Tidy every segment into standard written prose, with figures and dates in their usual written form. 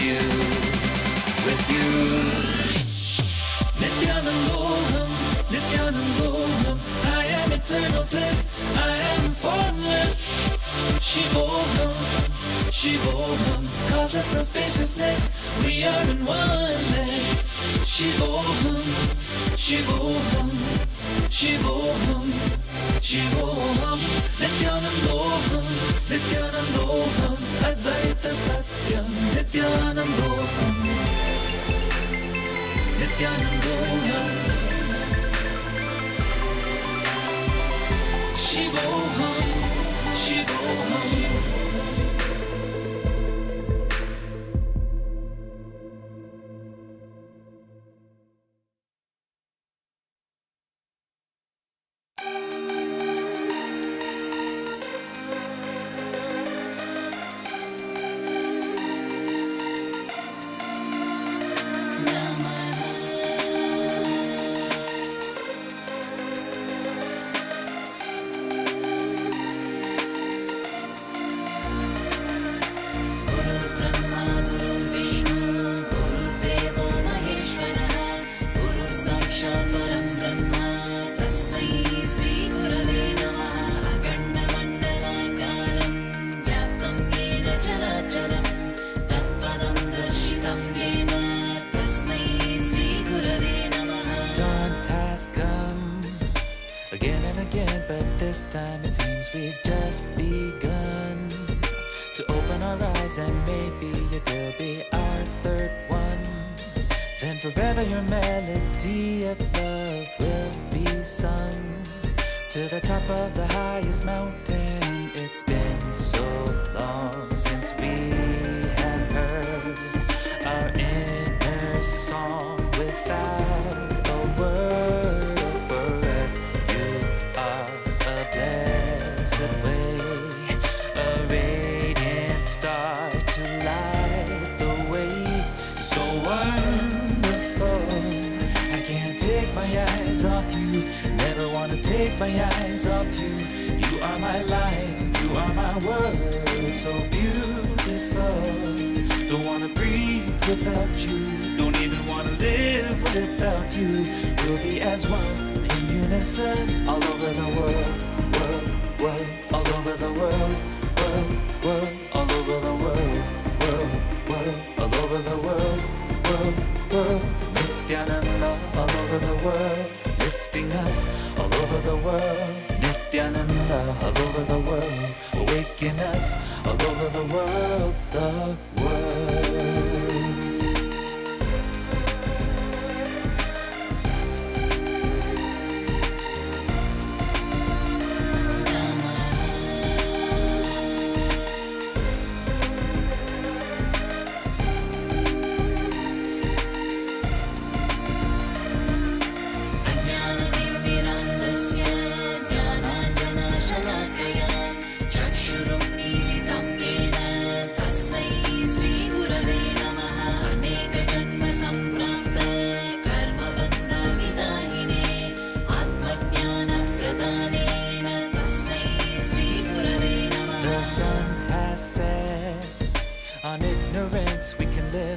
you, with you. Nithyanandoham, Nithyanandoham, I am eternal bliss, I am formless. Shivoham, Shivoham, causeless and spaciousness, we are in oneness. Shivoham, Shivoham, Shivoham, Shivoham, Nithyanandoham, Nithyanandoham, Advaita Satyam, Nithyanandoham, Nithyanandoham, Shivoham, Shivoham. Time it seems we've just begun to open our eyes, and maybe it'll be our third one. Then forever your melody of love will be sung to the top of the highest mountain. It's been so long since we have heard our inner song without a word. For us, you are a blessed way, a radiant star to light the way. So wonderful, I can't take my eyes off you, never want to take my eyes off you. You are my life, you are my world, so beautiful. Don't want to breathe without you, don't even want to live without you. We'll be as one in unison all over the world, world, world, all over the world, world, world, all over the world, world, world, all over the world, world, world. Nithyananda all over the world, lifting us all over the world. Nithyananda all over the world, awaken us all over the world, the world.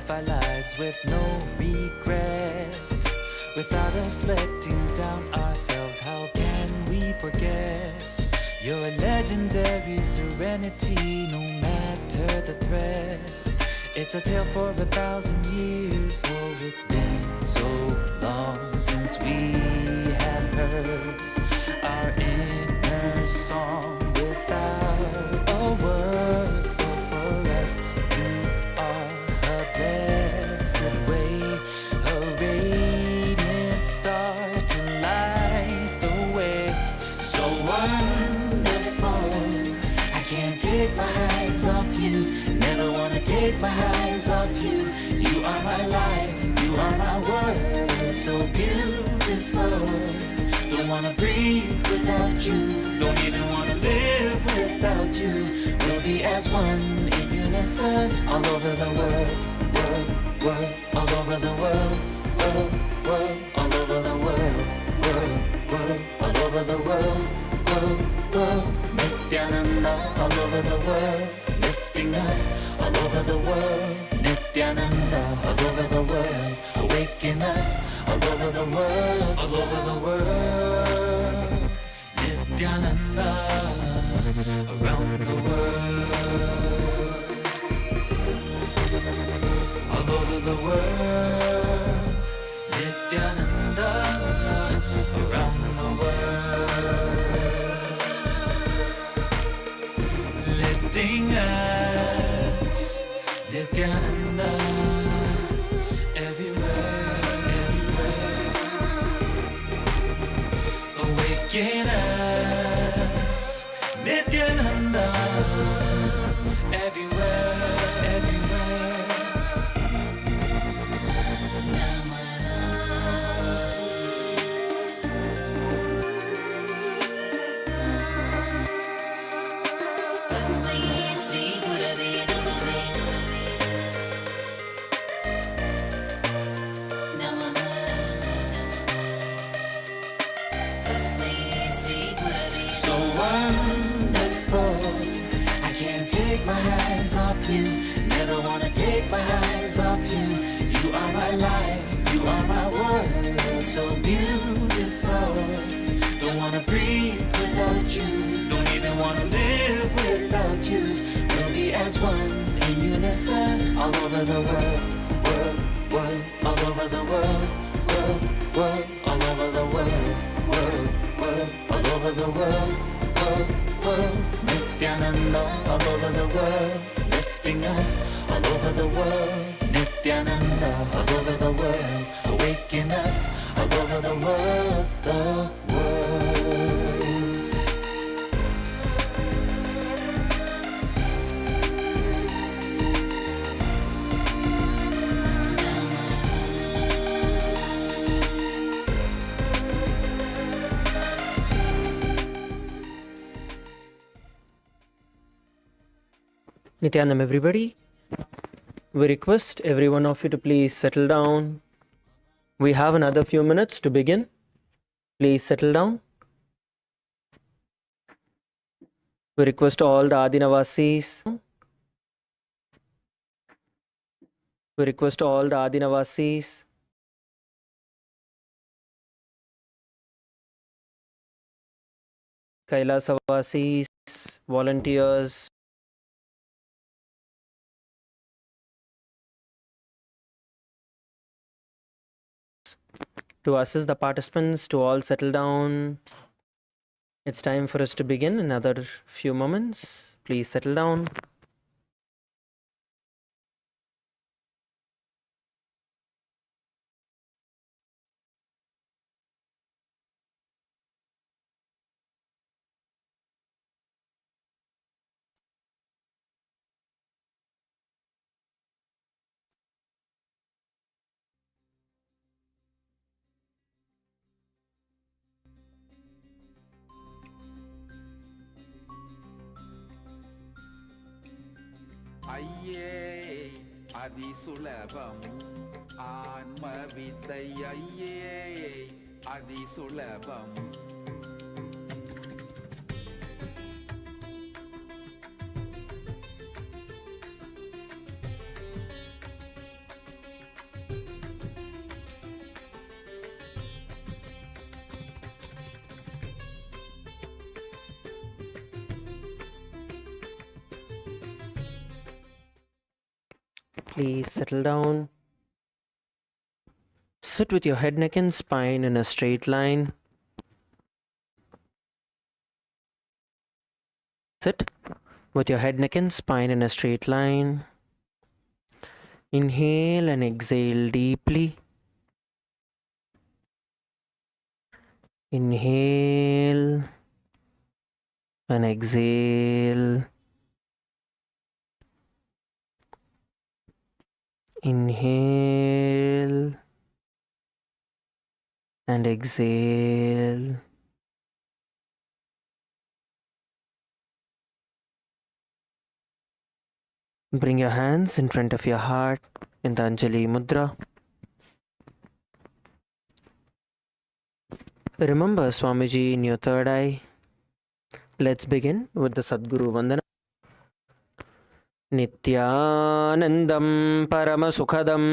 Our lives with no regret, without us letting down ourselves. How can we forget your legendary serenity, no matter the threat? It's a tale for 1,000 years. Oh, it's been so long since we have heard our inner song without a word. Oh, for us, you are blessed way, a radiant star to light the way. So wonderful, I can't take my eyes off you, never wanna take my eyes off you. You are my life, you are my world, so beautiful. Don't wanna breathe without you, don't even wanna live without you. We'll be as one in unison all over the world, world, world, all over the world, world, world, all over the world, world, world, all over the world, world, world. Nithyananda all over the world, lifting us all over the world. Nithyananda, all over the world, awaken us, all over the world, all over the world. Nithyananda, around the world, all over the world. Nithyananda, around the world, lifting us, Nithyananda, everywhere, everywhere, awaken us, Nithyananda, everywhere, everywhere. तस्मै श्री गुरवे नमः नमः तस्मै श्री गुरवे So wonderful, I can't take my eyes off you, never wanna take my eyes off you. You are my life, you are my world, so beautiful. Don't wanna breathe without you, don't even wanna live without you. We'll be as one in unison, all over the world, world, world, all over the world, world, world, all over the world, world, world, all over the world, world, world. Nithyananda, all over the world, lifting us, all over the world. Nithyananda, all over the world, awaken us, all over the world, the world. Nithyanam, everybody. We request every one of you to please settle down. We have another few minutes to begin. Please settle down. We request all the Adinavasis. We request all the Adinavasis. Kailasavasis, volunteers, to assist the participants to all settle down. It's time for us to begin. Another few moments. Please settle down. ஐயே அதிசுலபம் ஆன்ம வித்தை ஐயே அதிசுலபம் Please settle down. Sit with your head, neck and spine in a straight line. Sit with your head, neck and spine in a straight line. Inhale and exhale deeply. Inhale and exhale. Inhale and exhale. Bring your hands in front of your heart in the Anjali Mudra. Remember Swamiji in your third eye. Let's begin with the Sadguru Vandana. नित्यानन्दं परमसुखदं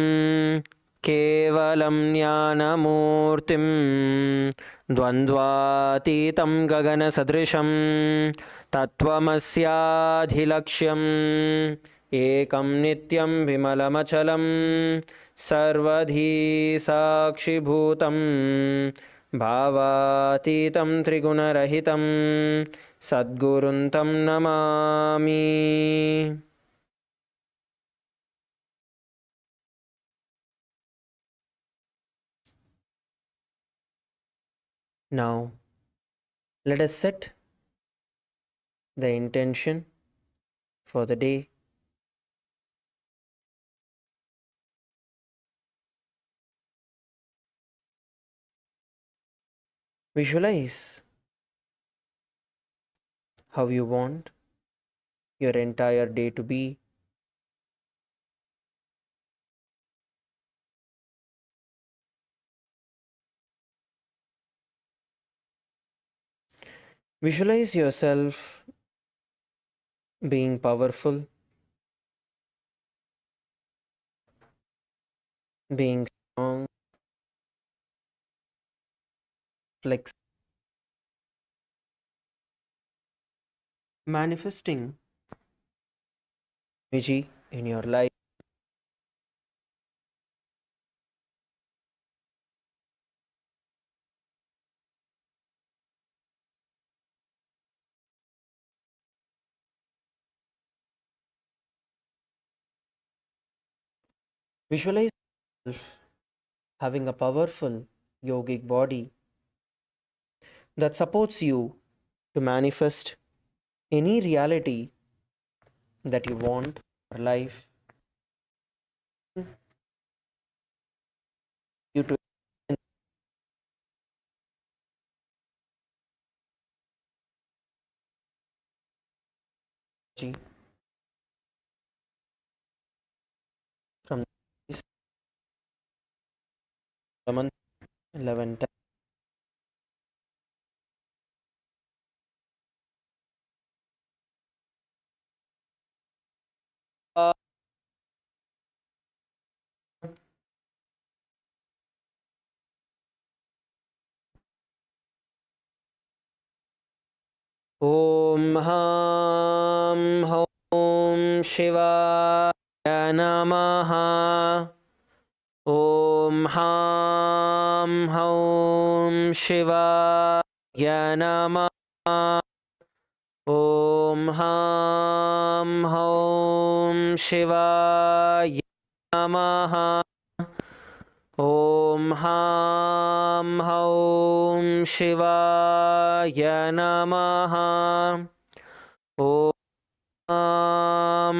केवलं ज्ञानमूर्तिं द्वन्द्वातीतं गगनसदृशं तत्त्वमस्याधिलक्ष्यम् एकं नित्यं विमलमचलं सर्वधी साक्षिभूतं भावातीतं त्रिगुणरहितं सद्गुरुं तं Namami. Now, let us set the intention for the day. Visualize how you want your entire day to be. Visualize yourself being powerful, being strong, flexible, manifesting energy in your life. Visualize yourself having a powerful yogic body that supports you to manifest any reality that you want in your life. You to energy from this 11, 11, 10. ॐ हां हौं शिवाय नमः. ॐ हां हौं शिवाय नमः. ॐ हां हौं शिवाय नमः. ॐ हां हौं शिवाय नमः. ॐ हां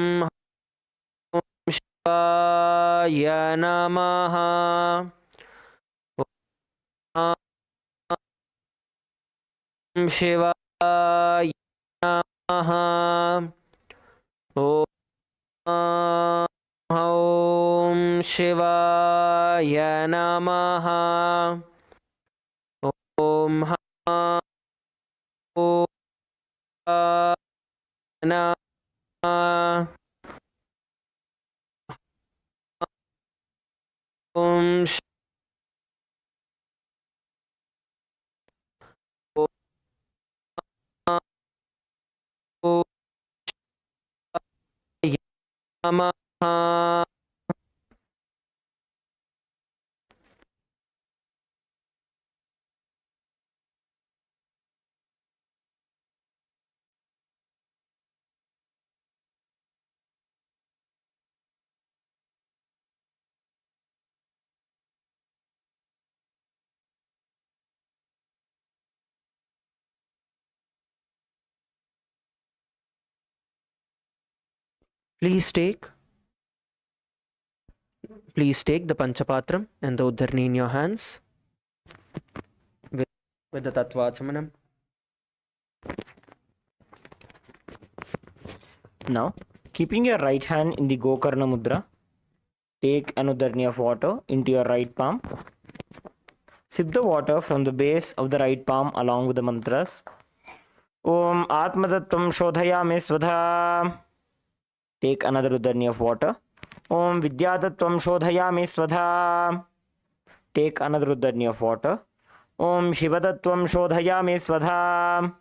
हौं शिवाय नमः. ॐ शिवाय नमः. ॐ हौं शिवाय नमः. ॐ हां नमः. ॐ नमः. Please take the Panchapatram and the Uddharni in your hands with the Tattvachamanam. Now, keeping your right hand in the Gokarna Mudra, take an Uddharni of water into your right palm. Sip the water from the base of the right palm along with the mantras. Om Atmatattvam Shodhayami Svadha. Take another uddarni of water. Om Vidyatattvam Shodhayami Svadha. Take another uddarni of water. Om Shivatattvam Shodhayami Svadha.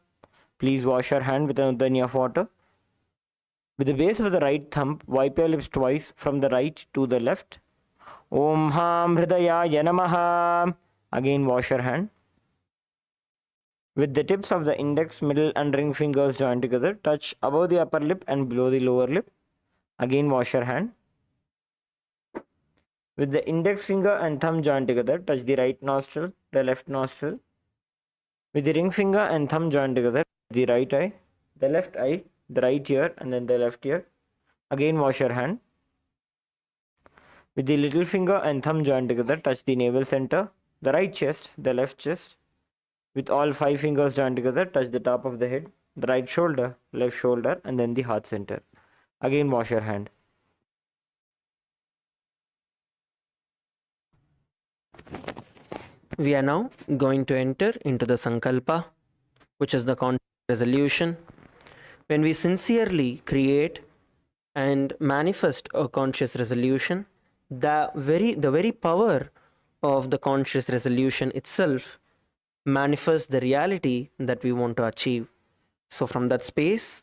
Please wash your hand with an uddarni of water. With the base of the right thumb, wipe your lips twice from the right to the left. Om Ham Hridayaya Namaha. Again wash your hand. With the tips of the index, middle and ring fingers joined together, touch above the upper lip and below the lower lip. Again wash your hand. With the index finger and thumb joined together, touch the right nostril, the left nostril. With the ring finger and thumb joined together, the right eye, the left eye, the right ear and then the left ear. Again wash your hand. With the little finger and thumb joined together, touch the navel center, the right chest, the left chest. With all 5 fingers joined together, touch the top of the head, the right shoulder, left shoulder and then the heart center. Again wash your hand. We are now going to enter into the Sankalpa, which is the conscious resolution. When we sincerely create and manifest a conscious resolution, the very power of the conscious resolution itself manifests the reality that we want to achieve. So from that space,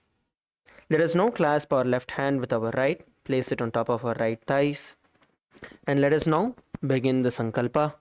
let us now clasp our left hand with our right, place it on top of our right thighs, and let us now begin the Sankalpa.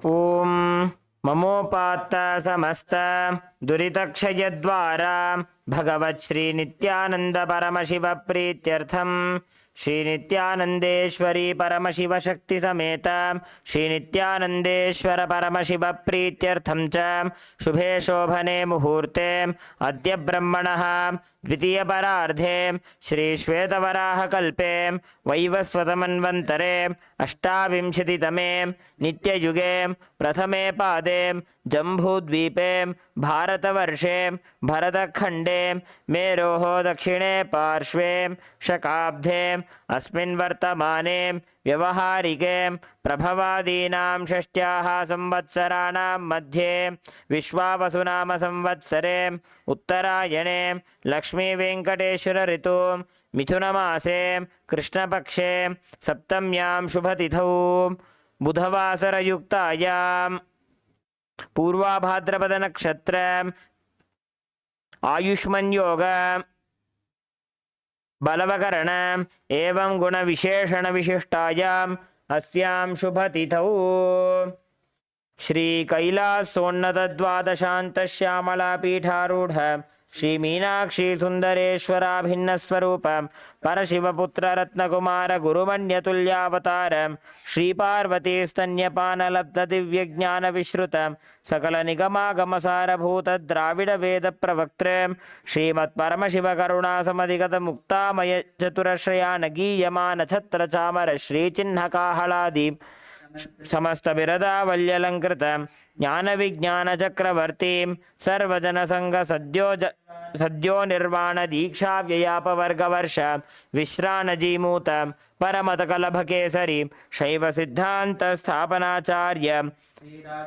Om Mamopatta Samasta Duritakshayadvara Bhagavat Shri Nithyananda Paramashiva Prityartham Shri Nithyanandeshwari Paramashiva Shakti Sameta Shri Nithyanandeshwara Paramashiva Prityartham Cha Shubhe Shobhane Muhurte Adya Brahmanaha Dvitiya Parardhe Shri Shvetavaraha Kalpe Vaivasvatamanvantare Ashtavimshatitame Nitya Yuge Prathame Pade Jambudvipe Bharatavarše Bharatakhande Meroho Dakshine Parshve Shakabdhe Asmin Vartamane Vyavaharike Prabhavadinam Shashtyaha Samvatsarana Madhye Vishwavasunama Samvatsare Uttarayane Lakshmi Venkateshwara Ritu Mithunamase Krishna Pakshe Saptamyam Shubhatithau Budhavasara Yuktayam Purva Bhadrapada Nakshatra Ayushman Yoga Balavakarana Evam Guna Visheshana Vishishtayam Asyam Shubhatithau Shri Kailasa Dvadashanta Shyamala Pitharudha Shri Meenakshi Sundareshwara Bhinnaswarupa Parashiva Putra Ratnakumara Gurumanyatulyavatara Shri Parvati Stanyapana Labda Divya Jnana Vishruta Sakala Nigama Gamasara Bhuta Dravida Veda Pravaktre Shrimat Paramashiva Karuna Samadhigata Mukta Maya Chaturashrayana Giyamana Chatra Chamara Shri Chinnhaka Haladi Samasta Birada Valyalankrita Jnana Vijnana Chakravarti Sarvajana Sangha Sadyo Nirvana Diksha Vyayapa Varga Varsha Vishrana Jimuta Paramata Kalabhakesari Shaiva Siddhanta Sthapanacharya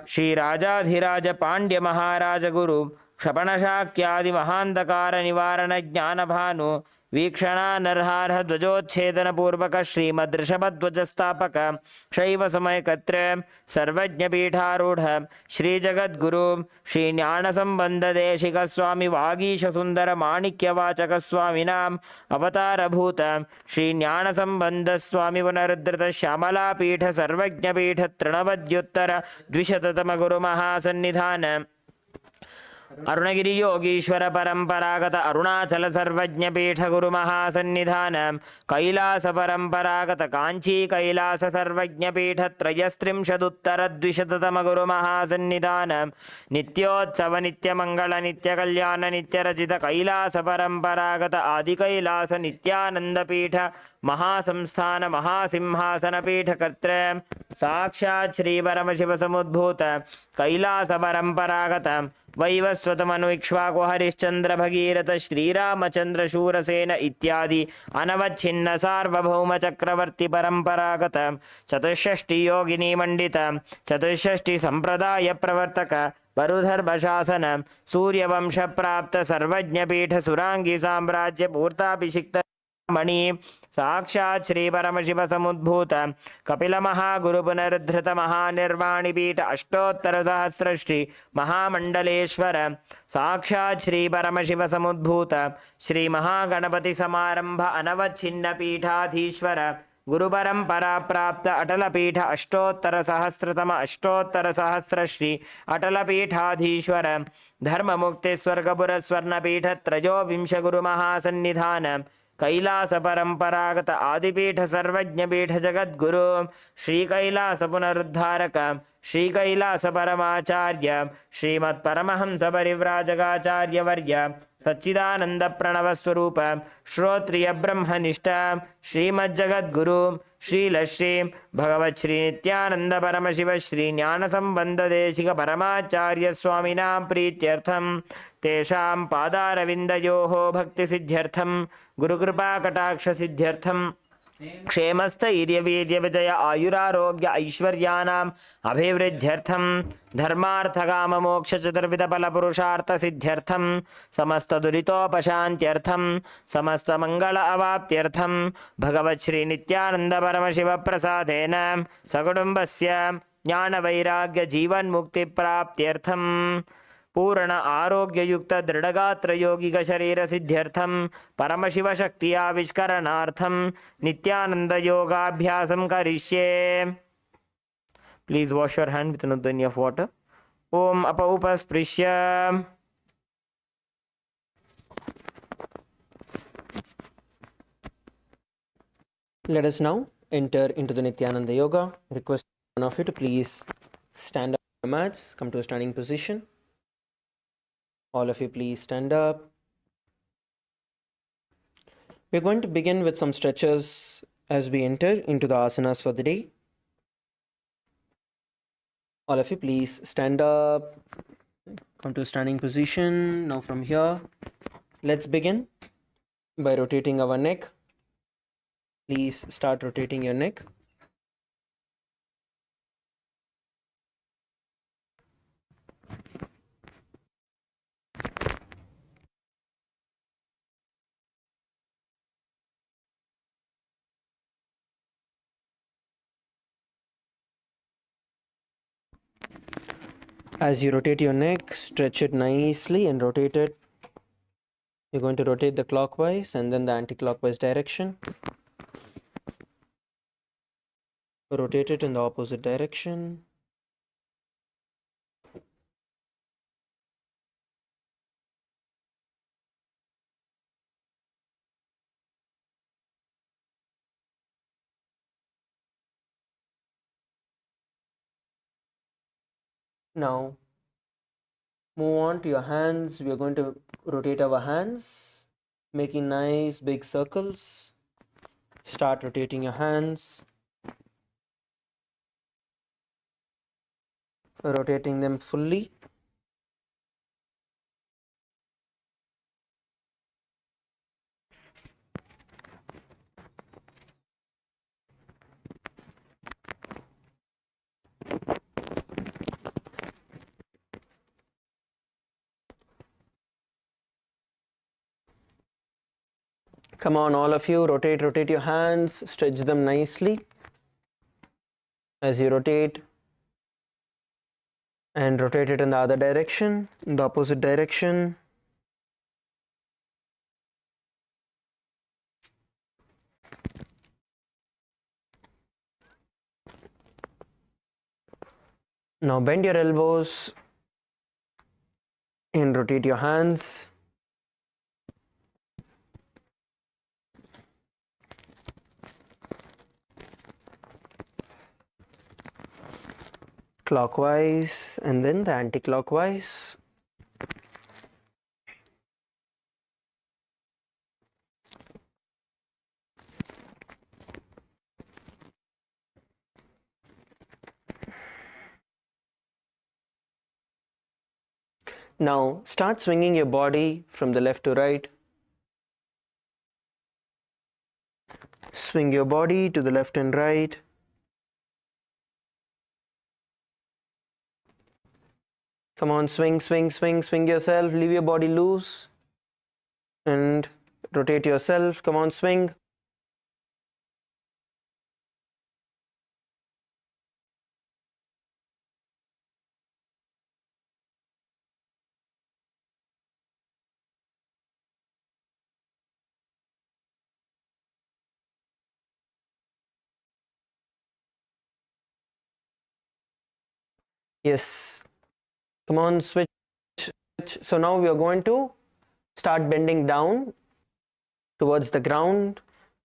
Shri Rajadhiraja Pandya Maharaja Guru Kshapana Shakyadi Mahandakara Nivarana Jnana Bhanu Vikshana Narharha Dvajotchedana Purvaka Srimad Rishabhadvajastapaka Shaiva Samayakatre Sarvajna Pitharudha Shri Jagat Guru Shri Jnana Sambandha Deshika Swami Vagisha Sundara Manikya Vachaka Swami Nam Avatara Bhuta Shri Jnana Sambandha Swami Vanarudrita Shamala Pitha Sarvajna Pitha Trinavadyuttara Dvishatatama Guru Mahasannidhana Arunagiri Yogishwara Paramparagata Arunachala Sarvajna Pitha Guru Mahasannidhanam Kailasa Paramparagata Kanchi Kailasa Sarvajna Pitha Trayastrim Shaduttara Dvishatatama Guru Mahasannidhanam Nityotsava Nitya Mangala Nitya Kalyana Nitya Rajita Kailasa Paramparagata Adi Kailasa Nityananda Pitha Mahasamsthana Mahasimhasana Pitha Katre साक्षात् श्री परमशिव समुद्भूत कैलास परंपरागत वैवस्वतमनुक्ष्वाकु हरिश्चंद्र भगीरथ श्रीरामचंद्र शूरसेन इत्यादि अनवच्छिन्न सार्वभौम चक्रवर्ती परंपरागत चतुष्षष्टि योगिनी मंडित चतुष्षष्टि संप्रदाय प्रवर्तक वरुधर्भ शासन सूर्यवंश प्राप्त सर्वज्ञ पीठ सुरांगी साम्राज्य पूर्ताभिषिक्त मणि साक्षात् श्री परमशिव समुद्भूत कपिल महागुरु पुनरुद्धृत महानिर्वाणि पीठ अष्टोत्तर सहस्रश्री महामंडलेश्वर साक्षात् श्री परमशिव समुद्भूत श्री महागणपति समारंभ अनवच्छिन्न पीठाधीश्वर गुरु परंपरा प्राप्त अटल पीठ अष्टोत्तर सहस्रतम अष्टोत्तर सहस्र श्री अटल पीठाधीश्वर धर्म मुक्ति स्वर्गपुर स्वर्ण पीठ त्रयोविंश गुरु महासन्निधान कैलास परंपरागत आदिपीठ सर्वज्ञ पीठ जगद्गुरु श्री कैलास पुनरुद्धारक श्री कैलास परमाचार्य श्रीमत् परमहंस परिव्राजकाचार्य वर्य सच्चिदानंद प्रणव स्वरूप श्रोत्रिय ब्रह्मनिष्ठ श्रीमज्जगद्गुरु श्रीलश्री भगवत् श्री नित्यानंद परमशिव श्री ज्ञान संबंध देशिक परमाचार्य स्वामिनां प्रीत्यर्थम तेषां पादारविन्दयोः भक्ति सिद्ध्यर्थम गुरुकृपा कटाक्ष सिद्ध्यर्थम क्षेमस्थैर्य वीर्य विजय आयुरारोग्य ऐश्वर्यानाम् अभिवृद्ध्यर्थम धर्मार्थ काम मोक्ष चतुर्विध फल पुरुषार्थ सिद्ध्यर्थम समस्त दुरितोपशान्त्यर्थम समस्त मंगल अवाप्त्यर्थम भगवत् श्री नित्यानंद परमशिव प्रसादेन सकुटुम्बस्य ज्ञान वैराग्य जीवन मुक्ति प्राप्त्यर्थम पूर्ण आरोग्य युक्त दृढ़गात्र यौगिक शरीर सिद्ध्यर्थम परमशिव शक्ति आविष्करणार्थम नित्यानंद योगाभ्यासम करिष्ये. Please wash your hand with nudhani of water. Om apaupasprisya. Let us now enter into the Nithyananda Yoga. Request one of you to please stand up on the mats, come to a standing position. All of you please stand up. We're going to begin with some stretches as we enter into the asanas for the day. All of you please stand up, come to a standing position. Now from here, let's begin by rotating our neck. Please start rotating your neck. As you rotate your neck, stretch it nicely and rotate it. You're going to rotate the clockwise and then the anti-clockwise direction. Rotate it in the opposite direction. Now, move on to your hands. We are going to rotate our hands, making nice big circles. Start rotating your hands. Rotating them fully. Come on, all of you, rotate your hands, stretch them nicely. As you rotate, and rotate it in the other direction, in the opposite direction. Now bend your elbows and rotate your hands. Clockwise and then the anti-clockwise. Now start swinging your body from the left to right. Swing your body to the left and right. Come on, swing, swing, swing, swing yourself. Leave your body loose and rotate yourself. Come on, swing. Yes. Come on, switch. So now we are going to start bending down towards the ground.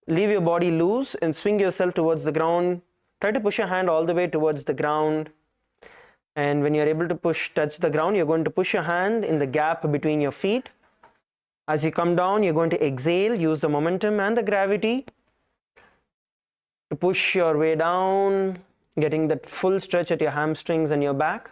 Leave your body loose and swing yourself towards the ground. Try to push your hand all the way towards the ground. And when you're able to touch the ground, you're going to push your hand in the gap between your feet. As you come down, you're going to exhale, use the momentum and the gravity to push your way down, getting that full stretch at your hamstrings and your back.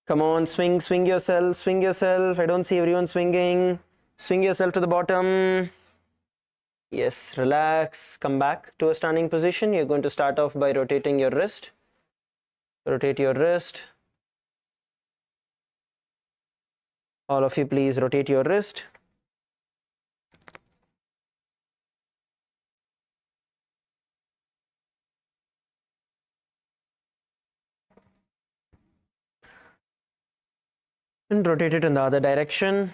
Come on, swing, swing yourself, swing yourself. I don't see everyone swinging. Swing yourself to the bottom. Yes, relax. Come back to a standing position. You're going to start off by rotating your wrist. Rotate your wrist. All of you, please rotate your wrist. And rotate it in the other direction.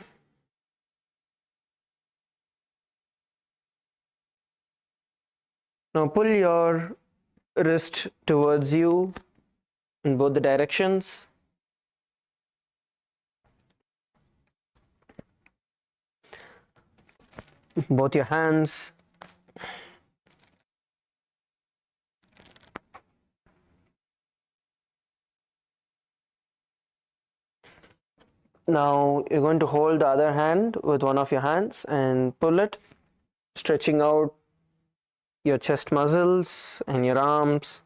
Now pull your wrist towards you in both the directions. Both your hands. Now you're going to hold the other hand with one of your hands and pull it, stretching out your chest muscles and your arms.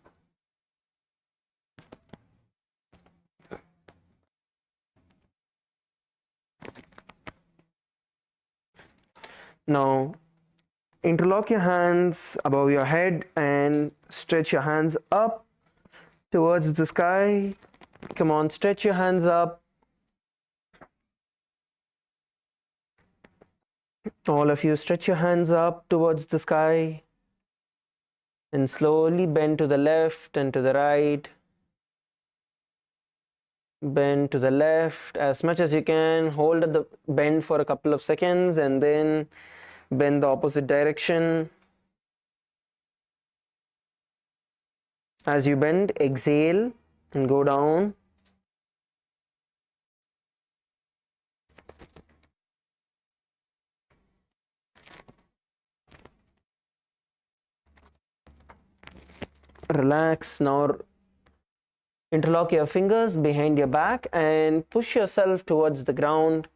Now interlock your hands above your head and stretch your hands up towards the sky. Come on, stretch your hands up. All of you, stretch your hands up towards the sky and slowly bend to the left and to the right. Bend to the left as much as you can. Hold at the bend for a couple of seconds and then bend the opposite direction. As you bend, exhale and go down. Relax. Now interlock your fingers behind your back and push yourself towards the ground.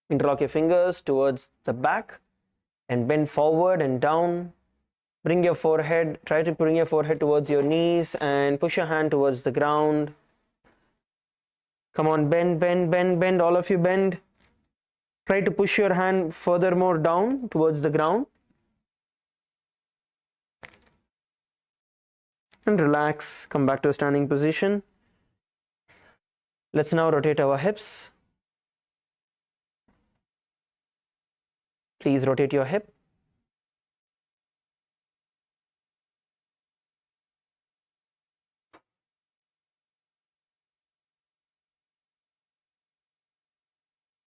Interlock your fingers towards the back and bend forward and down. Bring your forehead, try to bring your forehead towards your knees and push your hand towards the ground. Come on, bend, bend, bend, bend. All of you bend. Try to push your hand furthermore down towards the ground. And relax. Come back to a standing position. Let's now rotate our hips. Please rotate your hip.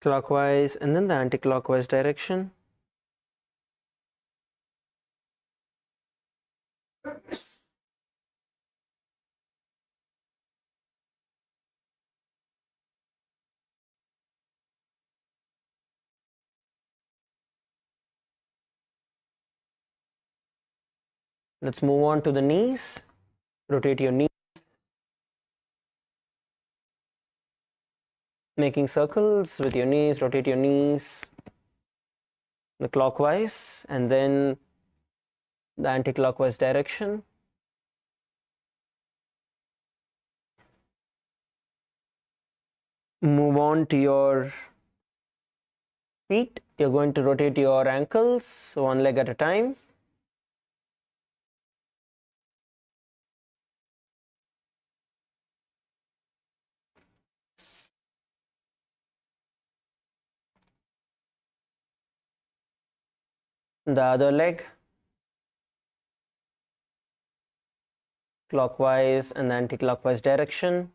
Clockwise and then the anti-clockwise direction. Let's move on to the knees. Rotate your knees, making circles with your knees. Rotate your knees the clockwise and then the anti-clockwise direction. Move on to your feet. You're going to rotate your ankles one leg at a time. The other leg, clockwise and anti-clockwise direction.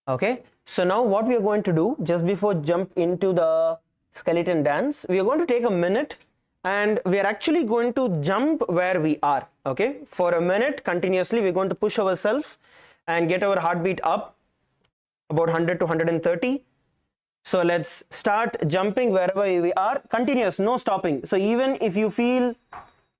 Okay, so now what we are going to do, just before jump into the skeleton dance, we are going to take a minute and we are actually going to jump where we are. Okay, for a minute continuously we're going to push ourselves and get our heartbeat up about 100 to 130. So let's start jumping wherever we are, continuous, no stopping. So even if you feel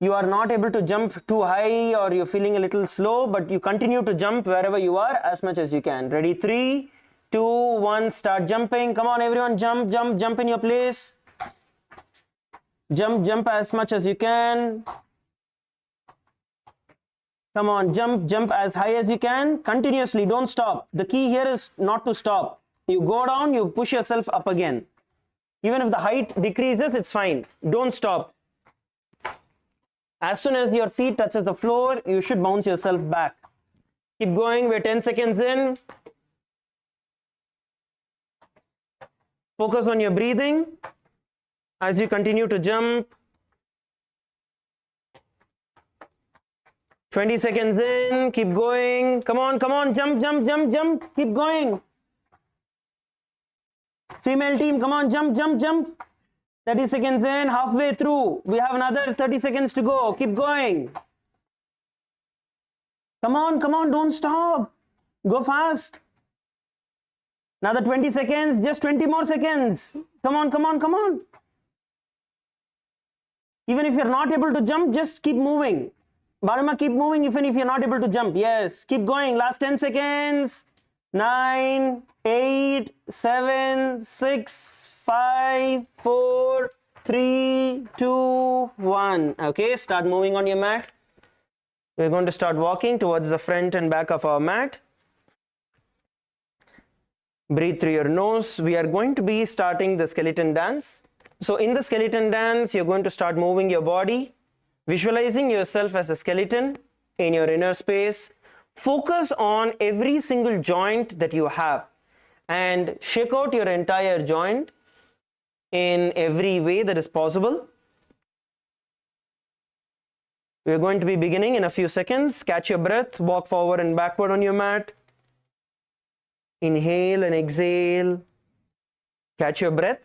you are not able to jump too high or you're feeling a little slow, but you continue to jump wherever you are as much as you can. Ready? 3, 2, 1, start jumping. Come on everyone, jump, jump, jump in your place. Jump, jump as much as you can. Come on, jump, jump as high as you can. Continuously, don't stop. The key here is not to stop. You go down, you push yourself up again. Even if the height decreases, it's fine. Don't stop. As soon as your feet touches the floor, you should bounce yourself back. Keep going. We're 10 seconds in. Focus on your breathing as you continue to jump. 20 seconds in. Keep going. Come on, come on. Jump, jump, jump, jump. Keep going. Female team, come on, jump, jump, jump. 30 seconds in, halfway through. We have another 30 seconds to go. Keep going. Come on, don't stop. Go fast. Another 20 seconds, just 20 more seconds. Come on, come on, come on. Even if you're not able to jump, just keep moving. Bharama, keep moving even if you're not able to jump. Yes, keep going. Last 10 seconds. 9, 8, 7, 6, 5, 4, 3, 2, 1. Okay, start moving on your mat. We're going to start walking towards the front and back of our mat. Breathe through your nose. We are going to be starting the skeleton dance. So in the skeleton dance, you're going to start moving your body, visualizing yourself as a skeleton in your inner space. Focus on every single joint that you have and shake out your entire joint in every way that is possible. We're going to be beginning in a few seconds. Catch your breath, walk forward and backward on your mat. Inhale and exhale. Catch your breath.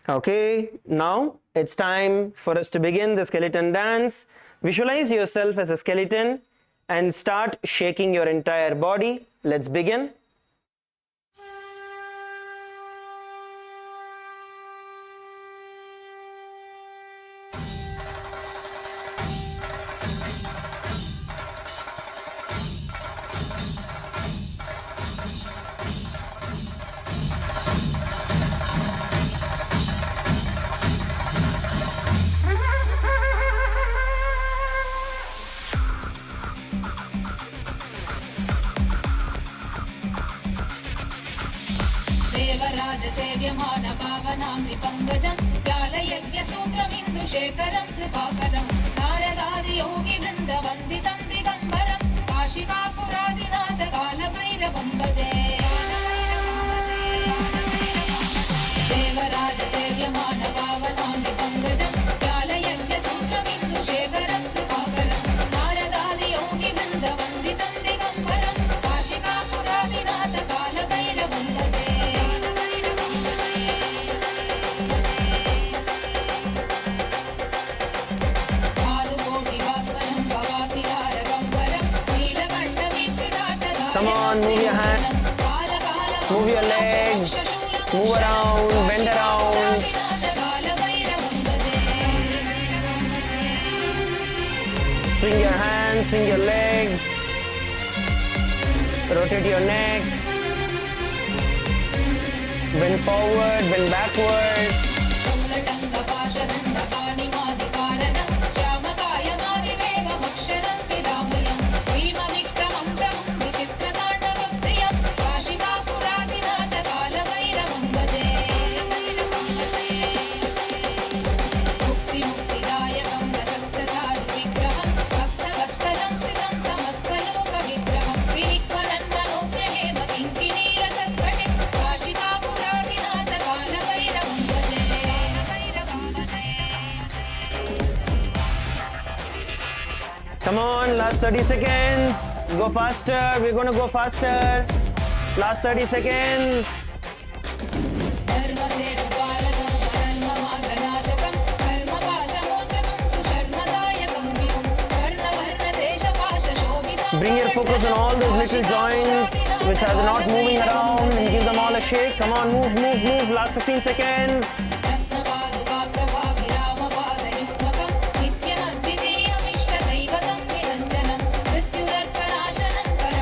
Okay, now it's time for us to begin the skeleton dance. Visualize yourself as a skeleton and start shaking your entire body. Let's begin. देवराजसेव्यमान पावनां नृपङ्गजं व्यालयज्ञसूत्रमिन्दुशेखरं कृपाकरं नारदादियोगिवृन्दवन्दितं दिगम्बरं काशिकापुरादिनाथकालभैरवं भजे देवराजसेव्यमान पावनां नृपङ्गजं व्यालयज्ञसूत्रमिन्दुशेखरं कृपाकरं नारदादियोगिवृन्दवन्दितं दिगम्बरं काशिकापुरादिनाथकालभैरवं भजे भानुकोटिभास्वरं भवाति Come on, move your hands, move your legs, move around, bend around. Swing your hands, swing your legs, rotate your neck, bend forward, bend backward. Come on, last 30 seconds. Go faster. We're going to go faster. Last 30 seconds. Bring your focus on all those little joints which are not moving around and give them all a shake. Come on, move, move, move. Last 15 seconds.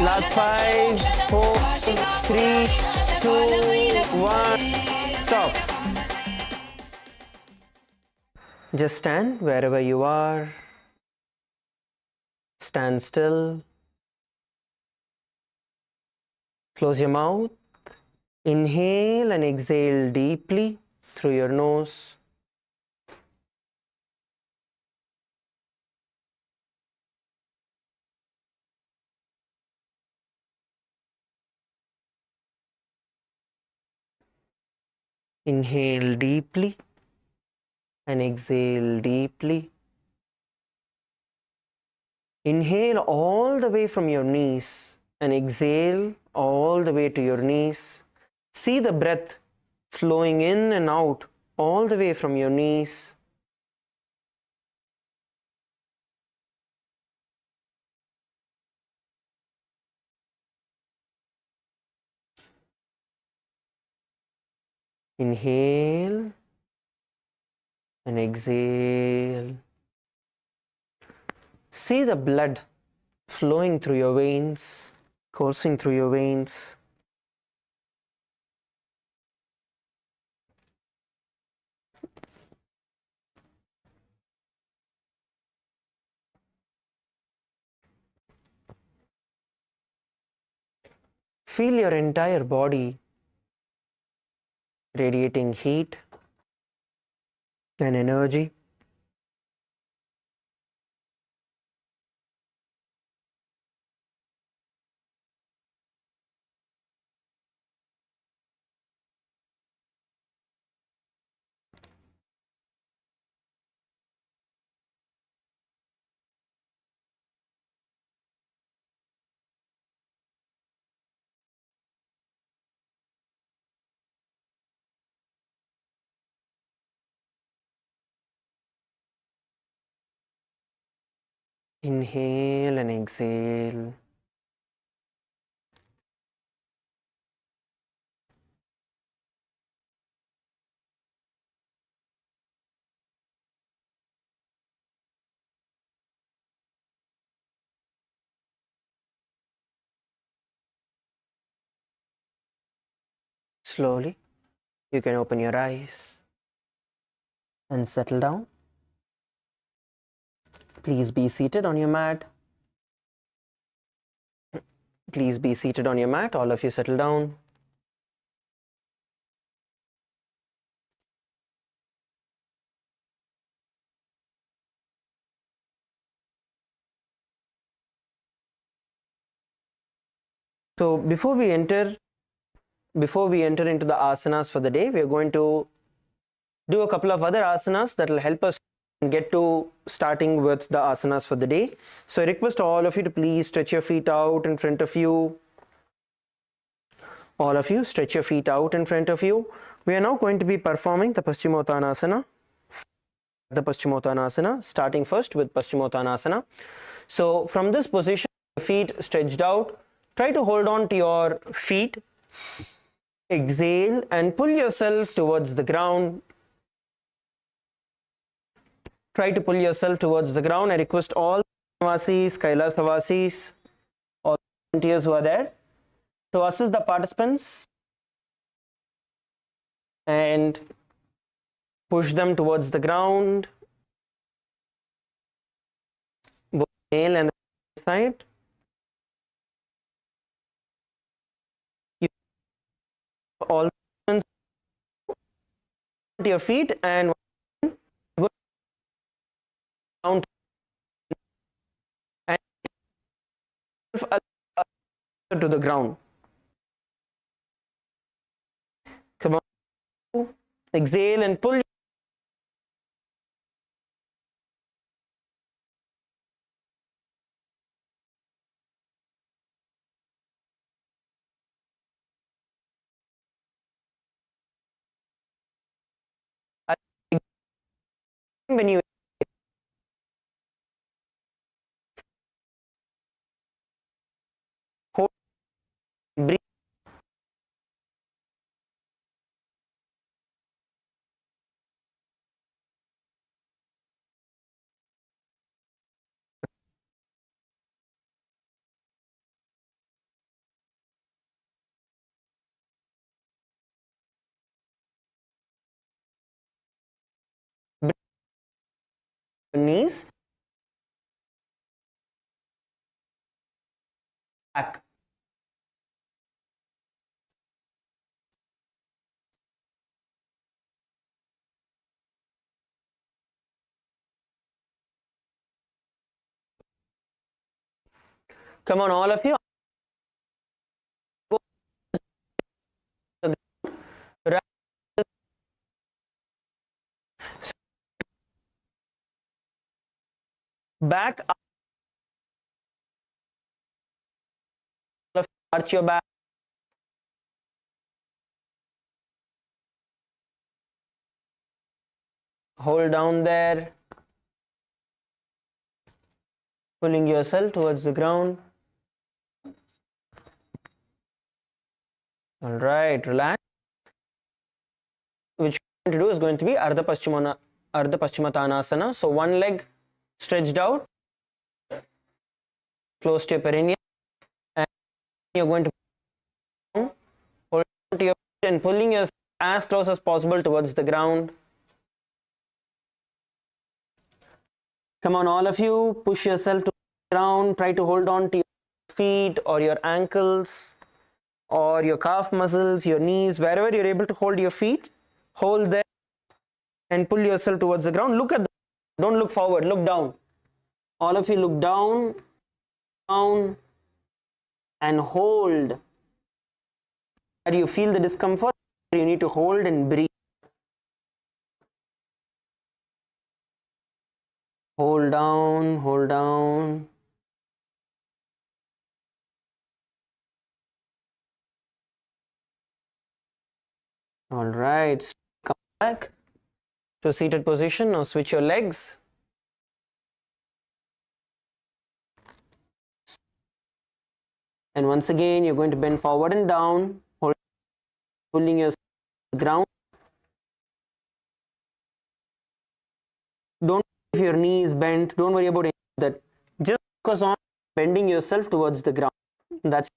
Last 5, 4, 3, 2, 1. Stop. Just stand wherever you are. Stand still. Close your mouth. Inhale and exhale deeply through your nose. Inhale deeply and exhale deeply. Inhale all the way from your knees and exhale all the way to your knees. See the breath flowing in and out all the way from your knees. Inhale and exhale. See the blood flowing through your veins, coursing through your veins. Feel your entire body radiating heat and energy. Inhale and exhale. Slowly, you can open your eyes and settle down. Please be seated on your mat. Please be seated on your mat. All of you settle down. So before we enter into the asanas for the day, we are going to do a couple of other asanas that will help us get to starting with the asanas for the day. So I request all of you to please stretch your feet out in front of you. All of you stretch your feet out in front of you. We are now going to be performing the Paschimottanasana. Starting first with Paschimottanasana. So from this position, feet stretched out, Try to hold on to your feet. Exhale and pull yourself towards the ground. Try to pull yourself towards the ground. I request all Vasis, Kailasa Vasis, all volunteers who are there to assist the participants and push them towards the ground, both male and the side. You all to your feet and go down and to the ground. Come on. Exhale and pull. When you hold, breathe. Your knees back. Come on, all of you. Back up. Arch your back. Hold down there. Pulling yourself towards the ground. All right, relax. Which you're going to do is going to be Ardha Paschimottanasana. So one leg stretched out, close to your perineum, and you're going to hold on to your feet and pulling yourself as close as possible towards the ground. Come on, all of you, push yourself to the ground. Try to hold on to your feet or your ankles or your calf muscles, your knees, wherever you're able to hold your feet. Hold there and pull yourself towards the ground. Look at the, don't look forward, look down. All of you look down, down, and hold. Where you feel the discomfort, you need to hold and breathe. Hold down, hold down. All right, come back to seated position. Now switch your legs. And once again, you're going to bend forward and down, pulling your ground. Don't worry if your knee is bent. Don't worry about that. Just focus on bending yourself towards the ground. That's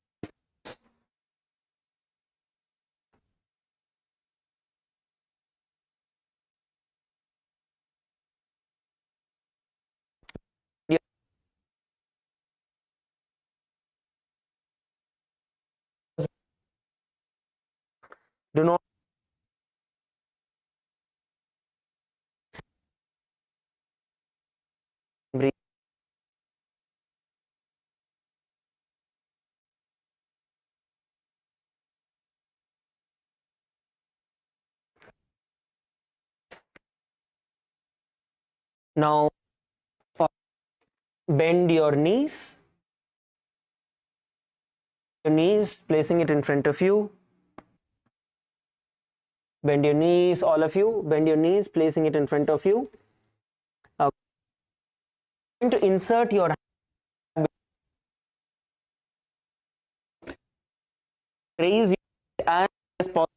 do not breathe. Now bend your knees. Your knees, placing it in front of you. Bend your knees, all of you. Bend your knees, placing it in front of you. Now, going to insert your Raise your hand as possible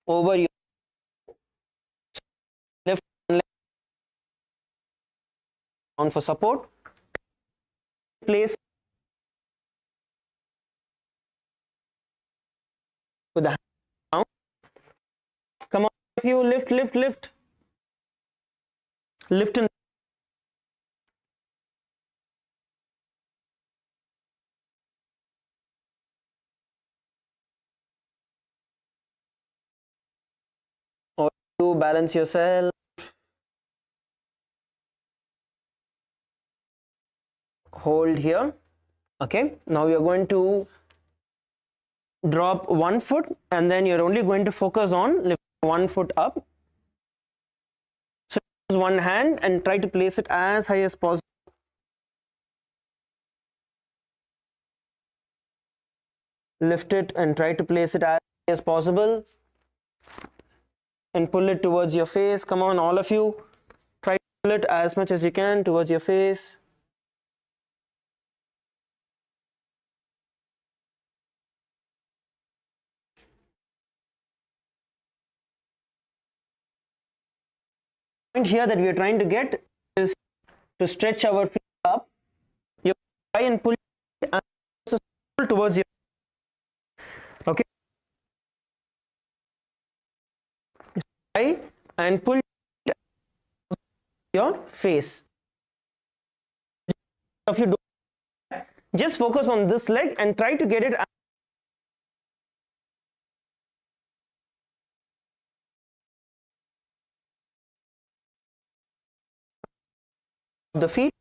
over your left leg down for support. Place with the hand down. Come on, if you lift, lift, lift. Lift and or you balance yourself. Hold here. Okay, now you're going to drop one foot and then you're only going to focus on lifting one foot up. So use one hand and try to place it as high as possible. Lift it and try to place it as high as possible and pull it towards your face. Come on, all of you, try to pull it as much as you can towards your face. Point here that we are trying to get is to stretch our feet up. You try and pull it and also pull towards your, okay, try and pull your face. If you do, just focus on this leg and try to get it the feet.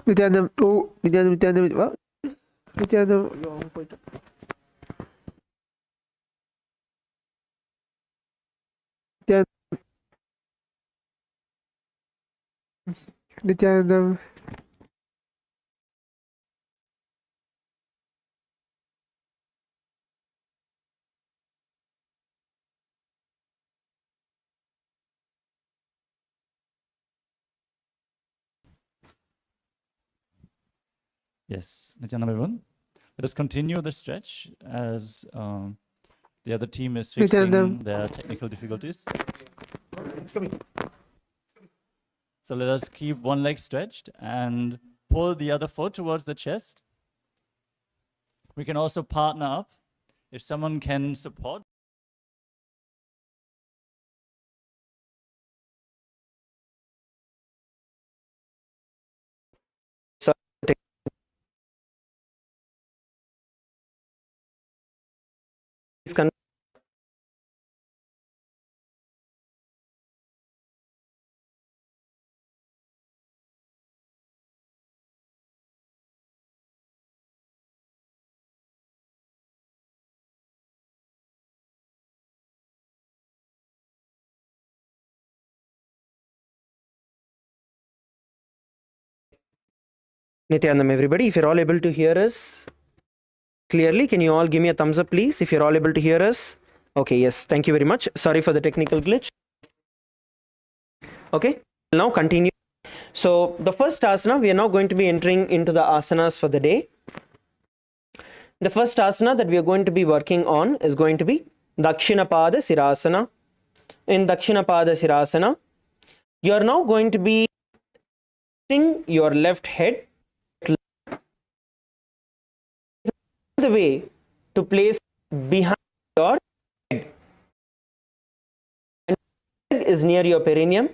Nithyananda, oh, Nithyananda, what? Nithyananda, Nithyananda. Yes, Nithyananda, everyone. Let us continue the stretch as the other team is fixing Nithyananda. their technical difficulties. So let us keep one leg stretched and pull the other foot towards the chest. We can also partner up. If someone can support, Nithyanandam, everybody, if you're all able to hear us clearly, can you all give me a thumbs up, please, if you're all able to hear us? Okay, yes, thank you very much. Sorry for the technical glitch. Okay, now continue. So the first asana, we are now going to be entering into the asanas for the day. The first asana that we are going to be working on is going to be Dakshinapada Sirasana. In Dakshinapada Sirasana, you are now going to be lifting your left head the way to place behind your head. And leg is near your perineum,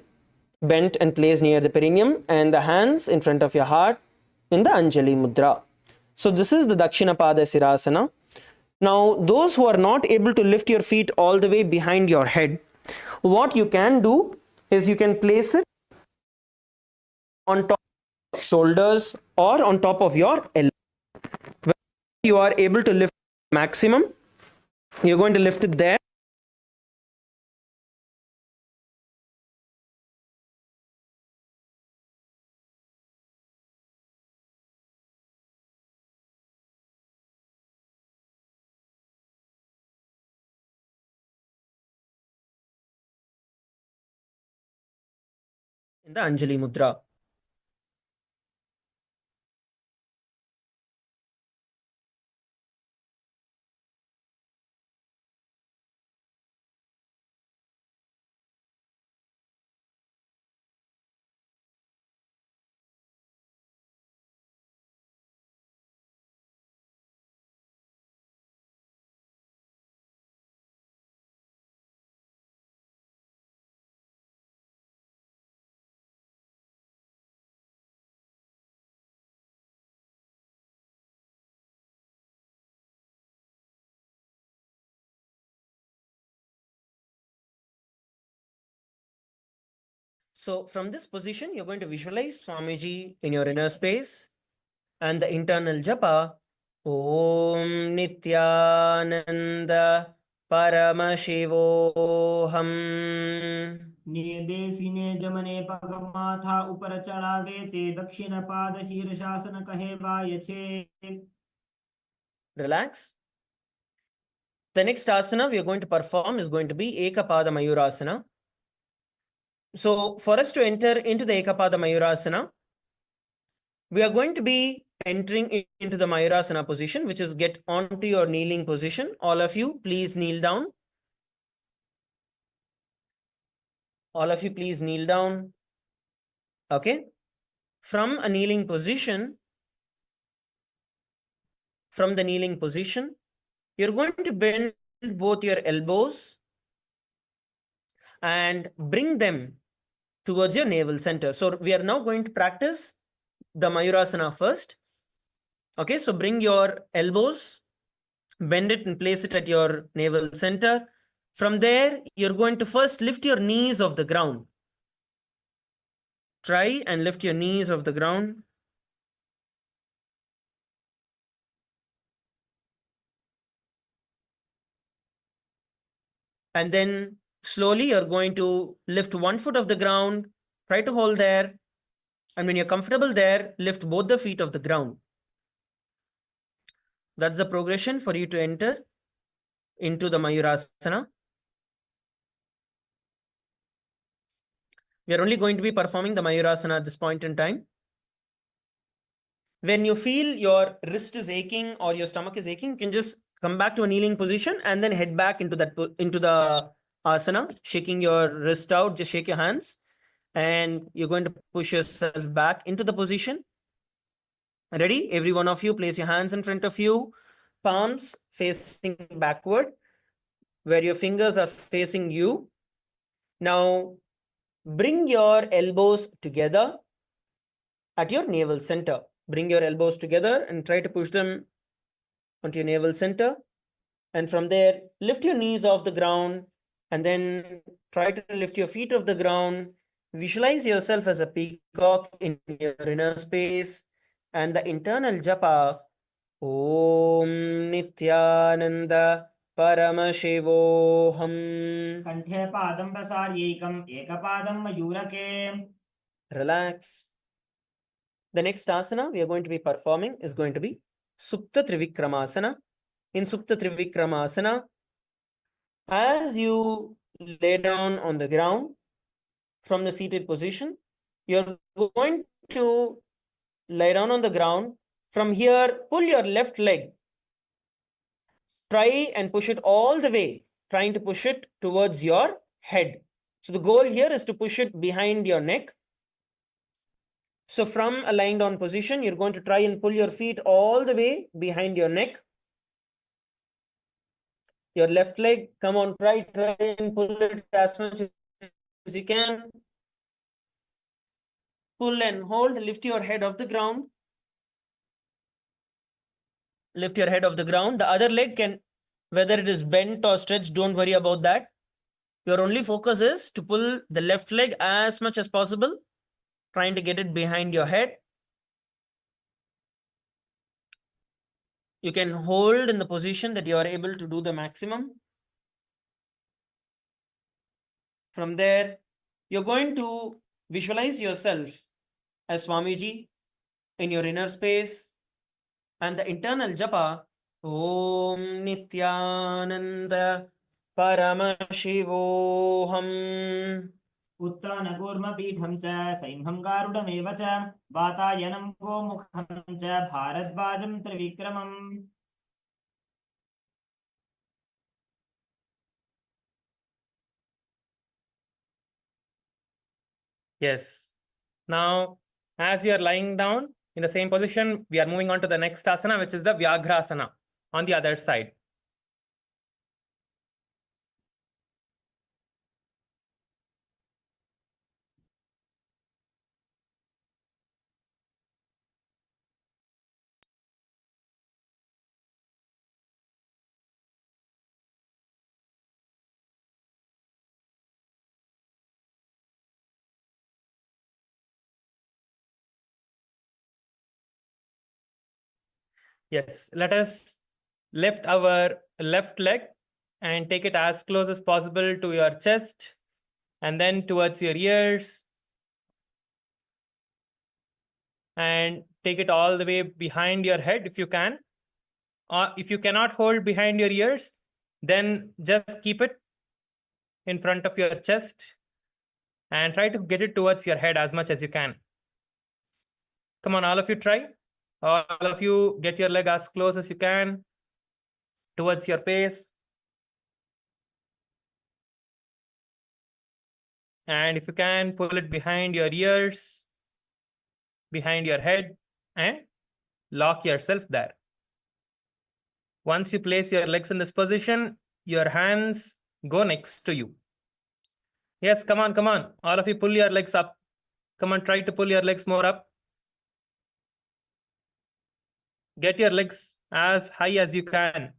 bent and placed near the perineum, and the hands in front of your heart in the Anjali Mudra. So this is the Dakshinapada Sirasana. Now, those who are not able to lift your feet all the way behind your head, what you can do is you can place it on top of shoulders or on top of your elbow. When you are able to lift maximum, you're going to lift it there. In the Anjali Mudra. So from this position, you're going to visualize Swamiji in your inner space and the internal japa. Om Nithyananda Paramashivoham. ने जमने पग माथा ऊपर चढ़ा गए ते दक्षिण पाद शीर्षासन कहे बाय छे. Relax. The next asana we are going to perform is going to be Ekapada Mayurasana. So for us to enter into the Ekapada Mayurasana, we are going to be entering into the Mayurasana position, which is get onto your kneeling position. All of you, please kneel down. All of you, please kneel down. Okay. From a kneeling position, you're going to bend both your elbows and bring them towards your navel center. So we are now going to practice the Mayurasana first. Okay, so bring your elbows, bend it and place it at your navel center. From there, you're going to first lift your knees off the ground. Try and lift your knees off the ground. And then slowly you're going to lift one foot off the ground. Try to hold there. And when you're comfortable there, lift both the feet off the ground. That's the progression for you to enter into the Mayurasana. We are only going to be performing the Mayurasana at this point in time. When you feel your wrist is aching or your stomach is aching, you can just come back to a kneeling position and then head back into the asana, shaking your wrist out. Just shake your hands and you're going to push yourself back into the position. Ready? Every one of you, place your hands in front of you, palms facing backward, where your fingers are facing you. Now, bring your elbows together at your navel center. Bring your elbows together and try to push them onto your navel center. And from there, lift your knees off the ground and then try to lift your feet off the ground. Visualize yourself as a peacock in your inner space and the internal japa. Om Nithyananda Paramashivoham. कंठे पादं प्रसार्यैकम् एकपादं मयूरके. Relax. The next asana we are going to be performing is going to be Supta Trivikramasana. In Supta Trivikramasana, as you lay down on the ground, from the seated position. You're going to lie down on the ground. From here, pull your left leg. Try and push it all the way, trying to push it towards your head. So the goal here is to push it behind your neck. So from a lying down position, you're going to try and pull your feet all the way behind your neck. Your left leg, come on, try and pull it as much as you can. Pull and hold, lift your head off the ground. Lift your head off the ground. The other leg can, whether it is bent or stretched, don't worry about that. Your only focus is to pull the left leg as much as possible, trying to get it behind your head. You can hold in the position that you are able to do the maximum. From there, you're going to visualize yourself as Swamiji in your inner space, and the internal japa, Om Nithyananda Paramashivoham. उत्तानकूर्मपीठं च सैंहं गारुडमेव च वातायनं गोमुखं च भारद्वाजं त्रिविक्रमम्. Yes. Now, as you are lying down in the same position, we are moving on to the next asana, which is the Vyagrasana on the other side. Yes, let us lift our left leg and take it as close as possible to your chest and then towards your ears, and take it all the way behind your head if you can. Or if you cannot hold behind your ears, then just keep it in front of your chest and try to get it towards your head as much as you can. Come on, all of you try. All of you get your leg as close as you can towards your face. And if you can, pull it behind your ears, behind your head, and lock yourself there. Once you place your legs in this position, your hands go next to you. Yes, come on, come on. All of you pull your legs up. Come on, try to pull your legs more up. Get your legs as high as you can.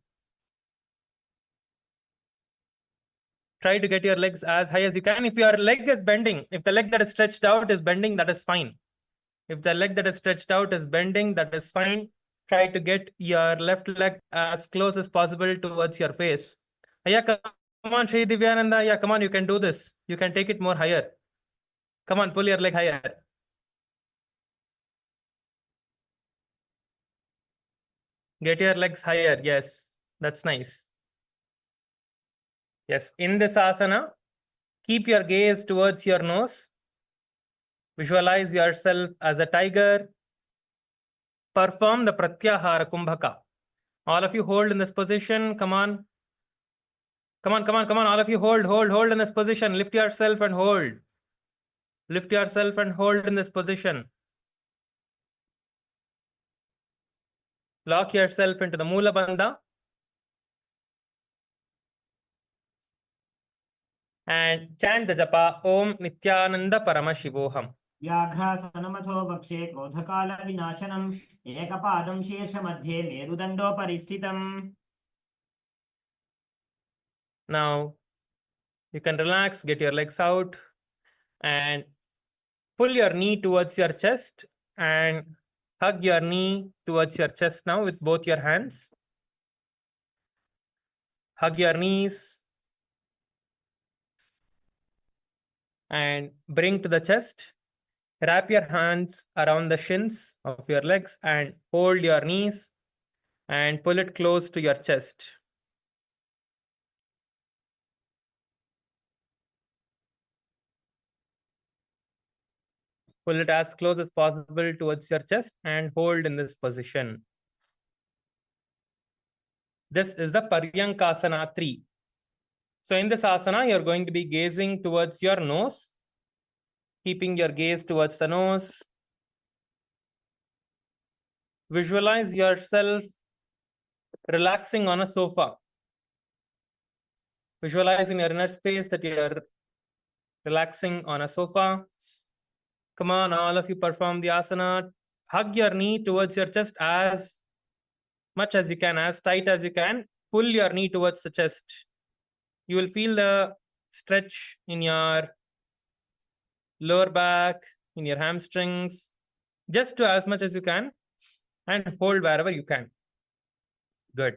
Try to get your legs as high as you can. If your leg is bending, if the leg that is stretched out is bending, that is fine. If the leg that is stretched out is bending, that is fine. Try to get your left leg as close as possible towards your face. Yeah, come on, Shri Divyananda. Yeah, come on, you can do this. You can take it more higher. Come on, pull your leg higher. Get your legs higher. Yes, that's nice. Yes, in this asana, keep your gaze towards your nose. Visualize yourself as a tiger. Perform the Pratyahara Kumbhaka. All of you hold in this position. Come on. Come on, come on, come on. All of you hold in this position. Lift yourself and hold. Lift yourself and hold in this position. Lock yourself into the Mula Bandha. And chant the japa Om Nithyananda Paramashivoham. व्याघ्रासनमथो वक्षे क्रोधकालविनाशनम् एकपादं शीर्षमध्ये मेरुदण्डोपरि स्थितम्. Now, you can relax, get your legs out, and pull your knee towards your chest and hug your knee towards your chest now with both your hands. Hug your knees and bring to the chest. Wrap your hands around the shins of your legs and hold your knees and pull it close to your chest. Pull it as close as possible towards your chest and hold in this position. This is the Paryankasana 3. So in this asana, you're going to be gazing towards your nose, keeping your gaze towards the nose. Visualize yourself relaxing on a sofa. Visualize in your inner space that you're relaxing on a sofa. Come on, all of you perform the asana. Hug your knee towards your chest as much as you can, as tight as you can. Pull your knee towards the chest. You will feel the stretch in your lower back, in your hamstrings, just to as much as you can, and hold wherever you can. Good.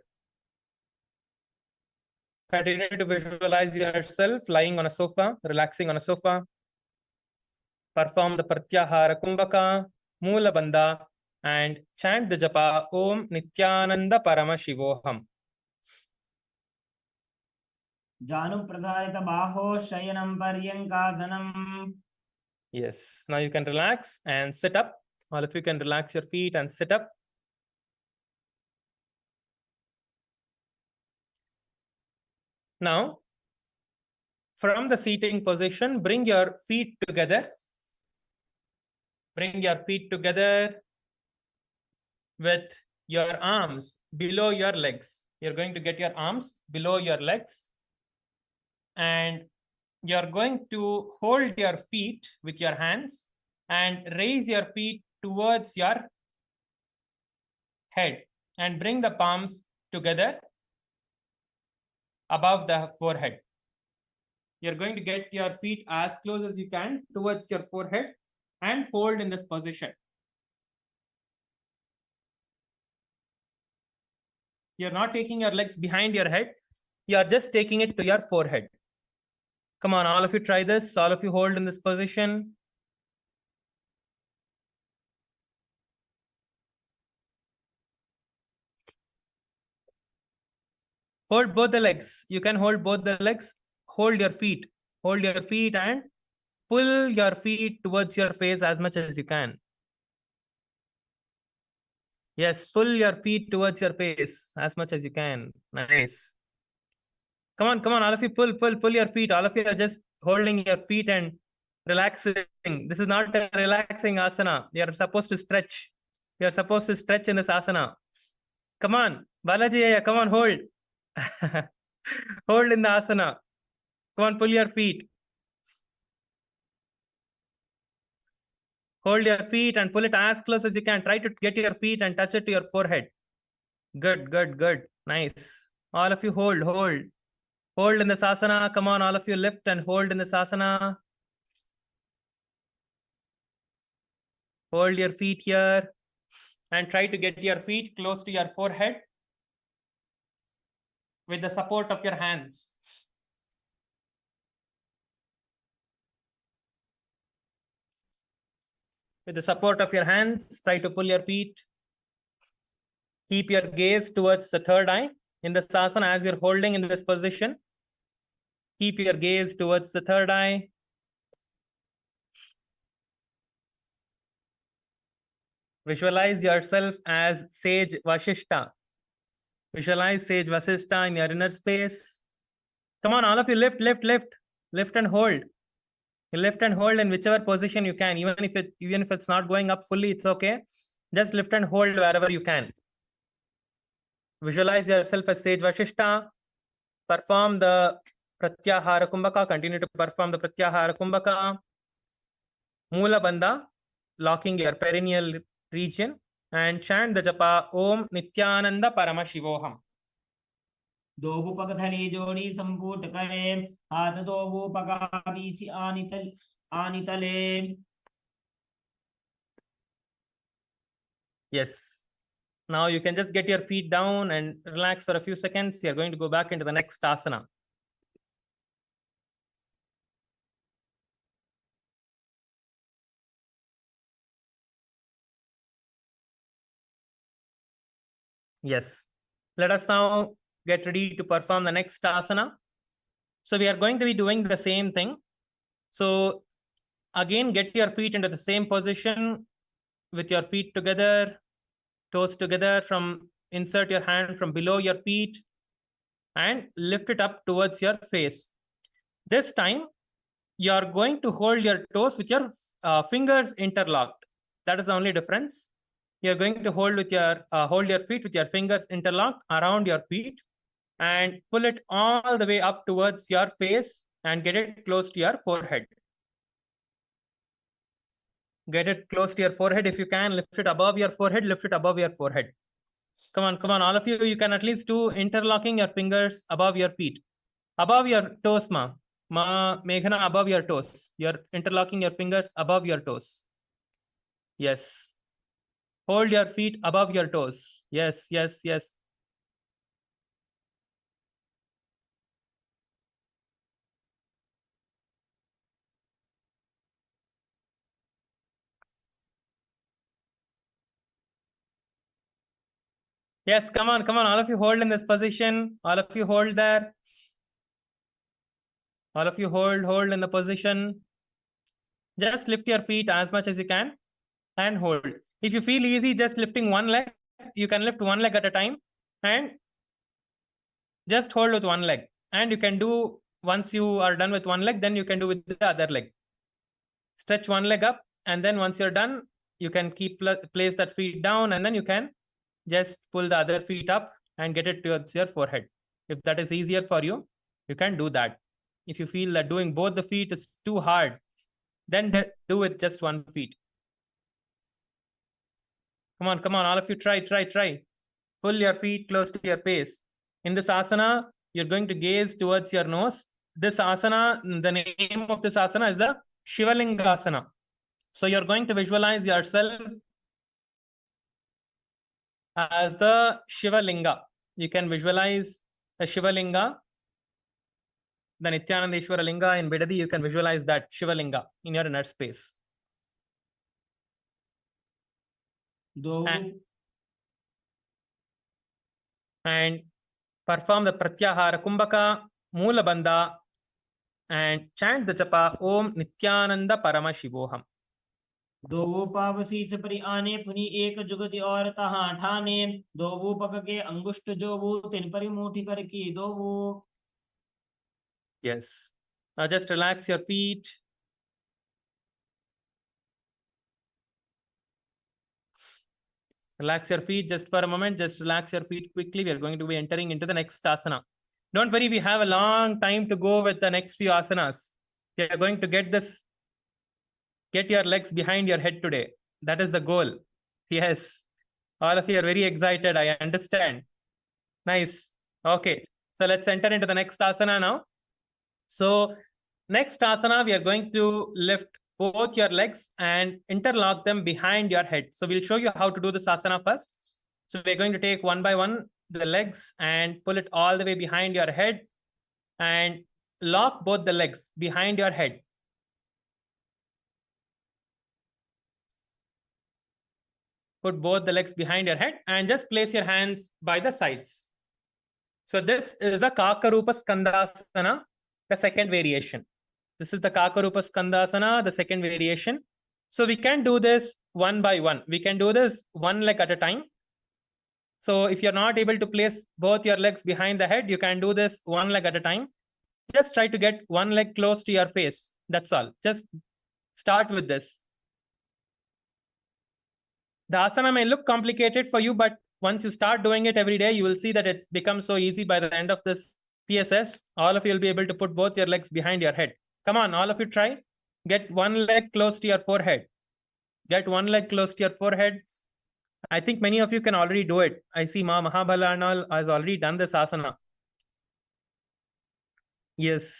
Continue to visualize yourself lying on a sofa, relaxing on a sofa. Perform the Pratyahara Kumbhaka, Moola Bandha, and chant the japa Om Nithyananda Paramashivoham. Janu Prasarita Baho Shayanam Paryankasanam. Yes. Now you can relax and sit up. All of you can relax your feet and sit up. Now, from the seating position, bring your feet together. Bring your feet together with your arms below your legs. You're going to get your arms below your legs. And you're going to hold your feet with your hands and raise your feet towards your head and bring the palms together above the forehead. You're going to get your feet as close as you can towards your forehead and hold in this position. You're not taking your legs behind your head. You're just taking it to your forehead. Come on, all of you try this. All of you hold in this position. Hold both the legs. You can hold both the legs. Hold your feet. Hold your feet and pull your feet towards your face as much as you can. Yes, pull your feet towards your face as much as you can. Nice. Come on, all of you pull your feet. All of you are just holding your feet and relaxing. This is not a relaxing asana. You are supposed to stretch. You are supposed to stretch in this asana. Come on, Balaji, come on, hold. Hold in the asana. Come on, pull your feet. Hold your feet and pull it as close as you can. Try to get your feet and touch it to your forehead. Good, good, good. Nice. All of you hold. Hold in the asana. Come on, all of you lift and hold in the asana. Hold your feet here and try to get your feet close to your forehead with the support of your hands. With the support of your hands, try to pull your feet. Keep your gaze towards the third eye. In the asana, as you're holding in this position, keep your gaze towards the third eye. Visualize yourself as Sage Vashishta. Visualize Sage Vashishta in your inner space. Come on, all of you lift. Lift and hold. You lift and hold in whichever position you can. Even if it's not going up fully, it's okay. Just lift and hold wherever you can. Visualize yourself as Sage Vashishta. Perform the Pratyahara Kumbhaka. Continue to perform the Pratyahara Kumbhaka. Moola Bandha, locking your perineal region, and chant the japa Om Nithyananda Paramashivoham. Dobu Pakadhari Jodi Samputakare, Hata Dobu Pakabichi Anitale. Yes. Now you can just get your feet down and relax for a few seconds. You're going to go back into the next asana. Yes. Let us now get ready to perform the next asana. So we are going to be doing the same thing. So again, get your feet into the same position with your feet together, toes together. Insert your hand from below your feet and lift it up towards your face. This time, you're going to hold your toes with your fingers interlocked. That is the only difference. You're going to hold your feet with your fingers interlocked around your feet and pull it all the way up towards your face and get it close to your forehead. Get it close to your forehead. If you can, lift it above your forehead, lift it above your forehead. Come on, all of you. You can at least do interlocking your fingers above your feet. Above your toes, Meghana, above your toes. You're interlocking your fingers above your toes. Yes. Hold your feet above your toes. Yes. Yes. Yes. Come on. All of you hold in this position. All of you hold there. All of you hold in the position. Just lift your feet as much as you can and hold. If you feel easy just lifting one leg, you can lift one leg at a time and just hold with one leg. And you can do, once you are done with one leg, then you can do with the other leg. Stretch one leg up, and then once you're done, you can place that feet down, and then you can just pull the other feet up and get it towards your forehead. If that is easier for you, you can do that. If you feel that doing both the feet is too hard, then do with just one feet. Come on, all of you, try. Pull your feet close to your face. In this asana, you're going to gaze towards your nose. This asana, the name of this asana is the Shivalinga asana. So you're going to visualize yourself as the Shivalinga. You can visualize the Shivalinga, the Nithyananda Ishvara Linga in Bidadi. You can visualize that Shivalinga in your inner space. And perform the Pratyahara Kumbhaka, Moola Bandha, and chant the japa Om Nithyananda Paramashivoham. दो वो पावसी से परि आने पुनि एक जुगति और तहां ठाने दो वो पक के अंगुष्ठ जो वो तिन परि मुठी कर की दो वो. Yes. Now just relax your feet. Relax your feet just for a moment. Just relax your feet quickly. We are going to be entering into the next asana. Don't worry, we have a long time to go with the next few asanas. We are going to get your legs behind your head today. That is the goal. Yes. All of you are very excited. I understand. Nice. Okay. So let's enter into the next asana now. So next asana, we are going to lift both your legs and interlock them behind your head. So we'll show you how to do this asana first. So we're going to take one by one the legs and pull it all the way behind your head and lock both the legs behind your head. Put both the legs behind your head and just place your hands by the sides. So this is the Kakarupa Skandasana, the second variation. This is the Kakarupa Skandasana, the second variation. So we can do this one by one. We can do this one leg at a time. So if you're not able to place both your legs behind the head, you can do this one leg at a time. Just try to get one leg close to your face. That's all. Just start with this. The asana may look complicated for you, but once you start doing it every day, you will see that it becomes so easy. By the end of this PSS, all of you will be able to put both your legs behind your head. Come on, all of you try. Get one leg close to your forehead. Get one leg close to your forehead. I think many of you can already do it. I see Ma Mahabala has already done this asana. Yes.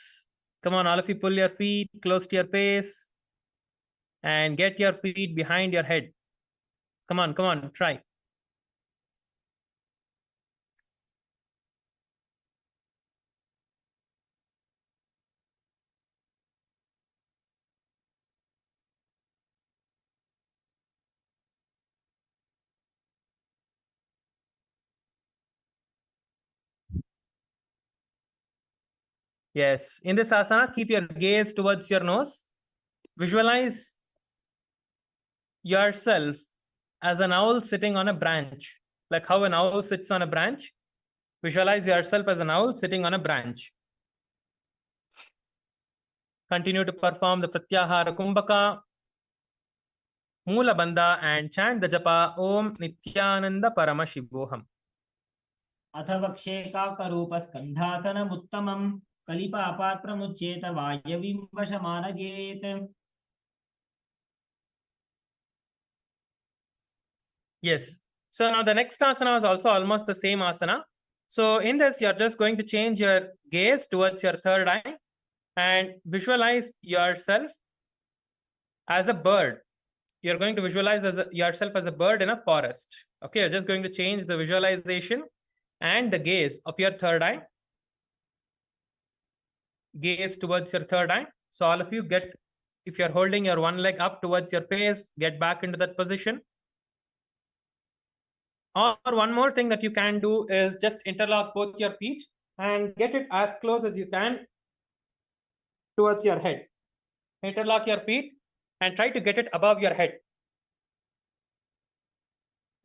Come on, all of you pull your feet close to your face and get your feet behind your head. Come on, try. Yes. In this asana, keep your gaze towards your nose. visualize yourself as an owl sitting on a branch. Like how an owl sits on a branch. Visualize yourself as an owl sitting on a branch. Continue to perform the Pratyahara Kumbhaka, Moola Bandha, and chant the japa Om Nithyananda Paramashivoham. अथ वक्षे काकरूपस्कन्धासनमुत्तमं कलिपापात्रमुच्येत वायवीं वशमानयेत्. Yes. So now the next asana is also almost the same asana. So in this, you're just going to change your gaze towards your third eye and visualize yourself as a bird. You're going to visualize yourself as a bird in a forest. Okay, you're just going to change the visualization and the gaze of your third eye. Gaze towards your third eye. So all of you get, if you're holding your one leg up towards your face, get back into that position. Or one more thing that you can do is just interlock both your feet and get it as close as you can towards your head. Interlock your feet and try to get it above your head.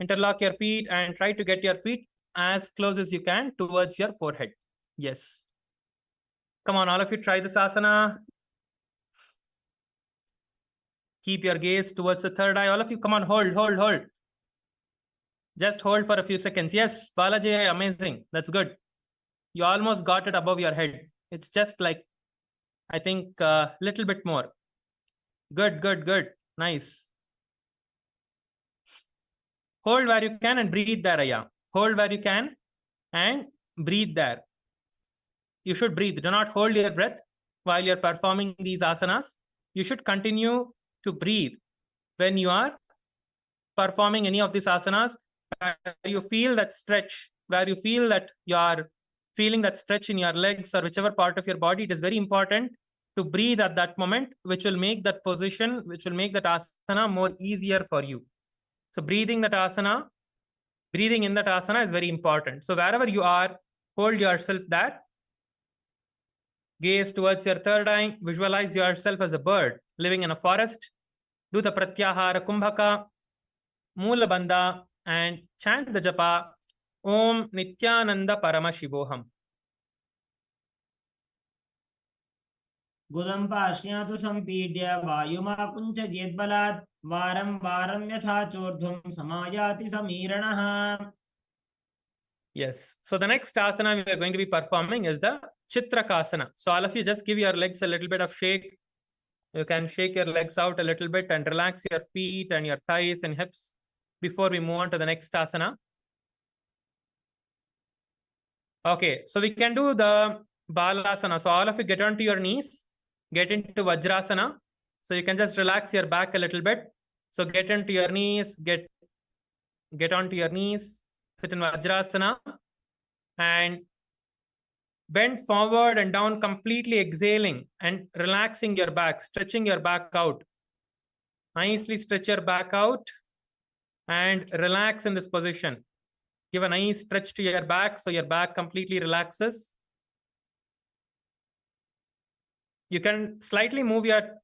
Interlock your feet and try to get your feet as close as you can towards your forehead. Yes. Come on, all of you try this asana. Keep your gaze towards the third eye. All of you, come on, hold. Just hold for a few seconds. Yes, Balaji, amazing. That's good. You almost got it above your head. It's just like, I think, a little bit more. Good. Nice. Hold where you can and breathe there, Aya. Hold where you can and breathe there. You should breathe. Do not hold your breath while you're performing these asanas. You should continue to breathe when you are performing any of these asanas. Where you feel that stretch, where you feel that you are feeling that stretch in your legs or whichever part of your body, it is very important to breathe at that moment, which will make that position, which will make that asana more easier for you. So breathing in that asana is very important. So wherever you are, hold yourself there. Gaze towards your third eye. Visualize yourself as a bird living in a forest. Do the Pratyahara Kumbhaka, Moola Bandha, and chant the japa Om Nithyananda Paramashivoham. गुदं पाश्यातु सम्पीड्य वायुमाकुञ्च जेद्बलात् वारं वारं यथा चोर्ध्वं समायाति समीरणः. Yes. So the next asana we are going to be performing is the Chitrakasana. So all of you just give your legs a little bit of shake. You can shake your legs out a little bit and relax your feet and your thighs and hips before we move on to the next asana. Okay, so we can do the Balasana. So all of you get onto your knees, get into Vajrasana. So you can just relax your back a little bit. So get into your knees, get onto your knees, sit in Vajrasana and bend forward and down, completely exhaling and relaxing your back, stretching your back out. Nicely stretch your back out and relax in this position. Give a nice stretch to your back so your back completely relaxes. You can slightly move your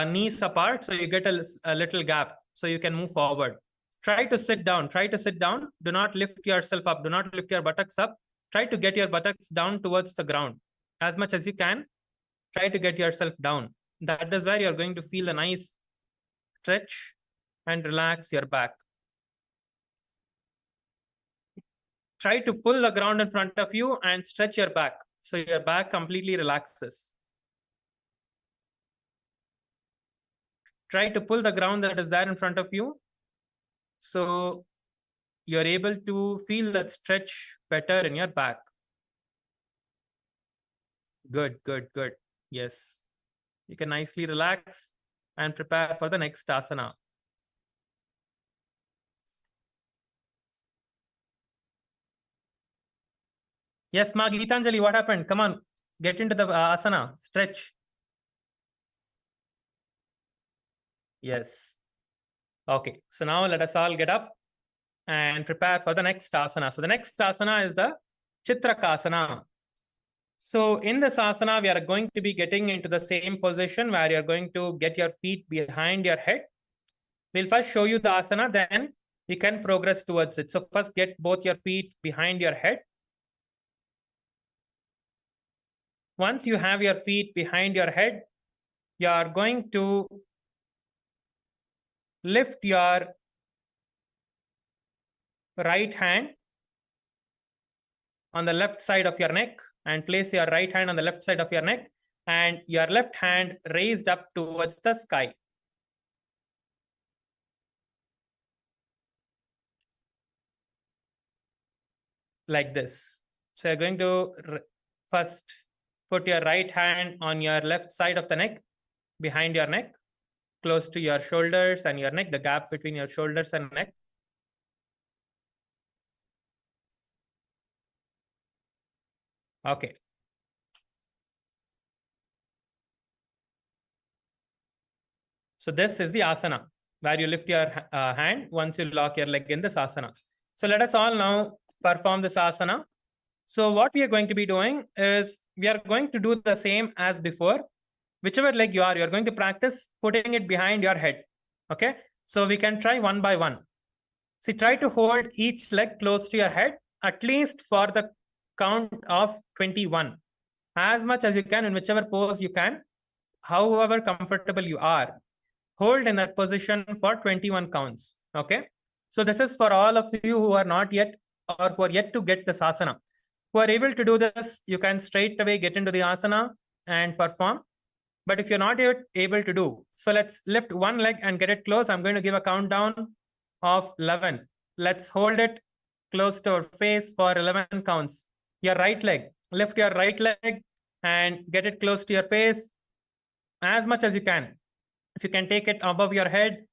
knees apart so you get a little gap so you can move forward. Try to sit down. Do not lift yourself up. Do not lift your buttocks up. Try to get your buttocks down towards the ground. As much as you can, try to get yourself down. That is where you're going to feel a nice stretch and relax your back. Try to pull the ground in front of you and stretch your back so your back completely relaxes. Try to pull the ground that is there in front of you so you're able to feel that stretch better in your back. Good. Yes. You can nicely relax and prepare for the next asana. Yes, Ma Geetanjali, what happened? Come on, get into the asana, stretch. Yes. Okay, so now let us all get up and prepare for the next asana. So the next asana is the Chitrakasana. So in this asana, we are going to be getting into the same position where you're going to get your feet behind your head. We'll first show you the asana, then you can progress towards it. So first get both your feet behind your head. Once you have your feet behind your head, you are going to lift your right hand on the left side of your neck and place your right hand on the left side of your neck and your left hand raised up towards the sky. Like this. So you're going to first put your right hand on your left side of the neck, behind your neck, close to your shoulders and your neck, the gap between your shoulders and neck. Okay. So this is the asana, where you lift your hand once you lock your leg in this asana. So let us all now perform this asana. So what we are going to be doing is we are going to do the same as before. Whichever leg you are going to practice putting it behind your head. Okay. So we can try one by one. See, try to hold each leg close to your head, at least for the count of 21. As much as you can in whichever pose you can, however comfortable you are. Hold in that position for 21 counts. Okay. So this is for all of you who are not yet or who are yet to get this asana. Who are able to do this, you can straight away get into the asana and perform. But if you're not yet able to do, so let's lift one leg and get it close. I'm going to give a countdown of 11. Let's hold it close to our face for 11 counts. Your right leg, lift your right leg and get it close to your face as much as you can. If you can take it above your head,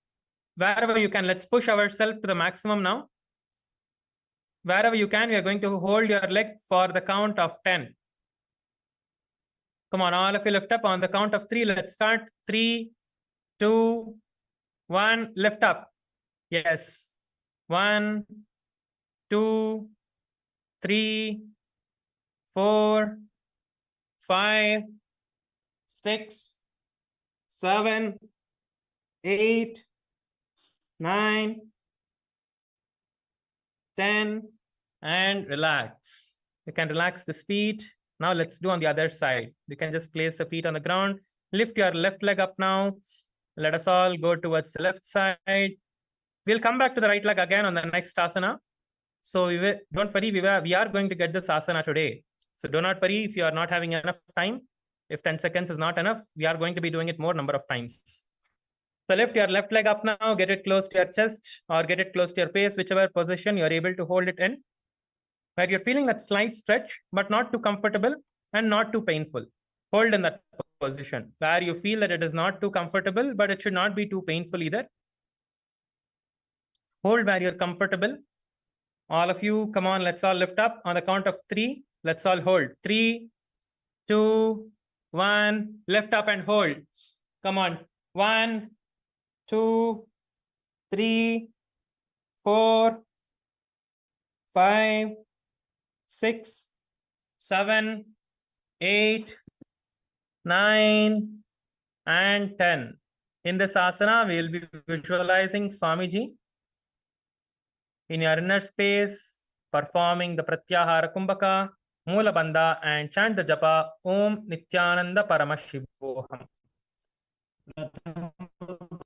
wherever you can, let's push ourselves to the maximum now. Wherever you can, we are going to hold your leg for the count of 10. Come on, all of you lift up on the count of 3. Let's start. 3, 2, 1, lift up. Yes. 1, 2, 3, 4, 5, 6, 7, 8, 9, 10, and relax. You can relax the feet. Now let's do on the other side. You can just place the feet on the ground. Lift your left leg up now. Let us all go towards the left side. We'll come back to the right leg again on the next asana. So don't worry, we are going to get this asana today. So do not worry if you are not having enough time. If 10 seconds is not enough, we are going to be doing it more number of times. So lift your left leg up now, get it close to your chest or get it close to your face, whichever position you're able to hold it in. Where you're feeling that slight stretch, but not too comfortable and not too painful. Hold in that position where you feel that it is not too comfortable, but it should not be too painful either. Hold where you're comfortable. All of you, come on, let's all lift up on the count of 3. Let's all hold. 3, 2, 1, lift up and hold. Come on. 1, 2, 3, 4, 5, 6, 7, 8, 9, and 10. In this asana, we will be visualizing Swamiji in your inner space, performing the Pratyahara Kumbhaka, Moola Bandha, and chant the japa Om Nithyananda Paramashivoham.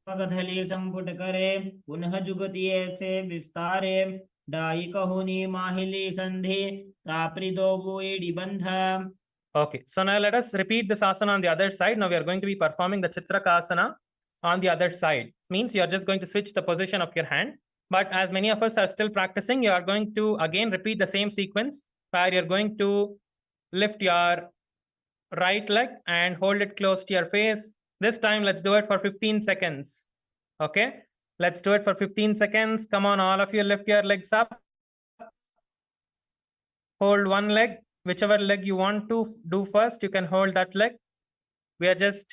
पगधली संपुट करे पुनः जुगति ऐसे विस्तारे die कहुनी माहिली संधि ताप्रिदो बुईडी बंधा. Okay, so now let us repeat this asana on the other side. Now we are going to be performing the Chitraka asana on the other side. It means you are just going to switch the position of your hand. But as many of us are still practicing, you are going to again repeat the same sequence where you're going to lift your right leg and hold it close to your face. This time, let's do it for 15 seconds. Okay, let's do it for 15 seconds. Come on, all of you, lift your legs up. Hold one leg. Whichever leg you want to do first, you can hold that leg. We are just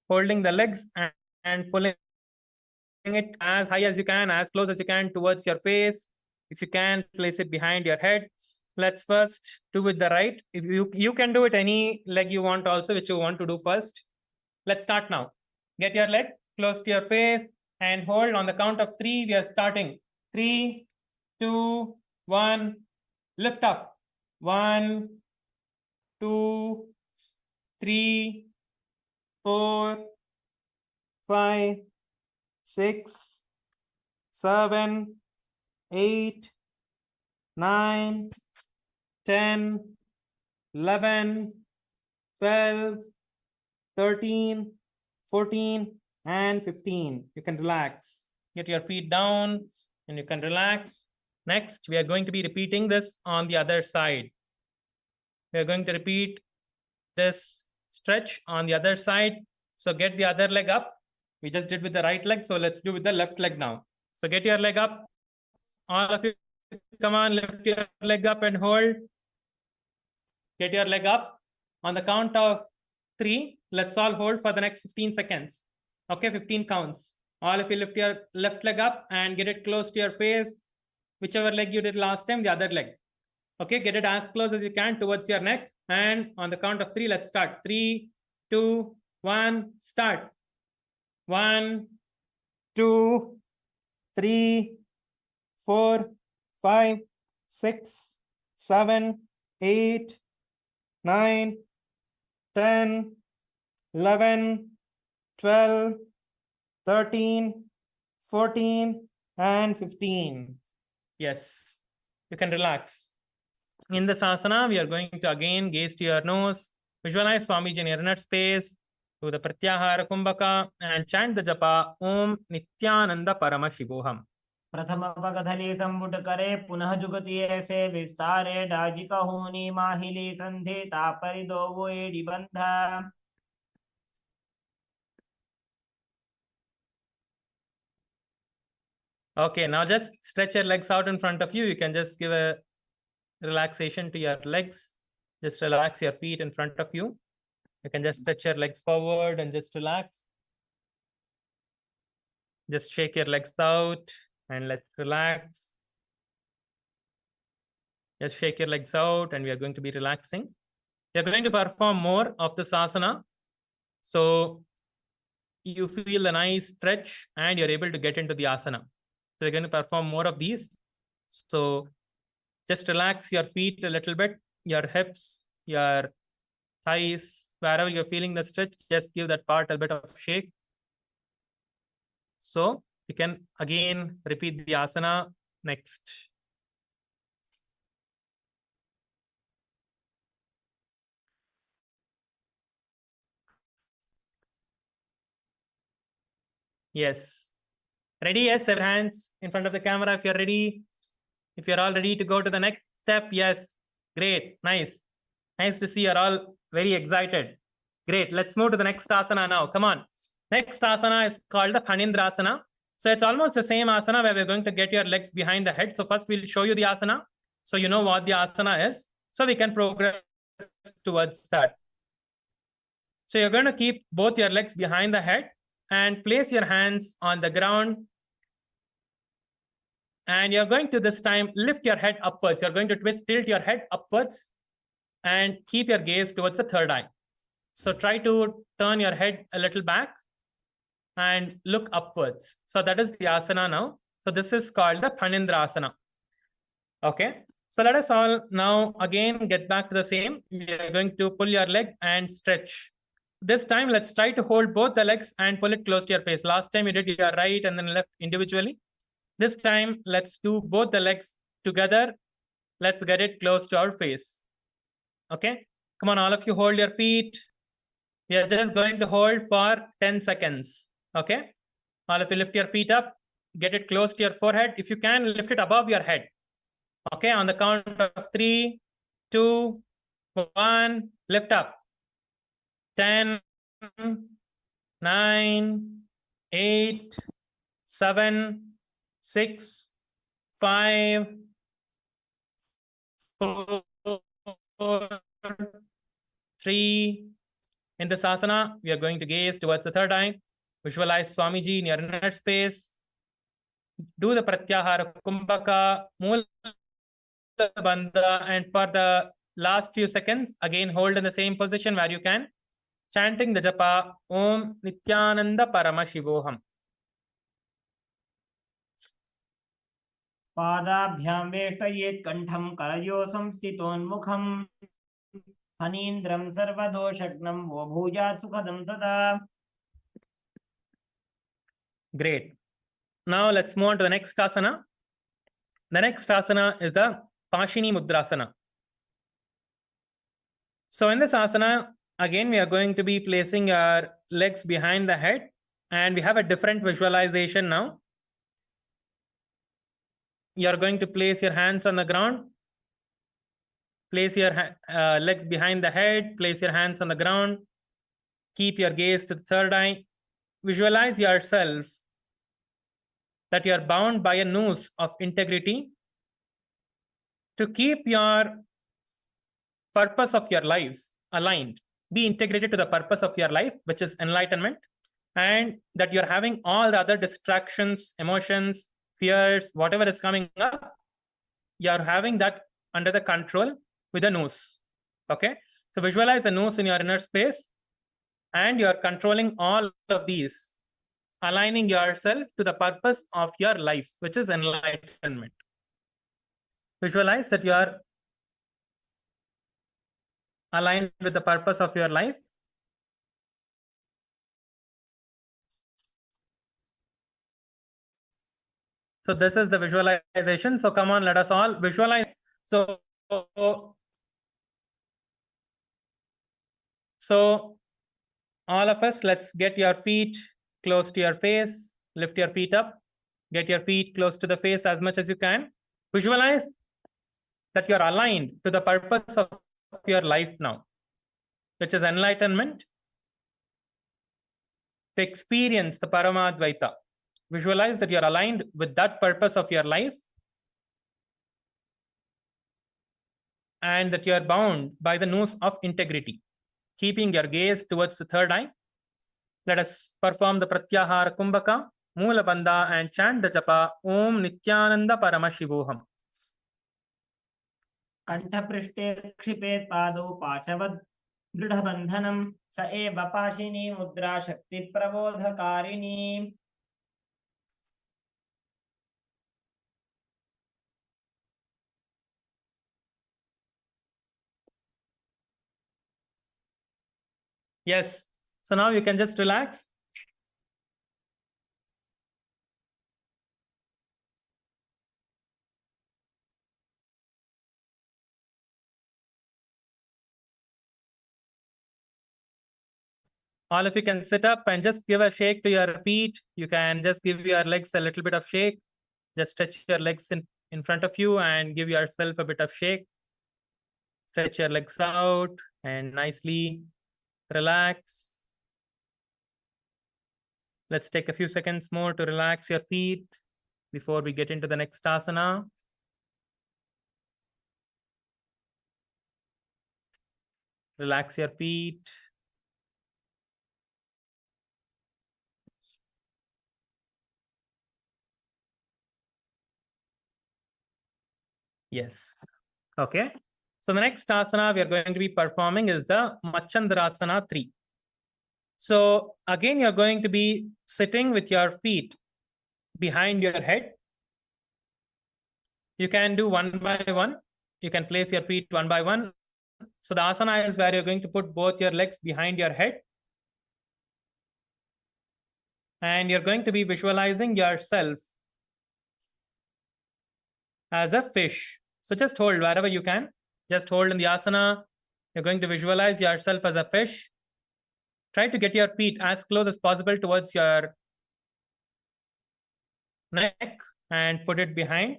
holding the legs and pulling it as high as you can, as close as you can towards your face. If you can, place it behind your head. let's first do with the right. If you can do it any leg you want also, which you want to do first. Let's start now. Get your leg close to your face and hold. On the count of 3, we are starting. 3, 2, 1. Lift up. 1, 2, 3, 4, 5, 6, 7, 8, 9, 10, 11, 12, 13, 14, and 15. You can relax. Get your feet down and you can relax. Next, we are going to be repeating this on the other side. We are going to repeat this stretch on the other side. So get the other leg up. We just did with the right leg. So let's do with the left leg now. So get your leg up. All of you, come on, lift your leg up and hold. Get your leg up. On the count of 3, let's all hold for the next 15 seconds. Okay, 15 counts. All of you lift your left leg up and get it close to your face. Whichever leg you did last time, the other leg. Okay, get it as close as you can towards your neck. And on the count of 3, let's start. 3, 2, 1, start. 1, 2, 3, 4, 5, 6, 7, 8, 9, 10, 11, 12, 13, 14, and 15. Yes, you can relax. In this asana, we are going to again gaze to your nose, visualize Swamiji in your inner space, do the Pratyahara Kumbhaka, and chant the japa Om Nithyananda Paramashivoham. प्रथम पगधली संबुट करे पुनः जुगति ऐसे विस्तारे डाजिक होनी माहिली संधि तापरि दो वो AD बंधा. Okay, now just stretch your legs out in front of you. You can just give a relaxation to your legs. Just relax your feet in front of you. You can just stretch your legs forward and just relax. Just shake your legs out and let's relax. Just shake your legs out and we are going to be relaxing. We are going to perform more of this asana. So you feel a nice stretch and you're able to get into the asana. So we're going to perform more of these. So just relax your feet a little bit, your hips, your thighs, wherever you're feeling the stretch, just give that part a bit of shake. So you can again repeat the asana next. Yes. Ready? Yes, sir. Hands in front of the camera if you're ready. If you're all ready to go to the next step, yes. Great. Nice. Nice to see you're all very excited. Great. Let's move to the next asana now. Come on. Next asana is called the Phanindrasana. So it's almost the same asana where we're going to get your legs behind the head. So first we'll show you the asana, so you know what the asana is, so we can progress towards that. So you're going to keep both your legs behind the head and place your hands on the ground. And you're going to this time lift your head upwards. You're going to tilt your head upwards and keep your gaze towards the third eye. So try to turn your head a little back and look upwards. So that is the asana now. So this is called the Phanindrasana. Okay. So let us all now again get back to the same. We are going to pull your leg and stretch. This time, let's try to hold both the legs and pull it close to your face. Last time you did your right and then left individually. This time, let's do both the legs together. Let's get it close to our face. Okay. Come on, all of you hold your feet. We are just going to hold for 10 seconds. Okay. All of you lift your feet up. Get it close to your forehead. If you can, lift it above your head. Okay. On the count of 3, 2, 1, lift up. 10, 9, 8, 7, 6, 5, 4, 3. In this asana, we are going to gaze towards the third eye. Visualize Swamiji in your inner space. Do the Pratyahara Kumbhaka. Moola bandha, and for the last few seconds, again hold in the same position where you can, chanting the japa Om Nithyananda Paramashivoham. पादाभ्यां वेष्टयेत् कण्ठं करयो संस्थितोन्मुखं फणीन्द्रं सर्वदोषग्नं वो भूयात् सुखदं सदा. Great. Now let's move on to the next asana. The next asana is the Pashini Mudrasana. So in this asana, again, we are going to be placing our legs behind the head, and we have a different visualization now. You are going to place your hands on the ground, place your legs behind the head, place your hands on the ground, keep your gaze to the third eye. Visualize yourself that you are bound by a noose of integrity to keep your purpose of your life aligned. Be integrated to the purpose of your life, which is enlightenment, and that you're having all the other distractions, emotions, fears, whatever is coming up, you're having that under the control with a noose. Okay, so visualize a noose in your inner space, and you're controlling all of these, aligning yourself to the purpose of your life, which is enlightenment. Visualize that you are aligned with the purpose of your life. So this is the visualization. So come on, let us all visualize. So all of us, let's get your feet close to your face, lift your feet up, get your feet close to the face as much as you can. Visualize that you're aligned to the purpose of your life now, which is enlightenment, to experience the Paramadvaita. Visualize that you're aligned with that purpose of your life, and that you're bound by the noose of integrity, keeping your gaze towards the third eye. Let us perform the Pratyahara Kumbhaka, Moola Bandha, and chant the japa Om Nithyananda Paramashivoham. कंठपृष्ठे क्षिपेत् पादौ पाशवद् दृढबन्धनं स एव पाशिनी मुद्रा शक्तिप्रबोधकारिणी. Yes. So now you can just relax. All of you can sit up and just give a shake to your feet. You can just give your legs a little bit of shake. Just stretch your legs in front of you and give yourself a bit of shake. Stretch your legs out and nicely relax. Let's take a few seconds more to relax your feet before we get into the next asana. Relax your feet. Yes. Okay. So the next asana we are going to be performing is the Machandrasana 3. So again, you're going to be sitting with your feet behind your head. You can do one by one. You can place your feet one by one. So the asana is where you're going to put both your legs behind your head. And you're going to be visualizing yourself as a fish. So just hold wherever you can. Just hold in the asana. You're going to visualize yourself as a fish. Try to get your feet as close as possible towards your neck and put it behind.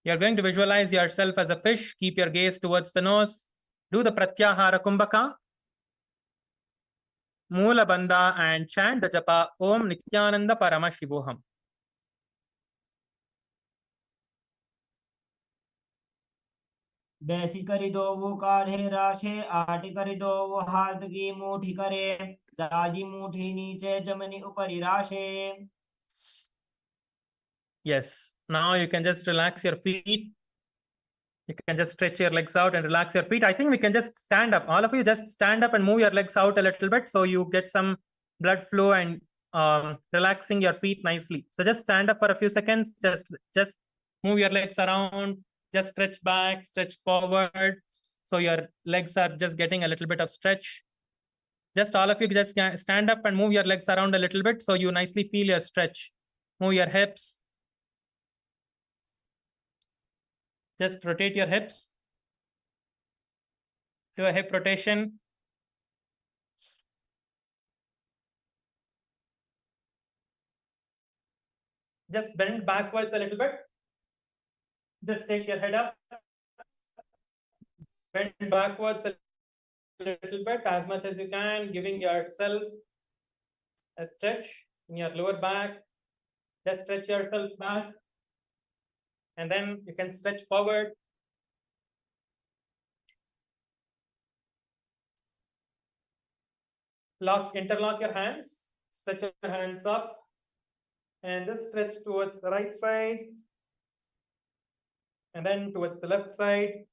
You're going to visualize yourself as a fish. Keep your gaze towards the nose. Do the Pratyahara Kumbhaka, Moola Bandha, and chant the japa Om Nithyananda Paramashivoham. बैसी करी दो वो काढ़े राशे आटी करी दो वो हाथ की मुठी करे दाजी मुठी नीचे जमनी ऊपरी राशे. Yes. Now you can just relax your feet You can just stretch your legs out and relax your feet. I think we can just stand up. All of you just stand up and move your legs out a little bit so you get some blood flow and relaxing your feet nicely. So just stand up for a few seconds. Just move your legs around. Just stretch back, stretch forward. So your legs are just getting a little bit of stretch. Just all of you just stand up and move your legs around a little bit so you nicely feel your stretch. Move your hips. Just rotate your hips. Do a hip rotation. Just bend backwards a little bit. Just take your head up. Bend backwards a little bit as much as you can, giving yourself a stretch in your lower back. Just stretch yourself back. And then you can stretch forward. Interlock your hands. Stretch your hands up. And just stretch towards the right side. And then towards the left side.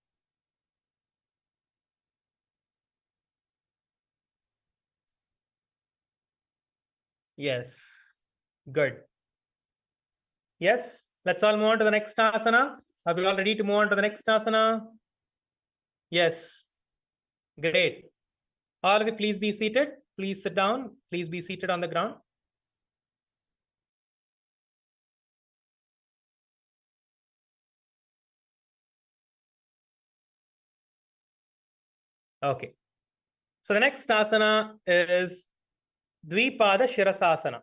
Yes, good. Yes, let's all move on to the next asana. Are we all ready to move on to the next asana? Yes, great. All of you, please be seated. Please sit down. Please be seated on the ground. Okay. So the next asana is Dvipada Shirasasana.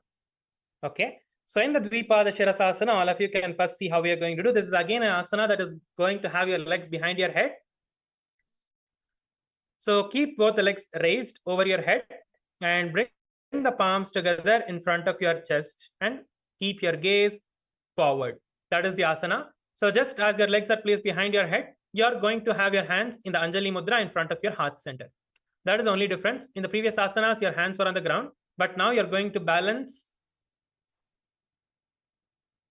Okay. So in the Dvipada Shirasasana, all of you can first see how we are going to do. This is again an asana that is going to have your legs behind your head. So keep both the legs raised over your head and bring the palms together in front of your chest and keep your gaze forward. That is the asana. So just as your legs are placed behind your head, you're going to have your hands in the Anjali Mudra in front of your heart center. That is the only difference. In the previous asanas, your hands were on the ground, but now you're going to balance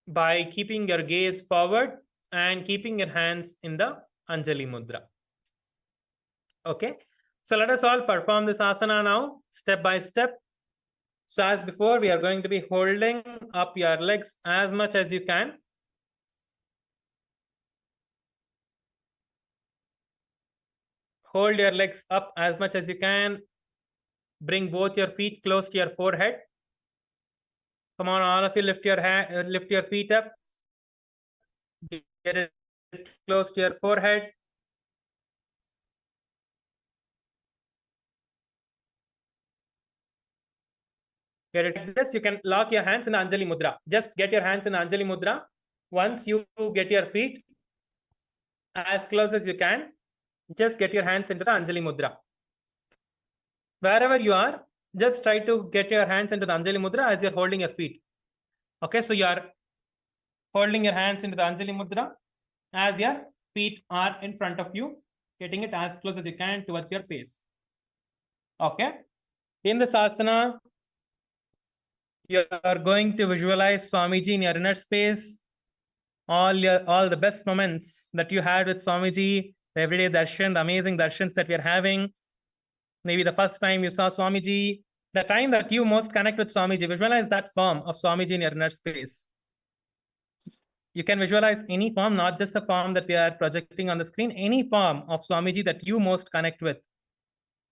by keeping your gaze forward and keeping your hands in the Anjali Mudra. Okay, so let us all perform this asana now, step by step. So as before, we are going to be holding up your legs as much as you can. Hold your legs up as much as you can. Bring both your feet close to your forehead. Come on, all of you, lift your feet up. Get it close to your forehead. Get it like this. You can lock your hands in the Anjali Mudra. Just get your hands in the Anjali Mudra. Once you get your feet as close as you can, just get your hands into the Anjali Mudra. Wherever you are, just try to get your hands into the Anjali Mudra as you're holding your feet. Okay, so you are holding your hands into the Anjali Mudra as your feet are in front of you, getting it as close as you can towards your face. Okay, in this asana, you are going to visualize Swamiji in your inner space, all the best moments that you had with Swamiji, the everyday darshan, the amazing darshans that we are having. Maybe the first time you saw Swamiji, the time that you most connect with Swamiji, visualize that form of Swamiji in your inner space. You can visualize any form, not just the form that we are projecting on the screen, any form of Swamiji that you most connect with.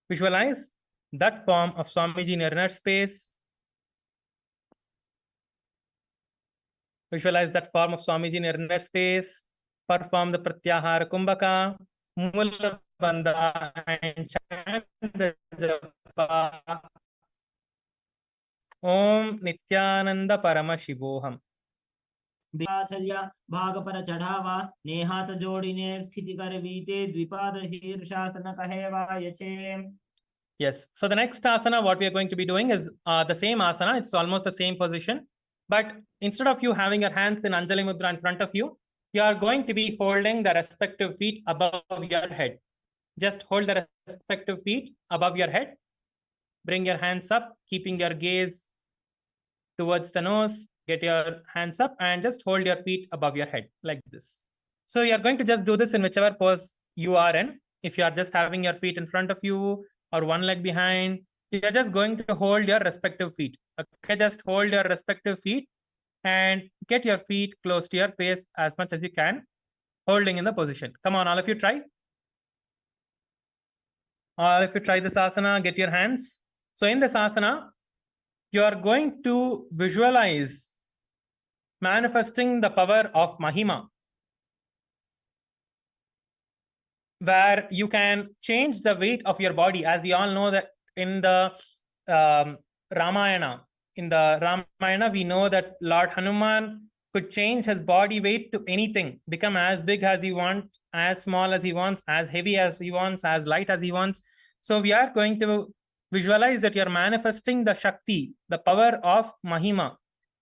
Visualize that form of Swamiji in your inner space. Visualize that form of Swamiji in your inner space. Perform the Pratyahara Kumbhaka, Mula Bandha, and chant the japa. Om Nithyananda Paramashivoham. आचार्य भागपर चढ़ावा नेहात जोड़िने स्थिति कर वीते द्विपाद शीर्षासन कहेवा यचे. Yes. So the next asana, what we are going to be doing is the same asana. It's almost the same position. But instead of you having your hands in Anjali Mudra in front of you, you are going to be holding the respective feet above your head. Just hold the respective feet above your head. Bring your hands up, keeping your gaze towards the nose. Get your hands up and just hold your feet above your head like this. So you're going to just do this in whichever pose you are in. If you are just having your feet in front of you or one leg behind, you're just going to hold your respective feet. Okay, just hold your respective feet and get your feet close to your face as much as you can, holding in the position. Come on, all of you try. All of you try this asana, get your hands. So in this asana, you are going to visualize manifesting the power of Mahima, where you can change the weight of your body. As we all know that in the Ramayana, we know that Lord Hanuman could change his body weight to anything, become as big as he wants, as small as he wants, as heavy as he wants, as light as he wants. So we are going to visualize that you're manifesting the Shakti, the power of Mahima,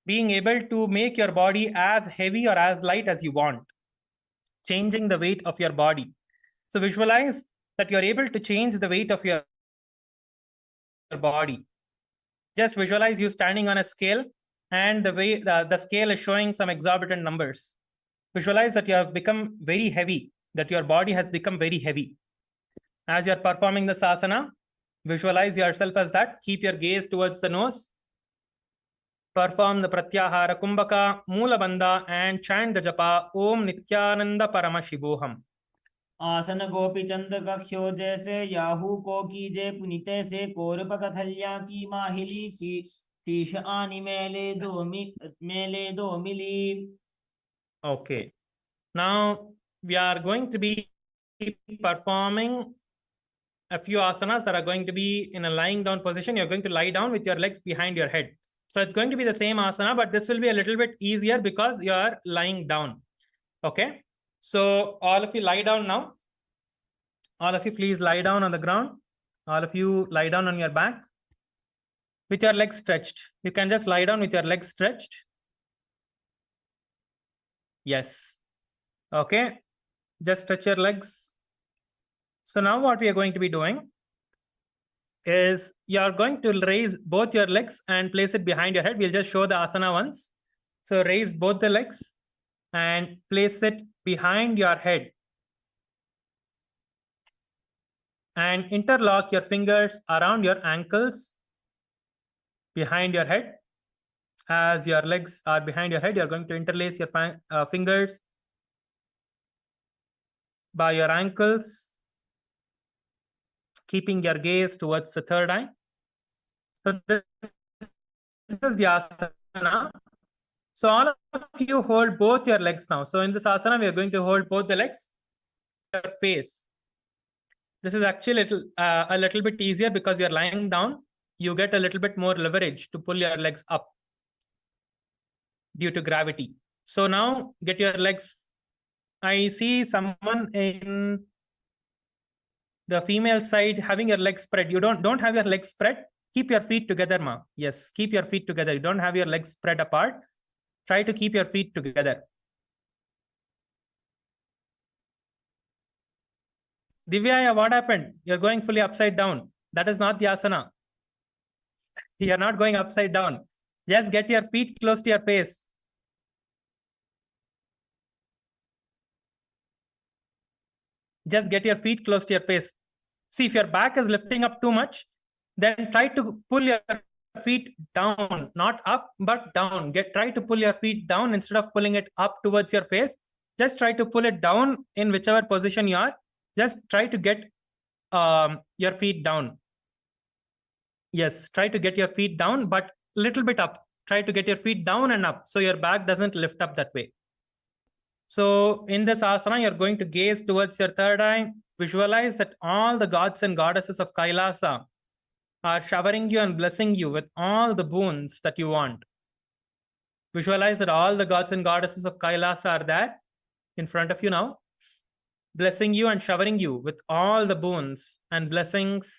being able to make your body as heavy or as light as you want, changing the weight of your body. So visualize that you're able to change the weight of your body. Just visualize you standing on a scale and the way the scale is showing some exorbitant numbers. Visualize that you have become very heavy, that your body has become very heavy. As you're performing the asana, visualize yourself as that. Keep your gaze towards the nose. Perform the Pratyahara Kumbhaka, Mula Bandha, and chant the japa Om Nithyananda Paramashivoham. आसन गोपी चंद कक्षो जैसे Yahoo को कीजे पुनिते से कोरप कथल्या की माहिली टीश आनी मेले दो मिली. Okay. Now we are going to be performing a few asanas that are going to be in a lying down position. You're going to lie down with your legs behind your head. So it's going to be the same asana, but this will be a little bit easier because you are lying down. Okay. So all of you lie down now. All of you please lie down on the ground. All of you lie down on your back with your legs stretched. You can just lie down with your legs stretched. Yes. Okay. Just stretch your legs. So now what we are going to be doing is you are going to raise both your legs and place it behind your head. We'll just show the asana once. So raise both the legs and place it behind your head. And interlock your fingers around your ankles behind your head. As your legs are behind your head, you're going to interlace your fingers by your ankles, keeping your gaze towards the third eye. So this is the asana. So all of you hold both your legs now. So in this asana, we are going to hold both the legs, your face. This is actually a little bit easier because you're lying down. You get a little bit more leverage to pull your legs up due to gravity. So now get your legs. I see someone in the female side having your legs spread. You don't have your legs spread. Keep your feet together, ma. Yes, keep your feet together. You don't have your legs spread apart. Try to keep your feet together. Divya, what happened? You're going fully upside down. That is not the asana. You're not going upside down. Just get your feet close to your face. Just get your feet close to your face. See, if your back is lifting up too much, then try to pull your feet down, not up, but down. Try to pull your feet down instead of pulling it up towards your face. Just try to pull it down in whichever position you are. Just try to get your feet down. Yes, try to get your feet down, but a little bit up. Try to get your feet down and up so your back doesn't lift up that way. So in this asana, you're going to gaze towards your third eye. Visualize that all the gods and goddesses of KAILASA are showering you and blessing you with all the boons that you want. Visualize that all the gods and goddesses of KAILASA are there in front of you now, blessing you and showering you with all the boons and blessings,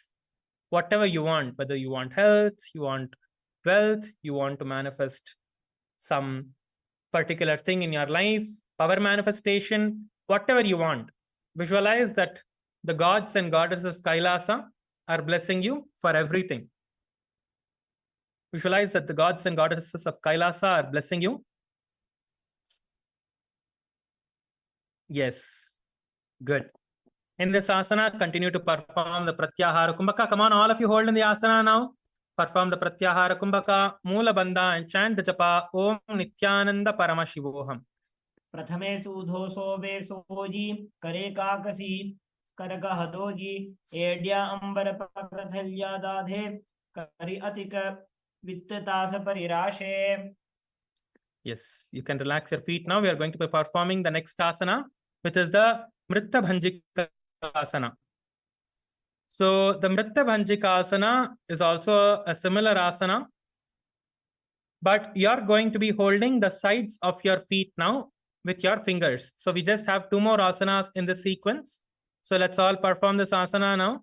whatever you want, whether you want health, you want wealth, you want to manifest some particular thing in your life, power manifestation, whatever you want. Visualize that the gods and goddesses of KAILASA are blessing you for everything. Visualize that the gods and goddesses of KAILASA are blessing you. Yes. Good. In this asana, continue to perform the Pratyahara Kumbhaka. Come on, all of you hold in the asana now. Perform the Pratyahara Kumbhaka, Moola Bandha, and chant the japa Om Nithyananda Paramashivoham. प्रथमे सूधो सोबे सोजी करे काकसी करग हदोजी एड्या अंबर पकथल्या दाधे करि Atiq वित्ततास परिराशे. Yes, you can relax your feet now. We are going to be performing the next asana, which is the Mritta Bhanjika asana. So the Mritta Bhanjika asana is also a similar asana, but you are going to be holding the sides of your feet now with your fingers. So we just have 2 more asanas in this sequence. So let's all perform this asana now.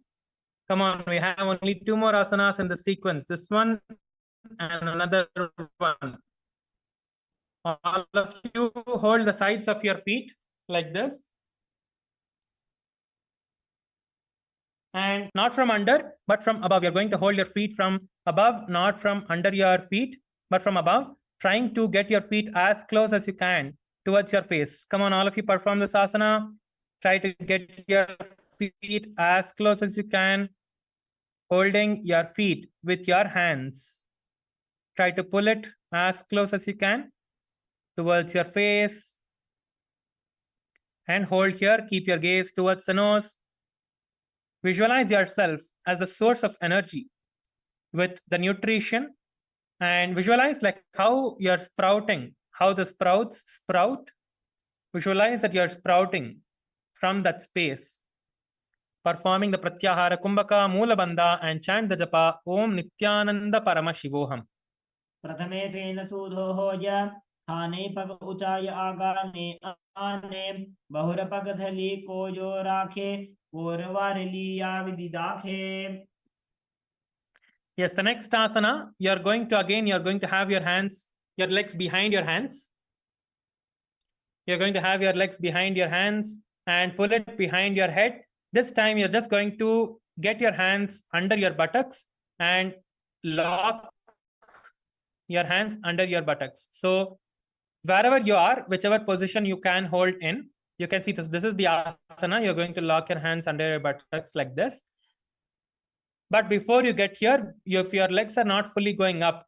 Come on, we have only 2 more asanas in the sequence. This one and another one. All of you hold the sides of your feet like this. And not from under, but from above. You're going to hold your feet from above, not from under your feet, but from above, trying to get your feet as close as you can towards your face. Come on, all of you perform this asana. Try to get your feet as close as you can, holding your feet with your hands. Try to pull it as close as you can towards your face. And hold here, keep your gaze towards the nose. Visualize yourself as the source of energy with the nutrition, and visualize like how you're sprouting, how the sprouts sprout. Visualize that you're sprouting from that space. Performing the Pratyahara Kumbhaka, Moola Bandha, and chant the japa Om Nithyananda Paramashivoham. प्रथमे सेन सूधो होज खाने पग ऊंचाई आगाने आने बहुर पग थली को जो राखे कोरवार लिया विधि दाखे. Yes, the next asana, you're going to have your hands, your legs behind your hands. You're going to have your legs behind your hands and pull it behind your head. This time, you're just going to get your hands under your buttocks and lock your hands under your buttocks. So wherever you are, whichever position you can hold in, you can see this. This is the asana. You're going to lock your hands under your buttocks like this. But before you get here, if your legs are not fully going up,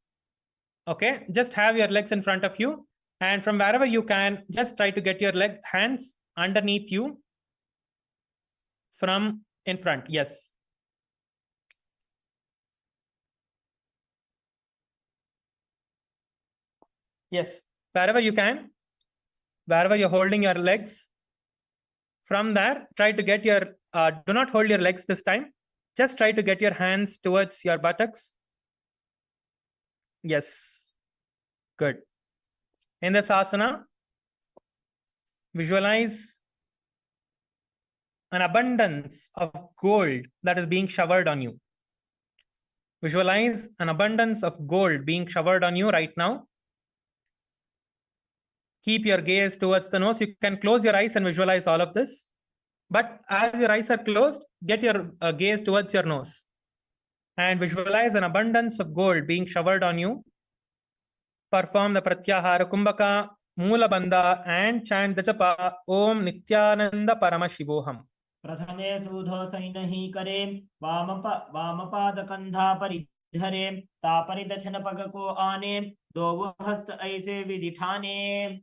okay, just have your legs in front of you. And from wherever you can, just try to get your hands underneath you from in front. Yes. Yes, wherever you can, wherever you're holding your legs, from there, try to get your, do not hold your legs this time. Just try to get your hands towards your buttocks. Yes, good. In this asana, visualize an abundance of gold that is being showered on you. Visualize an abundance of gold being showered on you right now. Keep your gaze towards the nose. You can close your eyes and visualize all of this. But as your eyes are closed, get your gaze towards your nose. And visualize an abundance of gold being showered on you. Perform the Pratyahara Kumbhaka, Moola Bandha, and chant the japa Om Nithyananda Paramashivoham. प्रथमे सूधो सैनहि करे वामपाद कंधा परिधरे तापरि दक्षिण पग को आने दो हस्त ऐसे विधि ठाने.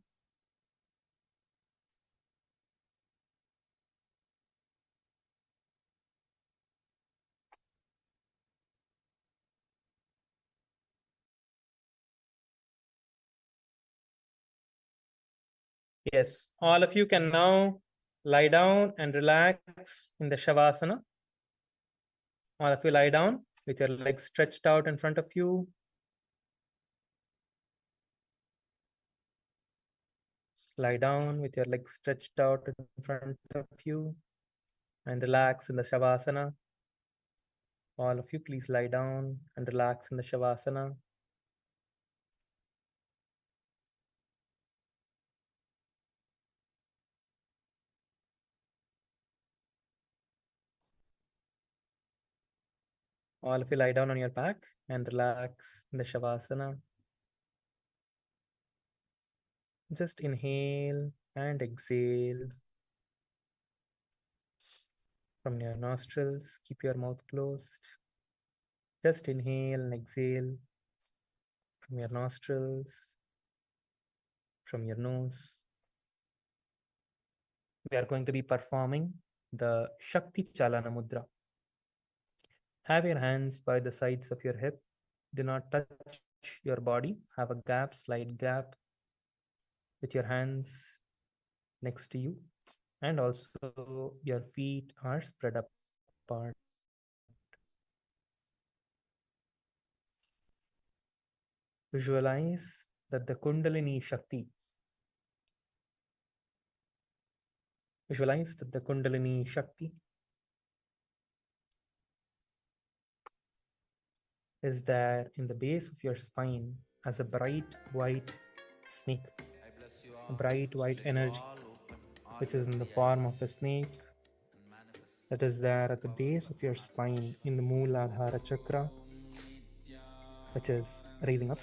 Yes, all of you can now lie down and relax in the Shavasana. All of you lie down with your legs stretched out in front of you. Lie down with your legs stretched out in front of you and relax in the Shavasana. All of you, please lie down and relax in the Shavasana. All of you lie down on your back and relax in the Shavasana. Just inhale and exhale. From your nostrils, keep your mouth closed. Just inhale and exhale from your nostrils, from your nose. We are going to be performing the Shakti Chalana Mudra. Have your hands by the sides of your hip. Do not touch your body. Have a gap, slight gap with your hands next to you. And also your feet are spread apart. Visualize that the Kundalini Shakti, visualize that the Kundalini Shakti is there in the base of your spine as a bright white snake, a bright white energy, which is in the form of a snake that is there at the base of your spine in the Mooladhara chakra, which is raising up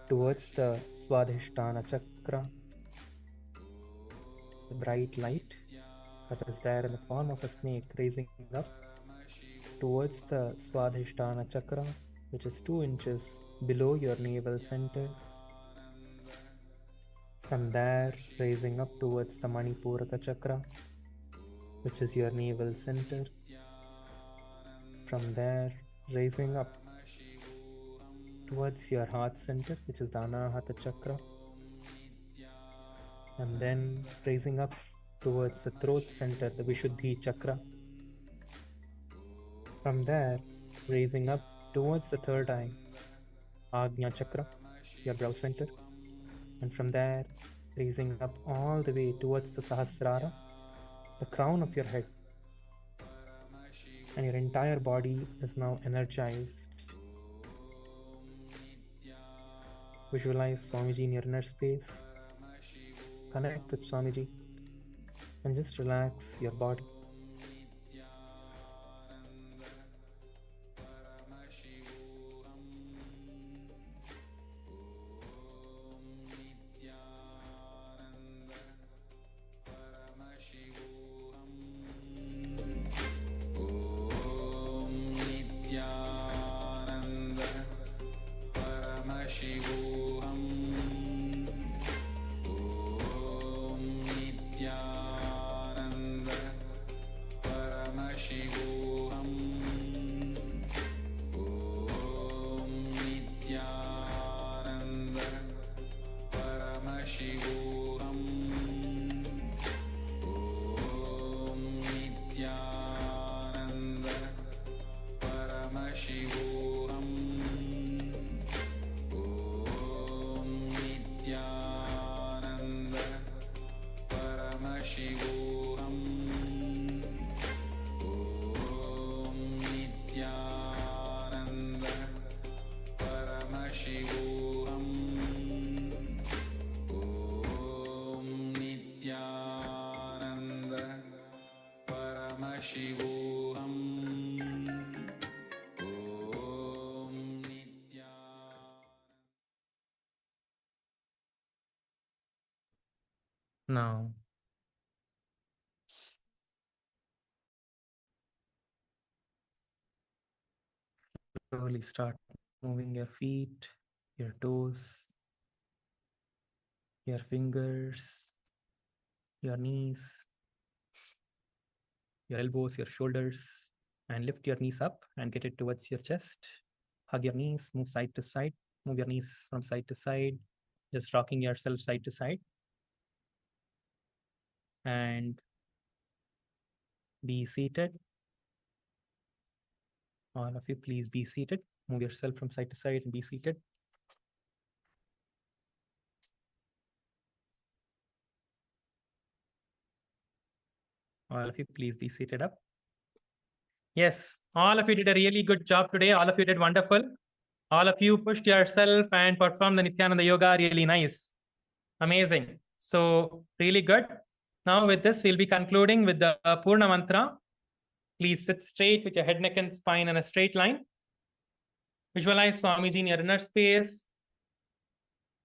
towards the Swadhisthana chakra, the bright light that is there in the form of a snake raising up towards the Swadhisthana chakra, which is 2 inches below your navel center. From there, raising up towards the Manipurata chakra, which is your navel center. From there, raising up towards your heart center, which is the Anahata chakra. And then raising up towards the throat center, the Vishuddhi chakra. From there, raising up towards the third eye, Agnya chakra, your brow center. And from there, raising up all the way towards the Sahasrara, the crown of your head. And your entire body is now energized. Visualize Swamiji in your inner space. Connect with Swamiji and just relax your body. Now, slowly start moving your feet, your toes, your fingers, your knees, your elbows, your shoulders, and lift your knees up and get it towards your chest. Hug your knees, move side to side, move your knees from side to side, just rocking yourself side to side. And be seated. All of you, please be seated. Move yourself from side to side and be seated. All of you, please be seated up. Yes, all of you did a really good job today. All of you did wonderful. All of you pushed yourself and performed the Nithyananda Yoga really nice. Amazing. So, really good. Now with this, we'll be concluding with the Purna Mantra. Please sit straight with your head, neck, and spine in a straight line. Visualize Swamiji in your inner space.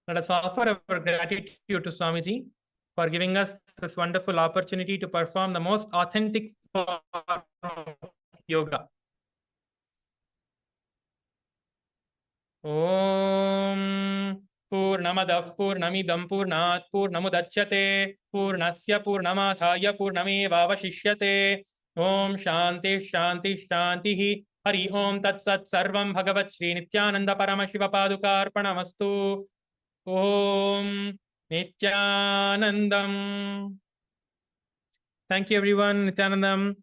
Let us offer our gratitude to Swamiji for giving us this wonderful opportunity to perform the most authentic form of yoga. Om Purnamadah Purnamidam Purnat Purnamudachyate Purnasya Purnamadhaya Purnamevavashishyate. Om Shanti Shanti Shanti. Hari Om Tat Sat Sarvam Bhagavat Shri Nithyananda Paramashiva Padukarpanamastu. Om Nithyanandam. Thank you, everyone. Nithyanandam.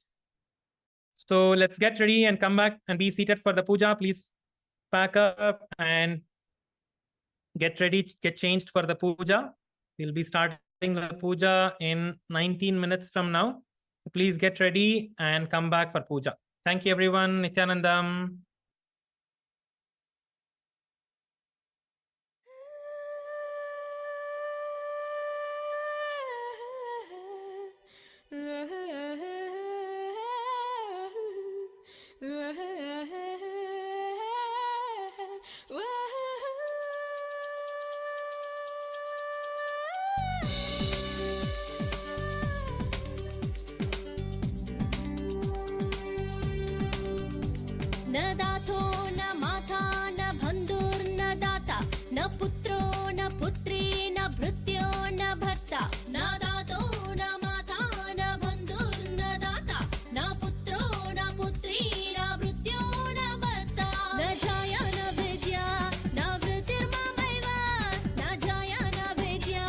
So let's get ready and come back and be seated for the puja. Please pack up and get ready, get changed for the puja. We'll be starting the puja in 19 minutes from now. So please get ready and come back for puja. Thank you, everyone. Nithyanandam. न दातो न माता न बन्धुर्न दाता न पुत्रो न पुत्री न भृत्यो न भर्ता न दातो न माता न बन्धुर्न दाता न पुत्रो न पुत्री न भृत्यो न भर्ता न जाया न विद्या न वृत्तिर्ममैव न जाया न विद्या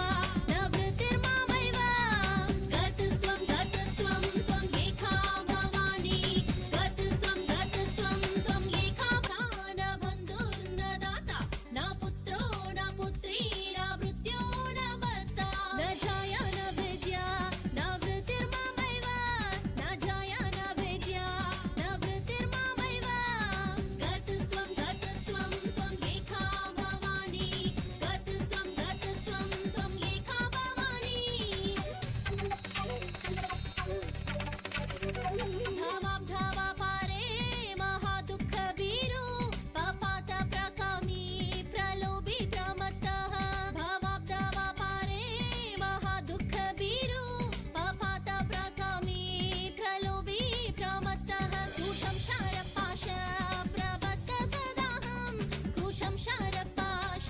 न वृत्तिर्ममैव गतस्त्वं त्वं एका भवानी गतस्त्वं त्वं एका न बन्धुर्न दाता न पुत्रो न पुत्री न भृत्यो न भर्ता न जाया न विद्या न वृत्तिर्ममैव न जाया न विद्या न वृत्तिर्ममैव गतस्त्वं त्वं एका भवानी गतस्त्वं त्वं एका भवानी धावा पारे महादुःखभीरो पपात प्रकामी प्रलोभी प्रमत्तः भवाब्धवा पारे महादुःखभीरो पपात प्रकामी प्रलोभी प्रमत्तः कुशं शरपाश प्रबद्ध सदाहं कुशं शरपाश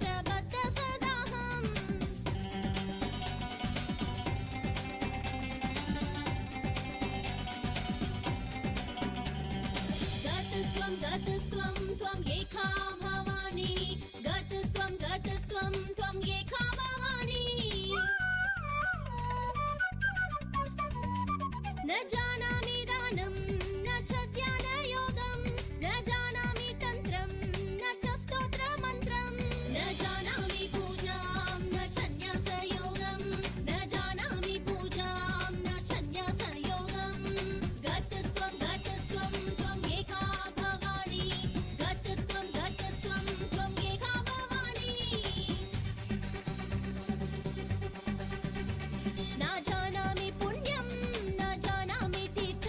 प्रबद्ध सदाहं गतस्त्वं त्वं एका भवानी गतस्त्वं त्वं एका भवानी न जानामि दानं न च ध्यानयोगं न जानामि तन्त्रं न च स्तोत्रमन्त्रं न जानामि पूजां न च न्यासयोगं न जानामि पूजां न च न्यासयोगं गतस्त्वं त्वं एका भवानी गतस्त्वं त्वं एका भवानी न जानामि पुण्यं न जानामि तीर्थं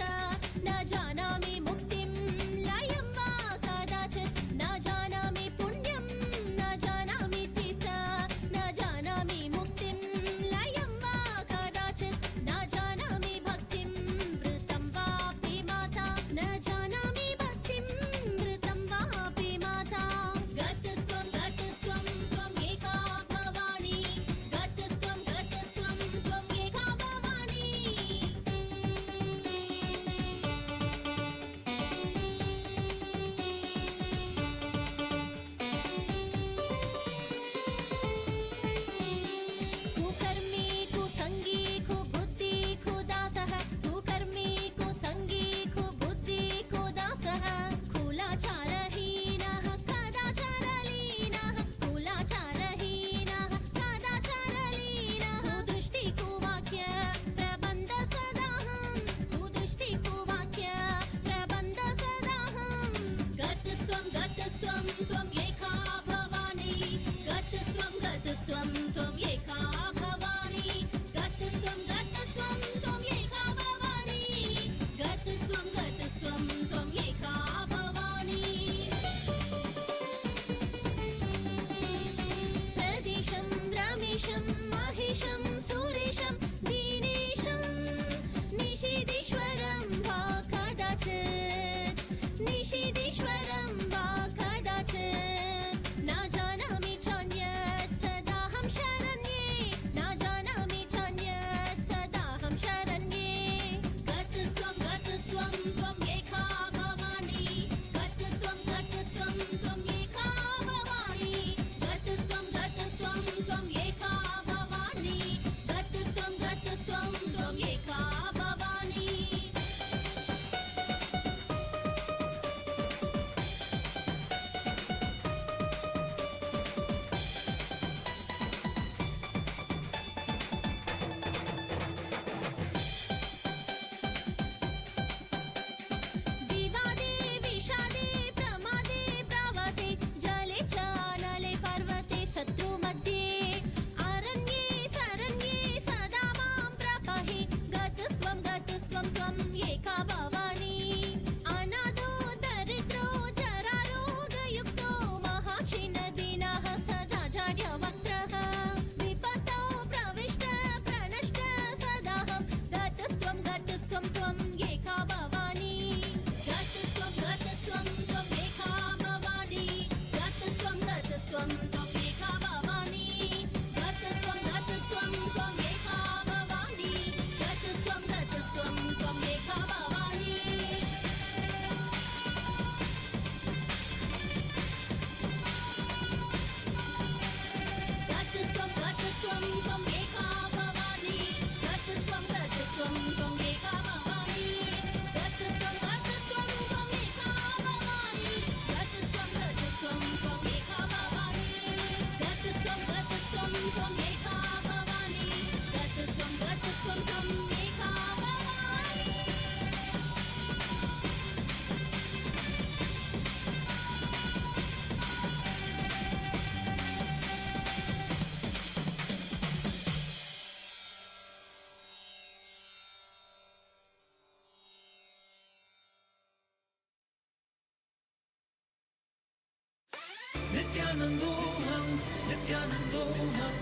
Nithyanandoham, Nithyanandoham.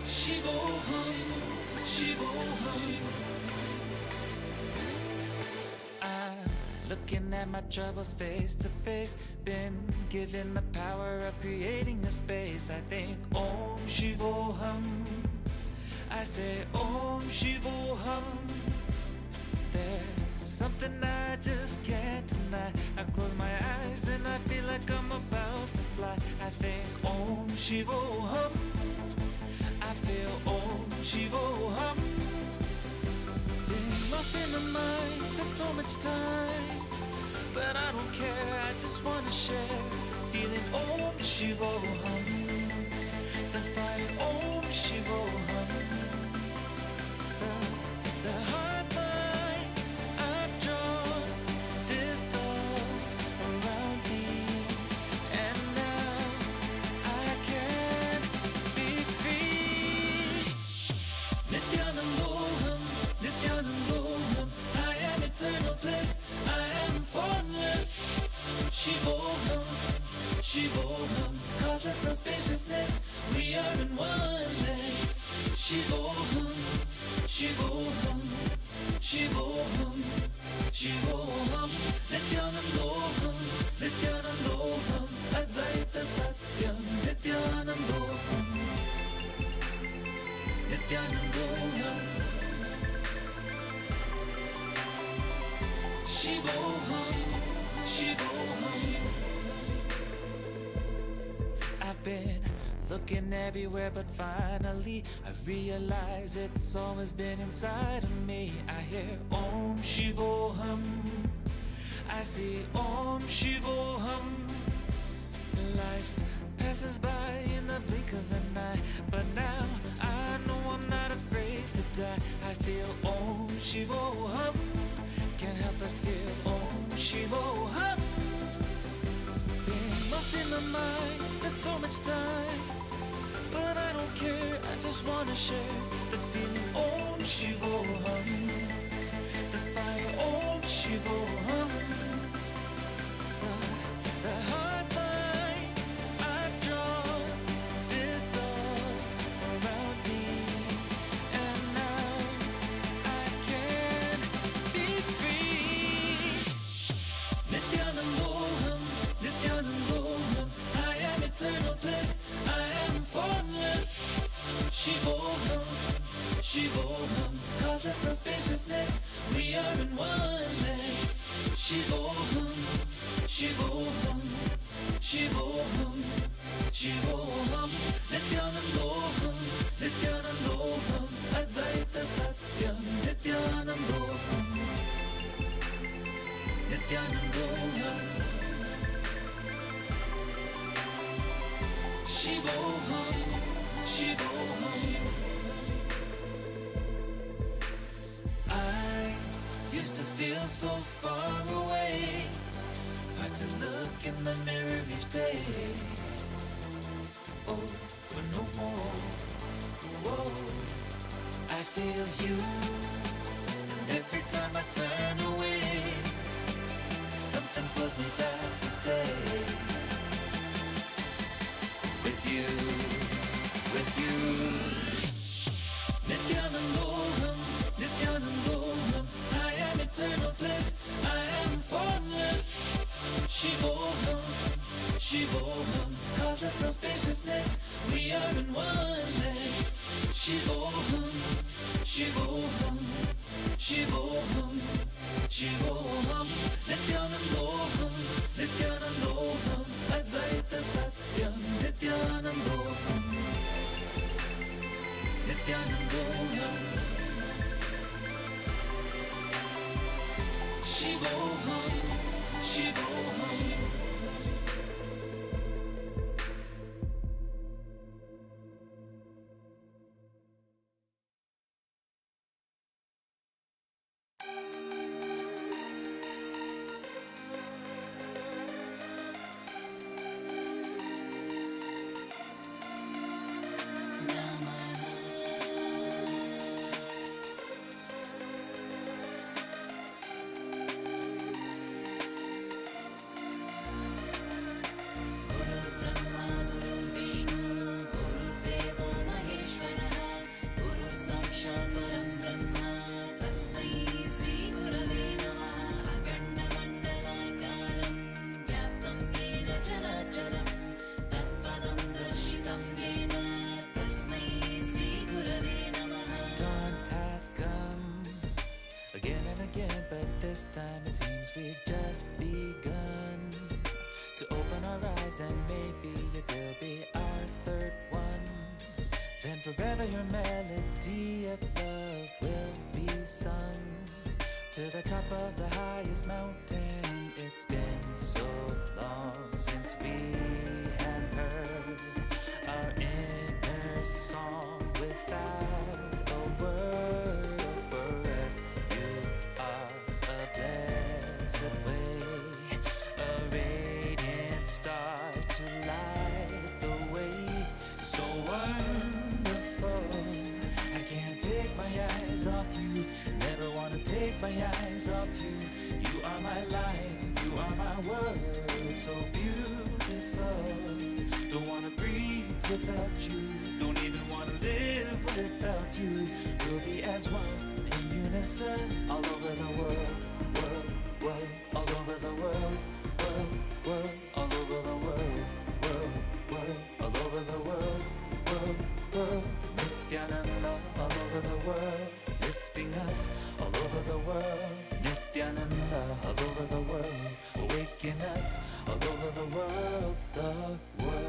Shivoham, Shivoham. I'm looking at my troubles face to face. Been given the power of creating a space. I think Om Shivoham. I say Om Shivoham. There's something I just can't deny. I close my eyes and I feel like I'm about to fly. I think Om Shivoham. I feel Om Shivoham. Been lost in the mind, spent so much time, but I don't care, I just wanna share the feeling. Om Shivoham. The fire Om Shivoham. The hard lines I've drawn dissolve around me, and now I can be free. Nithyanandoham, Nithyanandoham. I am eternal bliss, I am formless. Shivoham, Shivoham. Causeless auspiciousness, we are in oneness. Shivoham, Shivoham, Shivoham, Shivoham. Nithyanandoham, Nithyanandoham. Advaita Satyam, Nithyanandoham, Nithyanandoham. Shivoham, Shivoham. I've been looking everywhere, but finally I realize it's always been inside of me. I hear Om Shivoham. I see Om Shivoham. Life passes by in the blink of an eye, but now I know I'm not afraid to die. I feel Om Shivoham. Can't help but feel Om Shivoham. Being lost in the mind, spent so much time, but I don't care, I just wanna share the feeling. Om Shivoham. The fire Om Shivoham. The hard lines I've drawn dissolve around me, and now I can be free. Nithyanandoham, Nithyanandoham. I am eternal bliss, I am formless. Shivoham, Shivoham. Causeless auspiciousness, we are in oneness. Shivoham, Shivoham, Shivoham, Shivoham. Nithyanandoham, Nithyanandoham. Advaita Satyam, Nithyanandoham, Nithyanandoham. Shivoham, Shivoham. I used to feel so far away, hard to look in the mirror each day. Oh, but no more. Whoa, I feel you, and every time I turn away, something pulls me back to stay. With you, with you. Nithyanandoham, Nithyanandoham. I am eternal bliss, I am formless. Shivoham, Shivoham. Causeless auspiciousness, we are in oneness. Shivoham, Shivoham, Shivoham, Shivoham. Nithyanandoham, Nithyanandoham. Advaita Satyam, Nithyanandoham, Nithyanandoham. Shivoham, Shivoham. seems we've just begun to open our eyes, and maybe it'll be our third one. Then forever your melody of love will be sung to the top of the highest mountain. It's been so long since we have heard our inner song without a word. For us, you are a blessed way, a radiant star to light the way. So wonderful, I can't take my eyes off you, never want to take my eyes off you. You are my life, you are my world, so beautiful. Don't want to breathe without you, don't even want to live without you. We'll be as one in unison, all over the world, world, all over the world, world, all over the world, world, all over the world, world, Nithyananda, all over the world, lifting us all over the world. Nithyananda, all over the world, awaken us all over the world, the world.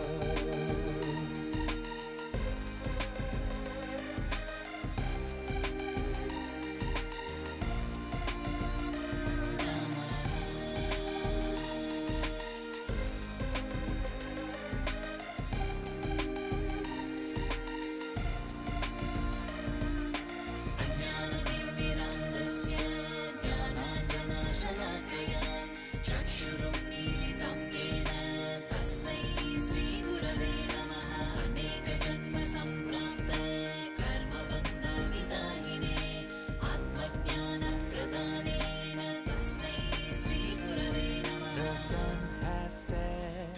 अज्ञानतिमिरान्धस्य ज्ञानाञ्जनशलाकया चक्षुरुन्मीलितं येन तस्मै श्रीगुरवे नमः। अनेकजन्मसम्प्राप्त कर्मबन्धविदाहिने आत्मज्ञानप्रदानेन तस्मै श्रीगुरवे नमः। The sun has set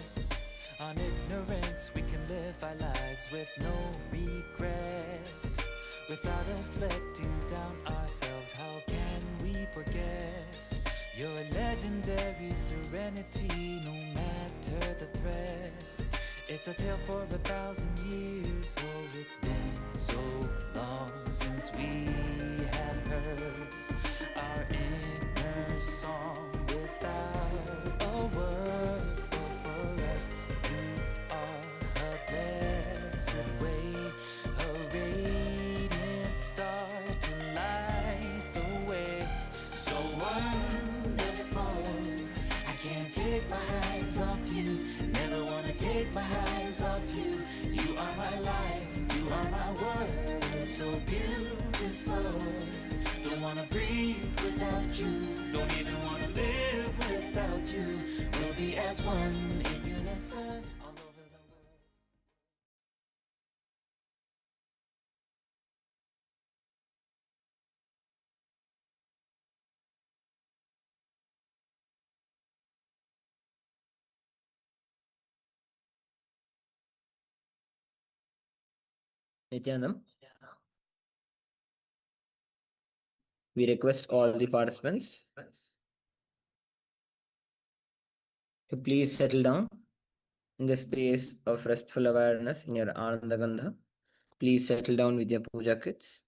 on ignorance. We can live our lives with no regret. Without us letting down ourselves, how can we forget your legendary serenity, no matter the threat? It's a tale for 1,000 years. Oh, it's been so long since we have heard our inner song without a word. Oh, for us, you are a blessed way, a radiant star to light the way. So wonderful, I can't take my eyes off you, never want to take my eyes off you. You are my life, you are my world, so beautiful. Don't want to breathe without you, don't even want to live without you. We'll be as one in unison all over the world. Nityanam, we request all the participants to please settle down in the space of restful awareness in your Ananda Gandha. Please settle down with your puja kits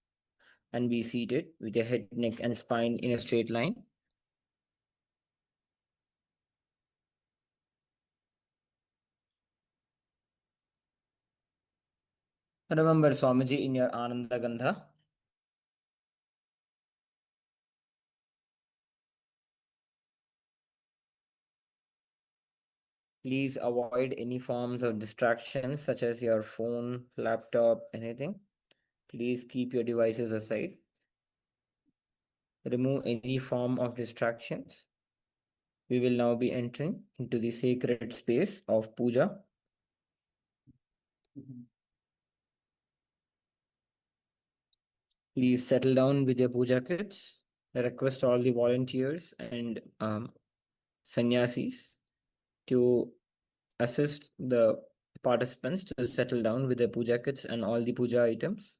and be seated with your head, neck, and spine in a straight line. Remember Swamiji in your Ananda Gandha. Please avoid any forms of distractions such as your phone, laptop, anything. Please keep your devices aside. Remove any form of distractions. We will now be entering into the sacred space of puja. Please settle down with your puja kits. I request all the volunteers and sannyasis to assist the participants to settle down with their puja kits and all the puja items.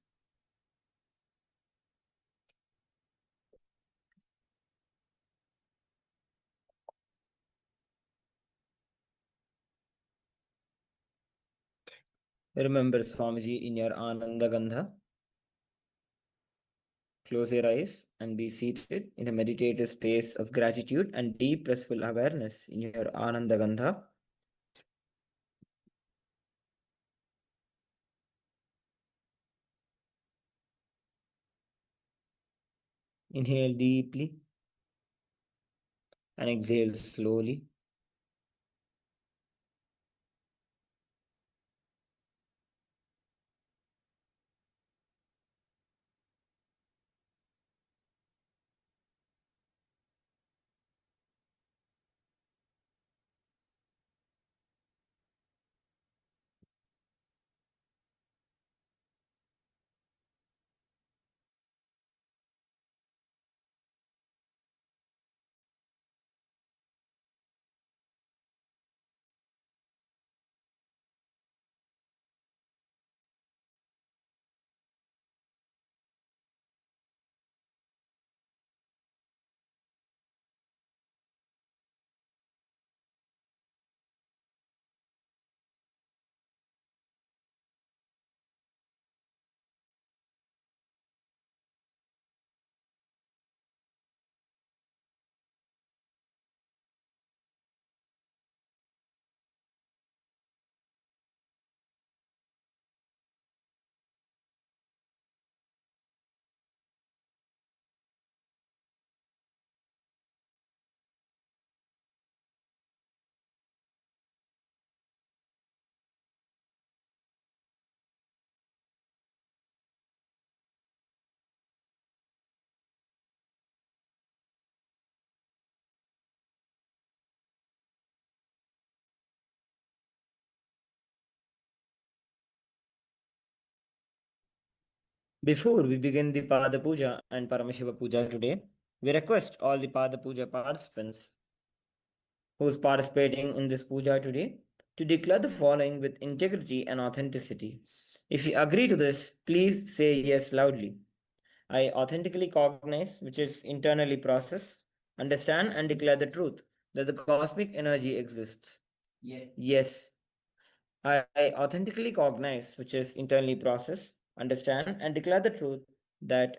Remember Swamiji in your Ananda Gandha. Close your eyes and be seated in a meditative space of gratitude and deep blissful awareness in your Ananda Gandha. Inhale deeply and exhale slowly. Before we begin the Pada Puja and Paramashiva Puja today, we request all the Pada Puja participants who is participating in this puja today to declare the following with integrity and authenticity. If you agree to this, please say yes loudly. I authentically cognize, which is internally process, understand and declare the truth that the cosmic energy exists. Yes. I authentically cognize, which is internally process, understand and declare the truth that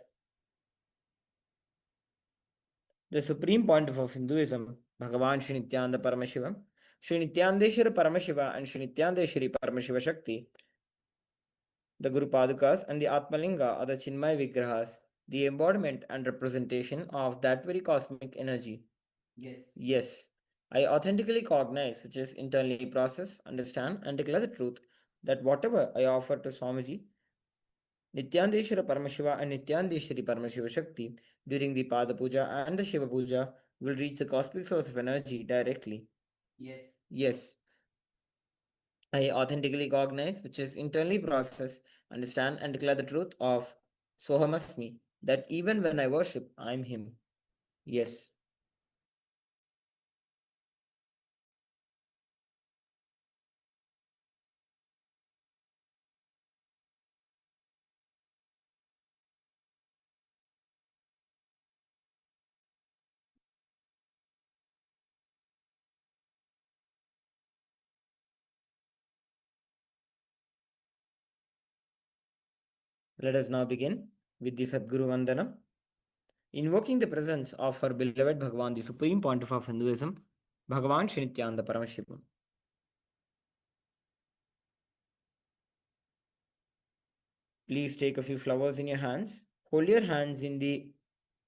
the Supreme Pontiff of Hinduism, Bhagavan Shri Nithyananda Paramashivam, Shri Nityanandeshwara Paramashiva and Shri Nityanandeshwari Paramashiva Shakti, the Guru Padukas and the Atmalinga are the Chinmay Vigrahas, the embodiment and representation of that very cosmic energy. Yes. I authentically cognize, which is internally process, understand, and declare the truth that whatever I offer to Swamiji, Nityanandeshwara Paramashiva and Nityanandeshwari Paramashiva Shakti during the Pada Puja and the Shiva Puja will reach the cosmic source of energy directly. Yes. I authentically cognize, which is internally process, understand, and declare the truth of Sohamasmi, that even when I worship, I'm Him. Yes. Let us now begin with the Sadguru Vandana, invoking the presence of our beloved Bhagavan, the Supreme Pontiff of Hinduism, Bhagavan Shri Nityananda Paramashivam. Please take a few flowers in your hands. Hold your hands in the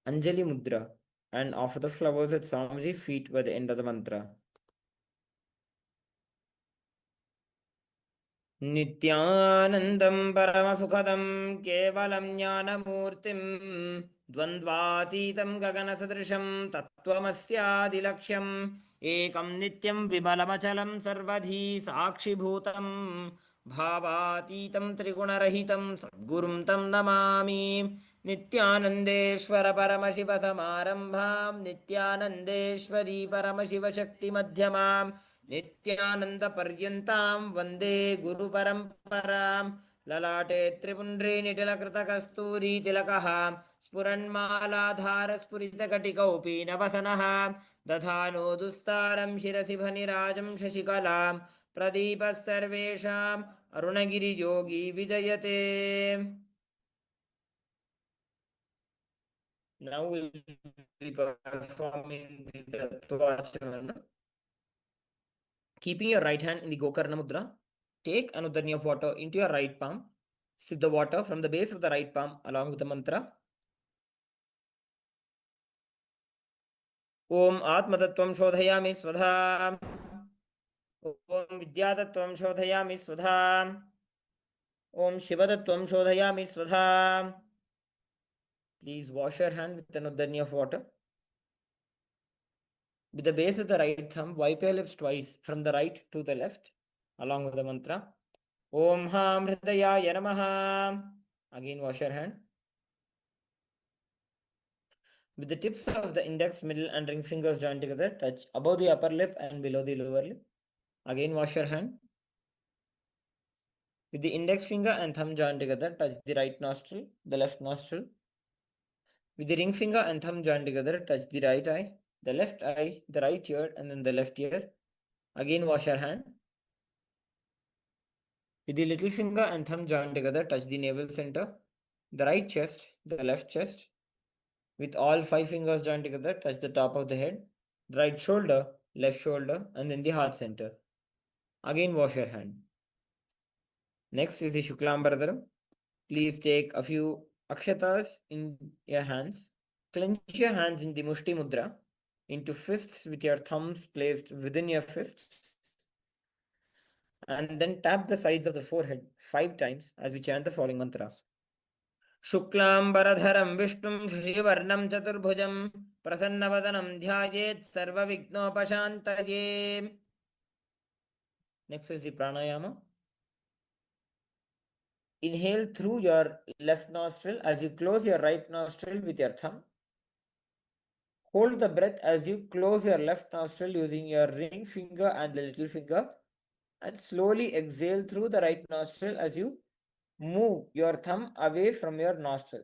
Anjali Mudra and offer the flowers at Swamiji's feet by the end of the mantra. नित्यानन्दं परमसुखदं केवलं ज्ञानमूर्तिं द्वन्द्वातीतं गगनसदृशं तत्त्वमस्यादिलक्ष्यम् एकं नित्यं विमलमचलं सर्वधी साक्षिभूतं भावातीतं त्रिगुणरहितं सद्गुरुं तं नमामि नित्यानन्देश्वर परमशिवसमारम्भां नित्यानन्देश्वरी परमशिवशक्तिमध्यमाम् नित्यानन्दपर्यन्तां वन्दे गुरुपरम्परां ललाटे त्रिपुण्ड्रे निटिलकृतकस्तूरीतिलकः स्फुरन्मालाधारस्फुरितकटिकौ पीनवसनः दधानो दुस्तारं शिरसि भनिराजं शशिकलां प्रदीपः सर्वेषाम् अरुणगिरियोगी विजयते. Now we'll be performing the Tattvachamana. Keeping your right hand in the Gokarna Mudra, take another drink of water into your right palm. Sip the water from the base of the right palm along with the mantra. Om Atmatattvam Shodhayami Svadha. Om Vidyatattvam Shodhayami Svadha. Om Shivatattvam Shodhayami Svadha. Please wash your hand with another drink of water. With the base of the right thumb, wipe your lips twice from the right to the left along with the mantra. Om Ham Hridayaya Namaha. Again wash your hand. With the tips of the index, middle and ring fingers joined together, touch above the upper lip and below the lower lip. Again wash your hand. With the index finger and thumb joined together, touch the right nostril, the left nostril. With the ring finger and thumb joined together, touch the right eye, the left eye, the right ear, and then the left ear. Again wash your hand. With the little finger and thumb joined together, touch the navel center, the right chest, the left chest. With all 5 fingers joined together, touch the top of the head, the right shoulder, left shoulder, and then the heart center. Again wash your hand. Next is the Shuklambaradaram. Please take a few akshatas in your hands. Clench your hands in the Mushti Mudra into fists with your thumbs placed within your fists. And then tap the sides of the forehead 5 times as we chant the following mantra. Shuklambaradharam Vishnum Shashivarnam Chaturbhujam Prasannabadanam Dhyayet Sarvavighnopashantaye. Next is the pranayama. Inhale through your left nostril as you close your right nostril with your thumb. Hold the breath as you close your left nostril using your ring finger and the little finger. And slowly exhale through the right nostril as you move your thumb away from your nostril.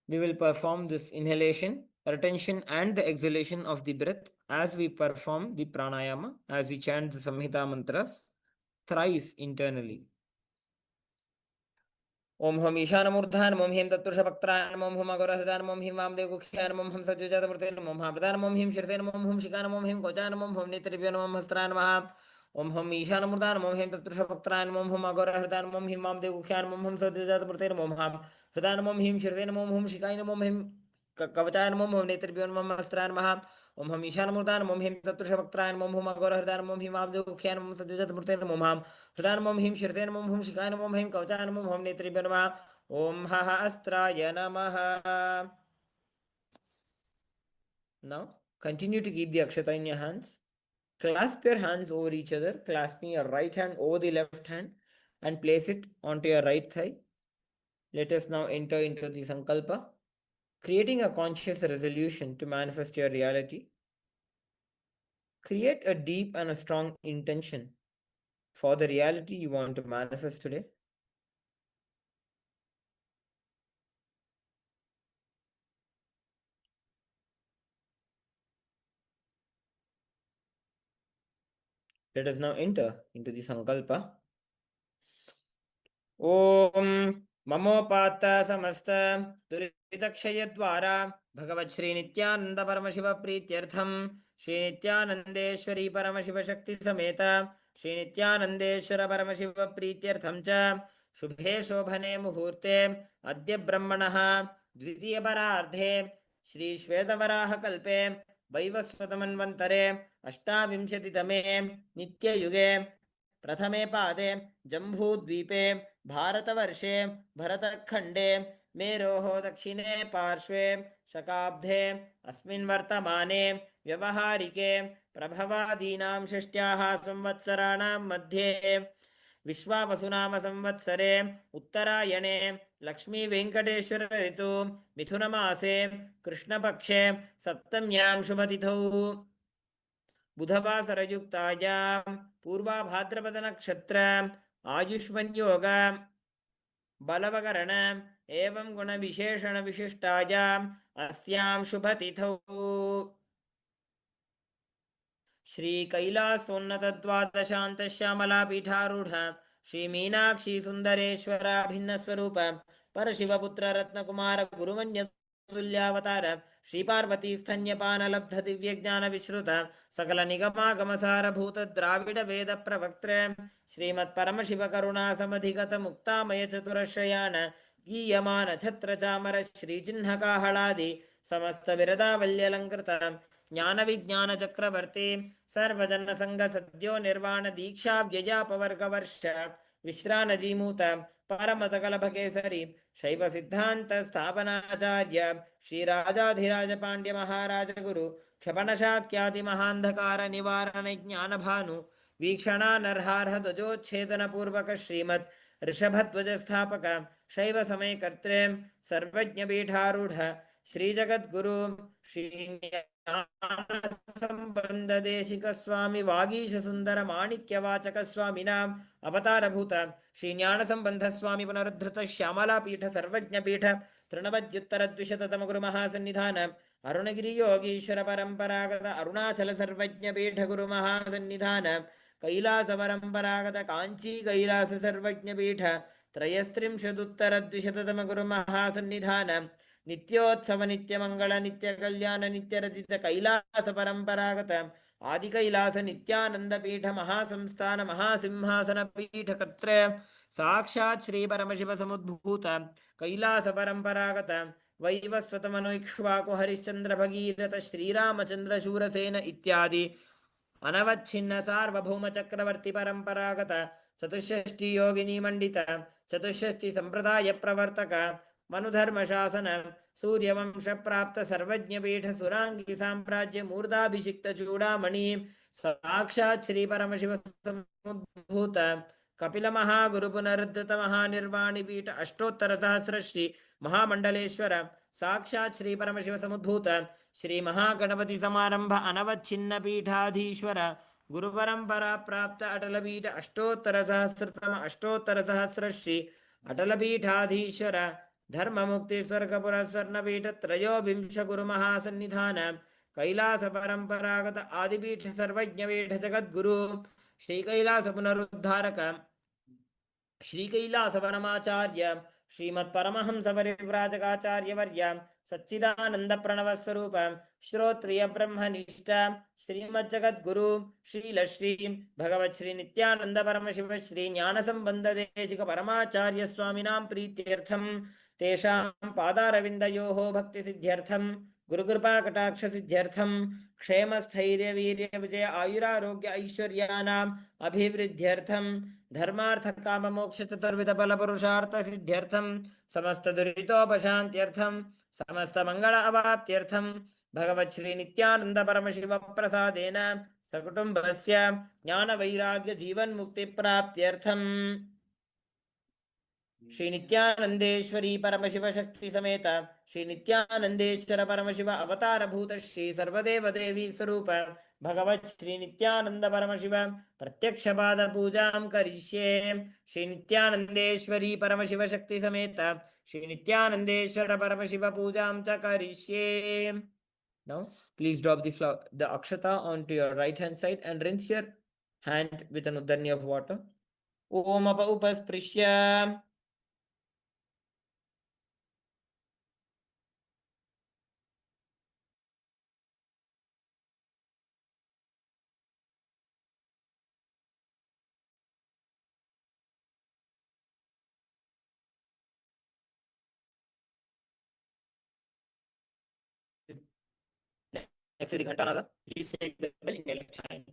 We will perform this inhalation, retention, and the exhalation of the breath as we perform the pranayama, as we chant the Samhita mantras thrice internally. Om Hum Ishanamurdhan, Om Him Tattrushabhaktran, Om Hum Agorahdan, Om Him Vamdevukhan, Om Hum Satyajatavrtan, Om Hamradan, Om Him Shirsen, Om Hum Shikan, Om Him Kochan, Om Hum Nitribyan, Om Hastran Maham. Om Hum Ishanamurdhan, Om Him Tattrushabhaktran, Om Hum Agorahdan, Om Him Vamdevukhan, Om Hum Satyajatavrtan, Om Ham Hridan, Om Him Shirsen, Om Hum Shikan, Om Him Kavachan, Om Hum Nitribyan, Om Hastran Maham. Om Hum Ishanamurdhan, Om Him Tattrushabhaktran, Om Hum Agorahdan, Om Him Vamdevukhan, Om Satyajatavrtan, Om Ham Hridan, Om Him Shirsen, Om Hum Shikan, Om Him Kavachan, Om Hum Nitribyan, Om Hahastraya Namaha. Now, continue to keep the akshata in your hands. Clasp your hands over each other, clasping your right hand over the left hand and place it onto your right thigh. Let us now enter into the sankalpa, creating a conscious resolution to manifest your reality. Create a deep and a strong intention for the reality you want to manifest today. Let us now enter into the sankalpa. Om Mamopata Samasta Duridakshaya Dwara Bhagavat Shri Nithyananda Paramashiva Prityartham Shri Nithyanandeshwari Paramashiva Shakti Sameta Shri Nithyanandeshwara Paramashiva Prityartham Cha Shubhe Shobhane Muhurte Adya Brahmanaha Dvitiya Parardhe Shri Shvetavaraha Kalpe Vaivasvatamanvantare Ashtavimshatitame Nitya Yuge प्रथमे पादे जम्बूद्वीपे भारतवर्षे भरतखण्डे मेरोः दक्षिणे पार्श्वे शकाब्धे अस्मिन् वर्तमाने व्यवहारिके प्रभवादीनां षष्ट्याः संवत्सराणां मध्ये विश्वावसुनाम संवत्सरे उत्तरायणे लक्ष्मी वेंकटेश्वर ऋतु मिथुनमासे कृष्णपक्षे सप्तम्यां शुभतिथौ बुधवासरयुक्तायां पूर्वाभाद्रपद नक्षत्र आयुष्मन् योग बलवकरण एवं गुण विशेषण विशिष्टायां अस्यां शुभतिथौ श्री कैलासोन्नत द्वादशांत श्यामला पीठारूढ़ श्री मीनाक्षी सुंदरेश्वरा भिन्न स्वरूप परशिवपुत्र रत्नकुमार गुरुवन्य तुल्यावतार श्रीपार्वती स्तन्यपानलब्ध दिव्यज्ञानविश्रुत सकलनिगमागमसारभूत द्राविडवेदप्रवक्त्र श्रीमत्परमशिवकरुणासमधिगतमुक्तामयचतुरश्रयान् गीयमान छत्रचामर श्रीचिह्नकाहलादि समस्तविरदावल्यलङ्कृत ज्ञानविज्ञानचक्रवर्ती सर्वजनसङ्गसद्यो निर्वाणदीक्षाव्ययापवर्गवर्ष विश्रानजीमूत परमतकलभकेसरी शैवसिद्धान्तस्थापनाचार्य श्रीराजाधिराजपाण्ड्यमहाराजगुरु क्षपणशाक्यादिमहान्धकारनिवारणज्ञानभानु वीक्षणानर्हार्हध्वजोच्छेदनपूर्वक श्रीमत् ऋषभध्वजस्थापक शैवसमयकर्त्रे सर्वज्ञपीठारूढ श्रीजगद्गुरु श्रीज्ञानसम्बन्धदेशिकस्वामि वागीशसुन्दरमाणिक्यवाचकस्वामिनाम् अवतारभूत श्रीज्ञानसम्बन्धस्वामि पुनरुद्धृत श्यामलापीठ सर्वज्ञपीठ तृणवद्युत्तरद्विशततमगुरुमहासन्निधान अरुणगिरियोगीश्वर परम्परागत अरुणाचल सर्वज्ञपीठ गुरुमहासन्निधान कैलासपरम्परागत काञ्ची कैलास सर्वज्ञपीठ त्रयस्त्रिंशदुत्तरद्विशततमगुरुमहासन्निधान नित्योत्सव नित्यमंगल नित्यकल्याण नित्यरचित कैलास परंपरागत आदि कैलास नित्यानंद पीठ महासंस्थान महासिंहासन पीठ कर्त्र साक्षात् श्री परमशिव समुद्भूत कैलास परंपरागत वैवस्वत मनुक्ष्वाकु हरिश्चंद्र भगीरथ श्रीरामचंद्र शूरसेन इत्यादि अनवच्छिन्न सार्वभौम चक्रवर्ती परंपरागत चतुष्षष्टि योगिनी मंडित चतुष्षष्टि संप्रदाय प्रवर्तक मनुधर्म शासन सूर्यवंश प्राप्त सर्वज्ञ पीठ सुरांगी साम्राज्य मूर्धाभिषिक्त चूड़ामणि साक्षात् श्री परमशिव समुद्भूत कपिल महागुरु पुनरुद्धृत महानिर्वाणी पीठ अष्टोत्तर सहस्र श्री महामंडलेश्वर साक्षात् श्री परमशिव समुद्भूत श्री महागणपति समारंभ अनवच्छिन्न पीठाधीश्वर गुरु परंपरा प्राप्त अटल पीठ अष्टोत्तर सहस्र श्री अटल पीठाधीश्वर धर्म मुक्ति स्वर्ग पुरस्वर्णपीठ त्रयोविंश गुरु महासन्निधान कैलास परंपरागत आदिपीठ सर्वज्ञपीठ जगद्गुरु श्री कैलास पुनरुद्धारक श्री कैलास परमाचार्य श्रीमत् परमहंस परिव्राजकाचार्य वर्य सच्चिदानंद प्रणव स्वरूप श्रोत्रिय ब्रह्मनिष्ठ श्रीमज्जगद्गुरु श्रील श्री भगवत् श्री नित्यानंद परमशिव श्री ज्ञान संबंध देशिक परमाचार्य स्वामिनां प्रीत्यर्थम तेषां पादारविन्दयोः भक्ति सिद्ध्यर्थम गुरुकृपा कटाक्ष सिद्ध्यर्थम क्षेम स्थैर्य वीर्य विजय आयुरारोग्य ऐश्वर्यानाम् अभिवृद्ध्यर्थम धर्मार्थ काम मोक्ष चतुर्विध बल पुरुषार्थ सिद्ध्यर्थम समस्त दुरितोपशान्त्यर्थम समस्त मंगल अवाप्त्यर्थम भगवत् श्री नित्यानंद परमशिव प्रसादेन सकुटुम्बस्य ज्ञान वैराग्य जीवन मुक्ति प्राप्त्यर्थम श्री नित्यानंदेश्वरी परमशिव शक्ति समेत श्री नित्यानंदेश्वर परमशिव अवतार भूत श्री सर्वदेव देवी स्वरूप भगवत् श्री नित्यानंद परमशिव प्रत्यक्ष पाद पूजां करिष्ये श्री नित्यानंदेश्वरी परमशिव शक्ति समेत श्री नित्यानंदेश्वर परमशिव पूजां च करिष्ये. Now please drop the akshata onto your right hand side and rinse your hand with an uddarni of water. Om apa upasprishya next to the ghantanada, please take the bell in your left hand.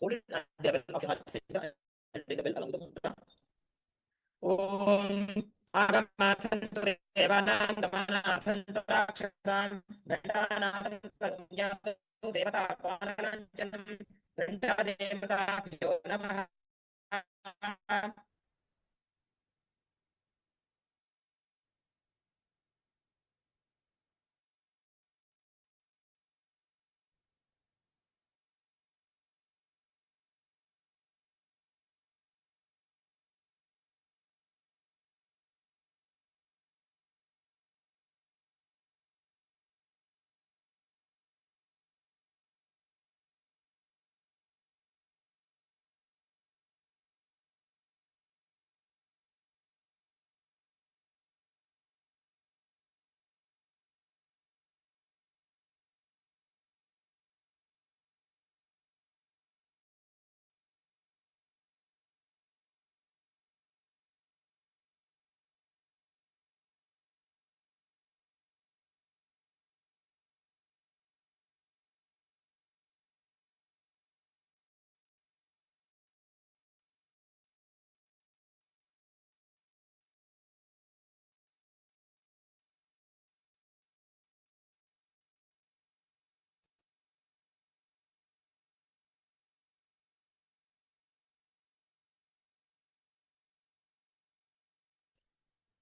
Hold it at the level of your heart center and ring the bell along with the mantra. Om Agamathantu Devanam Gamanathantu Rakshasam Ghantanathantu Karunyatu Devata Panalanchanam Ghanta Devata Bhyo Namaha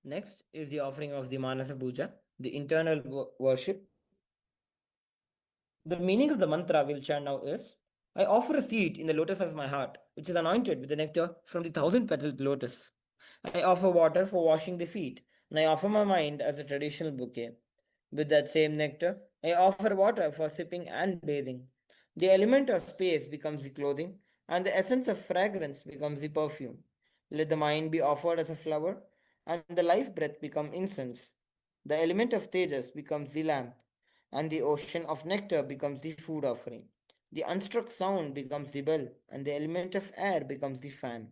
Next is the offering of the Manasa Puja, the internal worship. The meaning of the mantra we'll chant now is, I offer a seed in the lotus of my heart, which is anointed with the nectar from the 1,000-petaled lotus. I offer water for washing the feet, and I offer my mind as a traditional bouquet. With that same nectar, I offer water for sipping and bathing. The element of space becomes the clothing, and the essence of fragrance becomes the perfume. Let the mind be offered as a flower, and the life breath become incense. The element of tejas becomes the lamp, and the ocean of nectar becomes the food offering. The unstruck sound becomes the bell, and the element of air becomes the fan.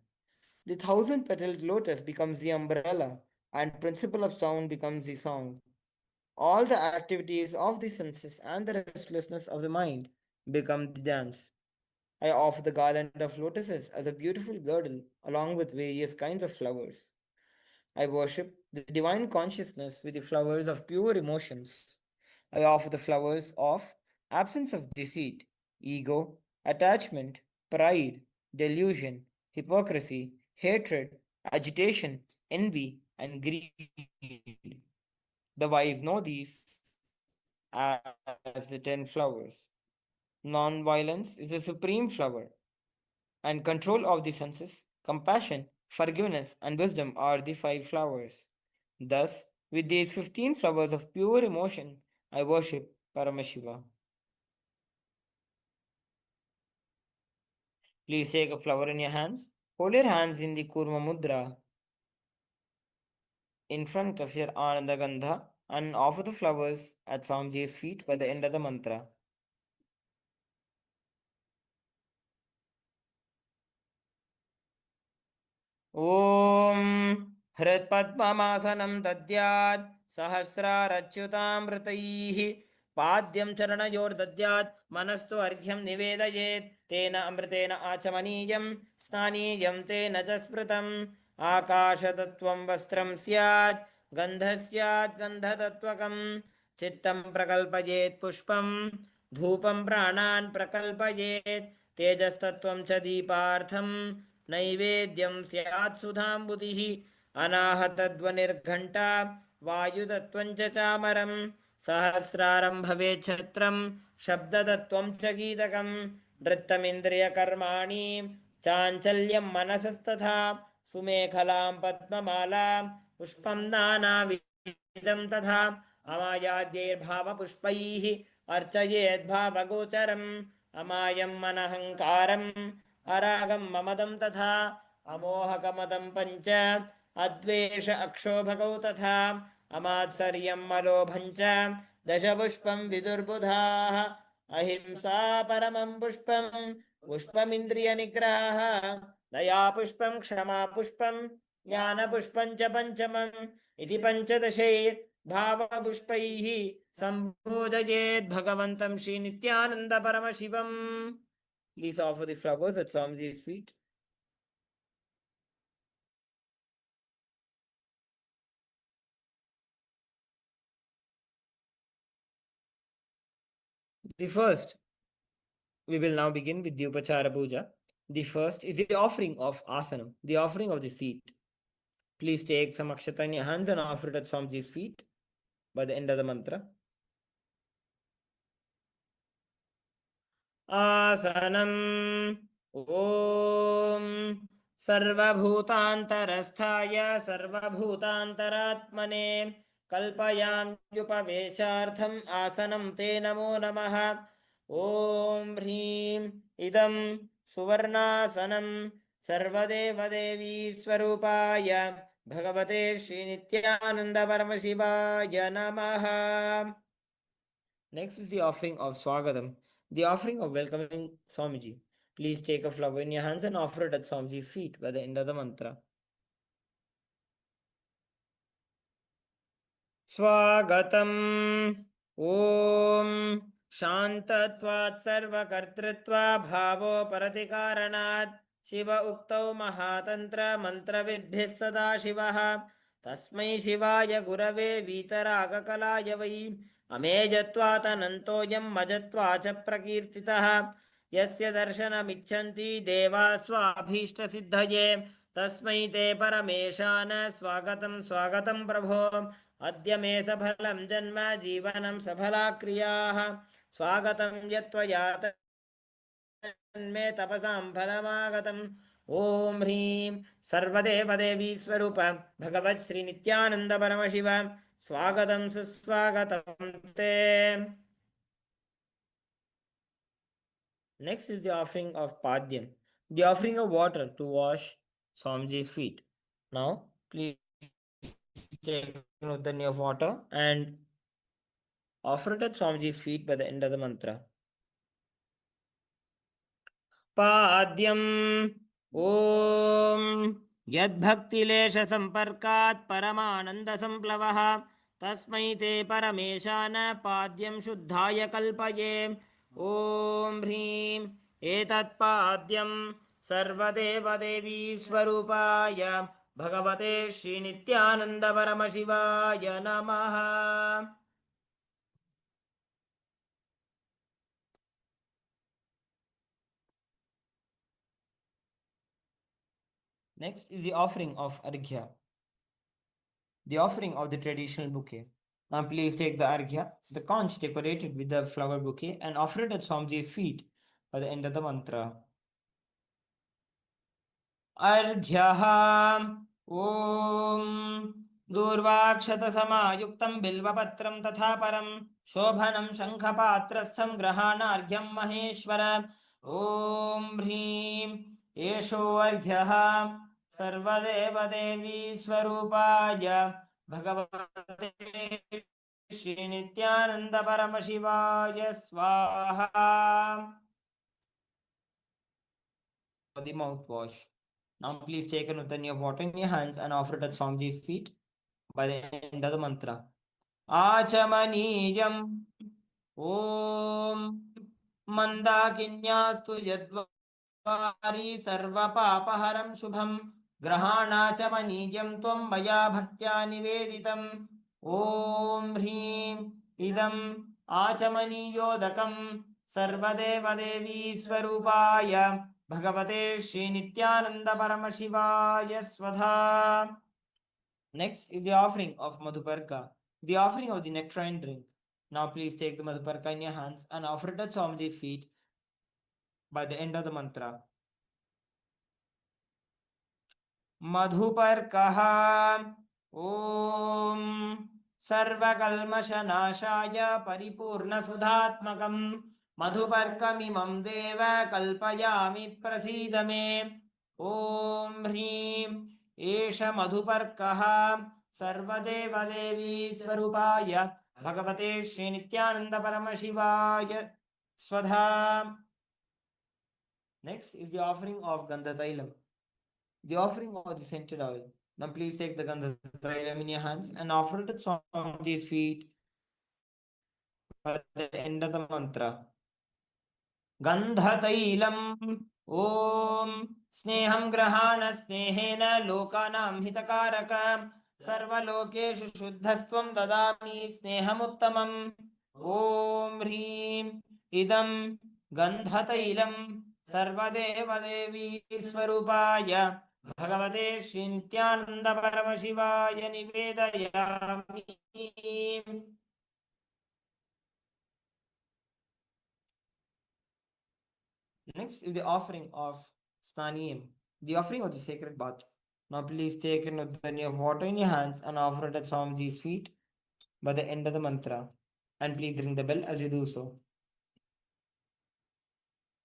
The 1,000-petaled lotus becomes the umbrella, and principle of sound becomes the song. All the activities of the senses and the restlessness of the mind become the dance. I offer the garland of lotuses as a beautiful girdle along with various kinds of flowers. I worship the divine consciousness with the flowers of pure emotions. I offer the flowers of absence of deceit, ego, attachment, pride, delusion, hypocrisy, hatred, agitation, envy, and greed. The wise know these as the 10 flowers. Non-violence is the supreme flower, and control of the senses, compassion, forgiveness, and wisdom are the 5 flowers. Thus, with these 15 flowers of pure emotion, I worship Paramashiva. Please take a flower in your hands. Hold your hands in the Kurma Mudra in front of your Ananda Gandha and offer the flowers at Swamiji's feet by the end of the mantra. ॐ हृत्पद्ममासनं दद्यात् सहस्रारच्युतामृतैः पाद्यं चरणयोर्दद्यात् मनस्तु अर्घ्यं निवेदयेत् तेन अमृतेन आचमनीयं स्नानीयं तेन च स्मृतम् आकाशतत्त्वं वस्त्रं स्यात् गन्धः स्यात् गन्धतत्त्वकं चित्तं प्रकल्पयेत् पुष्पं धूपं प्राणान् प्रकल्पयेत् तेजस्तत्त्वं च दीपार्थं नैवेद्यं स्यात् सुधाम्बुधिः अनाहतध्वनिर्घण्टा वायुतत्त्वं च चामरं सहस्रारं भवेत् छत्रं शब्दतत्त्वं च गीतकं नृत्तमिन्द्रियकर्माणि चाञ्चल्यं मनसस्तथा सुमेखलां पद्ममालां पुष्पं नानाविधं तथा अमायाद्यैर्भावपुष्पैः अर्चयेद्भावगोचरम् अमायं मनहङ्कारम् अरागं ममदं तथा अमोहकमदं पञ्च अद्वेष अक्षोभगौ तथा अमात्सर्यं मलोभं च दशपुष्पं विदुर्बुधाः अहिंसा परमं पुष्पं पुष्पमिन्द्रियनिग्रहः दया पुष्पं क्षमा पुष्पं ज्ञानपुष्पं च पञ्चमम् इति पञ्चदशैर्भावपुष्पैः सम्बोधयेत् भगवन्तं श्रीनित्यानन्दपरमशिवम्. Please offer the flowers at Swamiji's feet. The first, we will now begin with the Upachara Puja. The first is the offering of asana, the offering of the seat. Please take some akshata in your hands and offer it at Swamiji's feet by the end of the mantra. Asanam Om सर्वभूतान्तरस्थाय सर्वभूतान्तरात्मने कल्पयाम्युपवेशार्थम् आसनं ते नमो नमः. ॐ ह्रीं इदं सुवर्णासनं सर्वदेवदेवी स्वरूपाय भगवते श्रीनित्यानन्दपरमशिवाय नमः. Next is the offering of Swagatam, the offering of welcoming Swamiji. Please take a flower in your hands and offer it at Swamiji's feet by the end of the mantra. Swagatam Om Shantatvat Sarvakartritva Bhavo Paratikaranat Shiva Uktau Mahatantra Mantra Vidbhis Sada Shivaha Tasmai Shivaya Gurave Vitaragakalaya Vai अमेजत्वातनन्तोऽयं मजत्वाच प्रकीर्तितः यस्य दर्शनमिच्छन्ति देवा स्वाभीष्टसिद्धये तस्मै ते परमेशान स्वागतं स्वागतं प्रभो अद्य मे सफलं जन्म जीवनं सफला क्रियाः स्वागतं यत्त्वया तन्मे तपसां फलमागतम् ॐ ह्रीं सर्वदेवदेवी स्वरूप भगवत् श्री नित्यानंद परमशिव स्वागतं सुस्वागतं ते. Next is the offering of Padyam, the offering of water to wash Swamiji's feet. Now, please take Nudhani of water and offer it at Swamiji's feet by the end of the mantra. पाद्यम् ॐ यद्भक्तिलेशसम्पर्कात् परमानन्दसम्प्लवः तस्मै ते परमेशान पाद्यं शुद्धाय कल्पये ॐ ह्रीं एतत्पाद्यं सर्वदेवदेवी स्वरूपाय भगवते श्रीनित्यानन्दपरमशिवाय नमः. Next is the offering of Arghya, the offering of the traditional bouquet. Now please take the Arghya, the conch decorated with the flower bouquet, and offer it at Swamiji's feet by the end of the mantra. Arghyaha Om दूर्वाक्षतसमायुक्तं बिल्वपत्रं तथा परं शोभनं शङ्खपात्रस्थं ग्रहाणार्घ्यं महेश्वर ॐ ह्रीं एषोऽर्घ्यः सर्वदेवदेवी स्वरूपाय भगवते श्रीनित्यानन्दपरमशिवाय स्वाहा. The mouthwash. Now please take a Nutani of water in your hands and offer it at Swamiji's feet by the end of the mantra. Achamanijam Om Mandakinyastu Yadvari Sarvapapaharam Shubham Grahanachamanijam Tvam Maya Bhaktya Niveditam Om Hrim Idam Achamaniyodakam Sarvadevadevi Swarupaya Bhagavate Shri Nityananda Paramashivaaya Svadha. Next is the offering of Madhuparka, the offering of the nectarine drink. Now please take the Madhuparka in your hands and offer it at Swamiji's feet by the end of the mantra. Madhuparkaha Om Sarvakalmashanashaya Paripurna Sudhatmakam Madhuparkamimam Deva Kalpayami Prasidame Om Hrim Esha Madhuparkaha Sarvadevadevi Swarupaya Bhagavate Shri Nityananda Paramashivaya Swadha. Next is the offering of Gandhatailam, the offering of the scented oil. Now please take the Gandhatailam in your hands and offer it at Swamiji's feet at the end of the mantra. Gandhatailam Om Sneham Grahana Snehena Lokanam Hitakaraka Sarvalokeshu Shuddhastvam Dadami Sneham Om Hrim Idam Gandhatailam Sarvadevadevi Swarupaya Bhagavate Shri Nityananda Paramashivaya Nivedayami. Next is the offering of Snaniyam, the offering of the sacred bath. Now please take a Nutani of water in your hands and offer it at Swamiji's feet by the end of the mantra. And please ring the bell as you do so.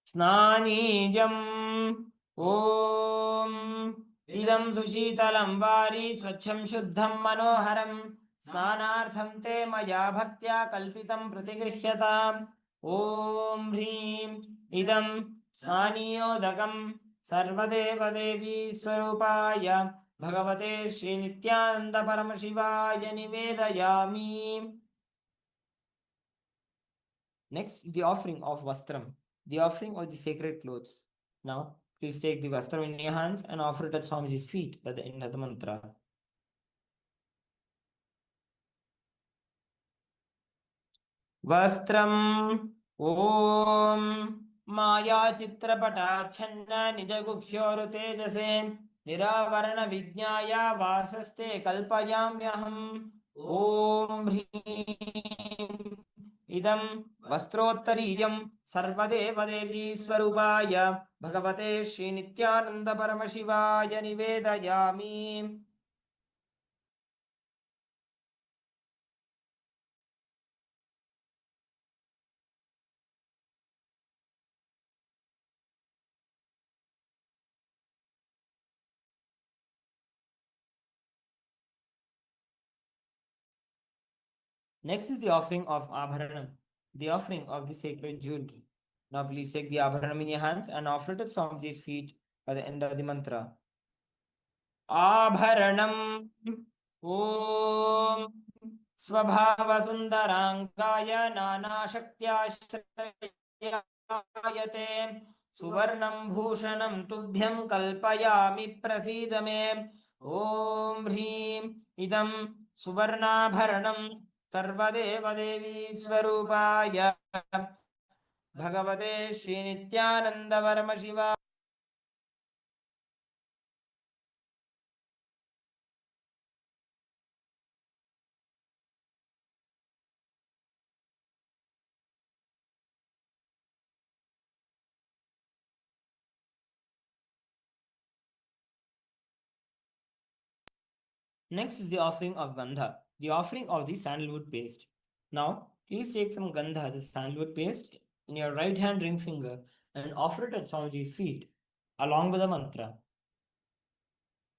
Snanijam Om Idam Sushitalam Vari Swachham Shuddham Manoharam Snanartham Te Maya Bhaktya Kalpitam Pratigrishyata Om Hrim Idam Snaniyodakam Sarvadevadevi Swarupaya Bhagavate Shri Nityananda Paramashivaya Nivedayami. Next is the offering of Vastram, the offering of the sacred clothes. Now, please take the Vastram in your hands and offer it at Swamiji's feet by the end of the mantra. Vastram Om Maya Chitrapatachhanna Nijagukhyoru Tejase निरावरणविज्ञाय वासस्ते कल्पयाम्यहम् ॐ ह्रीं इदं वस्त्रोत्तरीयं सर्वदेवदेवी स्वरूपाय भगवते श्रीनित्यानन्दपरमशिवाय निवेदयामि Next is the offering of Abharanam, the offering of the sacred jewelry. Now please take the Abharanam in your hands and offer it at Swamiji's feet by the end of the mantra. Abharanam Om Swabhavasundarankaya Nanashaktyashrayate Suvarnam Bhushanam Tubhyam Kalpayami Prasidame Om Hrim Idam Suvarnabharanam Sarvadevadevi Swarupaya Bhagavate Shri Nityananda Paramashiva. Next is the offering of Gandha, the offering of the sandalwood paste. Now, please take some Gandha, the sandalwood paste, in your right hand ring finger and offer it at Swamiji's feet, along with the mantra.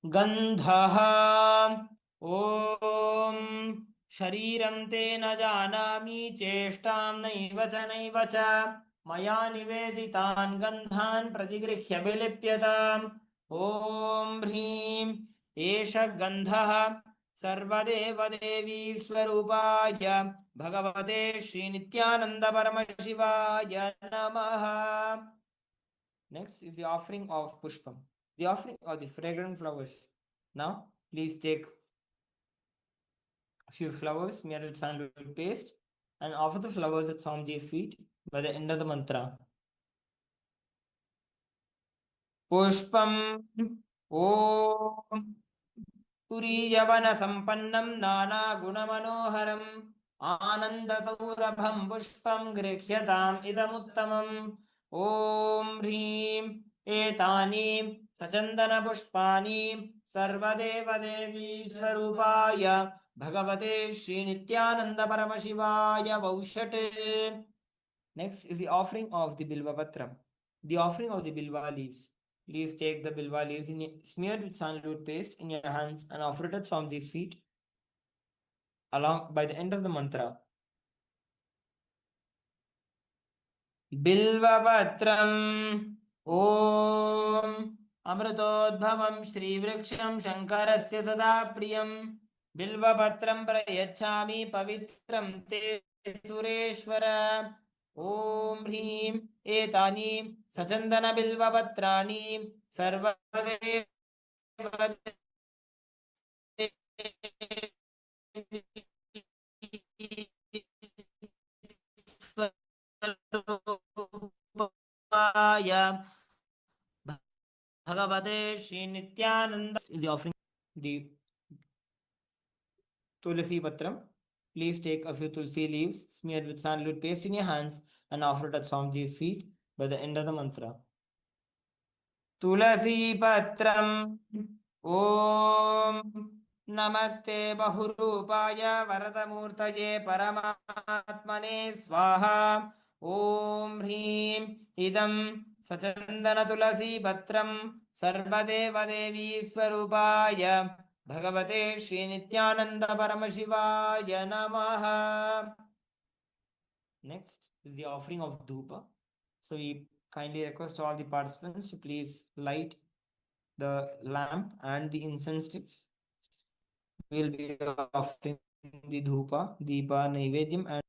Gandhaha Om Shariram te na janami cheshtam naiva cha maya niveditan gandhan pratigrihya vilipyatam Om Hrim Esha Gandhaha Sarvadevadevi Swarupaya Bhagavate Shri Nityananda Paramashivaya Namaha. Next is the offering of Pushpam, the offering of the fragrant flowers. Now, please take a few flowers smeared with sandalwood paste and offer the flowers at Swamiji's feet by the end of the mantra. Pushpam Om Turiyavana Sampannam Nana Gunamanoharam Ananda Saurabham Pushpam Grihyatam Idamuttamam Om Hrim Etani Sachandana Pushpani Sarvadeva Devi Swarupaya Bhagavate Shri Nityananda Paramashivaya Vaushate. Next is the offering of the Bilva Patram, the offering of the Bilva leaves. Please take the Bilva leaves smeared with sandalwood paste in your hands and offer it at Swamiji's feet along by the end of the mantra. Bilvapatram Om Amritodbhavam Shri Vriksham Shankarasya Sada Priyam Bilvapatram Prayachami Pavitram Te Sureshwara Om Hrim Etani Sachandana Bilvapatrani Sarvadeva Bhagavate Shri Nityananda is the offering the Tulasi Patram. Please take a few Tulsi leaves smeared with sandalwood paste in your hands and offer it at Swamiji's feet by the end of the mantra. Tulasi Patram Om Namaste Bahurupaya Varadamurtaye Paramatmane Swaha Om Hrim Idam Sachandana Tulasi Patram Sarvadeva Devi Swarupaya Bhagavate Shri Nityananda Paramashivaya Namaha. Next is the offering of Dhupa. So we kindly request all the participants to please light the lamp and the incense sticks. We will be offering the Dhupa, Deepa, Naivedyam and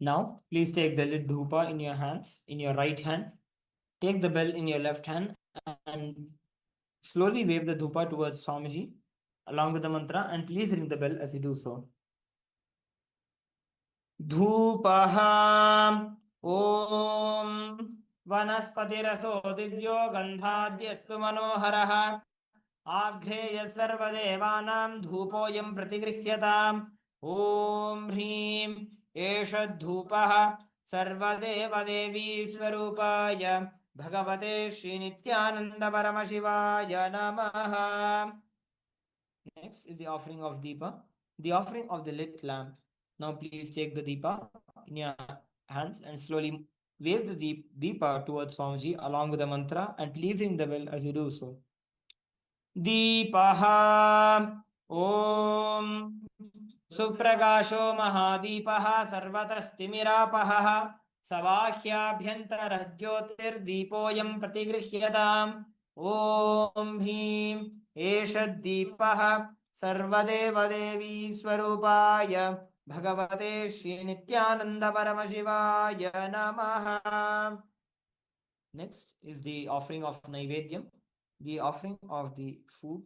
Now, please take the lit dhupa in your hands, in your right hand. Take the bell in your left hand and slowly wave the dhupa towards Swamiji along with the mantra, and please ring the bell as you do so. Dhupaha Om Vanaspatiraso Divyo Gandhadhyastu Manoharaha आघ्रेय सर्वदेवानां धूपोऽयं प्रतिगृह्यताम् ॐ ह्रीं एष धूपः सर्वदेवदेवी स्वरूपाय भगवते श्रीनित्यानन्द परमशिवाय नमः. Next is the offering of Deepa, the offering of the lit lamp. Now please take the Deepa in your hands and slowly wave the Deepa towards Swamiji along with the mantra, and please ring the bell as you do so. दीपः ॐ सुप्रकाशो महादीपः सर्वतस्तिमिरापहः सबाह्याभ्यन्तरः ज्योतिर्दीपोऽयं प्रतिगृह्यताम् ॐ ह्रीं एष दीपः सर्वदेवदेवी स्वरूपाय भगवते श्रीनित्यानन्द परमशिवाय नमः. Next is the offering of Naivedyam, the offering of the food.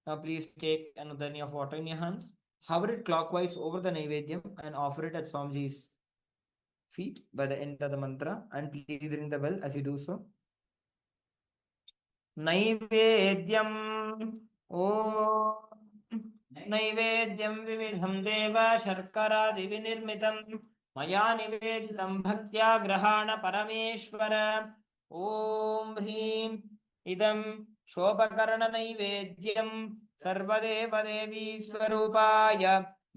Now please take another of water in your hands, hover it clockwise over the Naivedyam and offer it at Swamiji's feet by the end of the mantra, and please ring the bell as you do so. Naivedyam नैवेद्यं विविधं देव शर्करादिविनिर्मितं मया निवेदितं भक्त्या ग्रहाण परमेश्वर ॐ ह्रीं इदं शोभकरणनैवेद्यं सर्वदेवदेवी स्वरूपाय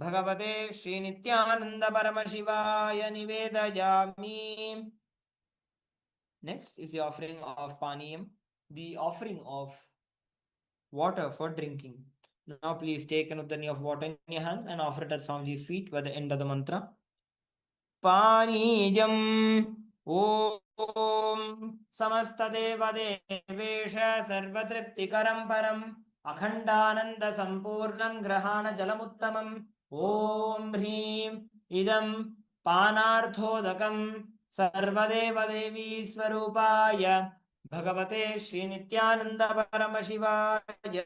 भगवते श्रीनित्यानन्द परमशिवाय निवेदयामि. Next is the offering of Paniyam, the offering of water for drinking. Now please take an udani of water in your hand and offer it at Swamiji's feet by the end of the mantra. Panijam Om Samastadeva Devesh Sarvatriptikaram Param Akhandananda Sampurnam Grahana Jalamuttamam Om Hreem Idam Panarthodakam Sarvadeva Devi Swarupaya Bhagavate Shri Nityananda Paramashivaya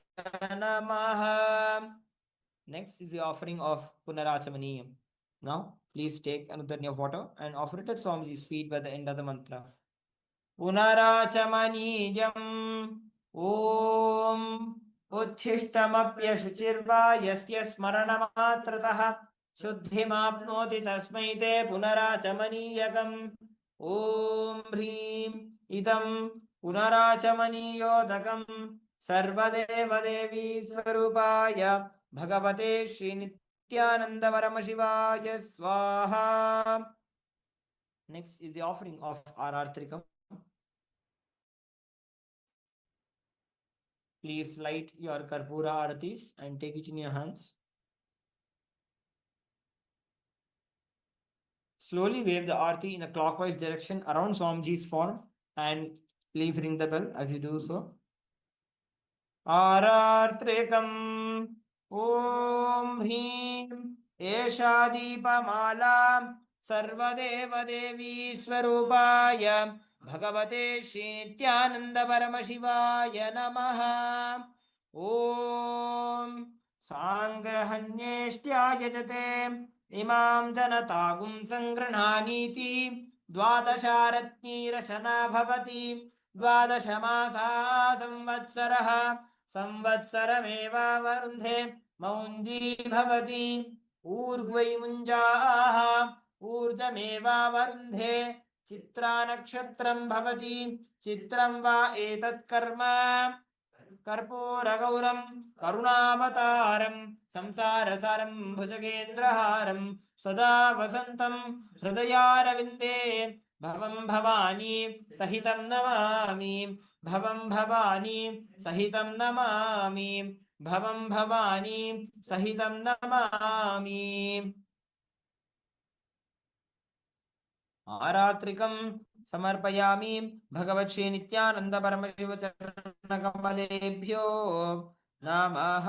Namaha. Next is the offering of Punarachamaniyam. Now, please take another of water and offer it at Swamiji's feet by the end of the mantra. Punarachamaniyam Om Uchishtamapya Shuchirva Yasya Smaranamatrataha Shuddhimapnoti Tasmai Te Punarachamaniyakam Om Hreem Idam Punarachamaniyotakam Sarvadevadevi Swarupaya Bhagavate Shri Nityananda Paramashivaya Swaha. Next is the offering of Arartrikam. Please light your Karpura Aratis and take it in your hands. Slowly wave the Arati in a clockwise direction around Swamiji's form and please ring the bell as you do so. Arartrikam Om Hreem Esha Deepamala Sarvadeva Devi Swarupaya Bhagavate Shri Nityananda Paramashivaya Namaha. Om Sangrahanyeshtya Yajate Imam Janatagum Sangrananiti Dvadasharatnirashana Bhavati Dvadashamasa Samvatsaraha Samvatsarameva Varundhe Maunji Bhavati Urgvai Munjaha Urjameva Varundhe Chitra Nakshatram Bhavati Chitram Va Etat Karma कर्पूरगौरं करुणावतारं संसारसारं भुजगेन्द्रहारं सदा वसन्तं हृदयारविन्दे भवं भवानी सहितं नमामि भवं भवानी सहितं नमामि भवं भवानी सहितं नमामि. आरात्रिकं समर्पयामि भगवत् श्री नित्यानंद परमशिव चरणकमलेभ्यो नमः.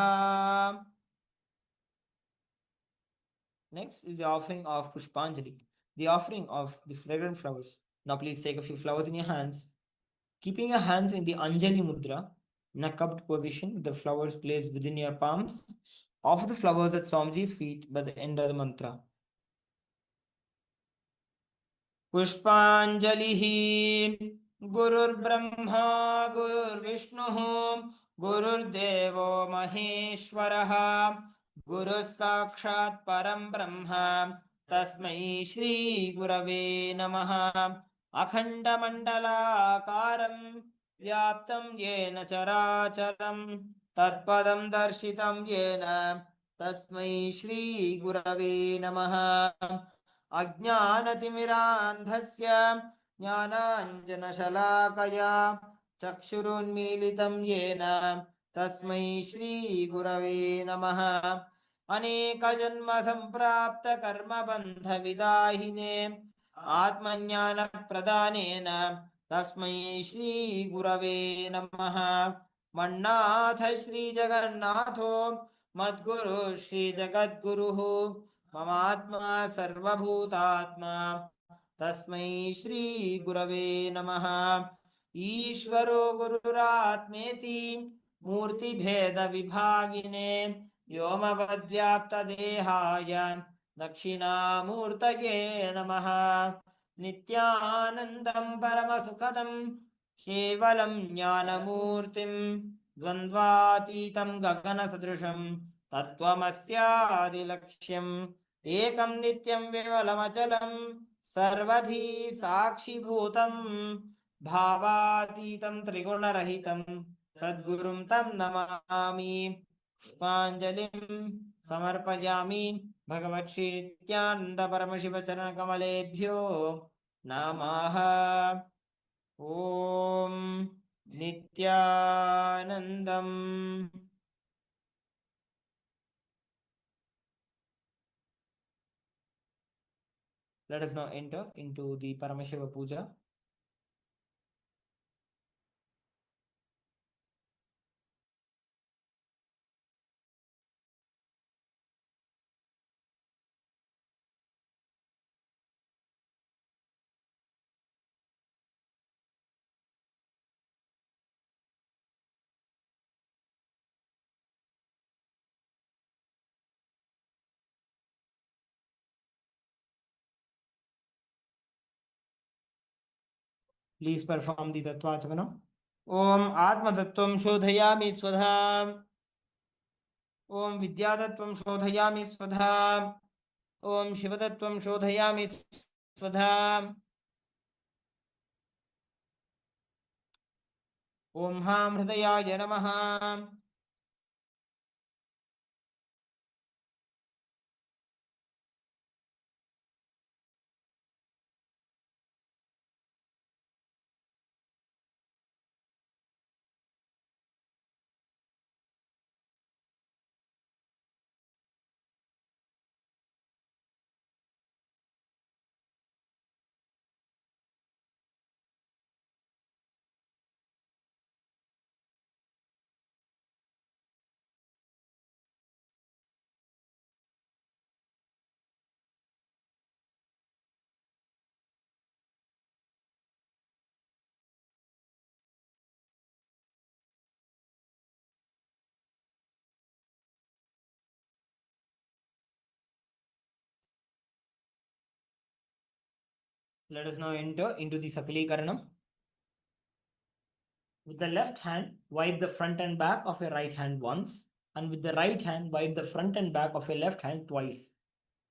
Next is the offering of Pushpanjali. the offering of the fragrant flowers. Now please take a few flowers in your hands. Keeping your hands in the Anjali Mudra, in a cupped position, with the flowers placed within your palms, offer the flowers at Swamiji's feet by the end of the mantra. पुष्पाञ्जलिः गुरुर्ब्रह्मा गुरुर्विष्णुः गुरुर्देवो महेश्वरः गुरुः साक्षात् परं ब्रह्म तस्मै श्रीगुरवे नमः अखण्डमण्डलाकारं व्याप्तं येन चराचरं तत्पदं दर्शितं येन तस्मै श्रीगुरवे नमः अज्ञानतिमिरान्धस्य ज्ञानाञ्जनशलाकया चक्षुरुन्मीलितं येन तस्मै श्रीगुरवे नमः अनेकजन्मसम्प्राप्तकर्मबन्धविदाहिने आत्मज्ञानप्रदानेन तस्मै श्रीगुरवे नमः मन्नाथ श्रीजगन्नाथो मद्गुरु श्रीजगद्गुरुः ममात्मा सर्वभूतात्मा तस्मै श्रीगुरवे नमः ईश्वरो गुरुरात्मेति मूर्तिभेदविभागिने व्योमवद्व्याप्तदेहाय दक्षिणामूर्तये नमः नित्यानन्दं परमसुखदं केवलं ज्ञानमूर्तिं द्वन्द्वातीतं गगनसदृशं तत्त्वमस्यादिलक्ष्यम् एकं नित्यं विमलमचलं सर्वधी साक्षिभूतं भावातीतं त्रिगुणरहितं सद्गुरुं तं नमामि पुष्पाञ्जलिं समर्पयामि भगवत्श्री नित्यानन्द परमशिवचरणकमलेभ्यो नमः ॐ नित्यानन्दम् Let us now enter into the Paramashiva Puja. Please perform the Tattvachakana. Om Atma Tattvam Shodhayami Swadha. Om Vidyatattvam Shodhayami Swadha. Om Shivatattvam Shodhayami Swadha. Om Ham Hridayaya Namaha. Let us now enter into the Sakalikaranam. With the left hand, wipe the front and back of your right hand once, and with the right hand, wipe the front and back of your left hand twice.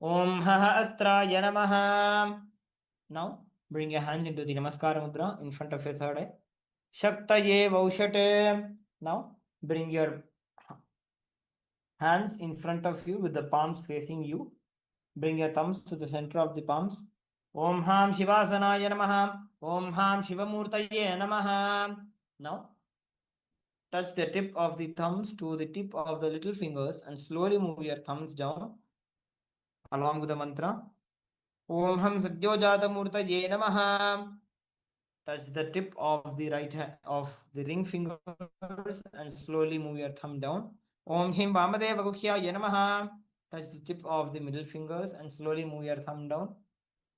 Om Haha Astraya Namaha. Now, bring your hand into the Namaskara Mudra in front of your third eye. Shaktaye Vaushate. Now, bring your hands in front of you with the palms facing you. Bring your thumbs to the center of the palms. Om Ham Shivasanaya Namaha. Om Ham Shivamurtaye Namaha. Now, touch the tip of the thumbs to the tip of the little fingers and slowly move your thumbs down along with the mantra. Om Ham Satyojata Murtaye Namaha. Touch the tip of the right hand of the ring fingers and slowly move your thumb down. Om Him Vamadeva Gukhyaye Namaha. Touch the tip of the middle fingers and slowly move your thumb down.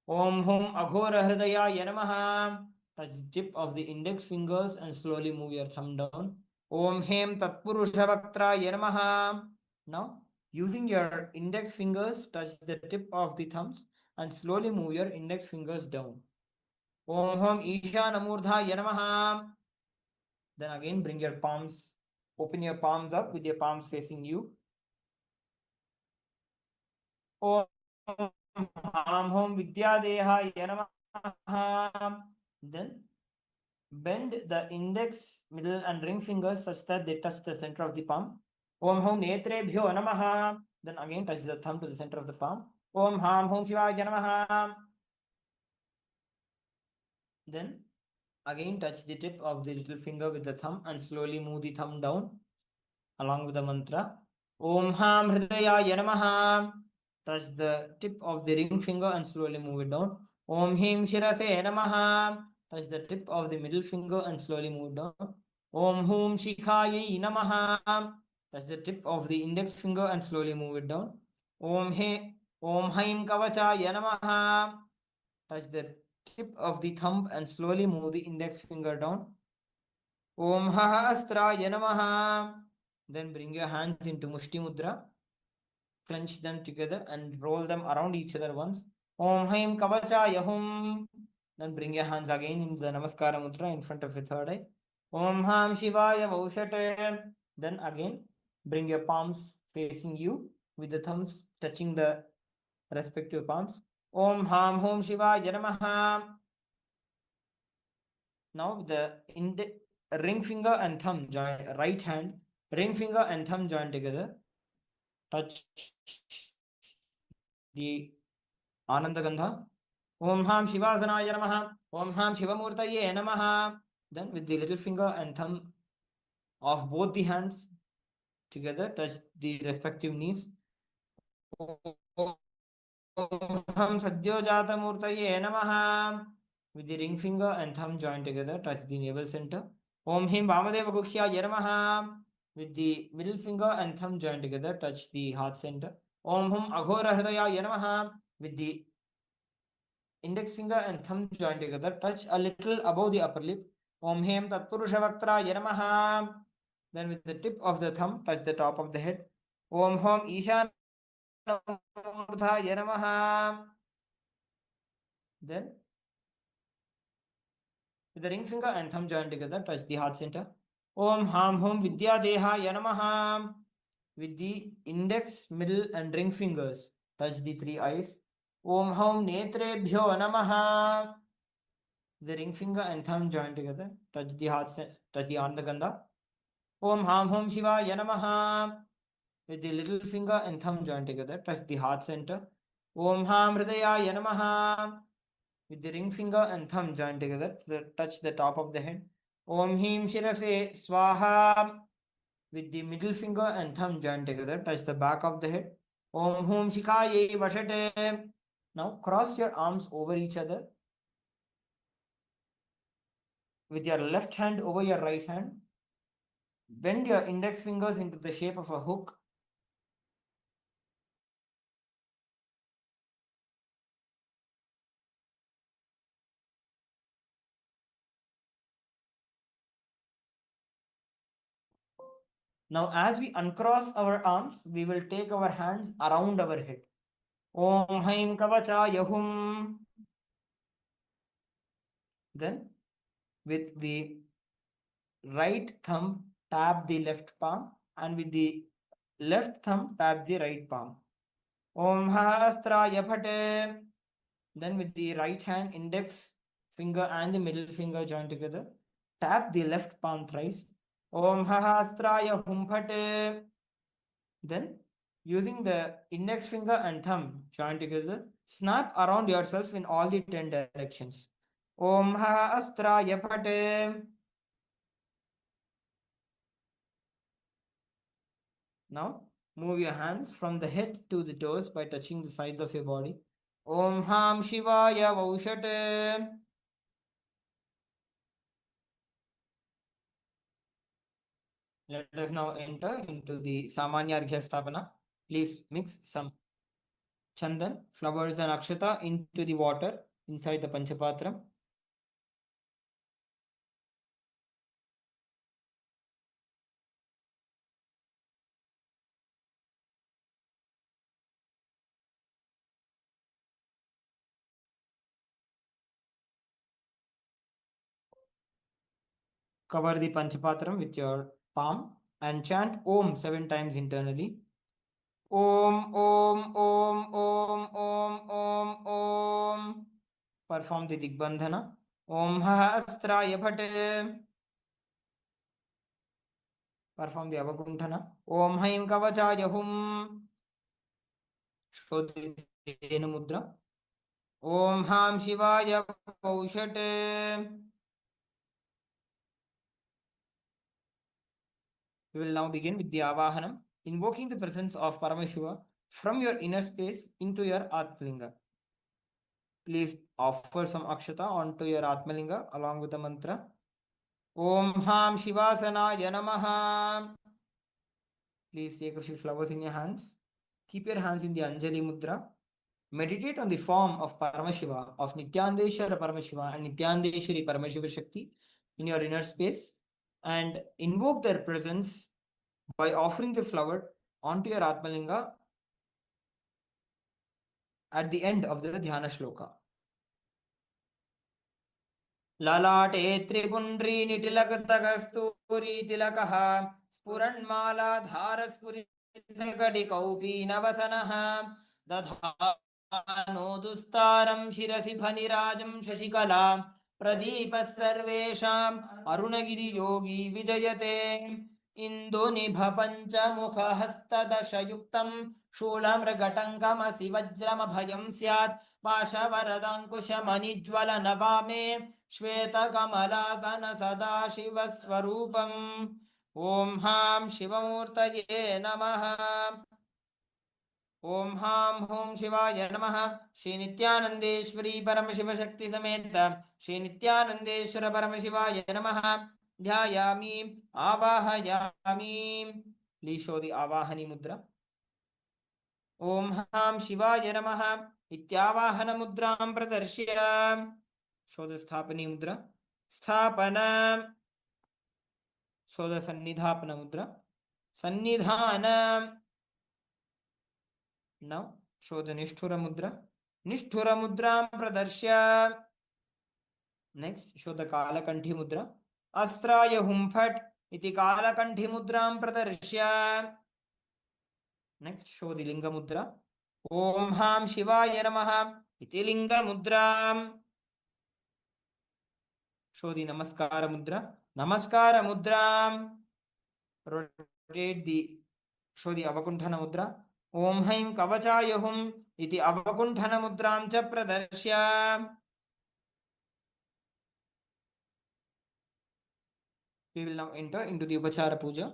Om Hum Aghora Hridayaya Namaha. Touch the tip of the index fingers and slowly move your thumb down. Om Hem Tatpurusha Vaktraya Namaha. Now, using your index fingers, touch the tip of the thumbs and slowly move your index fingers down. Om Hum Ishanamurdhaya Namaha. Then again, bring your palms, open your palms up with your palms facing you. Om Ham Hum Vidyadehaya Namaha. Then bend the index, middle, and ring fingers such that they touch the center of the palm. Om Hum Netrebhyo Namaha. Then again, touch the thumb to the center of the palm. Om Ham Hum Shivaya Namaha. Then again, touch the tip of the little finger with the thumb and slowly move the thumb down along with the mantra. Om Ham Hridayaya Namaha. Touch the tip of the ring finger and slowly move it down. Om Him Shirase Namaha. Touch the tip of the middle finger and slowly move down. Om Hum Shikhaye Namaha. Touch the tip of the index finger and slowly move it down. Om Haim Kavachaya Namaha. Touch the tip of the thumb and slowly move the index finger down. Om Hahastraya Namaha. Then bring your hands into Mushti Mudra. Clench them together and roll them around each other once. Om Haim Kavachaya Hum. Then bring your hands again in the Namaskara Mudra in front of your third eye. Om Ham Shivaya Vaushate. Then again, bring your palms facing you with the thumbs touching the respective palms. Om Ham Hum Shivaya Namaha. Now the ring finger and thumb join, right hand, ring finger and thumb join together. Touch the Ananda Gandha. Om Ham Shivasanaya Namaha. Om Ham Shivamurtaye Namaha. Then with the little finger and thumb of both the hands together, touch the respective knees. Om Ham Sadyojata Murtaye Namaha. With the ring finger and thumb joined together, touch the navel center. Om Him Vamadeva Gukhya Namaha. With the middle finger and thumb joined together, touch the heart center. Om Hum Aghora Hridaya Namaha. With the index finger and thumb joined together, touch a little above the upper lip. Om Hem Tatpurusha Vaktraya Namaha. Then with the tip of the thumb, touch the top of the head. Om Hom Ishanamurdhaya Namaha. Then with the ring finger and thumb joined together, touch the heart center. Om Ham Hum Vidyadehaya Namaha. With the index, middle, and ring fingers, touch the three eyes. Om Hum Netrebhyo Namaha. The ring finger and thumb joined together, touch the heart, touch the Ananda Gandha. Om Ham Hum Shivaya Namaha. With the little finger and thumb joined together, touch the heart center. Om Ham Hridayaya Namaha. With the ring finger and thumb joined together, touch the top of the head. Om Him Shirase Swaha. With the middle finger and thumb joined together, touch the back of the head. Om Hum Shikaye Vashate. Now cross your arms over each other. With your left hand over your right hand. Bend your index fingers into the shape of a hook. Now, as we uncross our arms, we will take our hands around our head. Om Haim Kavachaya Hum. Then, with the right thumb, tap the left palm, and with the left thumb, tap the right palm. Om Hastraya Phate. Then, with the right hand, index finger and the middle finger join together. Tap the left palm thrice. Om Hastraya Hum Phate. Then, using the index finger and thumb joined together, snap around yourself in all the 10 directions. Om Ha Astraya Phate. Now, move your hands from the head to the toes by touching the sides of your body. Om Ham Shivaya Vaushate. Let us now enter into the Samanya Arghya Sthapana. Please mix some chandan, flowers and akshata into the water inside the panchapatram. Cover the panchapatram with your palm and chant Om 7 times internally. Om, Om, Om, Om, Om, Om, Om. Perform the Digbandhana. Om Hahastraya Bhate. Perform the Avagunthana. Om Haim Kavachaya Hum. Show the Dhenu Mudra. Om Ham Shivaya Paushate. We will now begin with the Avahanam, invoking the presence of Paramashiva from your inner space into your Atmalinga. Please offer some akshata onto your Atmalinga along with the mantra. Om Ham Shivasana Yanamaha. Please take a few flowers in your hands. Keep your hands in the Anjali Mudra. Meditate on the form of Paramashiva, of Nityanandeshwara Paramashiva and Nityanandeshwari Paramashiva Shakti in your inner space and invoke their presence by offering the flower onto your Atmalinga at the end of the Dhyana Shloka. Lalate Tripundri Nitilakatagasturi Tilakaha Spuranmala Dharaspuri Kaupi Navasanaha Dadhano Dustaram Shirasi Bhanirajam Shashikala Pradeepa Sarvesham Arunagiri Yogi Vijayate Indunibha Panchamukha Hastadashayuktam Shulamragatankamasi Vajramabhayam Syat पाशवरदाङ्कुशमणिज्वल नभामे श्वेतकमलासन सदाशिवस्वरूपम् ॐ हां शिवमूर्तये नमः ॐ हां हूं शिवाय नमः श्रीनित्यानन्देश्वरी परमशिवशक्ति समेत श्रीनित्यानन्देश्वर परमशिवाय नमः ध्यायामि आवाहयामि please show the आवाहनी मुद्रा ॐ हां शिवाय नमः इत्यावाहन मुद्रां प्रदर्श्य शोध स्थापनी मुद्रा स्थापन शोध सन्निधापन मुद्रा सन्निधान नौ शोध निष्ठुर मुद्रा निष्ठुर मुद्रां प्रदर्श्य नेक्स्ट शोध कालकंठी मुद्रा अस्त्राय हुं फट् इति कालकंठी मुद्रां प्रदर्श्य नेक्स्ट शोध लिंग मुद्रा ओम हां शिवाय नमः इति लिंग मुद्रां शोधि नमस्कार मुद्रां रोटेट दी शोधि अवकुंठन मुद्रा ओम हैं कवचाय हुं इति अवकुंठन मुद्रां च प्रदर्श्य we will now enter into the upachara puja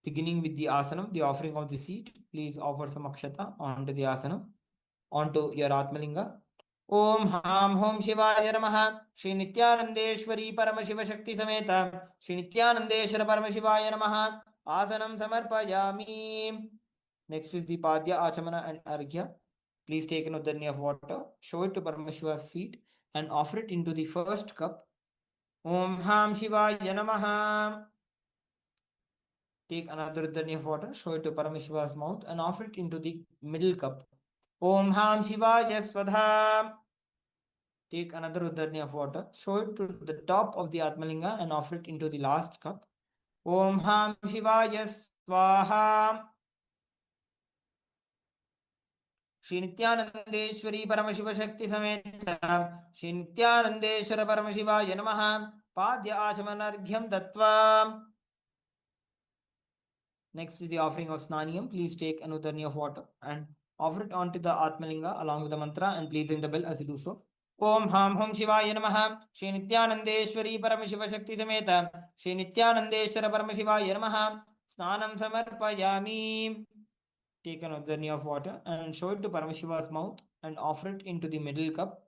beginning with the asanam, the offering of the seat. Please offer some akshata onto the asanam, onto your atmalinga. Om Ham Hom Shivaya Namaha Shri Nityanandeshwari Paramashiva Shakti Sameta Shri Nityanandeshwara Paramashivaya Namaha Asanam Samarpayami. Next is the Padya, Achamana and Arghya. Please take an udharni of water, show it to Paramashiva's feet and offer it into the first cup. Om Ham Shivaya Namaha. Take another udharni of water, show it to Paramashiva's mouth and offer it into the middle cup. Om Ham Shivaya Svadha. Take another udharni of water, show it to the top of the Atmalinga and offer it into the last cup. Om Ham Shivaya Swaha. Shri Nityanandeshwari Paramashiva Shakti Sameta Shri Nityanandeshwara Paramashivaya Namaha Padya Achamanarghyam Dattva. Next is the offering of Snaniyam. Please take an udharni of water and offer it onto the Atmalinga along with the mantra and please ring the bell as you do so. Om Ham Hom Shivaya Namaha Shri Nityanandeshwari Paramashiva Shakti Sameta Shri Nityanandeshwara Paramashivaya Namaha Snanam Samarpayami. Take an udharni of water and show it to Paramashiva's mouth and offer it into the middle cup.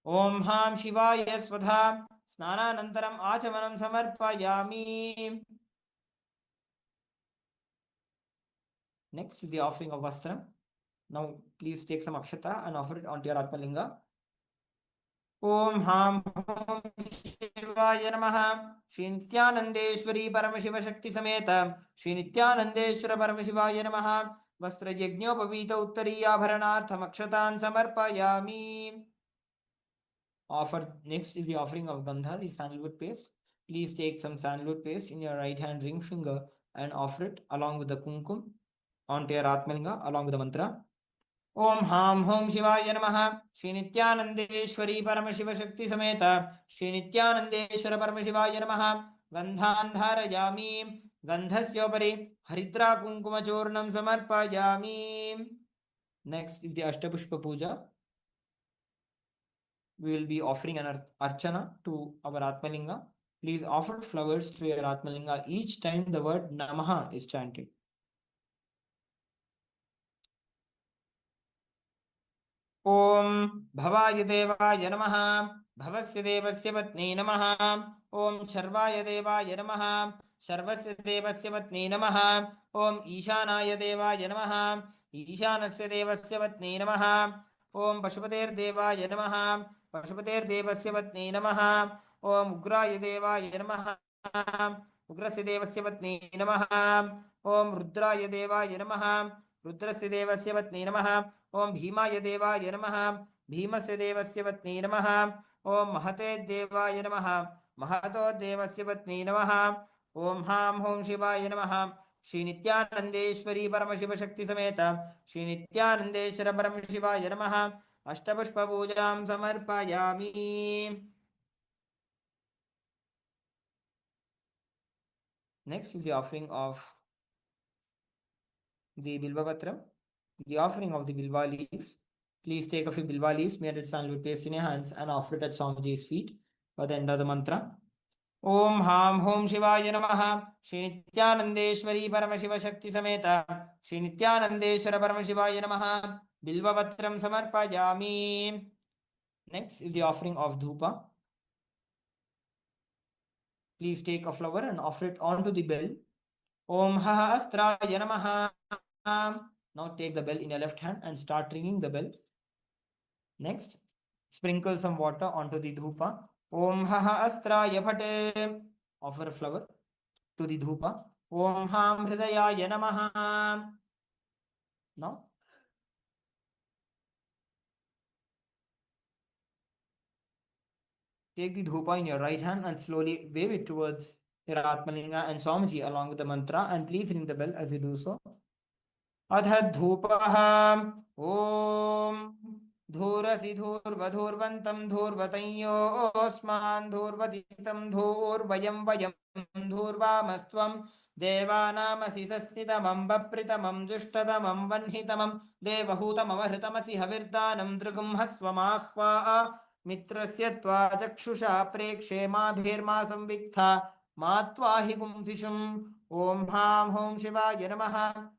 Om Ham Shivaya Svadha Snananantaram Achamanam Samarpayami. Next is the offering of Vastram. Now please take some akshata and offer it onto your Atmalinga. Om Ham Hom Shivaya Namaha. Shri Nithyanandeshwari Paramashiva Shakti Sameta Shri Nithyanandeshwara Paramashiva Namaha. Vastra Yajñopavita Uttariyabharanartham akshatan samarpayami. Offer next is the offering of Gandha, the sandalwood paste. Please take some sandalwood paste in your right hand ring finger and offer it along with the kumkum onto your Atmalinga along with the mantra. Om Ham Hom Shivaya Namaha. Shri Nithyanandeshwari Paramashiva Shakti Sameta Shri Nithyanandeshwara Paramashivaya Namaha. Gandhan dharayami. Gandhasyopari Haridra Kunkuma Churnam Samarpayami. Next is the Ashtapushpa Puja. We will be offering an archana to our Atmalinga. Please offer flowers to your Atmalinga each time the word Namaha is chanted. Om Bhavaya Devaya Namaha. Bhavasya Devasya Patni Namaha. Om Sharvaya Devaya Namaha. Sharvasya Devasya Patni Namaha. Om Ishanaya Devaya Namaha. Ishanasya Devasya Patni Namaha. Om Pashupater Devaya Namaha. Pashupater Devasya Patni Namaha. Om Ugraya Devaya Namaha. Ugrasya Devasya Patni Namaha. Om Rudraya Devaya Namaha. Rudrasya Devasya Patni Namaha. Om Bhimaya Devaya Namaha. Bhimasya Devasya Patni Namaha. Om Mahate Devaya Namaha. Mahato Devasya Patni Namaha. Om Ham Hom Shivaya Namaha. Shri Nithyanandeshwari Paramashiva Shakti Sameta Shri Nithyanandeshwara Paramashivaya Namaha. Ashtapushpa Pujam Samarpayami. Next is the offering of the Bilvapatram, the offering of the Bilva leaves. Please take a few Bilva leaves made with sandalwood paste in your hands and offer it at Swamiji's feet by the end of the mantra. Om Ham Hom Shivaya Namaha. Shri Nithyanandeshwari Paramashiva Shakti Sameta Shri Nithyanandeshwara Paramashivaya Namaha. Bilvapatram Samarpayami. Next is the offering of Dhupa. Please take a flower and offer it onto the bell. Om Haha Astraya Namaha. Now take the bell in your left hand and start ringing the bell. Next, sprinkle some water onto the dhupa. Om Haha Astraya Phate. Offer a flower to the dhupa. Om Ham Hridayaya Namaha. Now, take the dhupa in your right hand and slowly wave it towards your Atmalinga and Swamiji along with the mantra, and please ring the bell as you do so. Adha dhupaha. Om Dhurasi Dhurvadhurvantam Dhurvatayyo Osman Dhurvaditam Dhurvayam Vayam Dhurvamastvam Devanamasi Sasnitamam Bapritamam Jushtatamam Vanhitamam Devahutamam Hritamasi Havirdanam Drugum Hasvamahva Mitrasya Tva Chakshusha Prekshe Madhirma Samviktha Matvahi Kumthishum. Om Ham Hom Shivaya Namaha.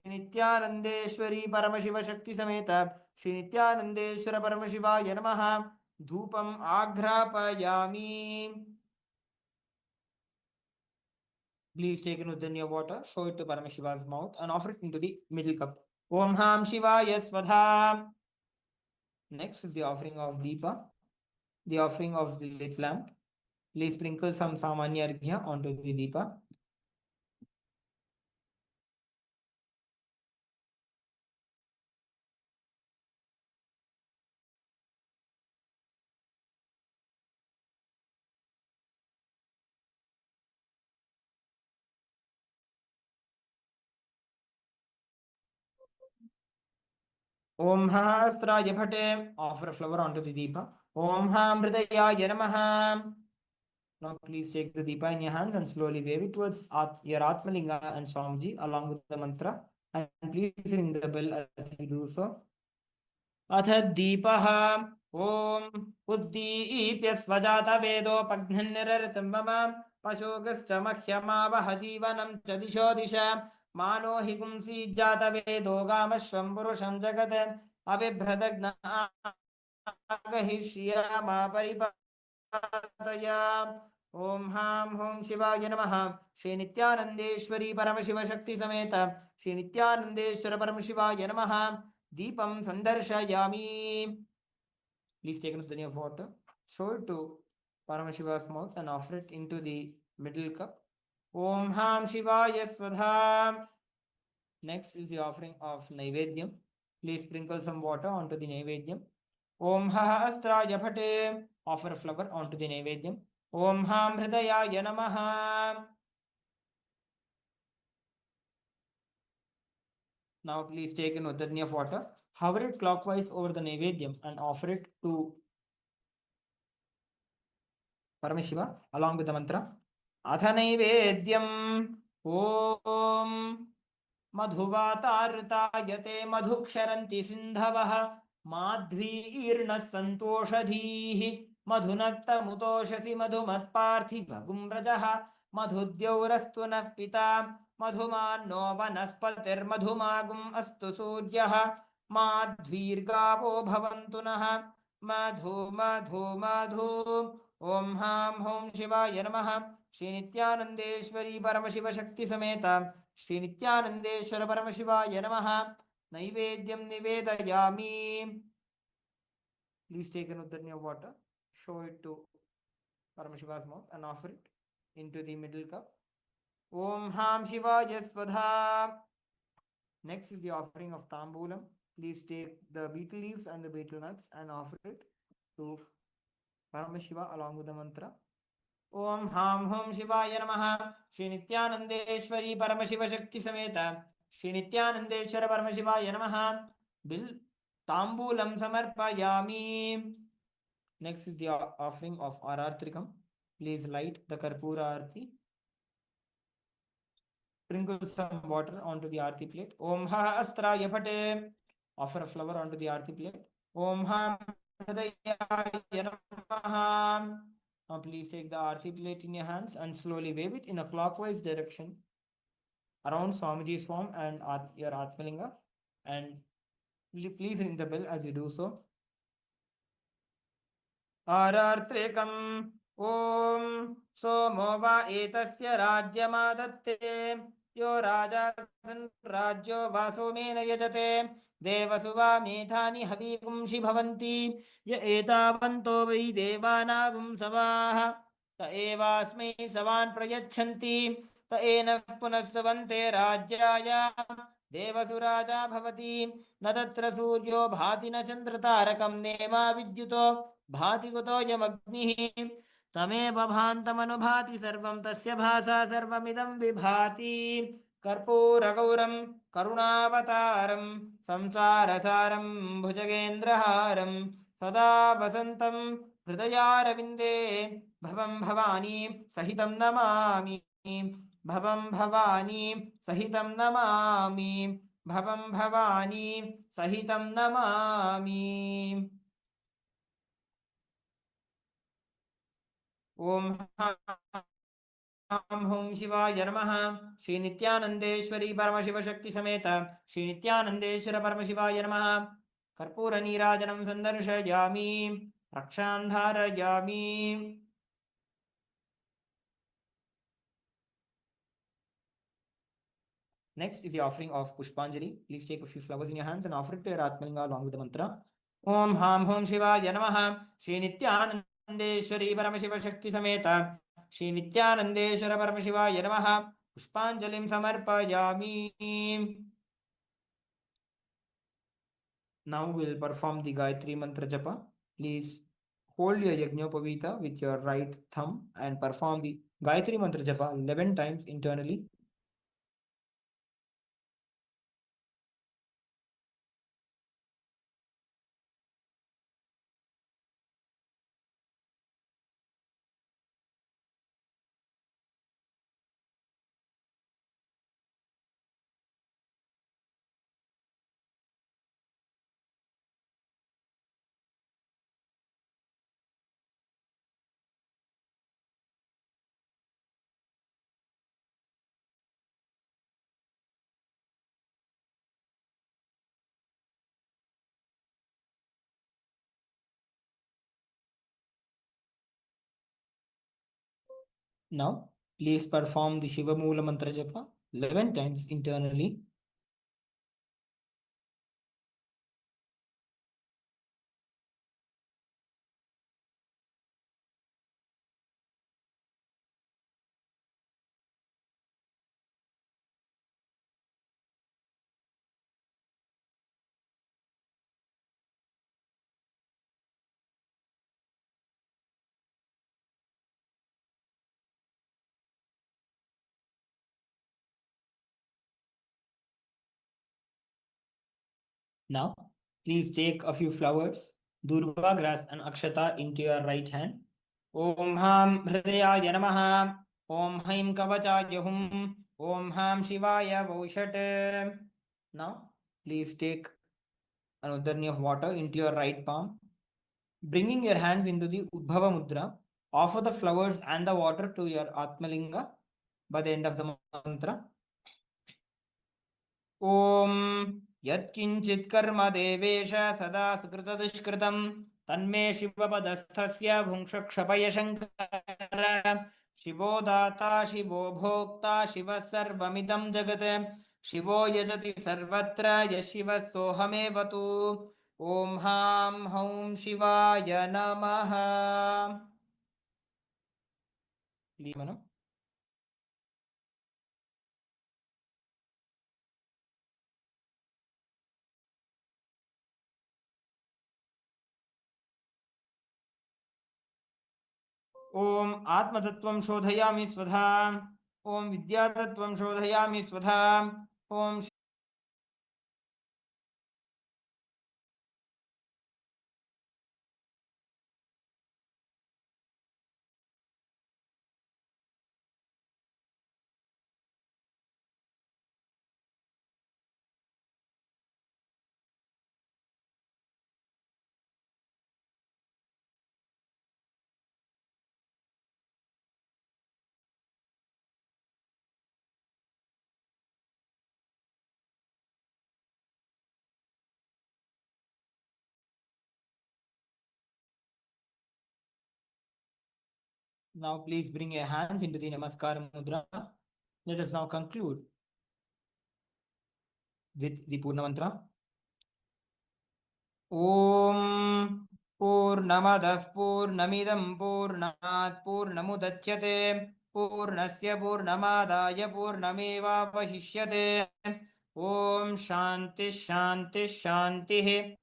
Nithyanandeshwari Paramashiva Shakti Sameta Shri Nithyanandeshwara Paramashivaya Namaha. Dhupam Agrapayami. Please take in Udanya water, show it to Paramashiva's mouth and offer it into the middle cup. Om Ham Shivaya Svadha. Next is the offering of Deepa, the offering of the lit lamp. Please sprinkle some Samanya Arghya onto the Deepa. Om Hahasraya Bhate. Offer a flower onto the Deepa. Om Ham Hridayaya Namaha. Now please take the Deepa in your hand and slowly wave it towards your Atmalinga and Swamiji along with the mantra. And please ring the bell as you do so. Atha Deepaha. Om Uddipya Svajata Vedopaghnaniraritam Mama Pashogascha Makhyamavaha Jivanam Chadisho Disha Mano Higumsi Jata Vedogam Purusham Jagat Abhibhradagna Agahishyama Paripataya. ओम हां हों शिवाय नमः श्री नित्यानंदेश्वरी परमशिव शक्ति समेत श्री नित्यानंदेश्वर परमशिवाय नमः दीपं संदर्शयामि. Please take another drink of water, show it to Paramashiva's mouth and offer it into the middle cup. Om Ham Shivaya Swadha. Next is the offering of Naivedyam. Please sprinkle some water onto the Naivedyam. Om Ha Astraya Phate. Offer a flower onto the Naivedyam. Om Ham Hridayaya Namaha. Now please take an uddarni of water, hover it clockwise over the Naivedyam and offer it to Paramashiva along with the mantra. अथ नैवेद्यम् ॐ मधुवातार्तायते मधुक्षरन्ति सिन्धवः माध्वीर्णः सन्तोषधीः मधुनक्तमुतोषसि मधुमत्पार्थिवगुं व्रजः मधुद्यौरस्तु नः पिता मधुमान्नो वनस्पतिर्मधुमागुम् अस्तु सूर्यः माध्वीर्गावो भवन्तु नः मधु मधु मधु. ओम हां हों शिवाय नमः श्री नित्यानंदेश्वरी परमशिव शक्ति समेत श्री नित्यानंदेश्वर परमशिवाय नमः नैवेद्यं निवेदयामि. Please take an uddarni of water, show it to Paramashiva's mouth and offer it into the middle cup. Om Ham Shivaya Swadha. Next is the offering of Tambulam. Please take the betel leaves and the betel nuts and offer it to Paramashiva along with the mantra. ओम हां हों शिवाय नमः श्री नित्यानंदेश्वरी परमशिव शक्ति समेत श्री नित्यानंदेश्वर परमशिवाय नमः bill तांबूलम समर्पयामि. Next is the offering of Arartrikam. Please light the Karpura Arti. Sprinkle some water onto the Arti plate. Om Ha Astraya Phate. Offer a flower onto the Arti plate. Om Ham Hridayaya Namaha. Now please take the Arti plate in your hands and slowly wave it in a clockwise direction around Swamiji's form and your Atmalinga, and please ring the bell as you do so. Arartrekam Om Somo va etasya rajyamadatте yo rajasan rajyo vasomena yajate devasuva methani havikumshi bhavanti ya etavanto vai devanagum savaha ta evasmai savan prayachanti ta enah punasvante rajyaya devasuraja bhavati न तत्र सूर्यो भाति न चन्द्रतारकं नेमा विद्युतो भाति कुतो यमग्निः तमेव भान्तमनुभाति सर्वं तस्य भासा सर्वमिदं विभाति कर्पूरगौरं करुणावतारं संसारसारं भुजगेन्द्रहारं सदा वसन्तं हृदयारविन्दे भवं भवानी सहितं नमामि भवं भवानी सहितं नमामि भवं भवानी सहितं नमामि. ओम हां हों शिवाय नमः श्री नित्यानंदेश्वरी परमशिव शक्ति समेत श्री नित्यानंदेश्वर परमशिवाय नमः कर्पूर नीराजनं संदर्शयामि रक्षां धारयामि. Next is the offering of Pushpanjali. Please take a few flowers in your hands and offer it to your Atmalinga along with the mantra. Om Ham Hom Shivaya Namaha Shri Nityanandeshwari Paramashiva Shakti Sameta Shri Nityanandeshwara Paramashivaya Namaha Pushpanjalim Samarpayami. Now we'll perform the Gayatri Mantra Japa. Please hold your Yajnopavita with your right thumb and perform the Gayatri Mantra Japa 11 times internally. Now, please perform the Shiva Mula Mantra Japa 11 times internally. Now, please take a few flowers, durva grass and akshata into your right hand. Om Ham Hridayaya Namaha. Om Haim Kavachaya Hum. Om Ham Shivaya Voshat. Now, please take an udharni of water into your right palm. Bringing your hands into the Udbhava Mudra, offer the flowers and the water to your Atmalinga by the end of the mantra. Om Yatkinchit Karma Devesha Sada Sukrita Dushkritam Tanme Shivapadasthasya Bhungshakshapaya Shankara Shivo Data Shivo Bhokta Shiva Sarvamidam Jagate Shivo Yajati Sarvatra Yashiva Sohamevatu Om Ham Haum Shivaya Namaha. Please, Manam. ओम आत्मतत्वं शोधयामि स्वधा ओम विद्यातत्वं शोधयामि स्वधा ओम Now please bring your hands into the Namaskar Mudra. Let us now conclude with the Purna Mantra. Om Purnamadah Purnamidam Purnat Purnamudachyate Purnasya Purnamadaya Purnamevavashishyate Om Shanti Shanti Shanti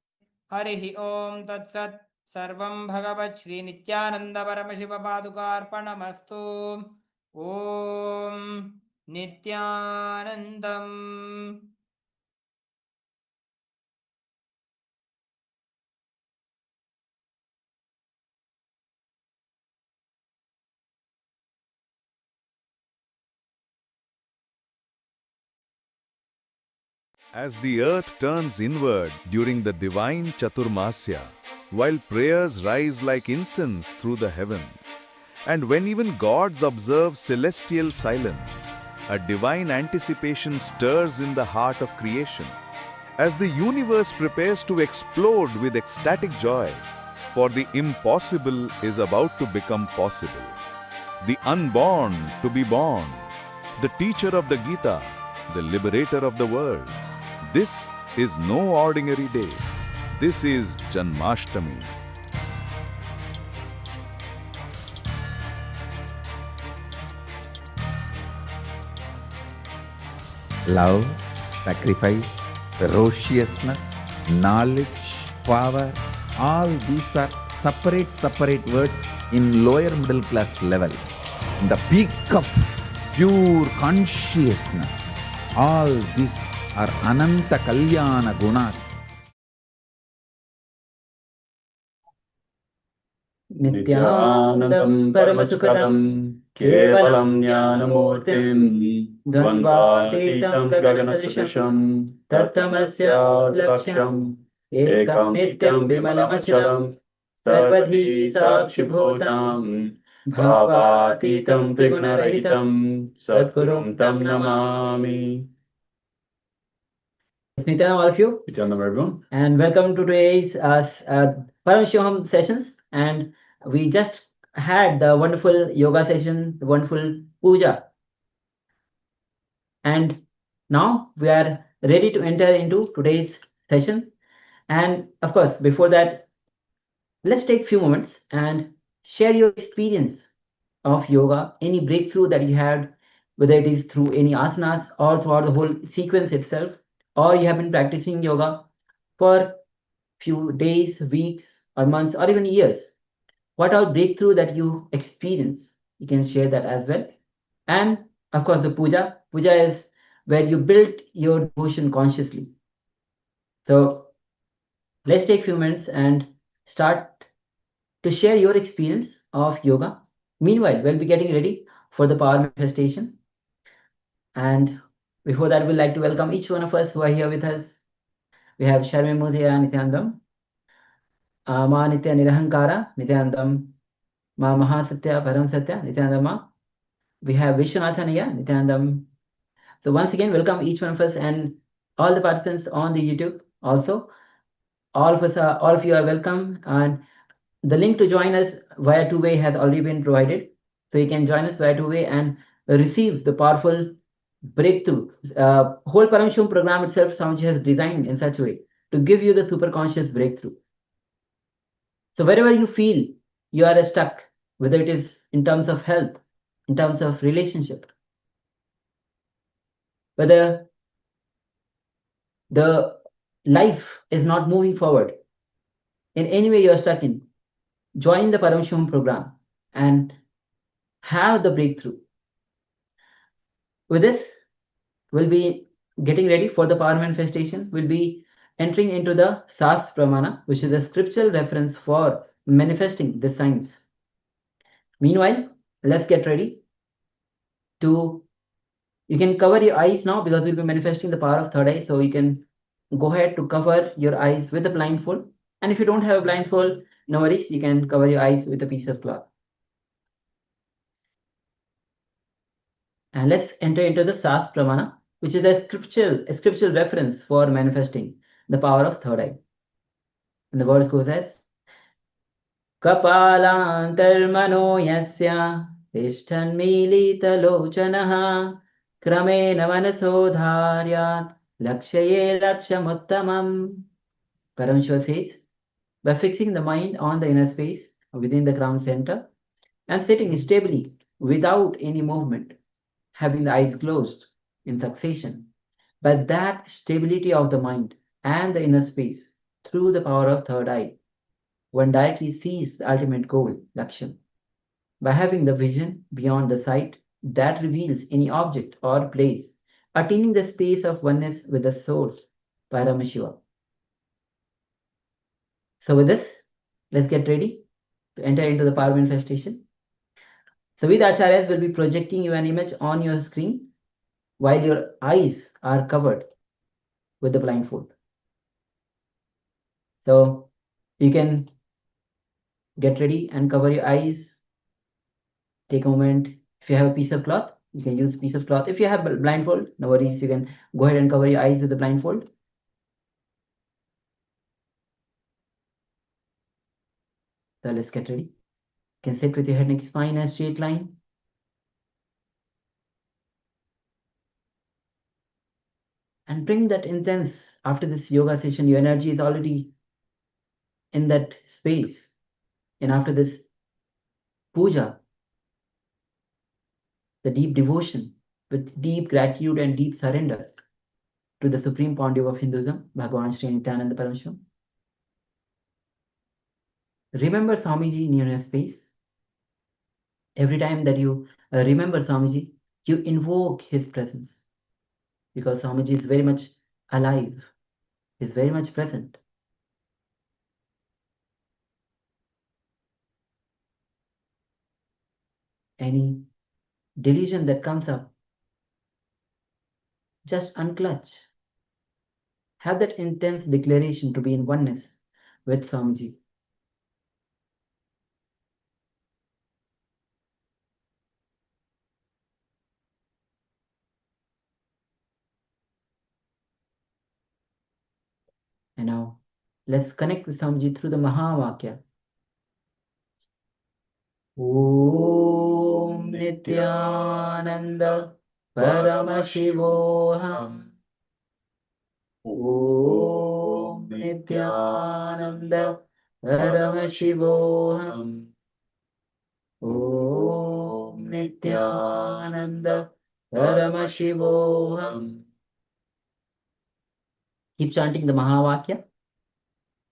Harihi Om Tat Sat Sarvam Bhagavat Shri Nithyananda Paramashiva Padukarpanamastu Om Nithyanandam. As the earth turns inward during the divine Chaturmasya, while prayers rise like incense through the heavens, and when even gods observe celestial silence, a divine anticipation stirs in the heart of creation. As the universe prepares to explode with ecstatic joy, for the impossible is about to become possible. The unborn to be born, the teacher of the Gita, the liberator of the worlds. This is no ordinary day. This is Janmashtami. Love, sacrifice, ferociousness, knowledge, power, all these are separate words in lower middle class level. In the peak of pure consciousness, all these are Ananta Kalyana Gunas. Nithyanandam Paramasukadam Kevalam Jnanamurtim Dvandvatitam Gaganasatisham Tattamasya Laksham Ekam Nityam Vimalamachalam Sarvadhi Sakshibhutam Bhavatitam Trigunarahitam Satgurum Tam Namami. Nithyananda, all of you. Nithyananda, everyone. And welcome to today's Paramashivoham sessions. And we just had the wonderful yoga session, the wonderful puja. And now we are ready to enter into today's session. And of course, before that, let's take a few moments and share your experience of yoga, any breakthrough that you had, whether it is through any asanas or throughout the whole sequence itself, or you have been practicing yoga for few days, weeks, or months, or even years. What are breakthrough that you experience? You can share that as well. And of course, the puja. Puja is where you build your devotion consciously. So let's take a few minutes and start to share your experience of yoga. Meanwhile, we'll be getting ready for the power manifestation. And before that, we'd like to welcome each one of us who are here with us. We have Sharmi Mudhya Nithyanandam, Ma Nitya Nirahankara Nithyanandam, Ma Mahasatya Param Satya Nithyanandam. We have Vishwanathanaya Nithyanandam. So once again, welcome each one of us and all the participants on the YouTube also. All of you are welcome, and the link to join us via two-way has already been provided. So you can join us via two-way and receive the powerful breakthrough. Whole Paramashivoham program itself, Swamiji has designed in such a way to give you the super conscious breakthrough. So wherever you feel you are stuck, whether it is in terms of health, in terms of relationship, whether the life is not moving forward, in any way you are stuck in, join the Paramashivoham program and have the breakthrough. With this, we'll be getting ready for the power manifestation. We'll be entering into the Sas Pramana, which is a scriptural reference for manifesting the signs. Meanwhile, let's get ready to, you can cover your eyes now because we'll be manifesting the power of third eye. So you can go ahead to cover your eyes with a blindfold. And if you don't have a blindfold, no worries, you can cover your eyes with a piece of cloth. And let's enter into the Sas Pramana, which is a scriptural reference for manifesting the power of third eye. And the words goes as Kapalantarmano yasya tishthanmilitalochanaha kramena manasodharyat lakshaye lakshamuttamam. Parameshwar says, by fixing the mind on the inner space within the crown center and sitting stably without any movement, having the eyes closed in succession, by that stability of the mind and the inner space through the power of third eye, one directly sees the ultimate goal, Lakshya. By having the vision beyond the sight that reveals any object or place, attaining the space of oneness with the source, Paramashiva. So with this, let's get ready to enter into the power manifestation. So with Acharyas will be projecting you an image on your screen while your eyes are covered with the blindfold. So you can get ready and cover your eyes. Take a moment. If you have a piece of cloth, you can use a piece of cloth. If you have a blindfold, no worries, you can go ahead and cover your eyes with the blindfold. So let's get ready. You can sit with your head, neck, spine in a straight line. And bring that intense, after this yoga session, your energy is already in that space. And after this puja, the deep devotion with deep gratitude and deep surrender to the Supreme Pontiff of Hinduism, Bhagavan Sri Nithyananda Parameshwar. Remember Swamiji in your space. Every time that you remember Swamiji, you invoke his presence because Swamiji is very much alive, is very much present. Any delusion that comes up, just unclutch. Have that intense declaration to be in oneness with Swamiji. And now, let's connect with Swamiji through the Mahavakya. ॐ नित्यानन्द परमशिवोऽहम् ॐ नित्यानन्द परमशिवोऽहम् ॐ नित्यानन्द परमशिवोऽहम्. Keep chanting the Mahavakya.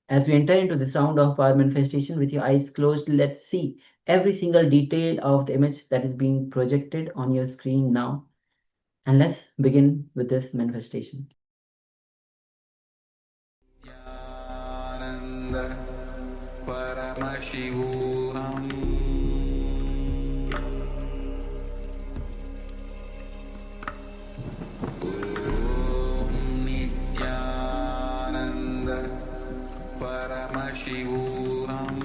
As we enter into this round of our manifestation with your eyes closed, let's see every single detail of the image that is being projected on your screen now. And let's begin with this manifestation. Nithyananda Paramashivoham Om Nithyananda Paramashivoham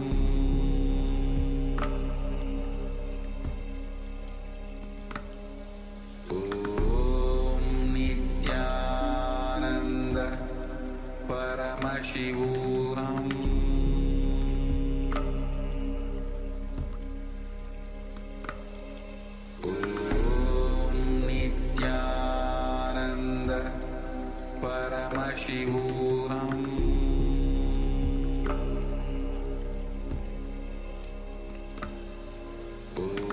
Om Nithyananda Paramashivoham Om Nithyananda Paramashivoham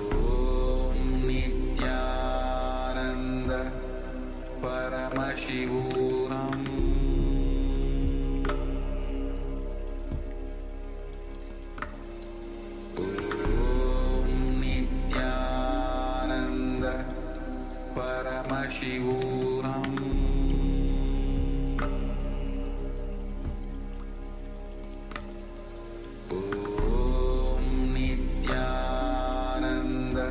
Om Nithyananda Paramashivoham Om Nithyananda Paramashivoham Om Nithyananda Paramashivoham Om Nithyananda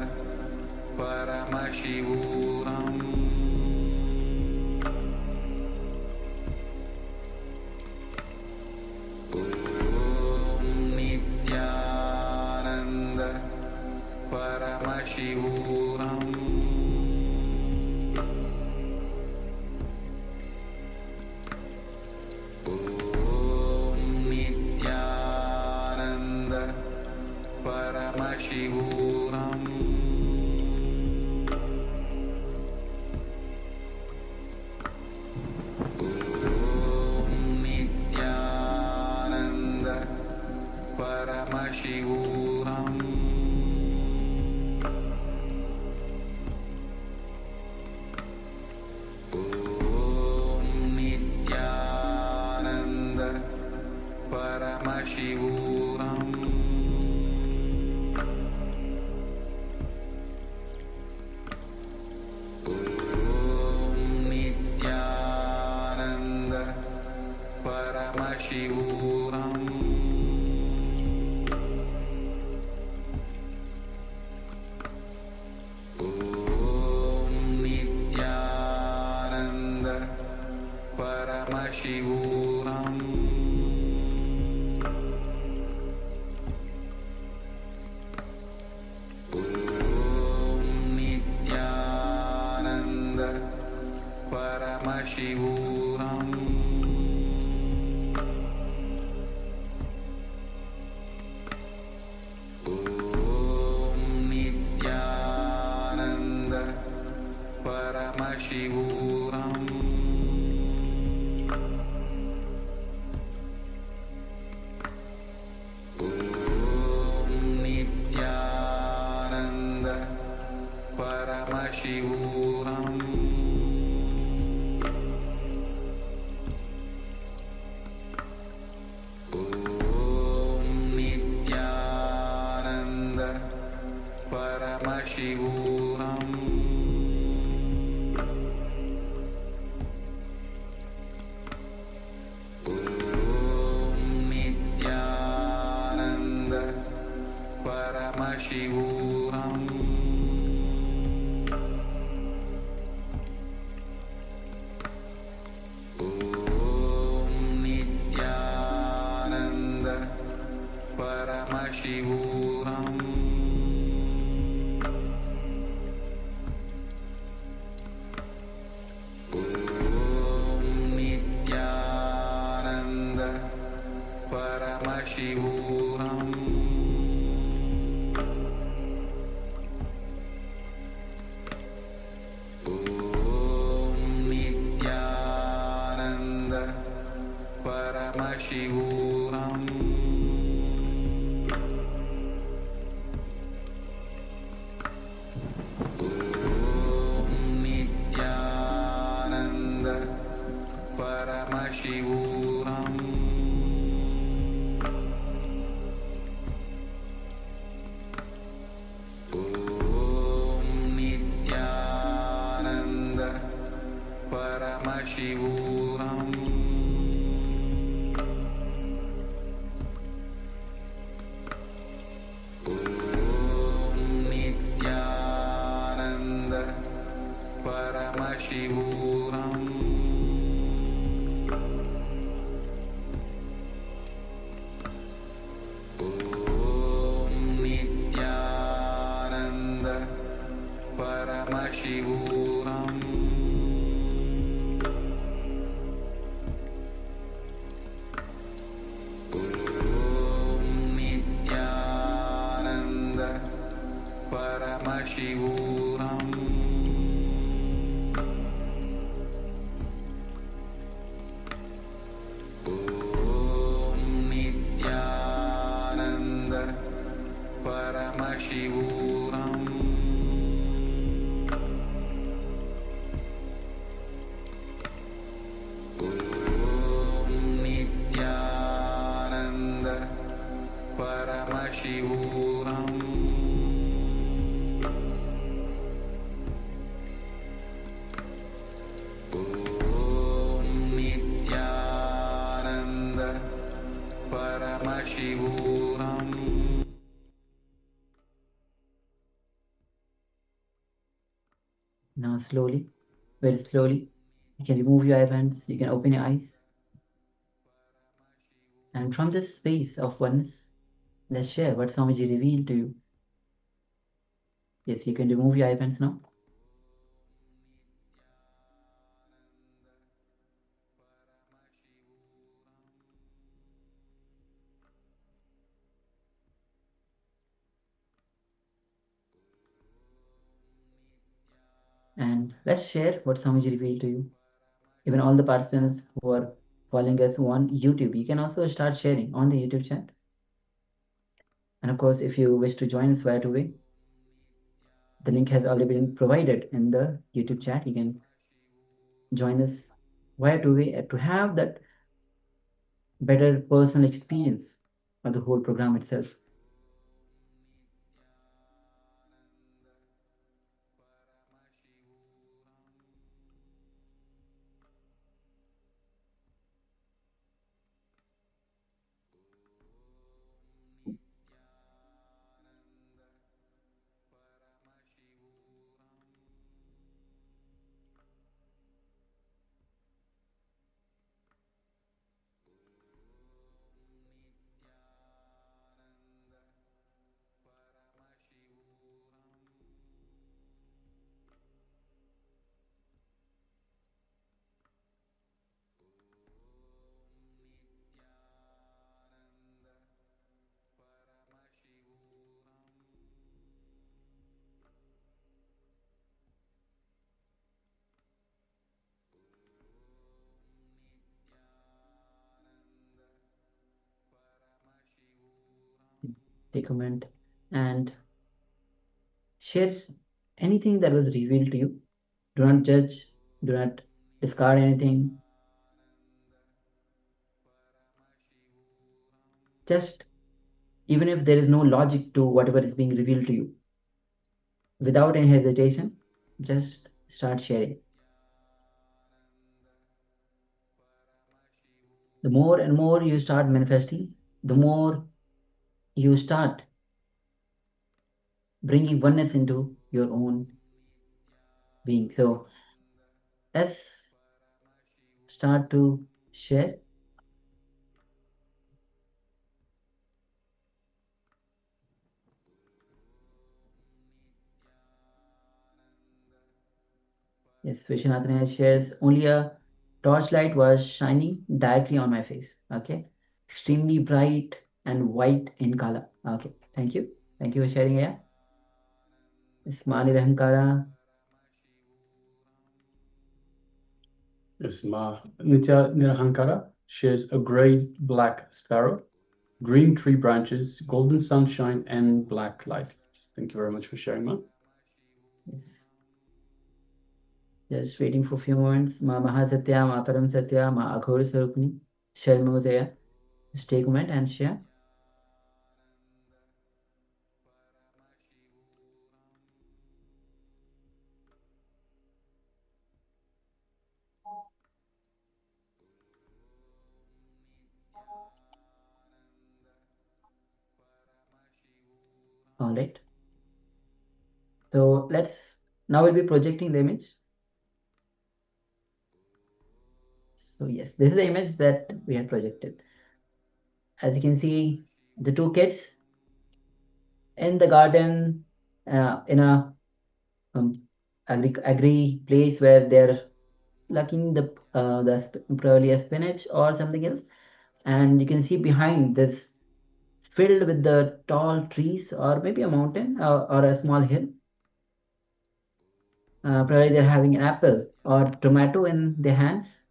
Paramashivoham Om Nithyananda Paramashivoham Om Nithyananda Paramashivoham Om Nithyananda Paramashivoham Om Nithyananda Paramashivoham Om Nithyananda Paramashivoham Om Nithyananda Paramashivoham Om Nithyananda Paramashivoham Om Nithyananda Paramashivoham Om Nithyananda Paramashivoham Om Nithyananda Paramashivoham Om Nithyananda Paramashivoham Om Nithyananda Paramashivoham Paramashivoham Nithyananda Paramashivoham Nithyananda Paramashivoham Nithyananda Paramashivoham Nithyananda Paramashivoham Nithyananda Paramashivoham Nithyananda Paramashivoham Nithyananda Paramashivoham Nithyananda Paramashivoham. Now slowly, very slowly, you can remove your eyebands, you can open your eyes. And from this space of oneness, let's share what Swamiji revealed to you. Yes, you can remove your eyebands now. And let's share what Swamiji revealed to you. Even all the participants who are following us on YouTube, you can also start sharing on the YouTube chat. And of course, if you wish to join us via two-way, the link has already been provided in the YouTube chat. You can join us via two-way to have that better personal experience of the whole program itself. Take a moment and share anything that was revealed to you. Do not judge, do not discard anything. Just, even if there is no logic to whatever is being revealed to you, without any hesitation, just start sharing. The more and more you start manifesting, the more you start bringing oneness into your own being. So let's start to share. Yes, Vishwanathan shares, only a torchlight was shining directly on my face. Okay, extremely bright and white in color. Okay, thank you. Thank you for sharing here. Smani Rahankara. Yes, Ma Nitya Nirahankara. shares a great black sparrow, green tree branches, golden sunshine, and black light. Thank you very much for sharing, Ma. Yes. Just waiting for a few moments. Ma Mahasatya, Ma Param Satya, Ma Aghora Sarupni, Sharmodaya. Just take a moment and share. All right. So now we'll be projecting the image. So yes, this is the image that we had projected. As you can see, the two kids in the garden, in a agri place where they're plucking probably a spinach or something else, and you can see behind this filled with the tall trees or maybe a mountain or a small hill. Probably they're having an apple or tomato in their hands,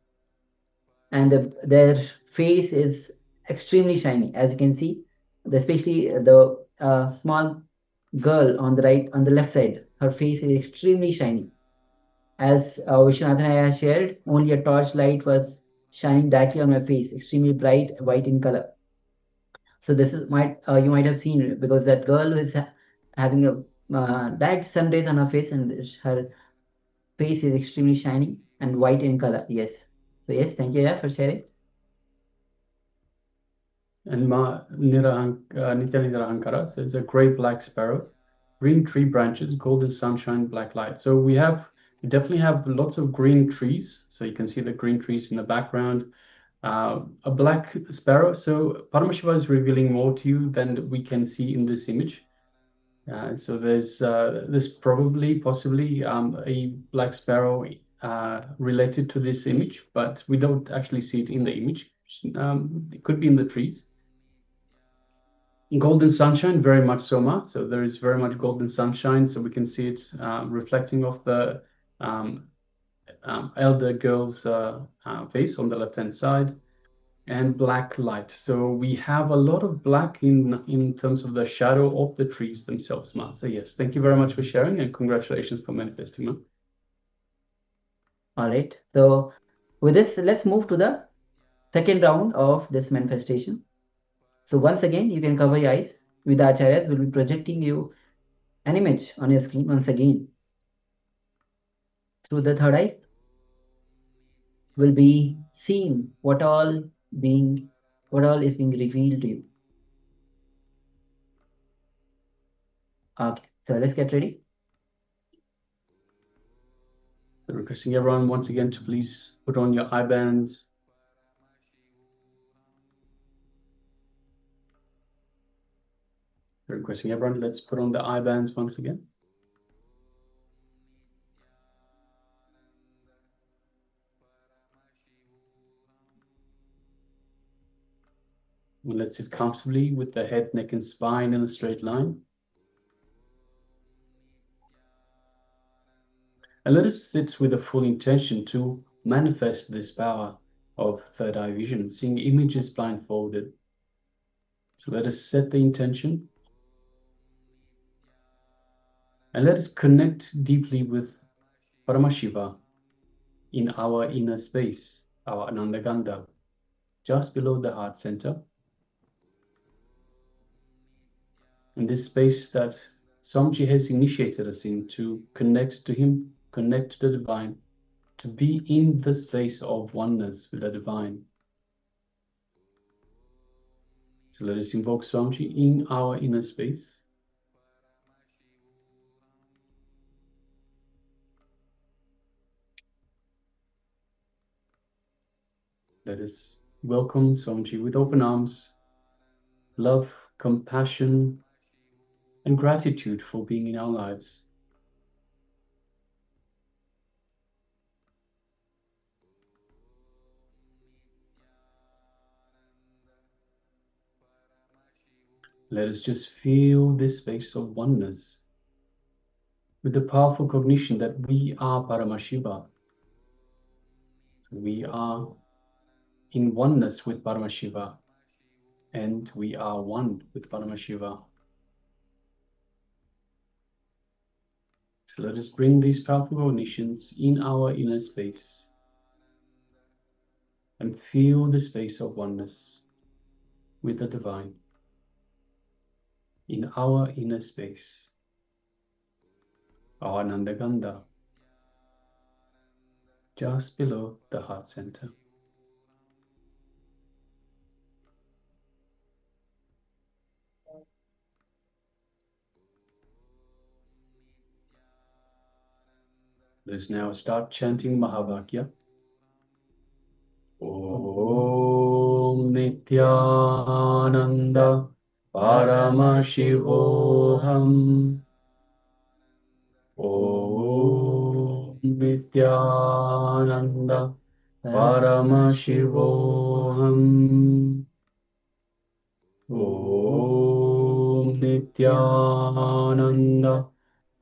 and their face is extremely shiny, as you can see, especially the small girl on the left side. Her face is extremely shiny. As Vishwanathan and I have shared, only a torch light was shining directly on my face, extremely bright white in color. So this is you might have seen, because that girl is having a direct sun rays on her face, and her face is extremely shiny and white in color. Yes. So yes, thank you for sharing. And Ma Nithyananda Ankara says a great black sparrow, green tree branches, golden sunshine, black light. So we definitely have lots of green trees. So you can see the green trees in the background. A black sparrow. So Paramashiva is revealing more to you than we can see in this image. So there's possibly a black sparrow related to this image, but we don't actually see it in the image. It could be in the trees. Golden sunshine, very much so, Ma. So there is very much golden sunshine, so we can see it reflecting off the elder girl's face on the left-hand side, and black light. So we have a lot of black in terms of the shadow of the trees themselves, Ma. So yes, thank you very much for sharing, and congratulations for manifesting, Ma. All right. So with this, let's move to the second round of this manifestation. So once again, you can cover your eyes. With the acharyas, we'll be projecting you an image on your screen once again. Through the third eye, we'll be seeing what all is being revealed to you. Okay, so let's get ready. Requesting everyone once again to please put on your eye bands. Requesting everyone, let's put on the eye bands once again. And let's sit comfortably with the head, neck, and spine in a straight line. And let us sit with a full intention to manifest this power of third eye vision, seeing images blindfolded. So let us set the intention. And let us connect deeply with Paramashiva in our inner space, our Ananda Gandha, just below the heart center. In this space that Swamiji has initiated us in, to connect to him, connect to the divine, to be in the space of oneness with the divine. So let us invoke Swamiji in our inner space. Let us welcome Swamiji with open arms, love, compassion, and gratitude for being in our lives. Let us just feel this space of oneness with the powerful cognition that we are Paramashiva. We are in oneness with Paramashiva, and we are one with Paramashiva. So let us bring these powerful cognitions in our inner space and feel the space of oneness with the divine in our inner space, our Anandagandha, just below the heart center. Let us now start chanting Mahavakya. Om Nithyananda Paramashivoham. Om Nithyananda Paramashivoham. Om Nithyananda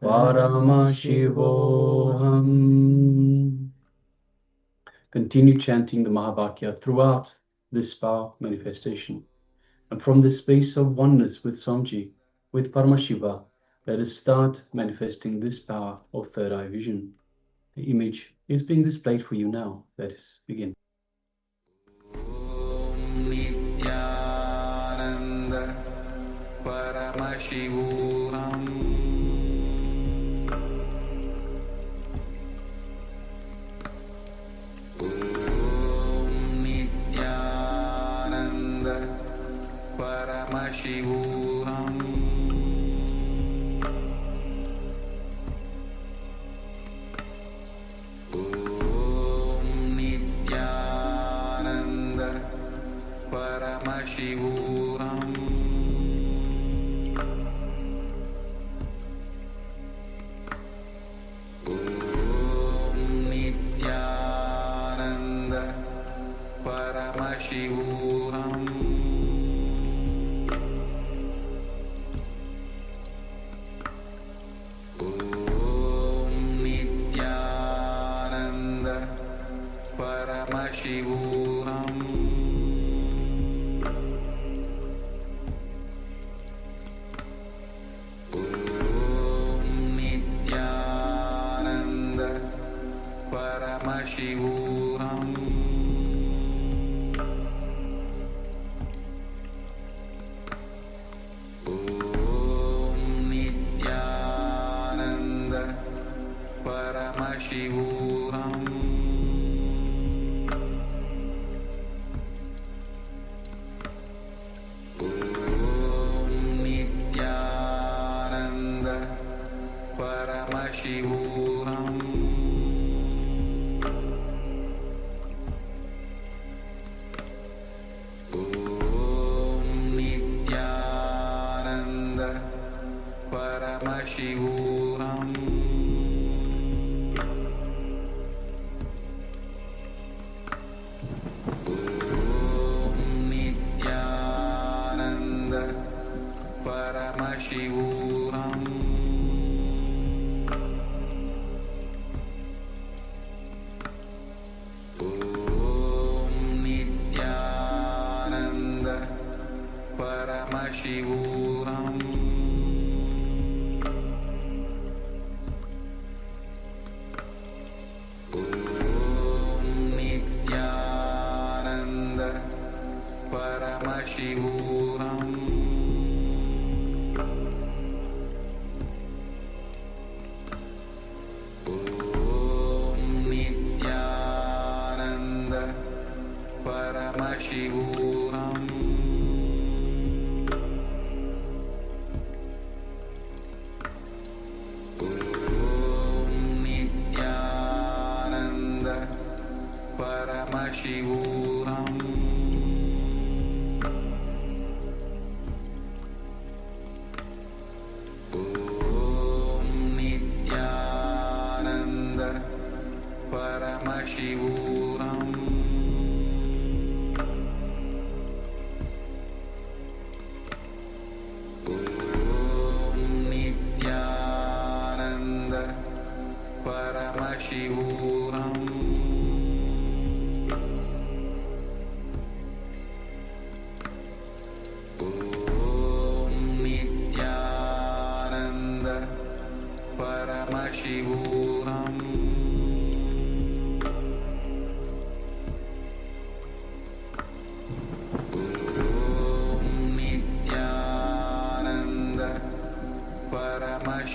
Paramashivoham. Continue chanting the Mahavakya throughout this power manifestation. And from the space of oneness with Swamiji, with Paramashiva, let us start manifesting this power of third eye vision. The image is being displayed for you now. Let us begin. Nithyananda Paramashivoham. Om Nithyananda Paramashivoham. Om Nithyananda Paramashivoham. Om Nithyananda Paramashivoham. Om Nithyananda Paramashivoham. Om Nithyananda Paramashivoham. Om Nithyananda Paramashivoham. Om Nithyananda Paramashivoham. Om Nithyananda Paramashivoham. Om Nithyananda Paramashivoham. Om Nithyananda Paramashivoham. Om Nithyananda Paramashivoham. Om Nithyananda Paramashivoham. Om Nithyananda Paramashivoham.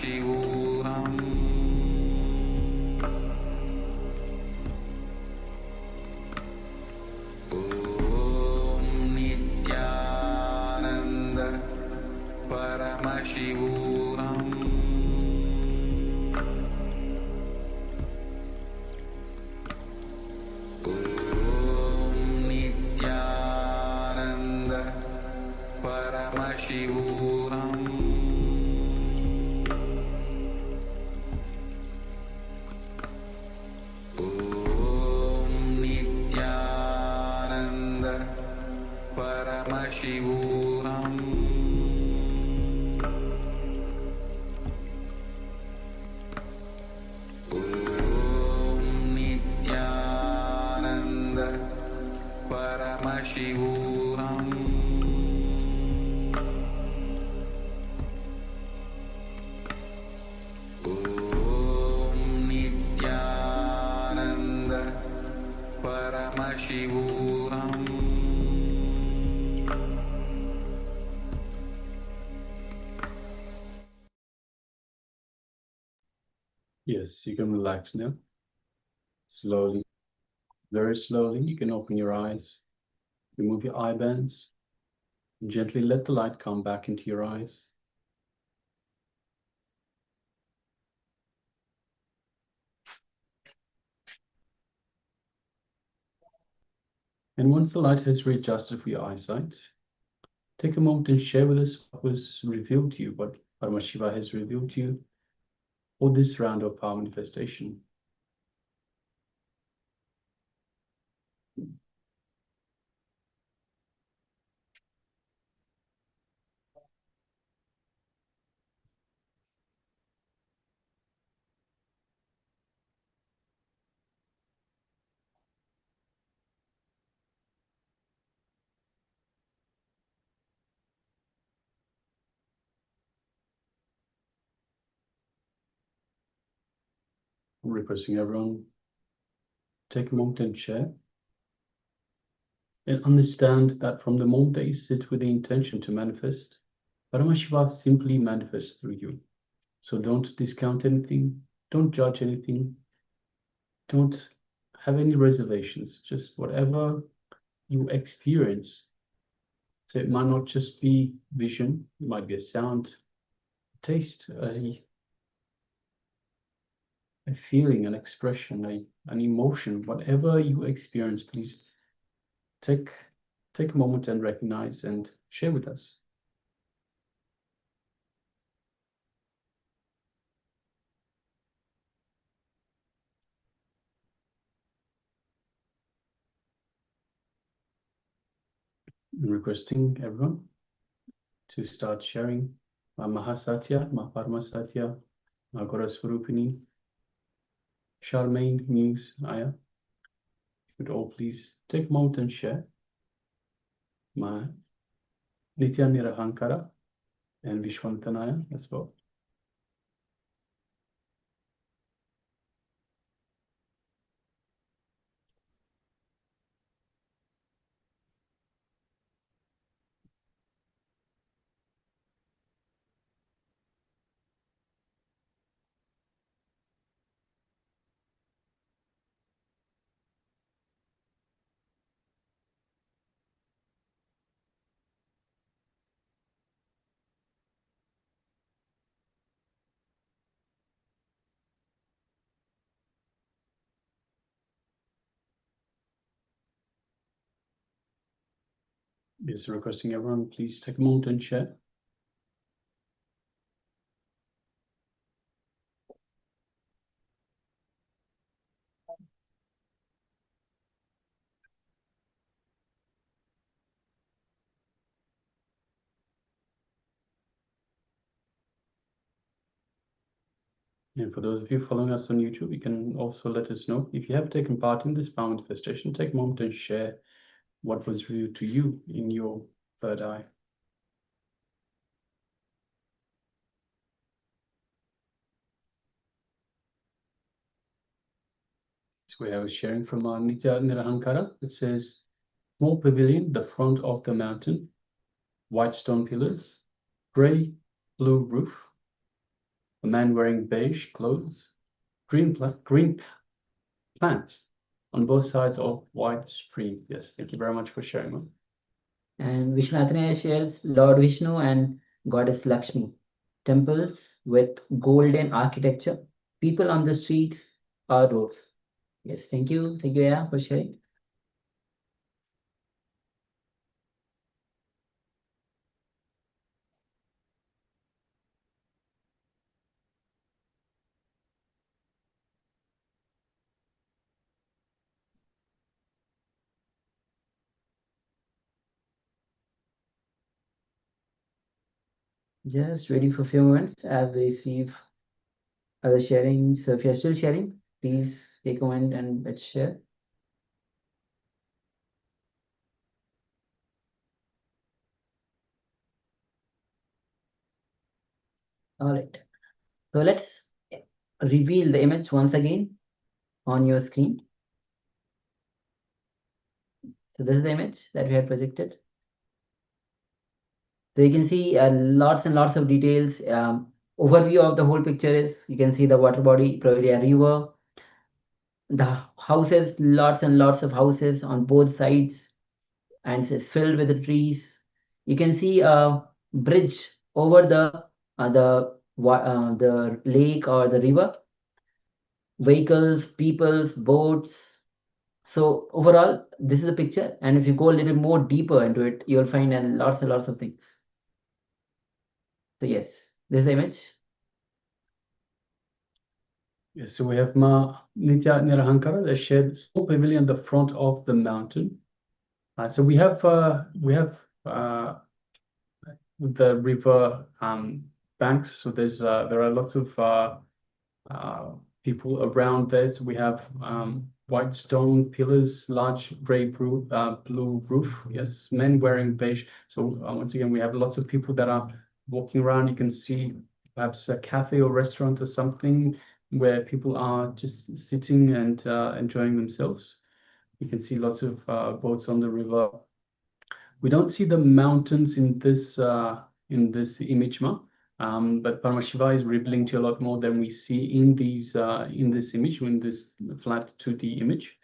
Paramashivoham Om Nithyananda Paramashivoham Om Nithyananda Paramashivoham Om Nithyananda Paramashivoham Om Nithyananda Paramashivoham Om Nithyananda Paramashivoham Yes, you can relax now. Slowly, very slowly, you can open your eyes, remove your eye bands, and gently let the light come back into your eyes. And once the light has readjusted for your eyesight, take a moment and share with us what was revealed to you, what Paramashiva has revealed to you for this round of power manifestation. Requesting everyone take a moment and share. And understand that from the moment that you sit with the intention to manifest, Paramashiva simply manifests through you. So don't discount anything, don't judge anything, don't have any reservations, just whatever you experience. So it might not just be vision, it might be a sound, taste, a feeling, an expression, an emotion, whatever you experience, please take a moment and recognize and share with us. I'm requesting everyone to start sharing Ma Mahasatya, Ma Paramasatya, Ma Goraswarupini, Charmaine, Muse, Aya. You could all please take a moment and share Ma Nithyananda and Vishwantanaya as well. Yes, requesting everyone, please take a moment and share. And for those of you following us on YouTube, you can also let us know if you have taken part in this power manifestation. Take a moment and share what was revealed to you in your third eye. So we have a sharing from our Nithyananda. It says, small pavilion, the front of the mountain, white stone pillars, grey blue roof, a man wearing beige clothes, green plants on both sides of white stream. Yes, thank you very much for sharing, ma'am. And Vishwanathanaya shares Lord Vishnu and Goddess Lakshmi. Temples with golden architecture. People on the streets or roads. Yes, thank you. Thank you, Aya, for sharing. Just waiting for a few moments as we receive other sharing. So if you're still sharing, please take a moment and let's share. All right. So let's reveal the image once again on your screen. So this is the image that we had projected. So you can see lots and lots of details. Overview of the whole picture is you can see the water body, probably a river, the houses, lots and lots of houses on both sides, and it's filled with the trees. You can see a bridge over the lake or the river, vehicles, peoples, boats. So overall, this is the picture, and if you go a little more deeper into it, you'll find lots and lots of things. So yes, this is the image. Yes, so we have Ma Nithyananda, a shared small pavilion at the front of the mountain. So we have the river banks. So there are lots of people around there. So we have white stone pillars, large grey blue roof. Yes, men wearing beige. So once again, we have lots of people that are walking around. You can see perhaps a cafe or restaurant or something where people are just sitting and enjoying themselves. You can see lots of boats on the river. We don't see the mountains in this image, but Paramashiva is revealing to you a lot more than we see in this image, in this flat 2D image.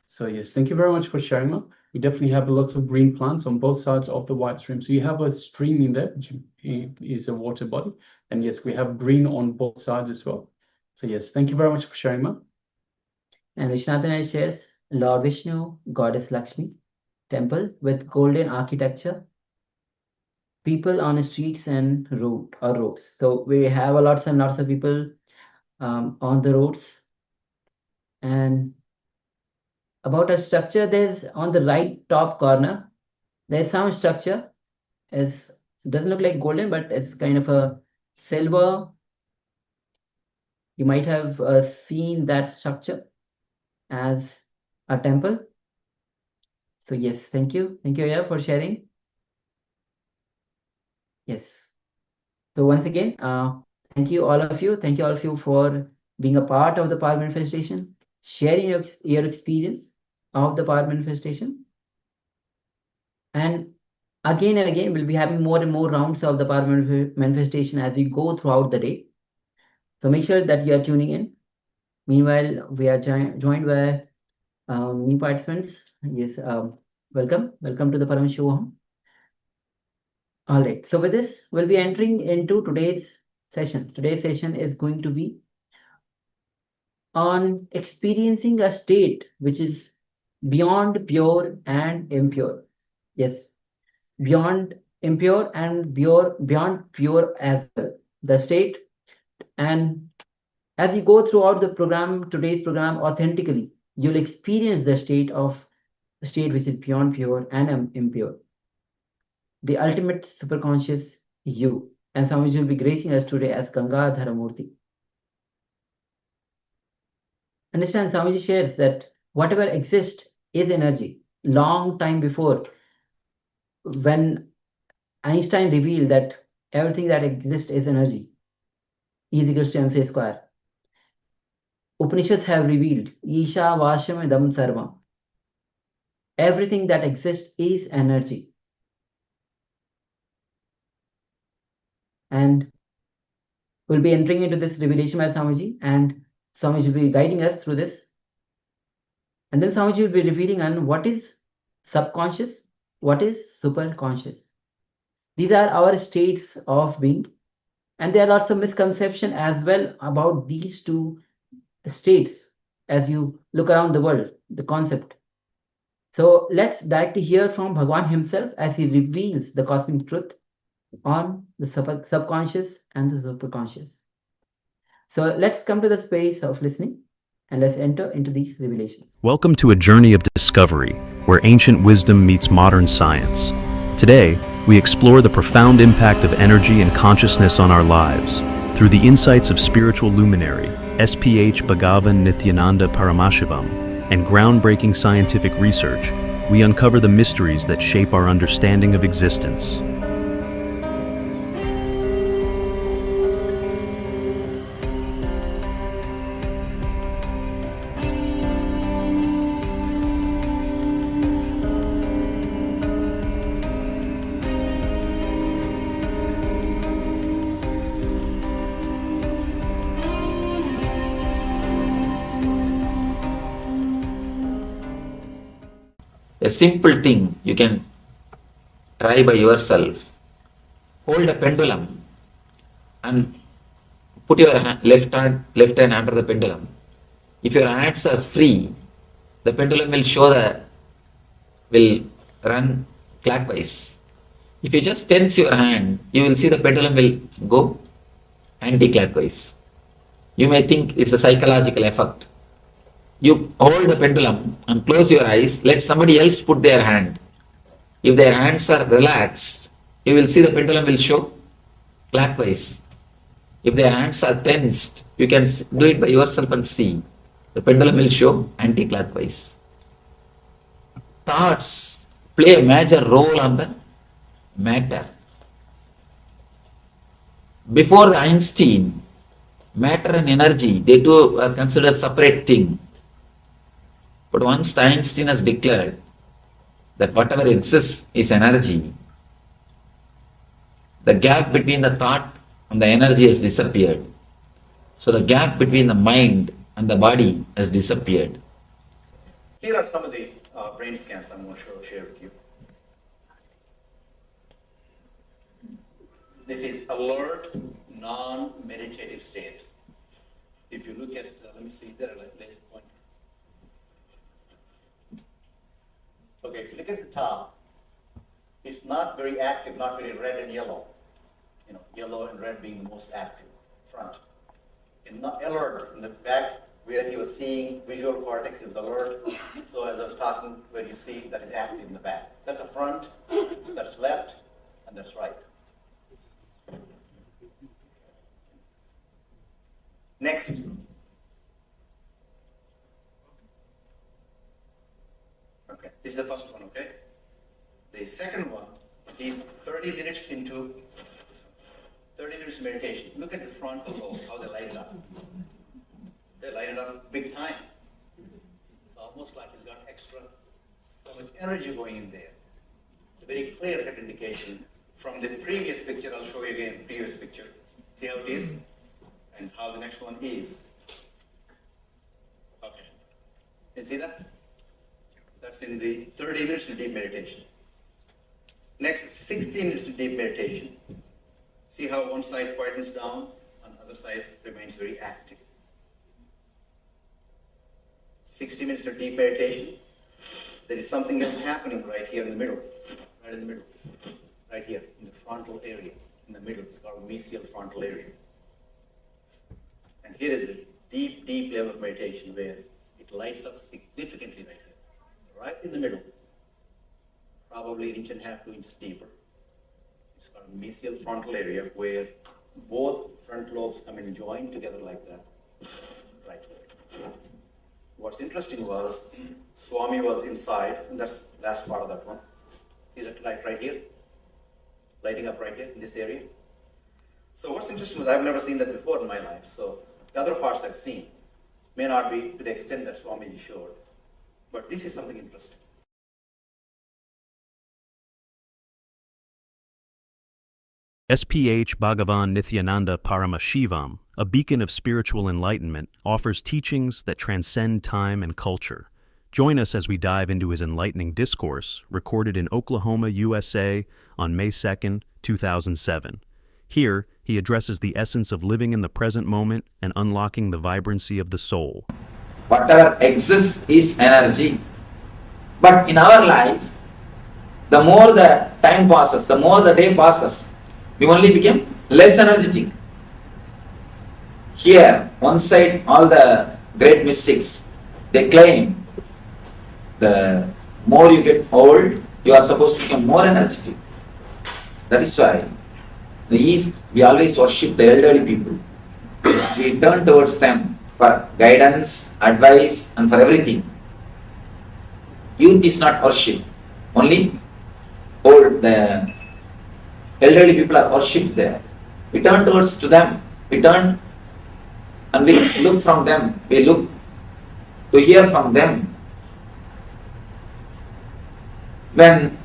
So yes, thank you very much for sharing, Ma. We definitely have lots of green plants on both sides of the white stream. So you have a stream in there, which is a water body, and yes, we have green on both sides as well. So yes, thank you very much for sharing, Ma. And Vishwanathanaya shares Lord Vishnu, Goddess Lakshmi, temple with golden architecture, people on the streets and roads. So we have lots and lots of people on the roads. And about a structure, there's on the right top corner, there's some structure. It doesn't look like golden, but it's kind of a silver. You might have seen that structure as a temple. So yes, thank you. Thank you, Aya, for sharing. Yes. So once again, thank you all of you. Thank you all of you for being a part of the power manifestation, sharing your experience of the power manifestation. And again, we'll be having more and more rounds of the power manifestation as we go throughout the day. So make sure that you are tuning in. Meanwhile, we are joined by new participants. Yes, welcome to the Paramashivoham. All right. So with this, we'll be entering into today's session. Today's session is going to be on experiencing a state which is beyond pure and impure. Yes, beyond impure and beyond pure as well. The state, and as you go throughout the program, today's program, authentically, you'll experience the state which is beyond pure and impure. The ultimate superconscious you. And Swamiji will be gracing us today as Gangadhara Murthy. Understand, Swamiji shares that whatever exists is energy. Long time before, when Einstein revealed that everything that exists is energy, E is equals to mc square. Upanishads have revealed Isha Vasham Idam Sarvam. Everything that exists is energy. We'll be entering into this revelation by Swamiji, and Swamiji will be guiding us through this. And then Swamiji will be revealing on what is subconscious, what is superconscious. These are our states of being, and there are lots of misconception as well about these two states as you look around the world, the concept. So let's directly hear from Bhagavan himself as he reveals the cosmic truth on the subconscious and the superconscious. So let's come to the space of listening and let's enter into these revelations. Welcome to a journey of discovery where ancient wisdom meets modern science. Today, we explore the profound impact of energy and consciousness on our lives. Through the insights of spiritual luminary, SPH Bhagavan Nithyananda Paramashivoham, and groundbreaking scientific research, we uncover the mysteries that shape our understanding of existence. A simple thing you can try by yourself. Hold a pendulum and put your left hand under the pendulum. If your hands are free, the pendulum will run clockwise. If you just tense your hand, you will see the pendulum will go anti-clockwise. You may think it's a psychological effect. You hold the pendulum and close your eyes, let somebody else put their hand. If their hands are relaxed, you will see the pendulum will show clockwise. If their hands are tensed, you can do it by yourself and see. The pendulum will show anti-clockwise. Thoughts play a major role on the matter. Before the Einstein, matter and energy, they two are considered separate thing. But once Einstein has declared that whatever exists is energy, the gap between the thought and the energy has disappeared. So the gap between the mind and the body has disappeared. Here are some of the brain scans I'm going to share with you. This is alert, non-meditative state. If you look at, let me see there, like point. Okay, if you look at the top, it's not very active, not very red and yellow. You know, yellow and red being the most active front. It's not alert in the back where he was seeing visual cortex, is alert. So as I was talking, where you see that is active in the back. That's the front, that's left, and that's right. Next. Okay, this is the first one, okay? The second one is 30 minutes into 30 minutes meditation. Look at the frontal lobes, how they light it up. They light it up big time. It's almost like it's got extra, so much energy going in there. It's a very clear-cut indication. From the previous picture, I'll show you again the previous picture. See how it is? And how the next one is. Okay. Can you see that? That's in the 30 minutes of deep meditation. Next, 60 minutes of deep meditation. See how one side quietens down and the other side remains very active. 60 minutes of deep meditation. There is something else happening right here in the middle. Right in the middle. Right here in the frontal area. In the middle. It's called mesial frontal area. And here is a deep, deep level of meditation where it lights up significantly right here. Right in the middle. Probably an inch and a half, 2 inches deeper. It's called mesial frontal area where both front lobes come and join together like that. Right. What's interesting was Swami was inside, and that's the last part of that one. See that light right here? Lighting up right here in this area. So what's interesting was I've never seen that before in my life. So the other parts I've seen may not be to the extent that Swamiji showed. But this is something interesting. SPH Bhagavan Nithyananda Paramashivoham, a beacon of spiritual enlightenment, offers teachings that transcend time and culture. Join us as we dive into his enlightening discourse, recorded in Oklahoma, USA on May 2nd, 2007. Here, he addresses the essence of living in the present moment and unlocking the vibrancy of the soul. Whatever exists is energy. But in our life, the more the time passes, the more the day passes, we only become less energetic. Here, one side, all the great mystics, they claim the more you get old, you are supposed to become more energetic. That is why in the East, we always worship the elderly people. We turn towards them for guidance, advice, and for everything. Youth is not worship. Only old, the elderly people are worshipped there. We turn towards to them. We turn and we look from them. We look to hear from them. When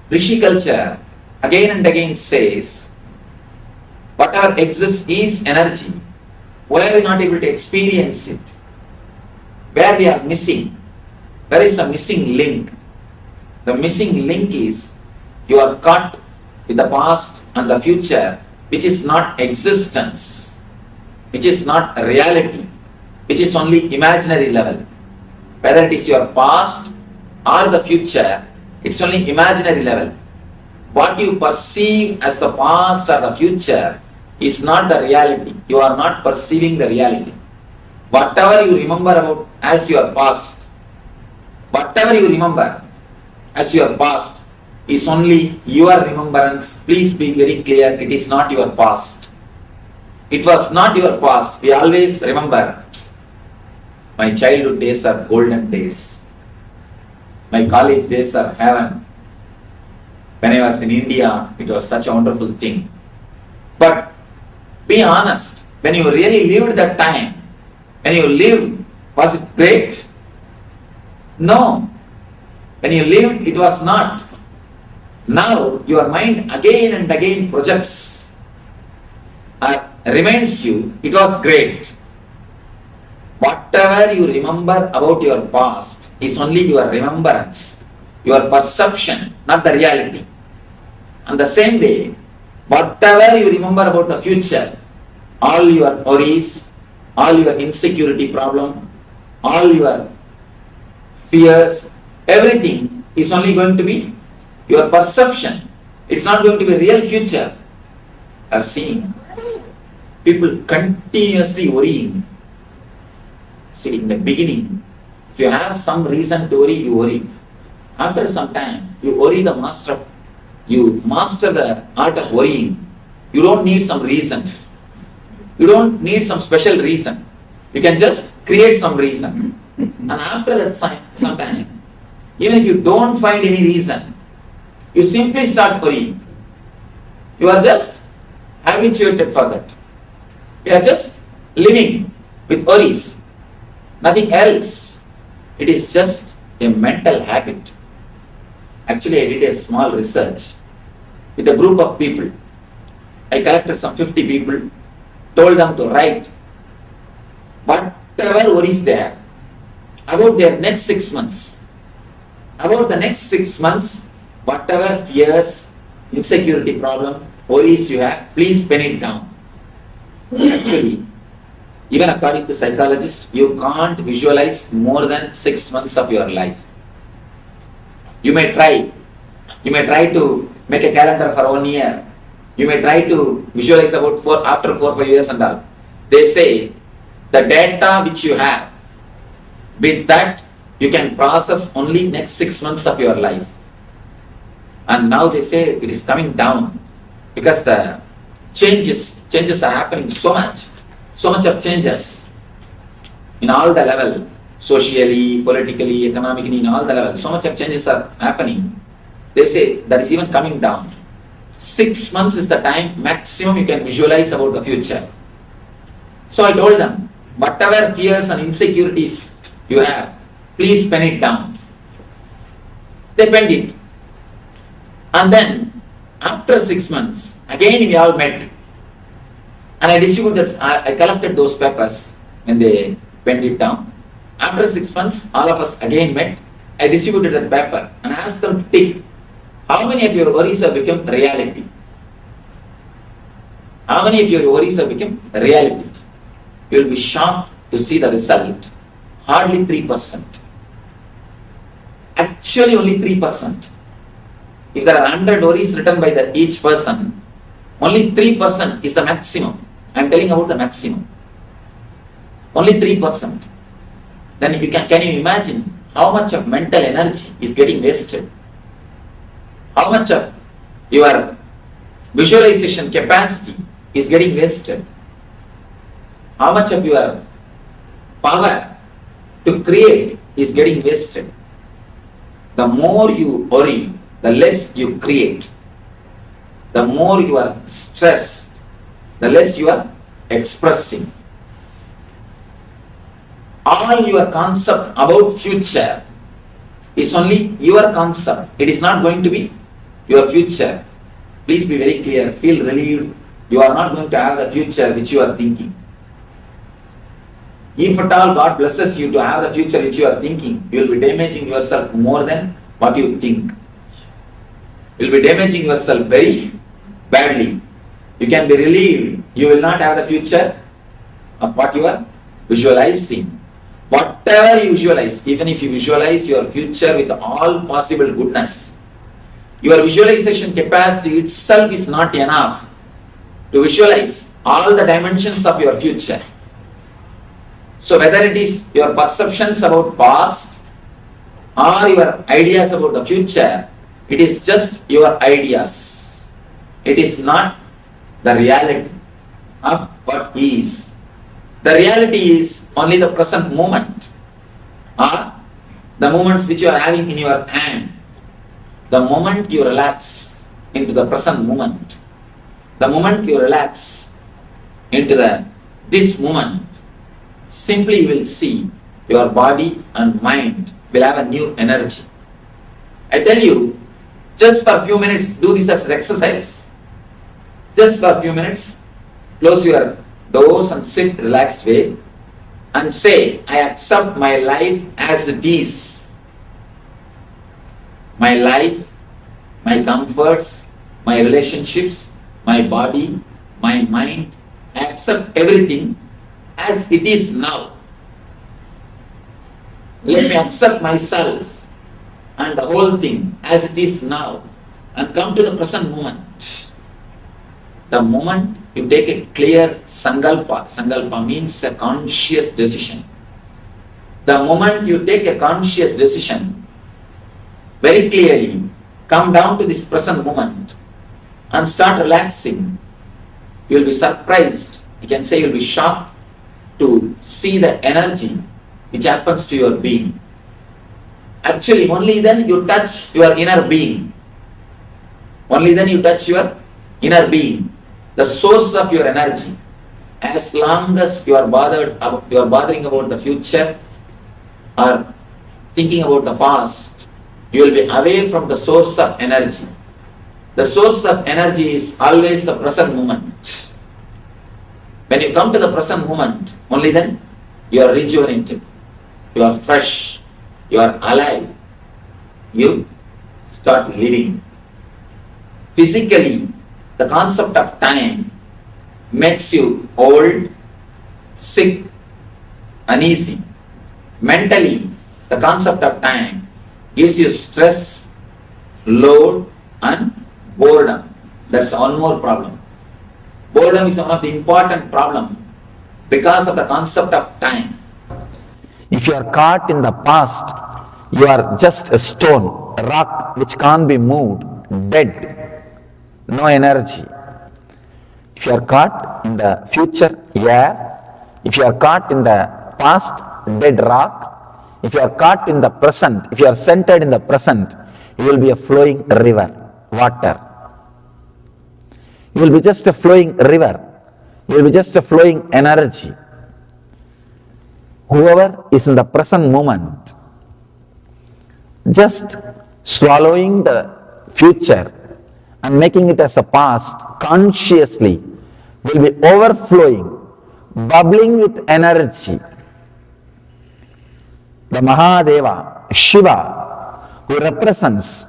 Rishi culture again and again says, whatever exists is energy, why are we not able to experience it? Where we are missing? There is a missing link. The missing link is you are caught with the past and the future, which is not existence, which is not reality, which is only imaginary level. Whether it is your past or the future, it's only imaginary level. What you perceive as the past or the future is not the reality. You are not perceiving the reality. Whatever you remember about as your past, whatever you remember as your past is only your remembrance. Please be very clear, it is not your past. It was not your past. We always remember, my childhood days are golden days. My college days are heaven. When I was in India, it was such a wonderful thing. But be honest, when you really lived that time, when you lived, was it great? No. When you lived, it was not. Now your mind again and again projects, reminds you it was great. Whatever you remember about your past is only your remembrance, your perception, not the reality. And the same way, whatever you remember about the future, all your worries, all your insecurity problem, all your fears, everything is only going to be your perception. It's not going to be a real future. I've seen people continuously worrying. See, in the beginning, if you have some reason to worry, you worry. After some time, you worry you master the art of worrying. You don't need some reason. You don't need some special reason. You can just create some reason. And after that some time, even if you don't find any reason, you simply start worrying. You are just habituated for that. You are just living with worries. Nothing else. It is just a mental habit. Actually, I did a small research with a group of people. I collected some 50 people, told them to write whatever worries they have about their next 6 months. About the next 6 months, whatever fears, insecurity problem, worries you have, please pen it down. Actually, even according to psychologists, you can't visualize more than 6 months of your life. You may try. You may try to make a calendar for 1 year. You may try to visualize about after 4 or 5 years and all. They say the data which you have, with that you can process only next 6 months of your life. And now they say it is coming down because the changes are happening so much of changes in all the level, socially, politically, economically, in all the levels, so much of changes are happening. They say that is even coming down. 6 months is the time maximum you can visualize about the future. So I told them, whatever fears and insecurities you have, please pen it down. They penned it. And then After 6 months, again we all met. And I collected those papers when they went it down. After 6 months, all of us again met. I distributed that paper and asked them to tick how many of your worries have become reality. How many of your worries have become reality? You will be shocked to see the result. Hardly 3%. Actually only 3%. If there are 100 worries written by each person, only 3% is the maximum. I am telling about the maximum. Only 3%. Then you can you imagine how much of mental energy is getting wasted? How much of your visualization capacity is getting wasted? How much of your power to create is getting wasted? The more you worry, the less you create. The more you are stressed, the less you are expressing. All your concept about future is only your concept. It is not going to be your future. Please be very clear. Feel relieved. You are not going to have the future which you are thinking. If at all God blesses you to have the future which you are thinking, you will be damaging yourself more than what you think. You will be damaging yourself very badly. You can be relieved. You will not have the future of what you are visualizing. Whatever you visualize, even if you visualize your future with all possible goodness, your visualization capacity itself is not enough to visualize all the dimensions of your future. So whether it is your perceptions about past or your ideas about the future, it is just your ideas. It is not the reality of what is. The reality is only the present moment or the moments which you are having in your hand. The moment you relax into the present moment, the moment you relax into this moment, simply you will see your body and mind will have a new energy. I tell you, just for a few minutes, do this as an exercise. Just for a few minutes, close your doors and sit relaxed way and say, I accept my life as it is. My life, my comforts, my relationships, my body, my mind, I accept everything as it is now. Let me accept myself and the whole thing as it is now and come to the present moment. The moment you take a clear sankalpa means a conscious decision. The moment you take a conscious decision, very clearly come down to this present moment and start relaxing, you will be surprised, you can say you will be shocked to see the energy which happens to your being. Actually, only then you touch your inner being. Only then you touch your inner being, the source of your energy. As long as you are bothering about the future or thinking about the past, you will be away from the source of energy. The source of energy is always the present moment. When you come to the present moment, only then you are rejuvenated, you are fresh, you are alive, you start living. Physically, the concept of time makes you old, sick, uneasy. Mentally, the concept of time gives you stress, load and boredom. That's one more problem. Boredom is one of the important problems because of the concept of time. If you are caught in the past, you are just a stone, a rock which can't be moved, dead, no energy. If you are caught in the future, air. If you are caught in the past, dead rock. If you are caught in the present, if you are centered in the present, you will be a flowing river, water. You will be just a flowing river. You will be just a flowing energy. Whoever is in the present moment, just swallowing the future and making it as a past consciously will be overflowing, bubbling with energy. The Mahadeva, Shiva, who represents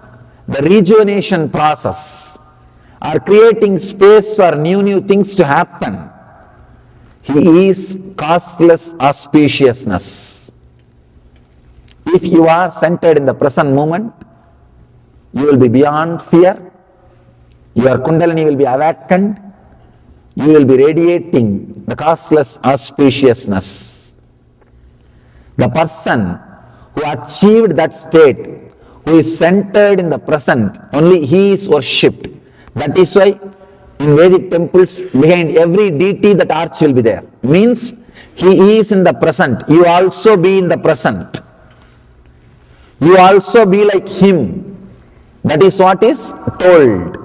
the rejuvenation process, are creating space for new things to happen. He is causeless auspiciousness. If you are centered in the present moment, you will be beyond fear, your Kundalini will be awakened, you will be radiating the causeless auspiciousness. The person who achieved that state, who is centered in the present, only he is worshipped. That is why in Vedic temples, behind every deity that arch will be there. Means he is in the present. You also be in the present. You also be like him. That is what is told.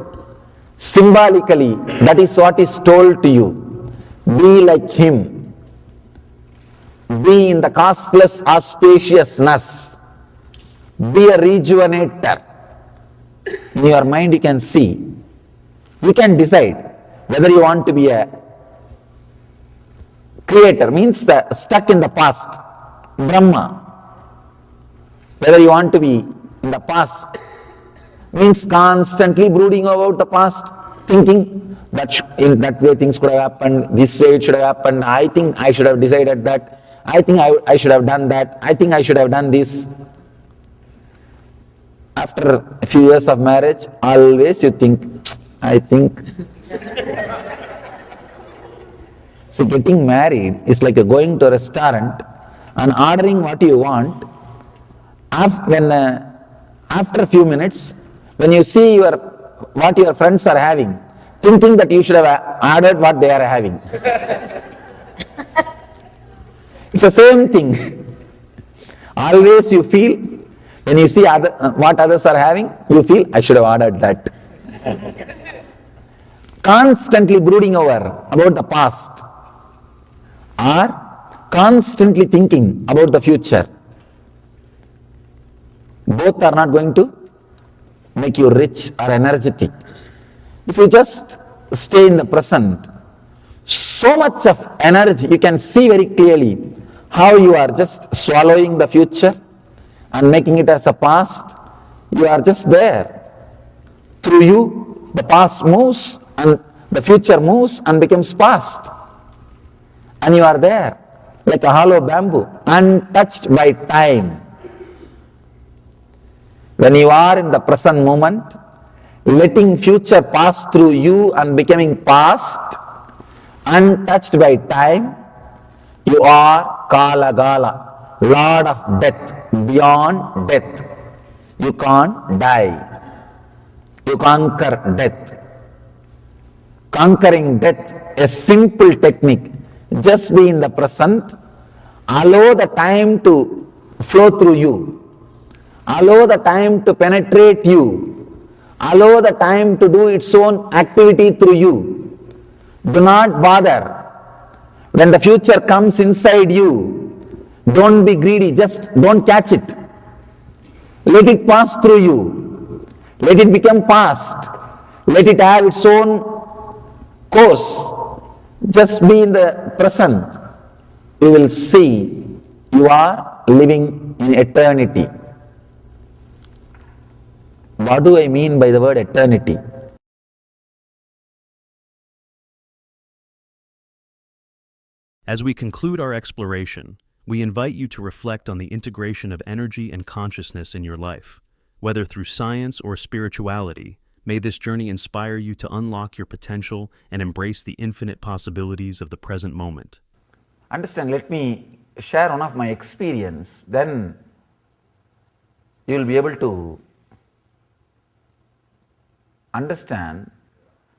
Symbolically, that is what is told to you. Be like him. Be in the causeless auspiciousness. Be a rejuvenator. In your mind you can see. You can decide whether you want to be a creator, means stuck in the past, Brahma. Whether you want to be in the past, means constantly brooding about the past, thinking that in that way things could have happened, this way it should have happened, I think I should have decided that, I think I should have done that, I think I should have done this. After a few years of marriage, always you think, I think. So getting married is like going to a restaurant and ordering what you want. After a few minutes, when you see what your friends are having, thinking that you should have ordered what they are having. It's the same thing. Always you feel, when you see what others are having, you feel, I should have ordered that. Constantly brooding over about the past or constantly thinking about the future. Both are not going to make you rich or energetic. If you just stay in the present, so much of energy, you can see very clearly how you are just swallowing the future and making it as a past. You are just there. Through you, the past moves and the future moves and becomes past. And you are there like a hollow bamboo, untouched by time. When you are in the present moment, letting future pass through you and becoming past, untouched by time, you are Kala Gala, Lord of death, beyond death. You can't die. You conquer death. Conquering death, a simple technique. Just be in the present, allow the time to flow through you, allow the time to penetrate you, allow the time to do its own activity through you. Do not bother. When the future comes inside you, don't be greedy, just don't catch it. Let it pass through you. Let it become past. Let it have its own course. Just be in the present. You will see you are living in eternity. What do I mean by the word eternity? As we conclude our exploration, we invite you to reflect on the integration of energy and consciousness in your life. Whether through science or spirituality, may this journey inspire you to unlock your potential and embrace the infinite possibilities of the present moment. Understand, let me share one of my experience, then you will be able to understand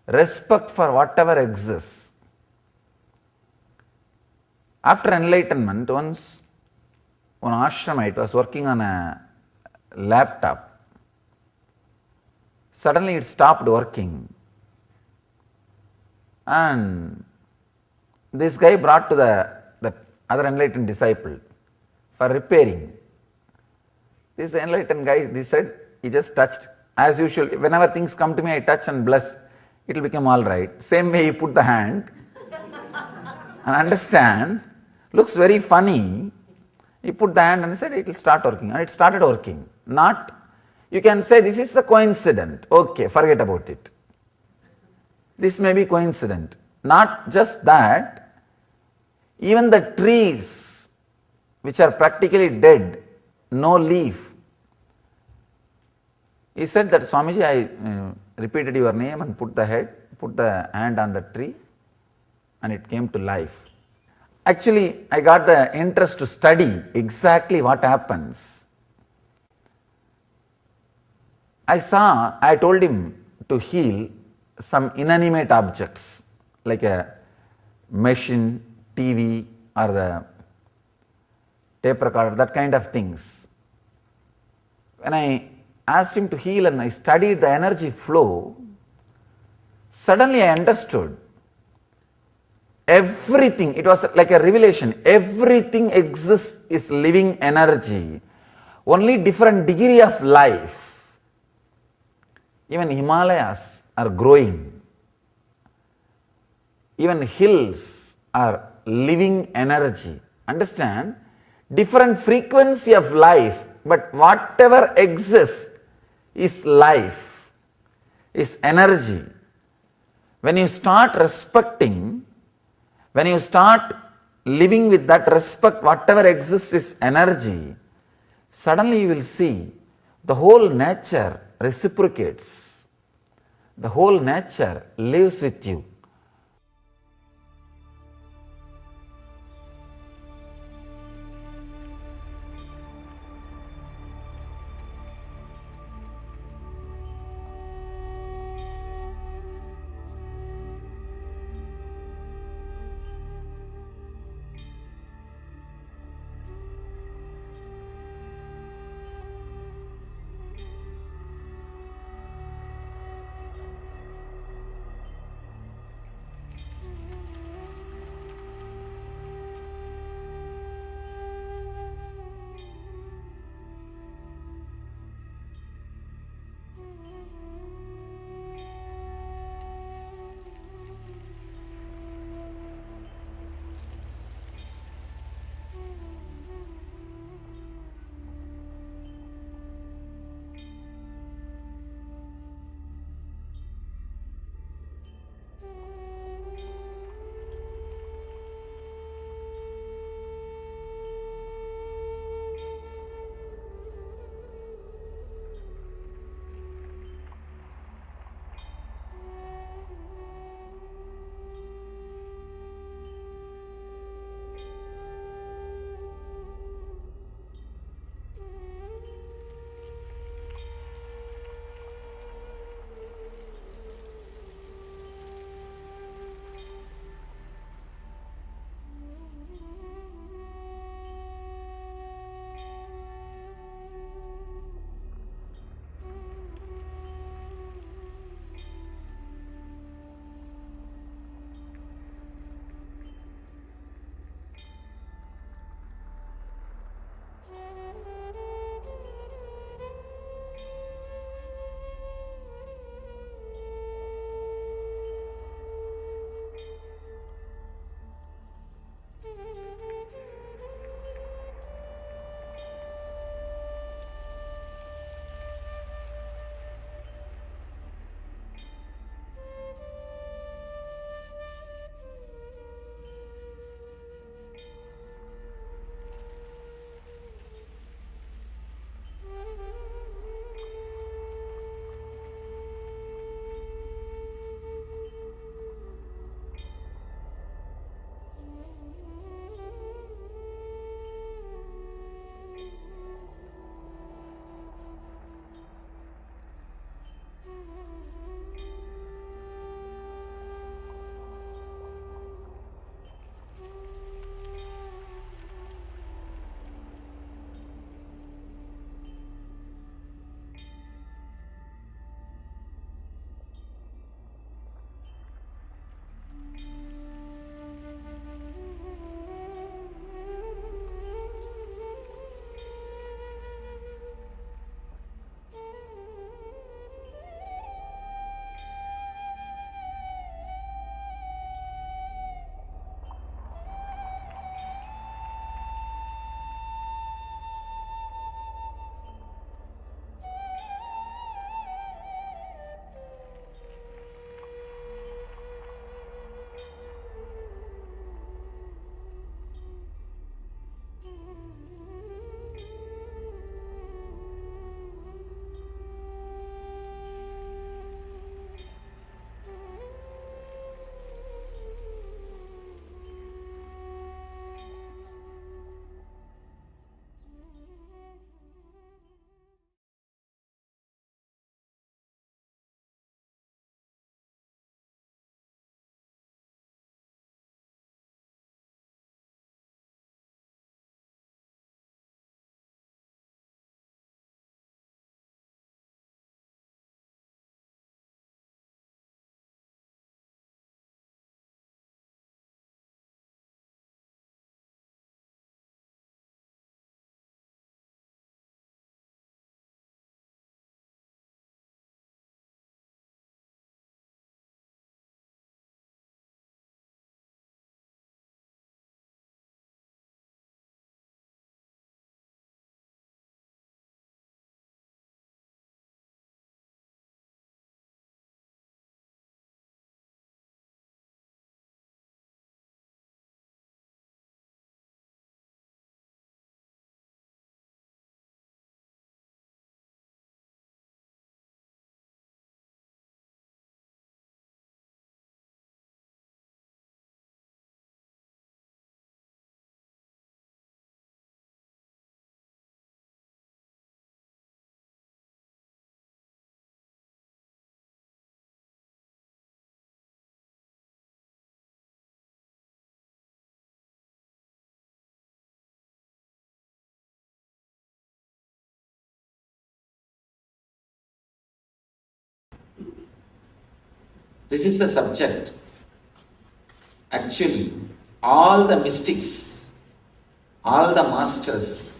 respect for whatever exists. After enlightenment, once one ashramite was working on a laptop. Suddenly it stopped working. And this guy brought to the other enlightened disciple for repairing. This enlightened guy, he said, he just touched, as usual, whenever things come to me, I touch and bless, it will become all right. Same way you put the hand and understand, looks very funny. You put the hand and said it will start working, and it started working. Not, you can say this is a coincidence. Okay, forget about it. This may be coincident. Not just that, even the trees which are practically dead, no leaf. He said that, Swamiji, I repeated your name and put the hand on the tree, and it came to life. Actually, I got the interest to study exactly what happens. I told him to heal some inanimate objects like a machine, TV, or the tape recorder, that kind of things. When I asked him to heal and I studied the energy flow, suddenly I understood everything. It was like a revelation. Everything exists is living energy, only different degree of life. Even Himalayas are growing. Even hills are living energy. Understand? Different frequency of life, but whatever exists is life, is energy. When you start respecting, when you start living with that respect, whatever exists is energy, suddenly you will see the whole nature reciprocates. The whole nature lives with you. This is the subject. Actually, all the mystics, all the masters,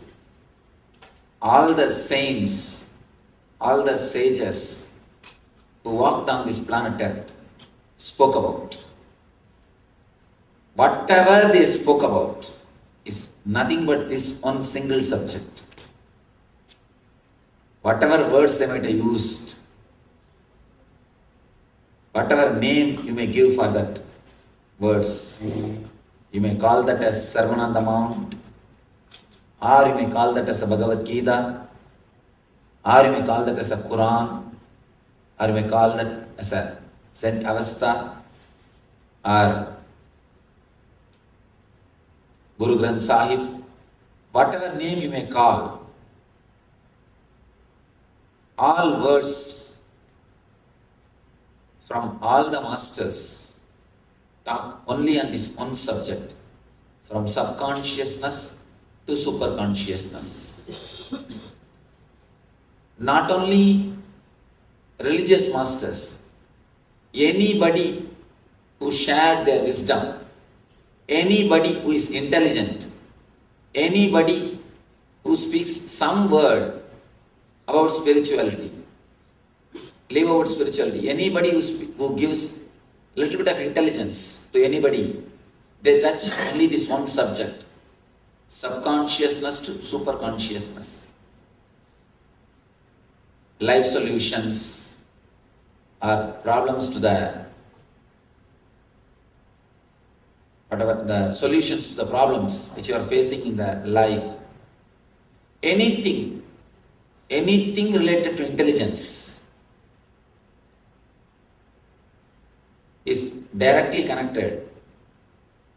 all the saints, all the sages who walked on this planet Earth spoke about. Whatever they spoke about is nothing but this one single subject. Whatever words they might have used, whatever name you may give for that words, you may call that as Sermon on the Mount, or you may call that as a Bhagavad Gita, or you may call that as a Quran, or you may call that as a Saint Avesta, or Guru Granth Sahib, whatever name you may call, all words from all the masters talk only on this one subject, from subconsciousness to superconsciousness. Not only religious masters, anybody who shared their wisdom, anybody who is intelligent, anybody who speaks some word about spirituality, live about spirituality, anybody who gives a little bit of intelligence to anybody, they touch only this one subject, subconsciousness to superconsciousness. Life solutions are problems to the whatever the solutions to the problems which you are facing in the life. Anything related to intelligence is directly connected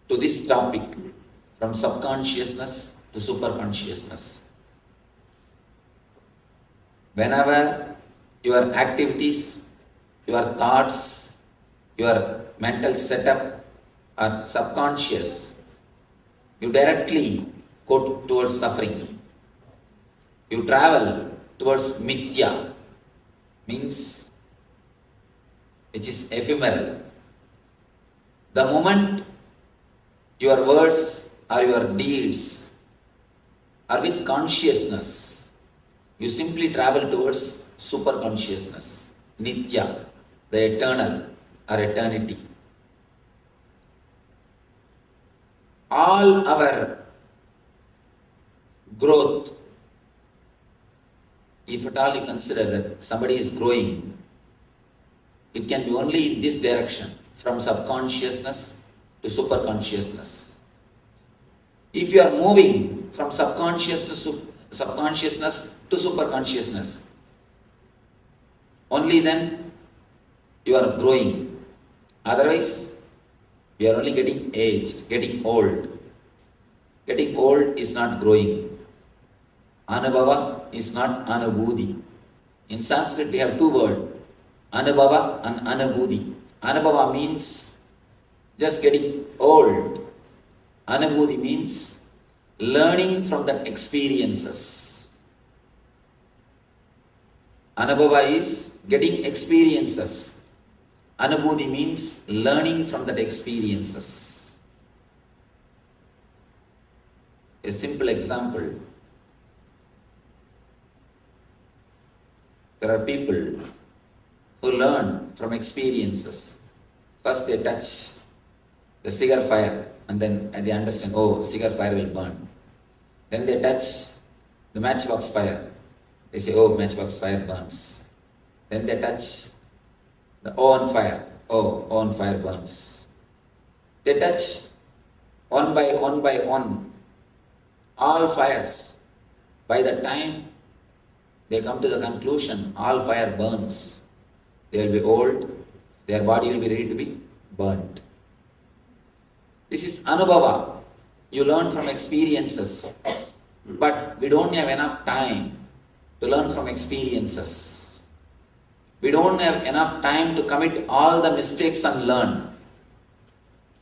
to this topic, from subconsciousness to superconsciousness. Whenever your activities, your thoughts, your mental setup are subconscious, you directly go towards suffering. You travel towards mithya, means which is ephemeral. The moment your words or your deeds are with consciousness, you simply travel towards superconsciousness, nithya, the eternal or eternity. All our growth, if at all you consider that somebody is growing, it can be only in this direction, from subconsciousness to superconsciousness. If you are moving from subconsciousness to superconsciousness, only then you are growing. Otherwise, you are only getting aged, getting old. Getting old is not growing. Anubhava is not anubhuti. In Sanskrit we have two words, anubhava and anubhuti. Anubhava means just getting old. Anubhuti means learning from the experiences. Anubhava is getting experiences. Anubhuti means learning from that experiences. A simple example. There are people who learn from experiences. First they touch the cigar fire and then they understand, oh, cigar fire will burn. Then they touch the matchbox fire. They say, oh, matchbox fire burns. Then they touch the oven fire. Oh, oven fire burns. They touch one by one all fires. By the time they come to the conclusion, all fire burns. They will be old, their body will be ready to be burnt. This is anubhava. You learn from experiences. But we don't have enough time to learn from experiences. We don't have enough time to commit all the mistakes and learn.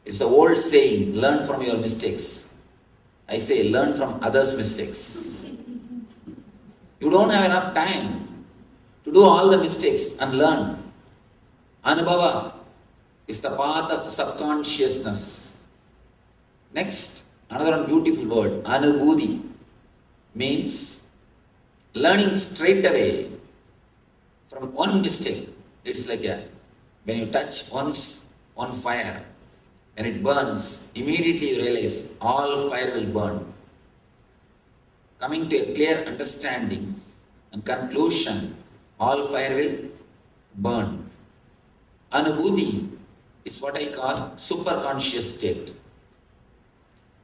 It's an old saying, learn from your mistakes. I say, learn from others' mistakes. You don't have enough time to do all the mistakes and learn. Anubhava, is the path of subconsciousness. Next, another one beautiful word, anubhuti, means learning straight away from one mistake. It's like when you touch one fire, when it burns, immediately you realize all fire will burn. Coming to a clear understanding and conclusion, all fire will burn. Anubhuti is what I call superconscious state.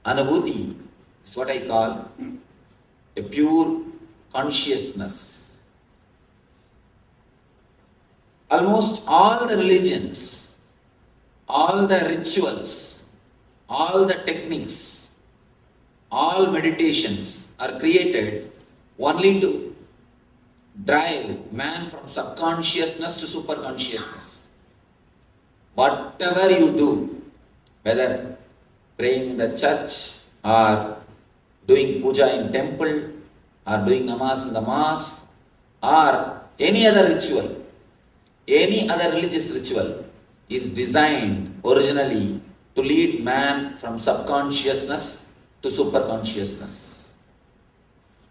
Anubhuti is what I call a pure consciousness. Almost all the religions, all the rituals, all the techniques, all meditations are created only to drive man from subconsciousness to superconsciousness. Whatever you do, whether praying in the church or doing puja in temple or doing namaz in the mosque or any other ritual, any other religious ritual is designed originally to lead man from subconsciousness to superconsciousness.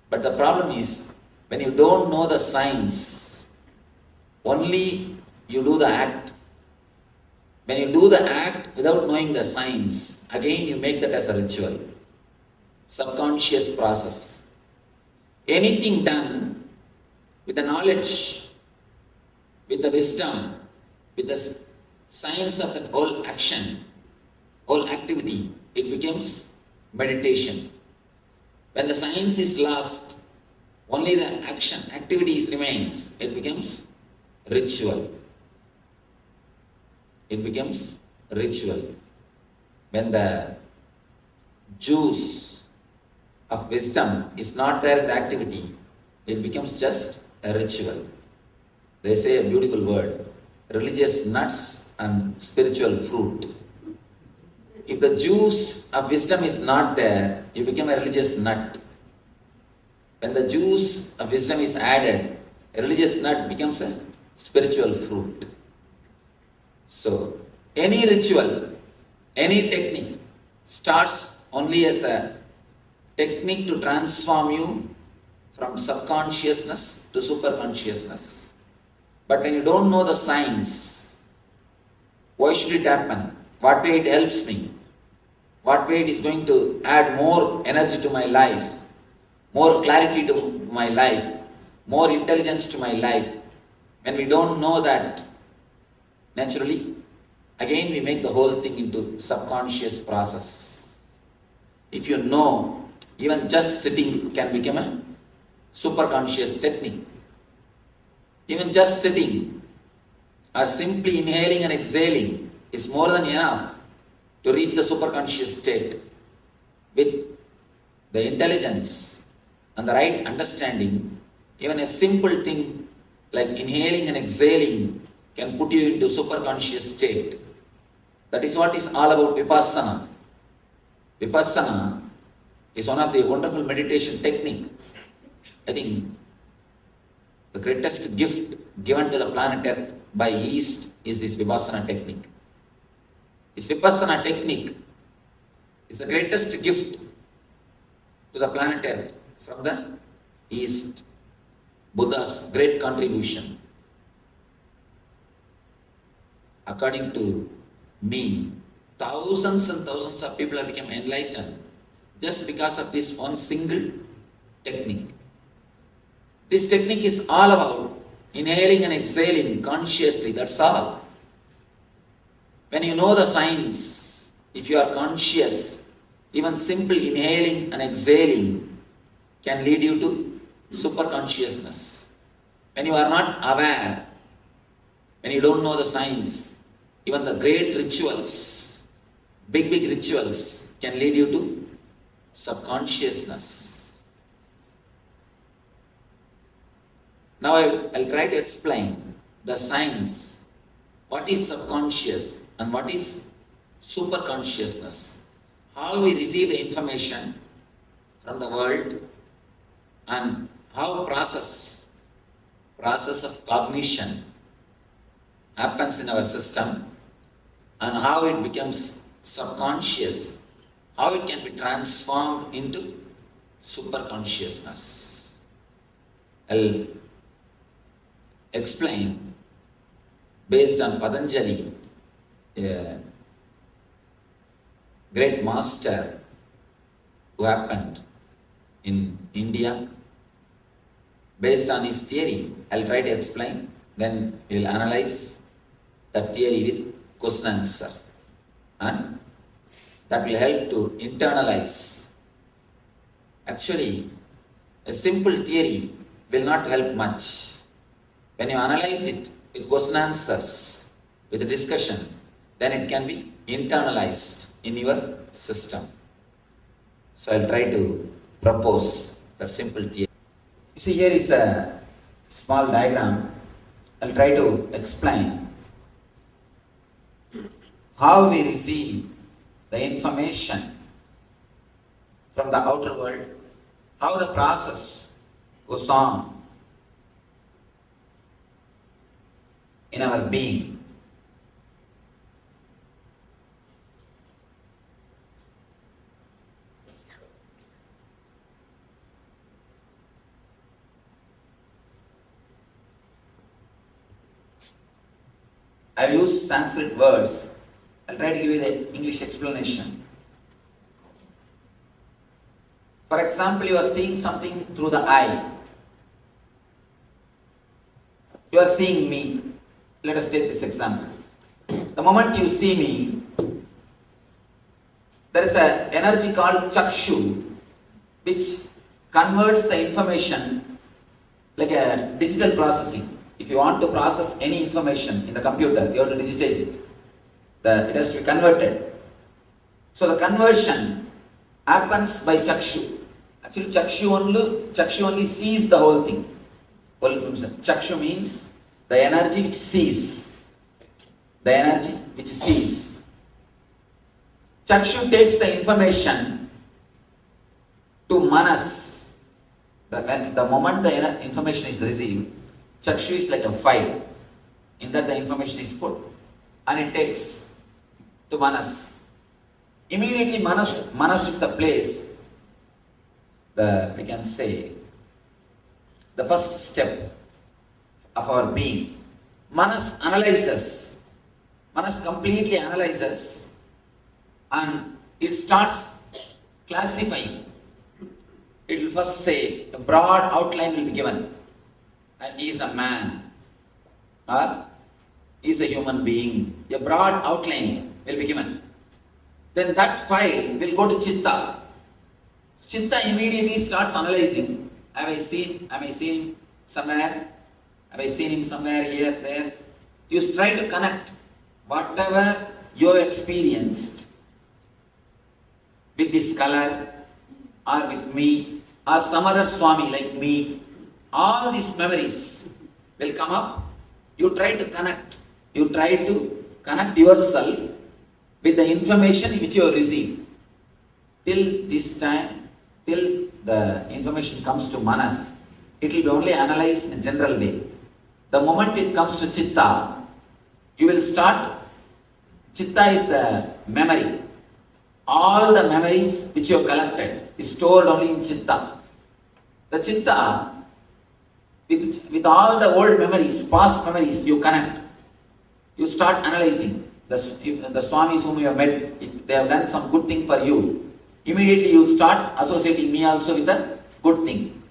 But the problem is, when you don't know the science, only you do the act. When you do the act without knowing the science, again you make that as a ritual. Subconscious process. Anything done with the knowledge, with the wisdom, with the science of that whole action, whole activity, it becomes meditation. When the science is lost, only the activities remains, it becomes ritual. It becomes ritual. When the juice of wisdom is not there in the activity, it becomes just a ritual. They say a beautiful word, religious nuts and spiritual fruit. If the juice of wisdom is not there, you become a religious nut. When the juice of wisdom is added, a religious nut becomes a spiritual fruit. So, any ritual, any technique starts only as a technique to transform you from subconsciousness to superconsciousness. But when you don't know the science, why should it happen? What way it helps me? What way it is going to add more energy to my life, more clarity to my life, more intelligence to my life? When we don't know that, naturally, again we make the whole thing into subconscious process. If you know, even just sitting can become a superconscious technique. Even just sitting or simply inhaling and exhaling is more than enough to reach the superconscious state. With the intelligence and the right understanding, even a simple thing like inhaling and exhaling can put you into superconscious state. That is what is all about vipassana. Vipassana is one of the wonderful meditation technique. I think the greatest gift given to the planet Earth by East is this vipassana technique. This vipassana technique is the greatest gift to the planet Earth from the East. Buddha's great contribution. According to me, thousands and thousands of people have become enlightened just because of this one single technique. This technique is all about inhaling and exhaling consciously, that's all. When you know the science, if you are conscious, even simple inhaling and exhaling can lead you to superconsciousness. When you are not aware, when you don't know the science, even the great rituals, big rituals can lead you to subconsciousness. Now I'll try to explain the science, what is subconscious and what is superconsciousness, how we receive the information from the world and how process of cognition happens in our system and how it becomes subconscious, how it can be transformed into superconsciousness. I'll explain based on Patanjali, a great master who happened in India. Based on his theory, I'll try to explain, then we'll analyze that theory with question answer. And that will help to internalize. Actually, a simple theory will not help much. When you analyze it with question answers, with a discussion, then it can be internalized in your system. So I'll try to propose that simple theory. You see, here is a small diagram. I'll try to explain how we receive the information from the outer world, how the process goes on in our being. I've used Sanskrit words. I'll try to give you the English explanation. For example, you are seeing something through the eye. You are seeing me. Let us take this example. The moment you see me, there is an energy called chakshu, which converts the information like a digital processing. If you want to process any information in the computer, you have to digitize it. It has to be converted. So the conversion happens by chakshu. Actually, chakshu only sees the whole thing. Chakshu means the energy which sees. The energy which sees. Chakshu takes the information to manas. The moment the information is received, chakshu is like a file. In that the information is put and it takes to manas. Immediately manas is the place, we can say, the first step of our being. Manas analyzes. Manas completely analyzes and it starts classifying. It will first say, a broad outline will be given. And he is a man, or he is a human being. A broad outline will be given. Then that file will go to Chitta. Chitta immediately starts analyzing. Have I seen him somewhere? Have I seen him somewhere, here, there? You try to connect whatever you have experienced with this color, or with me, or some other Swami like me. All these memories will come up. You try to connect. You try to connect yourself with the information which you have received. Till this time, till the information comes to manas, it will be only analyzed in a general way. The moment it comes to chitta, you will start. Chitta is the memory. All the memories which you have collected is stored only in chitta. The chitta, with all the old memories, past memories, you connect. You start analyzing the Swamis whom you have met. If they have done some good thing for you, immediately you start associating me also with a good thing.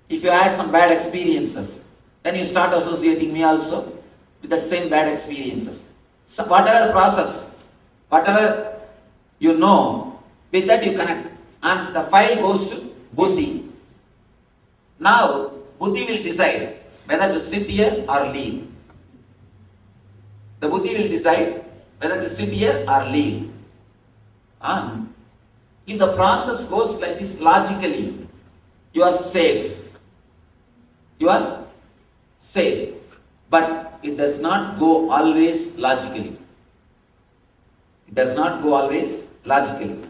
If you had some bad experiences, then you start associating me also with that same bad experiences. So whatever process, whatever you know, with that you connect. And the file goes to buddhi. Now, buddhi will decide whether to sit here or leave. The buddhi will decide whether to sit here or leave. And if the process goes like this logically, you are safe. You are safe. But it does not go always logically. It does not go always logically.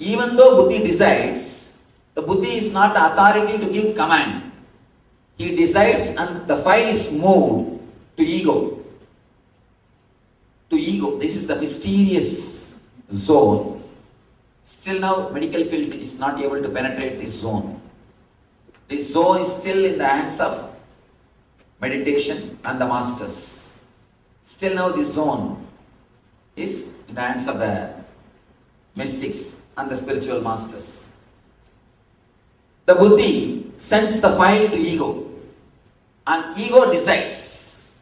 Even though buddhi decides, the buddhi is not the authority to give command. He decides and the file is moved to ego. to ego. This is the mysterious zone. Still now medical field is not able to penetrate this zone. This zone is still in the hands of meditation and the masters. Still now this zone is in the hands of the mystics and the spiritual masters. The buddhi sends the file to ego, and ego decides.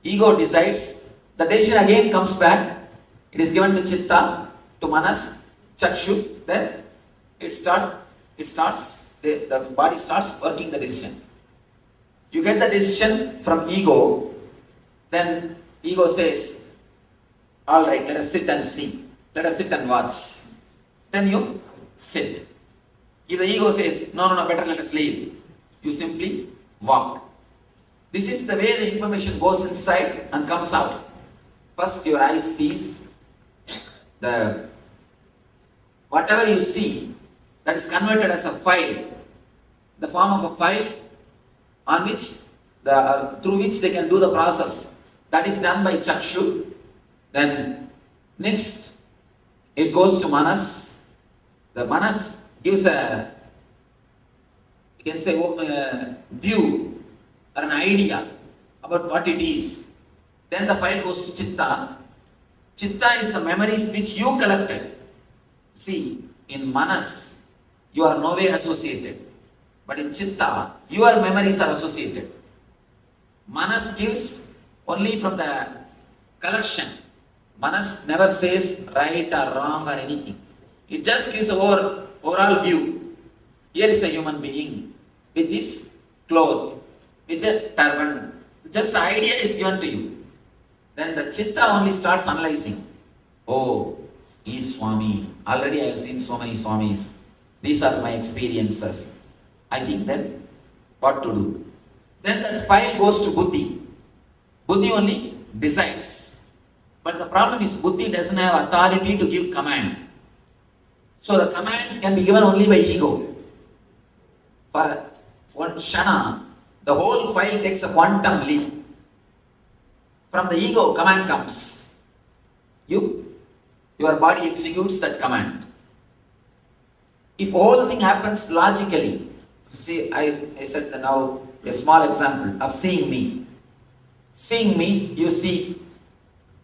Ego decides, the decision again comes back, it is given to chitta, to manas, chakshu, then the body starts working the decision. You get the decision from ego, then ego says, all right, let us sit and see. Let us sit and watch. Then you sit. If the ego says, no, better let us leave, you simply walk. This is the way the information goes inside and comes out. First your eyes sees whatever you see, that is converted as a file, the form of a file on which through which they can do the process. That is done by chakshu. Then next it goes to manas. The manas gives a, you can say, view or an idea about what it is. Then the file goes to chitta. Chitta is the memories which you collected. See, in manas, you are no way associated. But in chitta, your memories are associated. Manas gives only from the collection. Manas never says right or wrong or anything. It just gives an overall view. Here is a human being with this cloth, with the turban. Just the idea is given to you. Then the chitta only starts analyzing. Oh, he is Swami. Already I have seen so many Swamis. These are my experiences. I think then what to do. Then that file goes to buddhi. Buddhi only decides. But the problem is buddhi doesn't have authority to give command. So the command can be given only by ego. For one shana, the whole file takes a quantum leap. From the ego, command comes. Your body executes that command. If whole thing happens logically, see, I said that now a small example of seeing me. Seeing me, you see,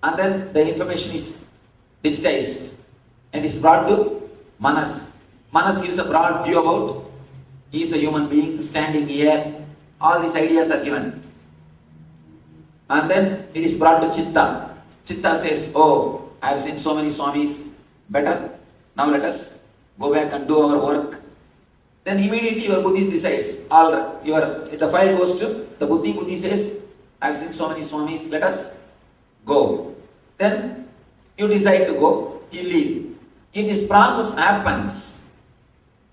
and then the information is digitized and is brought to manas. Manas gives a broad view about he is a human being standing here. All these ideas are given. And then it is brought to chitta. Chitta says, oh, I have seen so many Swamis. Better, now let us go back and do our work. Then immediately your buddhi decides. The file goes to the buddhi. Buddhi says, I have seen so many Swamis. Let us go. Then you decide to go. You leave. If this process happens,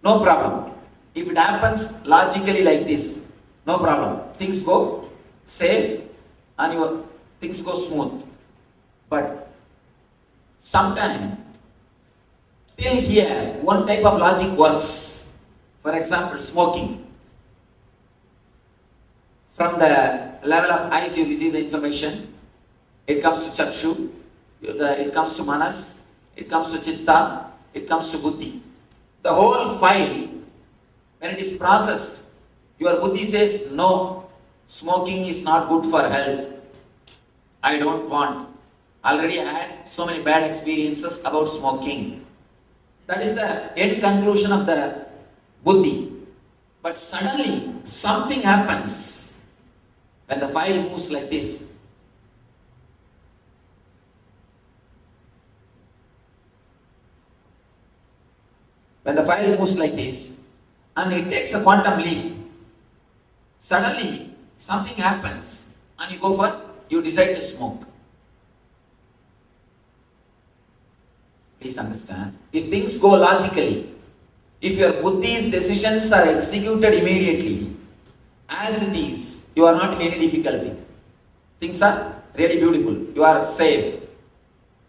no problem. If it happens logically like this, no problem. Things go safe and things go smooth. But sometimes, till here, one type of logic works. For example, smoking. From the level of eyes you receive the information, it comes to chakshu, it comes to manas, it comes to chitta, it comes to buddhi. The whole file, when it is processed, your buddhi says, no, smoking is not good for health. I don't want. Already I had so many bad experiences about smoking. That is the end conclusion of the buddhi. But suddenly something happens when the file moves like this. When the file moves like this and it takes a quantum leap, suddenly something happens and you decide to smoke. Please understand, if things go logically, if your buddhi's decisions are executed immediately, as it is, you are not in any difficulty. Things are really beautiful, you are safe.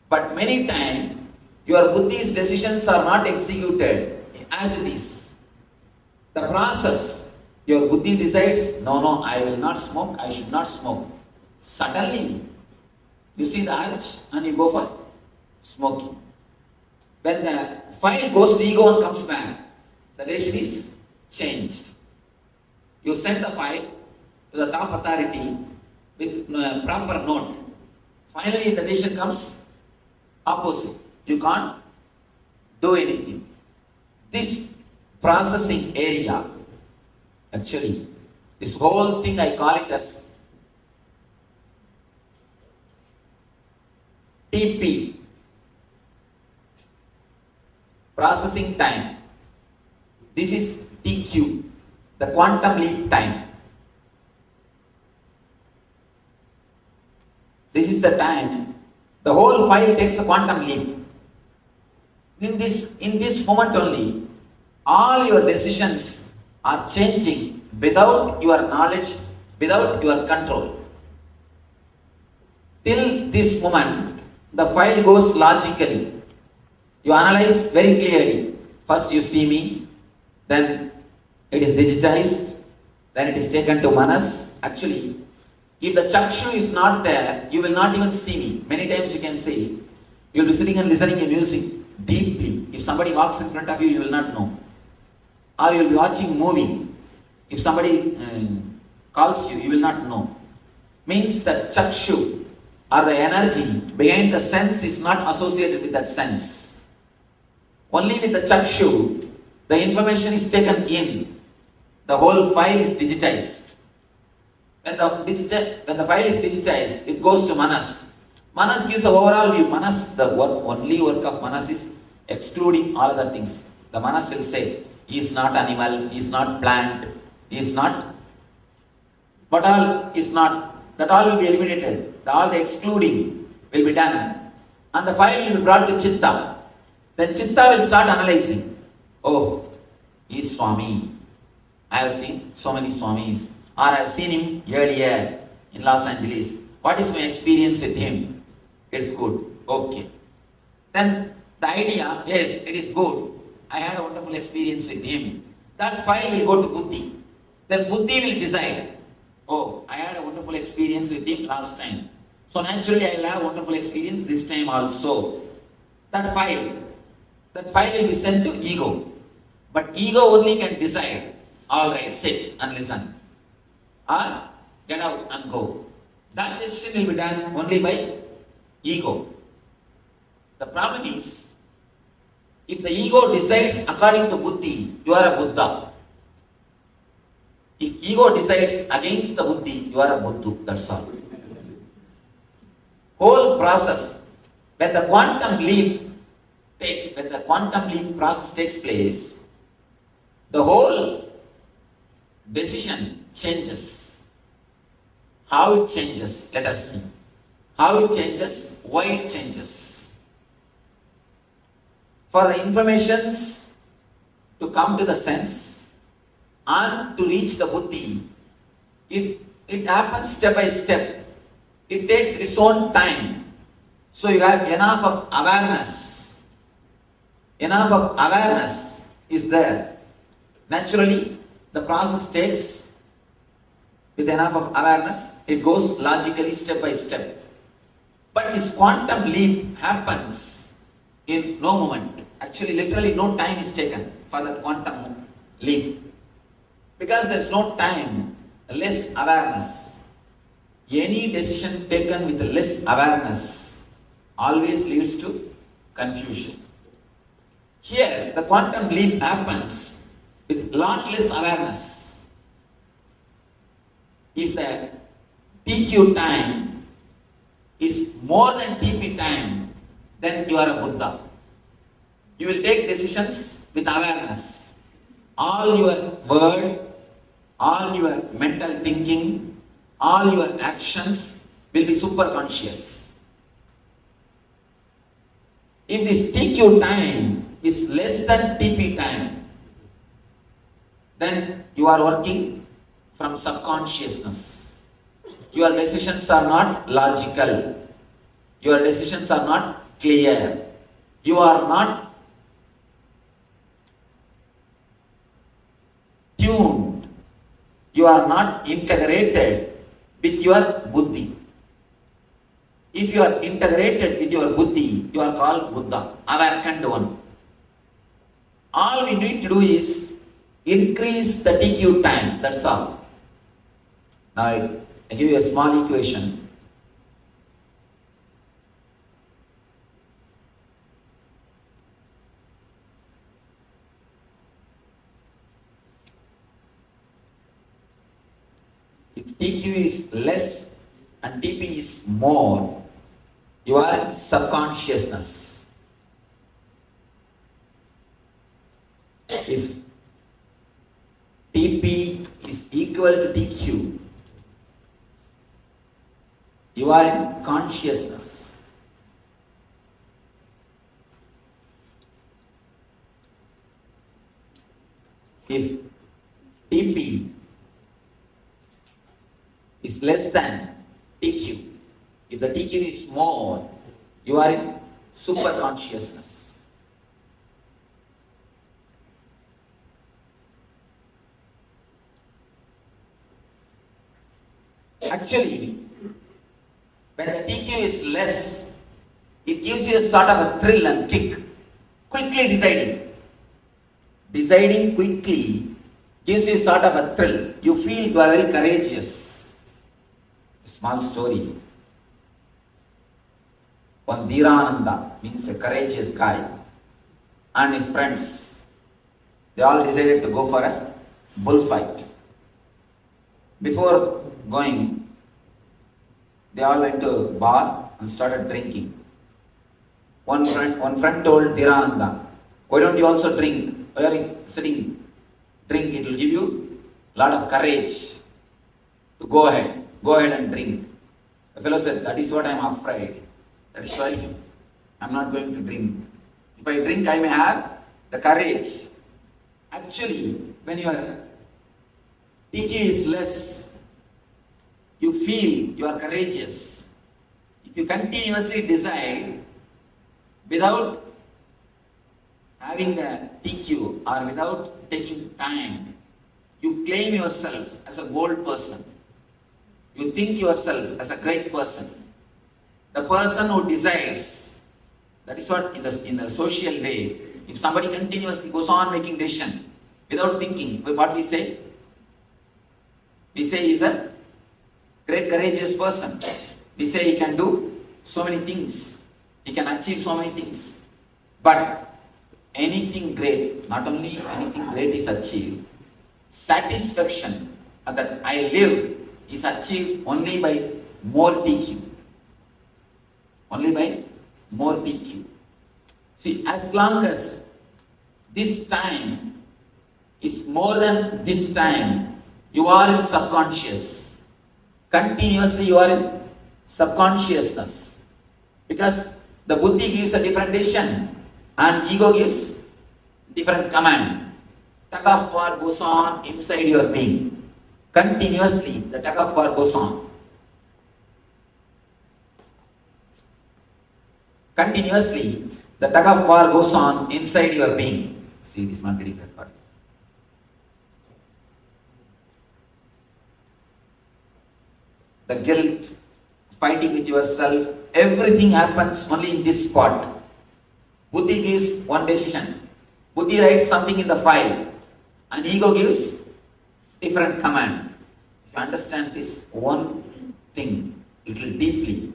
But many times, your buddhi's decisions are not executed as it is. The process, your buddhi decides, no, I will not smoke, I should not smoke. Suddenly, You see the urge and you go for smoking. When the file goes to ego and comes back, the decision is changed. You send the file to the top authority with proper note. Finally, the decision comes opposite. You can't do anything. This processing area, actually, this whole thing I call it as TP, processing time. This is TQ, the quantum leap time. This is the time. The whole file takes a quantum leap. In this moment only, all your decisions are changing without your knowledge, without your control. Till this moment, the file goes logically. You analyze very clearly. First you see me, then it is digitized, then it is taken to manas. Actually, if the chakshu is not there, you will not even see me. Many times you can see, you will be sitting and listening to music deeply. If somebody walks in front of you, you will not know. Or you will be watching movie. If somebody calls you, you will not know. Means that chakshu or the energy behind the sense is not associated with that sense. Only with the chakshu, the information is taken in. The whole file is digitized. When the file is digitized, it goes to manas. Manas gives the overall view. Manas, the only work of manas is excluding all other things. The manas will say, he is not animal, he is not plant, he is not, what all is not, that all will be eliminated. All the excluding will be done. And the file will be brought to chitta. Then chitta will start analyzing. Oh, he is Swami. I have seen so many Swamis. Or I have seen him earlier in Los Angeles. What is my experience with him? It's good. Okay. Then the idea, yes, it is good. I had a wonderful experience with him. That file will go to Buddhi. Then Buddhi will decide, oh, I had a wonderful experience with him last time. So naturally I will have a wonderful experience this time also. That file will be sent to ego. But ego only can decide, alright, sit and listen. Or get out and go. That decision will be done only by ego. The problem is, if the ego decides according to buddhi, you are a Buddha. If ego decides against the buddhi, you are a Buddha. That's all. Whole process, when the quantum leap process takes place, the whole decision changes. How it changes? Let us see. How it changes? Why it changes? For the informations to come to the sense and to reach the buddhi, it happens step by step. It takes its own time. So you have enough of awareness. Enough of awareness is there. Naturally, the process takes, with enough of awareness, it goes logically step by step. But this quantum leap happens in no moment. Actually, literally no time is taken for that quantum leap. Because there is no time, less awareness. Any decision taken with less awareness always leads to confusion. Here, the quantum leap happens with lot less awareness. If the TQ time is more than TP time, then you are a Buddha. You will take decisions with awareness. All your word, all your mental thinking, all your actions will be super conscious. If this TQ time is less than TP time, then you are working from subconsciousness. Your decisions are not logical. Your decisions are not clear. You are not tuned. You are not integrated with your buddhi. If you are integrated with your buddhi, you are called Buddha, awakened one. All we need to do is increase the TQ time, that's all. Now I give you a small equation. If TQ is less and TP is more, you are in subconsciousness. If TP is equal to TQ, you are in consciousness. If TP is less than TQ, if the TQ is more, you are in superconsciousness. Actually, when the TQ is less, it gives you a sort of a thrill and kick. Quickly deciding. Deciding quickly gives you a sort of a thrill. You feel you are very courageous. A small story. One Nithyananda, means a courageous guy, and his friends, they all decided to go for a bullfight. Before going, they all went to a bar and started drinking. One friend told Nithyananda, why don't you also drink? Why are you sitting? Drink, it will give you a lot of courage to go ahead and drink. The fellow said, that is what I am afraid. That is why I am not going to drink. If I drink, I may have the courage. Actually, when your TQ is less, you feel you are courageous. If you continuously decide without having the TQ or without taking time, you claim yourself as a bold person. You think yourself as a great person. The person who decides, that is what in the social way, if somebody continuously goes on making decision without thinking, what we say? We say he is a great courageous person. We say he can do so many things. He can achieve so many things. But anything great, not only anything great is achieved, satisfaction that I live is achieved only by more TQ. Only by more TQ. See, as long as this time is more than this time, you are in subconscious. Continuously you are in subconsciousness. Because the buddhi gives a different decision and ego gives different command. Tug of war goes on inside your being. Continuously the tug of war goes on. Continuously the tug of war goes on inside your being. See, it is not getting that part. The guilt, fighting with yourself, everything happens only in this spot. Buddhi gives one decision. Buddhi writes something in the file and ego gives different command. If you understand this one thing little deeply,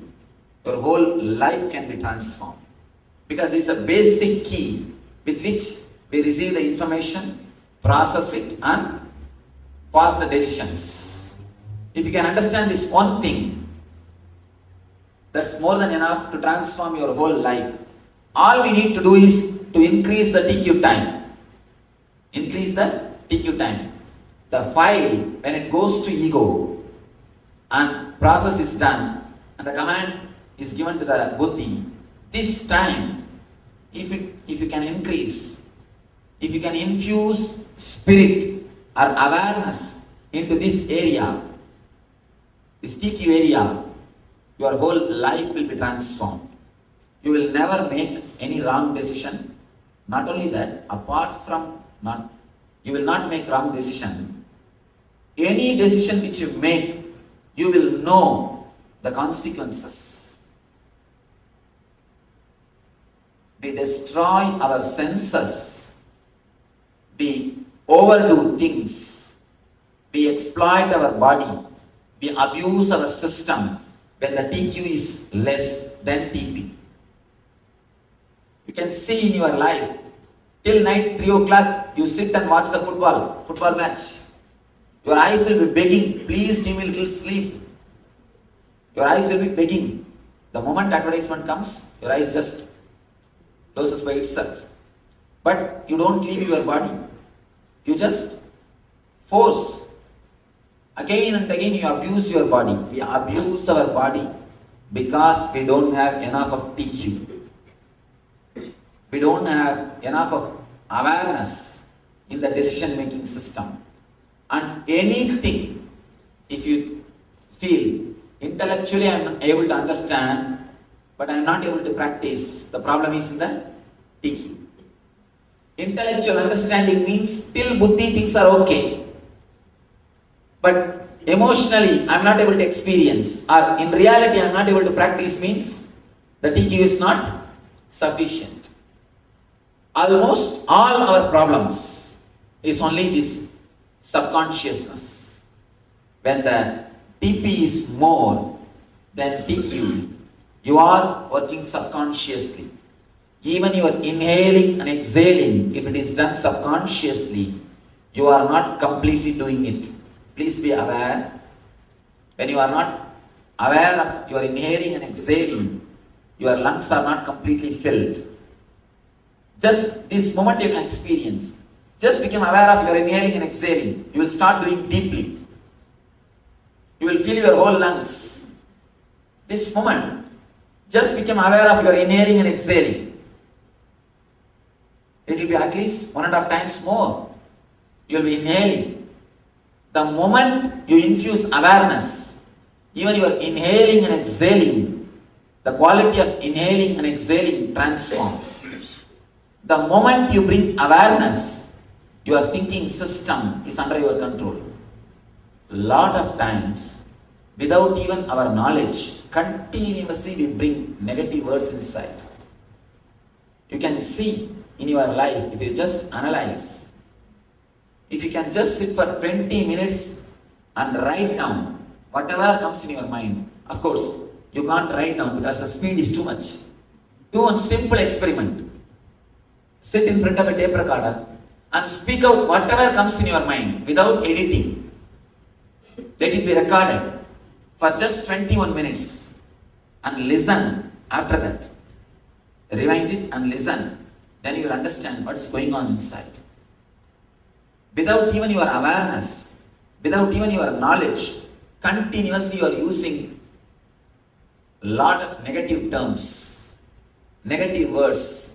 your whole life can be transformed. Because this is a basic key with which we receive the information, process it and pass the decisions. If you can understand this one thing, that's more than enough to transform your whole life. All we need to do is to increase the TQ time. Increase the TQ time. The file, when it goes to ego and process is done and the command is given to the buddhi, this time, if you can increase, if you can infuse spirit or awareness into this area, this TQ area, your whole life will be transformed. You will never make any wrong decision. Not only that, apart from you will not make wrong decision. Any decision which you make, you will know the consequences. we destroy our senses, we overdo things, we exploit our body, we abuse our system when the TQ is less than TP. You can see in your life, till night 3 o'clock, you sit and watch the football match. Your eyes will be begging, please give me a little sleep. Your eyes will be begging. The moment advertisement comes, your eyes just closes by itself. But you don't leave your body. You just force. Again and again you abuse your body. We abuse our body because we don't have enough of TQ. We don't have enough of awareness in the decision-making system. And anything, if you feel intellectually I am able to understand, but I am not able to practice, the problem is in the TQ. Intellectual understanding means till buddhi things are okay. But emotionally I am not able to experience, or in reality I am not able to practice means the TQ is not sufficient. Almost all our problems is only this subconsciousness. When the TP is more than TQ, you are working subconsciously. Even you are inhaling and exhaling, if it is done subconsciously, you are not completely doing it. Please be aware. When you are not aware of your inhaling and exhaling, your lungs are not completely filled. Just this moment you can experience. Just become aware of your inhaling and exhaling. You will start doing deeply. You will feel your whole lungs. This moment, just become aware of your inhaling and exhaling. It will be at least 1.5 times more. You will be inhaling. The moment you infuse awareness, even your inhaling and exhaling, the quality of inhaling and exhaling transforms. The moment you bring awareness, your thinking system is under your control. Lot of times, without even our knowledge, continuously we bring negative words inside. You can see in your life, if you just analyze, if you can just sit for 20 minutes and write down whatever comes in your mind. Of course, you can't write down because the speed is too much. Do one simple experiment. Sit in front of a tape recorder and speak out whatever comes in your mind without editing. Let it be recorded for just 21 minutes and listen after that. Rewind it and listen. Then you will understand what is going on inside. Without even your awareness, without even your knowledge, continuously you are using a lot of negative terms, negative words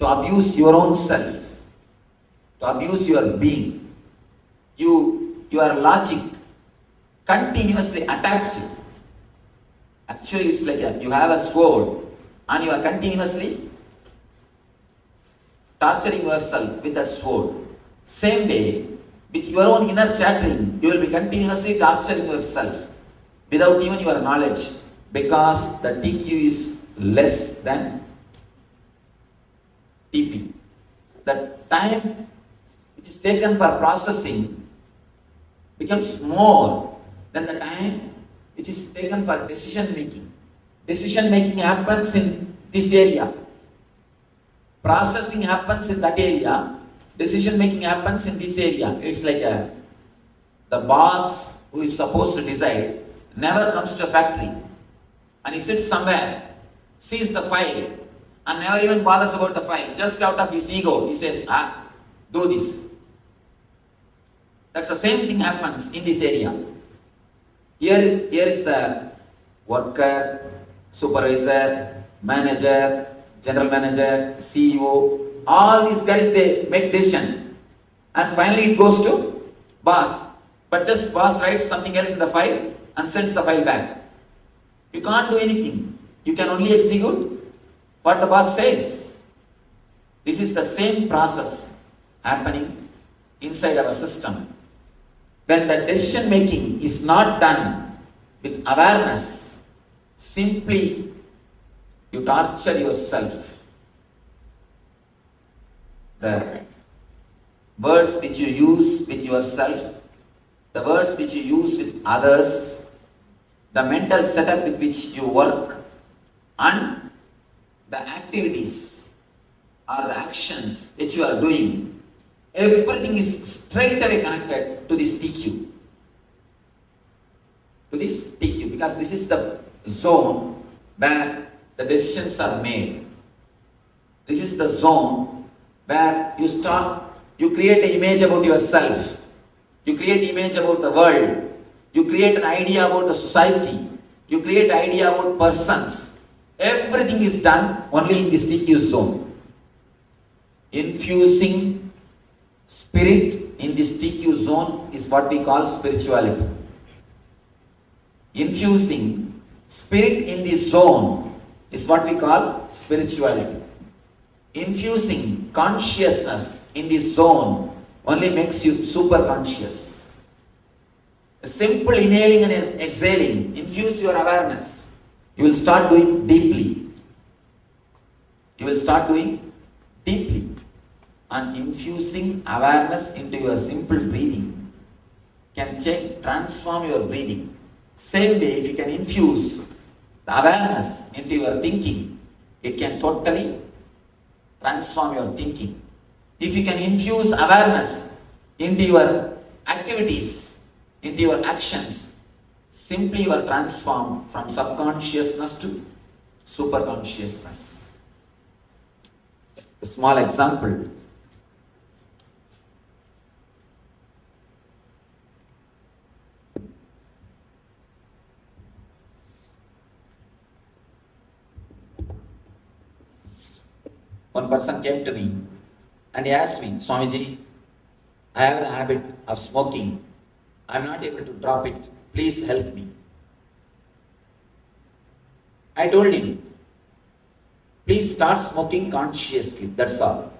to abuse your own self, to abuse your being. Your logic continuously attacks you. Actually, it's like you have a sword and you are continuously torturing yourself with that sword. Same way, with your own inner chattering, you will be continuously torturing yourself without even your knowledge, because the TQ is less than TP. The time which is taken for processing becomes more than the time which is taken for decision making. Decision making happens in this area. Processing happens in that area. Decision making happens in this area. It's like the boss who is supposed to decide never comes to a factory and he sits somewhere, sees the file and never even bothers about the file. Just out of his ego, he says, do this. That's the same thing happens in this area. Here is the worker, supervisor, manager, general manager, CEO. All these guys, they make decision. And finally it goes to boss. But just boss writes something else in the file and sends the file back. You can't do anything. You can only execute what the boss says. This is the same process happening inside our system. When the decision making is not done with awareness, simply you torture yourself. the words which you use with yourself, the words which you use with others, the mental setup with which you work, and the activities or the actions which you are doing, everything is straight away connected to this TQ. To this TQ, because this is the zone where the decisions are made. This is the zone where you create an image about yourself, you create an image about the world, you create an idea about the society, you create an idea about persons. Everything is done only in this TQ zone. Infusing spirit in this TQ zone is what we call spirituality. Infusing spirit in this zone is what we call spirituality. Infusing consciousness in this zone only makes you super conscious. A simple inhaling and exhaling, infuse your awareness. You will start doing deeply. You will start doing deeply. And infusing awareness into your simple breathing can transform your breathing. Same way, if you can infuse the awareness into your thinking, it can totally transform your thinking. If you can infuse awareness into your activities, into your actions, simply you are transformed from subconsciousness to superconsciousness. A small example. One person came to me and he asked me, Swamiji, I have the habit of smoking. I am not able to drop it. Please help me. I told him, please start smoking consciously. That's all.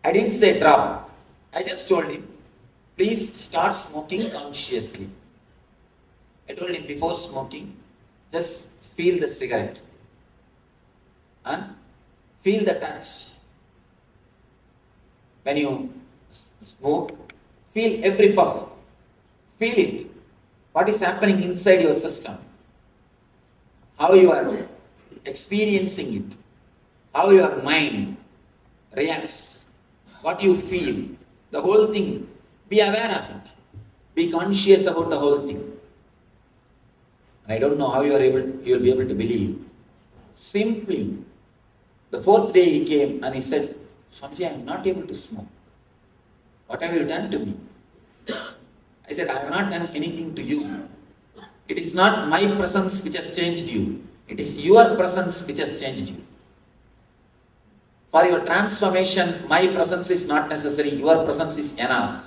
I didn't say drop. I just told him, please start smoking consciously. I told him, before smoking, just feel the cigarette and feel the touch. When you smoke, feel every puff. Feel it. What is happening inside your system? How you are experiencing it. How your mind reacts. What you feel. The whole thing. Be aware of it. Be conscious about the whole thing. I don't know how you will be able to believe. Simply, the fourth day he came and he said, Swamiji, I am not able to smoke. What have you done to me? I said, I have not done anything to you. It is not my presence which has changed you. It is your presence which has changed you. For your transformation, my presence is not necessary. Your presence is enough.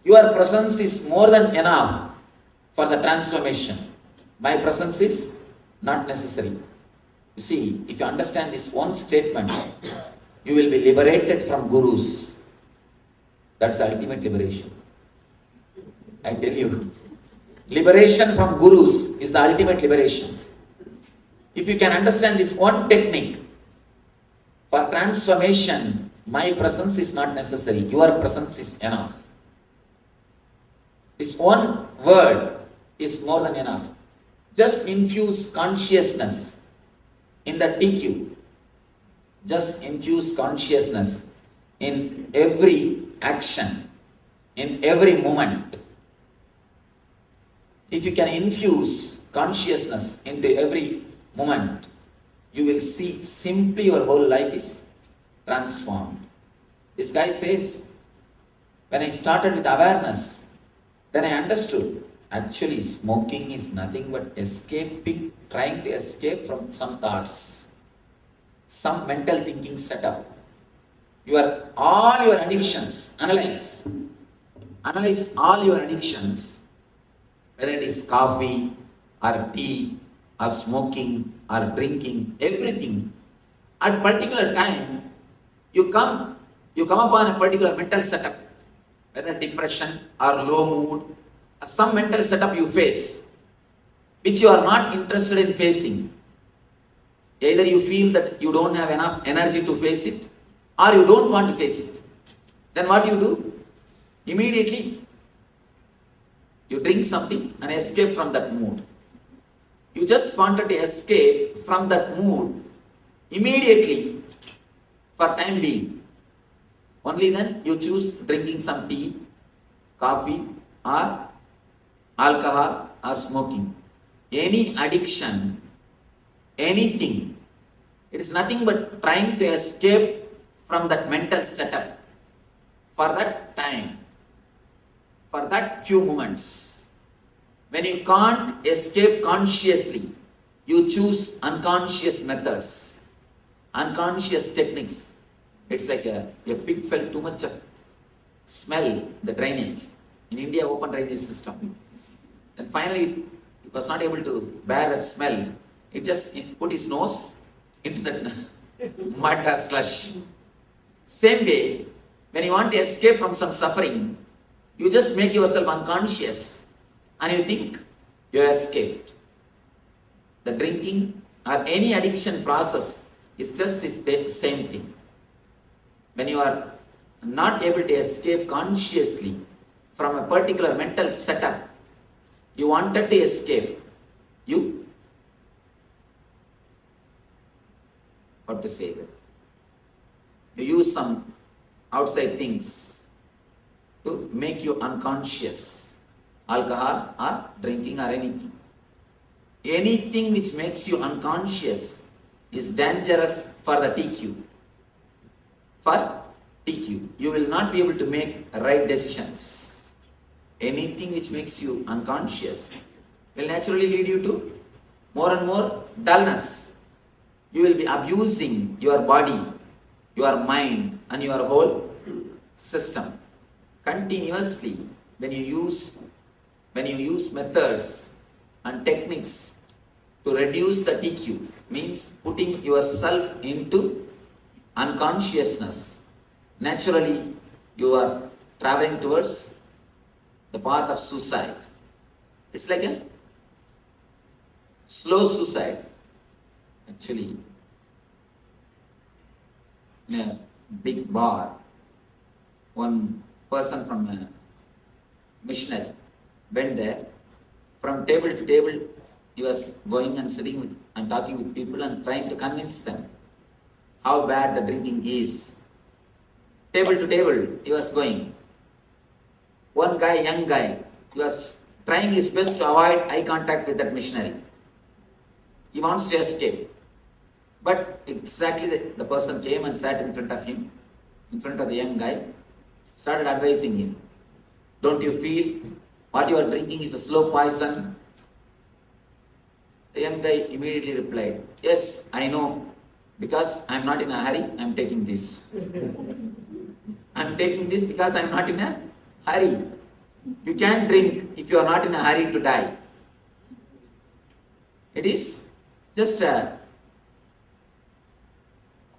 Your presence is more than enough for the transformation. My presence is not necessary. You see, if you understand this one statement, you will be liberated from gurus. That's the ultimate liberation. I tell you, liberation from gurus is the ultimate liberation. If you can understand this one technique, for transformation, my presence is not necessary. Your presence is enough. This one word is more than enough. Just infuse consciousness in the TQ. Just infuse consciousness in every action, in every moment. If you can infuse consciousness into every moment, you will see simply your whole life is transformed. This guy says, when I started with awareness, then I understood actually smoking is nothing but escaping, trying to escape from some thoughts, some mental thinking setup. All your addictions, analyze all your addictions, whether it is coffee or tea or smoking or drinking, everything. At particular time, you come upon a particular mental setup, whether depression or low mood, or some mental setup you face, which you are not interested in facing. Either you feel that you don't have enough energy to face it, or you don't want to face it. Then what do? Immediately, you drink something and escape from that mood. You just wanted to escape from that mood immediately for time being. Only then you choose drinking some tea, coffee, or alcohol, or smoking. Any addiction, anything, it is nothing but trying to escape from that mental setup for that time, for that few moments. When you can't escape consciously, you choose unconscious methods, unconscious techniques. It's like a pig felt too much of smell, the drainage. In India, open drainage system. And finally, it was not able to bear that smell. It just put his nose into that mud or slush. Same way, when you want to escape from some suffering, you just make yourself unconscious and you think you escaped. The drinking or any addiction process is just the same thing. When you are not able to escape consciously from a particular mental setup, you wanted to escape, you, what to say, you use some outside things to make you unconscious, alcohol or drinking or anything. Anything which makes you unconscious is dangerous for the TQ. For TQ, you will not be able to make right decisions. Anything which makes you unconscious will naturally lead you to more and more dullness. You will be abusing your body, your mind, and your whole system continuously when you use methods and techniques to reduce the TQ, means putting yourself into unconsciousness. Naturally, you are traveling towards the path of suicide. It's like a slow suicide. Actually, in a big bar, one person from a missionary went there. From table to table, he was going and sitting and talking with people and trying to convince them how bad the drinking is. Table to table, he was going. One guy, young guy, he was trying his best to avoid eye contact with that missionary. He wants to escape. But exactly the person came and sat in front of him, in front of the young guy, started advising him. Don't you feel what you are drinking is a slow poison? The young guy immediately replied, yes, I know. Because I am not in a hurry, I am taking this. I am taking this because I am not in a hurry. You can't drink if you are not in a hurry to die. It is just a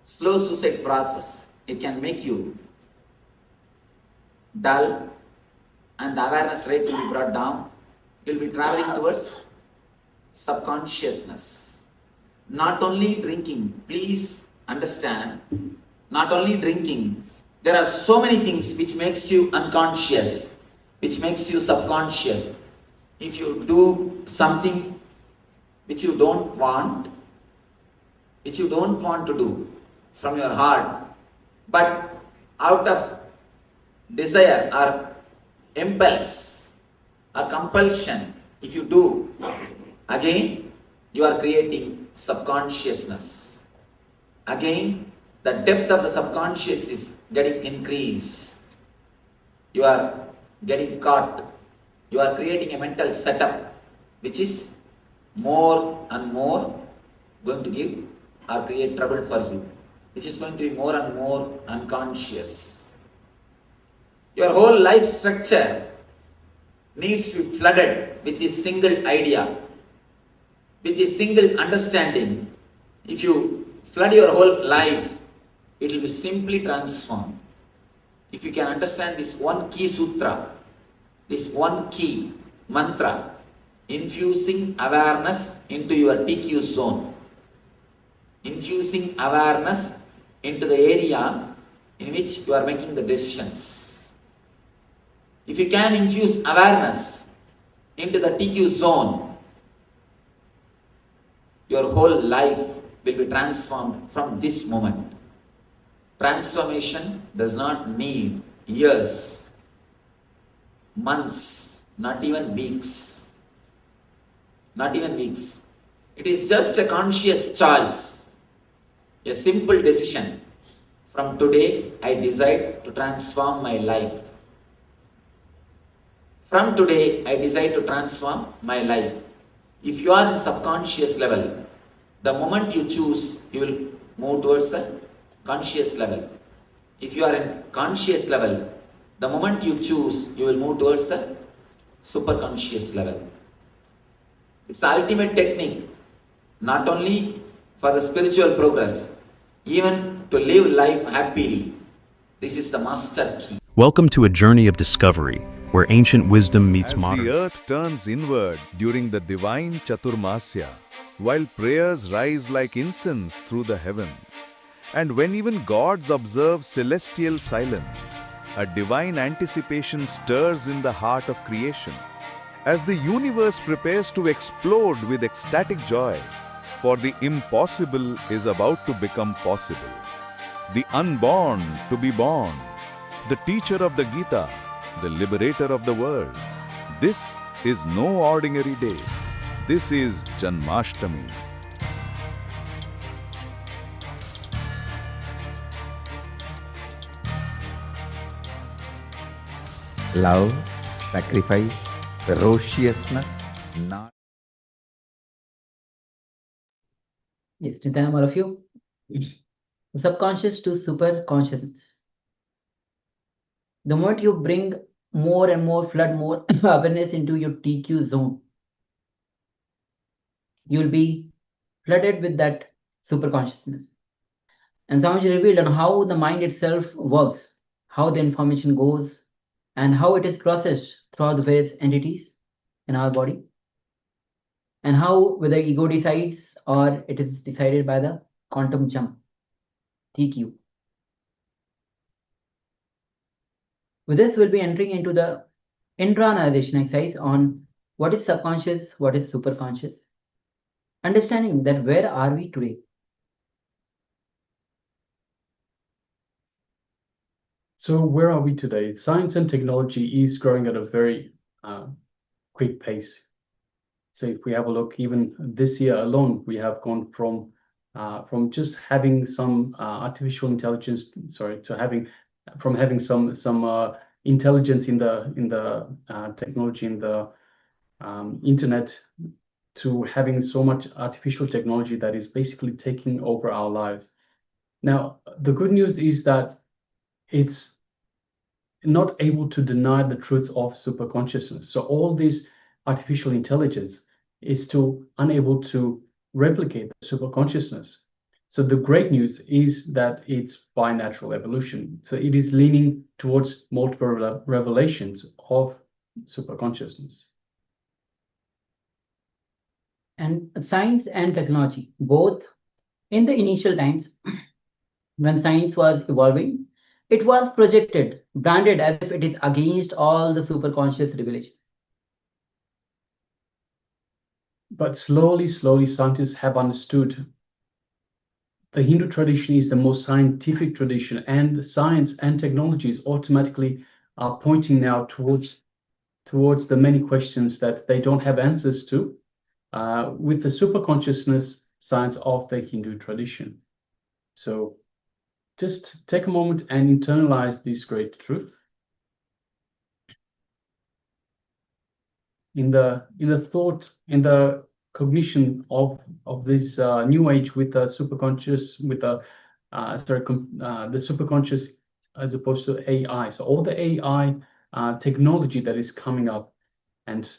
slow suicide process. It can make you dull and the awareness rate will be brought down. You will be traveling towards subconsciousness. Not only drinking, please understand, not only drinking, there are so many things which makes you unconscious, which makes you subconscious. If you do something which you don't want to do from your heart, but out of desire or impulse or compulsion, if you do, again you are creating subconsciousness. Again, the depth of the subconscious is getting increased. You are getting caught. You are creating a mental setup which is more and more going to give or create trouble for you, which is going to be more and more unconscious. Your whole life structure needs to be flooded with this single idea, with this single understanding. If you flood your whole life, it will be simply transformed. If you can understand this one key sutra, this one key mantra, infusing awareness into your TQ zone, infusing awareness into the area in which you are making the decisions. If you can infuse awareness into the TQ zone, your whole life will be transformed from this moment. Transformation does not need years, months, not even weeks. Not even weeks. It is just a conscious choice, a simple decision. From today, I decide to transform my life. From today, I decide to transform my life. If you are in subconscious level, the moment you choose, you will move towards the conscious level. If you are in conscious level, the moment you choose, you will move towards the superconscious level. It's the ultimate technique, not only for the spiritual progress, even to live life happily. This is the master key. Welcome to a journey of discovery, where ancient wisdom meets As modern. the earth turns inward during the divine Chaturmasya, while prayers rise like incense through the heavens, and when even gods observe celestial silence, a divine anticipation stirs in the heart of creation. As the universe prepares to explode with ecstatic joy, for the impossible is about to become possible. The unborn to be born, the teacher of the Gita, the liberator of the worlds. This is no ordinary day. This is Janmashtami. Love, sacrifice, ferociousness, not. Yes, Nithyananda, all of you. Subconscious to super consciousness. The moment you bring more and more, flood more awareness into your TQ zone, you'll be flooded with that super consciousness. And Swamiji revealed on how the mind itself works, how the information goes, and how it is processed throughout the various entities in our body, and how whether ego decides or it is decided by the quantum jump, TQ. With this, we'll be entering into the intra-analyzation exercise on what is subconscious, what is superconscious, understanding that where are we today. So where are we today? Science and technology is growing at a very quick pace. So if we have a look, even this year alone, we have gone from just having some artificial intelligence, to having some intelligence in the technology, in the internet, to having so much artificial technology that is basically taking over our lives. Now, the good news is that it's not able to deny the truth of superconsciousness. So all this artificial intelligence is still unable to replicate the superconsciousness. So the great news is that it's by natural evolution. So it is leaning towards multiple revelations of superconsciousness. And science and technology, both in the initial times, when science was evolving, it was projected, branded as if it is against all the superconscious revelation. But slowly, scientists have understood the Hindu tradition is the most scientific tradition, and science and technologies automatically are pointing now towards the many questions that they don't have answers to, with the superconsciousness science of the Hindu tradition. So just take a moment and internalize this great truth. In the thought, in the cognition of this new age, with the superconscious, with the superconscious as opposed to AI. So all the AI technology that is coming up, and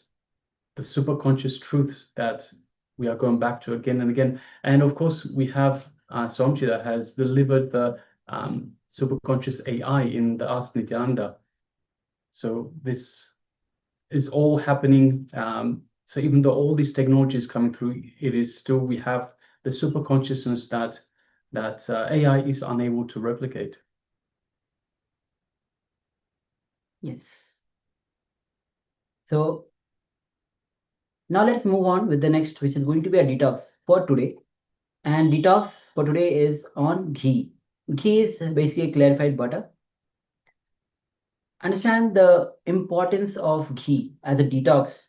the superconscious truths that we are going back to again and again. And of course, we have Swamiji that has delivered the superconscious AI in the Ask Nithyananda. So this is all happening. So even though all these technologies coming through, it is still, we have the superconsciousness that AI is unable to replicate. Yes. So now let's move on with the next, which is going to be a detox for today. And detox for today is on ghee. Ghee is basically clarified butter. Understand the importance of ghee as a detox.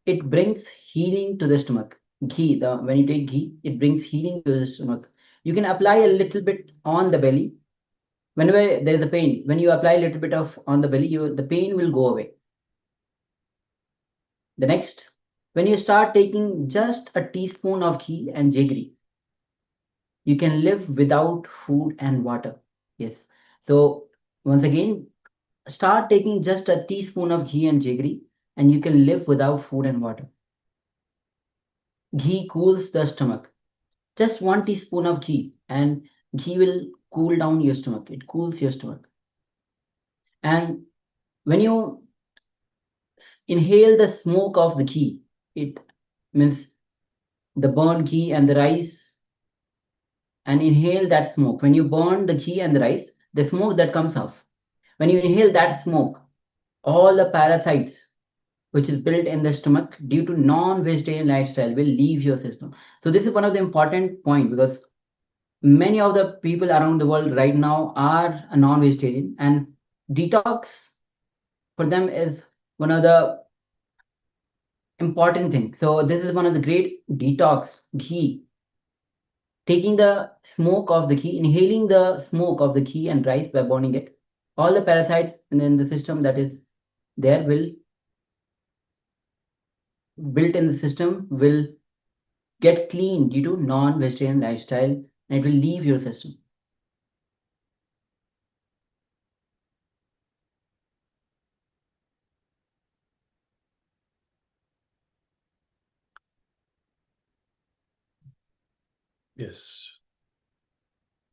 It brings healing to the stomach. Ghee, when you take ghee, it brings healing to the stomach. You can apply a little bit on the belly. Whenever there is a pain, when you apply a little bit of on the belly, the pain will go away. The next, when you start taking just a teaspoon of ghee and jaggery, you can live without food and water. Yes. So once again, start taking just a teaspoon of ghee and jaggery, and you can live without food and water. Ghee cools the stomach. Just 1 teaspoon of ghee, and ghee will cool down your stomach. It cools your stomach. And when you inhale the smoke of the ghee, it means the burnt ghee and the rice, and inhale that smoke. When you burn the ghee and the rice, the smoke that comes off, when you inhale that smoke, all the parasites which is built in the stomach due to non-vegetarian lifestyle will leave your system. So this is one of the important points, because many of the people around the world right now are a non-vegetarian, and detox for them is one of the important things. So this is one of the great detox, ghee. Taking the smoke of the ghee, inhaling the smoke of the ghee and rice by burning it, all the parasites in the system that is there will built in the system will get clean due to non-vegetarian lifestyle, and it will leave your system. Yes.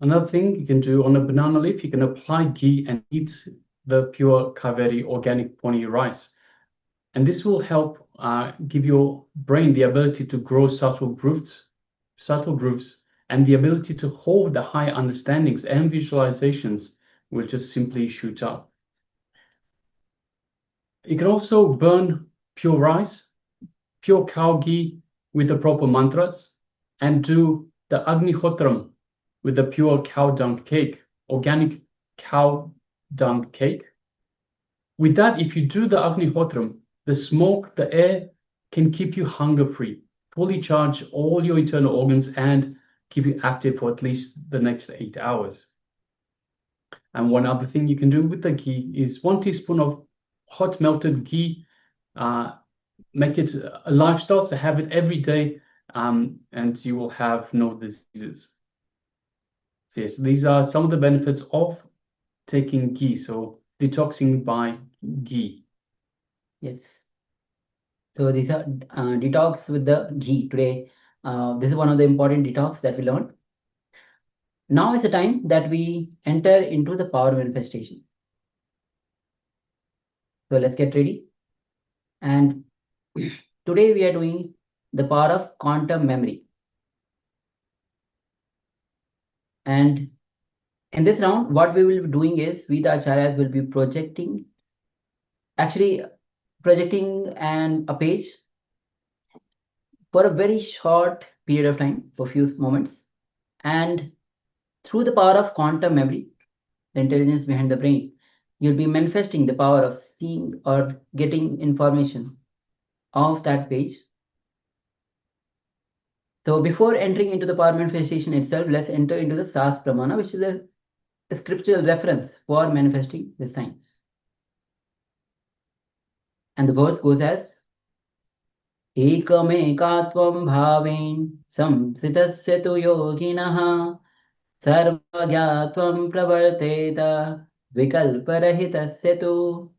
Another thing you can do on a banana leaf, you can apply ghee and eat the pure Kaveri organic poni rice. And this will help give your brain the ability to grow subtle grooves, and the ability to hold the high understandings and visualizations will just simply shoot up. You can also burn pure rice, pure cow ghee with the proper mantras, and do the Agnihotram with the pure cow dung cake, organic cow dung cake. With that, if you do the Agnihotram, the smoke, the air can keep you hunger-free, fully charge all your internal organs, and keep you active for at least the next 8 hours. And one other thing you can do with the ghee is 1 teaspoon of hot melted ghee. Make it a lifestyle, so have it every day, and you will have no diseases. So yes, these are some of the benefits of taking ghee, so detoxing by ghee. Yes. So these are detox with the ghee today. This is one of the important detox that we learned. Now is the time that we enter into the power manifestation. So let's get ready. And today we are doing the power of quantum memory. And in this round, what we will be doing is, we the acharyas will be projecting a page for a very short period of time, for a few moments. And through the power of quantum memory, the intelligence behind the brain, you'll be manifesting the power of seeing or getting information of that page. So before entering into the power manifestation itself, let's enter into the Sas Pramana, which is a scriptural reference for manifesting the signs. And the verse goes as Ekamekatvam bhavein samsitasya tu yoginaha sarvagyatvam pravarteta vikalparahitasya tu.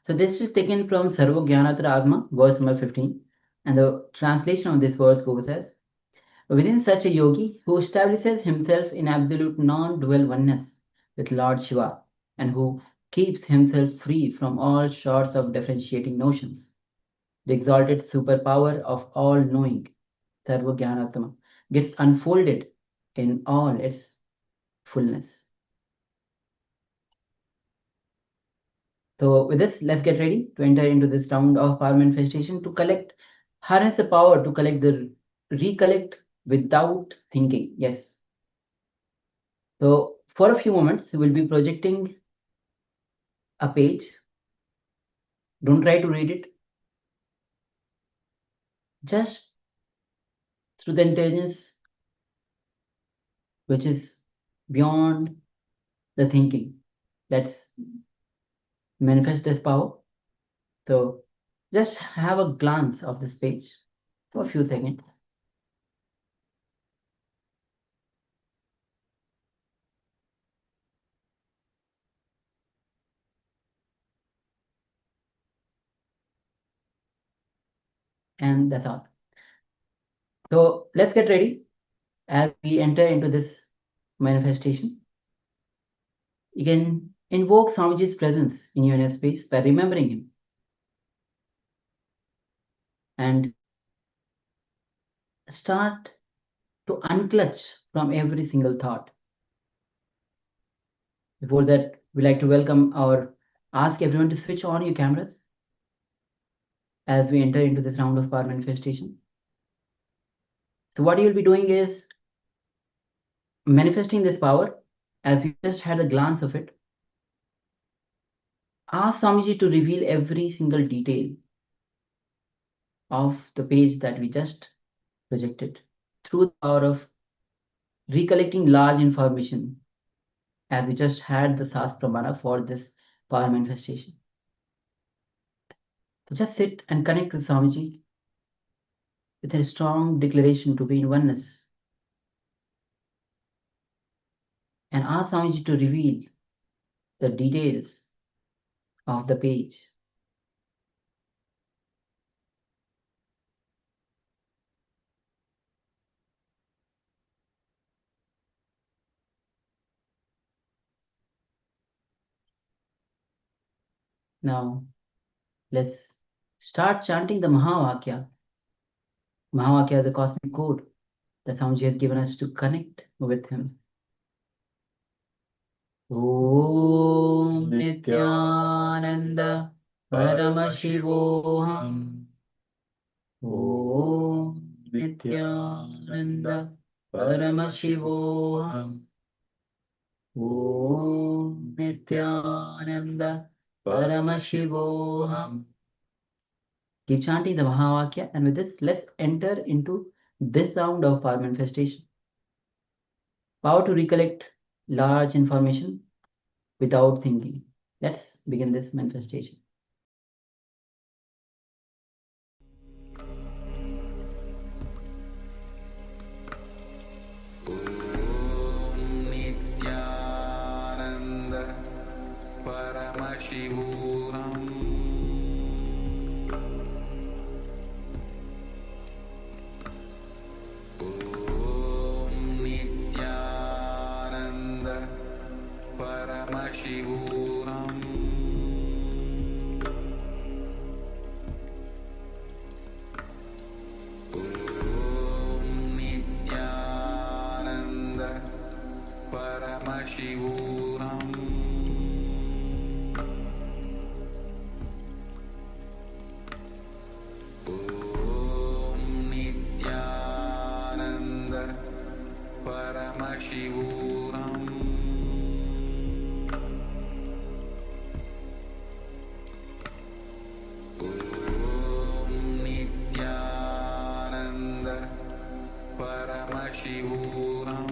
So this is taken from Sarvagyanatra Agma, verse number 15. And the translation of this verse goes as, within such a yogi who establishes himself in absolute non-dual oneness with Lord Shiva, and who keeps himself free from all sorts of differentiating notions, the exalted superpower of all-knowing, Sarvagyanatma, gets unfolded in all its fullness. So with this, let's get ready to enter into this round of power manifestation to harness the power to recollect without thinking. Yes. So for a few moments, we'll be projecting a page. Don't try to read it. Just through the intelligence which is beyond the thinking. Let's manifest this power. So just have a glance of this page for a few seconds. And that's all. So let's get ready as we enter into this manifestation. You can invoke Swamiji's presence in your inner space by remembering him. And start to unclutch from every single thought. Before that, we like to welcome or ask everyone to switch on your cameras as we enter into this round of power manifestation. So what you'll be doing is manifesting this power as we just had a glance of it. Ask Swamiji to reveal every single detail of the page that we just projected through the power of recollecting large information as we just had the Sas Pramana for this power manifestation. So just sit and connect with Swamiji with a strong declaration to be in oneness. And ask Swamiji to reveal the details of the page. Now, let's start chanting the Mahavakya. Mahavakya is the cosmic code that Swamiji has given us to connect with him. Om Nithyananda Paramashivoham. Om Nithyananda Paramashivoham. Om Nithyananda Paramashivoham. Keep chanting the Mahavakya, and with this, let's enter into this round of power manifestation. Power to recollect large information without thinking. Let's begin this manifestation. Nithyananda Paramashivoham Nithyananda Paramashivoham Nithyananda Paramashivoham Nithyananda Paramashivoham Nithyananda Paramashivoham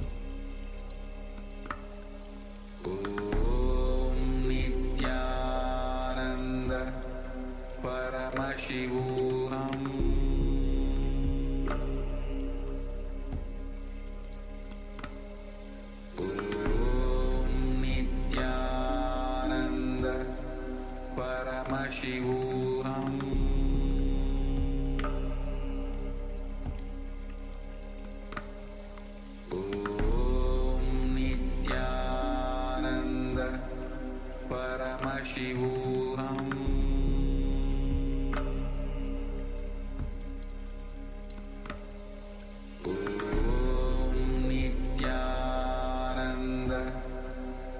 Paramashivoham Om Nithyananda Paramashivoham Om Nithyananda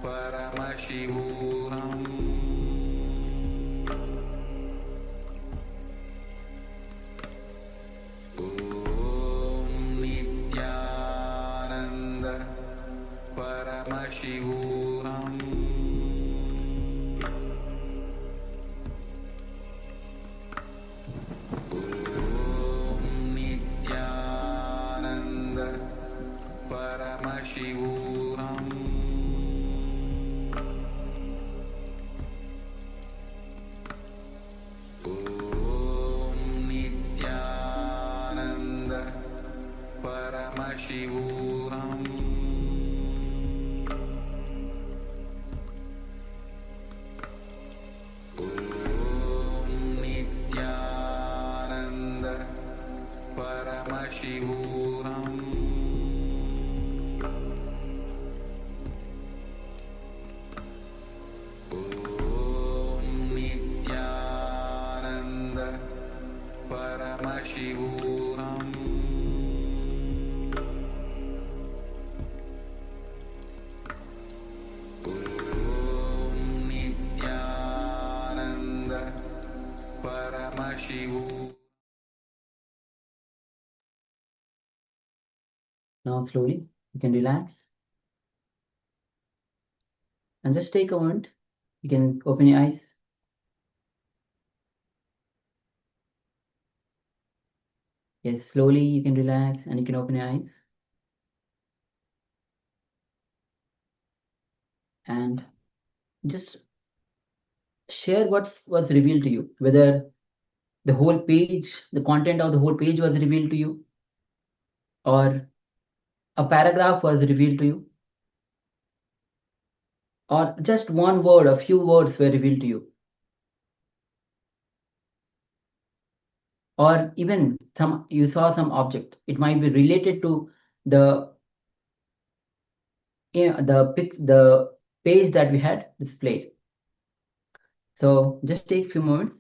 Paramashivoham Om Nithyananda Paramashivoham Om Nithyananda Paramashivoham Om Nithyananda Paramashivoham Om Nithyananda Paramashivoham Om Nithyananda Paramashivoham Om Nithyananda Paramashivoham. Now slowly you can relax and just take a moment. You can open your eyes. Yes, slowly you can relax and you can open your eyes. And just share what's revealed to you, whether the whole page, the content of the whole page was revealed to you, or a paragraph was revealed to you, or just one word, a few words were revealed to you, or even you saw some object. It might be related to the the page that we had displayed. So just take a few moments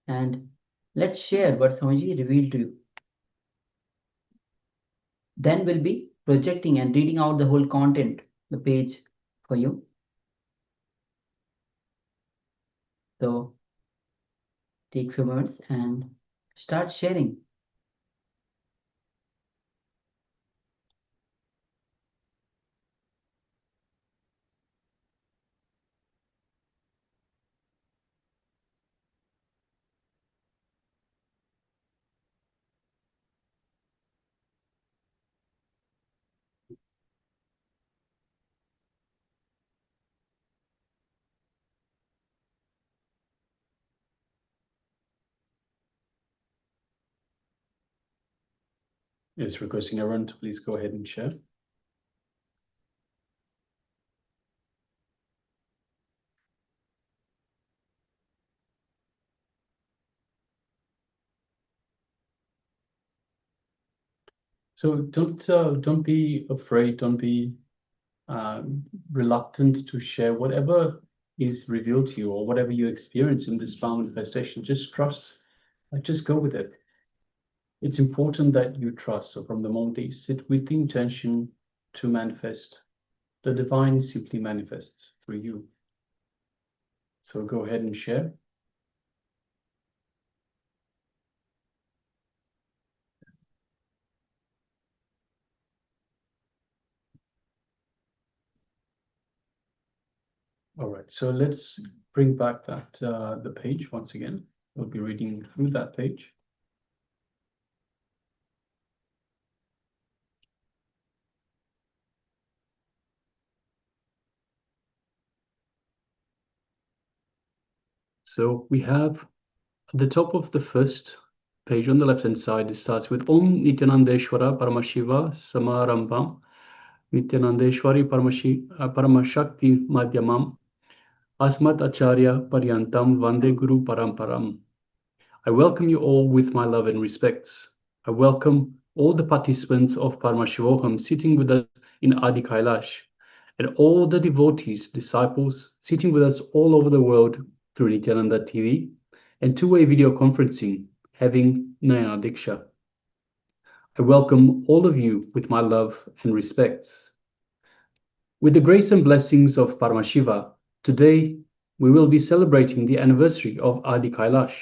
and let's share what Swamiji revealed to you. Then we'll be projecting and reading out the whole content, the page for you. So take a few moments and start sharing. Yes, requesting everyone to please go ahead and share. So don't be afraid, don't be reluctant to share whatever is revealed to you or whatever you experience in this manifestation. Just trust, just go with it. It's important that you trust. So from the moment that you sit with the intention to manifest, the divine simply manifests through you. So go ahead and share. All right, so let's bring back that the page once again. We'll be reading through that page. So we have at the top of the first page on the left-hand side, it starts with Om Nithyanandeshwara Paramashiva Samarambham Nithyanandeshwari Paramashakti Madhyamam Asmat Acharya Paryantam Vande Guru Paramparam. I welcome you all with my love and respects. I welcome all the participants of Paramashivoham sitting with us in Adi Kailash, and all the devotees, disciples sitting with us all over the world through Nithyananda TV and two-way video conferencing, having Nayana Diksha. I welcome all of you with my love and respects. With the grace and blessings of Paramashiva, today we will be celebrating the anniversary of Adi Kailash.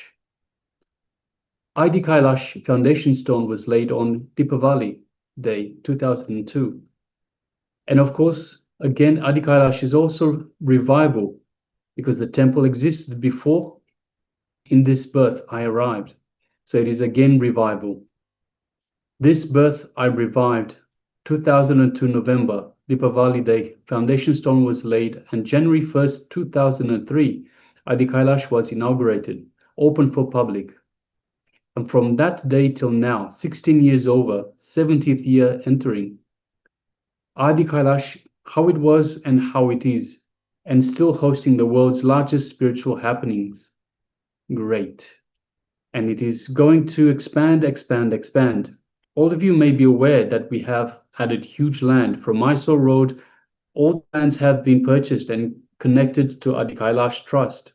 Adi Kailash foundation stone was laid on Deepavali Day 2002. And of course, again, Adi Kailash is also revival because the temple existed before in this birth I arrived. So it is again revival. This birth I revived 2002 November, Deepavali Day, foundation stone was laid, and January 1st, 2003, Adi Kailash was inaugurated, open for public. And from that day till now, 16 years over, 70th year entering, Adi Kailash, how it was and how it is, and still hosting the world's largest spiritual happenings. Great. And it is going to expand, expand, expand. All of you may be aware that we have added huge land from Mysore Road. All lands have been purchased and connected to Adi Kailash Trust.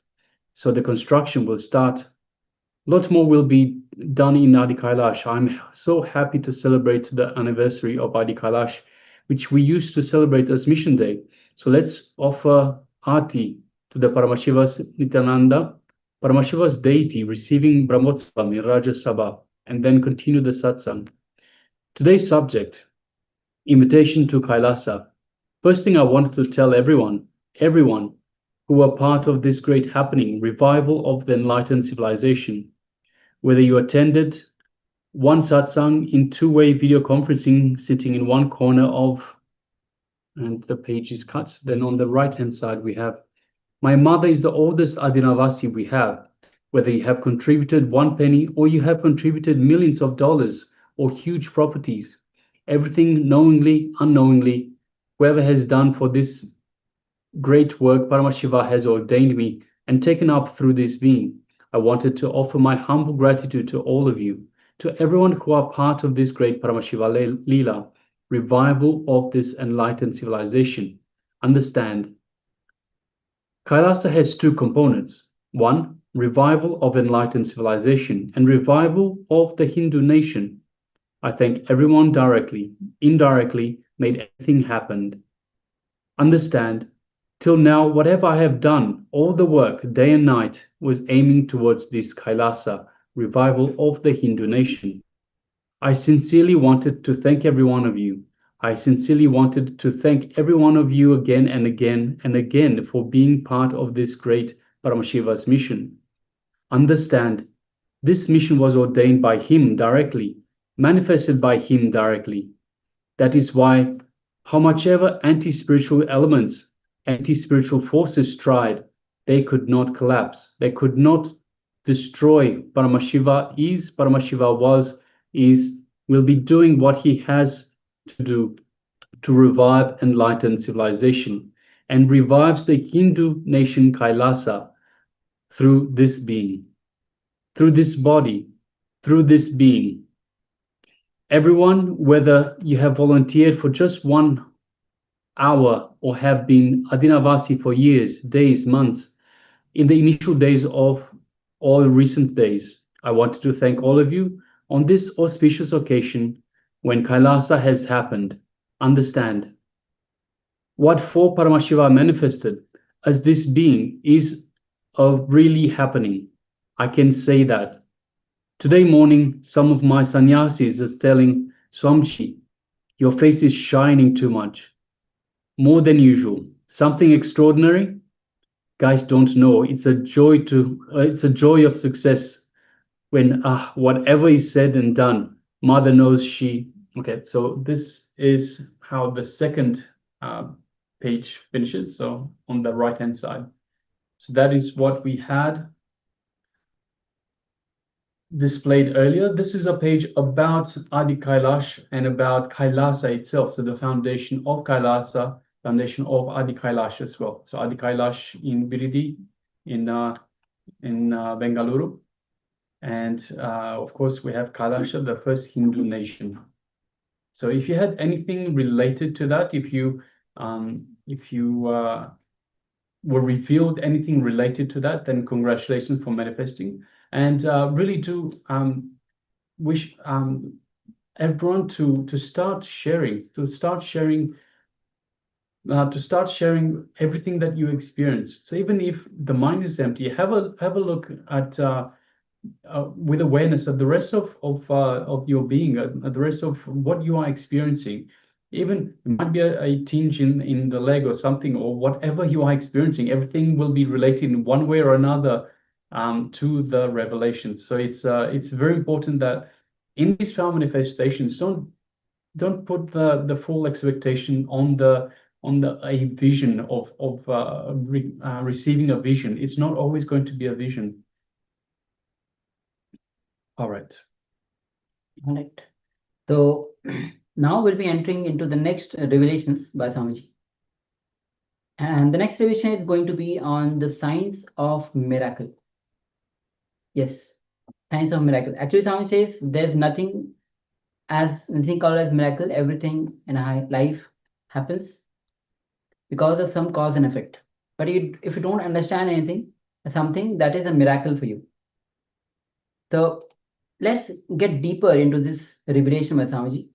So the construction will start. A lot more will be done in Adi Kailash. I'm so happy to celebrate the anniversary of Adi Kailash, which we used to celebrate as Mission Day. So let's offer Aarti to the Paramashiva's Nithyananda, Paramashiva's deity receiving Brahmotsavam in Rajya Sabha, and then continue the Satsang. Today's subject, invitation to Kailasa. First thing I wanted to tell everyone who are part of this great happening, revival of the enlightened civilization, whether you attended one satsang in two-way video conferencing, sitting in one corner of, and the page is cut, then on the right-hand side we have, my mother is the oldest Adinavasi we have, whether you have contributed 1 penny or you have contributed millions of dollars or huge properties, everything knowingly, unknowingly, whoever has done for this great work, Paramashiva has ordained me and taken up through this being. I wanted to offer my humble gratitude to all of you, to everyone who are part of this great Paramashiva Leela, revival of this enlightened civilization. Understand, Kailasa has two components. One, revival of enlightened civilization, and revival of the Hindu nation. I thank everyone directly, indirectly, made everything happen. Understand, till now, whatever I have done, all the work, day and night, was aiming towards this Kailasa, revival of the Hindu nation. I sincerely wanted to thank every one of you. I sincerely wanted to thank every one of you again and again and again for being part of this great Paramashiva's mission. Understand, this mission was ordained by him directly, manifested by him directly. That is why, how much ever anti-spiritual elements, anti-spiritual forces tried, they could not collapse. They could not destroy Paramashiva is, Paramashiva was, is, will be doing what he has to do to revive enlightened civilization, and revives the Hindu nation Kailasa through this being, through this body, through this being. Everyone, whether you have volunteered for just 1 hour or have been Adinavasi for years, days, months, in the initial days of all recent days, I wanted to thank all of you on this auspicious occasion when Kailasa has happened. Understand, what for Paramashiva manifested as this being is really happening. I can say that. Today morning, some of my sannyasis is telling, Swamiji, your face is shining too much, more than usual. Something extraordinary? Guys don't know. It's a joy it's a joy of success when whatever is said and done, Mother knows she. Okay, so this is how the second page finishes. So on the right-hand side. So that is what we had displayed earlier. This is a page about Adi Kailash and about Kailasa itself. So the foundation of Kailasa, foundation of Adi Kailash as well. So Adi Kailash in Biridi, in Bengaluru, and of course we have Kailasha, the first Hindu nation. So if you had anything related to that, if you were revealed anything related to that, then congratulations for manifesting. And really do wish everyone to start sharing, everything that you experience. So even if the mind is empty, have a look at with awareness at the rest of your being, at the rest of what you are experiencing. Even it might be a tinge in the leg or something, or whatever you are experiencing, everything will be related in one way or another to the revelations. So it's very important that in these power manifestations, don't put the full expectation on a vision of receiving a vision. It's not always going to be a vision. All right. All right. So now we'll be entering into the next revelations by Swamiji. And the next revelation is going to be on the science of miracle. Yes, science of miracle. Actually, Swami says there's nothing called as miracle. Everything in our life happens because of some cause and effect. But if you don't understand anything, something that is a miracle for you. So let's get deeper into this revelation by Swamiji.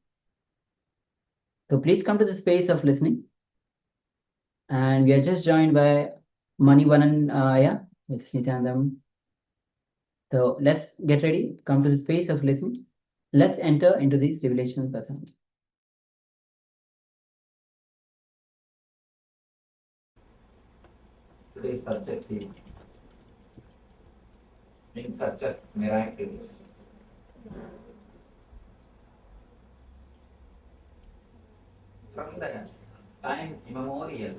So please come to the space of listening. And we are just joined by Manivanan, it's Nithyananda. So let's get ready, come to the space of listening. Let's enter into these revelations by Swamiji. Today's subject is in such a miraculous. From the time immemorial,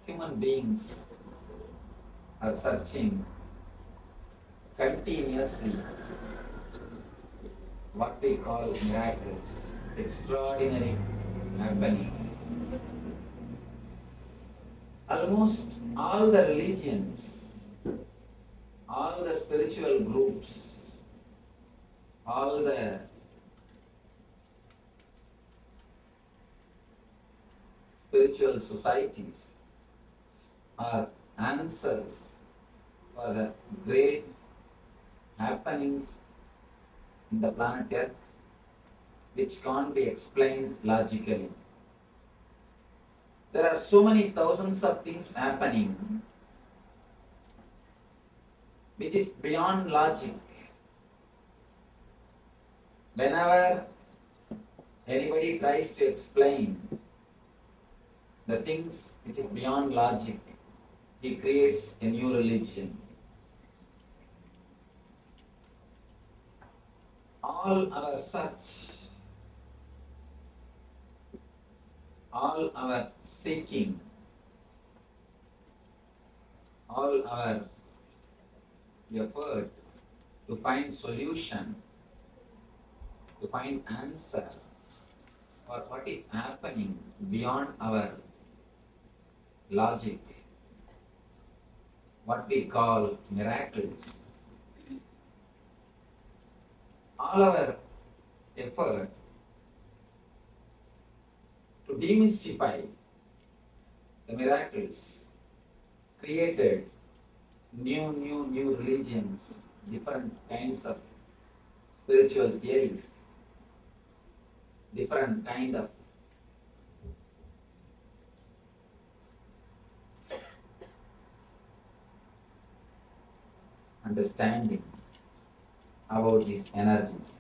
human beings are searching continuously what we call miracles, extraordinary happenings. Almost all the religions, all the spiritual groups, all the spiritual societies are answers for the great happenings in the planet Earth which can't be explained logically. There are so many thousands of things happening which is beyond logic. Whenever anybody tries to explain the things which is beyond logic, he creates a new religion. All our search, all our seeking, all our effort to find solution, to find answer for what is happening beyond our logic, what we call miracles. All our effort to demystify the miracles created new religions, different kinds of spiritual theories, different kind of understanding about these energies.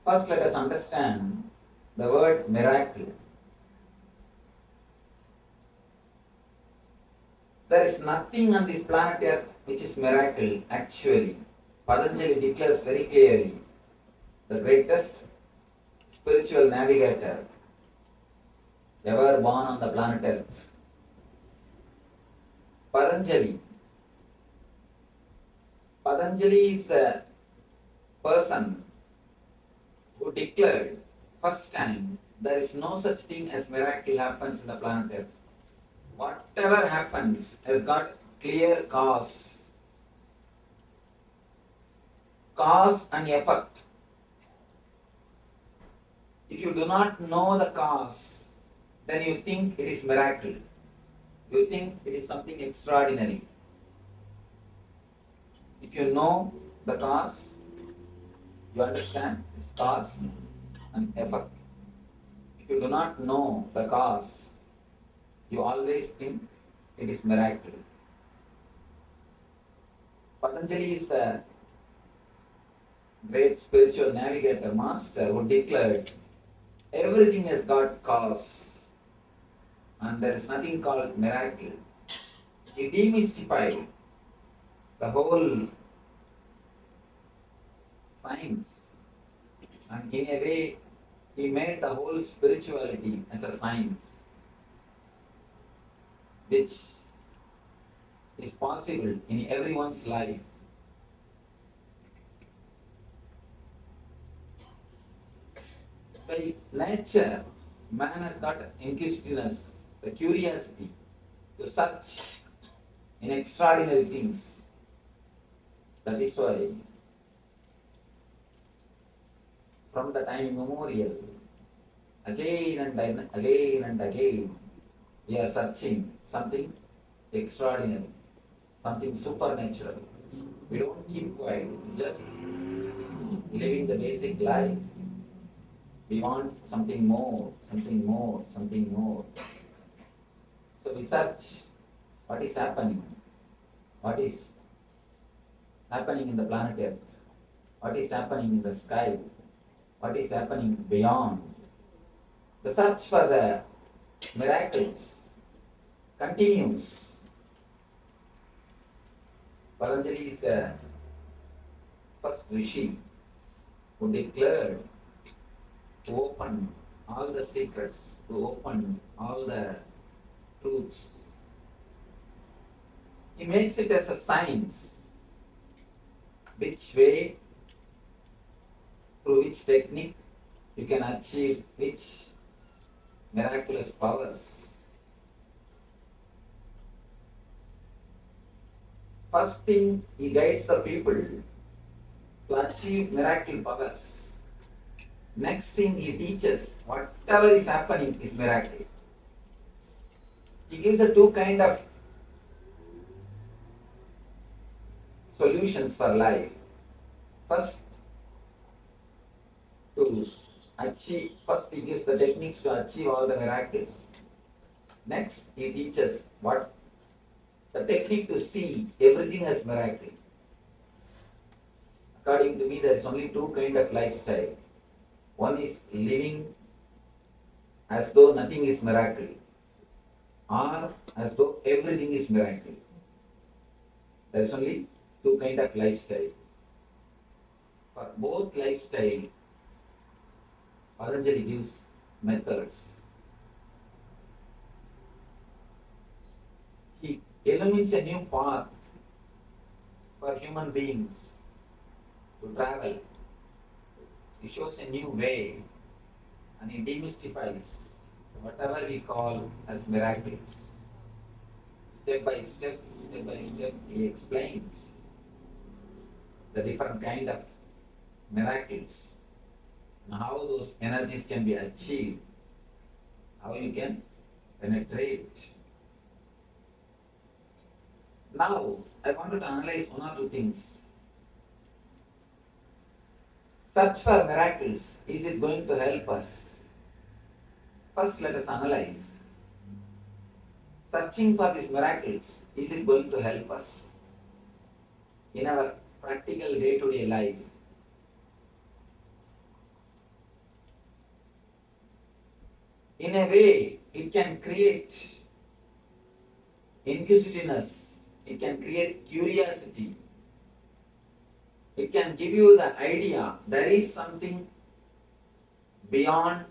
First, let us understand the word miracle. There is nothing on this planet Earth which is miracle actually. Patanjali declares very clearly, the greatest spiritual navigator ever born on the planet Earth. Patanjali is a person who declared first time there is no such thing as miracle happens in the planet Earth. Whatever happens has got clear cause and effect. If you do not know the cause, then you think it is miracle. You think it is something extraordinary. If you know the cause, you understand its cause and effect. If you do not know the cause, you always think it is miracle. Patanjali is the great spiritual navigator master who declared everything has got cause and there is nothing called miracle. He demystified the whole science and in a way he made the whole spirituality as a science which is possible in everyone's life. By nature, man has got inquisitiveness, the curiosity to search in extraordinary things. That is why from the time immemorial, again and again, we are searching something extraordinary, something supernatural. We don't keep quiet, just living the basic life. We want something more, something more, something more. So we search what is happening, what is happening in the planet Earth, what is happening in the sky, what is happening beyond. The search for the miracles continues. Patanjali is the first rishi who declared, to open all the secrets, to open all the truths. He makes it as a science. Which way, through which technique you can achieve which miraculous powers. First thing, he guides the people to achieve miracle powers. Next thing, he teaches whatever is happening is miracle. He gives a two kind of solutions for life. First, he gives the techniques to achieve all the miracles. Next, he teaches what the technique to see everything as miracle. According to me, there is only two kind of lifestyle. One is living as though nothing is miracle, or as though everything is miracle. There is only two kind of lifestyle. For both lifestyle, Patanjali gives methods. He illumines a new path for human beings to travel. He shows a new way and he demystifies whatever we call as miracles. Step by step, he explains the different kind of miracles and how those energies can be achieved, how you can penetrate. Now, I wanted to analyze one or two things. Search for miracles, is it going to help us? First, let us analyze. Searching for these miracles, is it going to help us in our practical day-to-day life? In a way, it can create inquisitiveness, it can create curiosity, it can give you the idea there is something beyond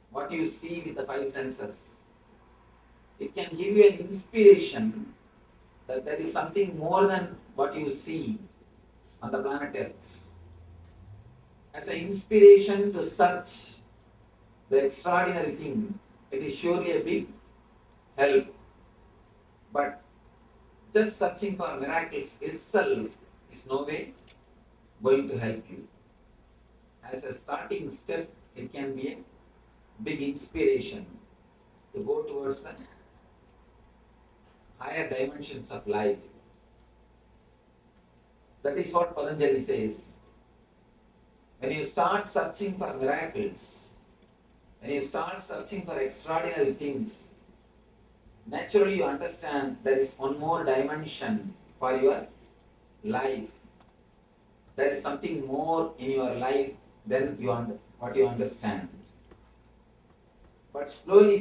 what you see with the five senses. It can give you an inspiration that there is something more than what you see on the planet Earth. as an inspiration to search the extraordinary thing, it is surely a big help. But just searching for miracles itself is no way going to help you. As a starting step, it can be a big inspiration to go towards the higher dimensions of life. That is what Patanjali says. When you start searching for miracles, when you start searching for extraordinary things, naturally you understand there is one more dimension for your life. There is something more in your life than what you understand. But slowly,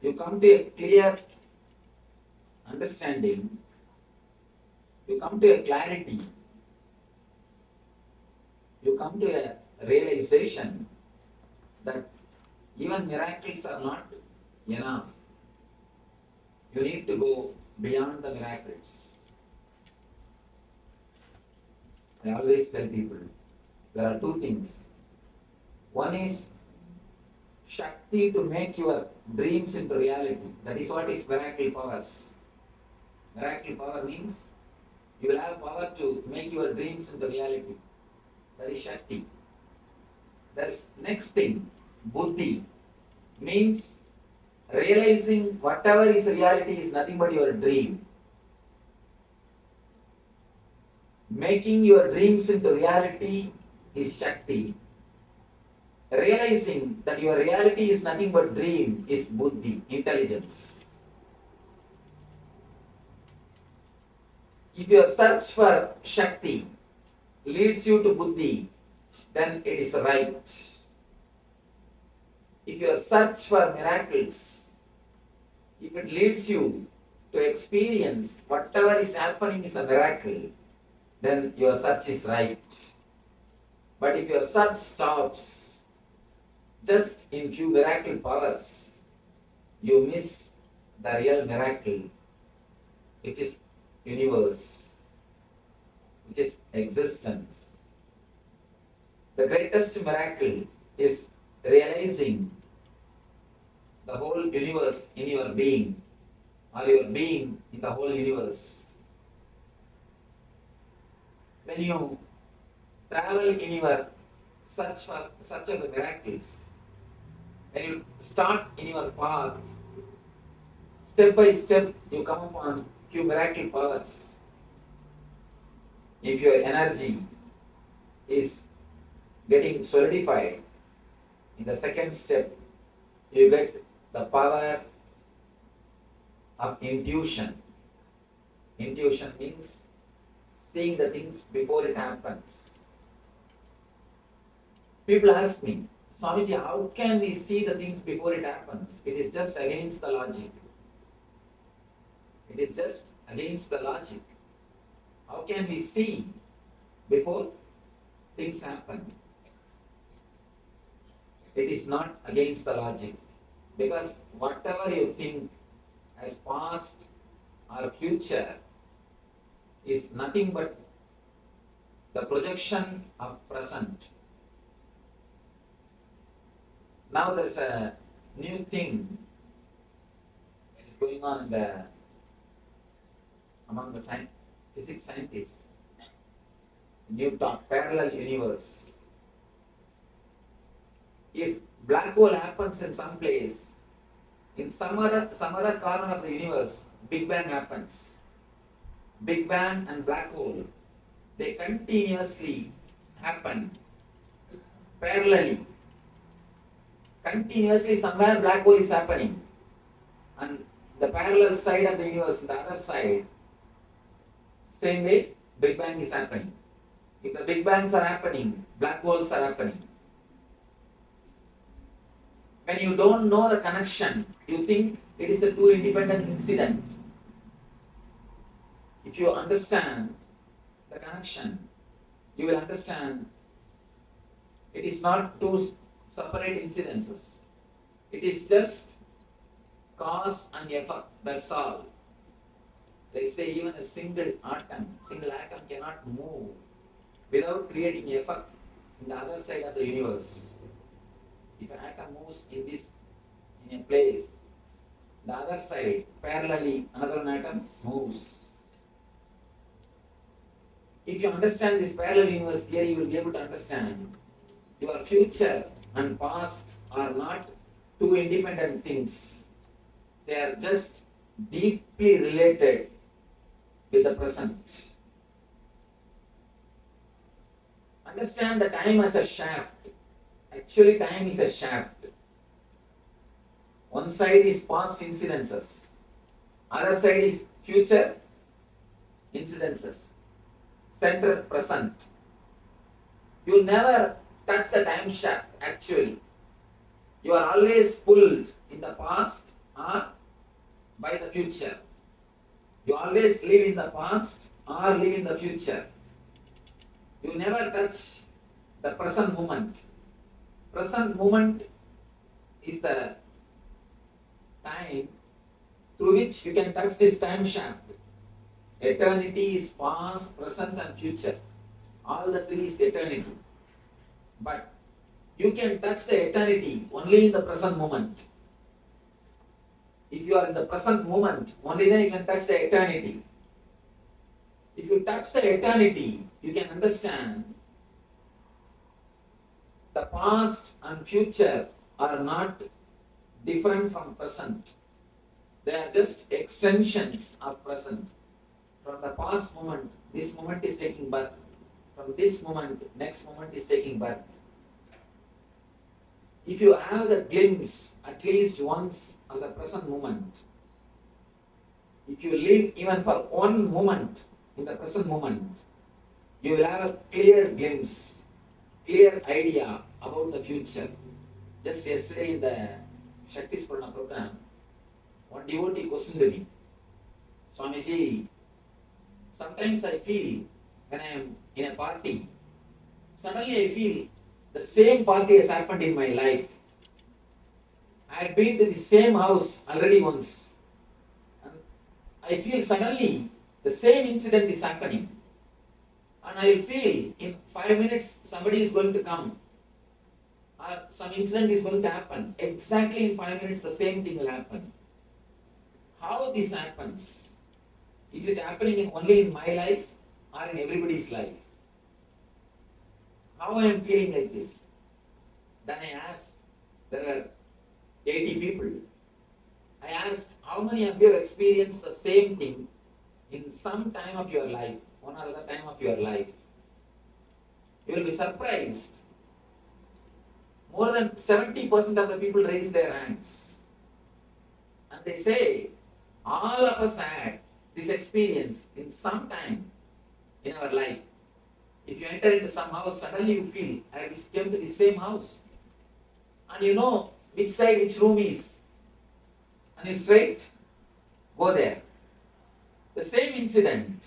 you come to a clear understanding, you come to a clarity, you come to a realization that even miracles are not enough. You need to go beyond the miracles. I always tell people, there are two things. One is Shakti to make your dreams into reality. That is what is miracle powers. Miracle power means you will have power to make your dreams into reality. That is Shakti. That is next thing, Buddhi, means realizing whatever is reality is nothing but your dream. Making your dreams into reality is Shakti. Realizing that your reality is nothing but dream is Buddhi, intelligence. If your search for Shakti leads you to Buddhi, then it is right. If your search for miracles, if it leads you to experience whatever is happening is a miracle, then your search is right. But if your search stops just in few miracle powers, you miss the real miracle, which is universe, which is existence. The greatest miracle is realizing the whole universe in your being, or your being in the whole universe. When you travel in your search of the miracles, when you start in your path, step by step you come upon few miracle powers. If your energy is getting solidified, in the second step you get the power of intuition. Intuition means seeing the things before it happens. People ask me, Swamiji, how can we see the things before it happens? It is just against the logic. It is just against the logic. How can we see before things happen? It is not against the logic. Because whatever you think as past or future is nothing but the projection of present. Now there's a new thing going on among the physics scientists. New talk, parallel universe. If black hole happens in some place, in some other corner of the universe, Big Bang happens. Big Bang and black hole, they continuously happen parallelly. Continuously somewhere black hole is happening, and the parallel side of the universe, the other side, same way Big Bang is happening. If the Big Bangs are happening, black holes are happening. When you don't know the connection, you think it is a two independent incident. If you understand the connection, you will understand it is not two separate incidences. It is just cause and effect, that's all. They say even a single atom cannot move without creating effort in the other side of the universe. If an atom moves in a place, the other side, parallelly, another atom moves. If you understand this parallel universe theory, you will be able to understand your future and past are not two independent things. They are just deeply related with the present. Understand the time as a shaft. Actually, time is a shaft. One side is past incidences, other side is future incidences. Center present. You never touch the time shaft actually. You are always pulled in the past or by the future. You always live in the past or live in the future. You never touch the present moment. Present moment is the time through which you can touch this time shaft. Eternity is past, present and future. All the three is eternity. But you can touch the eternity only in the present moment. If you are in the present moment, only then you can touch the eternity. If you touch the eternity, you can understand the past and future are not different from present. They are just extensions of present. From the past moment, this moment is taking birth. From this moment, next moment is taking birth. If you have the glimpse at least once of the present moment, if you live even for one moment in the present moment, you will have a clear glimpse, clear idea about the future. Just yesterday in the Shakti Spurna program, one devotee questioned me, Swamiji, sometimes I feel when I am in a party, suddenly I feel the same party has happened in my life. I had been to the same house already once. And I feel suddenly the same incident is happening. And I feel in 5 minutes somebody is going to come. Or some incident is going to happen. Exactly in 5 minutes the same thing will happen. How this happens? Is it happening only in my life or in everybody's life? How I am feeling like this? Then I asked, there were 80 people. I asked, how many of you have experienced the same thing in some time of your life, one or other time of your life? You will be surprised. More than 70% of the people raise their hands. And they say, all of us had this experience in some time in our life. If you enter into some house, suddenly you feel, I came to the same house. And you know which side, which room is. And you straight go there. The same incident.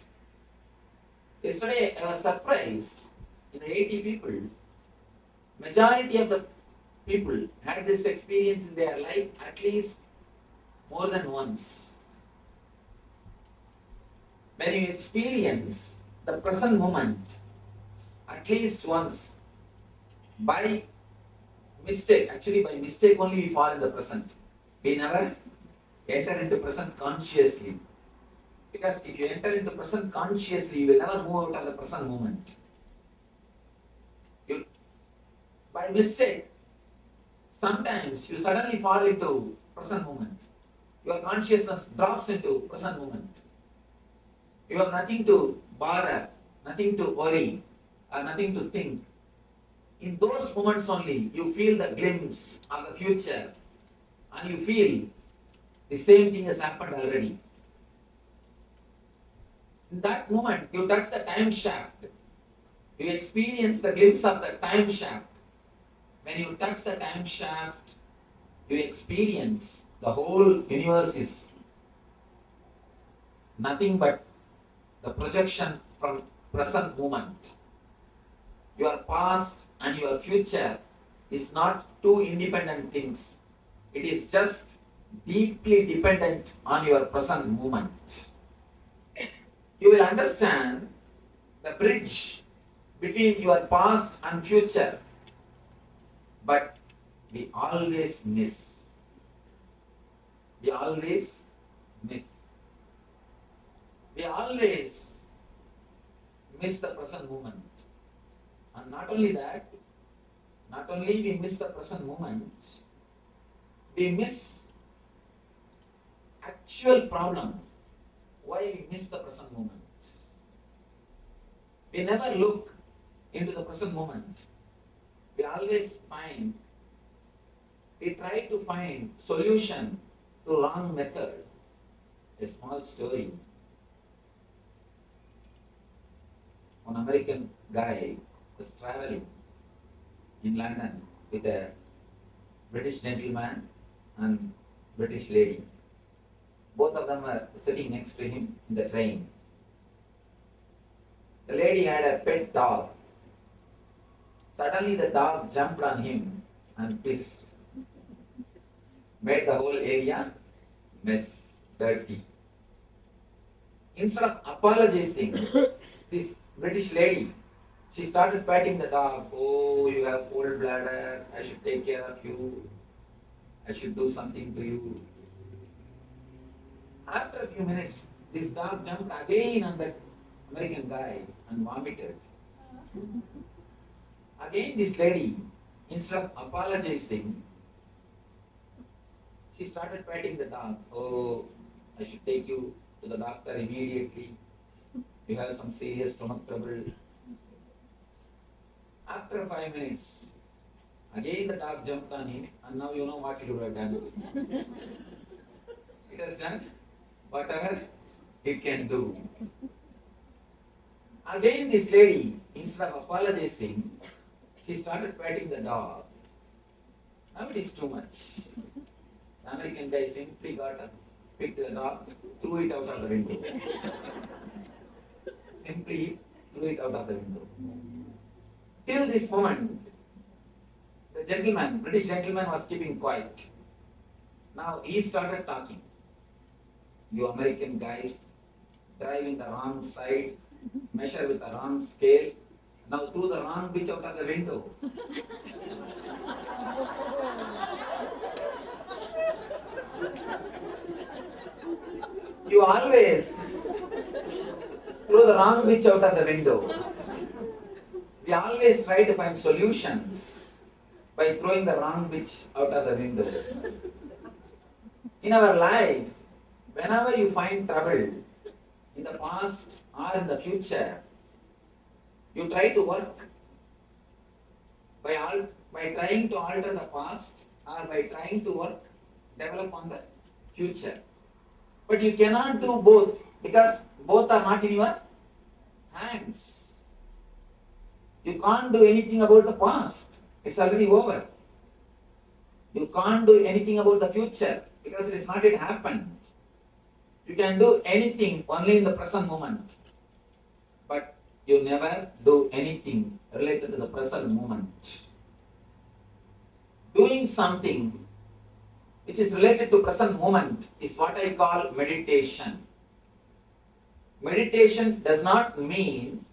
Yesterday I was surprised, in the 80 people, majority of the people had this experience in their life at least more than once. When you experience the present moment at least once, by mistake, actually by mistake only we fall in the present. We never enter into present consciously. Because if you enter into present consciously, you will never move out of the present moment. By mistake, sometimes you suddenly fall into present moment. Your consciousness drops into present moment. You have nothing to bother, nothing to worry, or nothing to think. In those moments only, you feel the glimpse of the future, and you feel the same thing has happened already. In that moment, you touch the time shaft. You experience the glimpse of the time shaft. When you touch the time shaft, you experience the whole universe is nothing but the projection from present moment. Your past and your future is not two independent things. It is just deeply dependent on your present moment. You will understand the bridge between your past and future. But we always miss. We always miss. We always miss the present moment. And not only that, not only we miss the present moment, we miss actual problem. Why we miss the present moment? We never look into the present moment. We always we try to find solution to wrong method. A small story. One American guy was traveling in London with a British gentleman and British lady. Both of them were sitting next to him in the train. The lady had a pet dog. Suddenly the dog jumped on him and pissed. Made the whole area mess, dirty. Instead of apologizing, this British lady, she started patting the dog. Oh, you have cold bladder. I should take care of you. I should do something to you. After a few minutes, this dog jumped again on that American guy and vomited. Again, this lady, instead of apologizing, she started patting the dog. Oh, I should take you to the doctor immediately. You have some serious stomach trouble. After 5 minutes, again the dog jumped on him, and now you know what it would have done. It has done whatever it can do. Again, this lady, instead of apologizing, she started patting the dog. Now it is too much. The American guy simply got up, picked the dog, threw it out of the window. Simply threw it out of the window. Till this moment, the gentleman, British gentleman, was keeping quiet. Now he started talking. You American guys drive in the wrong side, measure with the wrong scale, now threw the wrong bitch out of the window. You always throw the wrong bitch out of the window. We always try to find solutions by throwing the wrong bitch out of the window. In our life, whenever you find trouble in the past or in the future, you try to work by trying to alter the past or by trying to develop on the future. But you cannot do both because both are not in your hands. You can't do anything about the past. It's already over. You can't do anything about the future because it is not yet happened. You can do anything only in the present moment. But you never do anything related to the present moment. Doing something which is related to present moment is what I call meditation. Meditation does not mean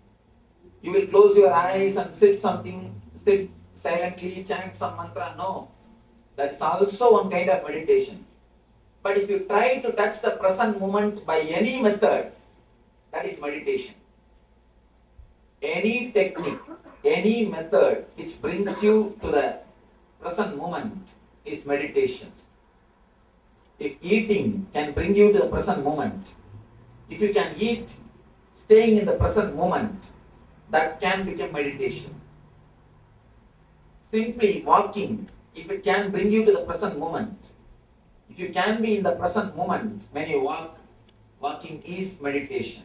you will close your eyes and sit silently, chant some mantra. No. That's also one kind of meditation. But if you try to touch the present moment by any method, that is meditation. Any technique, any method which brings you to the present moment is meditation. If eating can bring you to the present moment, if you can eat staying in the present moment, that can become meditation. Simply walking, if it can bring you to the present moment, if you can be in the present moment when you walk, walking is meditation.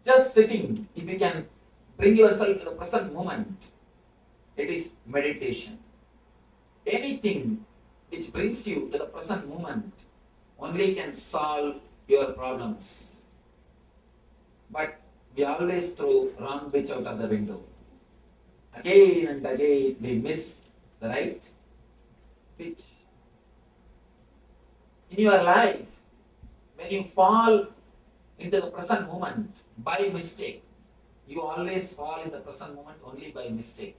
Just sitting, if you can bring yourself to the present moment, it is meditation. Anything which brings you to the present moment only can solve your problems. But we always throw wrong bitch out of the window. Again and again we miss the right pitch. In your life, when you fall into the present moment by mistake, you always fall in the present moment only by mistake.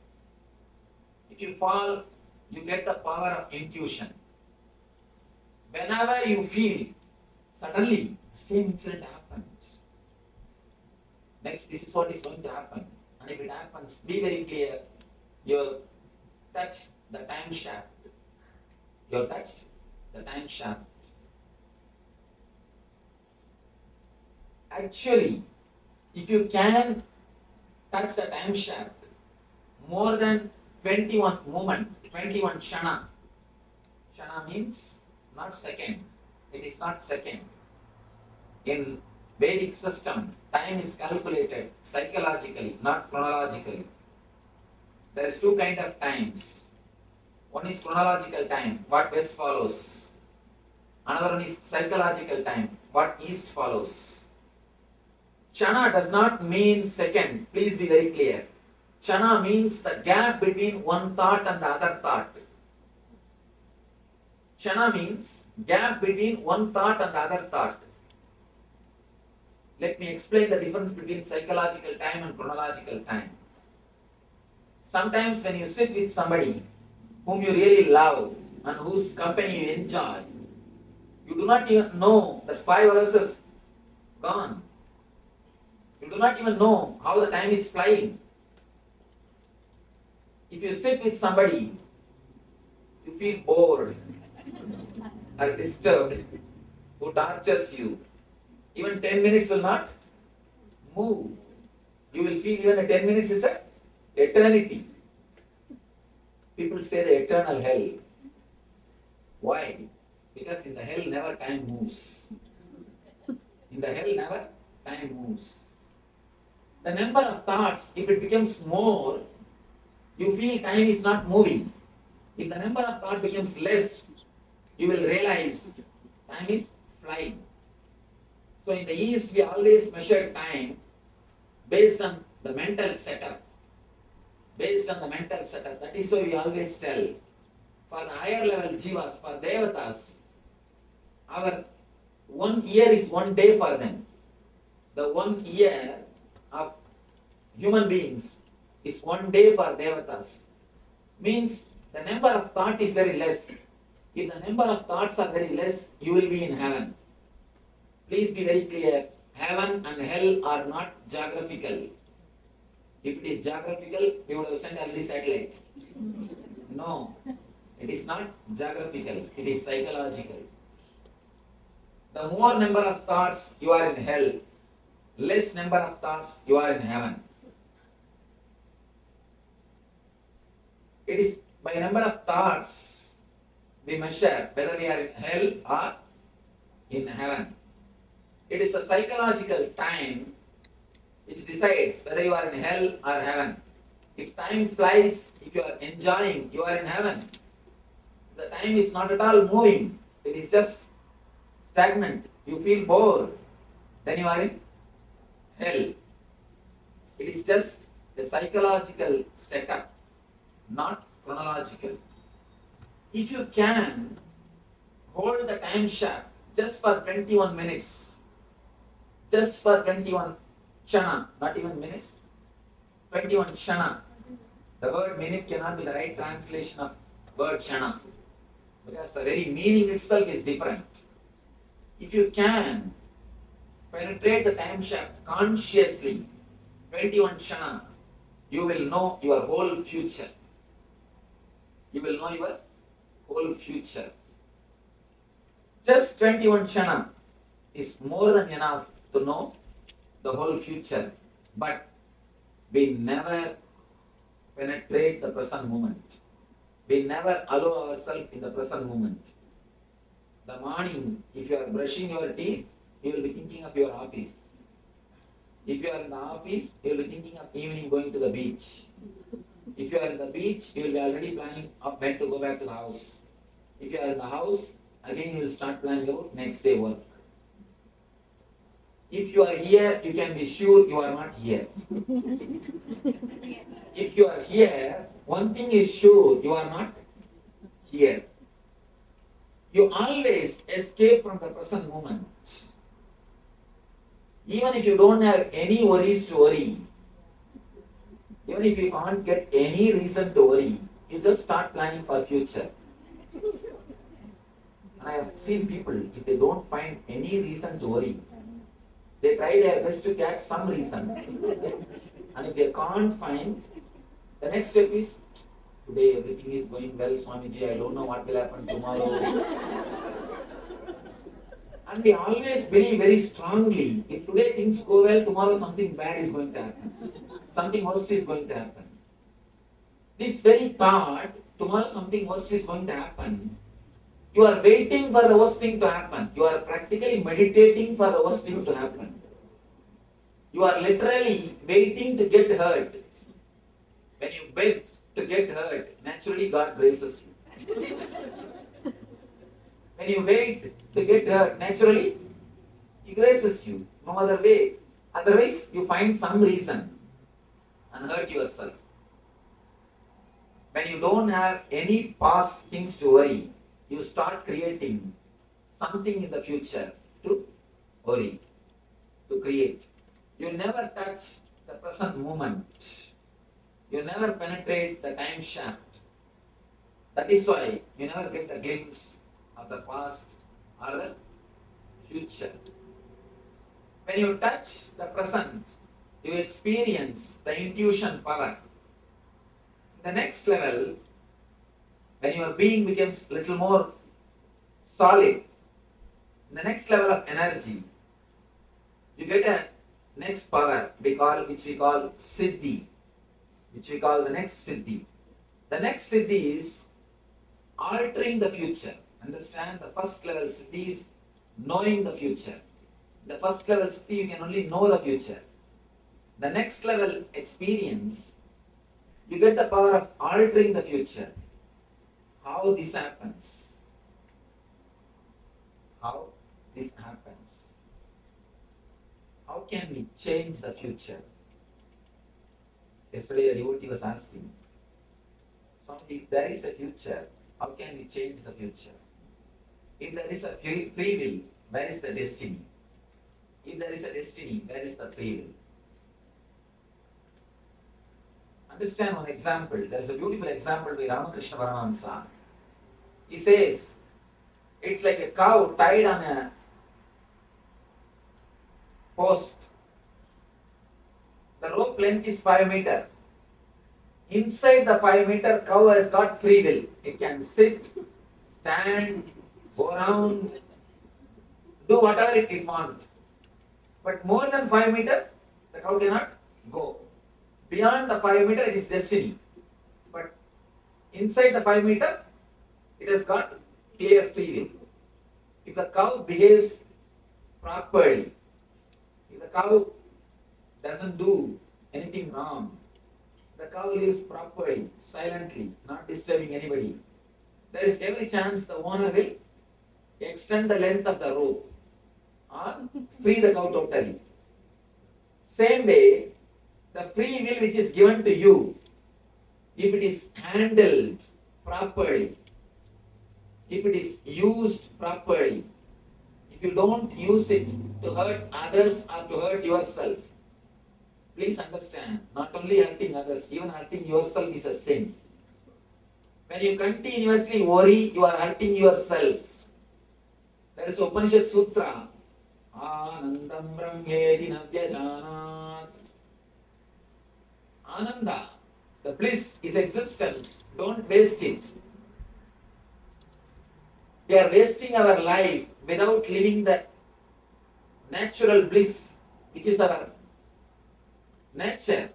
If you fall, you get the power of intuition. Whenever you feel, suddenly, same incident happens. Next, this is what is going to happen. And if it happens, be very clear. You touch the time shaft. You touched the time shaft. Actually, if you can touch the time shaft more than 21 moment, 21 shana. Shana means not second. It is not second. In Vedic system, time is calculated psychologically, not chronologically. There is two kinds of times. One is chronological time, what west follows. Another one is psychological time, what east follows. Chana does not mean second. Please be very clear. Chana means the gap between one thought and the other thought. Chana means gap between one thought and the other thought. Let me explain the difference between psychological time and chronological time. Sometimes when you sit with somebody whom you really love and whose company you enjoy, you do not even know that 5 hours is gone. You do not even know how the time is flying. If you sit with somebody, you feel bored or disturbed, who tortures you, even 10 minutes will not move. You will feel even 10 minutes is an eternity. People say the eternal hell. Why? Because in the hell never time moves. In the hell never time moves. The number of thoughts, if it becomes more, you feel time is not moving. If the number of thoughts becomes less, you will realize time is flying. So in the East, we always measure time based on the mental setup. Based on the mental setup. That is why we always tell, for the higher level jivas, for devatas, our 1 year is 1 day for them. The 1 year of human beings is 1 day for devatas. Means the number of thought is very less. If the number of thoughts are very less, you will be in heaven. Please be very clear. Heaven and hell are not geographical. If it is geographical, we would have sent early satellite. No, it is not geographical. It is psychological. The more number of thoughts, you are in hell. Less number of thoughts, you are in heaven. It is by number of thoughts we measure whether we are in hell or in heaven. It is the psychological time which decides whether you are in hell or heaven. If time flies, if you are enjoying, you are in heaven. The time is not at all moving. It is just stagnant. You feel bored. Then you are in hell. It is just a psychological setup, not chronological. If you can hold the time shaft just for 21 minutes, just for 21 shana, not even minutes, 21 shana. The word minute cannot be the right translation of word shana, because the very meaning itself is different. If you can penetrate the time shaft consciously, 21 shana, you will know your whole future. You will know your whole future. Just 21 shana is more than enough to know the whole future. But we never penetrate the present moment. We never allow ourselves in the present moment. The morning, if you are brushing your teeth, you will be thinking of your office. If you are in the office, you will be thinking of evening going to the beach. If you are in the beach, you will be already planning of when to go back to the house. If you are in the house, again you will start planning about next day work. If you are here, you can be sure you are not here. If you are here, one thing is sure, you are not here. You always escape from the present moment. Even if you don't have any worries to worry, Even if you can't get any reason to worry, you just start planning for future. And I have seen people, if they don't find any reason to worry, they try their best to catch some reason. And if they can't find, the next step is, today everything is going well, Swamiji, I don't know what will happen tomorrow. And we always believe very strongly, if today things go well, tomorrow something bad is going to happen. Something worse is going to happen. This very thought, tomorrow something worse is going to happen, you are waiting for the worst thing to happen. You are practically meditating for the worst thing to happen. You are literally waiting to get hurt. When you beg to get hurt, naturally God graces you. When you wait to get hurt, naturally He graces you. No other way. Otherwise, you find some reason and hurt yourself. When you don't have any past things to worry, you start creating something in the future to worry, to create. You never touch the present moment. You never penetrate the time shaft. That is why you never get a glimpse of the past or the future. When you touch the present, you experience the intuition power. The next level, when your being becomes a little more solid, the next level of energy, you get a next power which we call Siddhi, which we call the next Siddhi. The next Siddhi is altering the future. Understand, the first level Siddhi is knowing the future. The first level Siddhi, you can only know the future. The next level experience, you get the power of altering the future. How this happens? How this happens? How can we change the future? Yesterday a devotee was asking, Swami, if there is a future, how can we change the future? If there is a free will, where is the destiny? If there is a destiny, where is the free will? Understand one example. There is a beautiful example by Ramakrishna Paramahamsa. He says, it's like a cow tied on a post. The rope length is 5 meters. Inside the 5 meter, cow has got free will. It can sit, stand, go around, do whatever it wants. But more than 5 meters, the cow cannot go. Beyond the 5 meter, it is destiny. But inside the 5 meter, it has got clear free will. If the cow behaves properly, if the cow doesn't do anything wrong, the cow lives properly, silently, not disturbing anybody, there is every chance the owner will extend the length of the rope or free the cow totally. Same way, the free will which is given to you, if it is handled properly, if it is used properly, if you don't use it to hurt others or to hurt yourself, please understand, not only hurting others, even hurting yourself is a sin. When you continuously worry, you are hurting yourself. There is Upanishad Sutra, Anandam Brahmedi Navyajanat. Ananda, the bliss is existence. Don't waste it. We are wasting our life without living the natural bliss, which is our nature.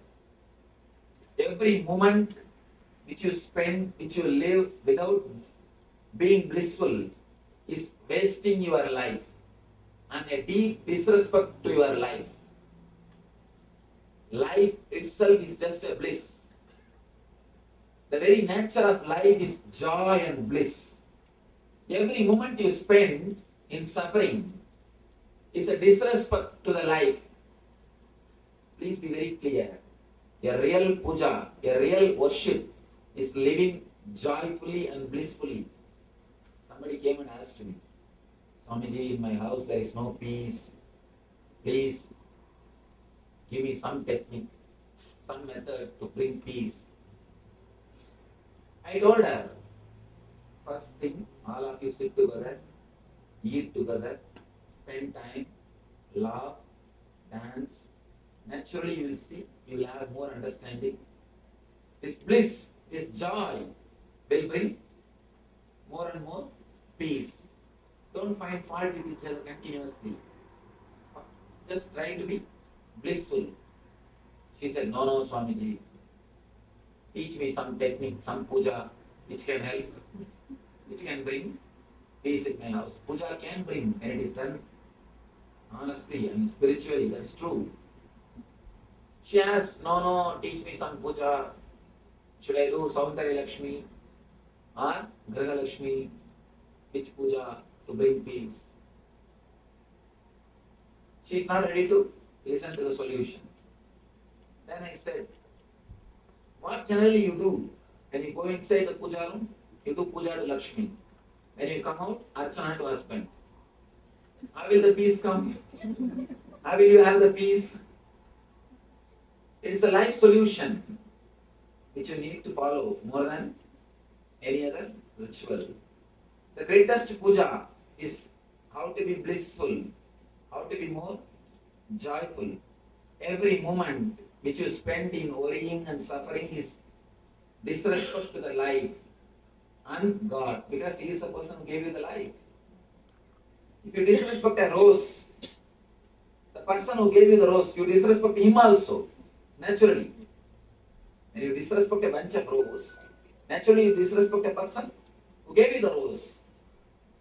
Every moment which you spend, which you live without being blissful, is wasting your life and a deep disrespect to your life. Life itself is just a bliss. The very nature of life is joy and bliss. Every moment you spend in suffering is a disrespect to the life. Please be very clear. A real puja, a real worship is living joyfully and blissfully. Somebody came and asked me, Swamiji, in my house there is no peace. Please give me some technique, some method to bring peace. I told her, first thing, all of you sit together, eat together, spend time, laugh, dance. Naturally, you will see, you will have more understanding. This bliss, this joy will bring more and more peace. Don't find fault with each other continuously. Just try to be blissful. She said, no, no, Swamiji. Teach me some technique, some puja, which can help, which can bring peace in my house. Puja can bring, and it is done honestly and spiritually, that's true. She asked, no, no, teach me some puja. Should I do Saundari Lakshmi or Graha Lakshmi? Which puja to bring peace? She is not ready to listen to the solution. Then I said, what generally you do? When you go inside the puja room, you do puja to Lakshmi. When you come out, archana to husband. How will the peace come? How will you have the peace? It is a life solution which you need to follow more than any other ritual. The greatest puja is how to be blissful, how to be more joyful. Every moment which you spend in worrying and suffering is disrespect to the life and God, because He is the person who gave you the life. If you disrespect a rose, the person who gave you the rose, you disrespect him also, naturally. When you disrespect a bunch of rose, naturally you disrespect a person who gave you the rose.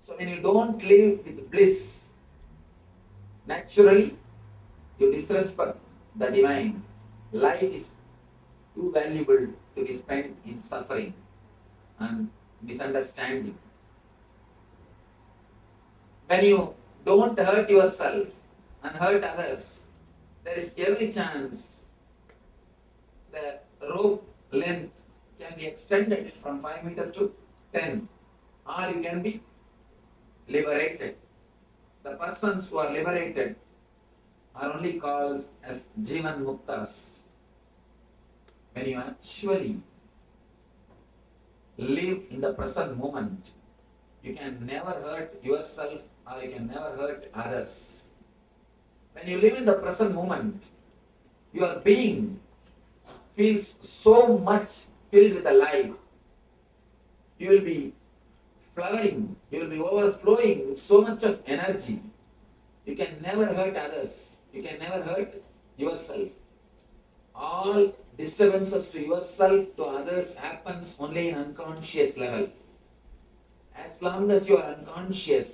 So when you don't live with bliss, naturally you disrespect the divine. Life is too valuable to be spent in suffering and misunderstanding. When you don't hurt yourself and hurt others, there is every chance the rope length can be extended from 5 meters to 10, or you can be liberated. The persons who are liberated are only called as Jivan Muktas. When you actually live in the present moment, you can never hurt yourself or you can never hurt others. When you live in the present moment, your being feels so much filled with the life. You will be flowering, you will be overflowing with so much of energy. You can never hurt others. You can never hurt yourself. All disturbances to yourself, to others happens only in unconscious level. As long as you are unconscious,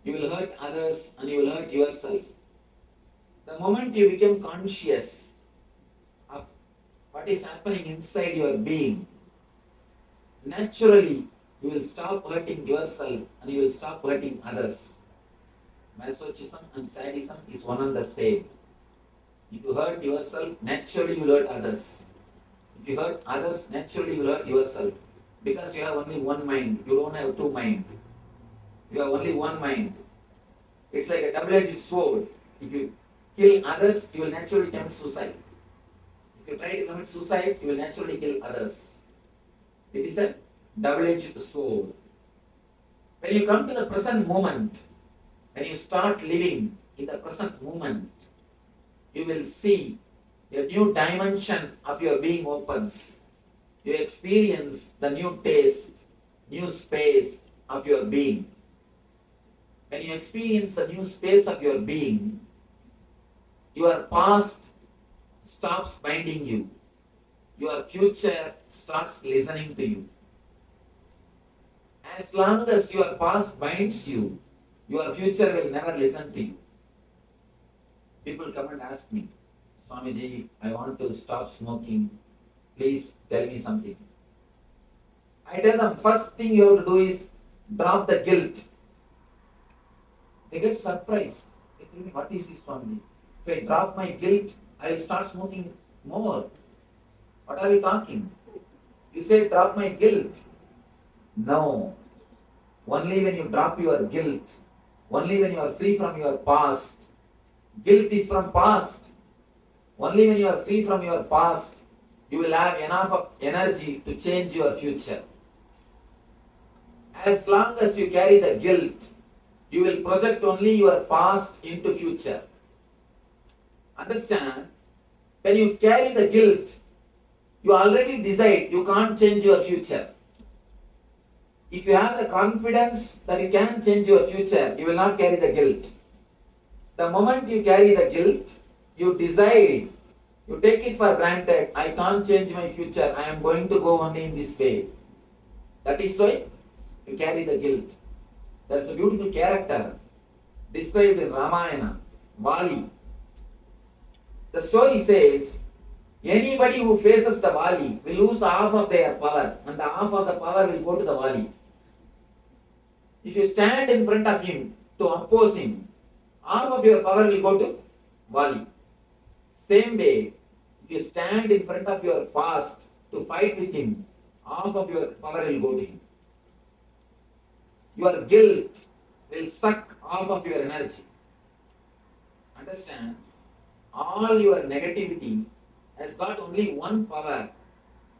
you will hurt others and you will hurt yourself. The moment you become conscious of what is happening inside your being, naturally you will stop hurting yourself and you will stop hurting others. Masochism and sadism is one and the same. If you hurt yourself, naturally you will hurt others. If you hurt others, naturally you will hurt yourself. Because you have only one mind, you don't have two minds. You have only one mind. It's like a double-edged sword. If you kill others, you will naturally commit suicide. If you try to commit suicide, you will naturally kill others. It is a double-edged sword. When you come to the present moment, when you start living in the present moment, you will see a new dimension of your being opens. You experience the new taste, new space of your being. When you experience the new space of your being, your past stops binding you. Your future starts listening to you. As long as your past binds you, your future will never listen to you. People come and ask me, Swamiji, I want to stop smoking. Please tell me something. I tell them, first thing you have to do is drop the guilt. They get surprised. They tell me, what is this, Swamiji? If I drop my guilt, I will start smoking more. What are you talking? You say, drop my guilt. No. Only when you drop your guilt, only when you are free from your past. Guilt is from past. Only when you are free from your past, you will have enough of energy to change your future. As long as you carry the guilt, you will project only your past into future. Understand? When you carry the guilt, you already decide you can't change your future. If you have the confidence that you can change your future, you will not carry the guilt. The moment you carry the guilt, you decide, you take it for granted, I can't change my future, I am going to go only in this way. That is why you carry the guilt. That's a beautiful character described in Ramayana, Vali. The story says, anybody who faces the Vali will lose half of their power, and the half of the power will go to the Vali. If you stand in front of him to oppose him, half of your power will go to Vali. Same way, if you stand in front of your past to fight with him, half of your power will go to him. Your guilt will suck half of your energy. Understand? All your negativity has got only one power,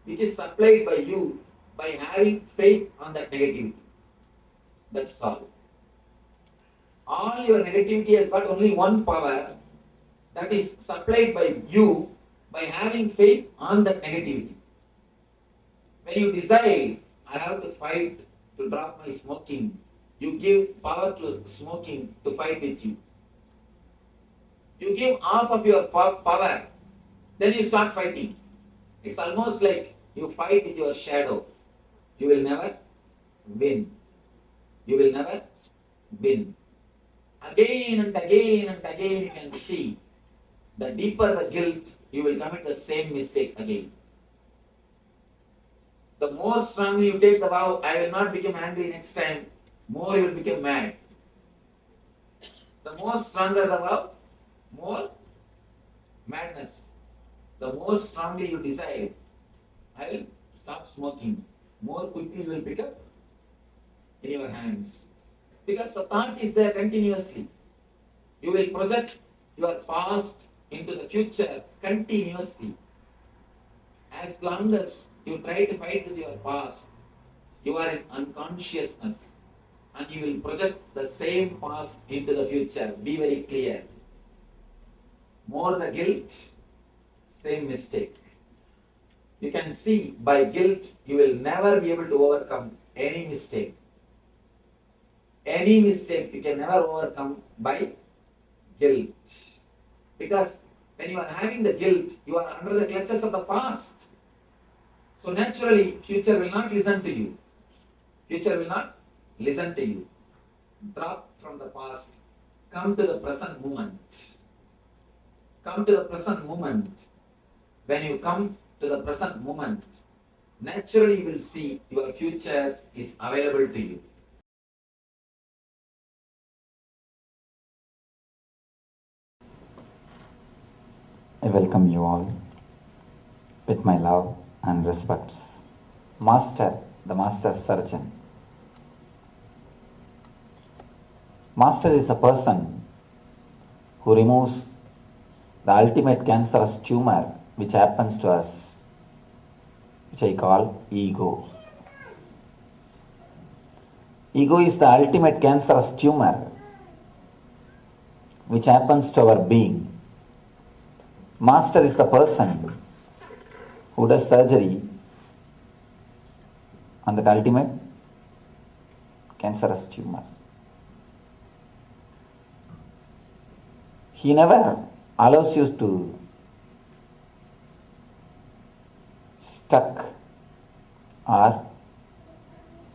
which is supplied by you by having faith on that negativity. That's all. All your negativity has got only one power, that is supplied by you by having faith on that negativity. When you decide, I have to fight to drop my smoking, you give power to smoking to fight with you. You give half of your power, then you start fighting. It's almost like you fight with your shadow. You will never win. You will never win. Again and again and again you can see, the deeper the guilt, you will commit the same mistake again. The more strongly you take the vow, I will not become angry next time, more you will become mad. The more stronger the vow, more madness. The more strongly you decide, I will stop smoking, more quickly you will pick up in your hands. Because the thought is there continuously. You will project your past into the future continuously. As long as you try to fight with your past, you are in unconsciousness and you will project the same past into the future. Be very clear. More the guilt, same mistake. You can see by guilt you will never be able to overcome any mistake. Any mistake you can never overcome by guilt. Because when you are having the guilt, you are under the clutches of the past. So naturally, future will not listen to you. Future will not listen to you. Drop from the past. Come to the present moment. Come to the present moment. When you come to the present moment, naturally you will see your future is available to you. I welcome you all with my love and respects. Master, the Master Surgeon. Master is a person who removes the ultimate cancerous tumor which happens to us, which I call ego. Ego is the ultimate cancerous tumor which happens to our being. Master is the person who does surgery on that ultimate cancerous tumor. He never allows you to stuck or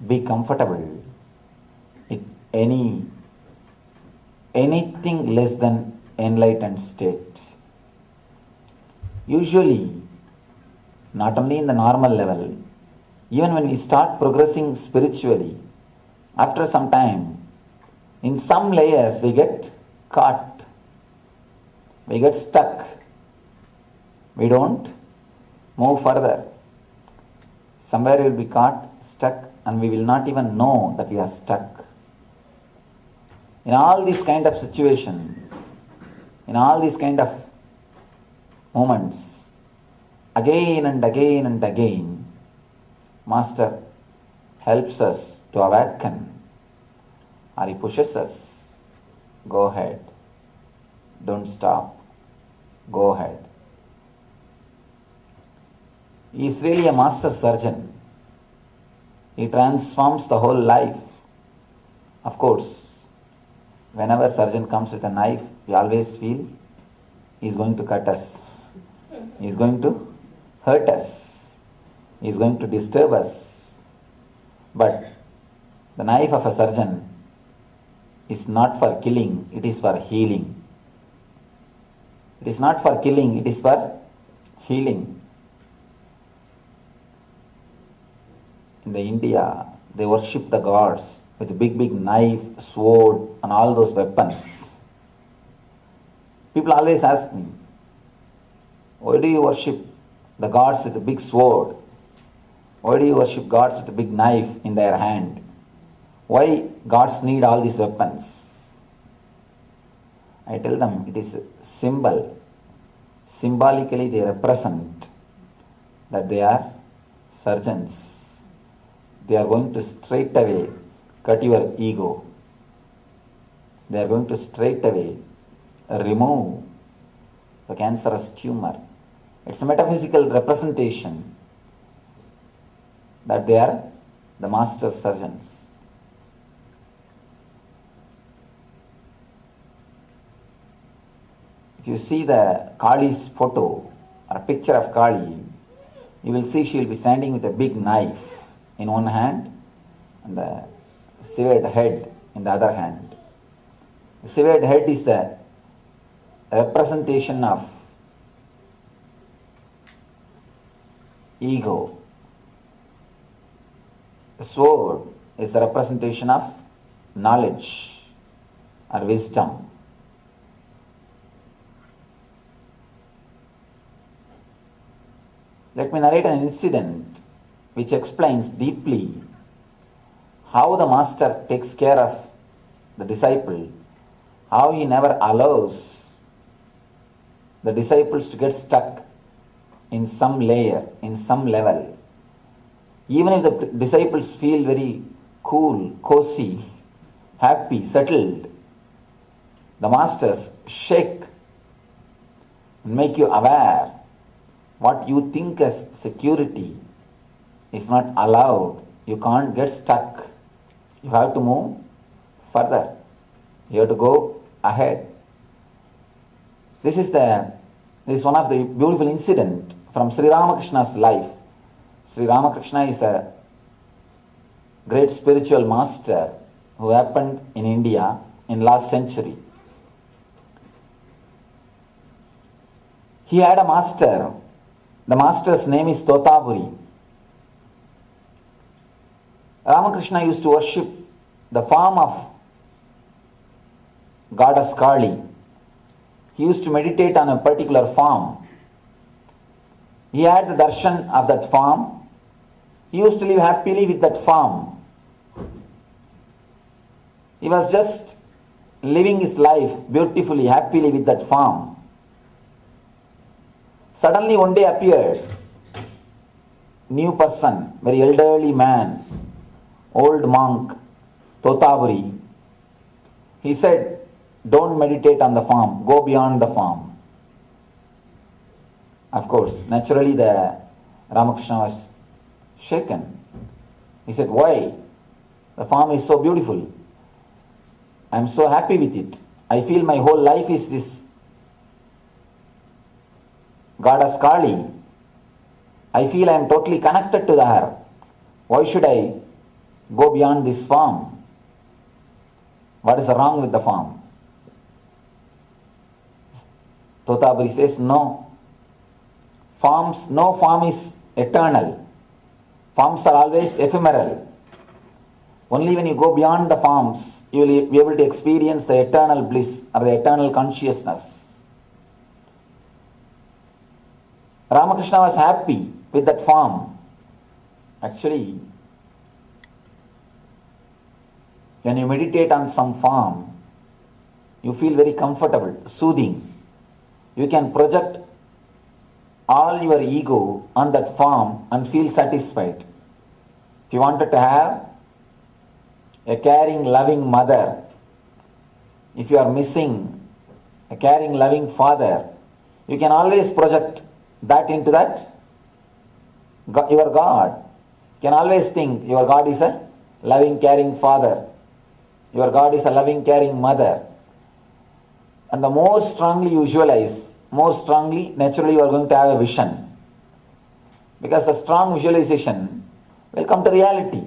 be comfortable with anything less than enlightened state. Usually, not only in the normal level, even when we start progressing spiritually, after some time, in some layers we get caught, we get stuck, we don't move further. Somewhere we will be caught, stuck, and we will not even know that we are stuck. In all these kind of situations, in all these kind of moments, again and again and again, Master helps us to awaken, or he pushes us. Go ahead. Don't stop. Go ahead. He is really a master surgeon. He transforms the whole life. Of course, whenever surgeon comes with a knife, we always feel he is going to cut us. He is going to hurt us. He is going to disturb us. But the knife of a surgeon is not for killing, it is for healing. It is not for killing, it is for healing. In the India, they worship the gods with a big knife, sword, and all those weapons. People always ask me, why do you worship the gods with a big sword? Why do you worship gods with a big knife in their hand? Why gods need all these weapons? I tell them it is a symbol. Symbolically they represent that they are surgeons. They are going to straight away cut your ego. They are going to straight away remove the cancerous tumor. It's a metaphysical representation that they are the master surgeons. If you see the Kali's photo or a picture of Kali, you will see she will be standing with a big knife in one hand and the severed head in the other hand. The severed head is a representation of ego. The sword is the representation of knowledge or wisdom. Let me narrate an incident which explains deeply how the master takes care of the disciple, how he never allows the disciples to get stuck in some layer, in some level. Even if the disciples feel very cool, cozy, happy, settled, the masters shake and make you aware what you think as security is not allowed. You can't get stuck. You have to move further. You have to go ahead. This is one of the beautiful incident from Sri Ramakrishna's life. Sri Ramakrishna is a great spiritual master who happened in India in last century. He had a master. The master's name is Totapuri. Ramakrishna used to worship the form of goddess Kali. He used to meditate on a particular form. He had the darshan of that form. He used to live happily with that form. He was just living his life beautifully, happily with that form. Suddenly one day appeared new person, very elderly man, old monk, Totapuri. He said, don't meditate on the form, go beyond the form. Of course, naturally the Ramakrishna was shaken. He said, why? The form is so beautiful. I am so happy with it. I feel my whole life is this goddess Kali. I feel I am totally connected to her. Why should I go beyond this form? What is wrong with the form? Totapuri says, no. No form is eternal. Forms are always ephemeral. Only when you go beyond the forms, you will be able to experience the eternal bliss or the eternal consciousness. Ramakrishna was happy with that form. Actually, when you meditate on some form, you feel very comfortable, soothing. You can project all your ego on that form and feel satisfied. If you wanted to have a caring, loving mother, if you are missing a caring, loving father, you can always project that into that, your God. You can always think your God is a loving, caring father. Your God is a loving, caring mother. And the more strongly you visualize, more strongly, naturally you are going to have a vision. Because the strong visualization will come to reality.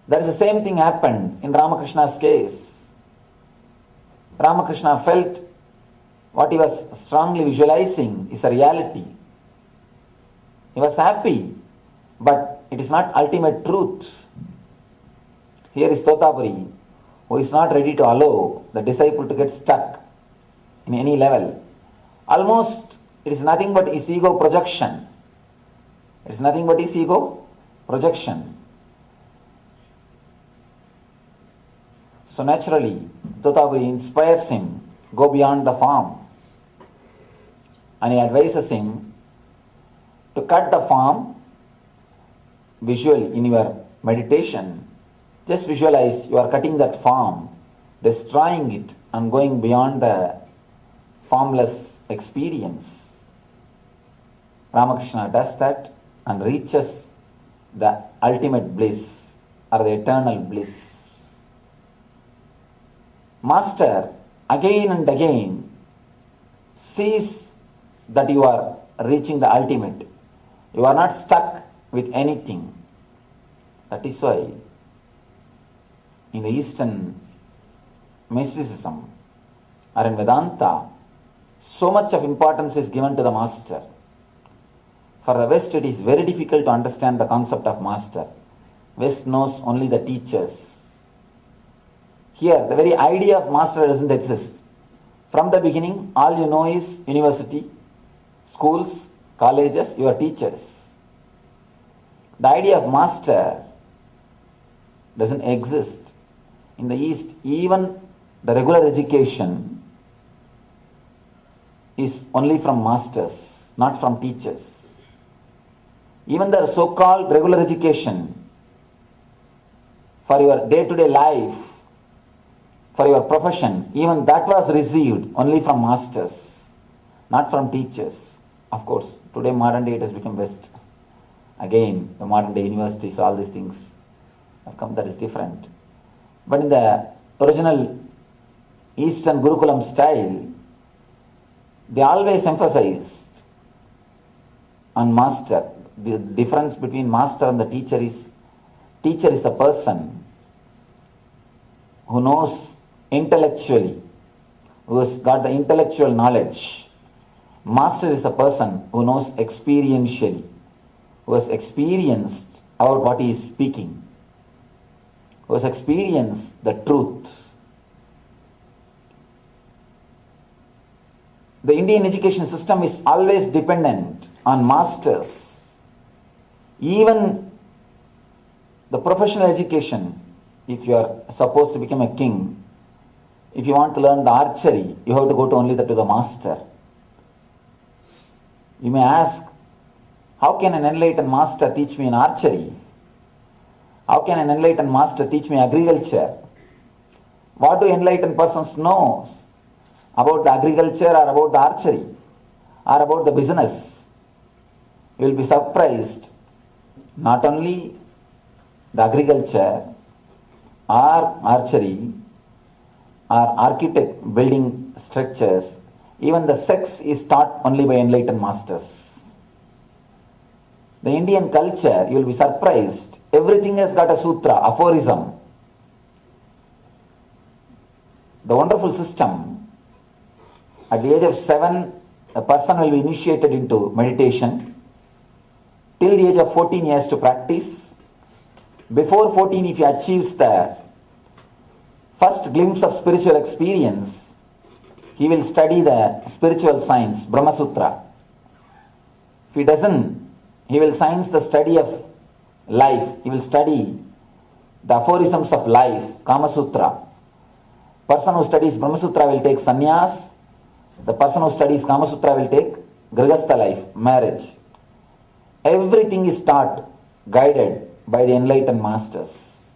That is the same thing happened in Ramakrishna's case. Ramakrishna felt what he was strongly visualizing is a reality. He was happy, but it is not ultimate truth. Here is Totapuri, who is not ready to allow the disciple to get stuck in any level. Almost it is nothing but his ego projection. It is nothing but his ego projection. So naturally, Totapuri inspires him, go beyond the form. And he advises him to cut the form visually in your meditation. Just visualize you are cutting that form, destroying it and going beyond the formless experience. Ramakrishna does that and reaches the ultimate bliss or the eternal bliss. Master again and again sees that you are reaching the ultimate. You are not stuck with anything. That is why in the Eastern Mysticism or in Vedanta, so much of importance is given to the master. For the West, it is very difficult to understand the concept of master. West knows only the teachers. Here, the very idea of master doesn't exist. From the beginning, all you know is university, schools, colleges, your teachers. The idea of master doesn't exist. In the East, even the regular education is only from masters, not from teachers. Even the so-called regular education for your day-to-day life, for your profession, even that was received only from masters, not from teachers. Of course, today modern day it has become West. Again, the modern day universities, all these things have come, that is different. But in the original Eastern Gurukulam style, they always emphasized on master. The difference between master and the teacher is a person who knows intellectually, who has got the intellectual knowledge. Master is a person who knows experientially, who has experienced about what he is speaking, who has experienced the truth. The Indian education system is always dependent on masters. Even the professional education, if you are supposed to become a king, if you want to learn the archery, you have to go to only to the master. You may ask, how can an enlightened master teach me in archery? How can an enlightened master teach me agriculture? What do enlightened persons know about the agriculture or about the archery or about the business? You will be surprised. Not only the agriculture or archery or architect building structures, even the sex is taught only by enlightened masters. The Indian culture, you will be surprised, everything has got a sutra, aphorism. The wonderful system, at the age of 7, a person will be initiated into meditation. Till the age of 14 years to practice. Before 14, if he achieves the first glimpse of spiritual experience, he will study the spiritual science, Brahma Sutra. If he doesn't, he will science the study of life. He will study the aphorisms of life, Kama Sutra. Person who studies Brahma Sutra will take sannyas. The person who studies Kama Sutra will take grihastha life, marriage. Everything is taught, guided by the enlightened masters.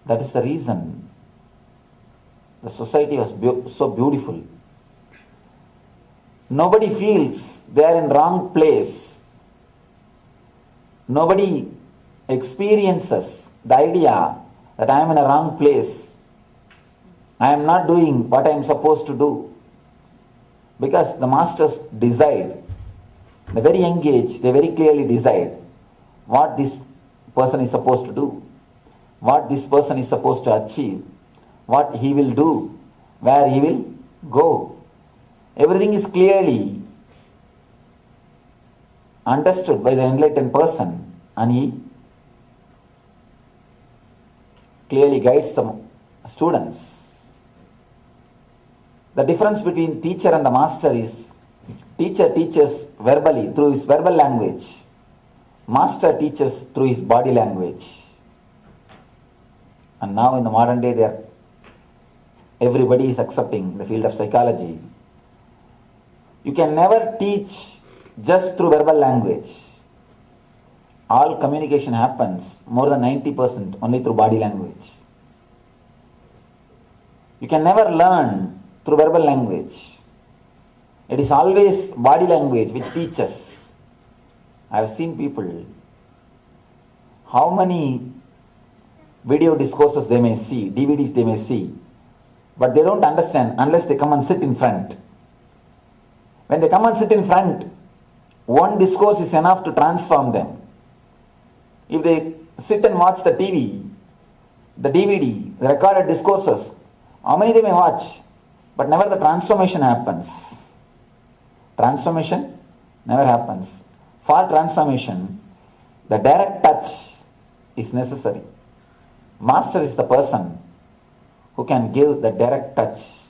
That is the reason the society was so beautiful. Nobody feels they are in wrong place. Nobody experiences the idea that I am in a wrong place. I am not doing what I am supposed to do. Because the masters decide, the very young age, they very clearly decide what this person is supposed to do, what this person is supposed to achieve, what he will do, where he will go. Everything is clearly understood by the enlightened person, and he clearly guides the students. The difference between teacher and the master is teacher teaches verbally through his verbal language. Master teaches through his body language. And now in the modern day, everybody is accepting the field of psychology. You can never teach just through verbal language. All communication happens more than 90% only through body language. You can never learn through verbal language. It is always body language which teaches. I have seen people, how many video discourses they may see, DVDs they may see, but they don't understand unless they come and sit in front. When they come and sit in front, one discourse is enough to transform them. If they sit and watch the TV, the DVD, the recorded discourses, how many they may watch, but never the transformation happens. Transformation never happens. For transformation, the direct touch is necessary. Master is the person who can give the direct touch,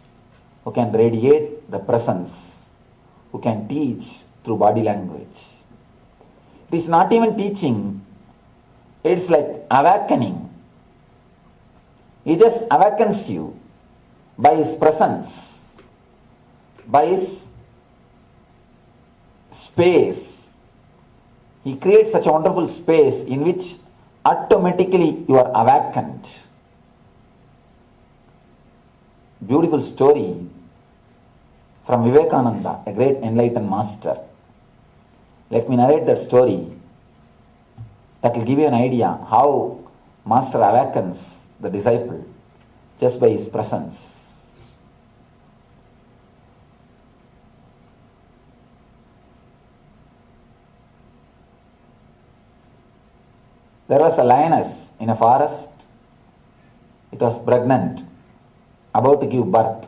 who can radiate the presence, who can teach through body language. It is not even teaching, it's like awakening. He just awakens you by his presence, by his space. He creates such a wonderful space in which automatically you are awakened. Beautiful story from Vivekananda, a great enlightened master. Let me narrate that story. That will give you an idea how Master awakens the disciple just by his presence. There was a lioness in a forest. It was pregnant, about to give birth.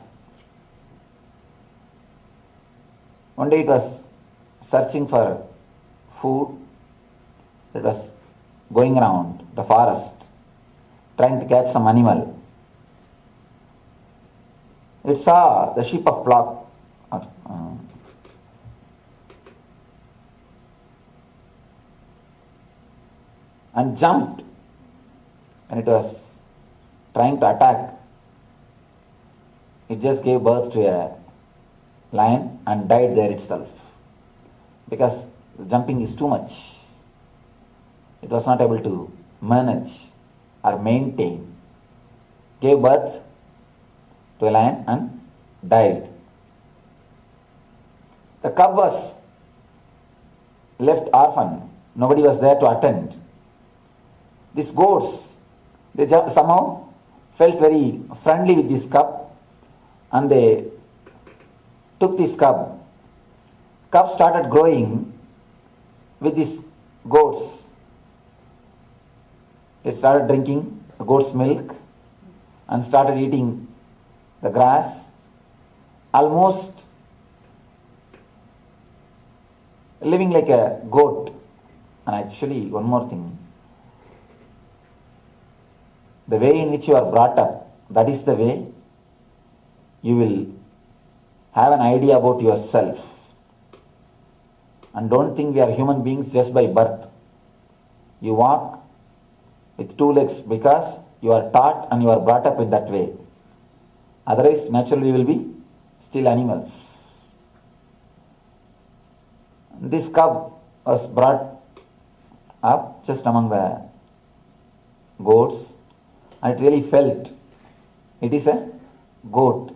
One day it was searching for food. It was going around the forest, trying to catch some animal. It saw the sheep of flock and jumped, and it was trying to attack. It just gave birth to a lion and died there itself because the jumping is too much. It was not able to manage or maintain. Gave birth to a lion and died. The cub was left orphan. Nobody was there to attend. These goats, they somehow felt very friendly with this cub, and they took this cub. Cub started growing with these goats. It started drinking the goat's milk and started eating the grass, almost living like a goat. And actually, one more thing, the way in which you are brought up, that is the way you will have an idea about yourself. And don't think we are human beings just by birth. You walk with two legs because you are taught and you are brought up in that way. Otherwise, naturally, we will be still animals. This cub was brought up just among the goats, and it really felt it is a goat.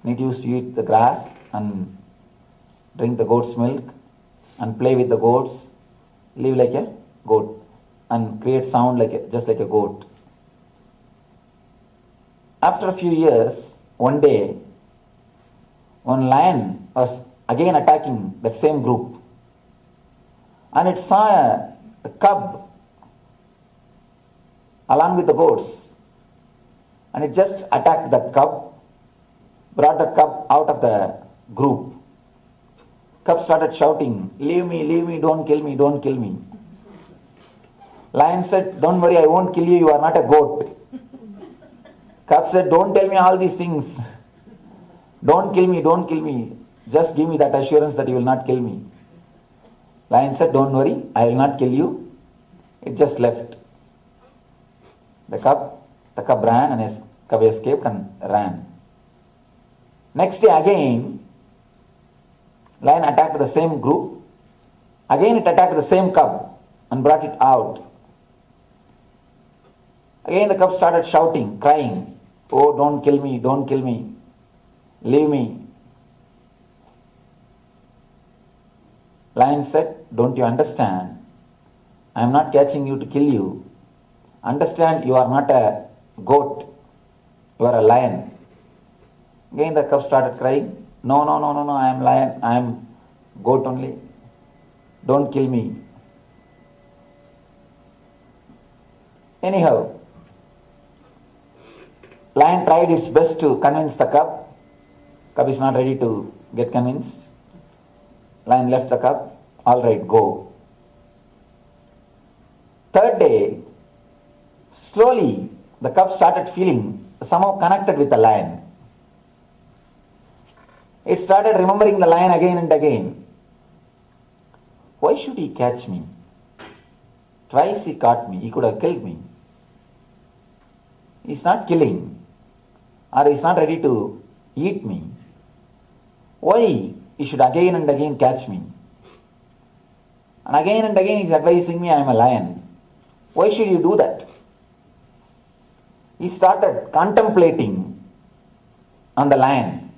And it used to eat the grass and drink the goat's milk and play with the goats, live like a goat and create sound just like a goat. After a few years, one day, one lion was again attacking that same group, and it saw a cub along with the goats, and it just attacked that cub, brought the cub out of the group. Cub started shouting, leave me, don't kill me, don't kill me. Lion said, don't worry, I won't kill you, you are not a goat. Cub said, don't tell me all these things. Don't kill me, don't kill me. Just give me that assurance that you will not kill me. Lion said, don't worry, I will not kill you. It just left. The cub ran, and his cub escaped and ran. Next day again, lion attacked the same group. Again it attacked the same cub and brought it out. Again the cub started shouting, crying, oh, don't kill me, don't kill me, leave me. Lion said, don't you understand? I am not catching you to kill you. Understand, you are not a goat, you are a lion. Again the cub started crying, no, I am lion, I am goat only. Don't kill me. Anyhow, lion tried its best to convince the cub. Cub is not ready to get convinced. Lion left the cub. All right, go. Third day, slowly the cub started feeling somehow connected with the lion. It started remembering the lion again and again. Why should he catch me? Twice he caught me. He could have killed me. He's not killing, or he's not ready to eat me. Why he should again and again catch me? And again he's advising me I am a lion. Why should you do that? He started contemplating on the lion.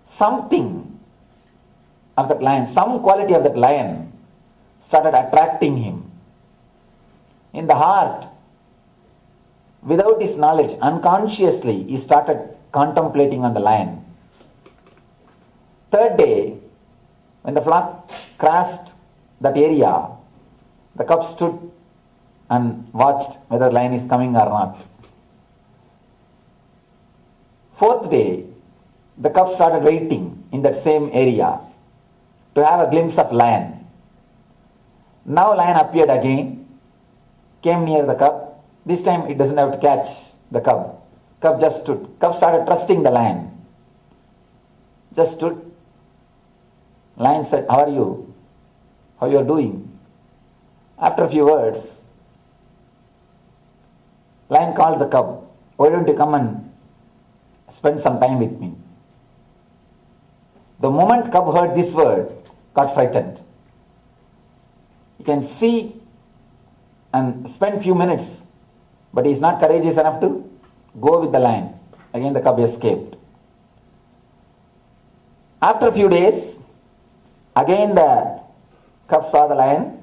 Something of that lion, some quality of that lion started attracting him. In the heart, without his knowledge, unconsciously, he started contemplating on the lion. Third day, when the flock crossed that area, the cub stood and watched whether the lion is coming or not. Fourth day, the cub started waiting in that same area to have a glimpse of lion. Now lion appeared again, came near the cub. This time it doesn't have to catch the cub. Cub just stood. Cub started trusting the lion. Just stood. Lion said, how are you? How you are doing? After a few words, lion called the cub. Why don't you come and spend some time with me? The moment cub heard this word, got frightened. You can see and spend few minutes, but he is not courageous enough to go with the lion. Again the cub escaped. After a few days, again the cub saw the lion.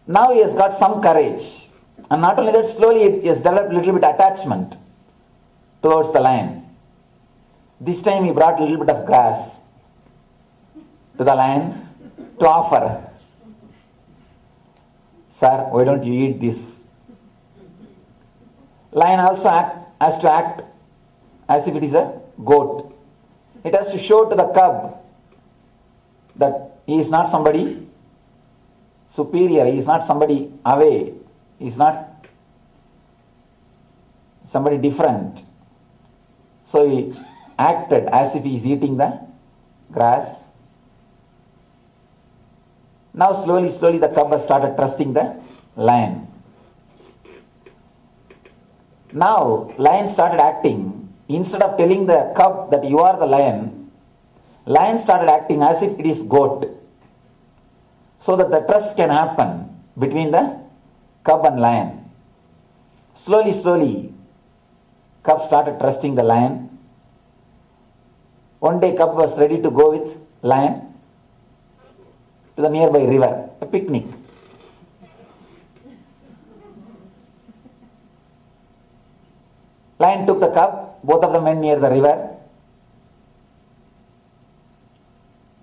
Now he has got some courage. And not only that, slowly he has developed a little bit attachment towards the lion. This time he brought a little bit of grass to the lion to offer. Sir, why don't you eat this? Lion also has to act as if it is a goat. It has to show to the cub that he is not somebody superior, he is not somebody away, he is not somebody different. So he acted as if he is eating the grass. Now slowly the cub has started trusting the lion. Now lion started acting. Instead of telling the cub that you are the lion, Lion started acting as if it is goat, so that the trust can happen between the cub and lion. Slowly, cub started trusting the lion. One day cub was ready to go with lion to the nearby river, a picnic. Lion took the cub, both of them went near the river.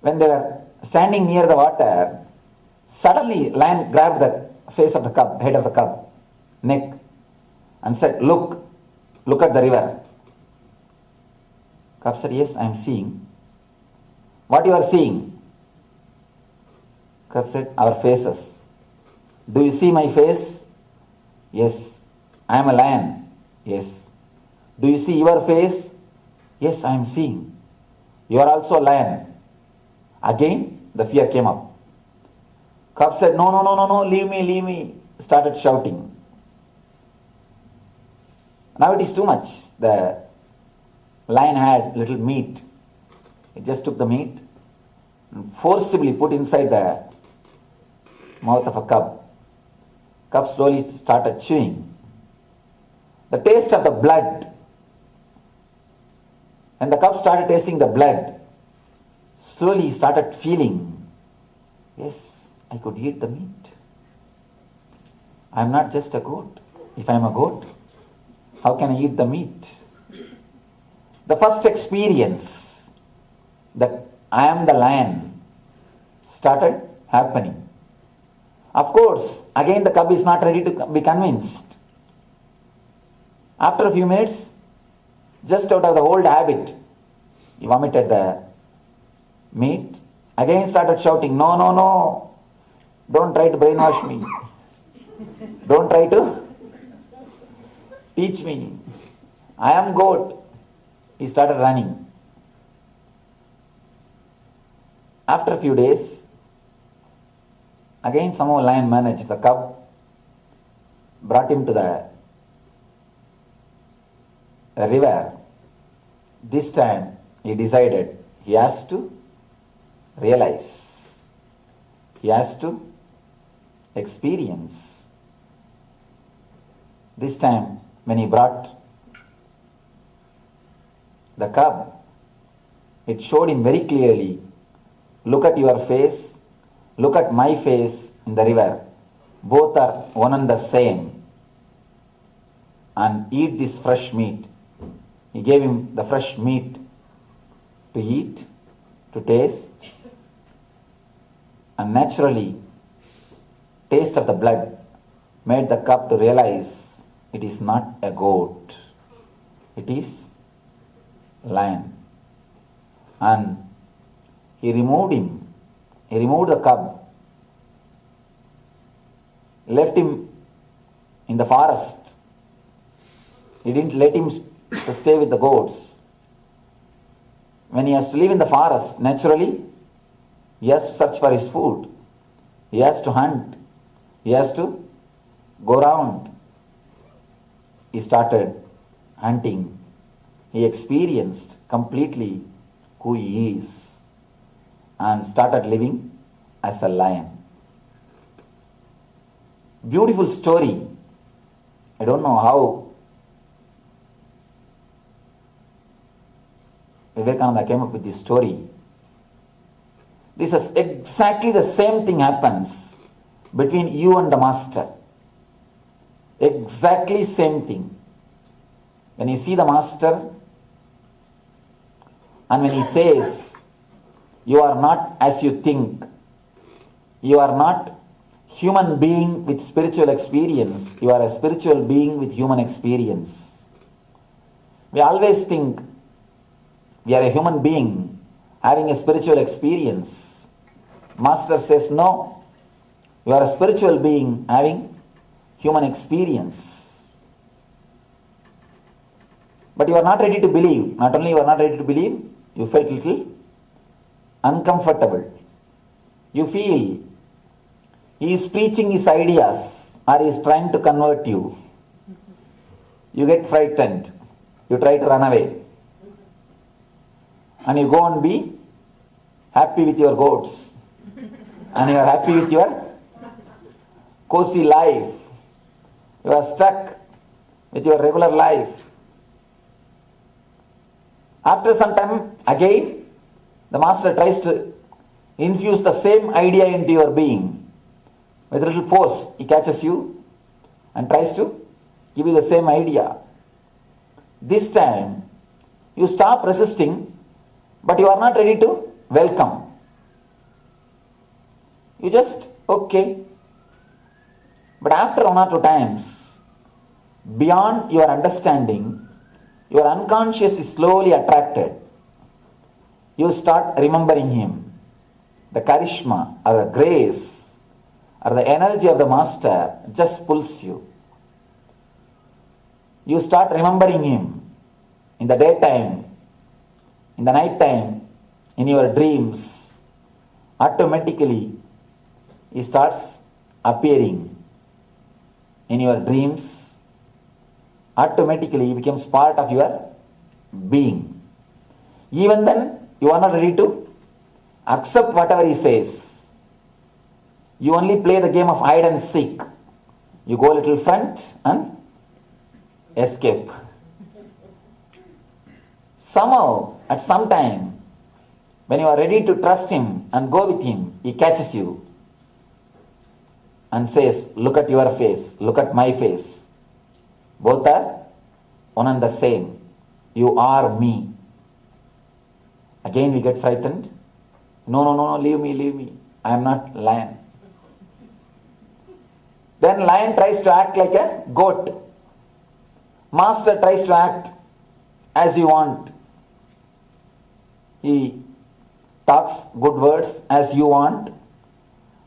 When they were standing near the water, suddenly lion grabbed the face of the cub, head of the cub, neck, and said, look at the river. Cub said, yes, I am seeing. What you are seeing? Cub said, our faces. Do you see my face? Yes. I am a lion. Yes. Do you see your face? Yes, I am seeing. You are also a lion. Again, the fear came up. Cub said, no, leave me. Started shouting. Now it is too much. The lion had little meat. It just took the meat and forcibly put inside the mouth of a cub. Cub slowly started chewing. The taste of the blood. When the cub started tasting the blood, slowly he started feeling, yes, I could eat the meat. I am not just a goat. If I am a goat, how can I eat the meat? The first experience that I am the lion started happening. Of course, again the cub is not ready to be convinced. After a few minutes, just out of the old habit, he vomited the meat. Again started shouting, no, don't try to brainwash me. Don't try to teach me. I am goat. He started running. After a few days, again somehow lion managed. The cub brought him to the river. This time he decided he has to realize. He has to experience. This time when he brought the cub, it showed him very clearly, look at your face, look at my face in the river. Both are one and the same. And eat this fresh meat. He gave him the fresh meat to eat, to taste, and naturally, taste of the blood made the cub to realize it is not a goat, it is lion. And he removed the cub, left him in the forest. He didn't let him to stay with the goats. When he has to live in the forest, naturally, he has to search for his food. He has to hunt. He has to go around. He started hunting. He experienced completely who he is and started living as a lion. Beautiful story. I don't know how Vivekananda came up with this story. This is exactly the same thing happens between you and the master. Exactly same thing. When you see the master and when he says, you are not as you think, you are not human being with spiritual experience, you are a spiritual being with human experience. We always think we are a human being having a spiritual experience. Master says, no, you are a spiritual being having human experience. But you are not ready to believe. Not only you are not ready to believe, you felt little uncomfortable. You feel he is preaching his ideas or he is trying to convert you. You get frightened. You try to run away. And you go and be happy with your goats, and you are happy with your cozy life. You are stuck with your regular life. After some time, again, the master tries to infuse the same idea into your being. With a little force, he catches you and tries to give you the same idea. This time, you stop resisting, but you are not ready to welcome. You just, okay. But after one or two times, beyond your understanding, your unconscious is slowly attracted. You start remembering him. The charisma or the grace or the energy of the master just pulls you. You start remembering him in the daytime, in the night time, in your dreams. Automatically, he starts appearing in your dreams. Automatically, he becomes part of your being. Even then, you are not ready to accept whatever he says. You only play the game of hide and seek. You go a little front and escape. Somehow, at some time, when you are ready to trust him and go with him, he catches you and says, look at your face, look at my face. Both are one and the same. You are me. Again we get frightened. No, leave me. I am not lion. Then lion tries to act like a goat. Master tries to act as you want. He talks good words as you want,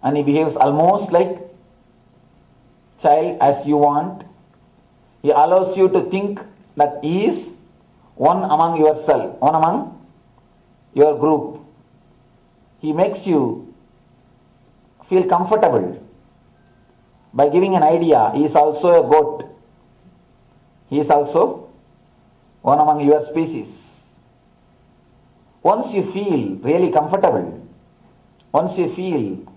and he behaves almost like child as you want. He allows you to think that he is one among yourself, one among your group. He makes you feel comfortable by giving an idea. He is also a goat. He is also one among your species. Once you feel really comfortable, once you feel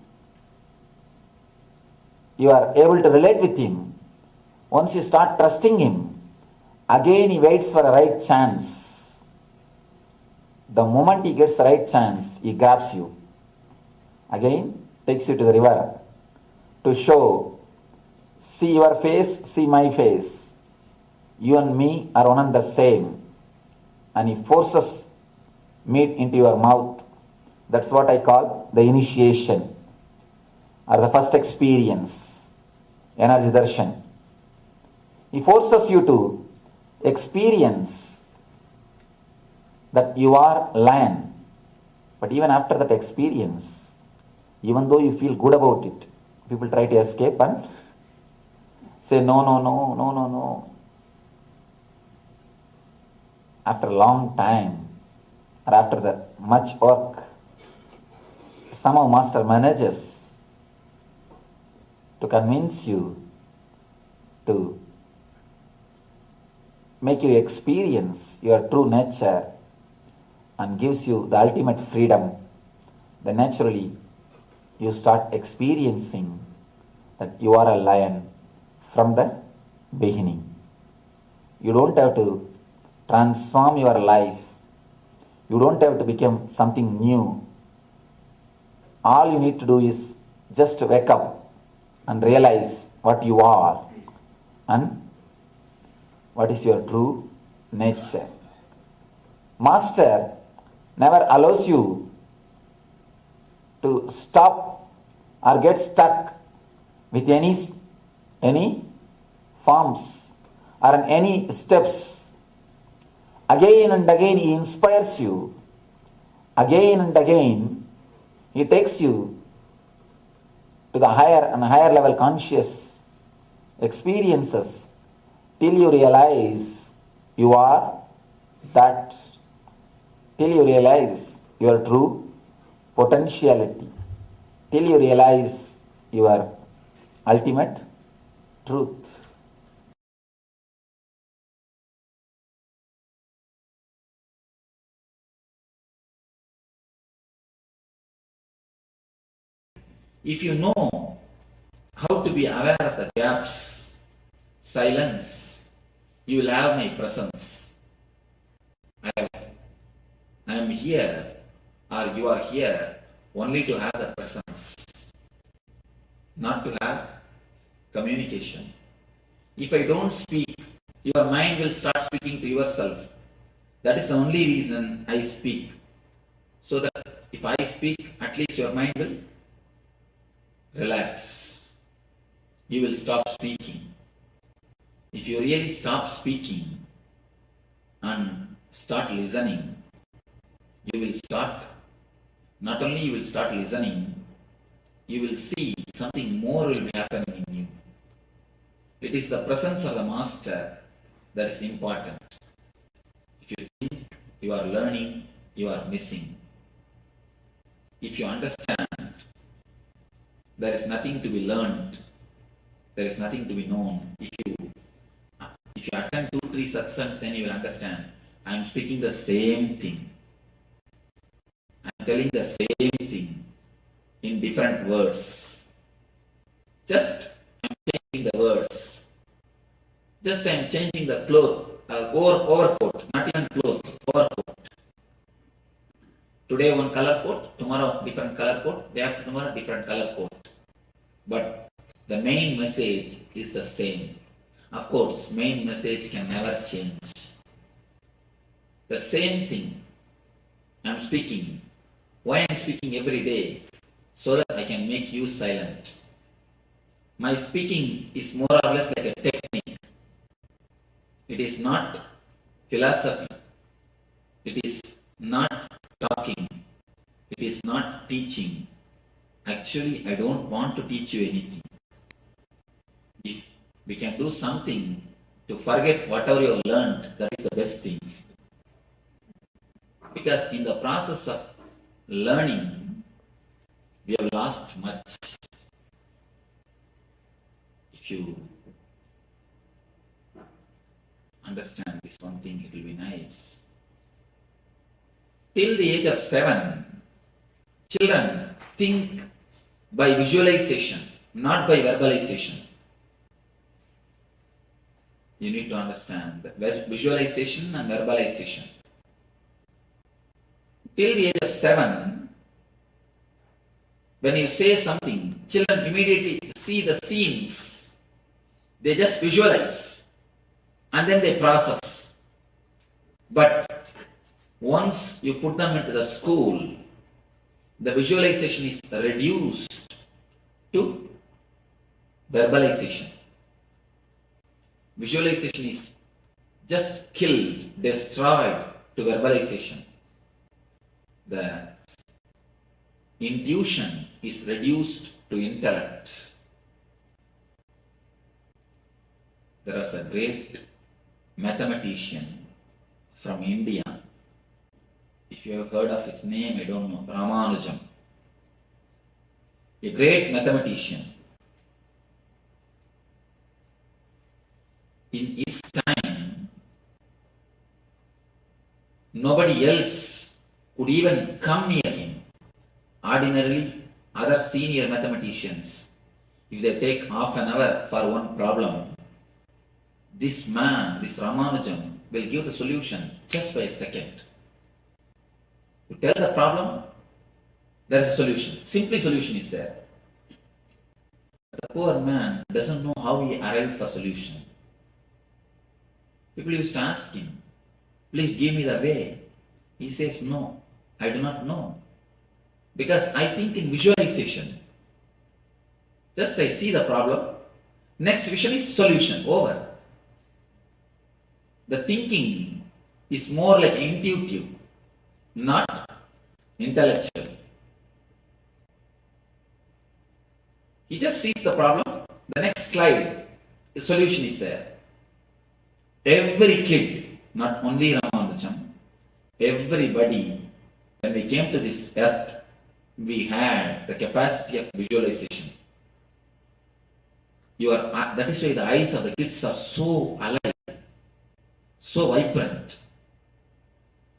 you are able to relate with him, once you start trusting him, again he waits for a right chance. The moment he gets the right chance, he grabs you. Again, takes you to the river to show, see your face, see my face. You and me are one and the same. And he forces meat into your mouth. That's what I call the initiation or the first experience, energy darshan. He forces you to experience that you are lion. But even after that experience, even though you feel good about it, people try to escape and say, no. After a long time, or after the much work, somehow master manages to convince you to make you experience your true nature and gives you the ultimate freedom. Then naturally you start experiencing that you are a lion from the beginning. You don't have to transform your life. You don't have to become something new. All you need to do is just wake up and realize what you are and what is your true nature. Master never allows you to stop or get stuck with any forms or any steps. Again and again he inspires you. Again and again he takes you to the higher and higher level conscious experiences till you realize you are that, till you realize your true potentiality, till you realize your ultimate truth. If you know how to be aware of the gaps, silence, you will have my presence. I am here, or you are here only to have the presence, not to have communication. If I don't speak, your mind will start speaking to yourself. That is the only reason I speak. So that if I speak, at least your mind will relax. You will stop speaking. If you really stop speaking and start listening, you will start, not only you will start listening, you will see something more will be happening in you. It is the presence of the master that is important. If you think you are learning, you are missing. If you understand, there is nothing to be learned, there is nothing to be known. If you attend 2-3 satsangs, then you will understand. I am speaking the same thing. I am telling the same thing in different words. Just I am changing the words. Just I am changing the cloth, overcoat, not even cloth, overcoat. Today one color coat, tomorrow different color coat, day after tomorrow different color coat. But the main message is the same. Of course, main message can never change. The same thing I am speaking. Why I am speaking every day? So that I can make you silent. My speaking is more or less like a technique. It is not philosophy. It is not talking. It is not teaching. Actually, I don't want to teach you anything. If we can do something to forget whatever you have learned, that is the best thing. Because in the process of learning, we have lost much. If you understand this one thing, it will be nice. Till the age of 7, children think by visualization, not by verbalization. You need to understand that visualization and verbalization. Till the age of 7, when you say something, children immediately see the scenes. They just visualize and then they process. But once you put them into the school, the visualization is reduced to verbalization. Visualization is just killed, destroyed to verbalization. The intuition is reduced to intellect. There was a great mathematician from India. If you have heard of his name, I don't know, Ramanujam. A great mathematician. In his time, nobody else could even come near him. Ordinarily, other senior mathematicians, if they take half an hour for one problem, this man, this Ramanujam, will give the solution just by a second. You tell the problem, there is a solution. Simply solution is there. The poor man doesn't know how he arrived for solution. People used to ask him, please give me the way. He says, no, I do not know. Because I think in visualization. Just I see the problem, next vision is solution, over. The thinking is more like intuitive, not intellectual. He just sees the problem, the next slide, the solution is there. Every kid, not only Ramanujam, everybody, when we came to this earth, we had the capacity of visualization. That is why the eyes of the kids are so alive, so vibrant.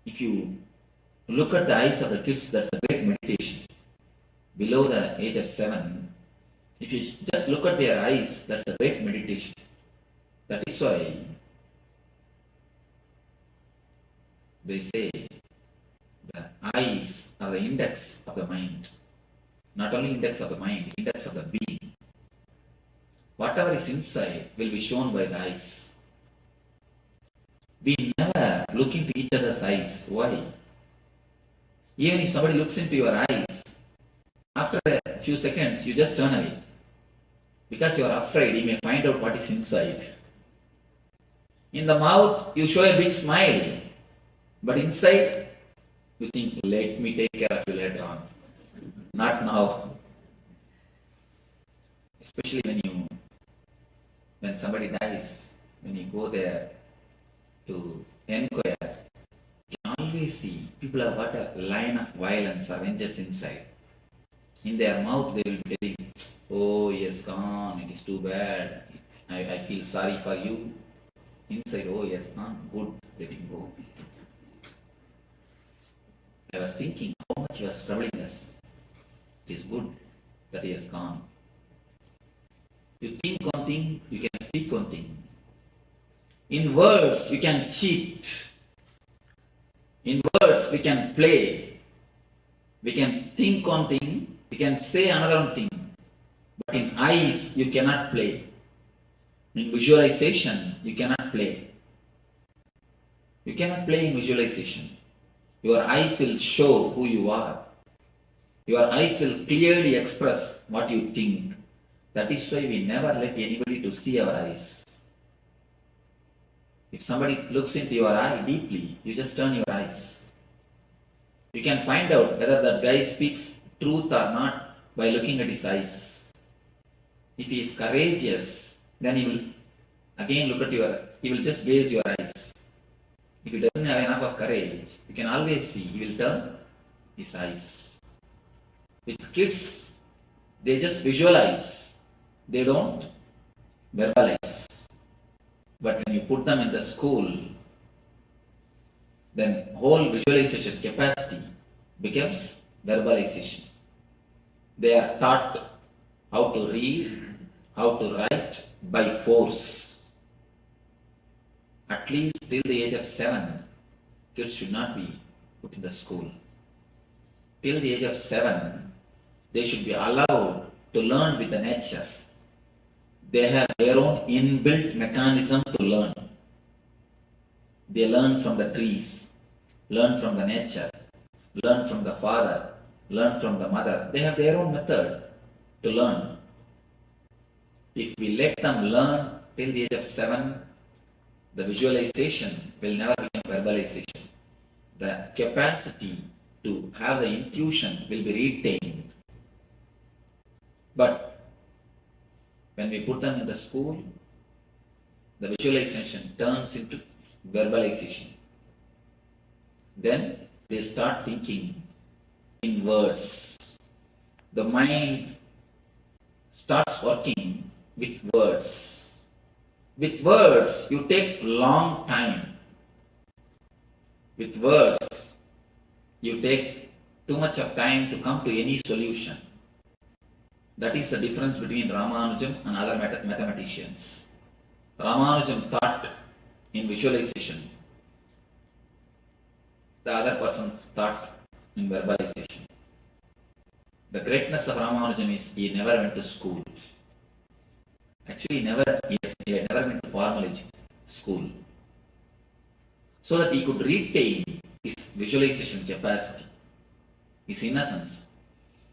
If you look at the eyes of the kids, that's a great meditation. below the age of 7, if you just look at their eyes, that's a great meditation. That is why they say the eyes are the index of the mind. Not only index of the mind, index of the being. Whatever is inside will be shown by the eyes. We never look into each other's eyes. Why? Even if somebody looks into your eyes, after a few seconds, you just turn away. Because you are afraid he may find out what is inside. In the mouth, you show a big smile. But inside, you think, let me take care of you later on. Not now. Especially when somebody dies, when you go there to inquire, you can always see people have got a line of violence or vengeance inside. In their mouth, they will be telling, oh, he has gone, it is too bad, I feel sorry for you. Inside, oh, he has gone, good, let him go. I was thinking how much he was troubling us. It is good that he has gone. You think one thing, you can speak one thing. In words, you can cheat. In words, we can play. We can think one thing, we can say another one thing. But in eyes, you cannot play. In visualization, you cannot play. You cannot play in visualization. Your eyes will show who you are. Your eyes will clearly express what you think. That is why we never let anybody to see our eyes. If somebody looks into your eye deeply, you just turn your eyes. You can find out whether that guy speaks truth or not by looking at his eyes. If he is courageous, then he will again look at he will just gaze your eyes. If he doesn't have enough of courage, you can always see, he will turn his eyes. With kids, they just visualize, they don't verbalize. But when you put them in the school, then whole visualization capacity becomes verbalization. They are taught how to read, how to write by force. At least till the age of 7, kids should not be put in the school. Till the age of 7, they should be allowed to learn with the nature. They have their own inbuilt mechanism to learn. They learn from the trees, learn from the nature, learn from the father, learn from the mother. They have their own method to learn. If we let them learn till the age of 7, the visualization will never become verbalization. The capacity to have the intuition will be retained. But when we put them in the school, the visualization turns into verbalization. Then they start thinking in words. The mind starts working with words. With words, you take long time. With words, you take too much of time to come to any solution. That is the difference between Ramanujam and other mathematicians. Ramanujam thought in visualization. The other persons thought in verbalization. The greatness of Ramanujam is he never went to school. Actually, he had never went to formal school. So that he could retain his visualization capacity, his innocence.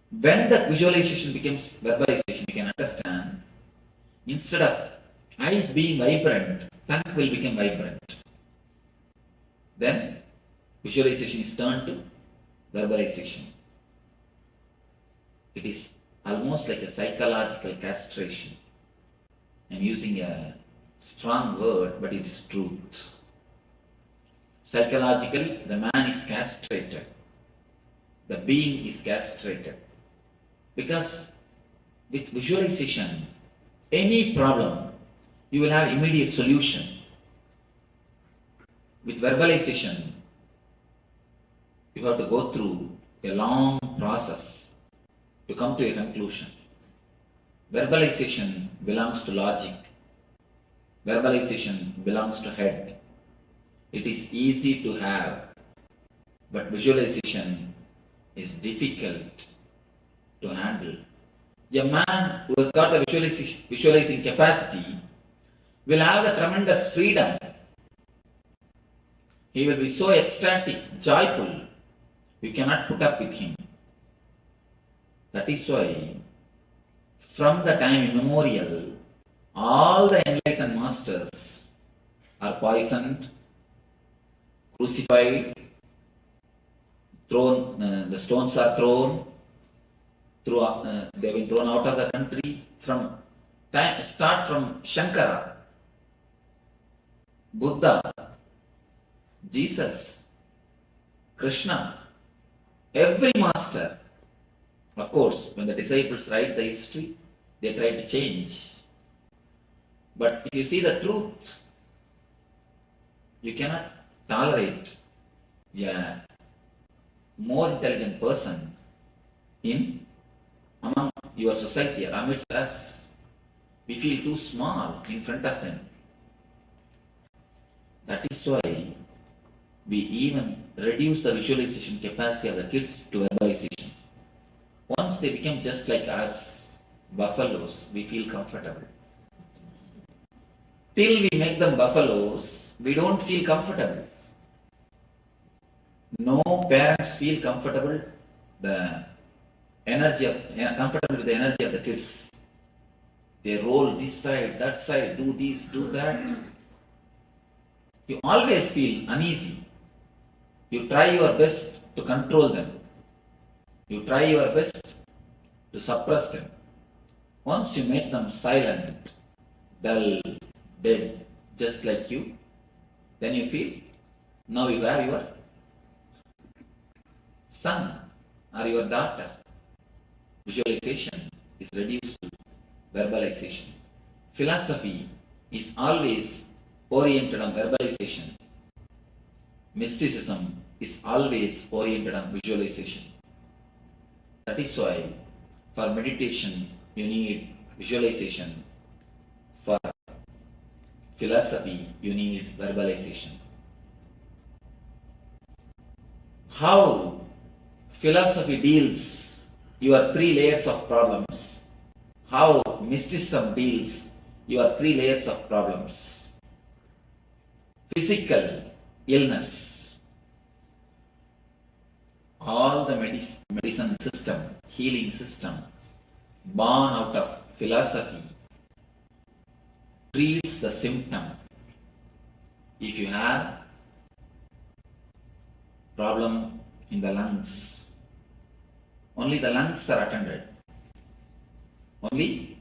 When that visualization becomes verbalization, you can understand, instead of eyes being vibrant, tongue will become vibrant. Then visualization is turned to verbalization. It is almost like a psychological castration. I'm using a strong word, but it is truth. Psychologically, the man is castrated. The being is castrated. Because with visualization, any problem, you will have immediate solution. With verbalization, you have to go through a long process. to come to a conclusion. Verbalization belongs to logic. Verbalization belongs to head. It is easy to have, but visualization is difficult to handle. A man who has got a visualizing capacity will have the tremendous freedom. He will be so ecstatic, joyful, you cannot put up with him. That is why, from the time immemorial, all the enlightened masters are poisoned, crucified, thrown, the stones are thrown, they've been thrown out of the country. Start from Shankara, Buddha, Jesus, Krishna, every master. Of course, when the disciples write the history, they try to change. But if you see the truth, you cannot tolerate a more intelligent person among your society, amidst us. We feel too small in front of them. That is why we even reduce the visualization capacity of the kids to verbalization. Once they become just like us, buffaloes, we feel comfortable. Till we make them buffaloes, we don't feel comfortable. No parents feel comfortable comfortable with the energy of the kids. They roll this side, that side, do this, do that. You always feel uneasy. You try your best to control them. You try your best to suppress them. Once you make them silent, dull, dead, just like you, then you feel, now you have your son or your daughter. Visualization is reduced to verbalization. Philosophy is always oriented on verbalization. Mysticism is always oriented on visualization. That is why for meditation you need visualization. For philosophy you need verbalization. How philosophy deals your 3 layers of problems. How mysticism deals your 3 layers of problems. Physical illness. All the medicine system, healing system, born out of philosophy, treats the symptom. If you have problem in the lungs, only the lungs are attended. Only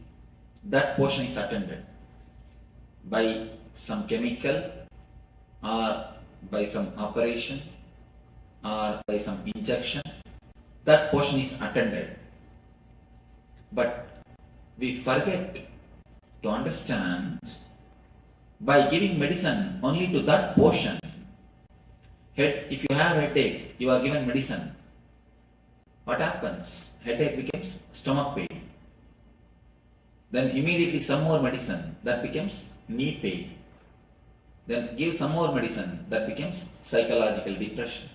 that portion is attended by some chemical or by some operation or by some injection. That portion is attended. But we forget to understand, by giving medicine only to that portion. If you have headache, you are given medicine. What happens? Headache becomes stomach pain. Then immediately some more medicine, that becomes knee pain. Then give some more medicine, that becomes psychological depression.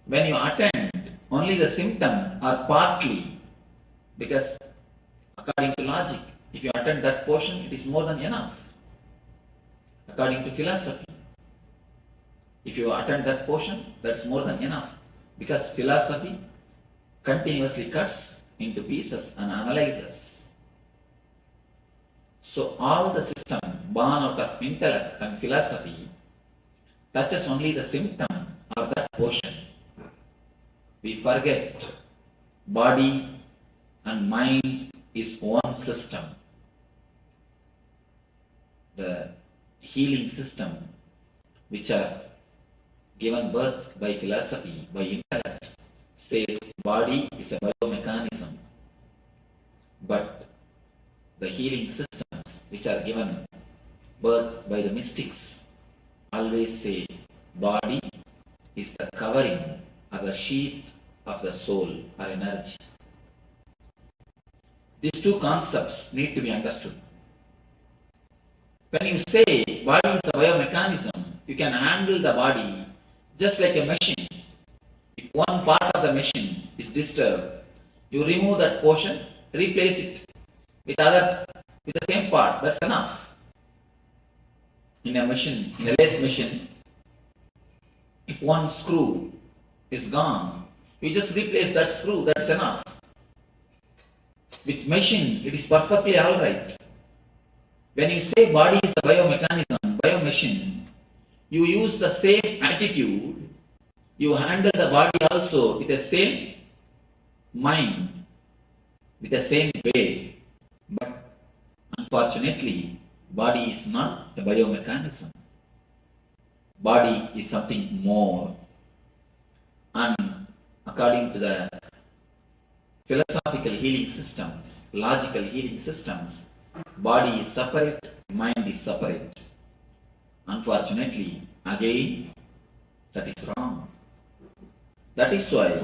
When you attend only the symptom or partly, because according to logic, if you attend that portion, it is more than enough. According to philosophy, if you attend that portion, that's more than enough. Because philosophy continuously cuts into pieces and analyzes. So all the system born out of intellect and philosophy touches only the symptom of that portion. We forget body and mind is one system. The healing system which are given birth by philosophy, by intellect, says body is a biomechanism. But the healing systems which are given birth by the mystics always say body is the covering or the sheath of the soul or energy. These two concepts need to be understood. When you say body is a biomechanism, you can handle the body just like a machine. If one part of the machine is disturbed, you remove that portion, replace it with the same part. That's enough. In a machine, in a lathe machine, if one screw is gone, you just replace that screw. That's enough. With machine, it is perfectly all right. When you say body is a biomechanism, biomachine, you use the same attitude. You handle the body also with the same mind, with the same way. But unfortunately, body is not a biomechanism. Body is something more. And according to the philosophical healing systems, logical healing systems, body is separate, mind is separate. Unfortunately, again, that is wrong. That is why,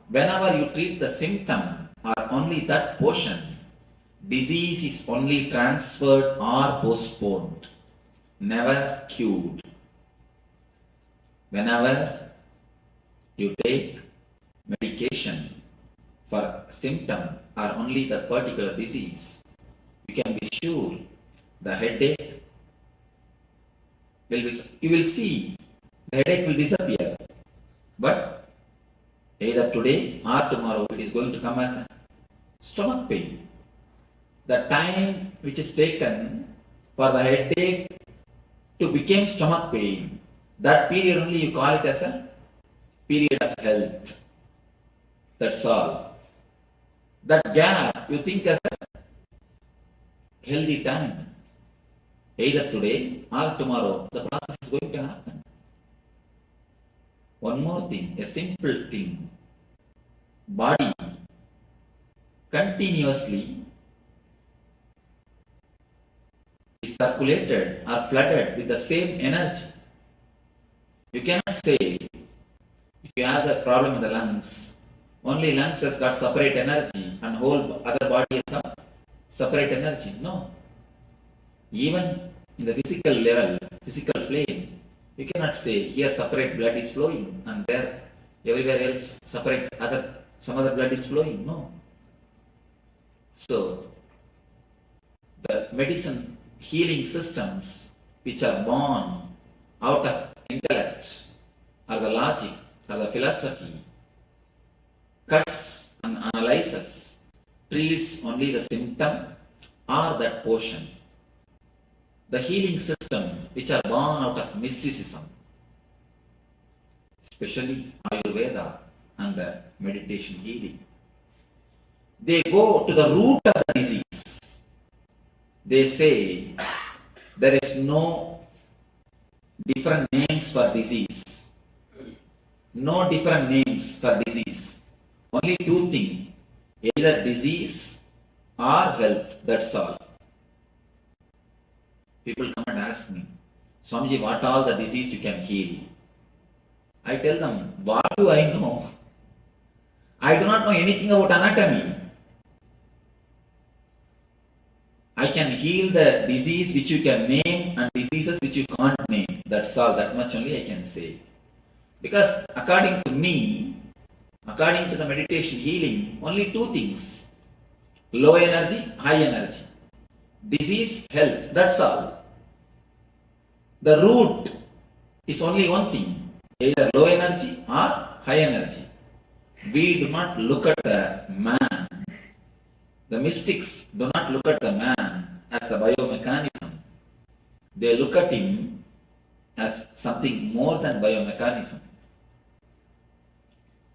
whenever you treat the symptom or only that portion, disease is only transferred or postponed, never cured. Whenever you take medication for symptom or only that particular disease, you can be sure the headache you will see the headache will disappear. But either today or tomorrow it is going to come as a stomach pain. The time which is taken for the headache to become stomach pain, that period only you call it as a period of health. That's all. That gap you think as a healthy time. Either today or tomorrow, the process is going to happen. One more thing, a simple thing. Body continuously is circulated or flooded with the same energy. You cannot say, if you have a problem in the lungs, only lungs has got separate energy and whole other body has got separate energy. No. Even in the physical level, physical plane, you cannot say here separate blood is flowing and there everywhere else separate some other blood is flowing. No. So the medicine healing systems which are born out of intellect or the logic or the philosophy cuts and analyzes, treats only the symptom or that portion. The healing system which are born out of mysticism, especially Ayurveda and the meditation healing, they go to the root of the disease. They say there is no different names for disease. No different names for disease. Only two things, either disease or health, that's all. People come and ask me, Swamiji, what all the disease you can heal? I tell them, what do I know? I do not know anything about anatomy. I can heal the disease which you can name and diseases which you can't name. That's all, that much only I can say. Because according to me, according to the meditation healing, only two things. Low energy, high energy. Disease, health, that's all. The root is only one thing, either low energy or high energy. We do not look at the man. The mystics do not look at the man as the biomechanism. They look at him as something more than biomechanism.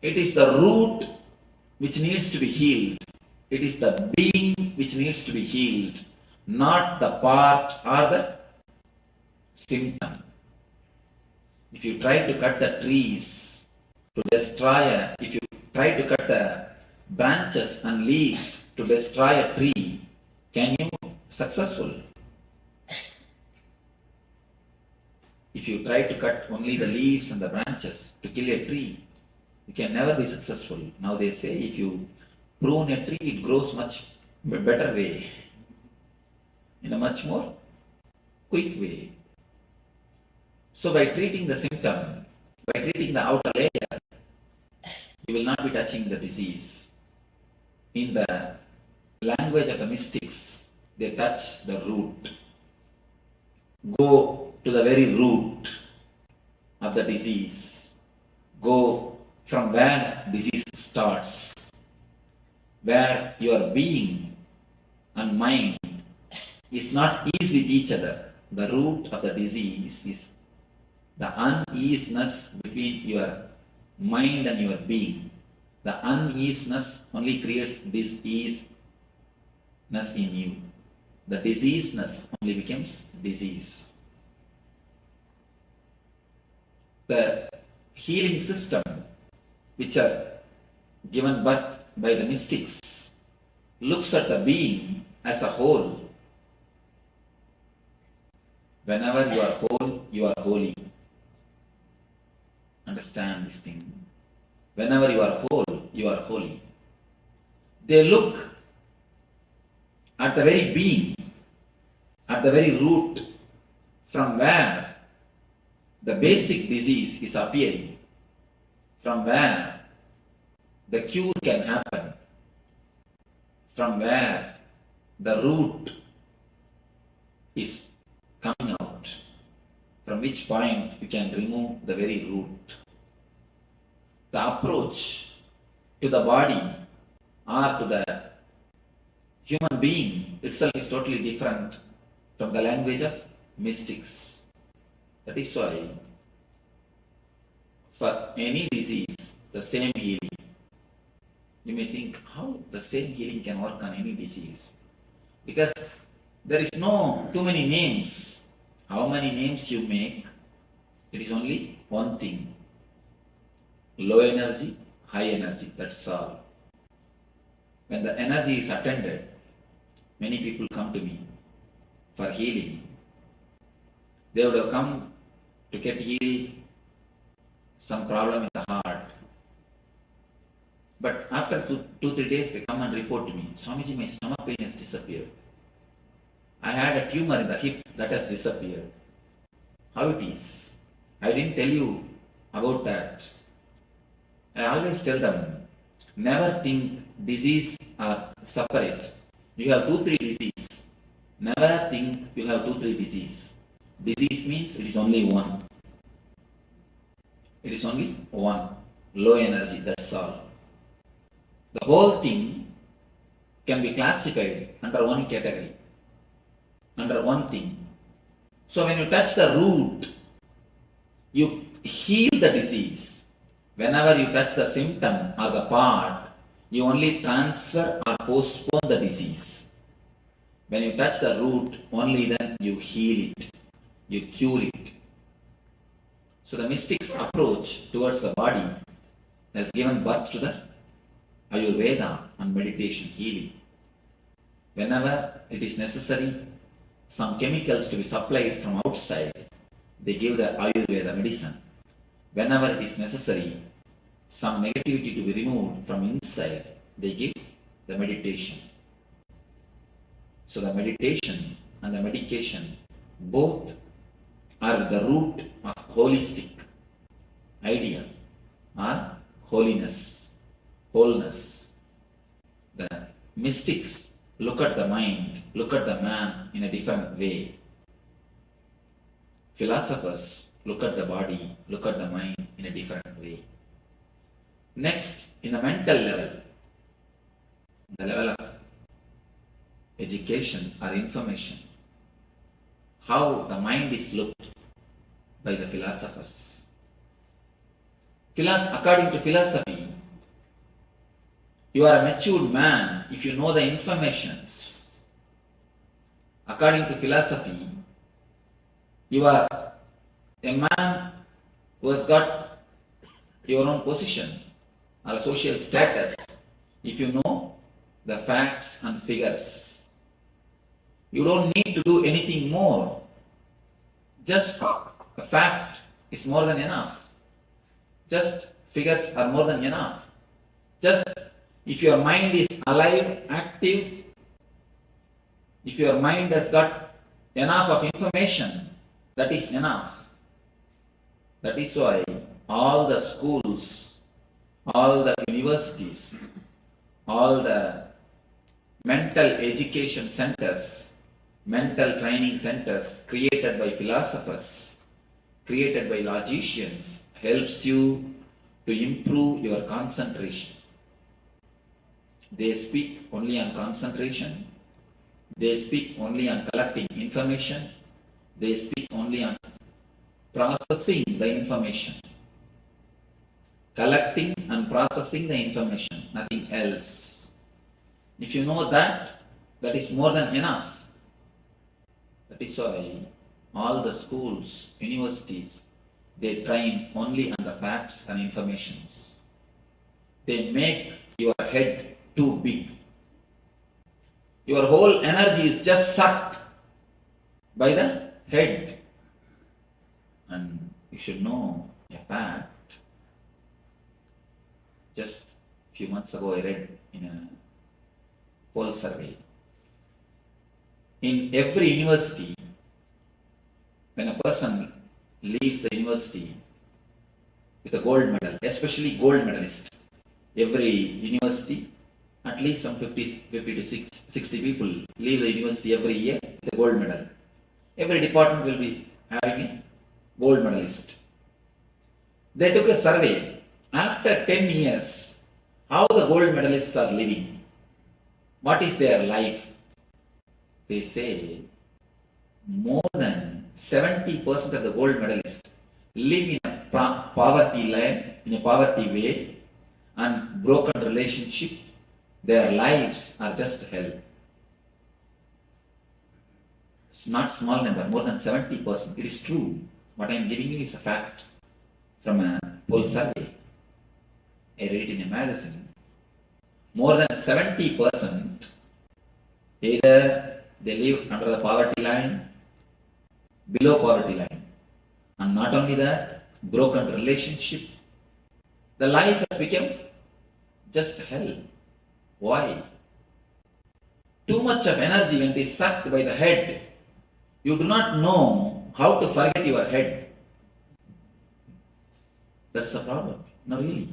It is the root which needs to be healed. It is the being which needs to be healed, not the part or the symptom. If you try to cut the trees to destroy if you try to cut the branches and leaves to destroy a tree, can you successful? If you try to cut only the leaves and the branches to kill a tree, You can never be successful. Now they say if you prune a tree, it grows much better way, in a much more quick way. So by treating the symptom, by treating the outer layer, you will not be touching the disease. In the language of the mystics, they touch the root. Go to the very root of the disease. Go from where disease starts, where your being and mind is not ease with each other. The root of the disease is the uneasiness between your mind and your being. The uneasiness only creates diseaseness in you. The diseaseness only becomes disease. The healing system which are given birth by the mystics looks at the being as a whole. Whenever you are whole, you are holy. Understand this thing. Whenever you are whole, you are holy. They look at the very being, at the very root from where the basic disease is appearing, from where the cure can happen, from where the root is coming out, from which point you can remove the very root. The approach to the body or to the human being itself is totally different from the language of mystics. That is why for any disease, the same healing. You may think how the same healing can work on any disease. Because there is no too many names. How many names you make, it is only one thing. Low energy, high energy, that's all. When the energy is attended, many people come to me for healing. They would have come to get healed some problem in the heart. But after 2-3 days, they come and report to me, Swamiji, my stomach pain has disappeared. I had a tumor in the hip that has disappeared. How it is? I didn't tell you about that. I always tell them, never think disease are separate. You have 2-3 disease. Never think you have 2-3 disease. Disease means it is only one. It is only one. Low energy, that's all. The whole thing can be classified under one category, under one thing. So when you touch the root, you heal the disease. Whenever you touch the symptom or the part, you only transfer or postpone the disease. When you touch the root, only then you heal it, you cure it. So the mystic's approach towards the body has given birth to the Ayurveda and meditation healing. Whenever it is necessary, some chemicals to be supplied from outside, they give the Ayurveda medicine. Whenever it is necessary, some negativity to be removed from inside, they give the meditation. So the meditation and the medication both are the root of holistic idea or holiness, wholeness. The mystics look at the mind, look at the man in a different way. Philosophers look at the body, look at the mind in a different way. Next, in the mental level, the level of education or information, how the mind is looked by the philosophers. According to philosophy, you are a matured man if you know the informations. According to philosophy, you are a man who has got your own position or a social status if you know the facts and figures. You don't need to do anything more. Just a fact is more than enough. Just figures are more than enough. Just if your mind is alive, active, if your mind has got enough of information, that is enough. That is why all the schools, all the universities, all the mental education centers, mental training centers created by philosophers, created by logicians, helps you to improve your concentration. They speak only on concentration. They speak only on collecting information. They speak only on processing the information. Collecting and processing the information, nothing else. If you know that, that is more than enough. That is why all the schools, universities, they train only on the facts and informations. They make your head too big. Your whole energy is just sucked by the head. And you should know a fact. Just a few months ago I read in a poll survey. In every university, when a person leaves the university with a gold medal, especially gold medalist, every university, at least some 50 to 60 people leave the university every year with a gold medal. Every department will be having a gold medalist. They took a survey. After 10 years, how the gold medalists are living. What is their life? They say more than 70% of the gold medalists live in a poverty land, in a poverty way, and broken relationship. Their lives are just hell. It's not small number, more than 70%. It is true. What I am giving you is a fact from a poll survey. I read it in a magazine. More than 70% either they live under the poverty line, below poverty line. And not only that, broken relationship. The life has become just hell. Why? Too much of energy when it is sucked by the head. You do not know how to forget your head. That's the problem. No, really.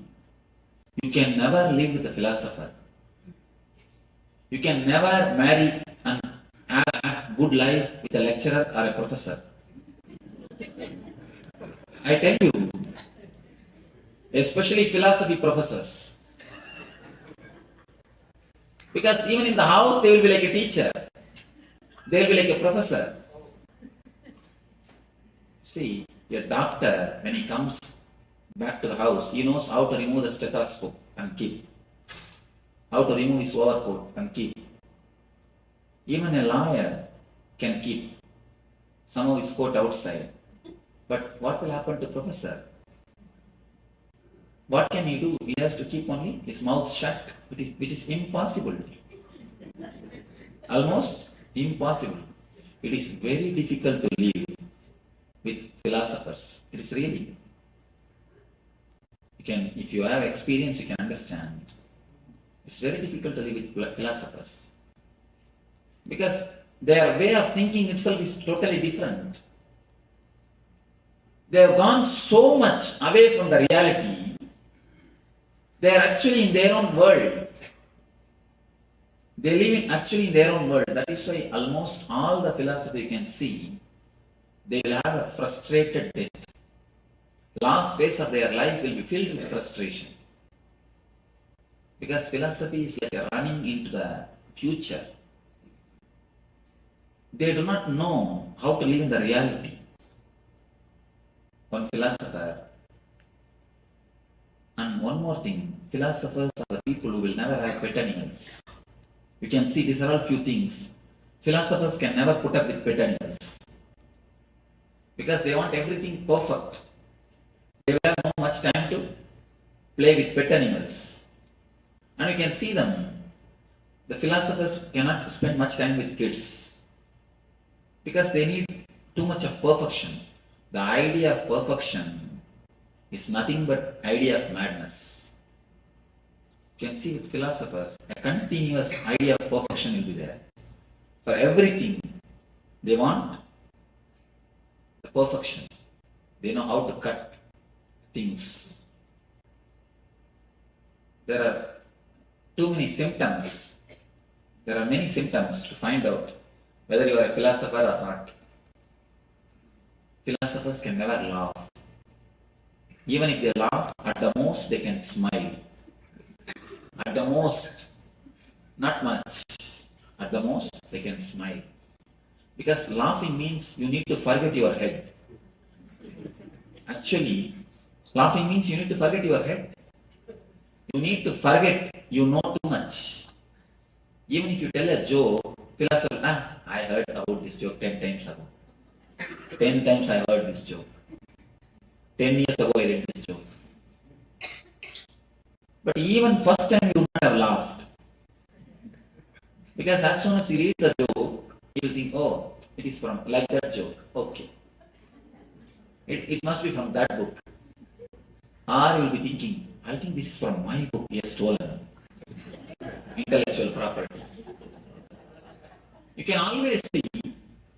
You can never live with a philosopher. You can never marry and have a good life with a lecturer or a professor. I tell you, especially philosophy professors. Because even in the house, they will be like a teacher. They will be like a professor. See, your doctor, when he comes back to the house, he knows how to remove the stethoscope and keep. How to remove his overcoat and keep. Even a lawyer can keep some of his coat outside. But what will happen to professor? What can he do? He has to keep only his mouth shut, which is impossible. Almost impossible. It is very difficult to live with philosophers. It is really. If you have experience, you can understand. It's very difficult to live with philosophers. Because their way of thinking itself is totally different. They have gone so much away from the reality. They are actually in their own world. They live actually in their own world. That is why almost all the philosophy you can see, they will have a frustrated death. Last phase of their life will be filled with frustration. Because philosophy is like running into the future. They do not know how to live in the reality. One philosopher. And one more thing, philosophers are the people who will never have pet animals. You can see these are all few things. Philosophers can never put up with pet animals. Because they want everything perfect. They will have not much time to play with pet animals. And you can see them. The philosophers cannot spend much time with kids. Because they need too much of perfection. The idea of perfection is nothing but idea of madness. You can see with philosophers, a continuous idea of perfection will be there. For everything, they want the perfection. They know how to cut things. There are too many symptoms. There are many symptoms to find out whether you are a philosopher or not. Philosophers can never laugh. Even if they laugh, at the most they can smile. At the most, not much. At the most, they can smile. Because laughing means you need to forget your head. Actually, laughing means you need to forget your head. You need to forget you know too much. Even if you tell a joke, philosopher, I heard about this joke 10 times ago. 10 times I heard this joke. 10 years ago I read this joke. But even first time you would not have laughed. Because as soon as you read the joke, you will think, oh, it is from like that joke. Okay. It must be from that book. Or you will be thinking, I think this is from my book he has stolen. Intellectual property. You can always see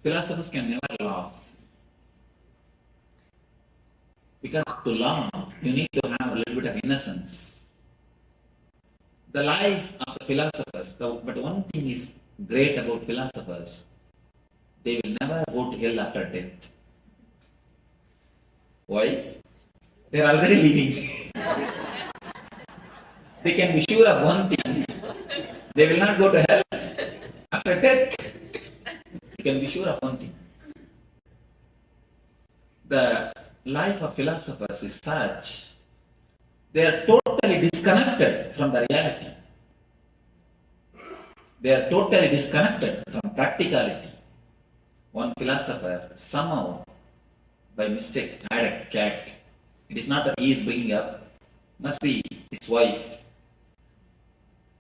philosophers can never laugh. Because to laugh, you need to have a little bit of innocence. The life of the philosophers, but one thing is great about philosophers, they will never go to hell after death. Why? They are already living. They can be sure of one thing, they will not go to hell after death. You can be sure of one thing. The life of philosophers is such, they are totally disconnected from the reality. They are totally disconnected from practicality. One philosopher somehow, by mistake, had a cat. It is not that he is bringing up, must be his wife.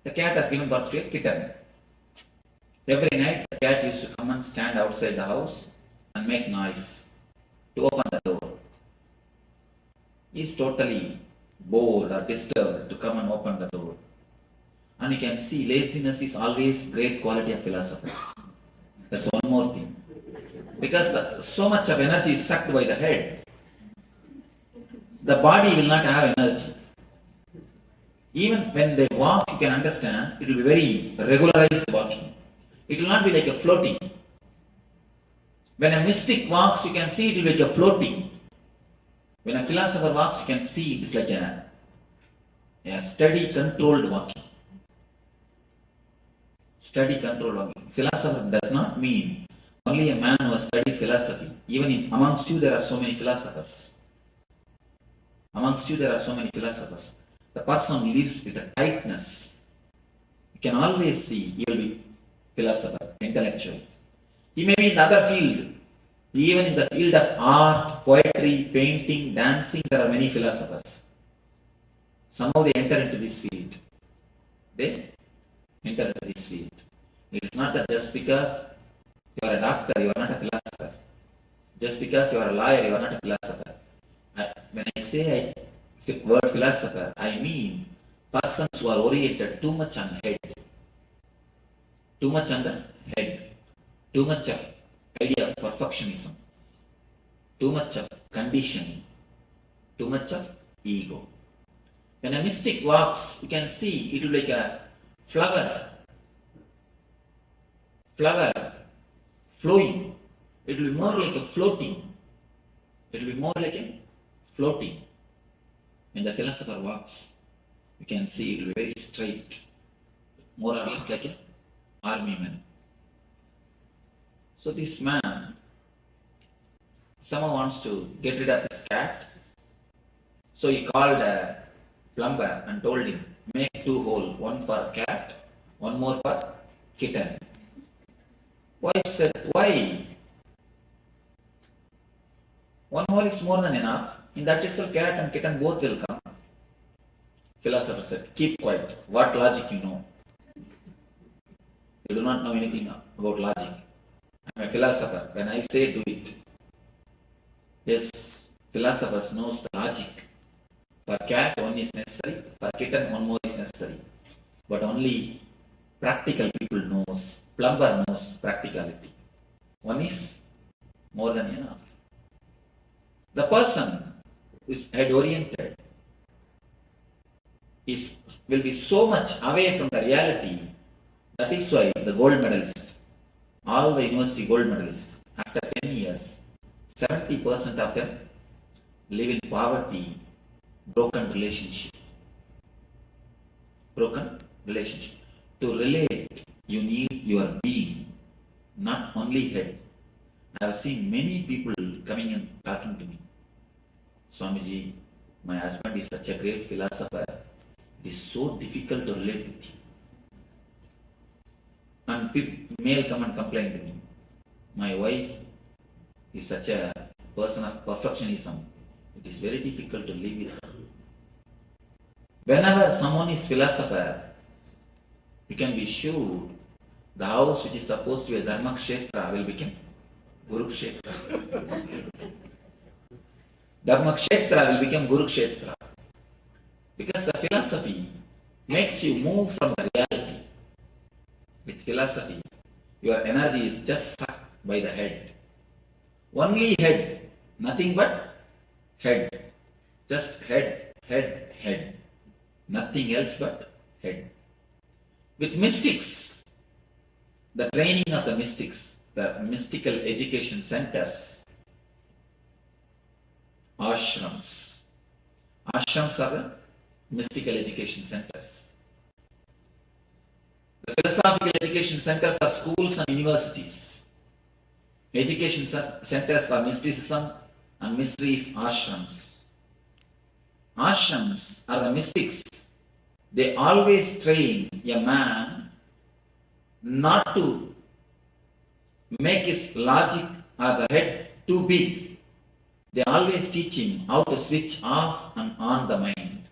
The cat has given birth to a kitten. Every night the cat used to come and stand outside the house and make noise to open the door. He is totally bored or disturbed to come and open the door. And you can see laziness is always great quality of philosophers. That's one more thing. Because so much of energy is sucked by the head, the body will not have energy. Even when they walk, you can understand, it will be very regularized walking. It will not be like a floating. When a mystic walks, you can see it will be like a floating. When a philosopher walks, you can see it is like a steady, controlled walking. Steady, controlled walking. Philosopher does not mean only a man who has studied philosophy. Even amongst you there are so many philosophers. Amongst you there are so many philosophers. The person lives with a tightness. You can always see he will be philosopher, intellectual. He may be in other field. Even in the field of art, poetry, painting, dancing, there are many philosophers. Somehow they enter into this field. They enter into this field. It is not that just because you are a doctor, you are not a philosopher. Just because you are a lawyer, you are not a philosopher. When I say the word philosopher, I mean persons who are oriented too much on head. Too much on the head. Too much of idea of perfectionism. Too much of conditioning. Too much of ego. When a mystic walks, you can see it will be like a flower. Flower flowing. It will be more like a floating. It will be more like a floating. When the philosopher walks, you can see it will be very straight. More or less like an army man. So this man, someone wants to get rid of this cat. So he called a plumber and told him, make 2 holes, one for cat, one more for kitten. Wife said, why? One hole is more than enough. In that itself, cat and kitten both will come. Philosopher said, keep quiet. What logic you know? You do not know anything about logic. I am a philosopher. When I say do it. Yes, philosophers knows the logic. For cat, one is necessary. For kitten, one more is necessary. But only practical people knows, plumber knows practicality. One is more than enough. The person who is head-oriented will be so much away from the reality. That is why the gold medalists, all the university gold medalists, after 10 years, 70% of them live in poverty, broken relationship. Broken relationship. To relate, you need your being, not only head. I have seen many people coming and talking to me. Swamiji, my husband is such a great philosopher. It is so difficult to relate with him. And male come and complain to me. My wife is such a person of perfectionism. It is very difficult to live with her. Whenever someone is philosopher, you can be sure the house which is supposed to be a Dharma Kshetra will become Guru Kshetra. Dharma Kshetra will become Guru Kshetra. Because the philosophy makes you move from the reality. With philosophy, your energy is just sucked by the head. Only head, nothing but head. Just head, head, head. Nothing else but head. With mystics, the training of the mystics, the mystical education centers, ashrams. Ashrams are the mystical education centers. The philosophical education centers are schools and universities. Education centers for mysticism and mysteries, ashrams. Ashrams are the mystics. They always train a man not to make his logic or the head too big. They always teach him how to switch off and on the mind.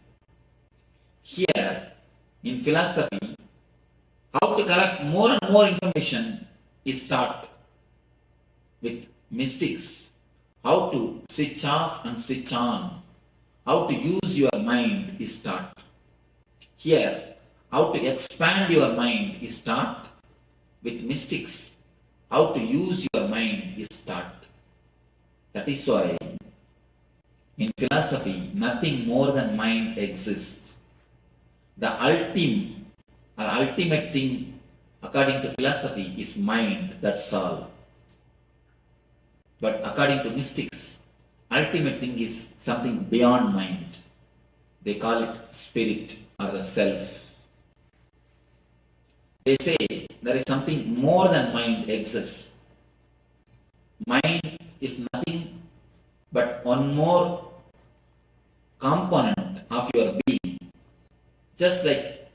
Here, in philosophy, how to collect more and more information is taught. With mystics, how to switch off and switch on, how to use your mind is taught. Here, how to expand your mind is taught. With mystics, how to use your mind is taught. That is why in philosophy, nothing more than mind exists. The ultimate thing according to philosophy is mind, that's all. But according to mystics, ultimate thing is something beyond mind. They call it spirit or the self. They say there is something more than mind exists. Mind is nothing but one more component of your being. Just like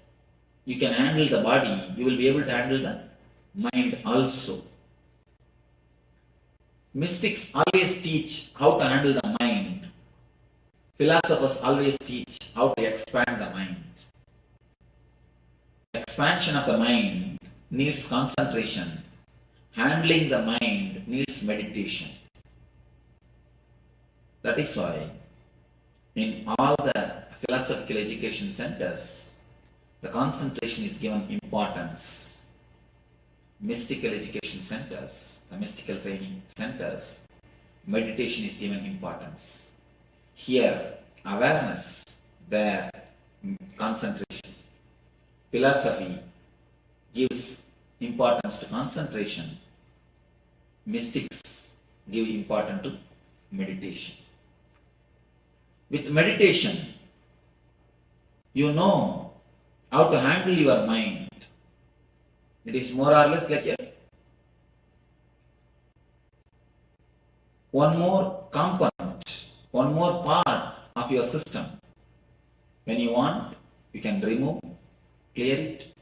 you can handle the body, you will be able to handle the mind also. Mystics always teach how to handle the mind. Philosophers always teach how to expand the mind. Expansion of the mind needs concentration. Handling the mind needs meditation. That is why in all the philosophical education centers, the concentration is given importance. Mystical education centers, the mystical training centers, meditation is given importance. Here, awareness, there, concentration. Philosophy gives importance to concentration. Mystics give importance to meditation. With meditation, you know how to handle your mind. It is more or less like one more component, one more part of your system. When you want, you can remove, clear it,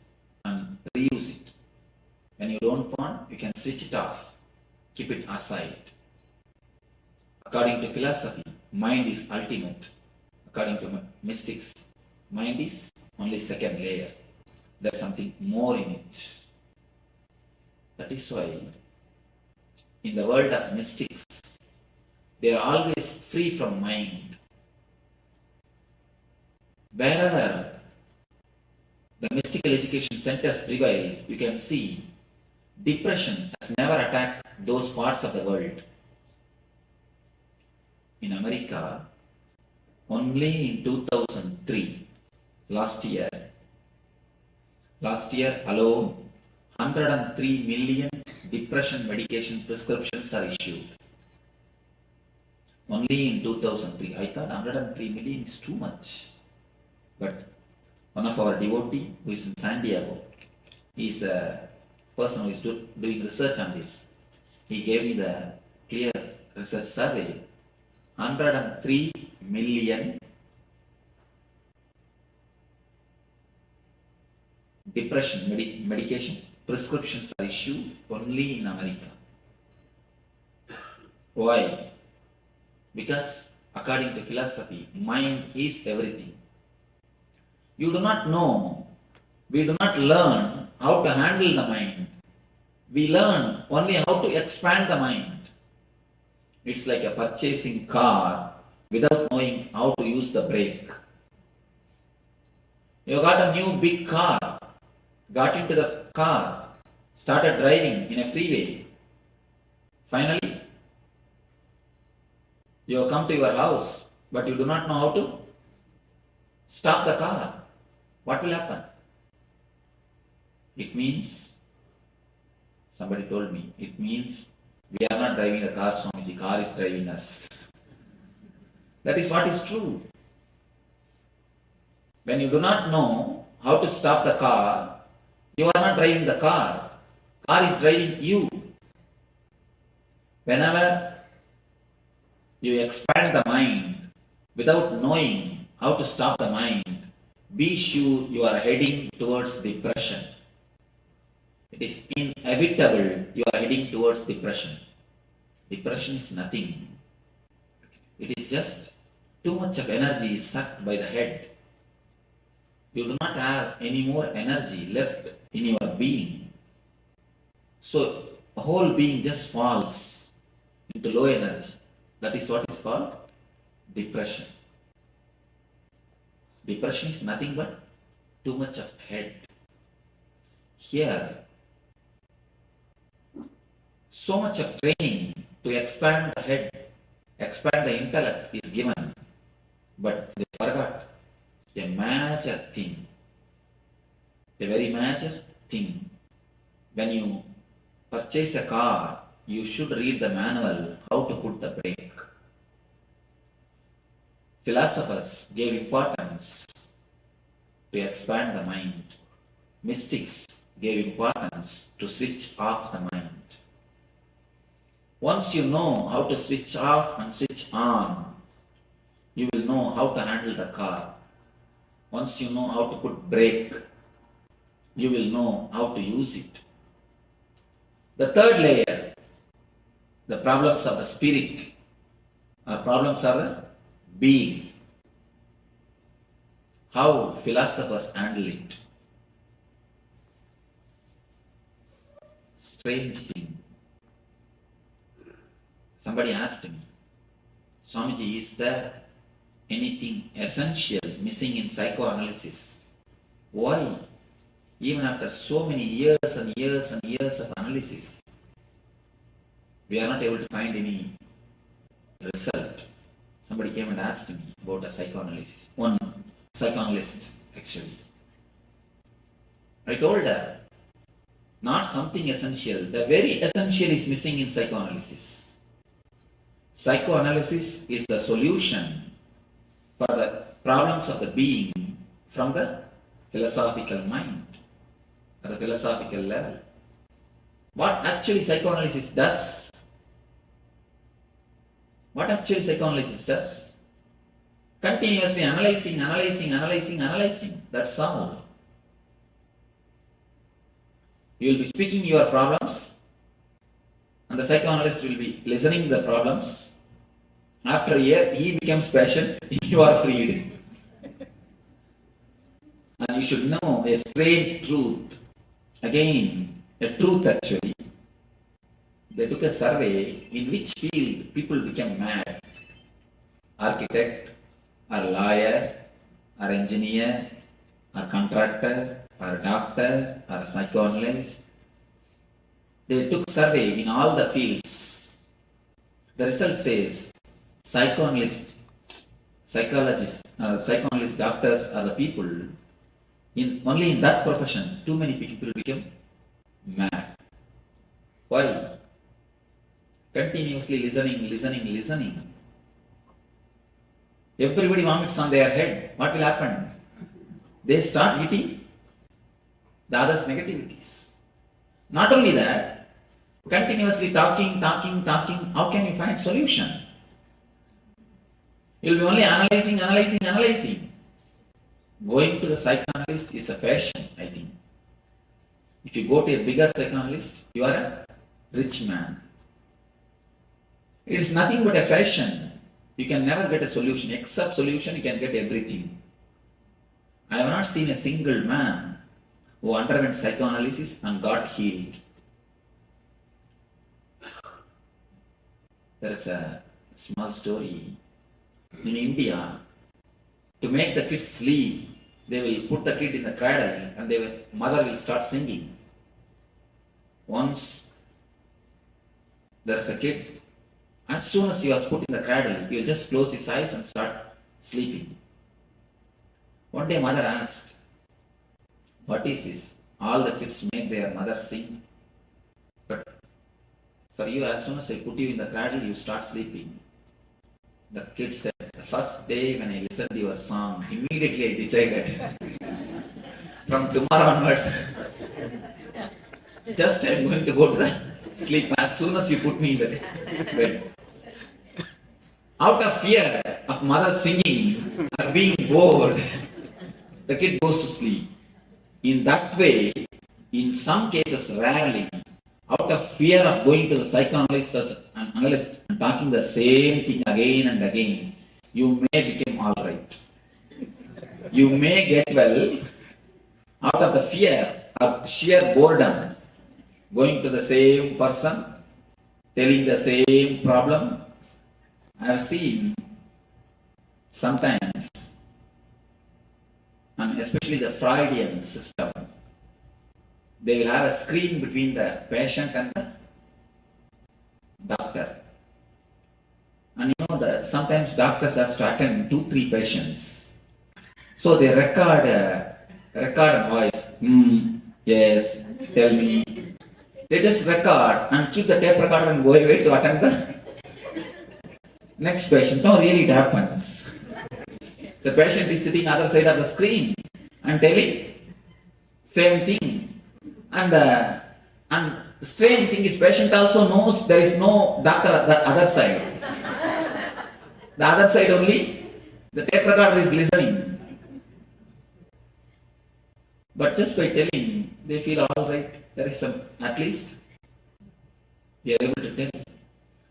and reuse it. When you don't want, you can switch it off, keep it aside. According to philosophy, mind is ultimate. According to mystics, mind is only second layer. There's something more in it. That is why in the world of mystics, they are always free from mind. Wherever the mystical education centers prevail, you can see depression has never attacked those parts of the world. In America, only in 2003, last year alone, 103 million depression medication prescriptions are issued. Only in 2003. I thought 103 million is too much. But one of our devotee who is in San Diego, he is a person who is doing research on this. He gave me the clear research survey. 103 million depression medication prescriptions are issued only in America. Why? Because according to philosophy, mind is everything. You do not know, we do not learn how to handle the mind. We learn only how to expand the mind. It's like a purchasing car without knowing how to use the brake. You got a new big car, got into the car, started driving in a freeway. Finally, you have come to your house, but you do not know how to stop the car. What will happen? It means, somebody told me, it means we are not driving the car, Swamiji, car is driving us. That is what is true. When you do not know how to stop the car, you are not driving the car. Car is driving you. Whenever you expand the mind without knowing how to stop the mind, be sure you are heading towards depression. It is inevitable you are heading towards depression. Depression is nothing. It is just too much of energy is sucked by the head. You do not have any more energy left in your being. So the whole being just falls into low energy. That is what is called depression. Depression is nothing but too much of head. Here, so much of training to expand the head, expand the intellect is given, but they forgot a major thing, a very major thing. When you purchase a car, you should read the manual how to put the brake. Philosophers gave importance to expand the mind. Mystics gave importance to switch off the mind. Once you know how to switch off and switch on, you will know how to handle the car. Once you know how to put brake, you will know how to use it. The third layer, the problems of the spirit, or problems of the being. How philosophers handle it. Strange thing. Somebody asked me, Swamiji, is there anything essential missing in psychoanalysis? Why? Even after so many years and years and years of analysis, we are not able to find any result. Somebody came and asked me about a psychoanalysis. One psychoanalyst, actually. I told her, not something essential. The very essential is missing in psychoanalysis. Psychoanalysis is the solution for the problems of the being from the philosophical mind, at the philosophical level. What actually psychoanalysis does? What actually psychoanalysis does? Continuously analyzing. That's all. You will be speaking your problems, and the psychoanalyst will be listening to the problems. After a year, he becomes patient, you are freed. And you should know a strange truth. Again, a truth actually. They took a survey in which field people became mad. Architect, or lawyer, or engineer, or contractor, or doctor, or psychoanalyst. They took survey in all the fields. The result says psychoanalysts, psychologists, psychoanalysts, doctors are the people. Only in that profession, too many people become mad. Why? Continuously listening. Everybody vomits on their head. What will happen? They start eating the others' negativities. Not only that, continuously talking, how can you find solution? You'll be only analyzing. Going to the psychoanalyst is a fashion, I think. If you go to a bigger psychoanalyst, you are a rich man. It is nothing but a fashion. You can never get a solution. Except solution, you can get everything. I have not seen a single man who underwent psychoanalysis and got healed. There is a small story. In India, to make the kids sleep, they will put the kid in the cradle and mother will start singing. Once there is a kid, as soon as he was put in the cradle, he will just close his eyes and start sleeping. One day mother asked, "What is this? All the kids make their mother sing. But for you, as soon as I put you in the cradle, you start sleeping." The kid said, "The first day when I listened to your song, immediately I decided, from tomorrow onwards, just I'm going to go to the sleep as soon as you put me in the bed." Out of fear of mother singing or being bored, the kid goes to sleep. In that way, in some cases, rarely, out of fear of going to the psychoanalyst or an analyst and talking the same thing again and again, you may become alright. You may get well out of the fear of sheer boredom, going to the same person, telling the same problem. I have seen sometimes, and especially the Freudian system, they will have a screen between the patient and the doctor. And you know that sometimes doctors have to attend 2-3 patients. So they record a voice. Yes, tell me. They just record and keep the tape recorder and go away to attend the next patient. No, really it happens. The patient is sitting other side of the screen and telling same thing. And the strange thing is, patient also knows there is no doctor at the other side. The other side only, the tape recorder is listening. But just by telling, they feel alright. There is some, at least, they are able to tell.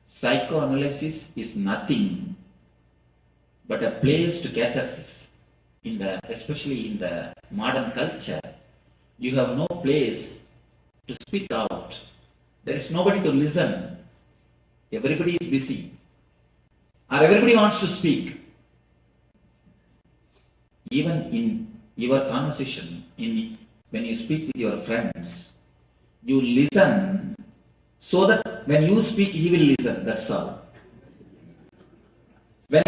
Psychoanalysis is nothing but a place to catharsis. Especially in the modern culture, you have no place to speak out. There is nobody to listen. Everybody is busy. Or everybody wants to speak. Even in your conversation, when you speak with your friends, you listen so that when you speak, he will listen. That's all. When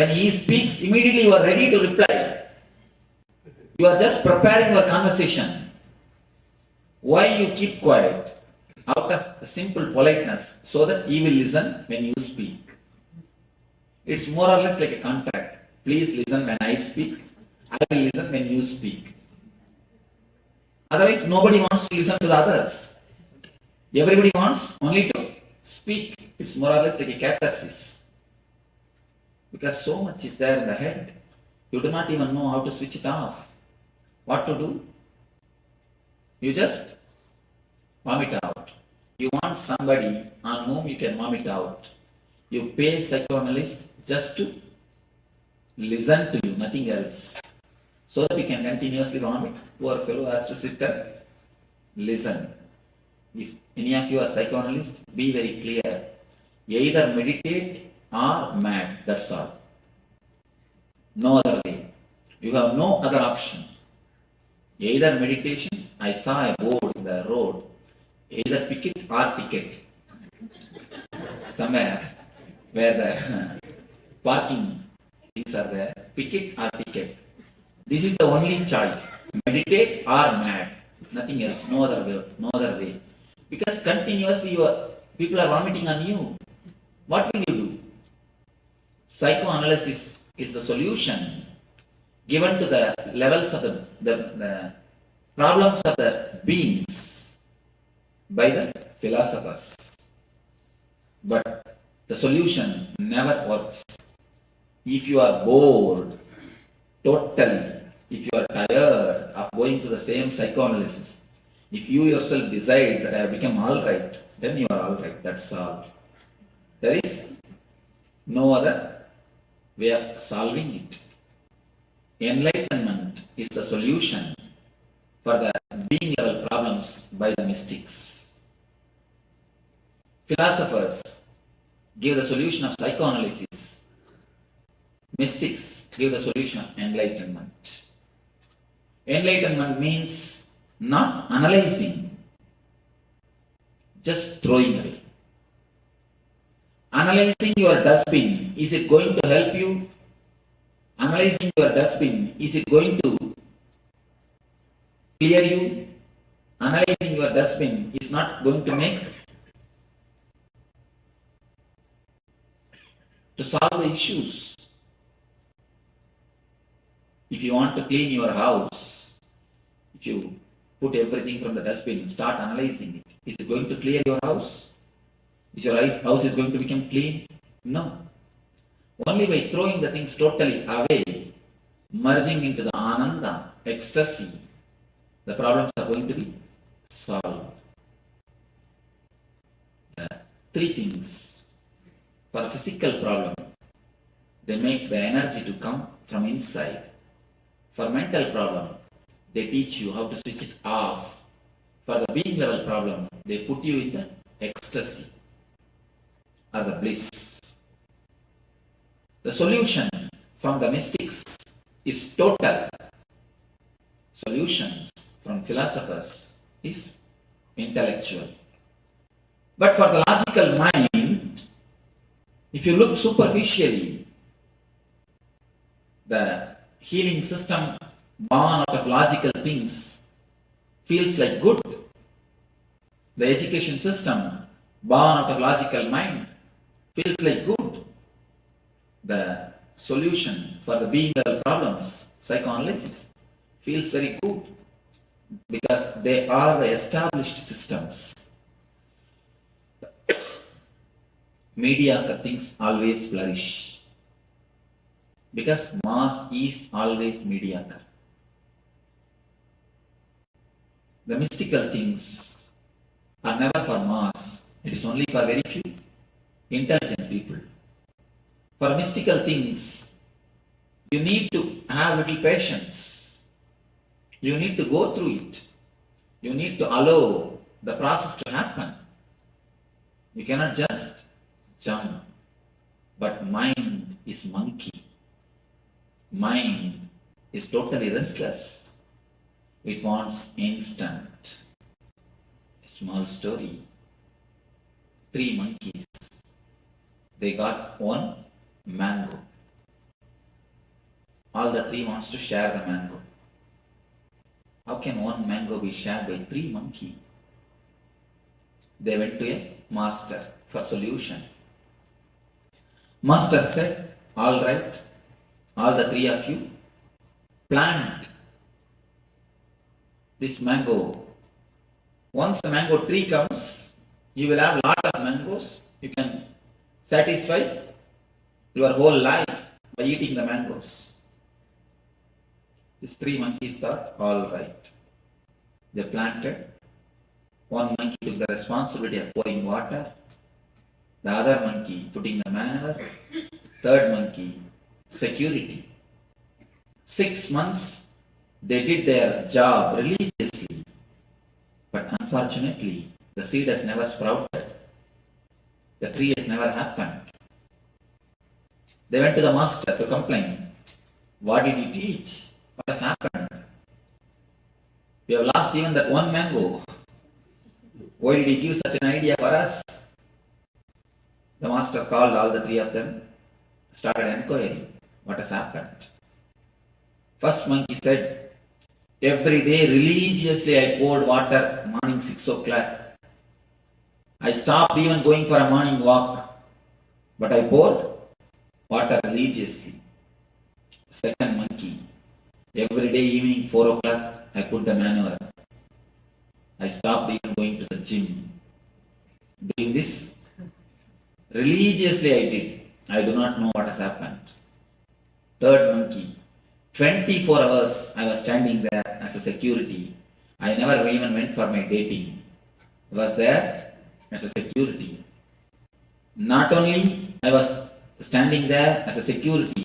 he speaks, immediately you are ready to reply. You are just preparing your conversation. Why you keep quiet? Out of simple politeness, so that he will listen when you speak. It's more or less like a contract. Please listen when I speak. I will listen when you speak. Otherwise, nobody wants to listen to the others. Everybody wants only to speak. It's more or less like a catharsis. Because so much is there in the head. You do not even know how to switch it off. What to do? You just vomit out. You want somebody on whom you can vomit out. You pay psychoanalyst just to listen to you, nothing else. So that you can continuously vomit. Poor fellow has to sit and listen. If any of you are psychoanalyst, be very clear. Either meditate or mad, that's all. No other way. You have no other option. Either meditation, I saw a board in the road, either pick it or ticket. Somewhere where the parking things are there, pick it or ticket. This is the only choice. Meditate or mad. Nothing else. No other way. No other way. Because continuously people are vomiting on you. What will you do? Psychoanalysis is the solution given to the levels of the problems of the beings by the philosophers. But the solution never works. If you are bored, totally, if you are tired of going to the same psychoanalysis, if you yourself decide that I have become alright, then you are alright, that's all. There is no other way of solving it. Enlightenment is the solution for the being level problems by the mystics. Philosophers give the solution of psychoanalysis. Mystics give the solution of enlightenment. Enlightenment means not analyzing, just throwing away. Analyzing your dustbin, is it going to help you? Analyzing your dustbin, is it going to clear you? Analyzing your dustbin is not going to make to solve the issues. If you want to clean your house, if you put everything from the dustbin, start analyzing it. Is it going to clear your house? Is your house is going to become clean? No. Only by throwing the things totally away, merging into the ananda, ecstasy, the problems are going to be solved. Three things. For physical problem, they make the energy to come from inside. For mental problem, they teach you how to switch it off. For the being level problem, they put you in the ecstasy or the bliss. The solution from the mystics is total. Solutions from philosophers is intellectual. But for the logical mind, if you look superficially, the healing system born out of logical things feels like good. The education system born out of logical mind feels like good. The solution for the being level problems, psychoanalysis, feels very good because they are the established systems. Mediocre things always flourish because mass is always mediocre. The mystical things are never for mass, it is only for very few intelligent people. For mystical things, you need to have little patience. You need to go through it. You need to allow the process to happen. You cannot just jump. But mind is monkey. Mind is totally restless. It wants instant. A small story. 3 monkeys. They got 1 mango. All the 3 wants to share the mango. How can 1 mango be shared by 3 monkeys? They went to a master for solution. Master said, all right, all the 3 of you, plant this mango. Once the mango tree comes, you will have a lot of mangoes. You can satisfy your whole life by eating the mangoes. These 3 monkeys thought, all right. They planted. 1 monkey took the responsibility of pouring water. The other monkey putting the manure. 3rd monkey, security. 6 months, they did their job religiously. But unfortunately, the seed has never sprouted. The tree has never happened. They went to the master to complain. What did he teach? What has happened? We have lost even that one mango. Why did he give such an idea for us? The master called all the three of them, started inquiring what has happened. First monkey said, every day religiously I poured water morning 6 o'clock. I stopped even going for a morning walk, but I poured water religiously. Second monkey, every day evening 4 o'clock I put the manure. I stopped even going to the gym. Doing this religiously I did. I do not know what has happened. Third monkey, 24 hours I was standing there as a security. I never even went for my dating. I was there as a security. Not only I was standing there as a security,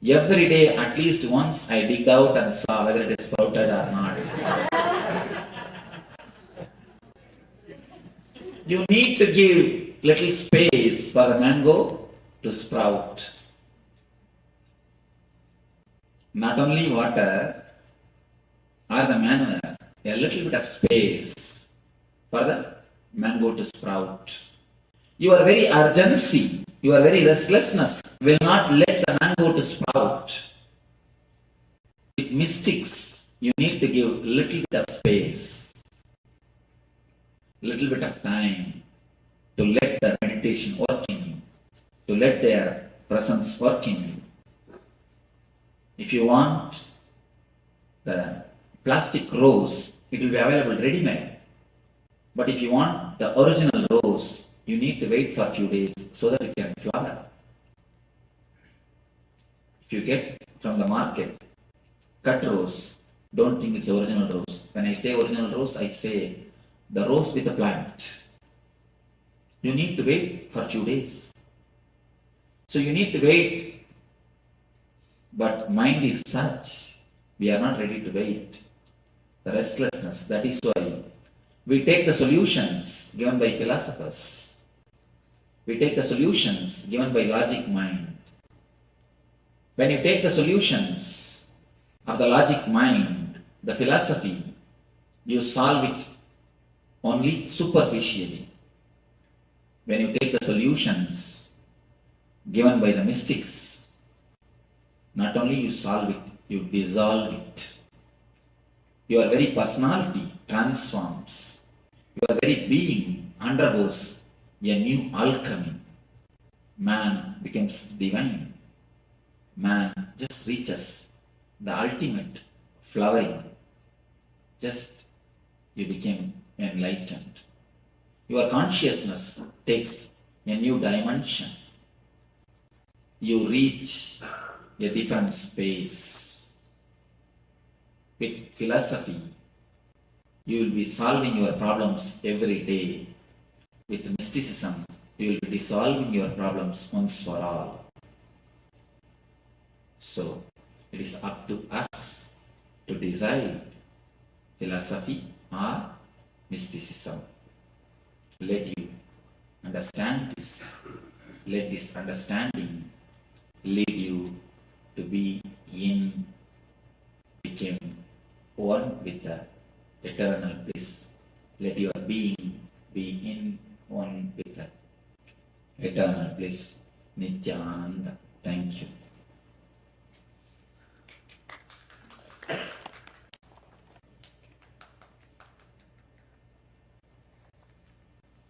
every day at least once I dig out and saw whether it is sprouted or not. You need to give little space for the mango to sprout. Not only water or the manure, a little bit of space for the mango to sprout. Your very urgency, your very restlessness will not let the mango to sprout. With mystics, you need to give little bit of space, little bit of time to let the meditation work in you, to let their presence work in you. If you want the plastic rose, it will be available ready-made. But if you want the original rose, you need to wait for a few days so that it can flower. If you get from the market cut rose, don't think it's original rose. When I say original rose, I say the rose with the plant. You need to wait for a few days. So you need to wait. But mind is such, we are not ready to wait. The restlessness, that is why we take the solutions given by philosophers. We take the solutions given by logic mind. When you take the solutions of the logic mind, the philosophy, you solve it only superficially. When you take the solutions given by the mystics, not only you solve it, you dissolve it. Your very personality transforms. Your very being undergoes a new alchemy. Man becomes divine. Man just reaches the ultimate flowering. Just you became enlightened. Your consciousness takes a new dimension. You reach a different space. With philosophy, you will be solving your problems every day. With mysticism, you will be dissolving your problems once for all. So, it is up to us to decide philosophy or mysticism. Let you understand this. Let this understanding lead you to be in, became one with the eternal bliss. Let your being be in, one with the eternal bliss. Nithyananda. Thank you.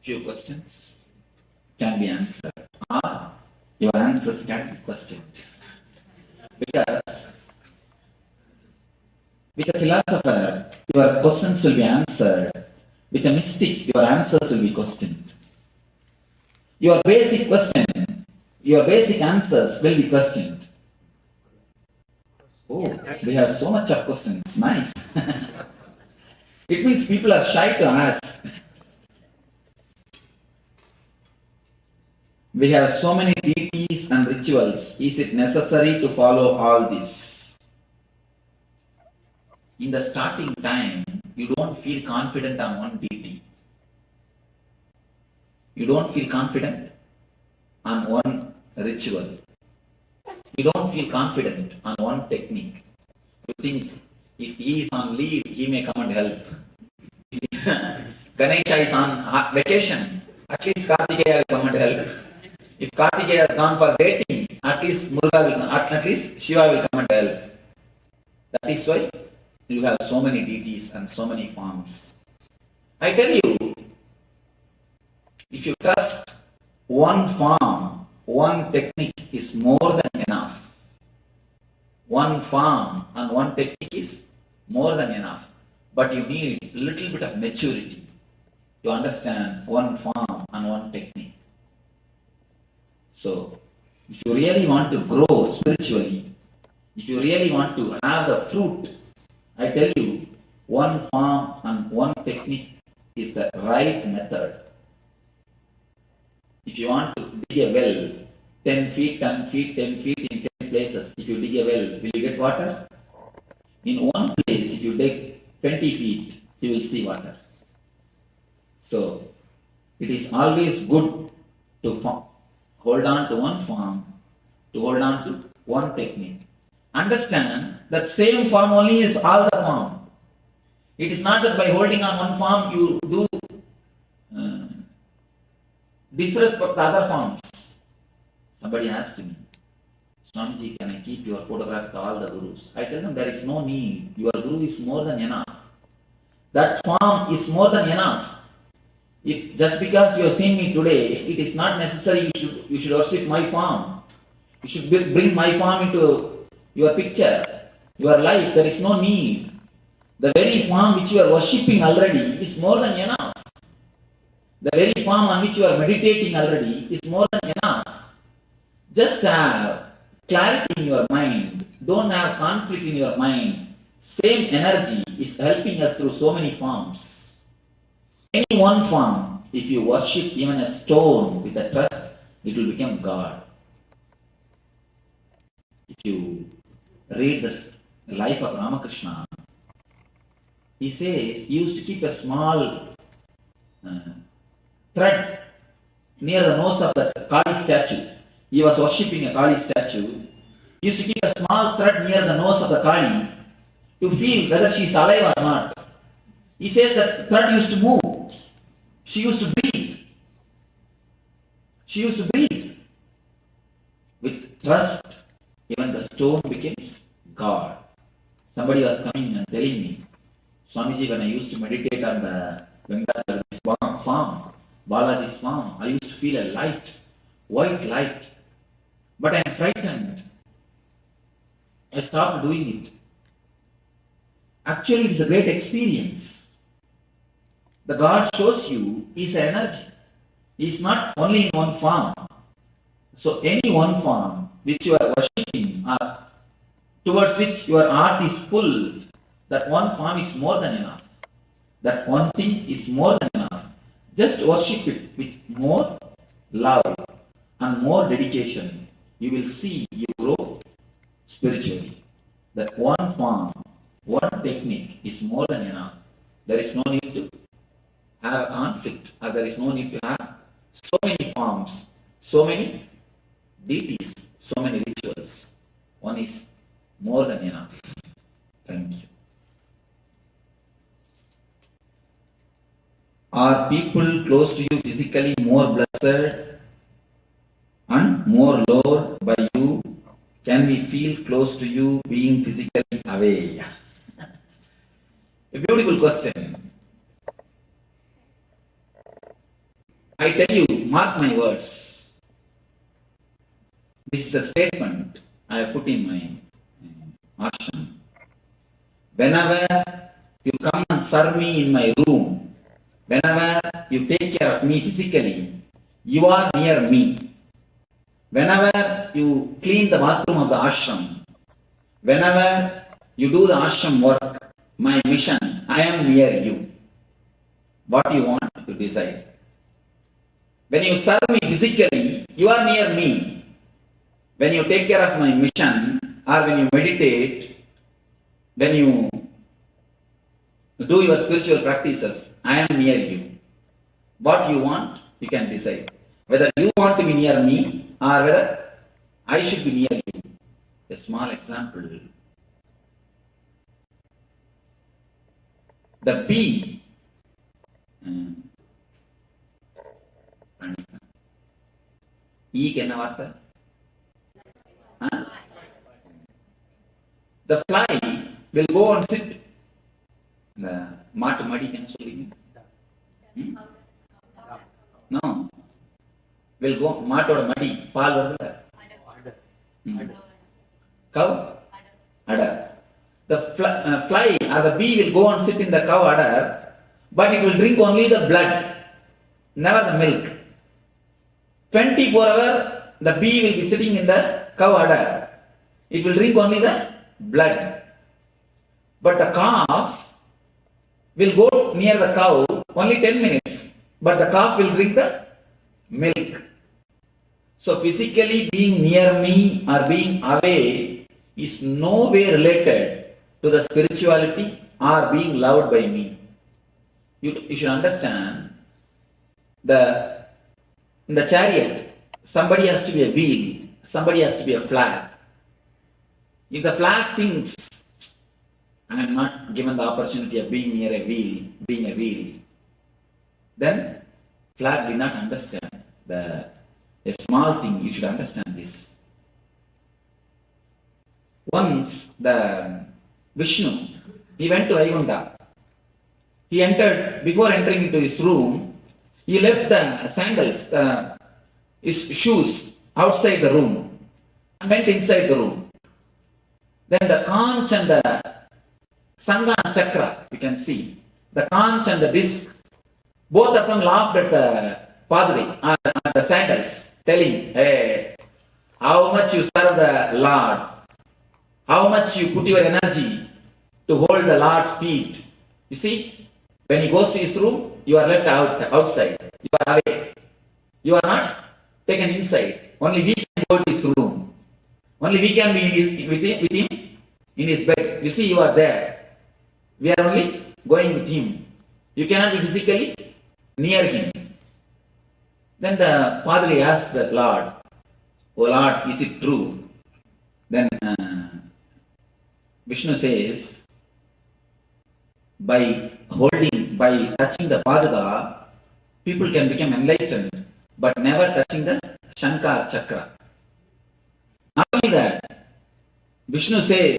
Few questions can be answered, or your answers can be questioned. Because with a philosopher, your questions will be answered. With a mystic, your answers will be questioned. Your basic question, your basic answers will be questioned. Oh, we have so much of questions. Nice. It means people are shy to ask. We have so many deities and rituals. Is it necessary to follow all this? In the starting time, you don't feel confident on one deity. You don't feel confident on one ritual. You don't feel confident on one technique. You think if he is on leave, he may come and help. Ganesha is on vacation, at least Kartikeya will come and help. If Kartikeya has gone for dating, at least Muruga will, at least Shiva will come and help. That is why you have so many deities and so many forms. I tell you, if you trust one form, one technique is more than enough. One form and one technique is more than enough. But you need a little bit of maturity to understand one form and one technique. So, if you really want to grow spiritually, if you really want to have the fruit, I tell you, one form and one technique is the right method. If you want to dig a well, 10 feet, 10 feet, 10 feet in 10 places, if you dig a well, will you get water? In one place, if you dig 20 feet, you will see water. So, it is always good to hold on to one form, to hold on to one technique. Understand that same form only is all the form. It is not that by holding on one form you do disrespect the other forms. Somebody asked me, Swamiji, can I keep your photograph with all the gurus? I tell them there is no need. Your guru is more than enough. That form is more than enough. If just because you have seen me today, it is not necessary you should worship my form. You should bring my form into your picture, your life. There is no need. The very form which you are worshipping already is more than enough. The very form on which you are meditating already is more than enough. Just have clarity in your mind. Don't have conflict in your mind. Same energy is helping us through so many forms. Any one form, if you worship even a stone with a trust, it will become God. If you read the life of Ramakrishna, he says he used to keep a small thread near the nose of the Kali statue. He was worshipping a Kali statue. He used to keep a small thread near the nose of the Kali to feel whether she is alive or not. He says that thread used to move. She used to breathe. She used to breathe. With trust, even the stone becomes God. Somebody was coming and telling me, Swamiji, when I used to meditate on the Gangadhara farm, Balaji's farm, I used to feel a light, white light. But I am frightened. I stopped doing it. Actually, it is a great experience. The God shows you is energy. He is not only in one form. So any one form which you are worshipping or towards which your heart is pulled, that one form is more than enough. That one thing is more than enough. Just worship it with more love and more dedication. You will see you grow spiritually. That one form, one technique is more than enough. There is no need to have a conflict, or there is no need to have so many forms, so many deities, so many rituals. One is more than enough. Thank you. Are people close to you physically more blessed and more loved by you? Can we feel close to you being physically away? A beautiful question. I tell you, mark my words. This is a statement I have put in my ashram. Whenever you come and serve me in my room, whenever you take care of me physically, you are near me. Whenever you clean the bathroom of the ashram, whenever you do the ashram work, my mission, I am near you. What you want to decide. When you serve me physically, you are near me. When you take care of my mission, or when you meditate, when you do your spiritual practices, I am near you. What you want, you can decide. Whether you want to be near me or whether I should be near you. A small example. the bee, ஈக்கு என்ன வார்த்தை? The fly will go and sit. இந்த மாட்டு மடிக்கு என்ன சொல்றீங்க? No. Will go, மாட்டோட மடி பால் வருதுல? Cow? Udder. The fly or the bee will go and sit in the cow udder, but it will drink only the blood, never the milk. 24 hours the bee will be sitting in the cow udder. It will drink only the blood. But the calf will go near the cow only 10 minutes, but the calf will drink the milk. So physically being near me or being away is no way related to the spirituality or being loved by me. You should understand, in the chariot, somebody has to be a wheel, somebody has to be a flag. If the flag thinks, I am not given the opportunity of being near a wheel, being a wheel, then flag will not understand a small thing. You should understand this. Once the Vishnu, he went to Vaikuntha. He entered, before entering into his room, he left the sandals, his shoes outside the room and went inside the room. Then the conch and the Sangha and Chakra, you can see, the conch and the disc, both of them laughed at the Padri, at the sandals, telling, hey, how much you serve the Lord, how much you put your energy to hold the Lord's feet. You see, when he goes to his room, you are left outside. You are away. You are not taken inside. Only we can go to his room. Only we can be with him in his bed. You see, you are there. We are only going with him. You cannot be physically near him. Then the Padri asked the Lord, "Oh Lord, is it true?" Then Vishnu says, by touching the Paduka, people can become enlightened, but never touching the Shankar Chakra. Not only that, Vishnu says,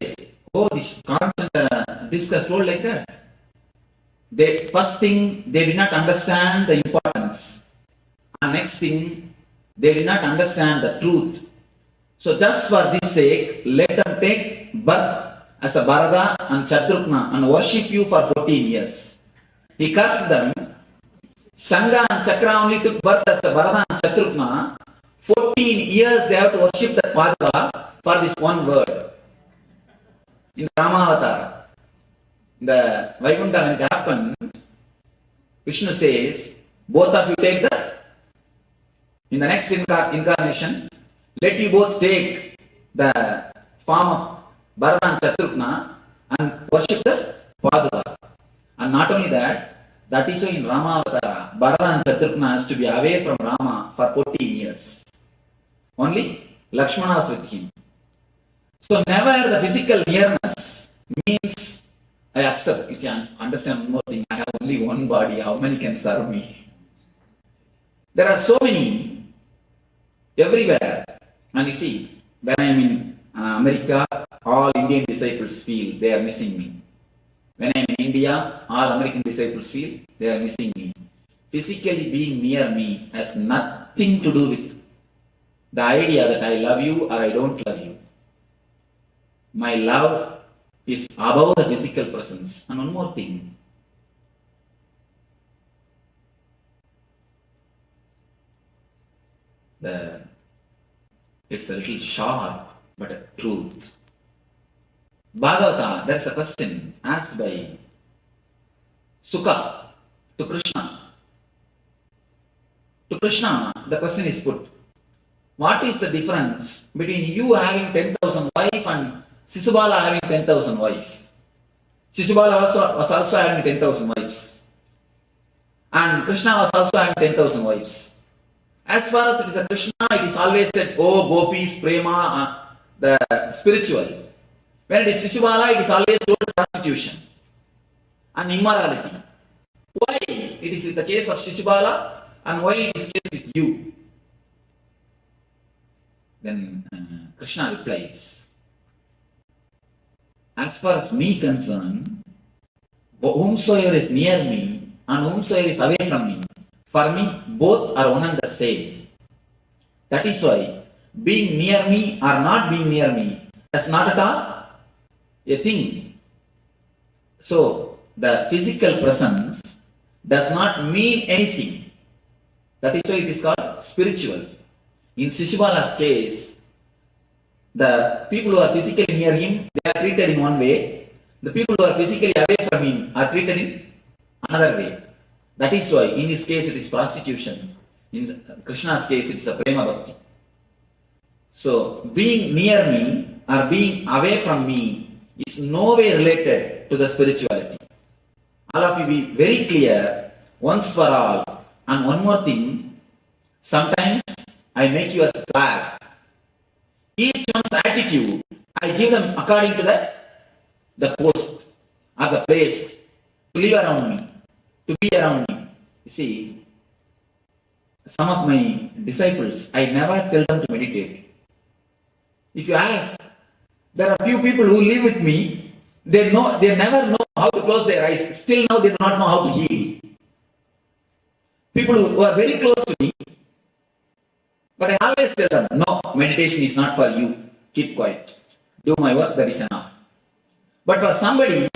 oh, this constant discuss told like that. First thing, they did not understand the importance. And next thing, they did not understand the truth. So just for this sake, let them take birth as a Bharata and Shatrugna and worship you for 14 years. He cursed them. Stanga and Chakra only took birth as a Bharata and Shatrugna. 14 years they have to worship the Padma for this one word. In Ramavatar, the Vaikuntha, when it happened, Vishnu says, both of you take the, in the next incarnation, let you both take the form of Bharata and Shatrugna and worship the Padma. And not only that, that is why in Ramavatara, Bharata and Shatrugna has to be away from Rama for 14 years. Only Lakshmana is with him. So never the physical nearness means I accept. If you understand one more thing, I have only one body, how many can serve me? There are so many everywhere. And you see, when I am in America, all Indian disciples feel they are missing me. When I am in India, all American disciples feel they are missing me. Physically being near me has nothing to do with the idea that I love you or I don't love you. My love is above the physical presence. And one more thing. It's a little sharp, but a truth. Bhagavata, there's a question asked by Sukha to Krishna. To Krishna, the question is put. What is the difference between you having 10,000 wives and Sisubala having 10,000 wives? Sisubala was also having 10,000 wives. And Krishna was also having 10,000 wives. As far as it is a Krishna, it is always said, oh, gopis, prema, the spiritual. When it is Sisubala, it is always told prostitution. and immorality. Why it is with the case of Shishibala and why it is the case with you? Then Krishna replies, as far as me concerned, whomsoever is near me and whomsoever is away from me, for me both are one and the same. That is why being near me or not being near me is not at all a thing. So the physical presence does not mean anything. That is why it is called spiritual. In Shishibala's case, the people who are physically near him, they are treated in one way. The people who are physically away from him are treated in another way. That is why in his case it is prostitution. In Krishna's case it is a prema bhakti. So being near me or being away from me is no way related to the spirituality. All of you be very clear once for all. And one more thing, sometimes I make you a flag. Each one's attitude, I give them according to the post or the place to live around me, to be around me. You see, some of my disciples, I never tell them to meditate. If you ask, there are few people who live with me, they never know how to close their eyes. Still now they do not know how to heal. People who are very close to me, but I always tell them, no, meditation is not for you. Keep quiet. Do my work, that is enough. But for somebody,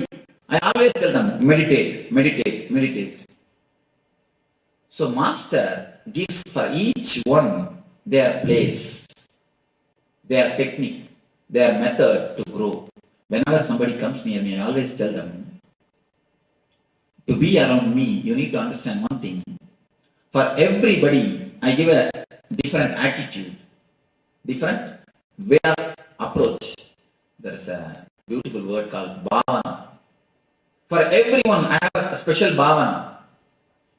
I always tell them, meditate, meditate, meditate. So Master gives for each one their place, their technique, their method to grow. Whenever somebody comes near me, I always tell them, to be around me, you need to understand one thing. For everybody, I give a different attitude, different way of approach. There is a beautiful word called bhavana. For everyone, I have a special bhavana.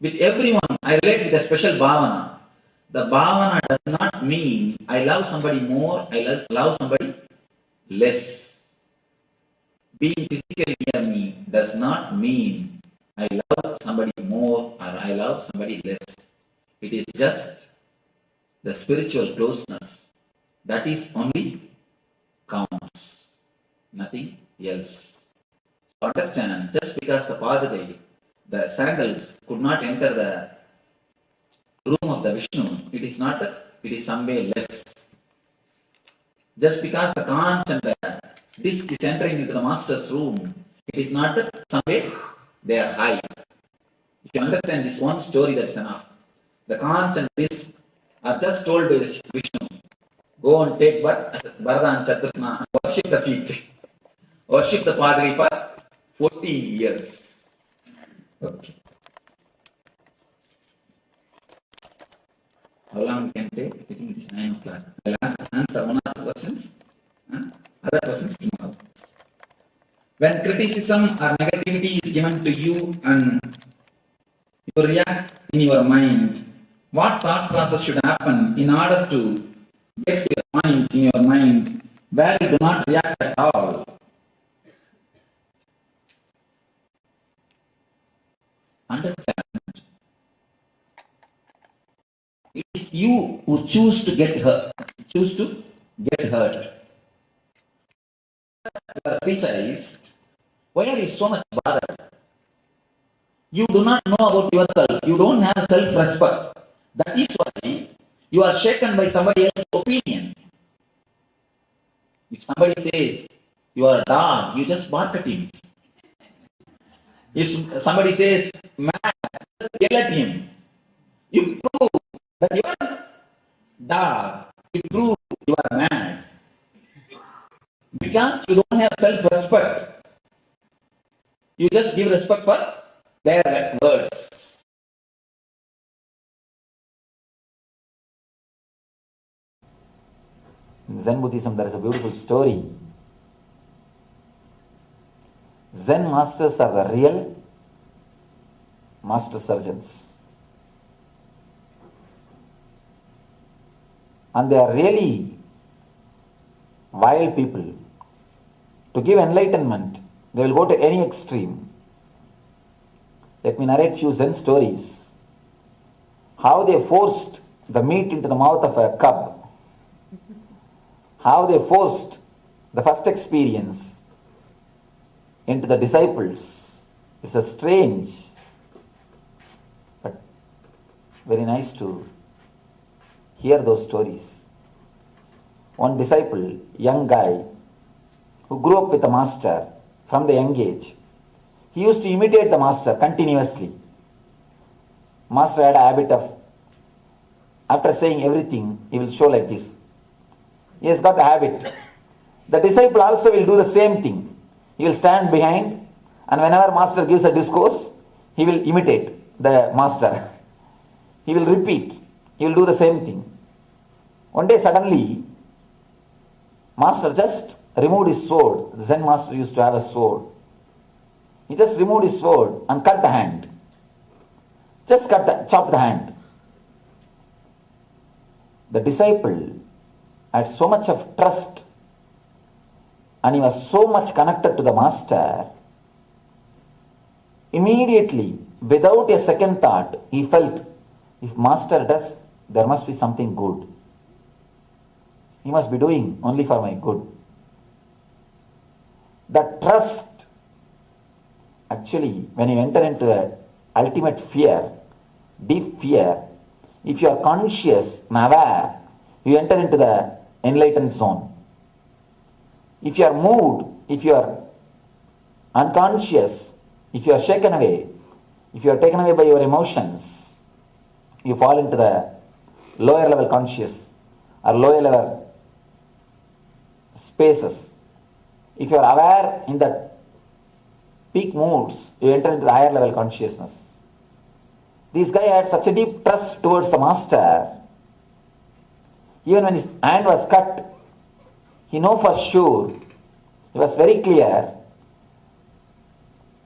With everyone, I relate with a special bhavana. The bhavana does not mean I love somebody more, I love somebody less. Being physically near me does not mean I love somebody more or I love somebody less. It is just the spiritual closeness. That is only counts. Nothing else. So understand, just because the Padre, the sandals could not enter the room of the Vishnu, it is not that it is some way less. Just because the conch and the disc is entering into the master's room, it is not that some way they are high. If you understand this one story, that's enough. The conch and disc are just told by the Vishnu, go and take Bharata and Shatrugna and worship the feet. Worship the Padre for 14 years. Okay. How long can take? I think it is 9 o'clock. I'll answer one or two questions. Other questions tomorrow. When criticism or negativity is given to you and you react in your mind, what thought process should happen in order to get to your mind in your mind where you do not react at all? Understand. It is you who choose to get hurt. Choose to get hurt. Criticized. Why are you so much bothered? You do not know about yourself. You don't have self-respect. That is why you are shaken by somebody else's opinion. If somebody says you are a dog, you just bark at him. If somebody says mad, just yell at him. You prove that you are dog. You prove you are mad. Because you don't have self-respect. You just give respect for their words. In Zen Buddhism, there is a beautiful story. Zen masters are the real master surgeons. And they are really wild people. To give enlightenment, they will go to any extreme. Let me narrate few Zen stories. How they forced the meat into the mouth of a cub. How they forced the first experience into the disciples. It's a strange, but very nice to hear those stories. One disciple, young guy, who grew up with the master from the young age, he used to imitate the master continuously. Master had a habit of, after saying everything, he will show like this. He has got a habit. The disciple also will do the same thing. He will stand behind, and whenever master gives a discourse, he will imitate the master. He will repeat. He will do the same thing. One day suddenly, master just removed his sword. The Zen master used to have a sword. He just removed his sword and cut the hand. Just chop the hand. The disciple had so much of trust and he was so much connected to the master. Immediately, without a second thought, he felt, if master does, there must be something good. He must be doing only for my good. The trust, actually, when you enter into a ultimate fear, deep fear, if you are conscious and aware, you enter into the enlightened zone. If you are moved, if you are unconscious, if you are shaken away, if you are taken away by your emotions, you fall into the lower level conscious or lower level spaces. If you are aware in the peak moods, you enter into the higher level consciousness. This guy had such a deep trust towards the master. Even when his hand was cut, he knew for sure, he was very clear,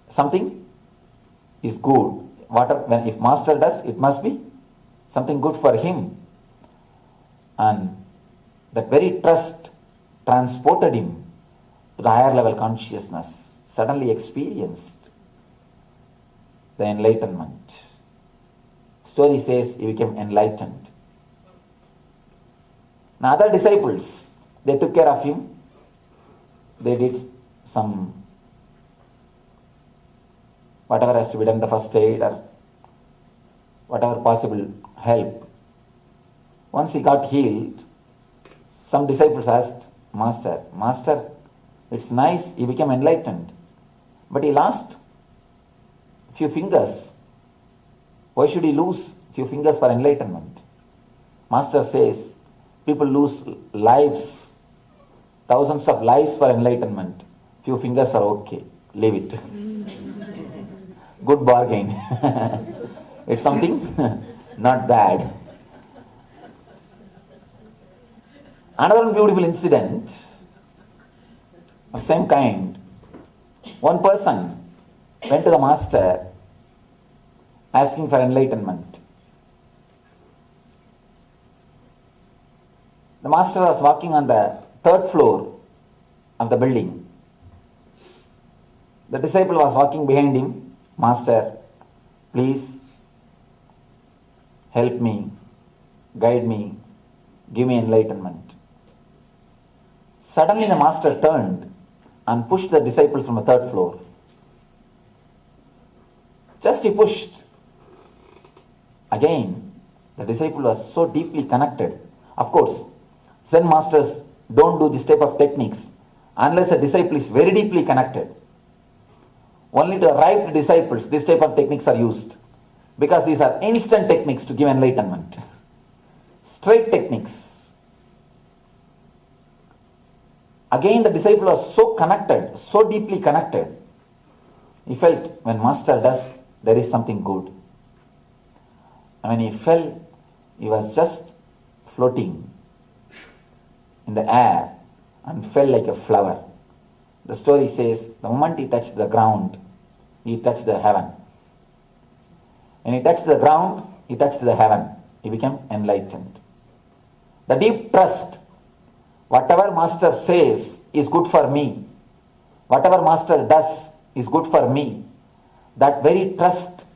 something is good. If master does, it must be something good for him. And that very trust transported him to the higher level consciousness, suddenly experienced the enlightenment. Story says he became enlightened. Now other disciples, they took care of him. They did some, whatever has to be done, the first aid or whatever possible help. Once he got healed, some disciples asked, Master, it's nice, he became enlightened, but he lost a few fingers. Why should he lose a few fingers for enlightenment? Master says, people lose lives, thousands of lives for enlightenment. Few fingers are okay, leave it. Good bargain. It's something not bad. Another beautiful incident of same kind. One person went to the master asking for enlightenment. The master was walking on the third floor of the building. The disciple was walking behind him. Master, please help me, guide me, give me enlightenment. Suddenly the master turned and pushed the disciple from the third floor. Just he pushed. Again, the disciple was so deeply connected. Of course, Zen masters don't do this type of techniques unless a disciple is very deeply connected. Only to arrived disciples, this type of techniques are used because these are instant techniques to give enlightenment. Straight techniques. Again, the disciple was so connected, so deeply connected. He felt when master does, there is something good. And when he fell, he was just floating in the air and fell like a flower. The story says, the moment he touched the ground, he touched the heaven. When he touched the ground, he touched the heaven. He became enlightened. The deep trust, whatever master says is good for me, whatever master does is good for me, that very trust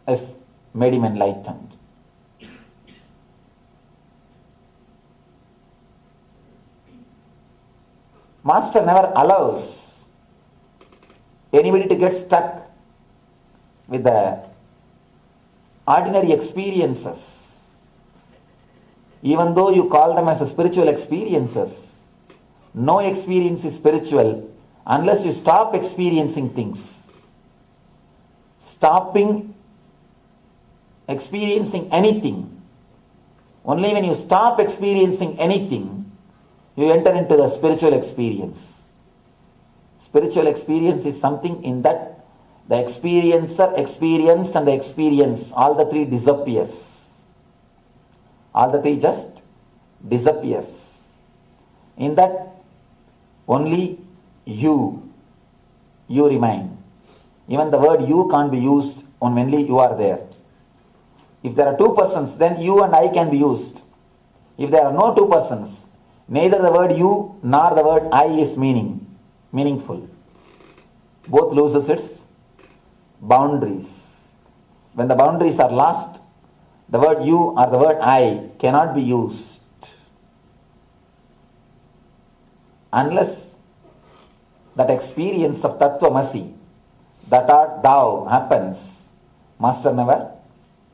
has made him enlightened. Master never allows anybody to get stuck with the ordinary experiences. Even though you call them as spiritual experiences, no experience is spiritual unless you stop experiencing things. Stopping experiencing anything, only when you stop experiencing anything, you enter into the spiritual experience. Spiritual experience is something in that the experiencer experienced and the experience, all the three disappears. All the three just disappears. In that only you remain. Even the word you can't be used only you are there. If there are two persons, then you and I can be used. If there are no two persons, neither the word you nor the word I is meaningful. Both loses its boundaries. When the boundaries are lost, the word you or the word I cannot be used. Unless that experience of Tattvamasi, that art thou happens, Master never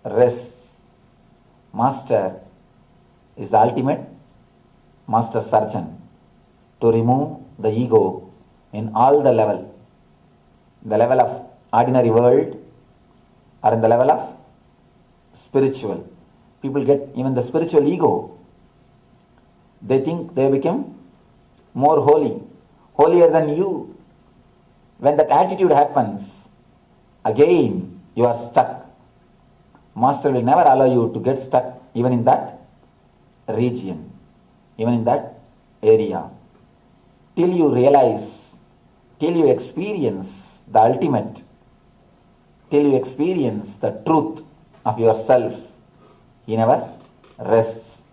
rests. Master is the ultimate master surgeon to remove the ego in all the level. The level of ordinary world or in the level of spiritual. People get even the spiritual ego. They think they become more holy, holier than you. When that attitude happens, again you are stuck. Master will never allow you to get stuck even in that region, even in that area. Till you realize, till you experience the ultimate, till you experience the truth of yourself, he never rests.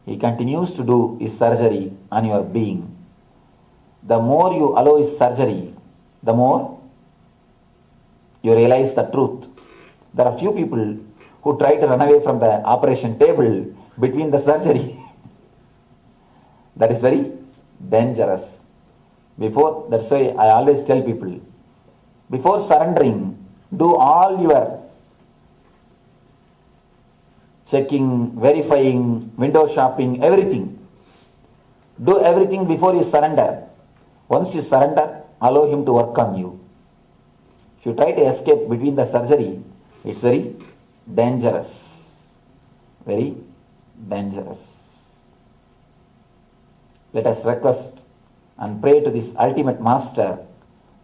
He continues to do his surgery on your being. The more you allow his surgery, the more you realize the truth. There are few people who try to run away from the operation table between the surgery. That is very dangerous. That's why I always tell people, before surrendering, do all your checking, verifying, window shopping, everything. Do everything before you surrender. Once you surrender, allow him to work on you. If you try to escape between the surgery, it's very dangerous. Very dangerous. Let us request and pray to this ultimate master,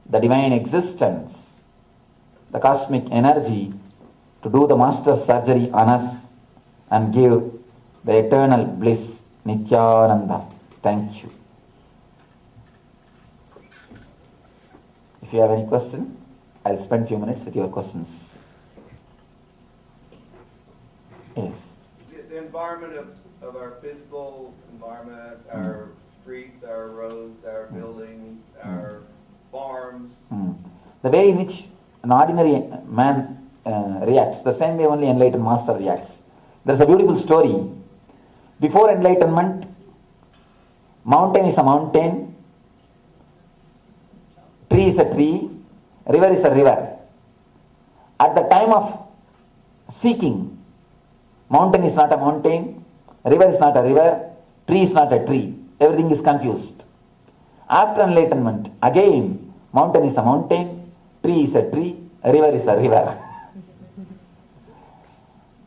the divine existence, the cosmic energy, to do the master's surgery on us and give the eternal bliss, Nithyananda. Thank you. If you have any question, I'll spend a few minutes with your questions. Yes. The environment of our physical environment, our streets, our roads, our buildings, our farms. The way in which an ordinary man reacts, the same way only enlightened master reacts. There's a beautiful story. Before enlightenment, mountain is a mountain, tree is a tree, river is a river. At the time of seeking, mountain is not a mountain, river is not a river, tree is not a tree. Everything is confused. After enlightenment, again, mountain is a mountain, tree is a tree, river is a river.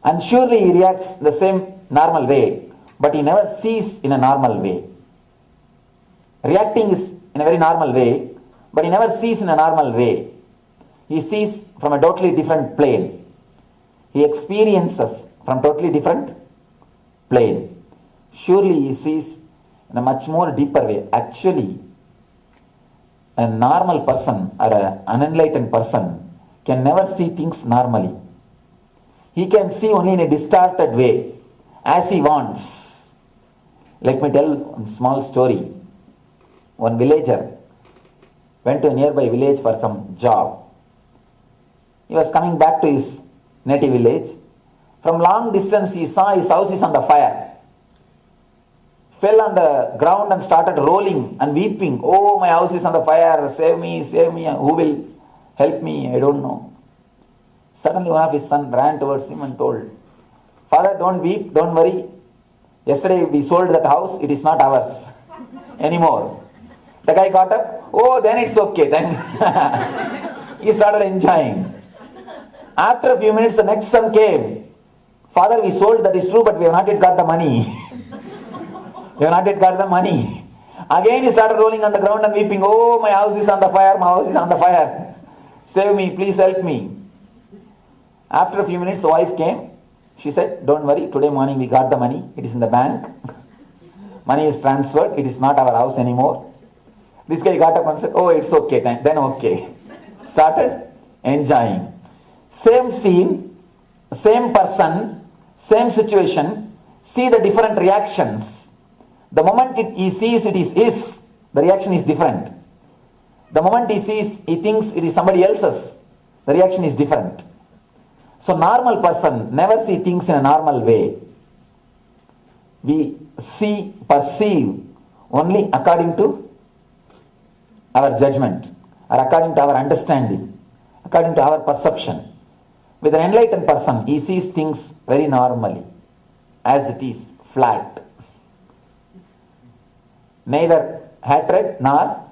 And surely he reacts the same normal way, but he never sees in a normal way. Reacting is in a very normal way, but he never sees in a normal way. He sees from a totally different plane. He experiences from totally different plane. Surely he sees in a much more deeper way. Actually, a normal person or an unenlightened person can never see things normally. He can see only in a distorted way, as he wants. Let me tell a small story. One villager went to a nearby village for some job. He was coming back to his native village. From long distance he saw his house is on the fire. Fell on the ground and started rolling and weeping. Oh, my house is on the fire, save me, who will help me? I don't know. Suddenly one of his sons ran towards him and told, Father, don't weep, don't worry. Yesterday we sold that house, it is not ours anymore. The guy got up, oh, then it's okay. Then he started enjoying. After a few minutes, the next son came. Father, we sold, that is true, but we have not yet got the money. We have not yet got the money. Again he started rolling on the ground and weeping, oh, my house is on the fire, my house is on the fire. Save me, please help me. After a few minutes, the wife came. She said, don't worry, today morning we got the money. It is in the bank. Money is transferred. It is not our house anymore. This guy got up and said, oh, it's okay. Then okay. Started enjoying. Same scene, same person, same situation. See the different reactions. The moment he sees it is his, the reaction is different. The moment he thinks it is somebody else's, the reaction is different. So normal person never see things in a normal way. We perceive only according to our judgment or according to our understanding, according to our perception. With an enlightened person, he sees things very normally, as it is, flat. Neither hatred nor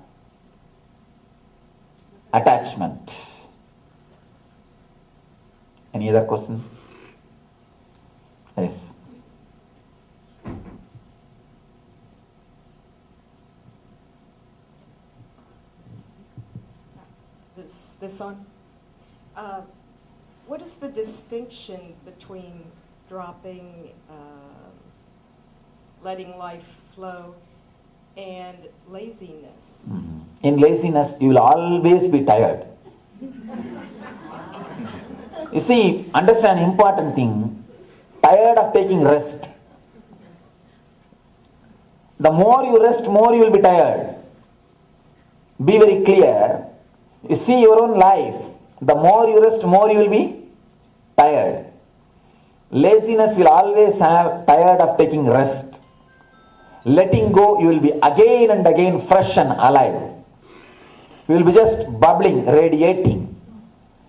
attachment. Any other question? Yes. This one. What is the distinction between dropping, letting life flow, and laziness? In laziness, you will always be tired. You see, understand important thing, tired of taking rest. The more you rest, more you will be tired. Be very clear. You see your own life, the more you rest, more you will be tired. Laziness will always have tired of taking rest. Letting go, you will be again and again fresh and alive. You will be just bubbling, radiating.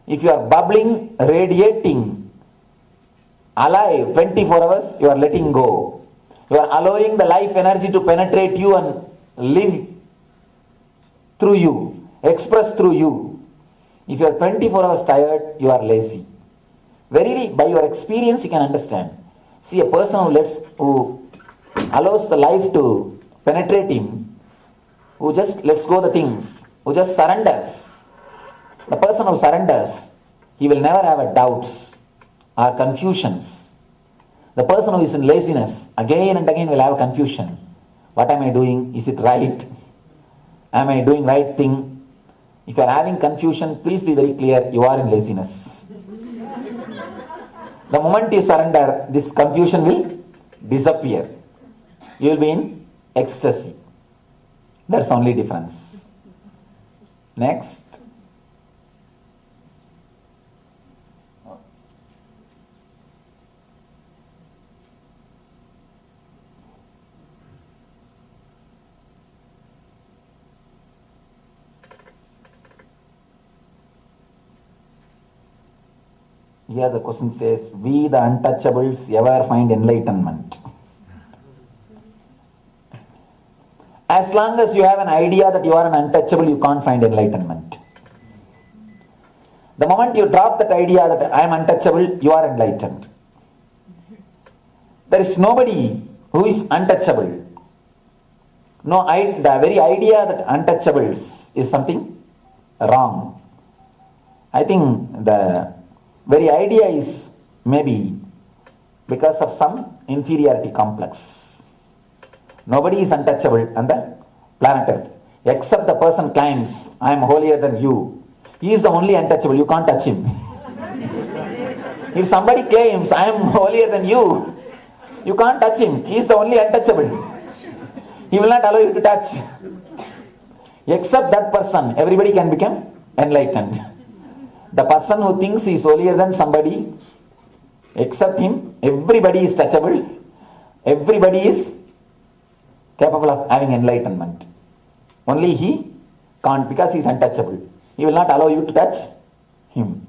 If you are bubbling, radiating, alive 24 hours, you are letting go. You are allowing the life energy to penetrate you and live through you, express through you. If you are 24 hours tired, you are lazy. Verily, by your experience, you can understand. See, a person who allows the life to penetrate him, who just lets go the things, who just surrenders. The person who surrenders, he will never have a doubts or confusions. The person who is in laziness, again and again will have a confusion. What am I doing? Is it right? Am I doing right thing? If you are having confusion, please be very clear, you are in laziness. The moment you surrender, this confusion will disappear. You will be in ecstasy. That's the only difference. Next. Here the question says, we the untouchables ever find enlightenment? As long as you have an idea that you are an untouchable, you can't find enlightenment. The moment you drop that idea that I am untouchable, you are enlightened. There is nobody who is untouchable. No, the very idea that untouchables is something wrong. I think the very idea is maybe because of some inferiority complex. Nobody is untouchable on the planet Earth, except the person claims, I am holier than you. He is the only untouchable, you can't touch him. If somebody claims, I am holier than you, you can't touch him. He is the only untouchable. He will not allow you to touch. Except that person, everybody can become enlightened. The person who thinks he is holier than somebody, Except him, everybody is touchable. Everybody is capable of having enlightenment. Only he can't because he is untouchable. He will not allow you to touch him.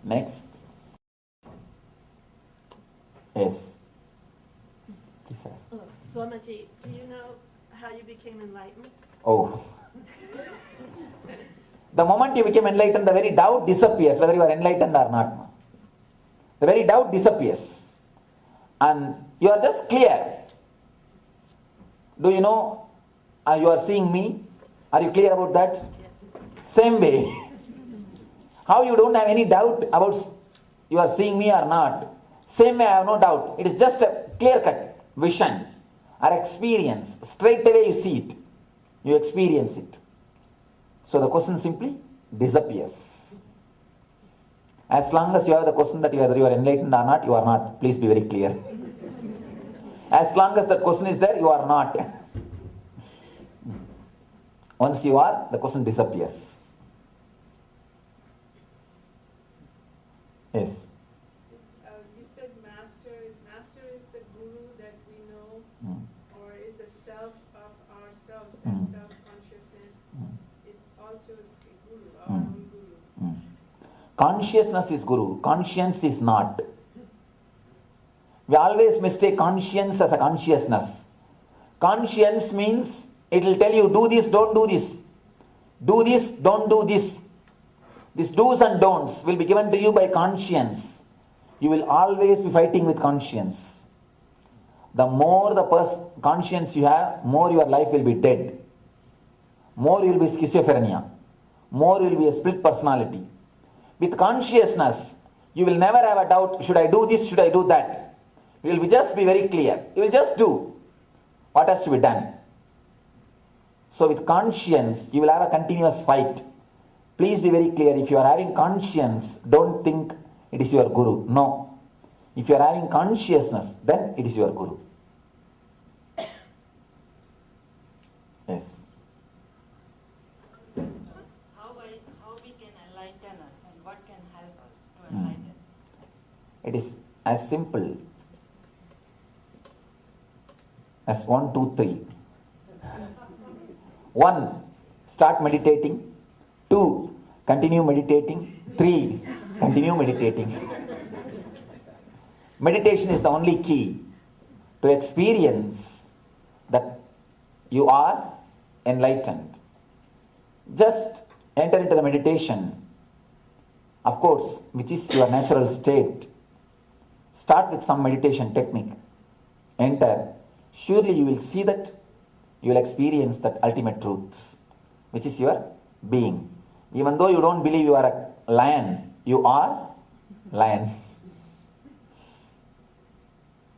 Next. Yes. Please ask. Swamiji, do you know how you became enlightened? Oh. The moment you become enlightened, the very doubt disappears, whether you are enlightened or not. The very doubt disappears. And you are just clear. Do you know you are seeing me? Are you clear about that? Yes. Same way. How you don't have any doubt about you are seeing me or not? Same way I have no doubt. It is just a clear-cut vision or experience. Straight away you see it. You experience it. So the question simply disappears. As long as you have the question that whether you are enlightened or not, you are not. Please be very clear. As long as that question is there, you are not. Once you are, the question disappears. Yes. You said master is the guru that we know, or is the self of ourselves, that self-consciousness is also a guru, our own guru. Consciousness is guru, conscience is not. We always mistake conscience as a consciousness. Conscience means it will tell you, do this, don't do this. Do this, don't do this. These do's and don'ts will be given to you by conscience. You will always be fighting with conscience. The more the conscience you have, more your life will be dead. More you will be schizophrenia. More you will be a split personality. With consciousness, you will never have a doubt, should I do this, should I do that? You will just be very clear. You will just do what has to be done. So with conscience, you will have a continuous fight. Please be very clear. If you are having conscience, don't think it is your guru. No. If you are having consciousness, then it is your guru. Yes. How we can enlighten us and what can help us to enlighten? It is as simple as 1, 2, 3. 1. Start meditating. 2. Continue meditating. 3. Continue meditating. Meditation is the only key to experience that you are enlightened. Just enter into the meditation, of course, which is your natural state. Start with some meditation technique. Enter. Surely you will see that, you will experience that ultimate truth, which is your being. Even though you don't believe you are a lion, you are lion.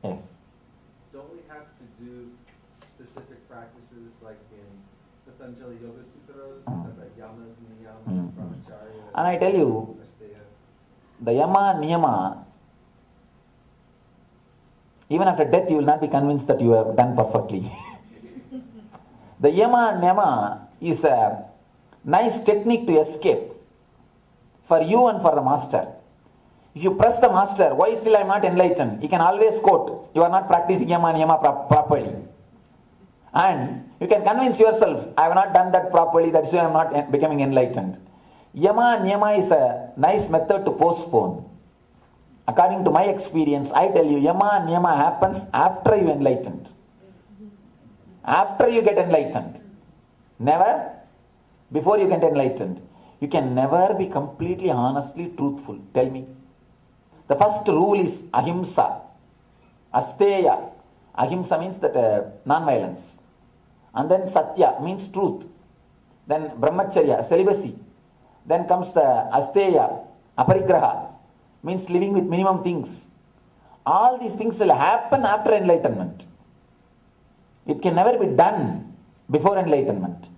Yes. Don't we have to do specific practices like in Patanjali Yoga Sutras, the yamas and niyamas, brahmacharya? And I tell you, the yama, niyama, even after death you will not be convinced that you have done perfectly. The yama, niyama is a nice technique to escape for you and for the master. If you press the master, why still I am not enlightened? He can always quote, you are not practicing yama, niyama properly. And you can convince yourself, I have not done that properly, that's why I am not becoming enlightened. Yama, niyama is a nice method to postpone. According to my experience, I tell you, yama, niyama happens after you enlightened. After you get enlightened. Never before you get enlightened. You can never be completely, honestly truthful. Tell me. The first rule is ahimsa. Asteya. Ahimsa means that non-violence. And then satya means truth. Then brahmacharya, celibacy. Then comes the asteya, aparigraha, means living with minimum things. All these things will happen after enlightenment. It can never be done before enlightenment.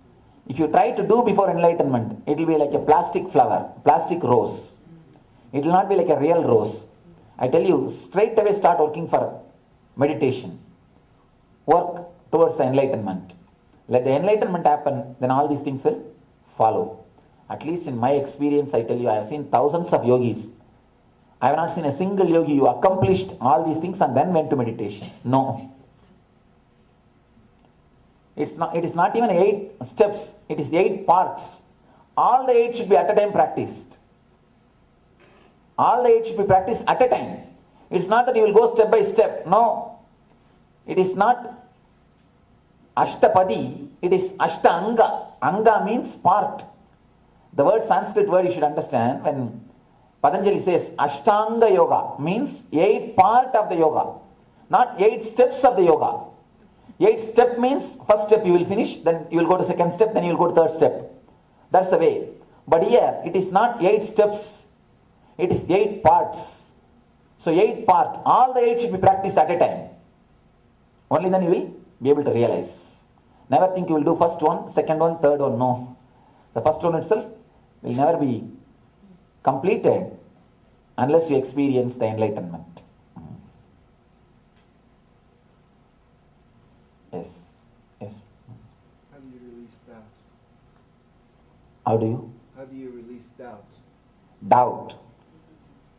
If you try to do before enlightenment, it will be like a plastic flower, plastic rose. It will not be like a real rose. I tell you, straight away start working for meditation. Work towards the enlightenment. Let the enlightenment happen, then all these things will follow. At least in my experience, I tell you, I have seen thousands of yogis. I have not seen a single yogi who accomplished all these things and then went to meditation. No. It is not even 8 steps, it is 8 parts. All the 8 should be at a time practiced. All the 8 should be practiced at a time. It's not that you will go step by step. No. It is not Ashtapadi, it is Ashtanga. Anga means part. The word Sanskrit word you should understand when Patanjali says Ashtanga Yoga means 8 part of the yoga, not 8 steps of the yoga. 8 step means first step you will finish, then you will go to second step, then you will go to third step. That's the way. But here it is not 8 steps, it is 8 parts. So 8 part, all the 8 should be practiced at a time. Only then you will be able to realize. Never think you will do first one, second one, third one. No. The first one itself will never be completed unless you experience the enlightenment. Yes. Yes. How do you release doubt? How do you? How do you release doubt? Doubt.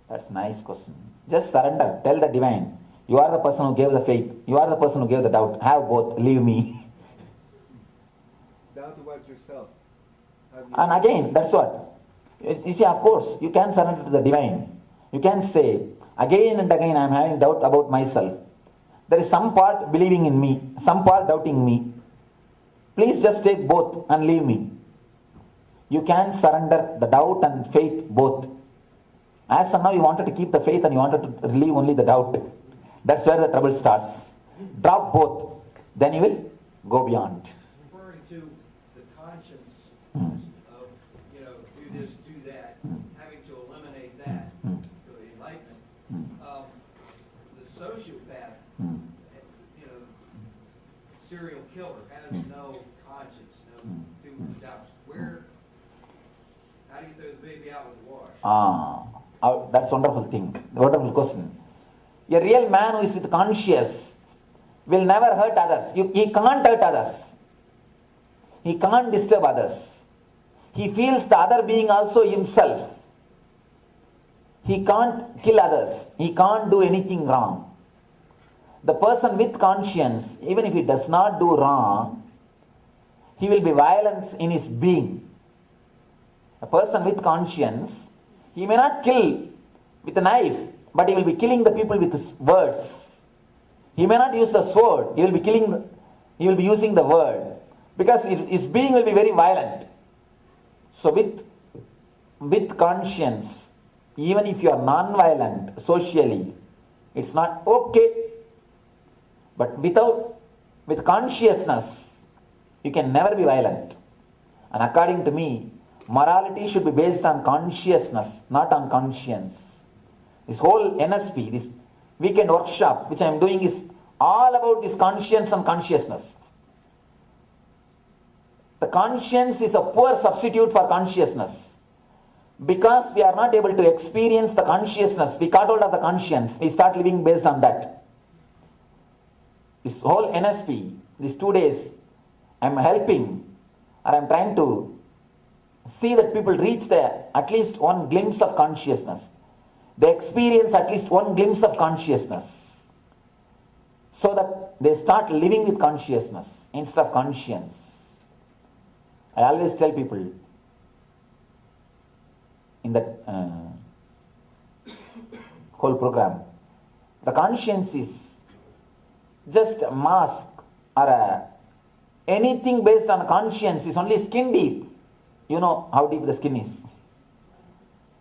That's a nice question. Just surrender. Tell the divine, you are the person who gave the faith. You are the person who gave the doubt. Have both. Leave me. Doubt about yourself. And again, that's what. You see, of course, you can surrender to the divine. You can say, again and again I am having doubt about myself. There is some part believing in me, some part doubting me. Please just take both and leave me. You can surrender the doubt and faith both. As of now you wanted to keep the faith and you wanted to relieve only the doubt. That's where the trouble starts. Drop both, then you will go beyond. Referring to the conscience of, do this, do that, having to eliminate that to enlightenment. The sociopath, serial killer has no conscience, no doubts. How do you throw the baby out with the wash? That's wonderful thing. Wonderful question. A real man who is with conscious will never hurt others. He can't hurt others. He can't disturb others. He feels the other being also himself. He can't kill others. He can't do anything wrong. The person with conscience, even if he does not do wrong, he will be violence in his being. A person with conscience, he may not kill with a knife, but he will be killing the people with his words. He may not use the sword, he will be using the word, because his being will be very violent. So with conscience, even if you are non-violent socially, it's not okay. But with consciousness, you can never be violent. And according to me, morality should be based on consciousness, not on conscience. This whole NSP, this weekend workshop which I am doing is all about this conscience and consciousness. The conscience is a poor substitute for consciousness. Because we are not able to experience the consciousness, we cut hold of the conscience, we start living based on that. This whole NSP, these 2 days, I am helping, or I am trying to see that people reach at least one glimpse of consciousness. They experience at least one glimpse of consciousness, so that they start living with consciousness instead of conscience. I always tell people in that whole program, the conscience is just a mask or anything based on conscience is only skin deep. You know how deep the skin is.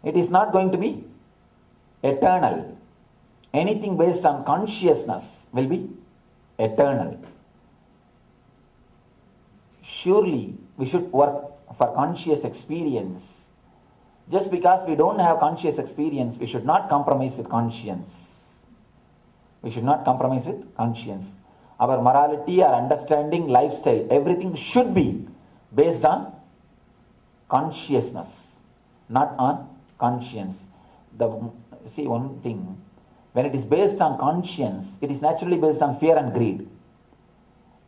It is not going to be eternal. Anything based on consciousness will be eternal. Surely we should work for conscious experience. Just because we don't have conscious experience, we should not compromise with conscience. We should not compromise with conscience. Our morality, our understanding, lifestyle, everything should be based on consciousness, not on conscience. See one thing, when it is based on conscience, it is naturally based on fear and greed.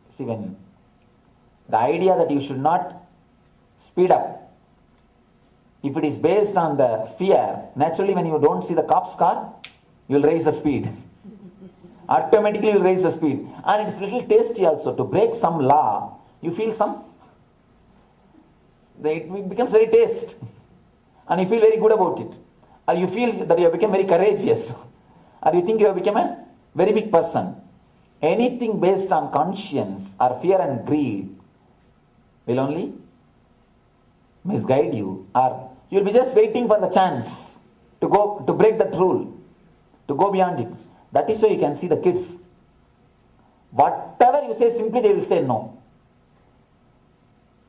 See, when the idea that you should not speed up If it is based on the fear, naturally when you don't see the cop's car, you will raise the speed. Automatically you raise the speed. And it's little tasty also. To break some law, you feel some, it becomes very taste. And you feel very good about it. Or you feel that you have become very courageous. Or you think you have become a very big person. Anything based on conscience or fear and greed will only misguide you, or you'll be just waiting for the chance to break that rule, to go beyond it. That is why you can see the kids. Whatever you say, simply they will say no.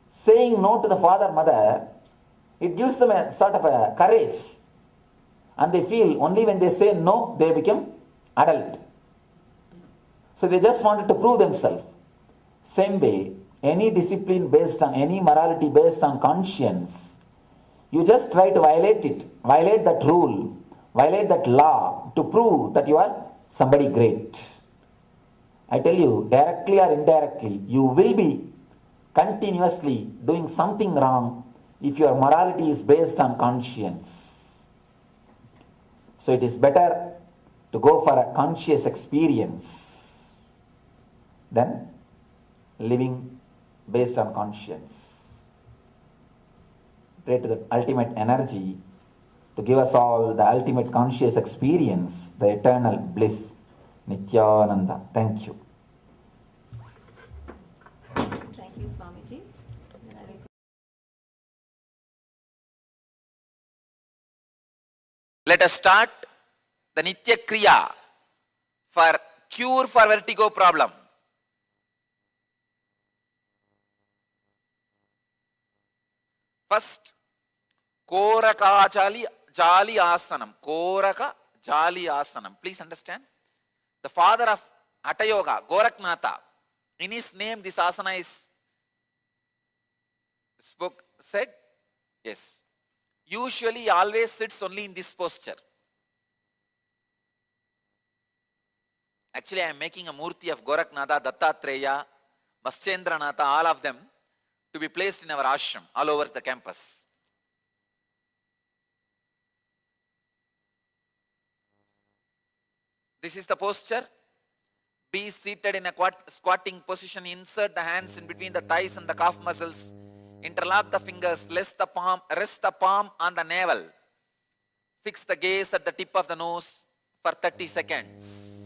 Saying no to the father, mother, it gives them a sort of a courage. And they feel only when they say no, they become adult. So they just wanted to prove themselves. Same way, any discipline based on, any morality based on conscience, you just try to violate it, violate that rule, violate that law to prove that you are somebody great. I tell you, directly or indirectly, you will be continuously doing something wrong if your morality is based on conscience. So it is better to go for a conscious experience than living based on conscience. Pray to the ultimate energy to give us all the ultimate conscious experience, the eternal bliss. Nithyananda. Thank you. Thank you, Swamiji. Let us start the Nitya Kriya for cure for vertigo problem. First, Koraka Jali Asanam. Koraka Jali Asanam. Please understand. The father of Hatha Yoga, Goraknatha, in his name this asana is said. Yes. Usually he always sits only in this posture. Actually I am making a murti of Goraknatha, Dattatreya, Vaschendranatha, all of them to be placed in our ashram all over the campus. This is the posture. Be seated in a squatting position. Insert the hands in between the thighs and the calf muscles. Interlock the fingers. Rest the palm on the navel. Fix the gaze at the tip of the nose for 30 seconds.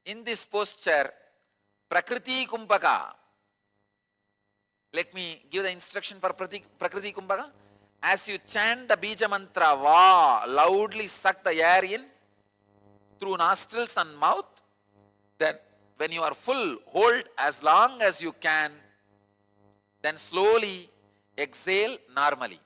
In this posture, Prakriti Kumbhaka. Let me give the instruction for Prakriti Kumbhaka. As you chant the Bija Mantra, Va, loudly suck the air in through nostrils and mouth. Then when you are full, hold as long as you can. Then slowly exhale normally.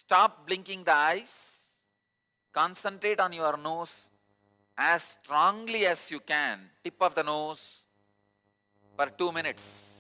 Stop blinking the eyes. Concentrate on your nose as strongly as you can, tip of the nose, for 2 minutes.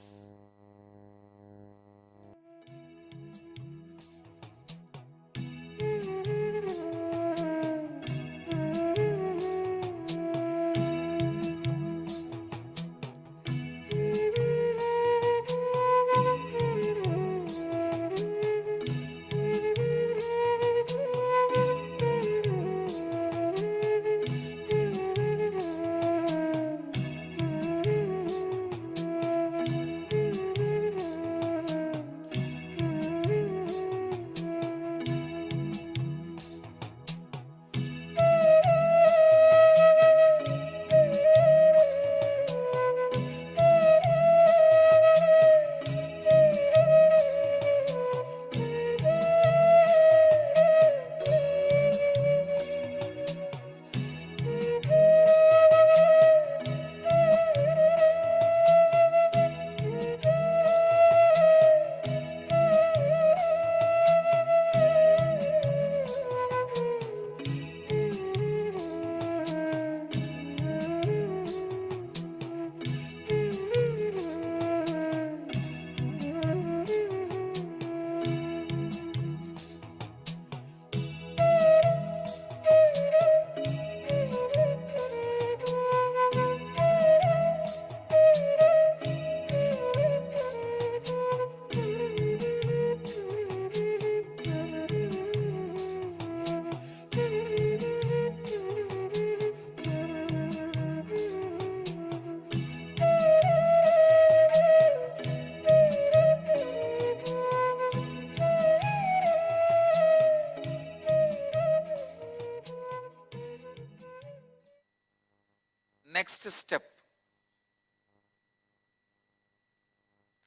Next step,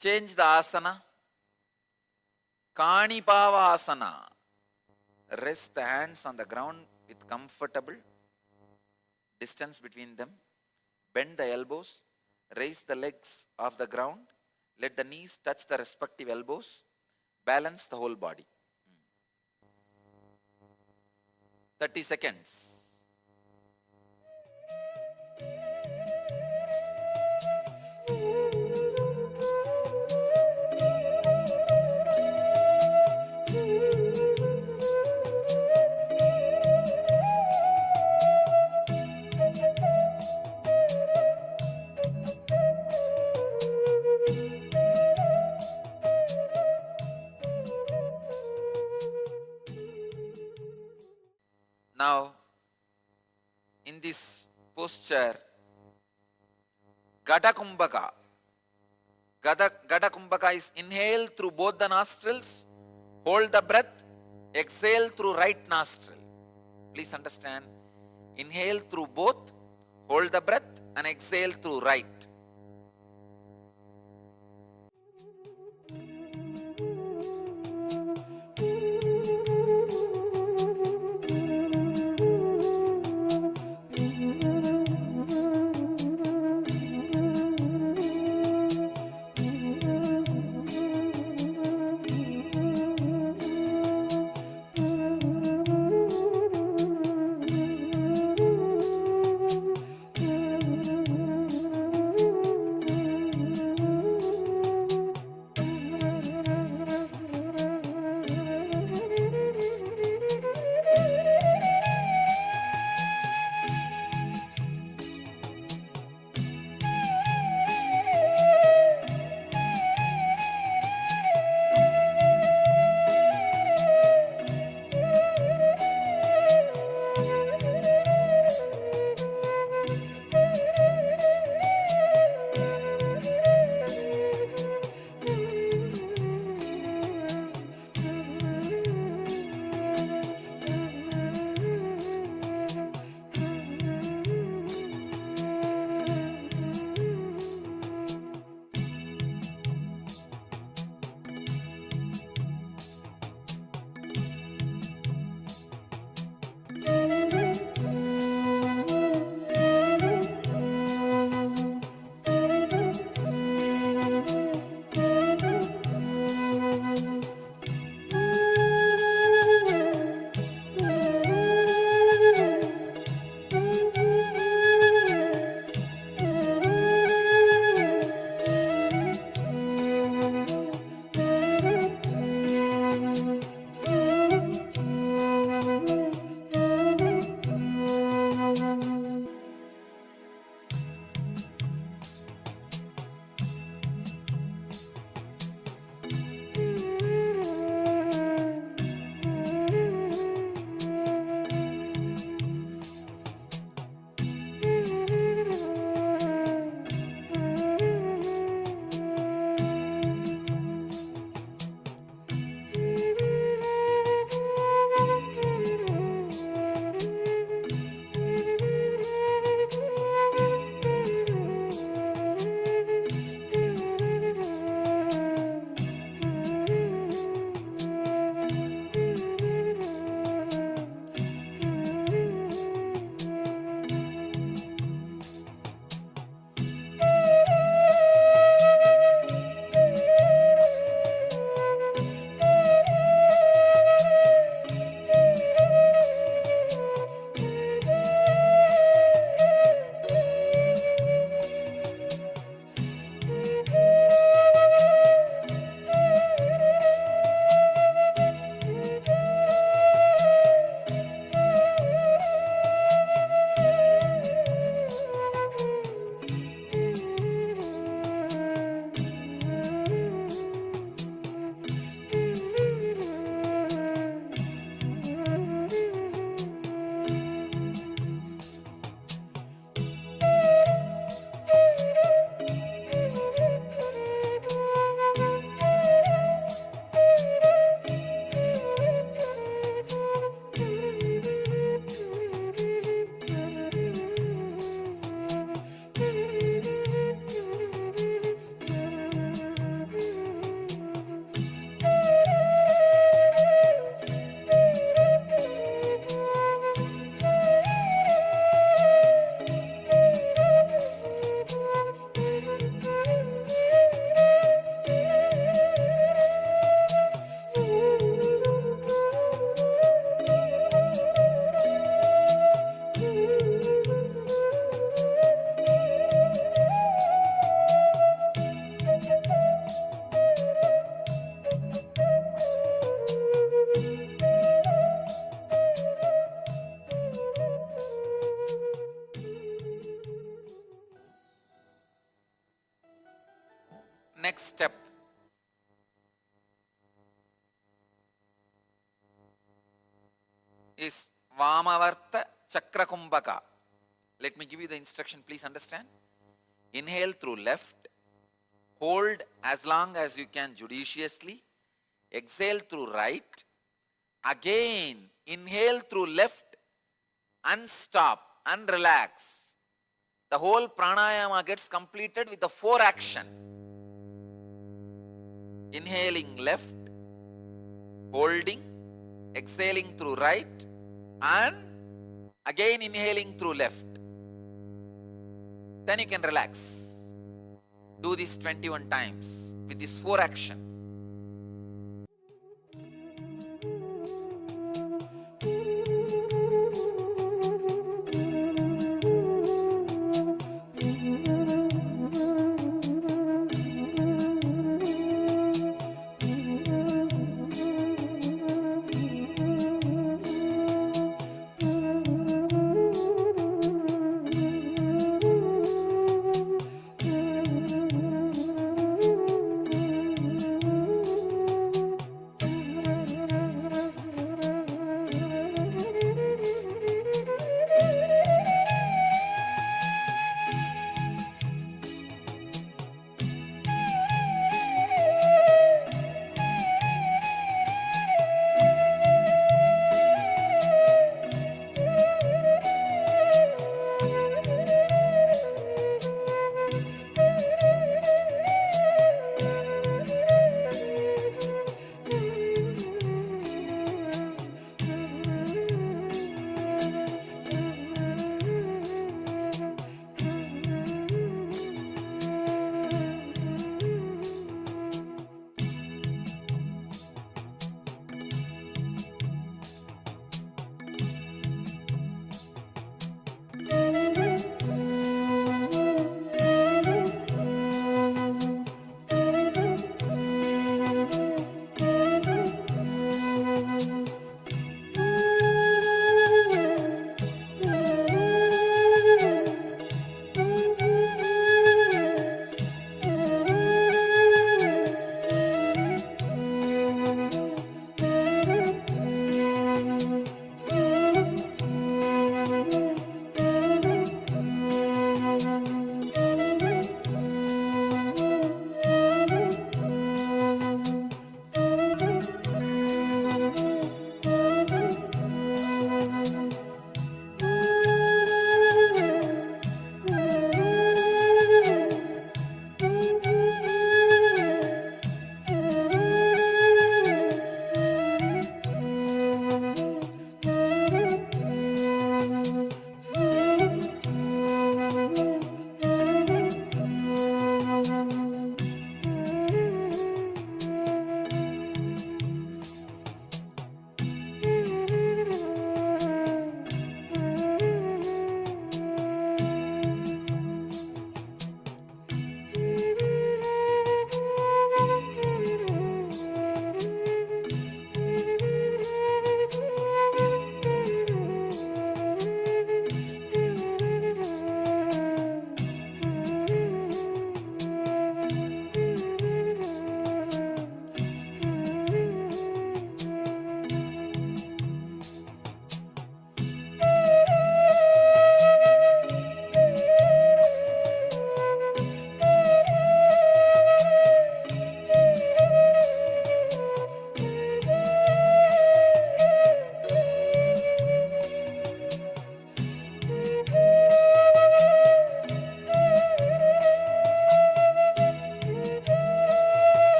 change the asana. Kanipava asana. Rest the hands on the ground with comfortable distance between them. Bend the elbows. Raise the legs off the ground. Let the knees touch the respective elbows. Balance the whole body. 30 seconds. Now, in this posture, Gada Kumbhaka. Gada Kumbhaka is inhale through both the nostrils, hold the breath, exhale through right nostril. Please understand, inhale through both, hold the breath and exhale through right. Vamavarta Chakrakumbhaka. Let me give you the instruction, please understand. Inhale through left, hold as long as you can judiciously, exhale through right, again inhale through left, and stop and relax. The whole pranayama gets completed with the 4 action. Inhaling left, holding, exhaling through right, and again inhaling through left. Then you can relax. Do this 21 times with this 4 action.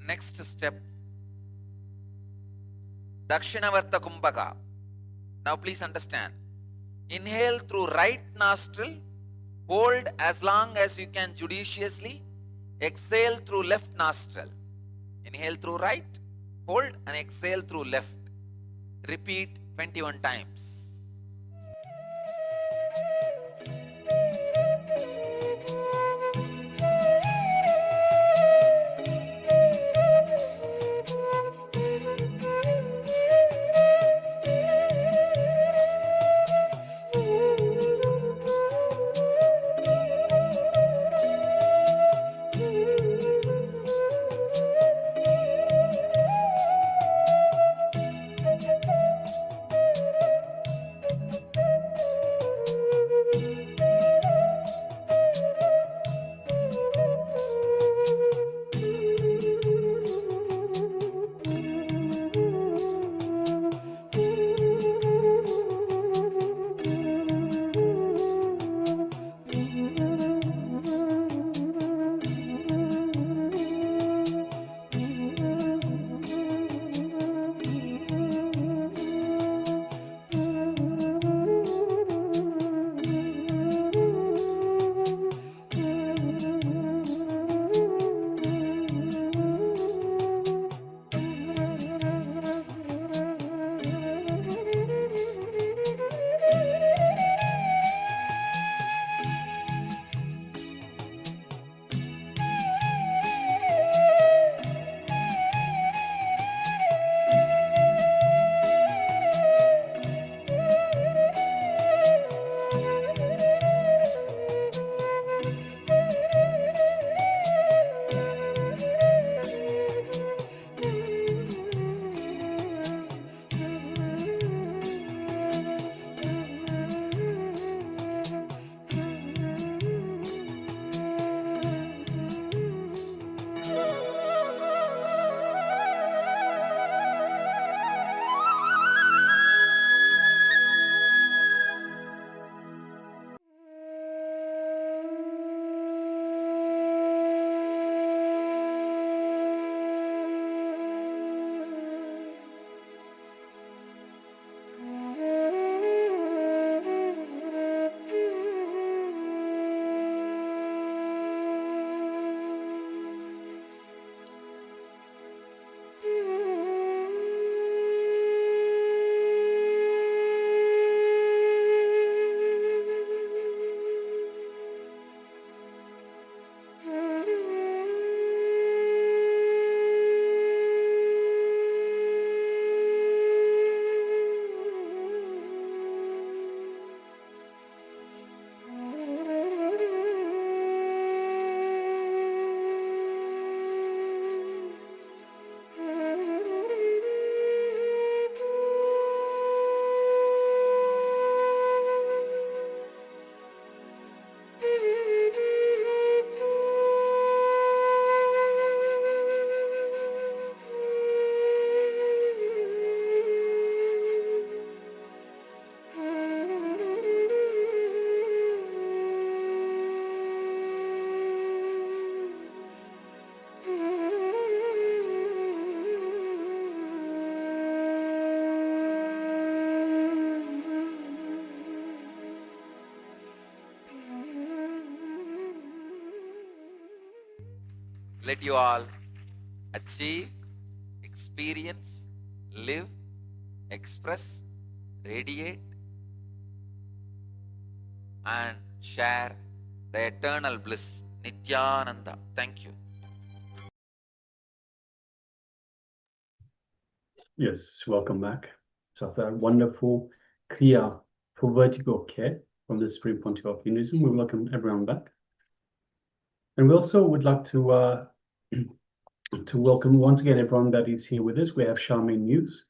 Next step, Dakshinavarta Kumbhaka. Now please understand, Inhale through right nostril. Hold as long as you can judiciously. Exhale through left nostril. Inhale through right. Hold and exhale through left. Repeat 21 times. Let you all achieve, experience, live, express, radiate, and share the eternal bliss. Nithyananda. Thank you. Yes, welcome back. So after that wonderful Kriya for vertigo care from the Supreme Pontiff of Hinduism, we welcome everyone back. And we also would like to to welcome once again everyone that is here with us. We have Charmaine News,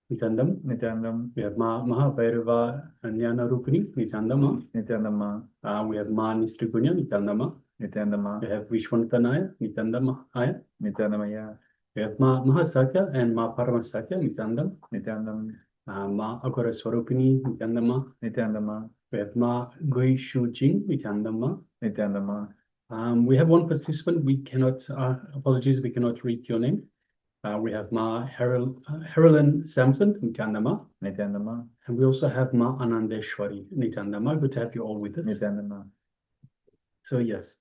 Nithyanandam. Nithyanandam. We have Ma Mahabhairava Jnana Rupini, Nithyanandama. Nithyanandama. We have Ma Nistrigunya, Nithyanandama. Nithyanandama. We have Vishwanatanaya, Nithyanandamaya. Nithyanandamaya. We have Ma Mahasatya and Ma Paramasatya, Nithyanandam. Nithyanandam. Ma Agora Swarupini, Nithyanandama. Nithyanandama. We have Ma Gui Shu Jing, Nithyanandama. Nithyanandama. We have one participant. We cannot, apologies, we cannot read your name. We have Ma Herolyn Sampson from Nityananda. Nithyananda. And we also have Ma Anandeshwari Nityananda. Good to have you all with us. Nithyananda. So yes.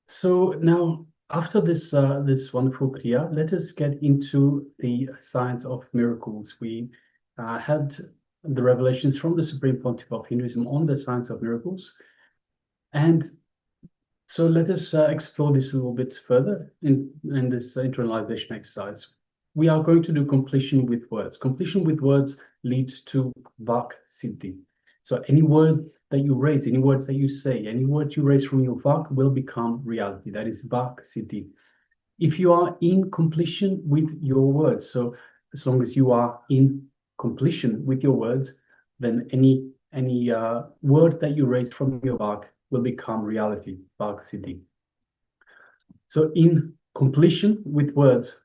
So now, after this this wonderful kriya, let us get into the science of miracles. We had the revelations from the Supreme Pontiff of Hinduism on the science of miracles, and so let us explore this a little bit further in this internalization exercise. We are going to do completion with words. Completion with words leads to Vak Siddhi. So any word that you raise, any words that you say, any word you raise from your Vak will become reality. That is Vak Siddhi. If you are in completion with your words, so as long as you are in completion with your words, then any word that you raise from your Vak will become reality, Vak Siddhi. So in completion with words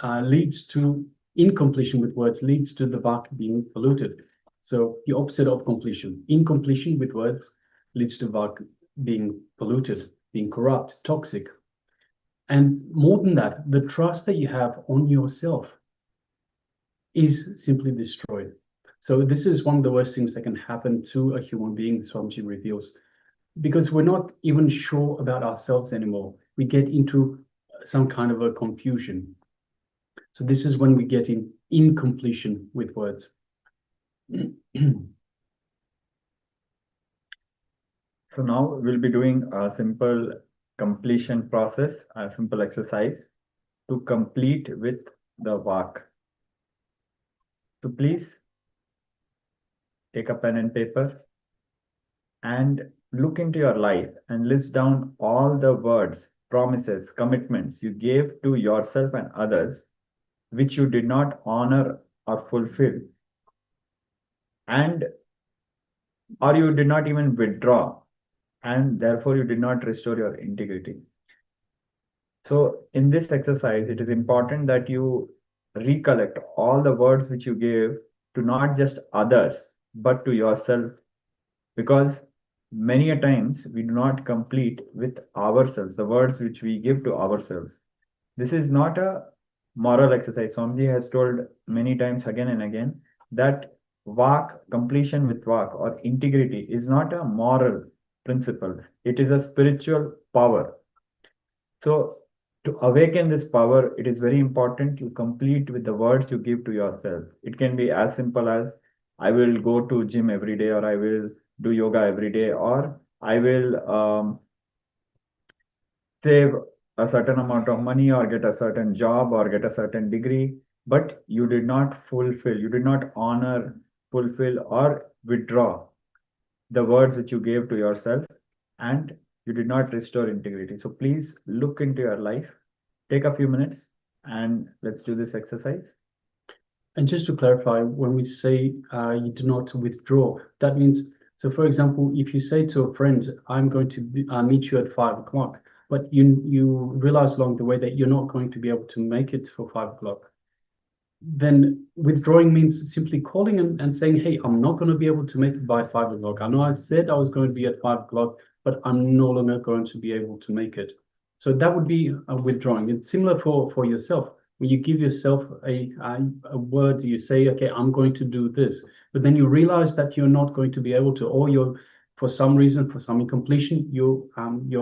leads to the Vak being polluted. So the opposite of completion. Incompletion with words leads to Vak being polluted, being corrupt, toxic. And more than that, the trust that you have on yourself is simply destroyed. So this is one of the worst things that can happen to a human being, Swamiji reveals, because we're not even sure about ourselves anymore. We get into some kind of a confusion. So this is when we get in incompletion with words. So now we'll be doing a simple completion process, a simple exercise to complete with the Vak. So please take a pen and paper and look into your life and list down all the words, promises, commitments you gave to yourself and others which you did not honor or fulfill, and or you did not even withdraw, and therefore you did not restore your integrity. So in this exercise, it is important that you recollect all the words which you gave to not just others, but to yourself, because many a times we do not complete with ourselves, the words which we give to ourselves. This is not a moral exercise. Swamiji has told many times again and again that Vak, completion with Vak or integrity is not a moral principle. It is a spiritual power. So to awaken this power, it is very important you complete with the words you give to yourself. It can be as simple as I will go to gym every day, or I will do yoga every day, or I will save a certain amount of money or get a certain job or get a certain degree, but you did not fulfill, you did not honor, fulfill or withdraw the words which you gave to yourself, and you did not restore integrity. So please look into your life, take a few minutes, and let's do this exercise. And just to clarify, when we say you do not withdraw, that means, so for example, if you say to a friend, I'm going to meet you at 5 o'clock, but you realize along the way that you're not going to be able to make it for 5 o'clock, then withdrawing means simply calling and saying, hey, I'm not going to be able to make it by 5 o'clock. I know I said I was going to be at 5 o'clock, but I'm no longer going to be able to make it. So that would be a withdrawing. It's similar for yourself. When you give yourself a word, you say, okay, I'm going to do this, but then you realize that you're not going to be able to, or you're, for some reason, for some incompletion, you're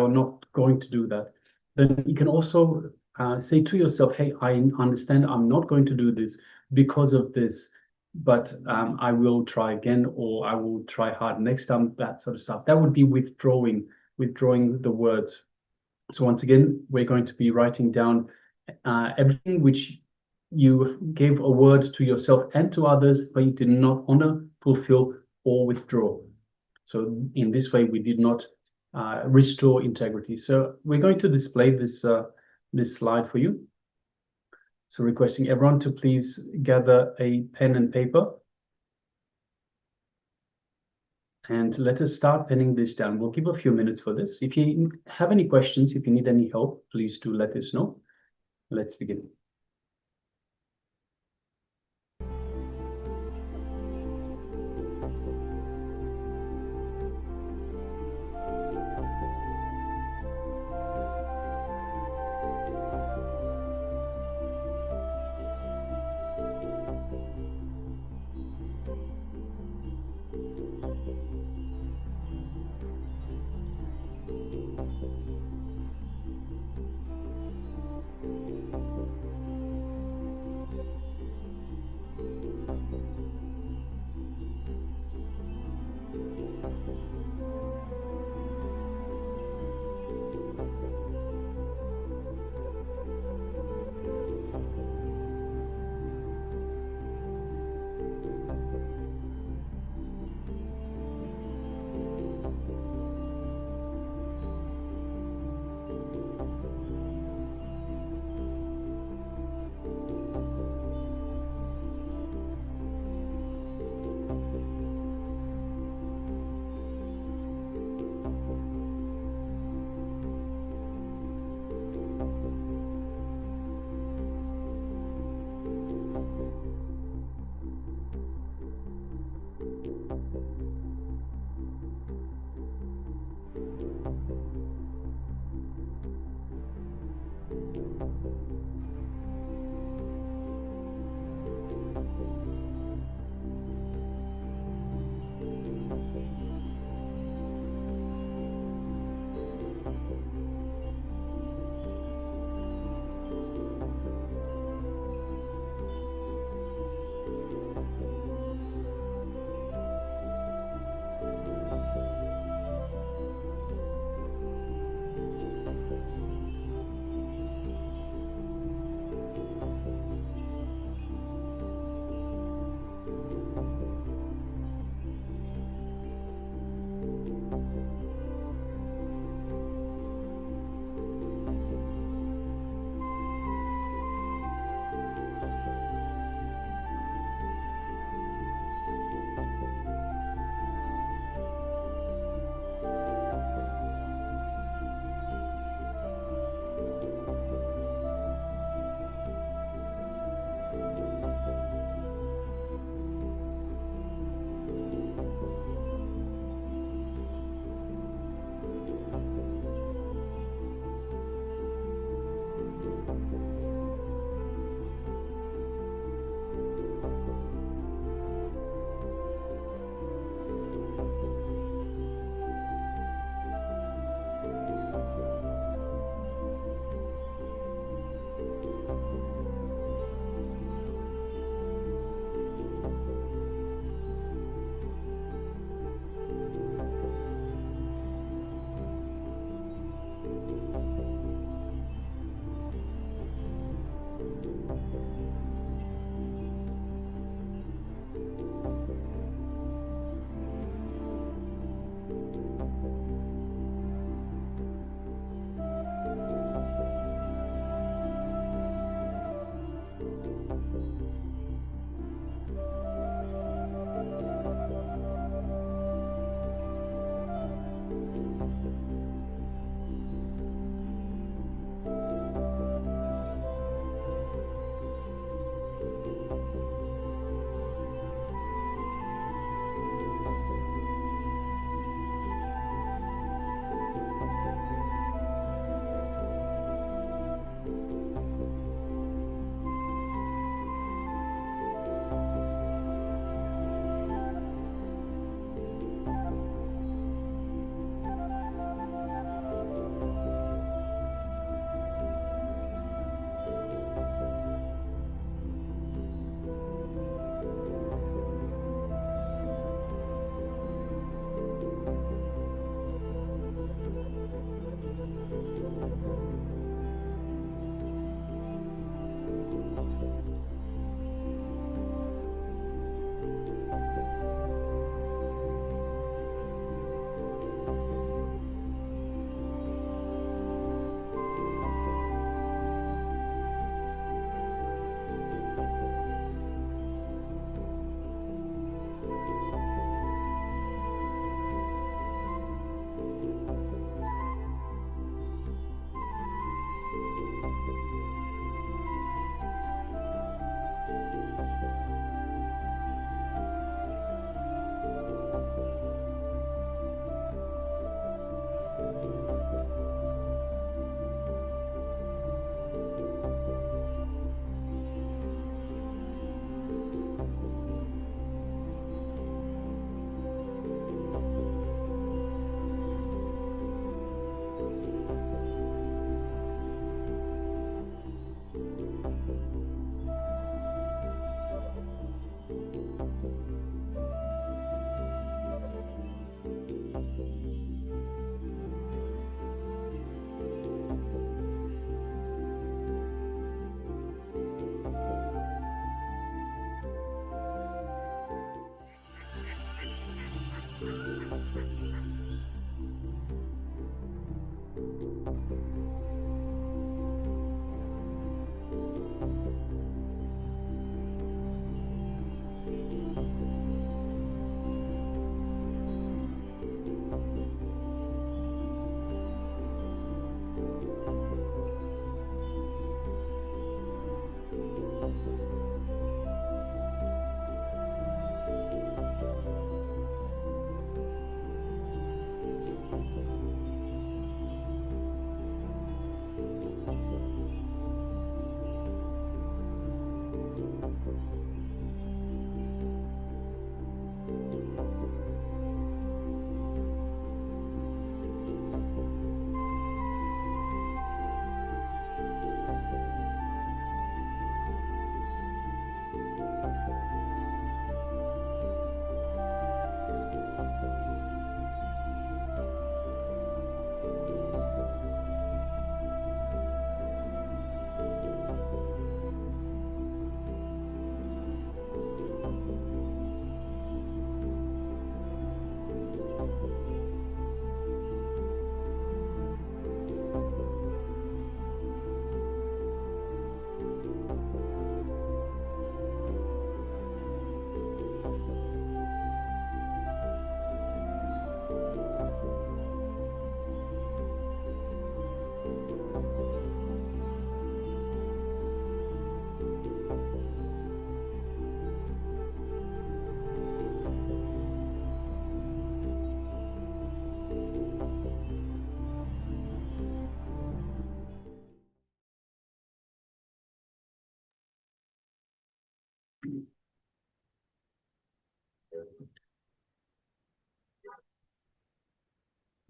not going to do that. Then you can also say to yourself, hey, I understand I'm not going to do this because of this, but I will try again, or I will try hard next time, that sort of stuff. That would be withdrawing the words. So once again, we're going to be writing down everything which you gave a word to yourself and to others, but you did not honor, fulfill, or withdraw. So in this way, we did not restore integrity. So we're going to display this this slide for you. So requesting everyone to please gather a pen and paper. And let us start penning this down. We'll give a few minutes for this. If you have any questions, if you need any help, please do let us know. Let's begin.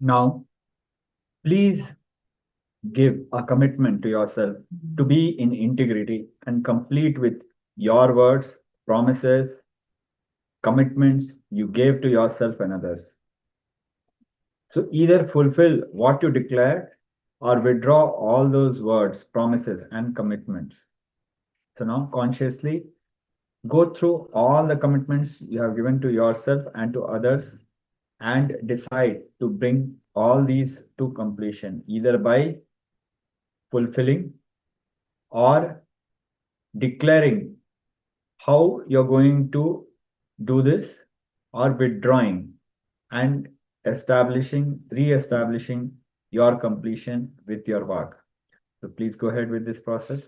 Now, please give a commitment to yourself to be in integrity and complete with your words, promises, commitments you gave to yourself and others. So either fulfill what you declared or withdraw all those words, promises, and commitments. So now consciously go through all the commitments you have given to yourself and to others and decide to bring all these to completion, either by fulfilling or declaring how you're going to do this, or withdrawing and re-establishing your completion with your work. So please go ahead with this process.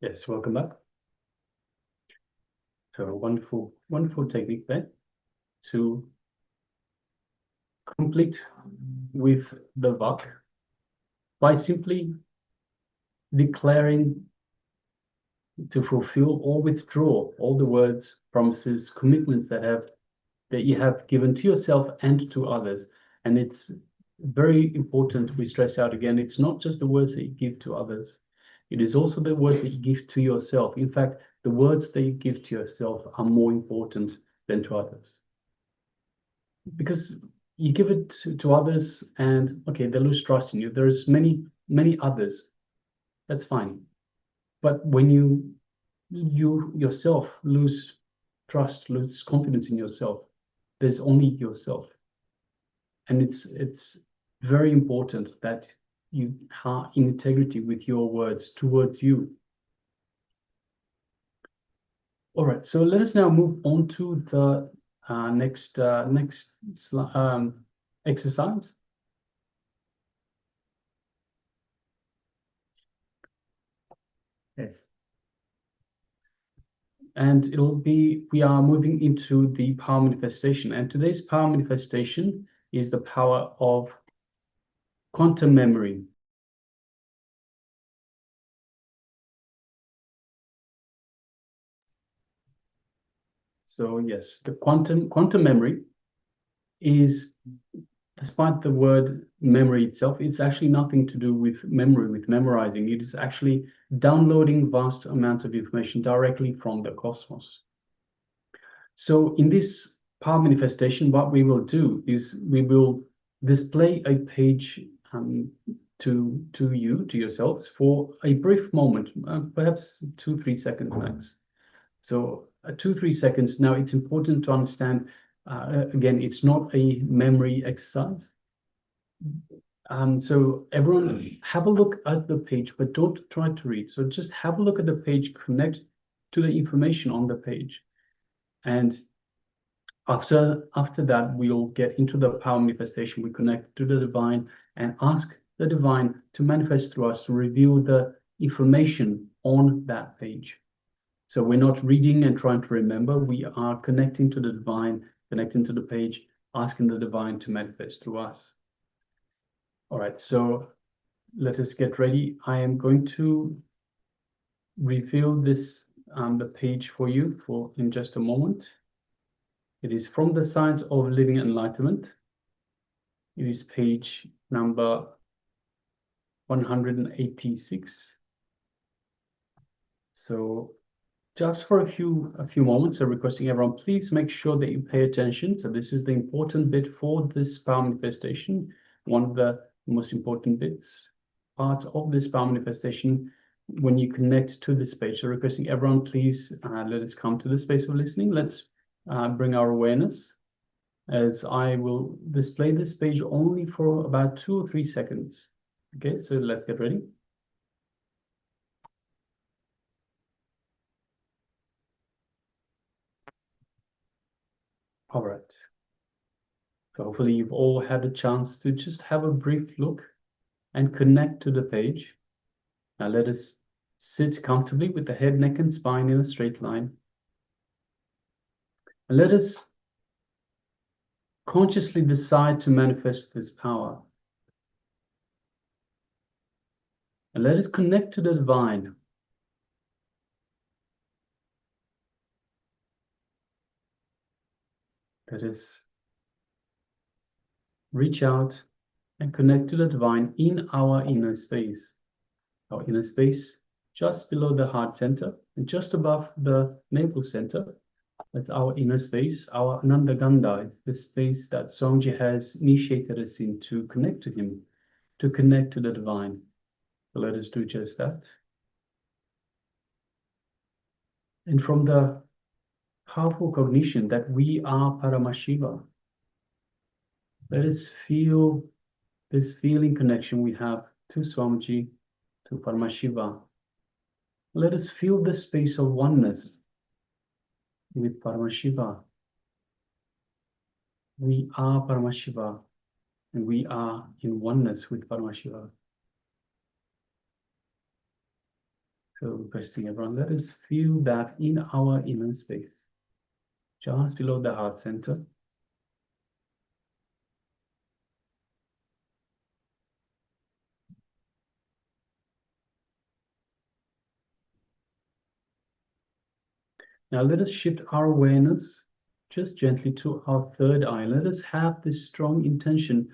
Yes, welcome back. So wonderful, wonderful technique there to complete with the vak by simply declaring to fulfill or withdraw all the words, promises, commitments that you have given to yourself and to others. And it's very important we stress out again, it's not just the words that you give to others, it is also the words that you give to yourself. In fact, the words that you give to yourself are more important than to others. Because you give it to others and okay, they lose trust in you. There's many others. That's fine. But when you yourself lose trust, lose confidence in yourself, there's only yourself. And it's very important that you are in integrity with your words towards you. All right, so let us now move on to the next exercise. Yes. And we are moving into the power manifestation. And today's power manifestation is the power of quantum memory. So yes, the quantum memory is, despite the word memory itself, it's actually nothing to do with memory, with memorizing. It is actually downloading vast amounts of information directly from the cosmos. So in this power manifestation, what we will do is we will display a page to yourselves for a brief moment, perhaps 2-3 seconds max. So 2-3 seconds. Now it's important to understand, again, it's not a memory exercise. So everyone have a look at the page, but don't try to read. So just have a look at the page, connect to the information on the page. And after that, we'll get into the power manifestation. We connect to the divine and ask the divine to manifest through us, to reveal the information on that page. So we're not reading and trying to remember. We are connecting to the divine, connecting to the page, asking the divine to manifest through us. All right, so let us get ready. I am going to reveal this the page for you in just a moment. It is from the Science of Living Enlightenment. It is page number 186. So just for a few moments, I'm requesting everyone, please make sure that you pay attention. So this is the important bit for this power manifestation. One of the most important parts of this power manifestation when you connect to this page. So requesting everyone, please let us come to the space of listening. Let's bring our awareness, as I will display this page only for about 2 or 3 seconds. Okay, so let's get ready. All right. So hopefully you've all had a chance to just have a brief look and connect to the page. Now let us sit comfortably with the head, neck, and spine in a straight line. And let us consciously decide to manifest this power. And let us connect to the divine. Let us reach out and connect to the divine in our inner space. Our inner space just below the heart center and just above the navel center. That's our inner space, our Ananda Gandha, the space that Swamiji has initiated us in to connect to him, to connect to the divine. So let us do just that. And from the powerful cognition that we are Paramashiva, let us feel this feeling connection we have to Swamiji, to Paramashiva. Let us feel the space of oneness with Paramashiva. We are Paramashiva, and we are in oneness with Paramashiva. So requesting everyone, let us feel that in our inner space, just below the heart center. Now let us shift our awareness just gently to our third eye. Let us have this strong intention,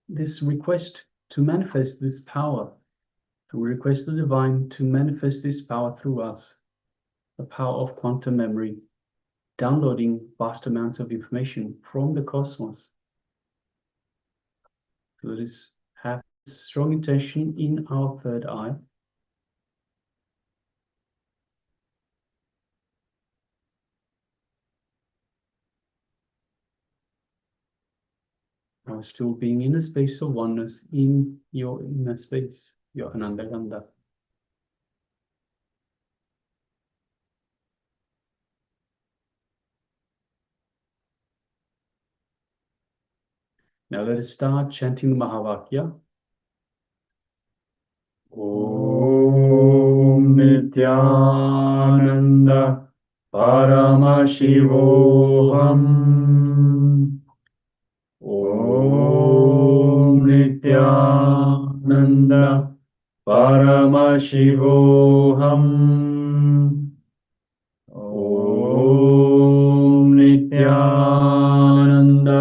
this request to manifest this power. So we request the divine to manifest this power through us, the power of quantum memory, downloading vast amounts of information from the cosmos. So let us have this strong intention in our third eye. Now still being in a space of oneness in your inner space, your Ananda Ganda. Now let us start chanting the Mahavakya. Om Nithyananda Paramashivoham. Om Nithyananda Paramashivoham. Om Nithyananda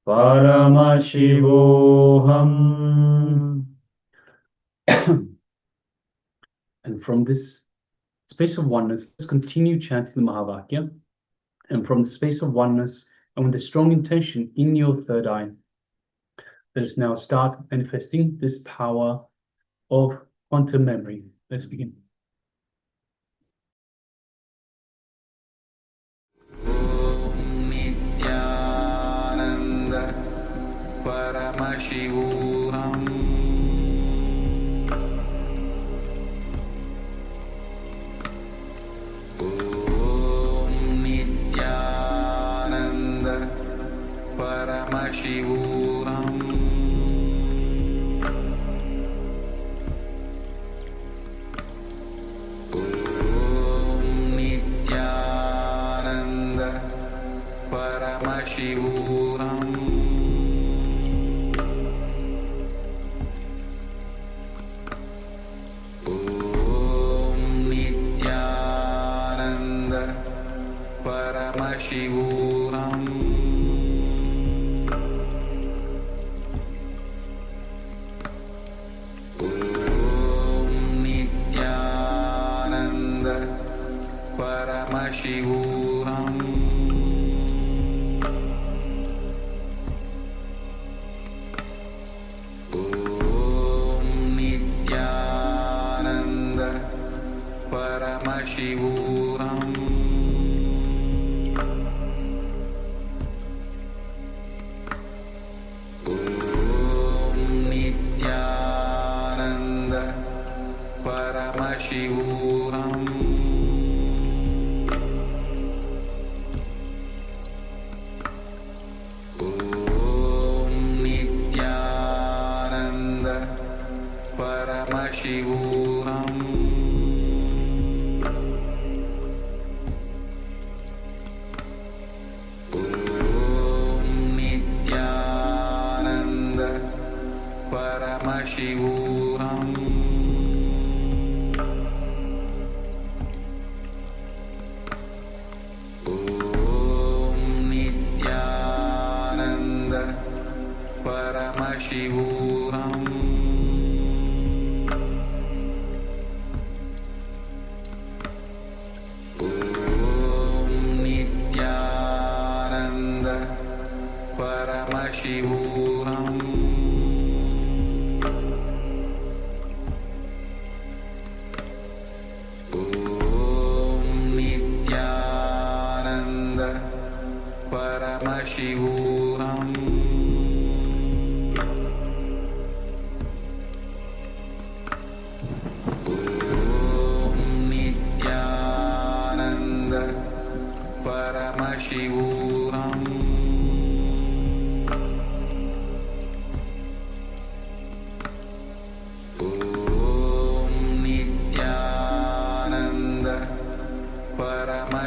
Paramashivoham. And from this space of oneness, let's continue chanting the Mahavakya. And from the space of oneness, and with a strong intention in your third eye, let us now start manifesting this power of quantum memory. Let's begin. Nithyananda Paramashivoham. Om Nithyananda Paramashivoham. Nithyananda Paramashivoham. Om Nithyananda Paramashivoham. Om Nithyananda Paramashivoham. Om Nithyananda Paramashivoham. Om Nithyananda Paramashivoham. Om Nithyananda Paramashivoham. Om Nithyananda Paramashivoham. Om Nithyananda Paramashivoham. Om Nithyananda Paramashivoham. Om Nithyananda Paramashivoham. Om Nithyananda Paramashivoham. Om Nithyananda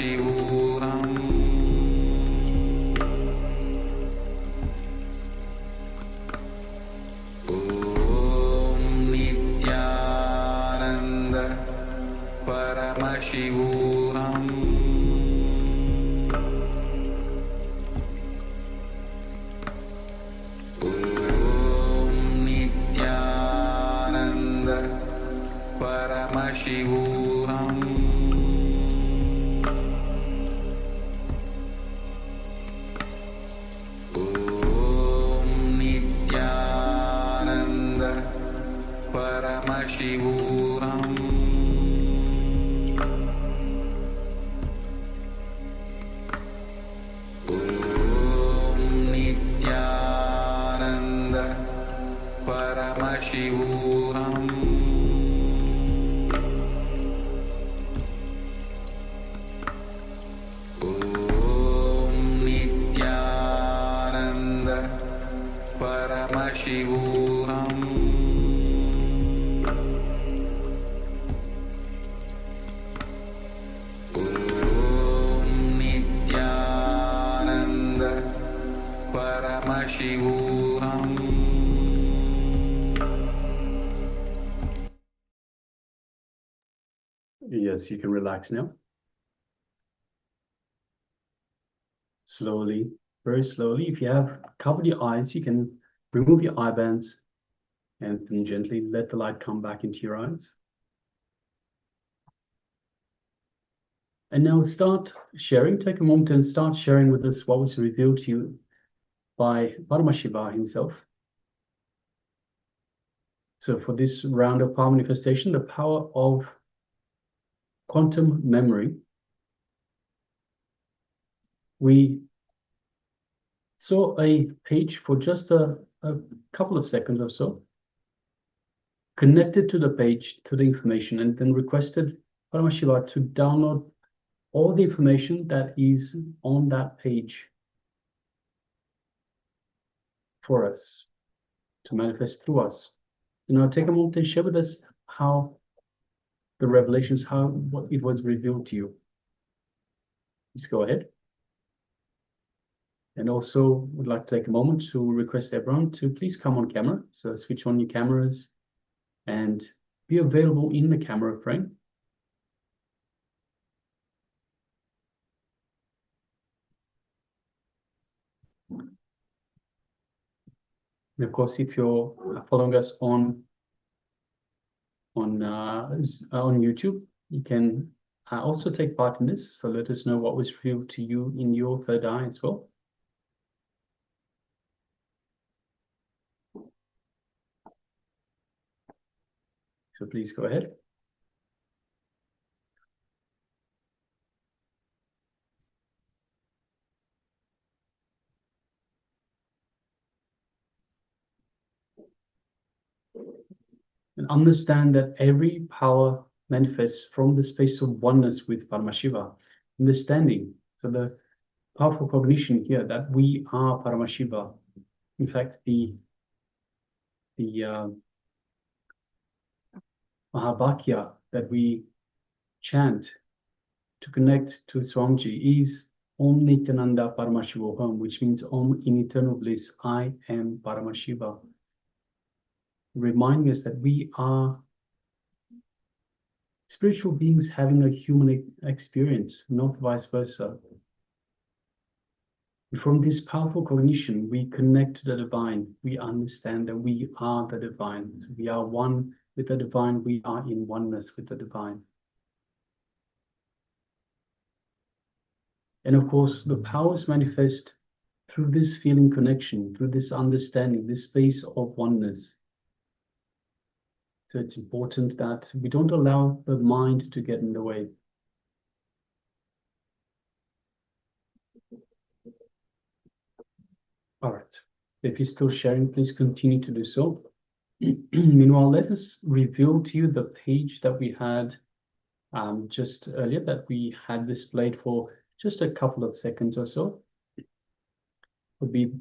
Paramashivoham Om Nithyananda Paramashivoham Om Nithyananda Paramashivoham Om Nithyananda Paramashivoham Om Nithyananda Paramashivoham Om Nithyananda Paramashivoham Om Nithyananda Paramashivoham Yes, you can relax now. Slowly, very slowly. If you have covered your eyes, you can remove your eye bands and then gently let the light come back into your eyes. And now start sharing. Take a moment and start sharing with us what was revealed to you by Paramashiva himself. So for this round of power manifestation, the power of quantum memory, we saw a page for just a couple of seconds or so, connected to the page, to the information, and then requested Paramashiva to download all the information that is on that page for us, to manifest through us. You know, take a moment and share with us how the revelations, what it was revealed to you. Please go ahead. And also would like to take a moment to request everyone to please come on camera. So switch on your cameras and be available in the camera frame. And of course, if you're following us on YouTube, you can also take part in this. So let us know what was revealed to you in your third eye as well. So please go ahead. And understand that every power manifests from the space of oneness with Paramashiva. Understanding, so the powerful cognition here that we are Paramashiva. In fact, the Mahavakya that we chant to connect to Swamiji is Om Nithyananda Paramashivoham, which means Om in eternal bliss, I am Paramashiva. Reminding us that we are spiritual beings having a human experience, not vice versa. And from this powerful cognition, we connect to the divine. We understand that we are the divine. So we are one with the divine. We are in oneness with the divine. And of course, the powers manifest through this feeling connection, through this understanding, this space of oneness. So it's important that we don't allow the mind to get in the way. All right. If you're still sharing, please continue to do so. Meanwhile, let us reveal to you the page that we had just earlier, that we had displayed for just a couple of seconds or so. We'll be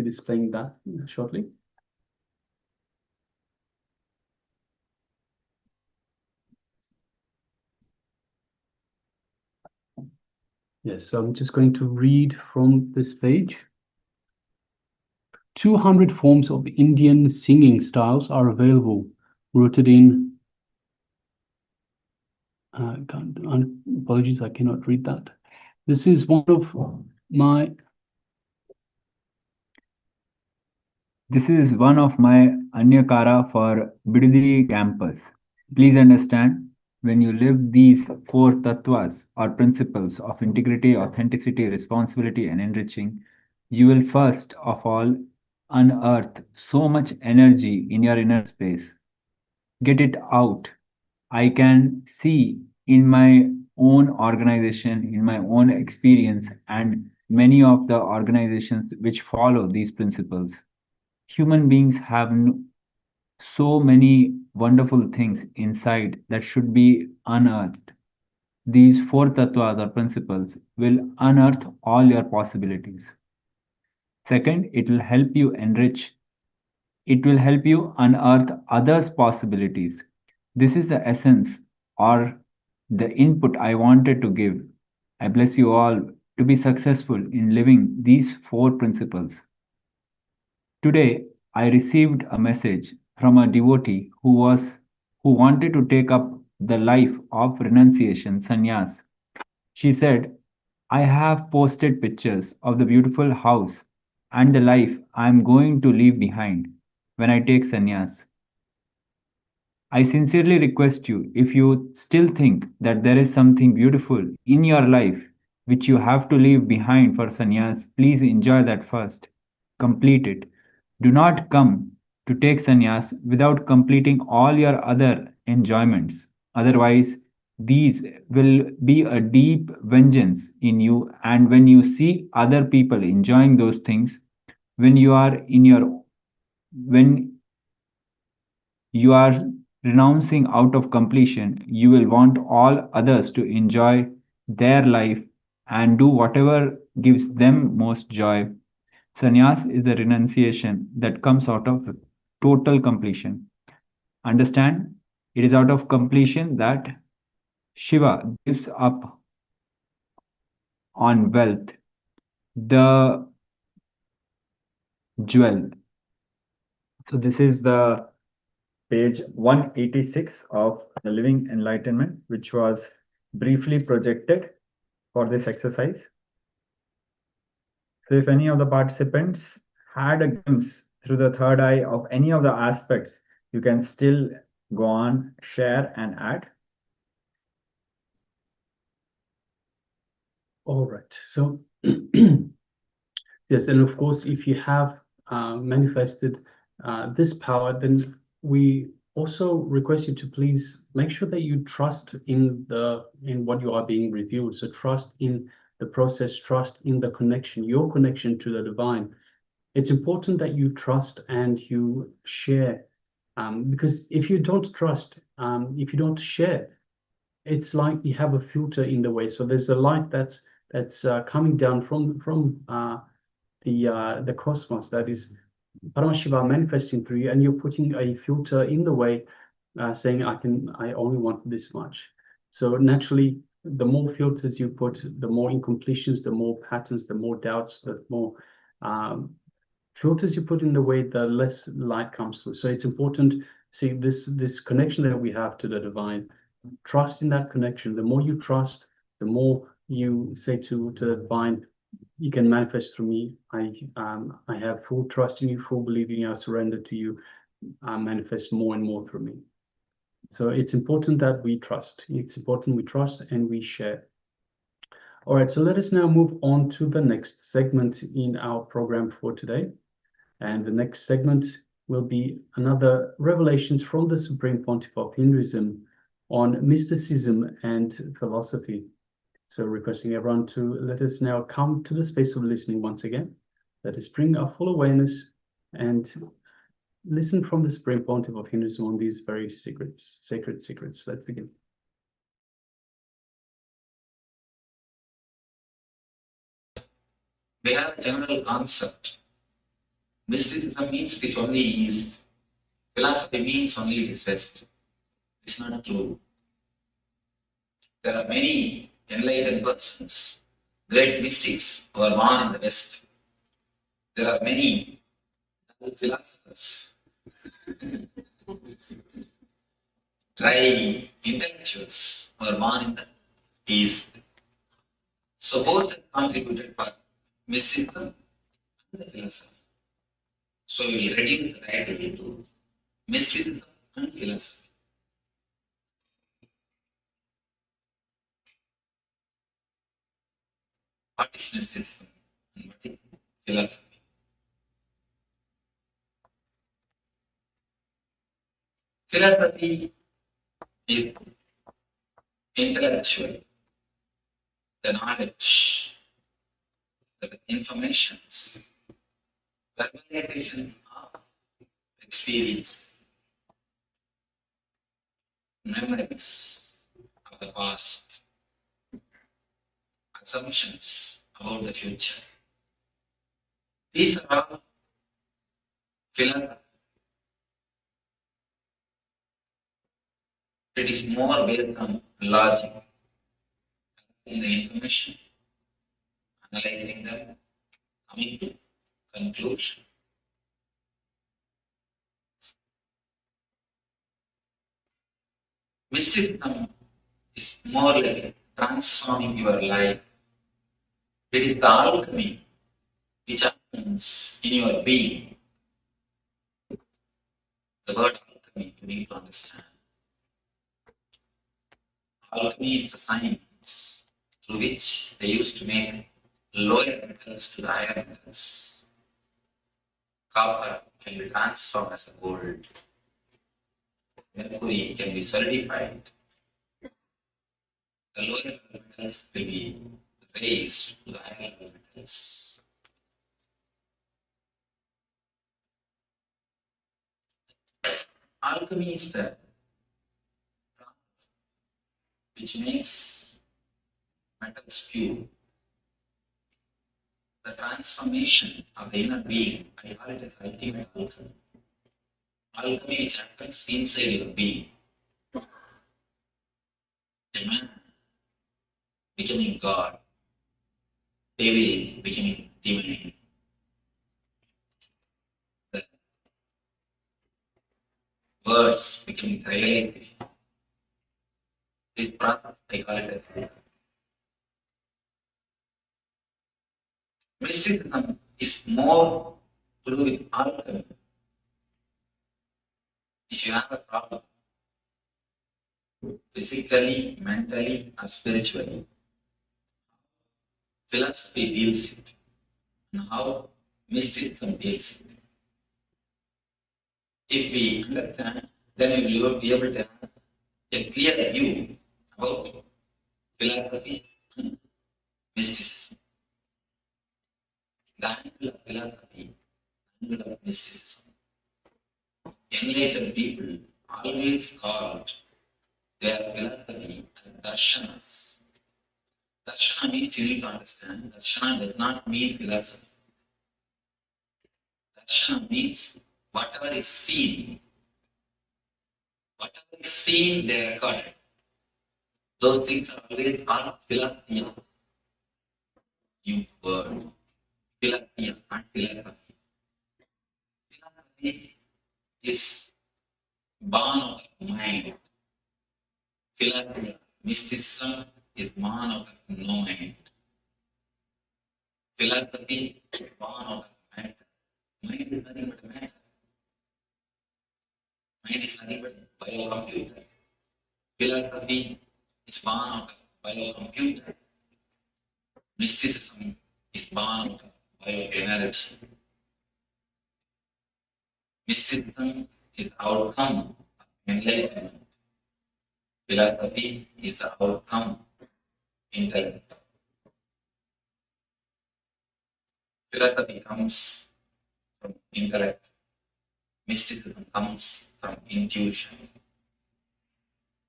displaying that shortly. Yes, so I'm just going to read from this page. 200 forms of Indian singing styles are available, rooted in. Apologies, I cannot read that. This is one of my Anyakara for Bididi campus. Please understand, when you live these four tattvas or principles of integrity, authenticity, responsibility, and enriching, you will first of all unearth so much energy in your inner space. Get it out. I can see in my own organization, in my own experience, and many of the organizations which follow these principles. Human beings have so many wonderful things inside that should be unearthed. These four tattvas or principles will unearth all your possibilities. Second, it will help you enrich. It will help you unearth others' possibilities. This is the essence or the input I wanted to give. I bless you all to be successful in living these four principles. Today, I received a message from a devotee who wanted to take up the life of renunciation, sannyas. She said, I have posted pictures of the beautiful house and the life I am going to leave behind when I take sannyas. I sincerely request you, if you still think that there is something beautiful in your life which you have to leave behind for sannyas, please enjoy that first. Complete it. Do not come to take sannyas without completing all your other enjoyments. Otherwise, these will be a deep vengeance in you. And when you see other people enjoying those things, when you are when you are renouncing out of completion, you will want all others to enjoy their life and do whatever gives them most joy. Sannyas is the renunciation that comes out of total completion. Understand, it is out of completion that Shiva gives up on wealth, the jewel. So this is the page 186 of the Living Enlightenment, which was briefly projected for this exercise. So if any of the participants had a glimpse through the third eye of any of the aspects, you can still go on, share and add. All right. So yes, and of course, if you have manifested this power, then we also request you to please make sure that you trust in what you are being revealed. So trust in the process, trust in the connection, your connection to the divine. It's important that you trust and you share, because if you don't trust, if you don't share, it's like you have a filter in the way. So there's a light that's coming down from the cosmos, that is Paramashiva manifesting through you, and you're putting a filter in the way, saying I only want this much. So naturally, the more filters you put, the more incompletions, the more patterns, the more doubts, the more filters you put in the way, the less light comes through. So it's important. See this connection that we have to the divine. Trust in that connection. The more you trust, the more you say to the divine, you can manifest through me. I have full trust in you, full belief in you. I surrender to you. Manifest more and more through me. So it's important that we trust. It's important we trust and we share. All right, so let us now move on to the next segment in our program for today. And the next segment will be another revelations from the Supreme Pontiff of Hinduism on mysticism and philosophy. So requesting everyone to let us now come to the space of listening once again. Let us bring our full awareness and listen from the Supreme Pontiff of Hinduism on these very sacred secrets. Let's begin. They have a general concept. Mysticism means it is only East. Philosophy means only it is West. It's not true. There are many enlightened persons great mystics who are born in the West. There are many philosophers, dry intellectuals who are born in the East. So both have contributed for mysticism and the philosophy. So we will reduce the title into mysticism and philosophy. What is mysticism and what is philosophy? Philosophy is intellectual, the knowledge, the informations, verbalizations of experience, memories of the past, assumptions about the future. These are all philosophy. It is more based on logic, in the information, analyzing them, coming to conclusion. Mysticism is more like transforming your life. It is the alchemy which happens in your being. The word alchemy you need to understand. Alchemy is the science through which they used to make lower metals to the higher metals. Copper can be transformed as a gold. Mercury can be solidified. The lower level metals will be raised to the higher level metals. Alchemy is the process which makes metals pure. The transformation of the inner being, I call it as ultimate alchemy. Alchemy which happens inside your being. A man becoming God, devil becoming divine. The words becoming realization. This process, I call it as mysticism is more to do with alchemy. If you have a problem, physically, mentally, or spiritually, philosophy deals with it, and how mysticism deals with it. If we understand, then we will be able to have a clear view about philosophy and mysticism. The angle of philosophy, the angle of mysticism. Enlightened people always called their philosophy as darshanas. Darshana means you need to understand. Darshana does not mean philosophy. Darshana means whatever is seen. Whatever is seen, they recorded. Those things are always called philosophy. You word. Philosophy and philosophy. Philosophy is born of mind. Philosophy, mysticism is born of no mind. Philosophy is born of matter. Mind is nothing but matter. Mind is nothing but biocomputer. Philosophy is born of biocomputer. Mysticism is born of bioenergy. Mysticism is outcome of enlightenment. Philosophy is the outcome of intellect. Philosophy comes from intellect. Mysticism comes from intuition.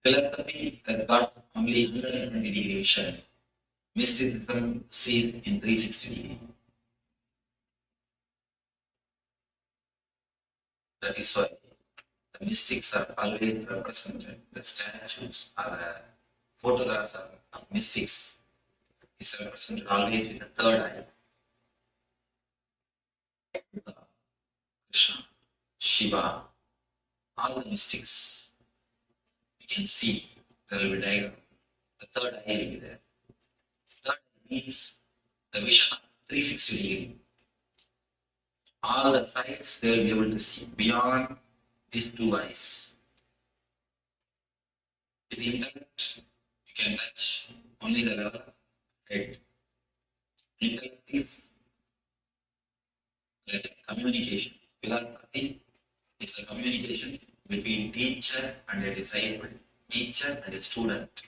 Philosophy has got only 120-degree vision. Mysticism sees in 360 degree. That is why the mystics are always represented. The statues or the photographs of mystics is represented always with the third eye. Krishna, Shiva, all the mystics, you can see there will be diagram. The third eye will be there. Third eye means the vision of 360 degree. All the facts they will be able to see beyond these two eyes. With intellect, you can touch only the level of head. Intellect is like communication. Philosophy is a communication between teacher and a disciple, teacher and a student.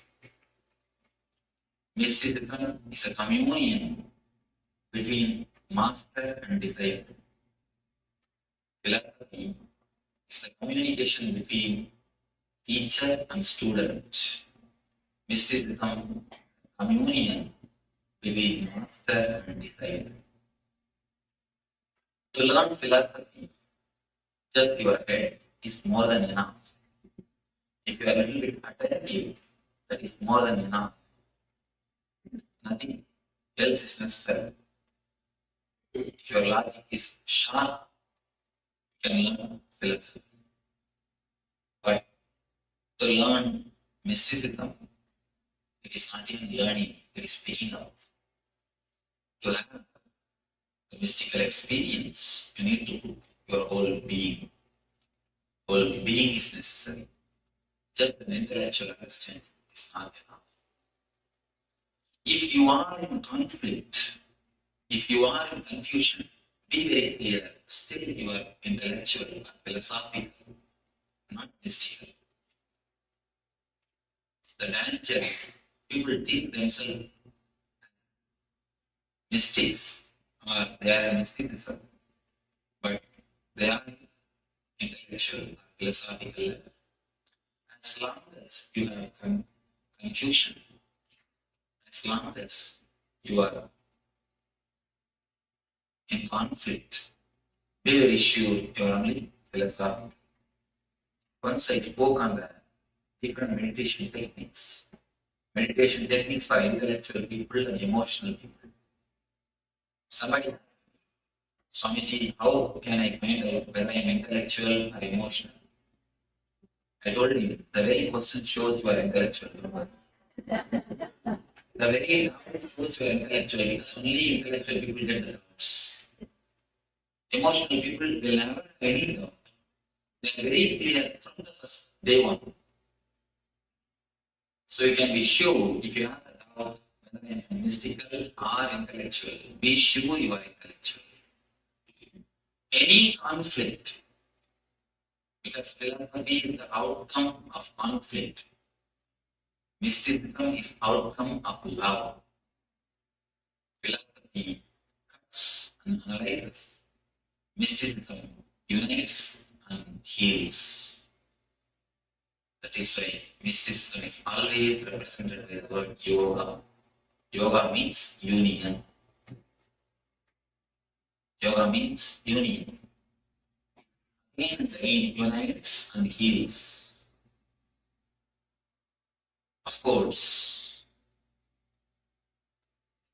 Mysticism is a communion between master and disciple. Philosophy is the communication between teacher and student. Mysticism, communion between master and disciple. To learn philosophy, just your head is more than enough. If you are a little bit attentive, that is more than enough. Nothing else is necessary. If your logic is sharp, you can learn philosophy. But to learn mysticism, it is not even learning, it is picking up. To have the mystical experience, you need to put your whole being. Whole being is necessary. Just an intellectual understanding is not enough. If you are in conflict, if you are in confusion, be very clear. Still you are intellectual or philosophical, not mystical. The danger is people think themselves mystics or they are in mysticism, but they are intellectual or philosophical level. As long as you have confusion, as long as you are in conflict, be very sure you are only philosophical. Once I spoke on the different meditation techniques for intellectual people and emotional people. Somebody asked me, Swamiji, how can I find out whether I am intellectual or emotional? I told him, the very question shows you are intellectual. The very doubt shows you are intellectual because only intellectual people get the doubts. Emotional people will never have any doubt. They are very clear from the first day one. So you can be sure if you have a doubt whether I am mystical or intellectual, be sure you are intellectual. Any conflict, because philosophy is the outcome of conflict. Mysticism is outcome of love. Philosophy cuts and analyzes. Mysticism unites and heals. That is why mysticism is always represented by the word yoga. Yoga means union. Yoga means union. Again and again unites and heals. Of course,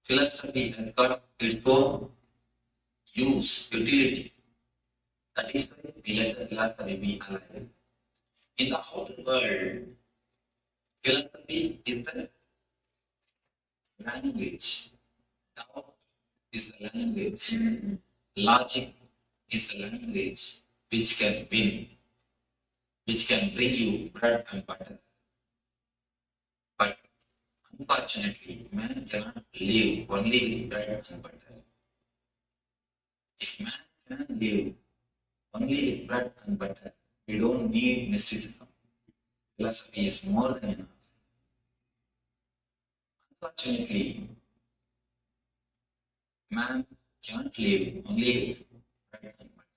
philosophy has got its own use, utility. That is why we let the philosophy be alive. In the whole world, philosophy is the language. Doubt is the language. Logic is the language which can win, which can bring you bread and butter. But unfortunately, man cannot live only with bread and butter. If man can live only with bread and butter, we don't need mysticism. Philosophy is more than enough. Unfortunately, man cannot live only with bread and butter.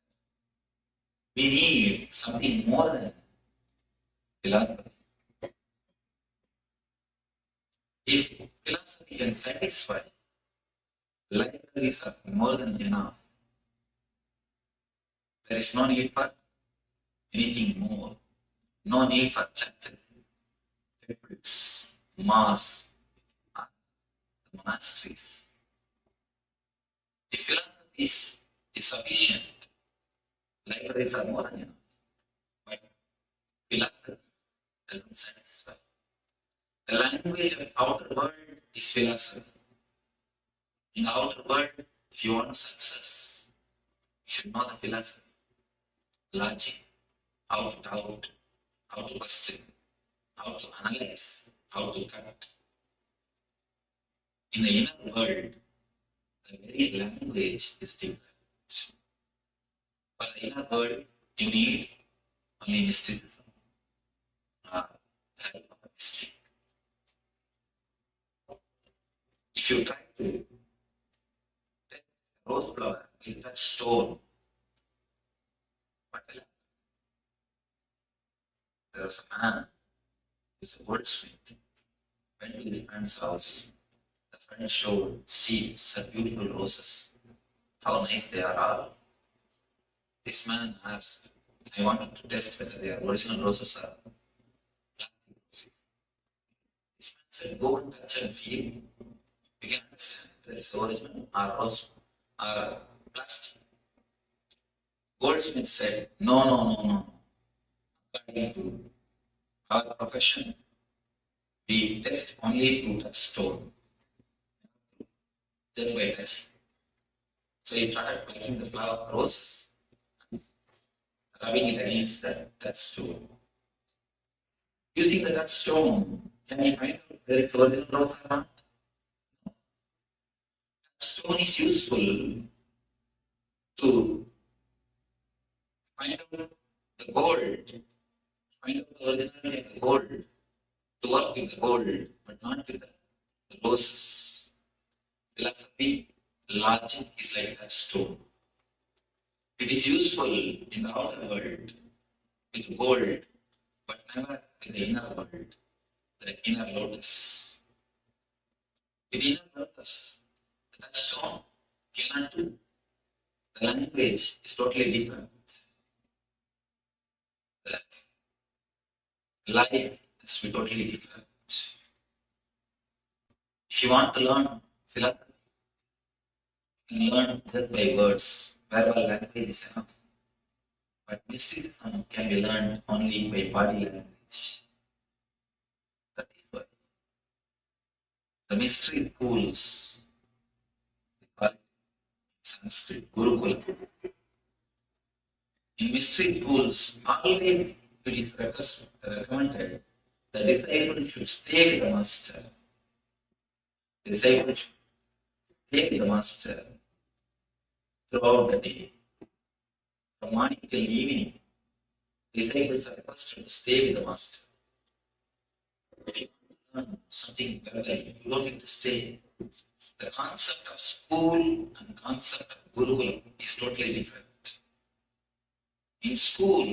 We need something more than philosophy. If philosophy can satisfy, libraries are more than enough. There is no need for anything more. No need for churches, temples, mosques, the monasteries. If philosophy is sufficient, libraries are more than enough. But philosophy doesn't satisfy. The language of outer world is philosophy. In the outer world, if you want success, you should know the philosophy, logic, how to doubt, how to question, how to analyze, how to cut. In the inner world, the very language is different. For the inner world, you need only mysticism, the help of a mystic. If you try to test a rose flower with that stone, what will happen? There was a man who was a goldsmith, went to his friend's house. The friend showed, see, such beautiful roses, how nice they are all. This man asked, I wanted to test whether they are original roses or plastic roses. This man said, go and touch and feel. You can understand whether it's original or rose or plastic. Goldsmith said, no. According to our profession, we test only through touch stone, just by touching. So he started plucking the flower roses, rubbing it against that touchstone. Using the touchstone, can we find out whether it's original rose or not? Touchstone is useful to find out the gold, find out the originality of the gold, to work with the gold, but not with the roses. Philosophy, logic is like that stone. It is useful in the outer world with gold, but never in the inner world, the inner lotus. With the inner lotus, that stone cannot do. The language is totally different. The life is totally different. If you want to learn philosophy, you can learn just by words. Verbal language is enough. But mysticism can be learned only by body language. That is why the mystery schools, they call it in Sanskrit Gurukula. In mystery schools, always it is recommended the disciple should stay with the master. The disciple should stay with the master throughout the day. From morning till evening, disciples are requested to stay with the master. If you want to learn something verbally, you don't need to stay. The concept of school and concept of Gurukula is totally different. In school,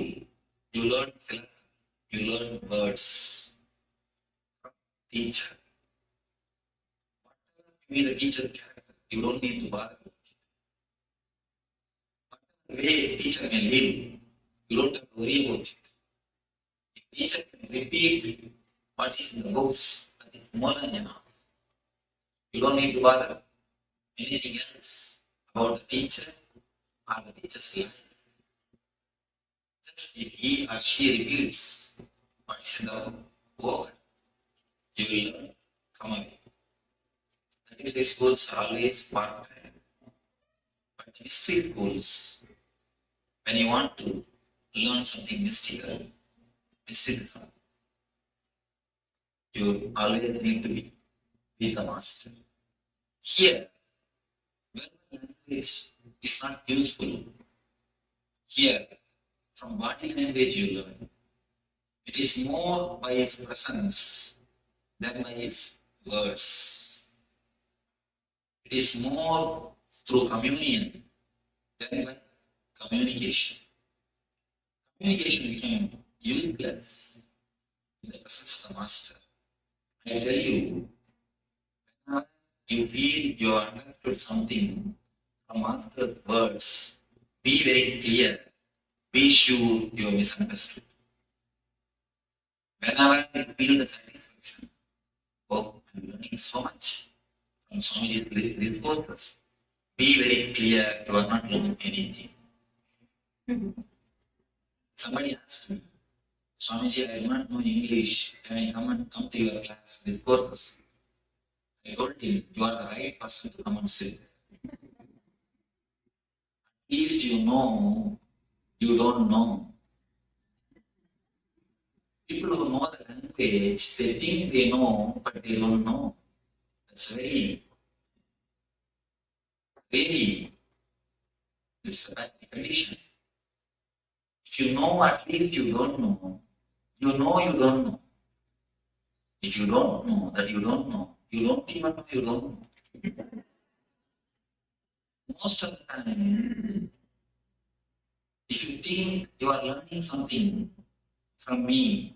you learn philosophy, you learn words from teacher. Whatever may be the teacher's character, you don't need to bother with it. Whatever way teacher may live, you don't have to worry about it. If teacher can repeat what is in the books, that is more than enough. You don't need to bother anything else about the teacher or the teacher's life. Just if he or she repeats what is in the book, you will learn, come away. That is why schools are always part-time. But mystery schools, when you want to learn something mystical, mysticism, you always need to be with the master. Here, verbal language is not useful. Here, from body language you learn. It is more by its presence than by its words. It is more through communion than by communication. Communication became useless in the presence of the master. I tell you, whenever you feel you understood something from master's words, be very clear. Be sure you are misunderstood. Whenever you feel the satisfaction, oh, I'm learning so much from Swamiji's discourses. Be very clear, you are not learning anything. Somebody asked me, Swamiji, I do not know English. Can I come to your class discourses? I told him, you are the right person to come and sit. At least you know, you don't know. People who know the language, they think they know, but they don't know. That's really, it's a bad condition. If you know, at least you don't know. You know you don't know. If you don't know that you don't know, you don't even know you don't know. Most of the time, if you think you are learning something from me,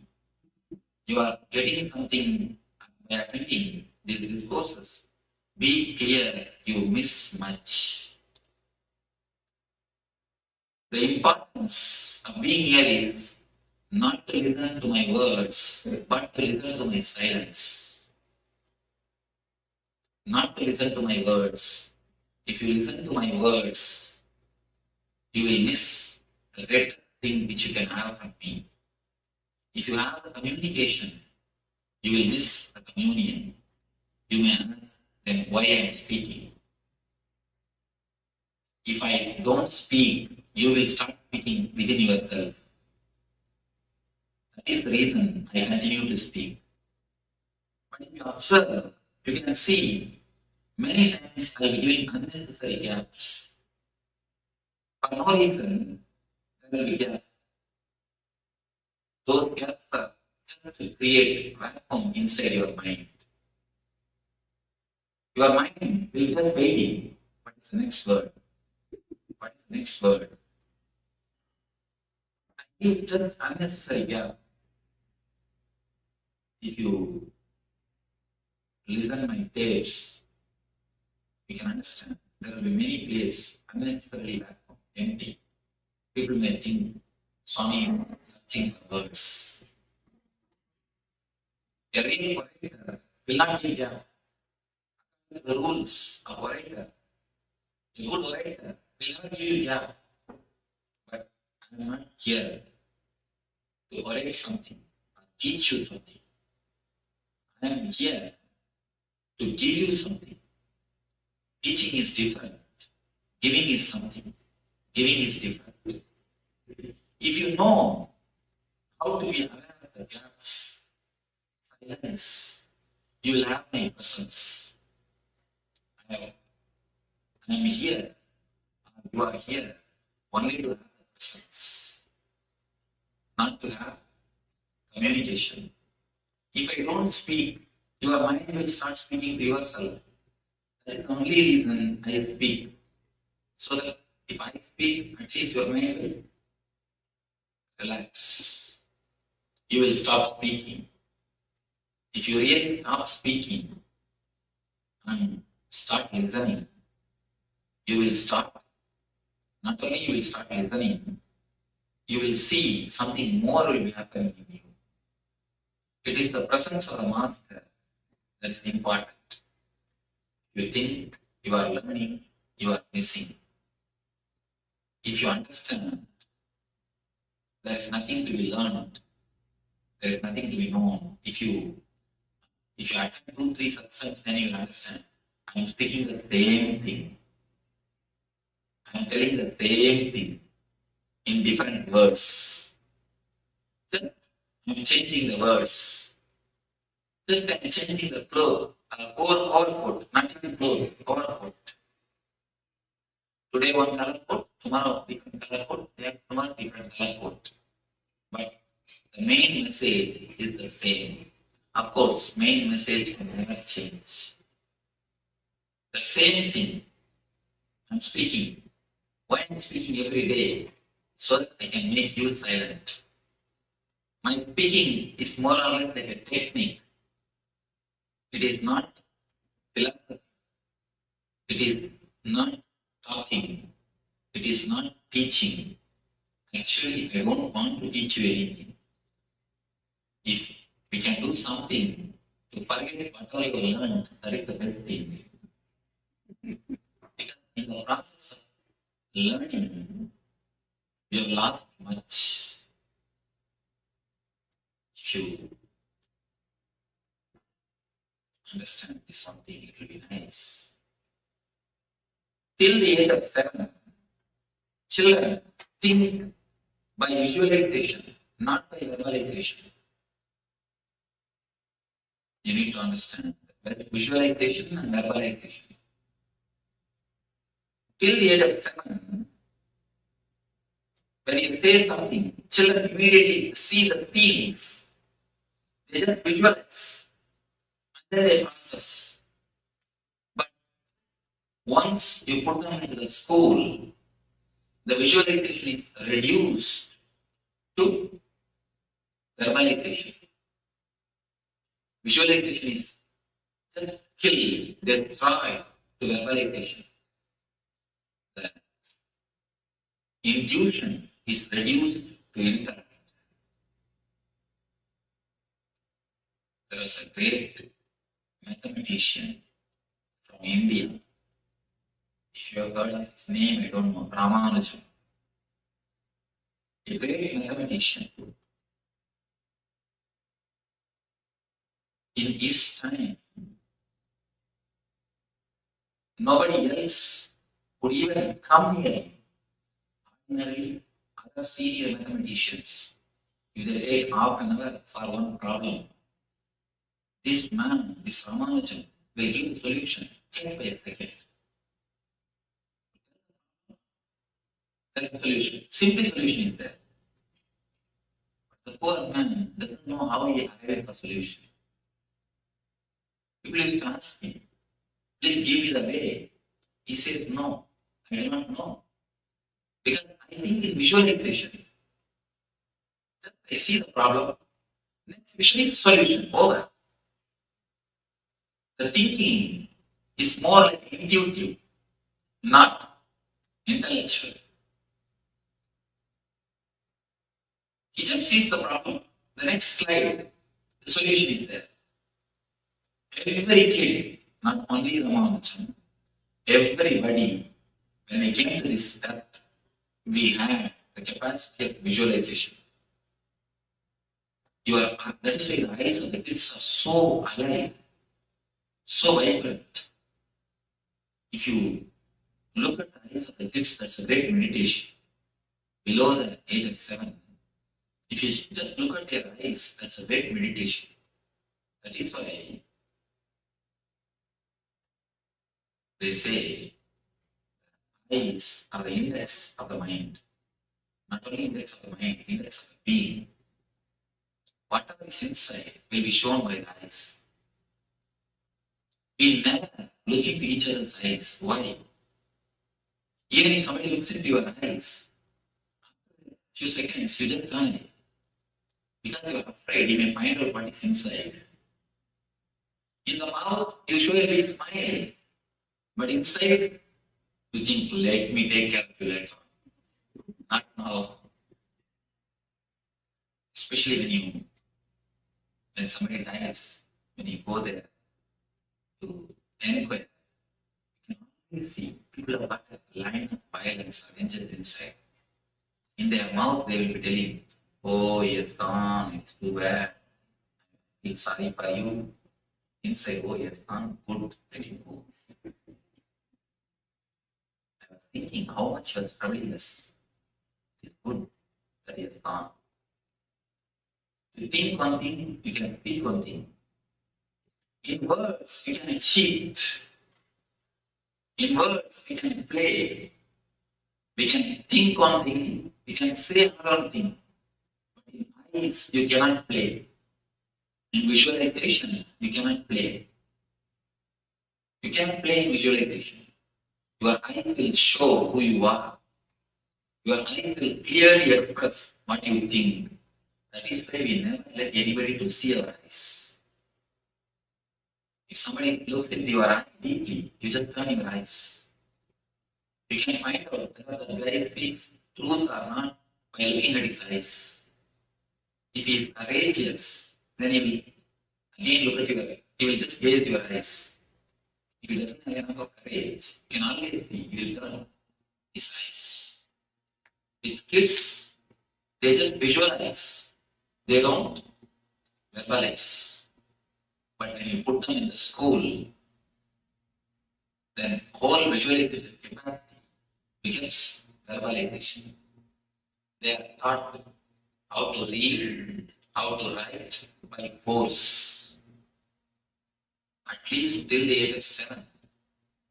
you are getting something by attending these courses, be clear, you miss much. The importance of being here is not to listen to my words, but to listen to my silence. Not to listen to my words. If you listen to my words, you will miss the great thing which you can have from me. If you have the communication, you will miss the communion. You may ask, then why I am speaking? If I don't speak, you will start speaking within yourself. That is the reason I continue to speak. But if you observe, you can see many times I am giving unnecessary gaps. For no reason, there will be gaps. Those gaps are just to create vacuum inside your mind. Your mind will just waiting. What is the next word? What is the next word? I give just unnecessary gap. If you listen my tapes, you can understand. There will be many places unnecessarily vacuum, empty. People may think Swami is searching for words. A real orator will not give gap. The rules of orator. A good orator will not give you gap. But I am not here to orate something or teach you something. I am here to give you something. Teaching is different. Giving is something. Giving is different. If you know how to be aware of the gaps, silence, you will have my presence. I am here. You are here only to have the presence, not to have communication. If I don't speak, your mind will start speaking to yourself. That is the only reason I speak. So that if I speak, at least your mind will relax. You will stop speaking. If you really stop speaking and start listening, you will start, not only you will start listening, you will see something more will be happening in you. It is the presence of the master that is important. You think you are learning, you are missing. If you understand, there is nothing to be learned, there is nothing to be known. If you attend 2-3 satsangs, then you will understand. I am speaking the same thing. I am telling the same thing in different words. Just I am changing the words. Just I am changing the flow. Core code, not even flow, core code. Today one color code, tomorrow different color code, tomorrow different color code. But the main message is the same. Of course, main message can never change. The same thing I'm speaking. Why I'm speaking every day? So that I can make you silent. My speaking is more or less like a technique. It is not philosophy. It is not talking. It is not teaching. Actually, I don't want to teach you anything. If we can do something to forget what all you learned, that is the best thing. Because in the process of learning, you have lost much. If you understand this one thing, it will be nice. Till the age of 7, children think by visualization, not by verbalization. You need to understand visualization and verbalization. Till the age of 7, when you say something, children immediately see the feelings. They just visualize and then they process. But once you put them into the school, the visualization is reduced to verbalization. Visualization is just kill, destroy to verbalization. The intuition is reduced to intellect. There was a great mathematician from India. If you have heard of his name, I don't know, Paramashivoham. A great mathematician. In his time, nobody else would even come near him. Ordinarily, other senior mathematicians, if they take half an hour for one problem, this man, this Ramanujan, will give a solution just by a second. That's the solution. Simple solution is there. But the poor man doesn't know how he arrived at a solution. People used to ask him, please give me the way. He says, no, I do not know. Because I think in visualization. Just I see the problem. Next visualize solution. Over. The thinking is more like intuitive, not intellectual. He just sees the problem. The next slide, the solution is there. Every kid, not only Ramanujan, everybody, when we came to this earth, we had the capacity of visualization. That is why the eyes of the kids are so alive, so vibrant. If you look at the eyes of the kids, that's a great meditation. Below the age of 7, if you just look at their eyes, that's a great meditation. That is why they say eyes are the index of the mind. Not only index of the mind, index of the being. Whatever is inside will be shown by the eyes. We never look into each other's eyes. Why? Even if somebody looks into your eyes, few seconds, you just turn it. Because you are afraid you may find out what is inside. In the mouth, you show a big smile. But inside, you think, let me take care of you later. Not now. Especially when somebody dies, when you go there to inquire, you can always see people have got a line of violence or injuries inside. In their mouth, they will be telling, oh, he has gone, it's too bad. I feel sorry for you. Inside, oh, he has gone, good, let him go. I was thinking how much he was troubling us. It's good that he has gone. You think one thing, you can speak one thing. In words, you can cheat. In words, we can play. We can think one thing, we can say another thing. But in eyes, you cannot play. In visualization, you cannot play. You cannot play in visualization. Your eyes will show who you are. Your eyes will clearly express what you think. That is why we never let anybody to see our eyes. If somebody looks into your eye deeply, you just turn your eyes. You can find out whether the guy speaks truth or not by looking at his eyes. If he is courageous, then he will again look at he will just gaze your eyes. If he doesn't have enough of courage, you can always see he will turn his eyes. With kids, they just visualize. They don't verbalize. But when you put them in the school, then whole visualization capacity becomes verbalization. They are taught how to read, how to write by force. At least till the age of 7,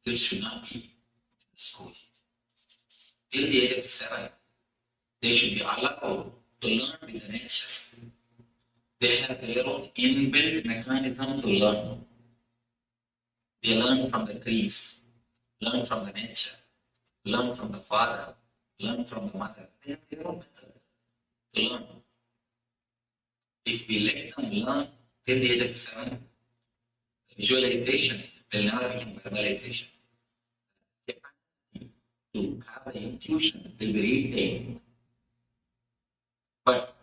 kids should not be in school. Till the age of 7, they should be allowed to learn with the nature. They have their own inbuilt mechanism to learn. They learn from the trees, learn from the nature, learn from the father, learn from the mother. They have their own method to learn. If we let them learn till the age of 7, the visualization will never become verbalization. The capacity to have the intuition will be retained. But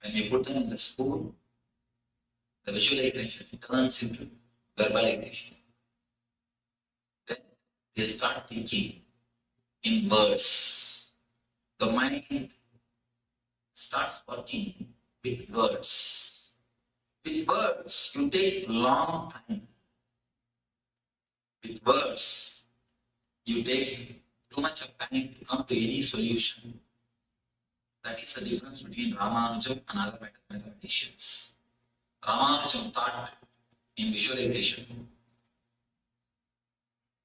when you put them in the school, the visualization turns into verbalization. Then they start thinking in words. The mind starts working with words. With words, you take long time. With words, you take too much of time to come to any solution. That is the difference between Ramanujam and other mathematicians. Ramanujam thought in visualization.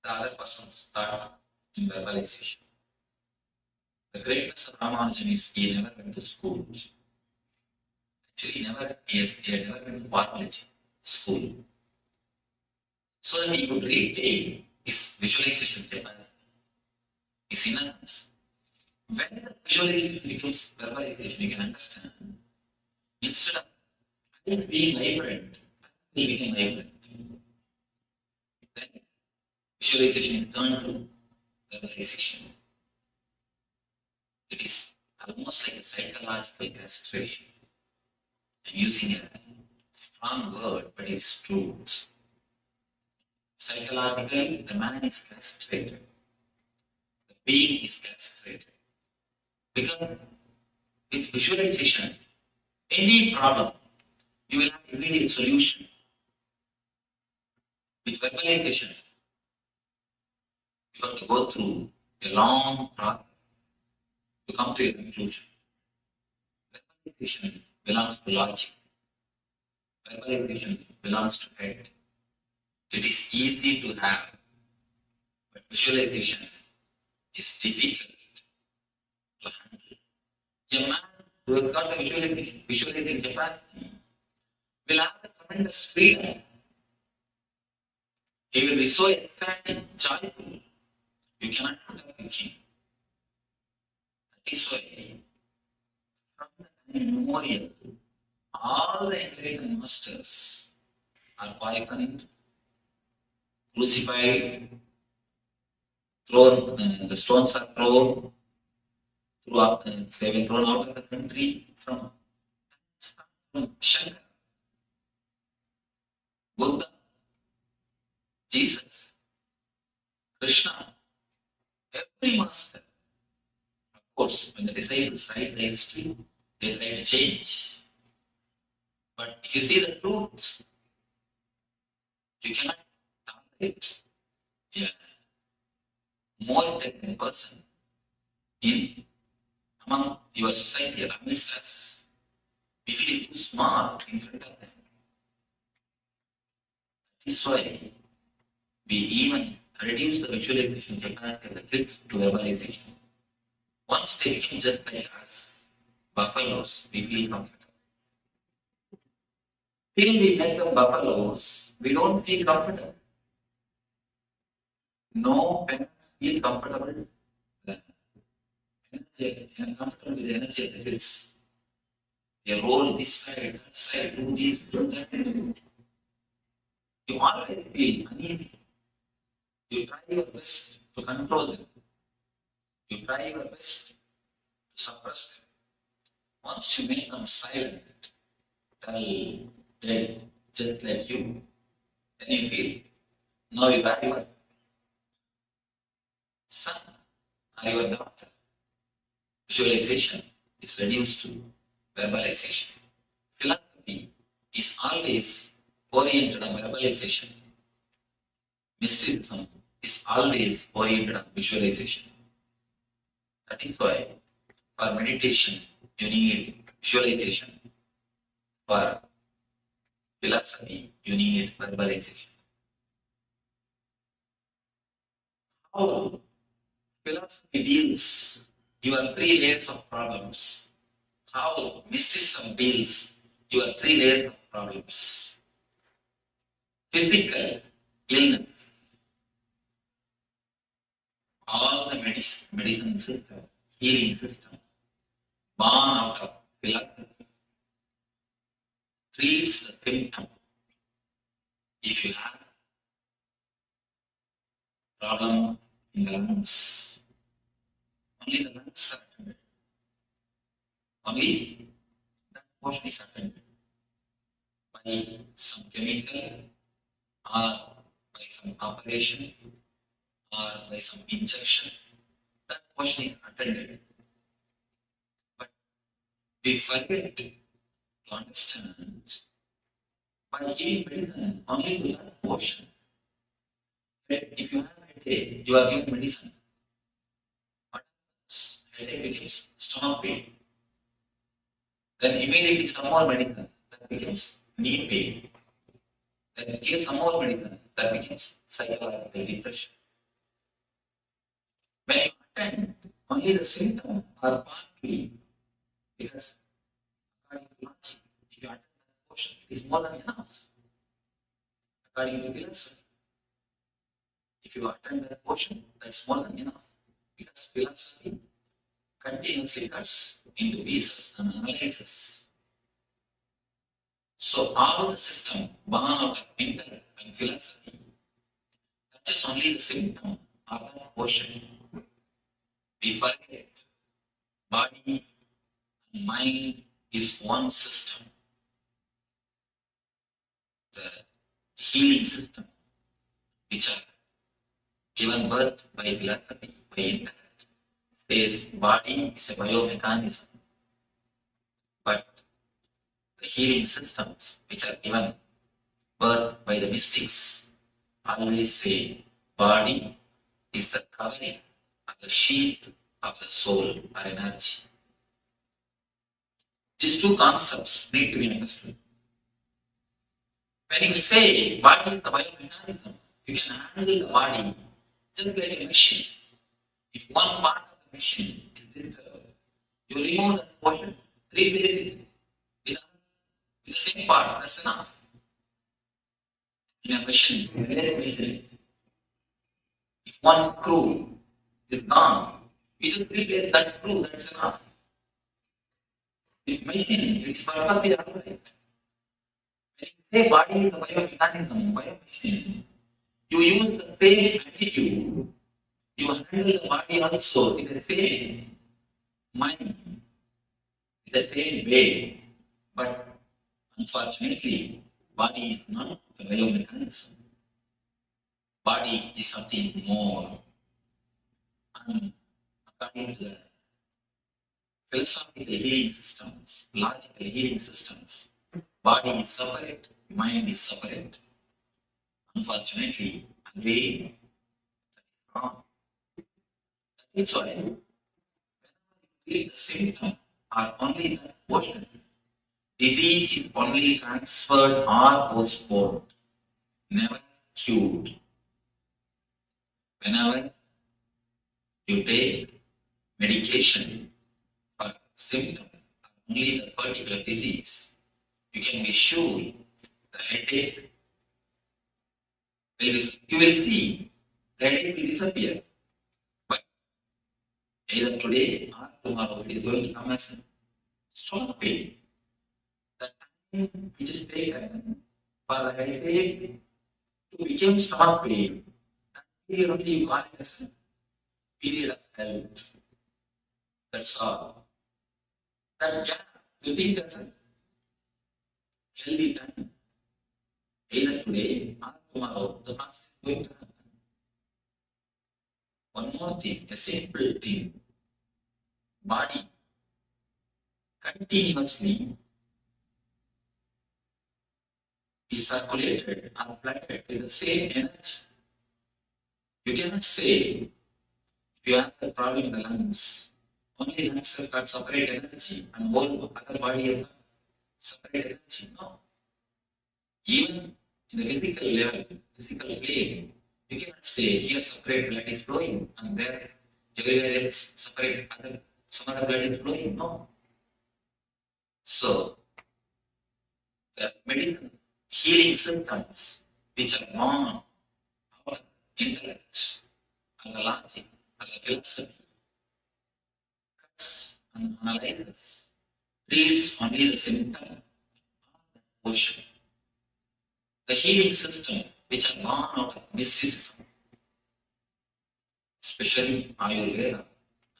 The other persons thought in verbalization. The greatness of Ramanujan is he never went to school. Actually, he had never been to biology school. So that he could retain his visualization capacity, his innocence. When the visualization becomes verbalization, you can understand. Instead of life being vibrant, it will become vibrant. Then visualization is turned to verbalization. It is almost like a psychological castration. I'm using a strong word, but it's true. Psychologically, the man is castrated. The being is castrated. Because with visualization, any problem, you will have immediate solution. With verbalization, you have to go through a long process to come to a conclusion. Verbalization belongs to logic. Verbalization belongs to head. It is easy to have, but visualization is difficult to handle. A man who has got the visualizing capacity will have a tremendous freedom. He will be so ecstatic, joyful, you cannot put up with him. That is why, from the time immemorial, all the enlightened masters are poisoned, crucified, thrown, the stones are thrown, they were thrown out of the country from Shankar, Buddha, Jesus, Krishna, every master. Of course, when the disciples write the history, they try to change. But if you see the truth, you cannot tolerate a more intelligent person among your society and amidst us. We feel too smart in front of them. That is why we even reduce the visualization capacity of the kids to verbalization. Once they become just like us, buffaloes, we feel comfortable. Till we met the buffaloes, we don't feel comfortable. No parents feel comfortable. Comfortable with the energy of the kids. They roll this side, that side, do this, do that. You always feel uneasy. You try your best to control them. You try your best to suppress them. Once you make them silent, dull, dead, just like you, then you feel Now you have your son or your daughter. Visualization is reduced to verbalization. Philosophy is always oriented on verbalization. Mysticism is always oriented on visualization. That is why for meditation you need visualization. For philosophy you need verbalization. How philosophy deals your 3 layers of problems. How mysticism deals your 3 layers of problems. Physical illness. All the medicine system, healing system, born out of philosophy, treats the symptom. If you have problem in the lungs, only the lungs are attended. Only that portion is attended by some chemical or by some operation or by some injection. That portion is attended. But we forget to understand by giving medicine only to that portion. If you have a headache, you are giving medicine. But headache becomes stomach pain. Then immediately some more medicine, that becomes knee pain. Then give some more medicine, that becomes psychological depression. When you attend only the symptom or partly, because according to logic, if you attend that portion, it is more than enough. According to philosophy, if you attend that portion, that's more than enough. Because philosophy continuously cuts into pieces and analyzes. So all the system born out of intellect and philosophy touches only the symptom or that portion. We forget body and mind is one system. The healing system, which are given birth by philosophy, by intellect, says body is a biomechanism. But the healing systems, which are given birth by the mystics, always say body is the covering of the sheath of the soul or energy. These 2 concepts need to be understood. When you say body is the biomechanism, you can handle the body just like a machine. If one part of the machine is disturbed, you remove that portion, replace it with the same part, that's enough. In a machine, if one screw is gone, you just replace that screw, that's enough. If machine, it's perfectly alright. When you say body is a biomechanism, biomachine, you use the same attitude. You handle the body also in the same mind, in the same way. But unfortunately, body is not the biomechanism. Body is something more. And according to the philosophical healing systems, logical healing systems, body is separate, mind is separate. Unfortunately, again, that is wrong. That is why, whenever you treat the symptom or only that portion, disease is only transferred or postponed, never cured. Whenever you take medication for symptom or only the particular disease, you can be sure the headache you will see the headache will disappear. But either today or tomorrow it is going to come as a stomach pain. The time which is taken for the headache to become stomach pain, that period only you call it as a period of health. That's all. That gap, you think that's a healthy time. Either today or tomorrow, the process is going to happen. One more thing, a simple thing. Body continuously is circulated or flooded with the same energy. You cannot say if you have a problem in the lungs, only lungs has got separate energy and whole other body has separate energy. No. Even in the physical level, physical plane, you cannot say here separate blood is flowing and there everywhere else separate some other blood is flowing. No. So the medicine healing symptoms which are born out of intellect and the logic and the philosophy cuts and analyzes, treats only the symptom of the portion. The healing system which are born out of mysticism, especially Ayurveda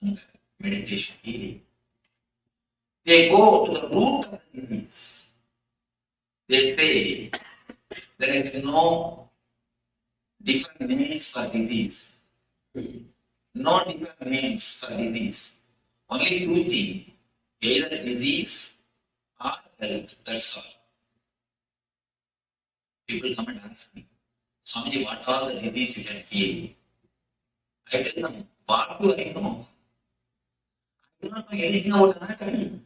and meditation healing, they go to the root of the disease. They say there is no different names for disease. No different names for disease. Only two things, either disease or health, that's all. People come and ask me, Swamiji, what are the disease you can heal? I tell them, what do I know? I do not know anything about anatomy.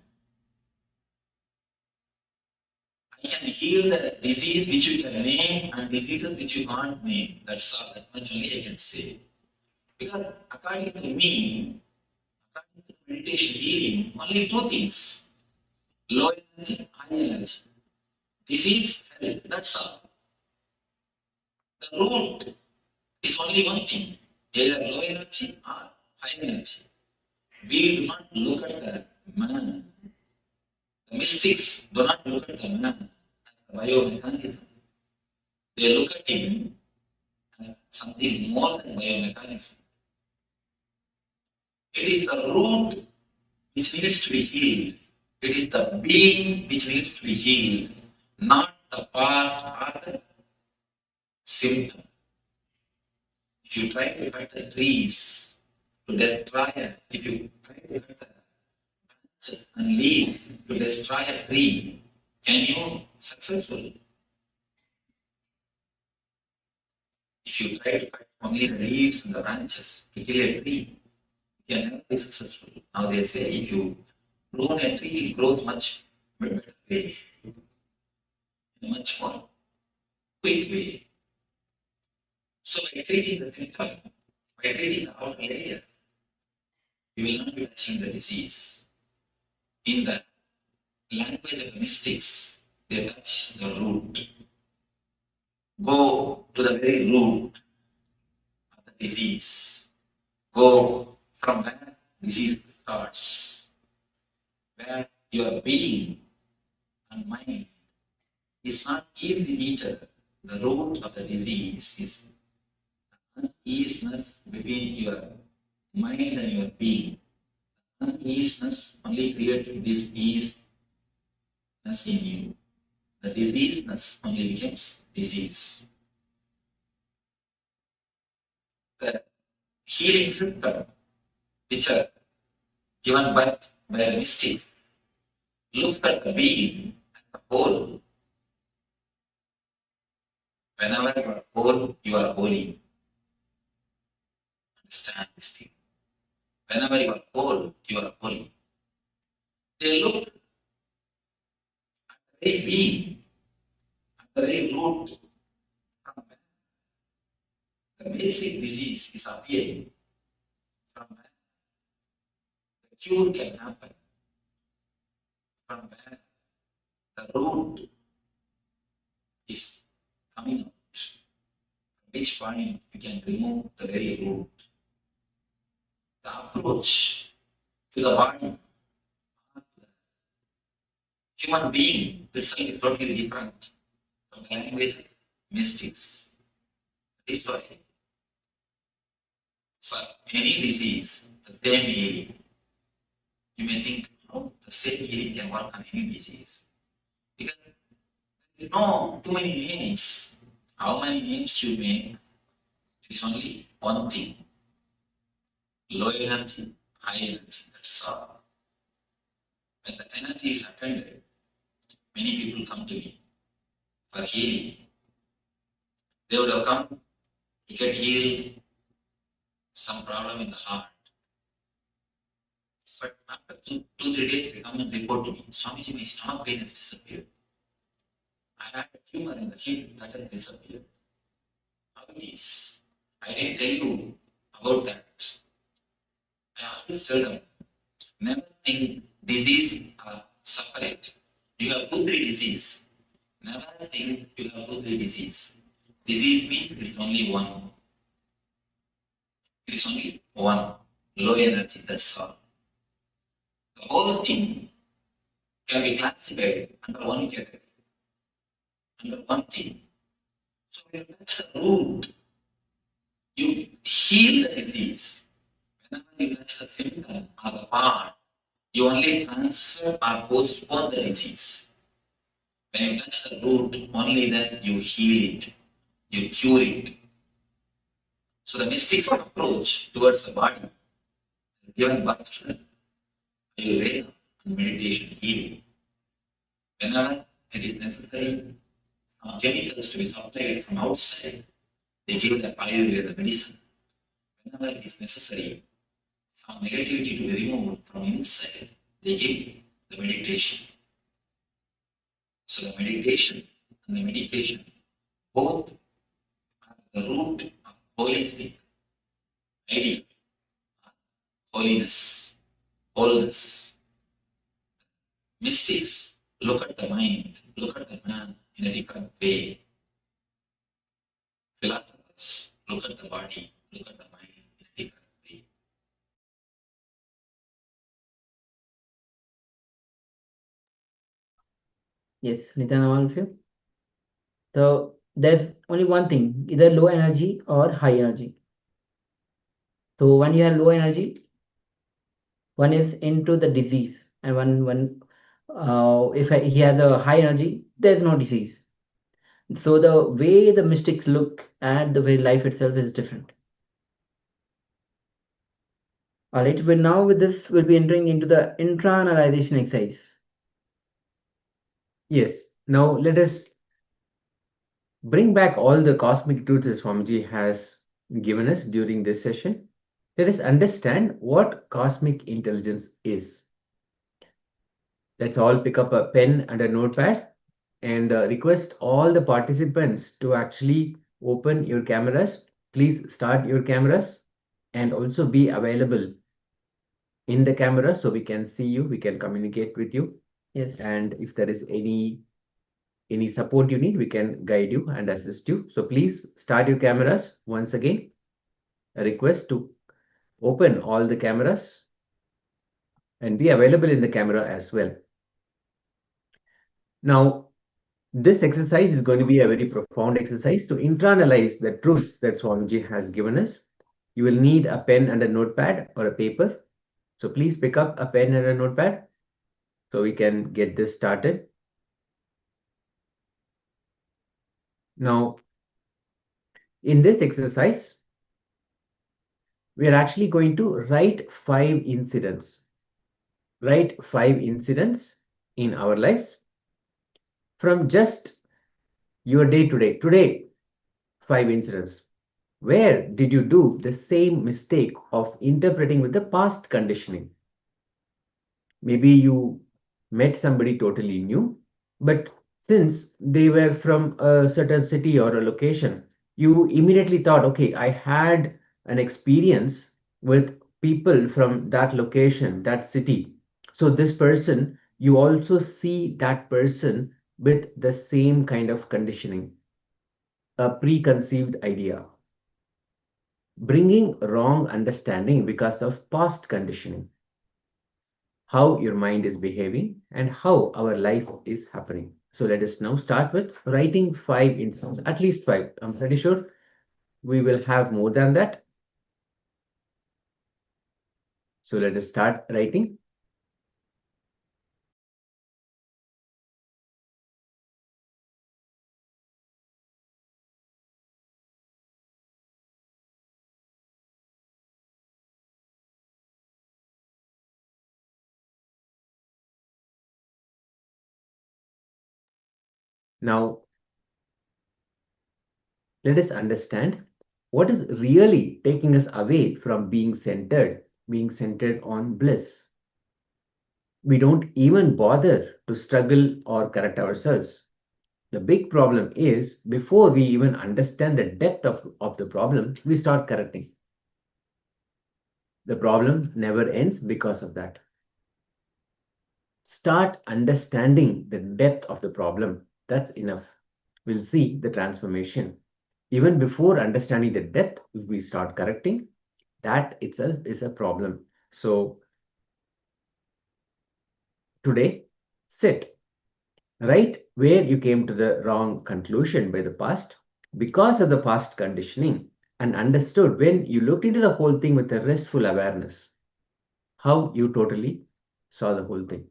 I can heal the disease which you can name and diseases which you can't name. That's all. That much only I can say. Because according to me, according to meditation healing, only two things. Low energy, high energy. Disease, health. That's all. The root is only one thing. Either low energy or high energy. We do not look at the man. The mystics do not look at the man as the biomechanism. They look at him as something more than biomechanism. It is the root which needs to be healed. It is the being which needs to be healed, not the part or the symptom. If you try to cut the trees to destroy, if you try to cut the branches and leaves to destroy a tree, can you successful? If you try to cut only the leaves and the branches to kill a tree, you can never be successful. Now they say if you prune a tree, it grows much better way, in a much more quick way. So by treating the symptom, by treating the outer layer, you will not be touching the disease. In the language of mystics, they touch the root. Go to the very root of the disease. Go from where disease starts, where your being and mind is not easy with each other. The root of the disease is uneasiness between your mind and your being. Uneasiness only creates this easiness in you. The diseaseness only becomes disease. The healing symptom which are given birth by the mystics looks at the being as a whole. Whenever you are whole, you are holy. Understand this thing. Whenever you are whole, you are holy. They look at the very being, at the very root, from where the basic disease is appearing, from where the cure can happen, from where the root is coming out, from which point you can remove the very root. The approach to the body, human being itself is totally different from the language of mystics. That is why for any disease, the same healing, you may think, oh, the same healing can work on any disease. Because there No, too many names. How many names you make? It is only one thing. Low energy, high energy, that's all. When the energy is attended, many people come to me for healing. They would have come to get healed, some problem in the heart. But after 2-3 days, they come and report to me, Swamiji, my stomach pain has disappeared. I had a tumor in the hip that has disappeared. How it is? I didn't tell you about that. I always tell them, never think disease are separate. You have 2-3 disease. Never think you have 2-3 disease. Disease means it is only one. It is only one. Low energy, that's all. The whole thing can be classified under one category, under one thing. So when that's the root, you heal the disease. Whenever you touch the symptom or the part, you only transfer or postpone the disease. When you touch the root, only then you heal it, you cure it. So the mystics' approach towards the body is given birth to Ayurveda and meditation healing. Whenever it is necessary, some chemicals to be supplied from outside, they give the Ayurveda medicine. Whenever it is necessary, some negativity to be removed from inside, they give the meditation. So the meditation and the medication both are the root of holistic idea, holiness, wholeness. Mystics look at the mind, look at the man in a different way. Philosophers look at the body, look at the mind in a different way. Yes, Nithyananda, all of you. So there's only one thing, either low energy or high energy. So when you have low energy, one is into the disease, and if he has a high energy, there's no disease. So the way the mystics look at the way life itself is different. All right, but now with this, we'll be entering into the intra-analyzation exercise. Yes. Now let us bring back all the cosmic truths that Swamiji has given us during this session. Let us understand what cosmic intelligence is. Let's all pick up a pen and a notepad and request all the participants to actually open your cameras. Please start your cameras and also be available in the camera so we can see you, we can communicate with you. Yes. And if there is any support you need, we can guide you and assist you. So please start your cameras once again. A request to open all the cameras and be available in the camera as well. Now, this exercise is going to be a very profound exercise to internalize the truths that Swamiji has given us. You will need a pen and a notepad or a paper. So please pick up a pen and a notepad so we can get this started. Now, in this exercise, we are actually going to write 5 incidents. Write 5 incidents in our lives from just your day to day. Today, 5 incidents. Where did you do the same mistake of interpreting with the past conditioning? Maybe you met somebody totally new, but since they were from a certain city or a location, you immediately thought, okay, I had an experience with people from that location, that city. So this person, you also see that person with the same kind of conditioning, a preconceived idea, bringing wrong understanding because of past conditioning, how your mind is behaving and how our life is happening. So let us now start with writing 5 instances, at least 5. I'm pretty sure we will have more than that. So let us start writing. Now, let us understand what is really taking us away from being centered on bliss. We don't even bother to struggle or correct ourselves. The big problem is before we even understand the depth of the problem, we start correcting. The problem never ends because of that. Start understanding the depth of the problem. That's enough. We'll see the transformation. Even before understanding the depth, if we start correcting, that itself is a problem. So today, sit right where you came to the wrong conclusion by the past because of the past conditioning, and understood when you looked into the whole thing with a restful awareness, how you totally saw the whole thing.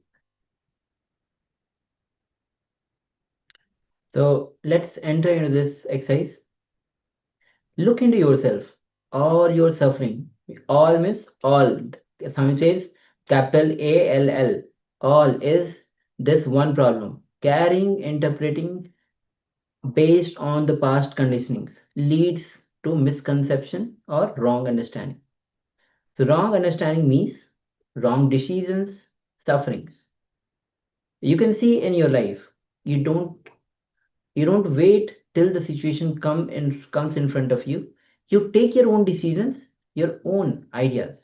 So let's enter into this exercise. Look into yourself or your suffering. All means all. Swami says capital ALL. All is this one problem. Carrying, interpreting based on the past conditionings leads to misconception or wrong understanding. So wrong understanding means wrong decisions, sufferings. You can see in your life, you don't wait till the situation comes in front of you. You take your own decisions, your own ideas.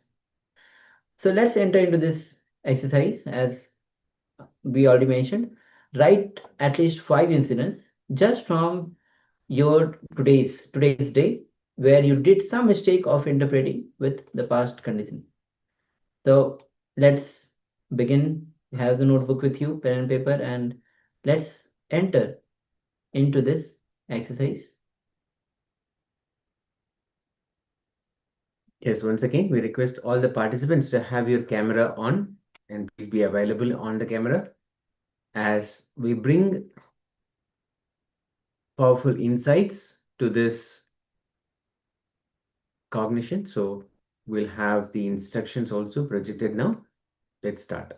So let's enter into this exercise. As we already mentioned, write at least 5 incidents just from your today's day where you did some mistake of interpreting with the past condition. So let's begin. Have the notebook with you, pen and paper, and let's enter into this exercise. Yes, once again, we request all the participants to have your camera on and please be available on the camera as we bring powerful insights to this cognition. So we'll have the instructions also projected now. Let's start.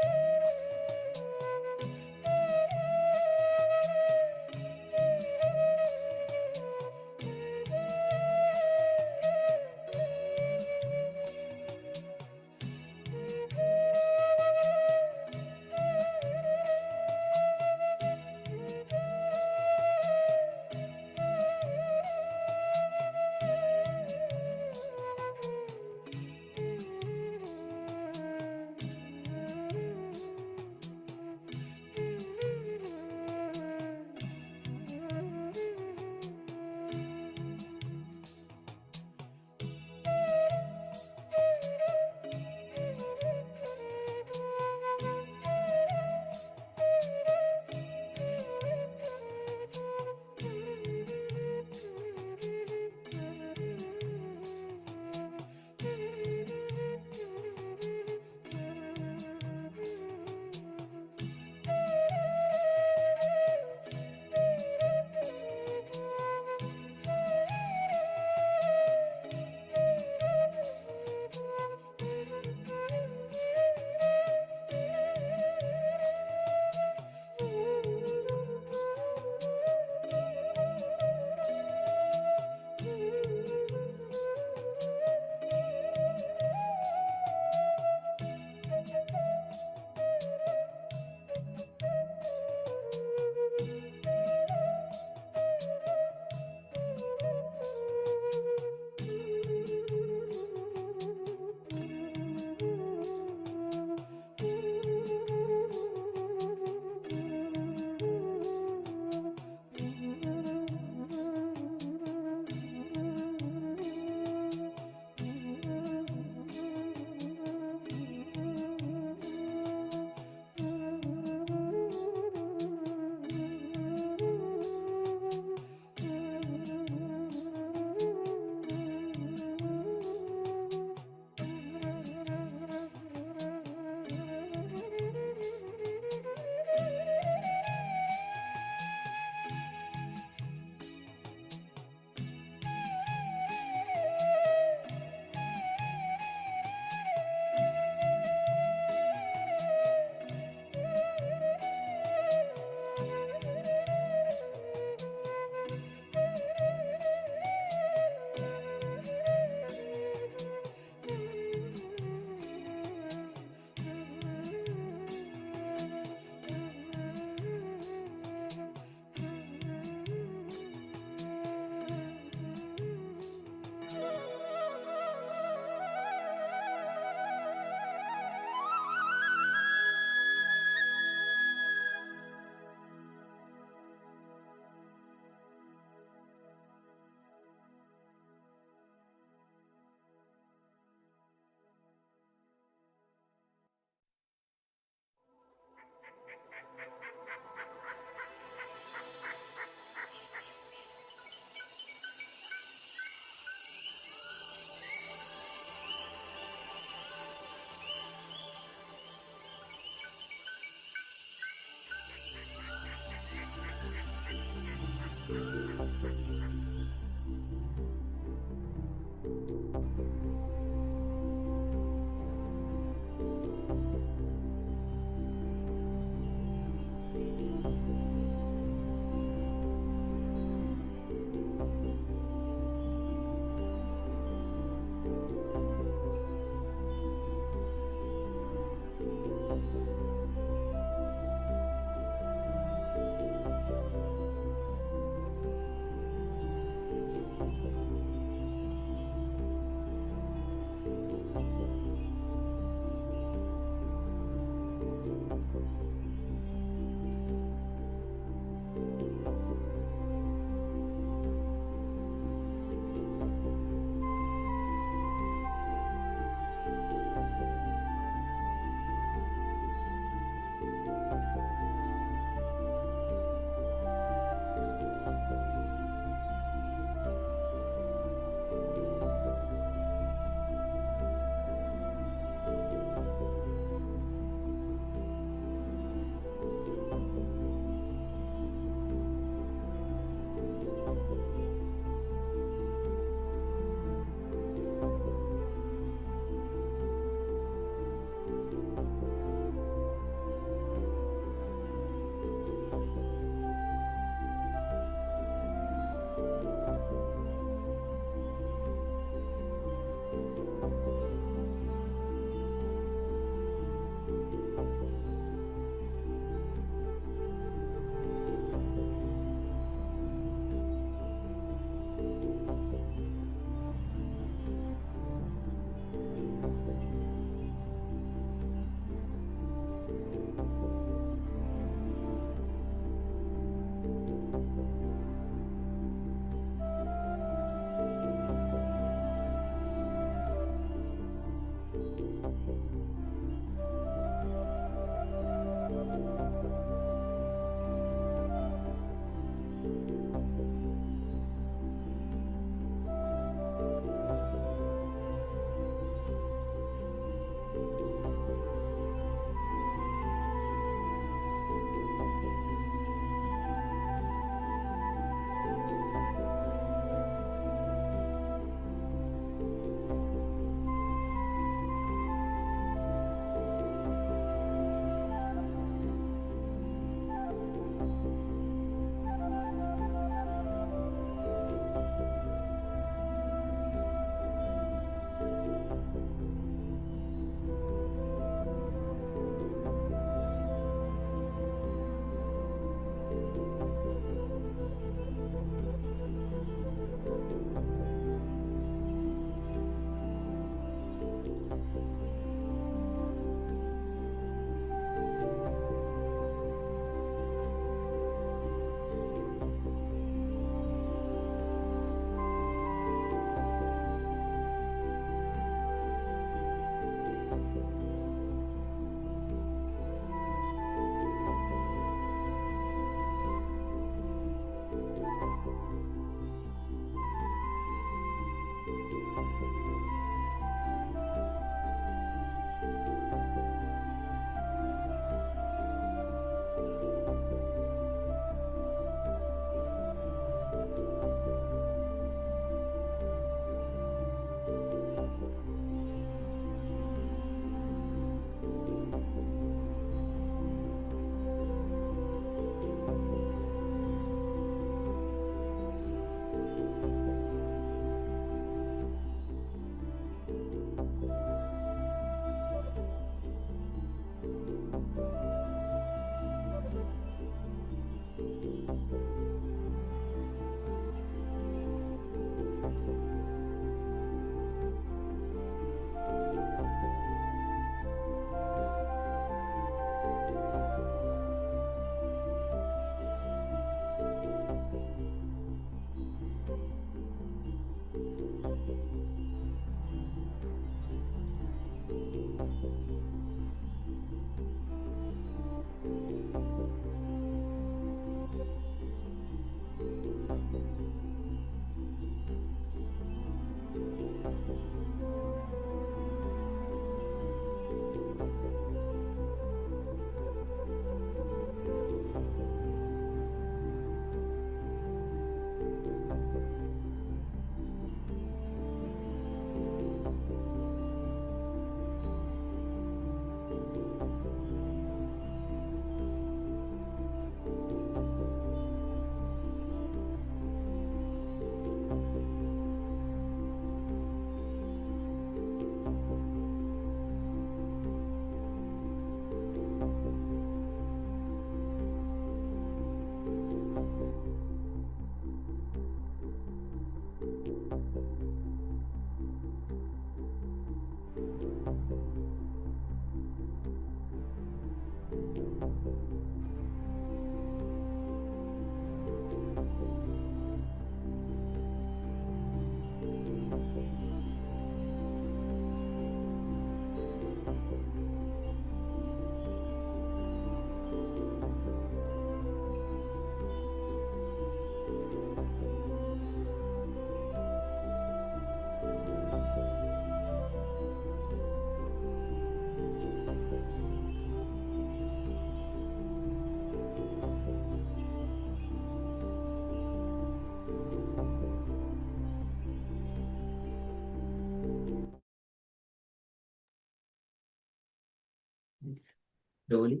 Slowly.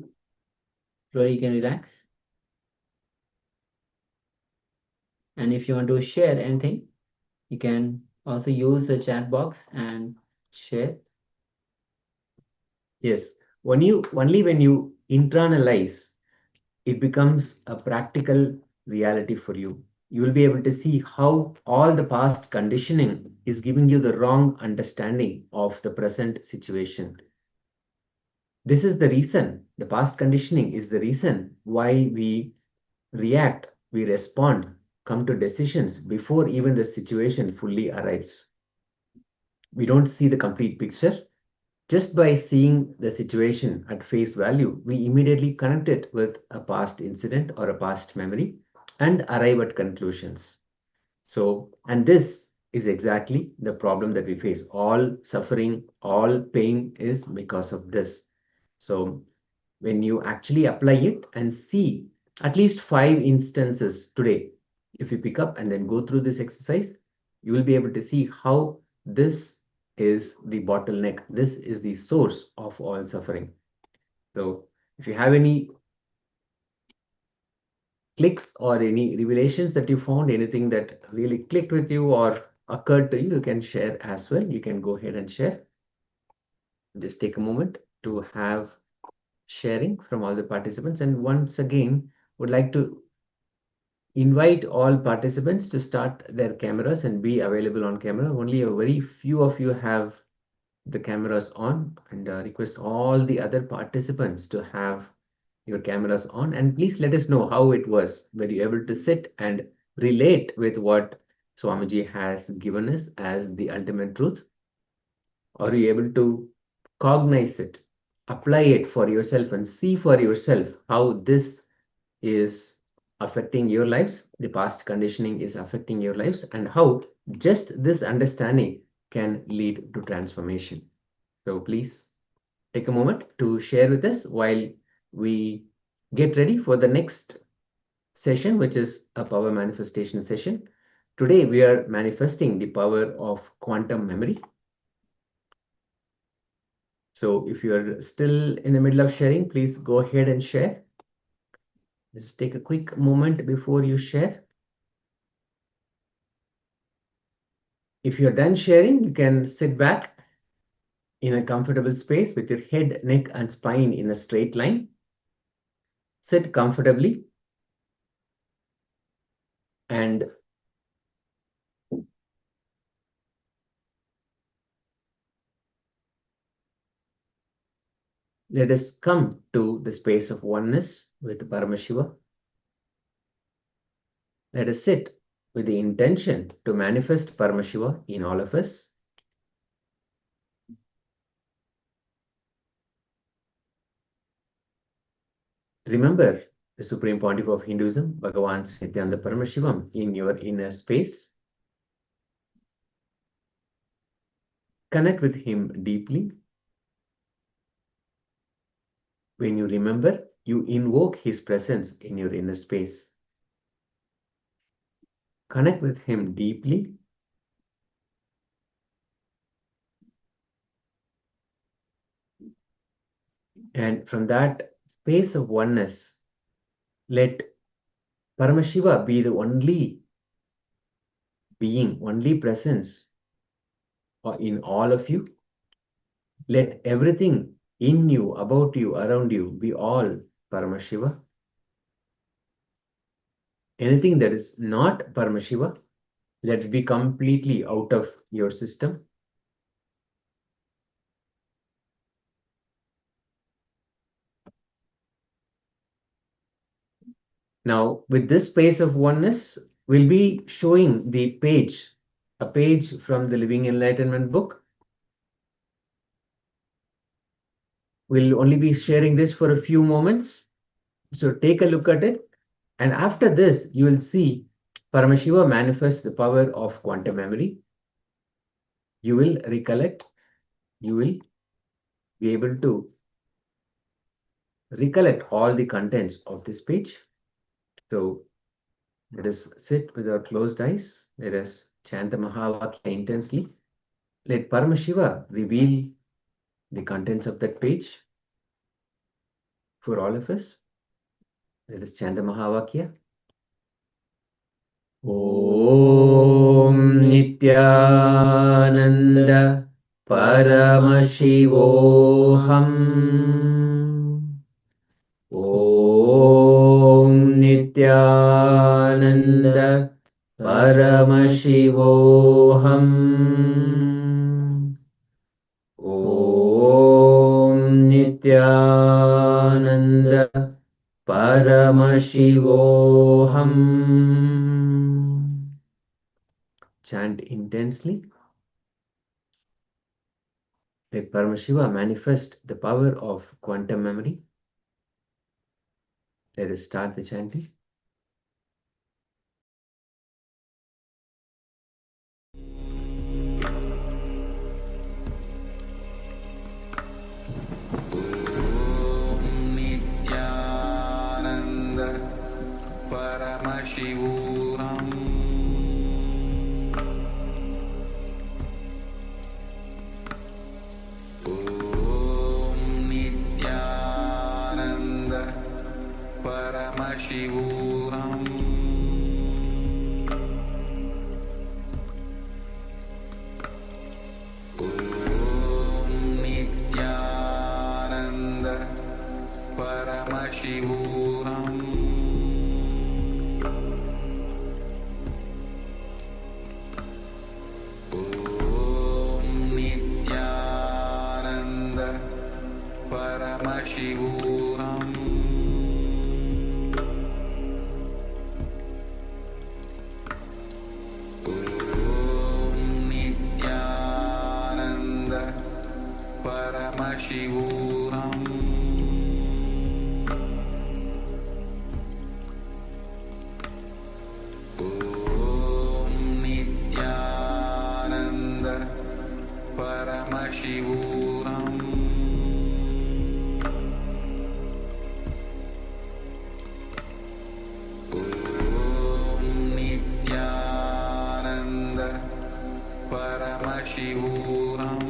Slowly you can relax. And if you want to share anything, you can also use the chat box and share. Yes, only when you internalize, it becomes a practical reality for you. You will be able to see how all the past conditioning is giving you the wrong understanding of the present situation. This is the reason, the past conditioning is the reason why we react, we respond, come to decisions before even the situation fully arrives. We don't see the complete picture. Just by seeing the situation at face value, we immediately connect it with a past incident or a past memory and arrive at conclusions. So, and this is exactly the problem that we face. All suffering, all pain is because of this. So, when you actually apply it and see at least 5 instances today, if you pick up and then go through this exercise, you will be able to see how this is the bottleneck. This is the source of all suffering. So if you have any clicks or any revelations that you found, anything that really clicked with you or occurred to you, you can share as well. You can go ahead and share. Just take a moment to have sharing from all the participants. And once again, would like to invite all participants to start their cameras and be available on camera. Only a very few of you have the cameras on, and request all the other participants to have your cameras on. And please let us know how it was. Were you able to sit and relate with what Swamiji has given us as the ultimate truth? Or are you able to cognize it, apply it for yourself and see for yourself how this is affecting your lives, the past conditioning is affecting your lives, and how just this understanding can lead to transformation. So please take a moment to share with us while we get ready for the next session, which is a power manifestation session. Today we are manifesting the power of quantum memory. So if you are still in the middle of sharing, please go ahead and share. Just take a quick moment before you share. If you're done sharing, you can sit back in a comfortable space with your head, neck, and spine in a straight line. Sit comfortably and let us come to the space of oneness with Paramashiva. Let us sit with the intention to manifest Paramashiva in all of us. Remember the Supreme Pontiff of Hinduism, Bhagavan Nithyananda Paramashivam, in your inner space. Connect with him deeply. When you remember, you invoke his presence in your inner space. Connect with him deeply. And from that space of oneness, let Paramashiva be the only being, only presence in all of you. Let everything in you, about you, around you be all Paramashiva. Anything that is not Paramashiva, let it be completely out of your system. Now, with this space of oneness, we'll be showing the page, a page from the Living Enlightenment book. We'll only be sharing this for a few moments. So take a look at it. And after this, you will see Paramashiva manifests the power of quantum memory. You will recollect, you will be able to recollect all the contents of this page. So let us sit with our closed eyes. Let us chant the Mahavakya intensely. Let Paramashiva reveal the contents of that page. for all of us. Let us chant the Mahavakya. Om Nithyananda Paramashivoham. Om Nithyananda Paramashivoham. Om Nithyananda Paramashivoham. Chant intensely. Let Paramashiva manifest the power of quantum memory. Let us start the chanting. Nithyananda Paramashivoham. Om Nithyananda Paramashivoham. Om Nithyananda Paramashivoham. Om Nithyananda Paramashivoham. Om Nithyananda Paramashivoham. Om Nithyananda Paramashivoham. Om Nithyananda Paramashivoham. Om Nithyananda Paramashivoham.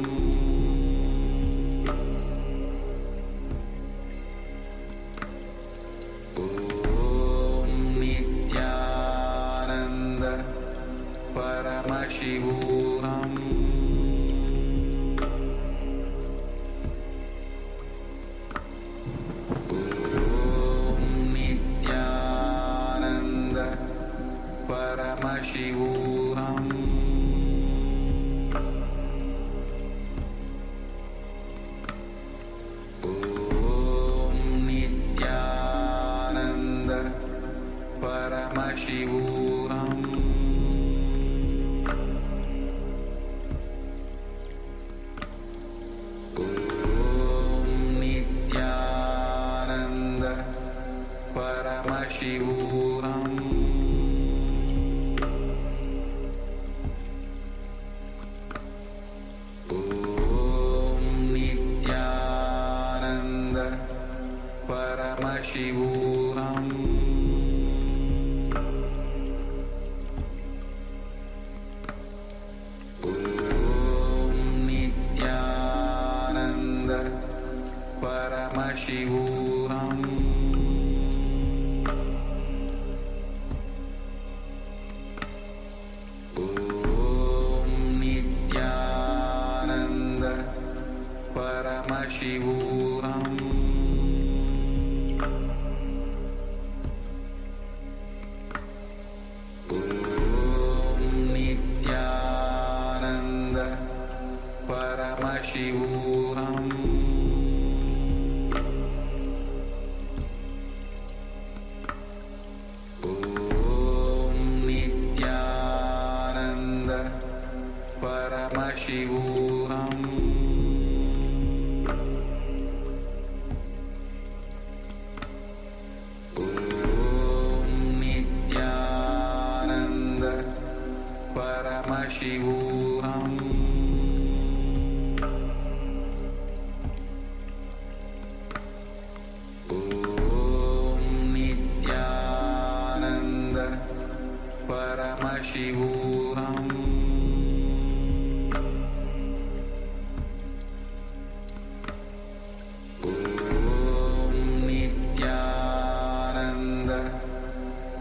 Om Nithyananda Paramashivoham. Om Nithyananda Paramashivoham. Om Nithyananda Paramashivoham. Om Nithyananda Paramashivoham. Om Nithyananda Paramashivoham. Om Nithyananda Paramashivoham. Om Nithyananda Paramashivoham. Om Nithyananda Paramashivoham. Om Nithyananda Paramashivoham. Om Nithyananda Paramashivoham. Om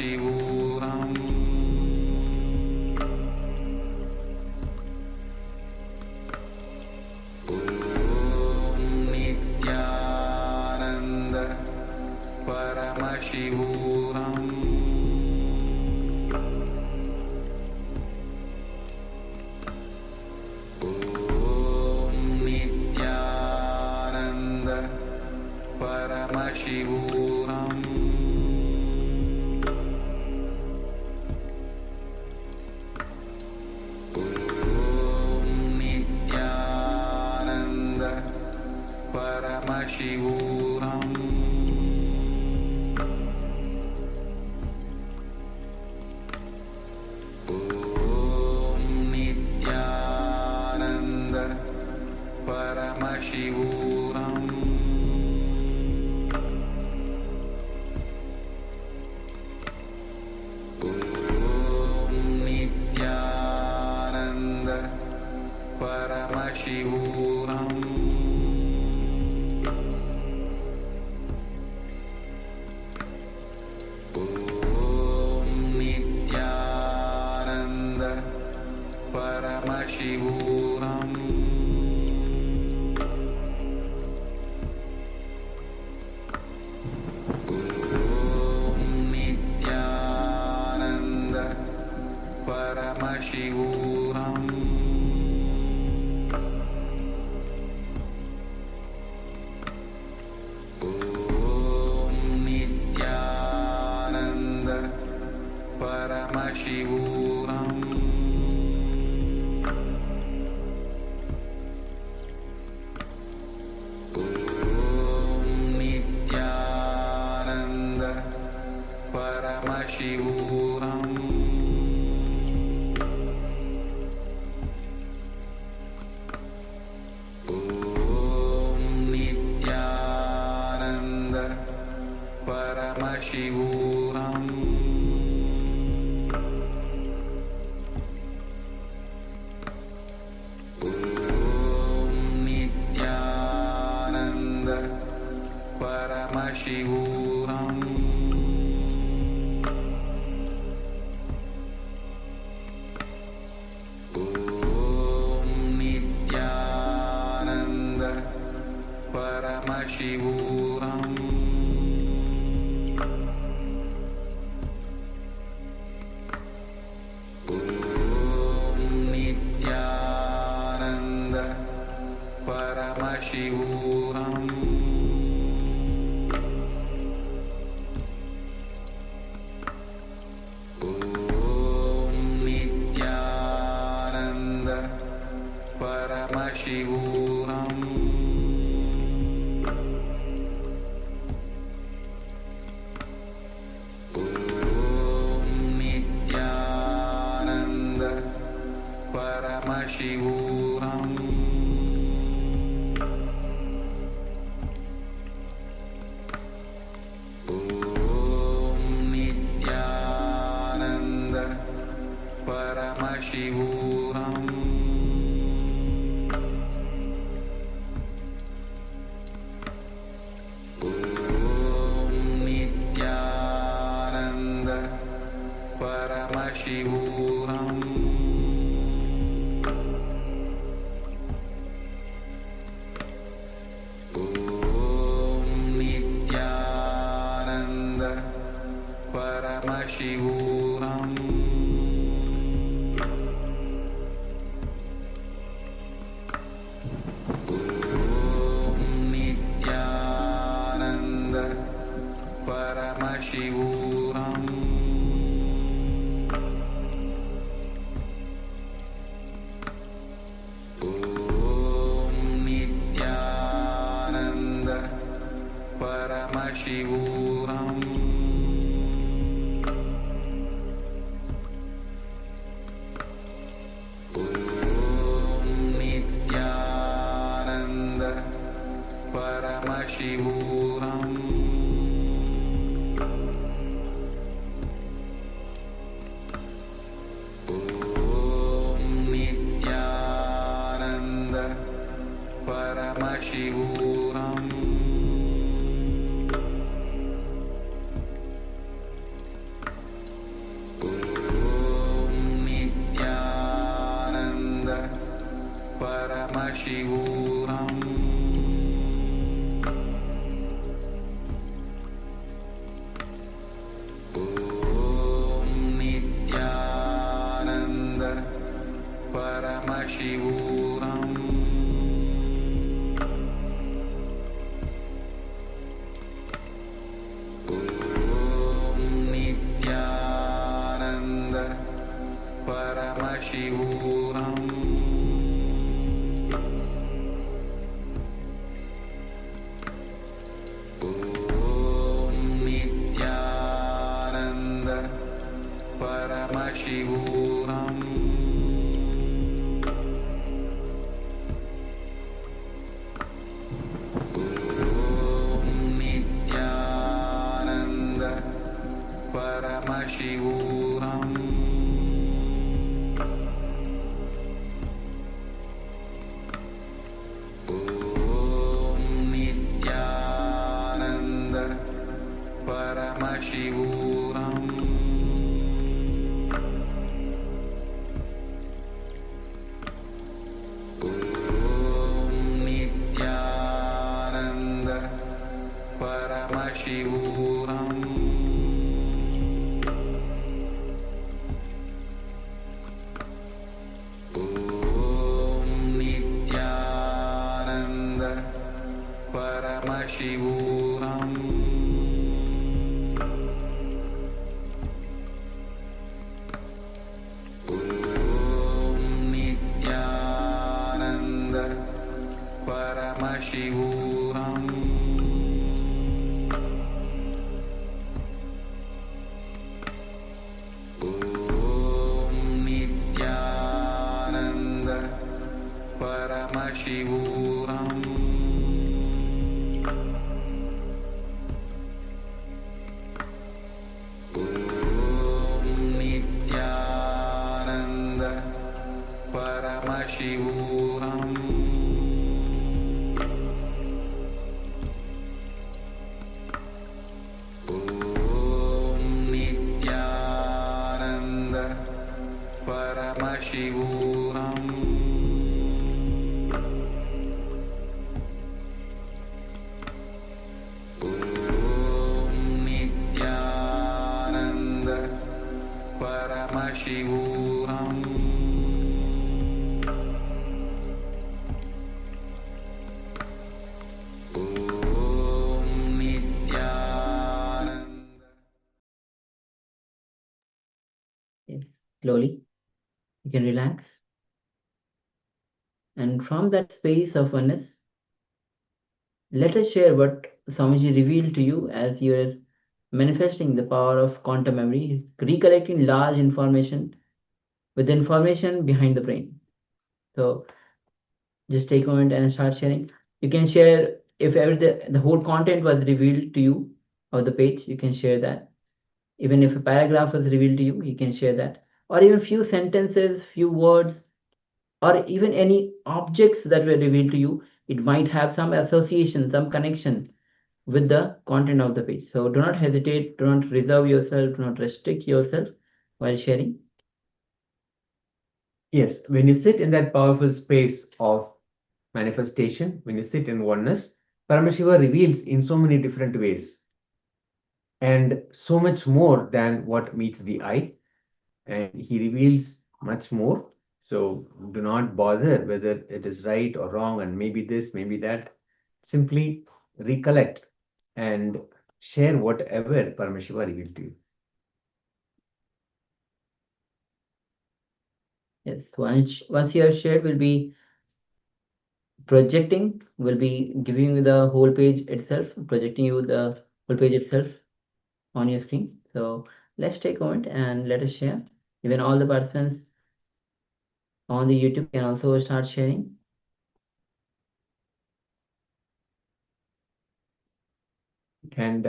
Paramashivoham Om Nithyananda Paramashivoham Om Nithyananda Paramashivoham Paramashivoham Om Nithyananda Paramashivoham Om Nithyananda Paramashivoham Paramashivoham Om Nithyananda Paramashivoham Om Nithyananda Paramashivoham Paramashivoham Om Nithyananda Paramashivoham Om Nithyananda Paramashivoham Paramashivoham Om Nithyananda Paramashivoham Om Nithyananda Paramashivoham Paramashivoham Om Nithyananda Paramashivoham Om Nithyananda Paramashivoham Paramashivoham Om Nithyananda Paramashivoham Om Nithyananda Paramashivoham Paramashivoham Om Nithyananda Paramashivoham Nithyananda Paramashivoham Nithyananda Paramashivoham Nithyananda Paramashivoham Nithyananda Paramashivoham Nithyananda Paramashivoham Nithyananda Paramashivoham Nithyananda Paramashivoham Nithyananda Paramashivoham Nithyananda Paramashivoham Nithyananda Paramashivoham Nithyananda Paramashivoham Nithyananda Paramashivoham Nithyananda. Yes, slowly. You can relax. And from that space of oneness, let us share what Swamiji revealed to you as you're manifesting the power of quantum memory, recollecting large information with the information behind the brain. So just take a moment and start sharing. You can share if ever the whole content was revealed to you of the page, you can share that. Even if a paragraph was revealed to you, you can share that. Or even few sentences, few words, or even any objects that were revealed to you, it might have some association, some connection with the content of the page. So do not hesitate, do not reserve yourself, do not restrict yourself while sharing. Yes, when you sit in that powerful space of manifestation, when you sit in oneness, Paramashiva reveals in so many different ways and so much more than what meets the eye. And he reveals much more. So do not bother whether it is right or wrong and maybe this, maybe that. Simply recollect and share whatever Paramashiva revealed to you. Yes, once you have shared, we'll be projecting, we'll be giving you the whole page itself, projecting you the whole page itself on your screen. So let's take a moment and let us share. Even all the participants on the YouTube can also start sharing. And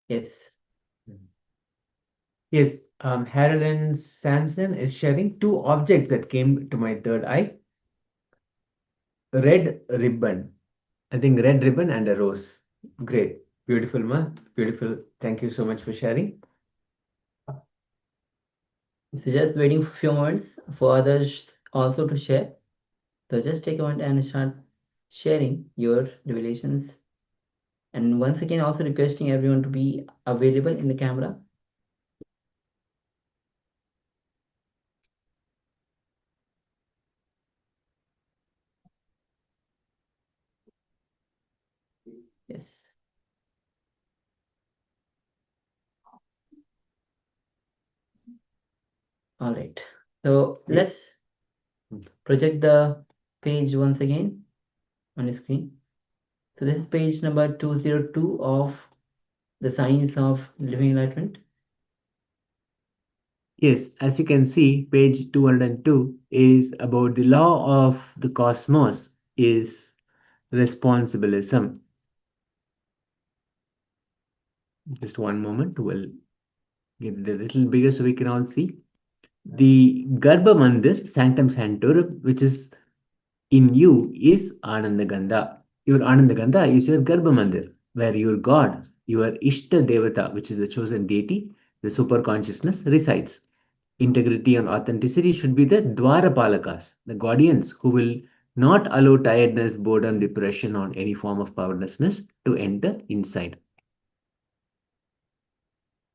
yes. Yes, Harlan Samson is sharing two objects that came to my third eye. Red ribbon. I think red ribbon and a rose. Great. Beautiful, ma. Beautiful. Thank you so much for sharing. So just waiting for a few moments for others also to share. So just take a moment and start sharing your revelations. And once again, also requesting everyone to be available in the camera. Yes. All right. So let's project the page once again on the screen. So this is page number 202 of the Science of Living Enlightenment. Yes, as you can see, page 202 is about the law of the cosmos is responsibilism. Just one moment, we'll get it a little bigger so we can all see. The Garbha Mandir, Sanctum Sanctorum, which is in you, is Anandagandha. Your Anandagandha is your Garbha Mandir, where your God, your Ishta Devata, which is the chosen deity, the superconsciousness, resides. Integrity and authenticity should be the Dwarapalakas, the guardians who will not allow tiredness, boredom, depression, or any form of powerlessness to enter inside.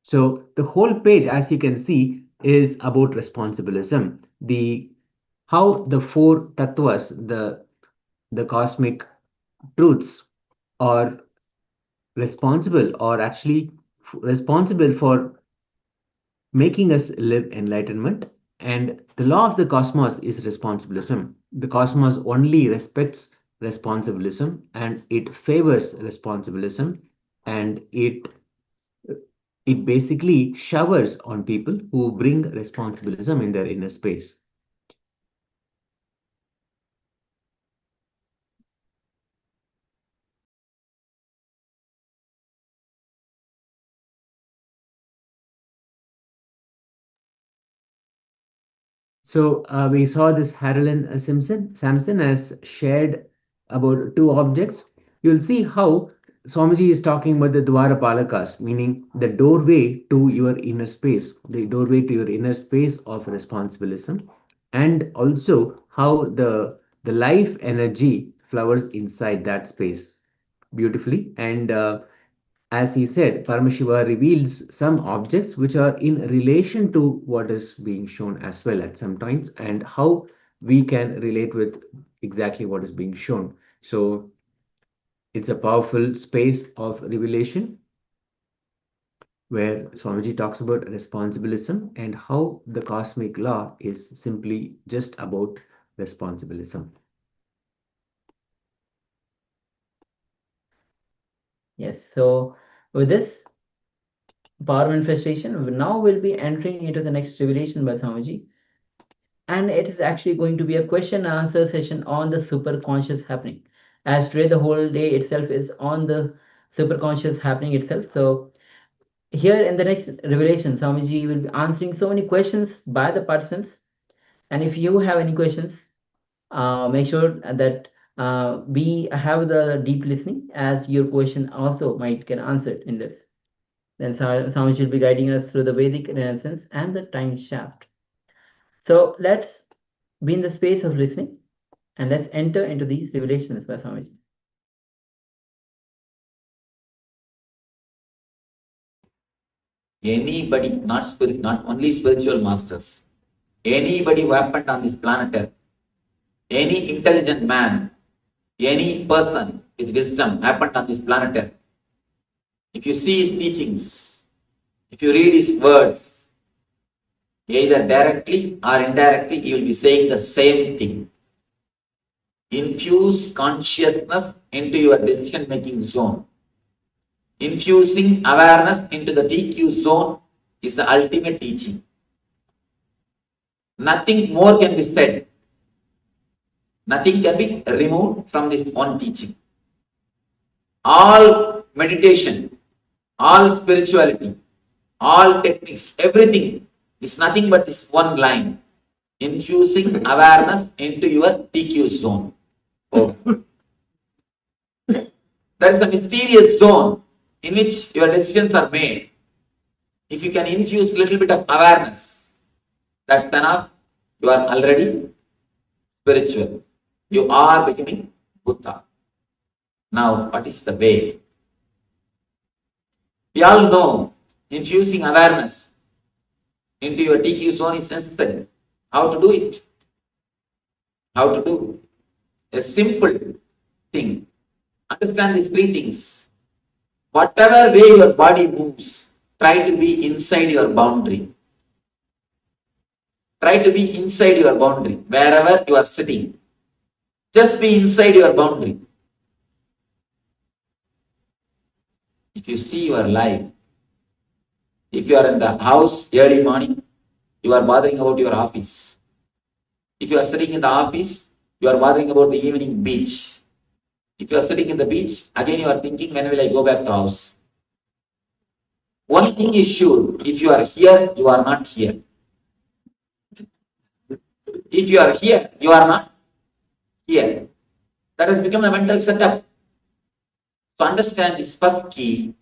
So the whole page, as you can see, is about responsibilism. How the four tattvas, the cosmic truths, are responsible, or actually responsible for making us live enlightenment. And the law of the cosmos is responsibilism. The cosmos only respects responsibilism, and it favors responsibilism, and it basically showers on people who bring responsibilism in their inner space. So we saw this Harlan Samson has shared about two objects. You'll see how Swamiji is talking about the Dwarapalakas, meaning the doorway to your inner space, the doorway to your inner space of responsibilism, and also how the life energy flowers inside that space beautifully. And as he said, Paramashiva reveals some objects which are in relation to what is being shown as well at some times, and how we can relate with exactly what is being shown. So it's a powerful space of revelation where Swamiji talks about responsibilism and how the cosmic law is simply just about responsibilism. Yes. So with this power manifestation, now we'll be entering into the next revelation by Swamiji. And it is actually going to be a question and answer session on the superconscious happening. As today, the whole day itself is on the superconscious happening itself. So here in the next revelation, Swamiji will be answering so many questions by the participants. And if you have any questions, make sure that we have the deep listening, as your question also might get answered in this. Then Swamiji will be guiding us through the Vedic Renaissance and the time shaft. So let's be in the space of listening, and let's enter into these revelations by Swamiji. Anybody, not only spiritual masters, anybody who happened on this planet Earth, any intelligent man, any person with wisdom happened on this planet Earth, if you see his teachings, if you read his words, either directly or indirectly, he will be saying the same thing. Infuse consciousness into your decision-making zone. Infusing awareness into the DQ zone is the ultimate teaching. Nothing more can be said. Nothing can be removed from this one teaching. All meditation, all spirituality, all techniques, everything is nothing but this one line. Infusing awareness into your DQ zone. Oh. That is the mysterious zone in which your decisions are made. If you can infuse a little bit of awareness, That's enough. You are already spiritual. You are becoming Buddha. Now, what is the way? We all know infusing awareness into your TQ zone is necessary. How to do it? How to do? A simple thing. Understand these three things. Whatever way your body moves, try to be inside your boundary. Try to be inside your boundary. Wherever you are sitting, just be inside your boundary. If you see your life, if you are in the house early morning, you are bothering about your office. If you are sitting in the office, you are bothering about the evening beach. If you are sitting in the beach, again you are thinking, when will I go back to house? One thing is sure, if you are here, you are not here. If you are here, you are not here. That has become a mental setup. So understand this first key.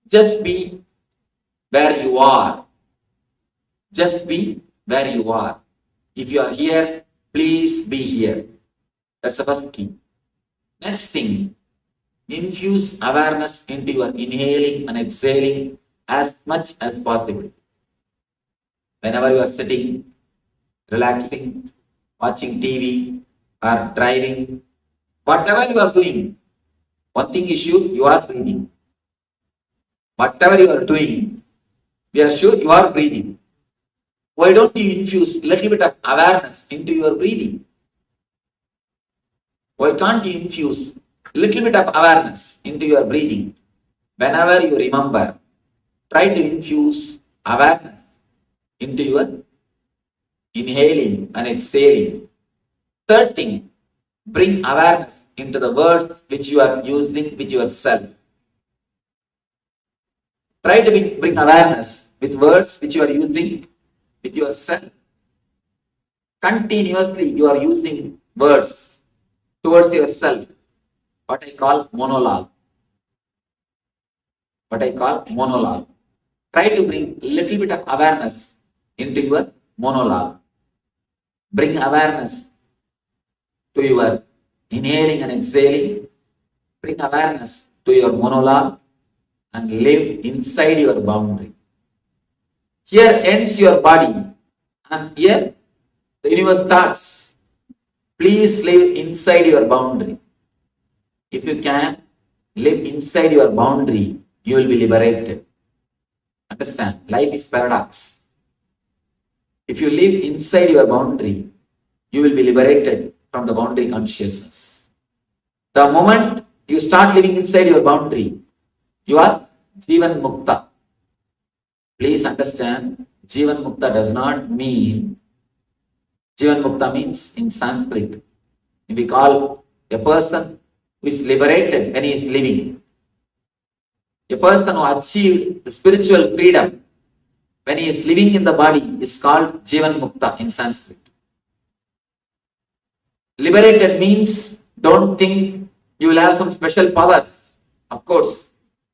Just be where you are. Just be where you are. If you are here, please be here. That's the first key. Next thing, infuse awareness into your inhaling and exhaling as much as possible. Whenever you are sitting, relaxing, watching TV, or driving, whatever you are doing, one thing is sure, you are breathing. Whatever you are doing, we are sure you are breathing. Why don't you infuse a little bit of awareness into your breathing? Why can't you infuse a little bit of awareness into your breathing? Whenever you remember, try to infuse awareness into your inhaling and exhaling. Third thing, bring awareness into the words which you are using with yourself. Try to bring awareness with words which you are using with yourself. Continuously you are using words towards yourself. What I call monologue. What I call monologue. Try to bring a little bit of awareness into your monologue. Bring awareness to your inhaling and exhaling. Bring awareness to your monologue and live inside your boundary. Here ends your body and here the universe starts. Please live inside your boundary. If you can live inside your boundary, you will be liberated. Understand, life is paradox. If you live inside your boundary, you will be liberated from the boundary consciousness. The moment you start living inside your boundary, you are Jivan Mukta. Please understand, Jivan Mukta does not mean, Jivan Mukta means in Sanskrit, we call a person who is liberated when he is living. A person who achieved the spiritual freedom when he is living in the body is called Jivan Mukta in Sanskrit. Liberated means don't think you will have some special powers. Of course,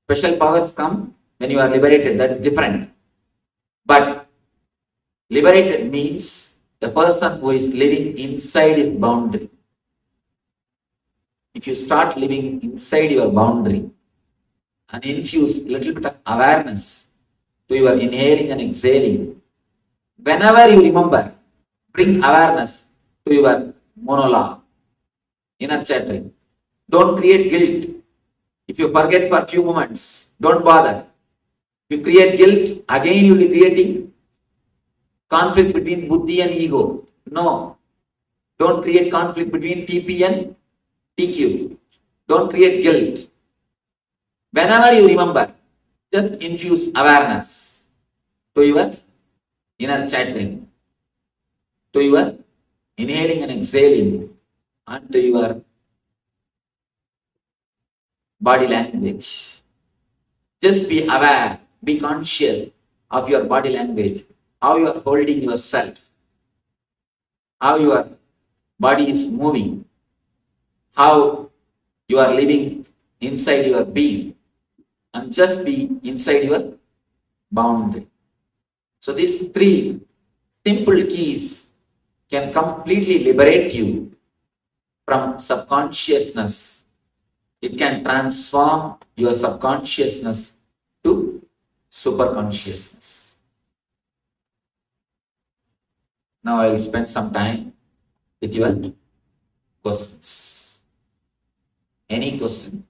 special powers come when you are liberated, that is different. But liberated means the person who is living inside his boundary. If you start living inside your boundary and infuse a little bit of awareness to your inhaling and exhaling, whenever you remember, bring awareness to your monologue, inner chattering. Don't create guilt. If you forget for a few moments, don't bother. If you create guilt, again you will be creating conflict between buddhi and ego. No. Don't create conflict between TP and TQ. Don't create guilt. Whenever you remember, just infuse awareness to your inner chattering, to your inhaling and exhaling, and to your body language. Just be aware, be conscious of your body language, how you are holding yourself, how your body is moving, how you are living inside your being, and just be inside your boundary. So these three simple keys can completely liberate you from subconsciousness. It can transform your subconsciousness to superconsciousness. Now I will spend some time with your questions. Any question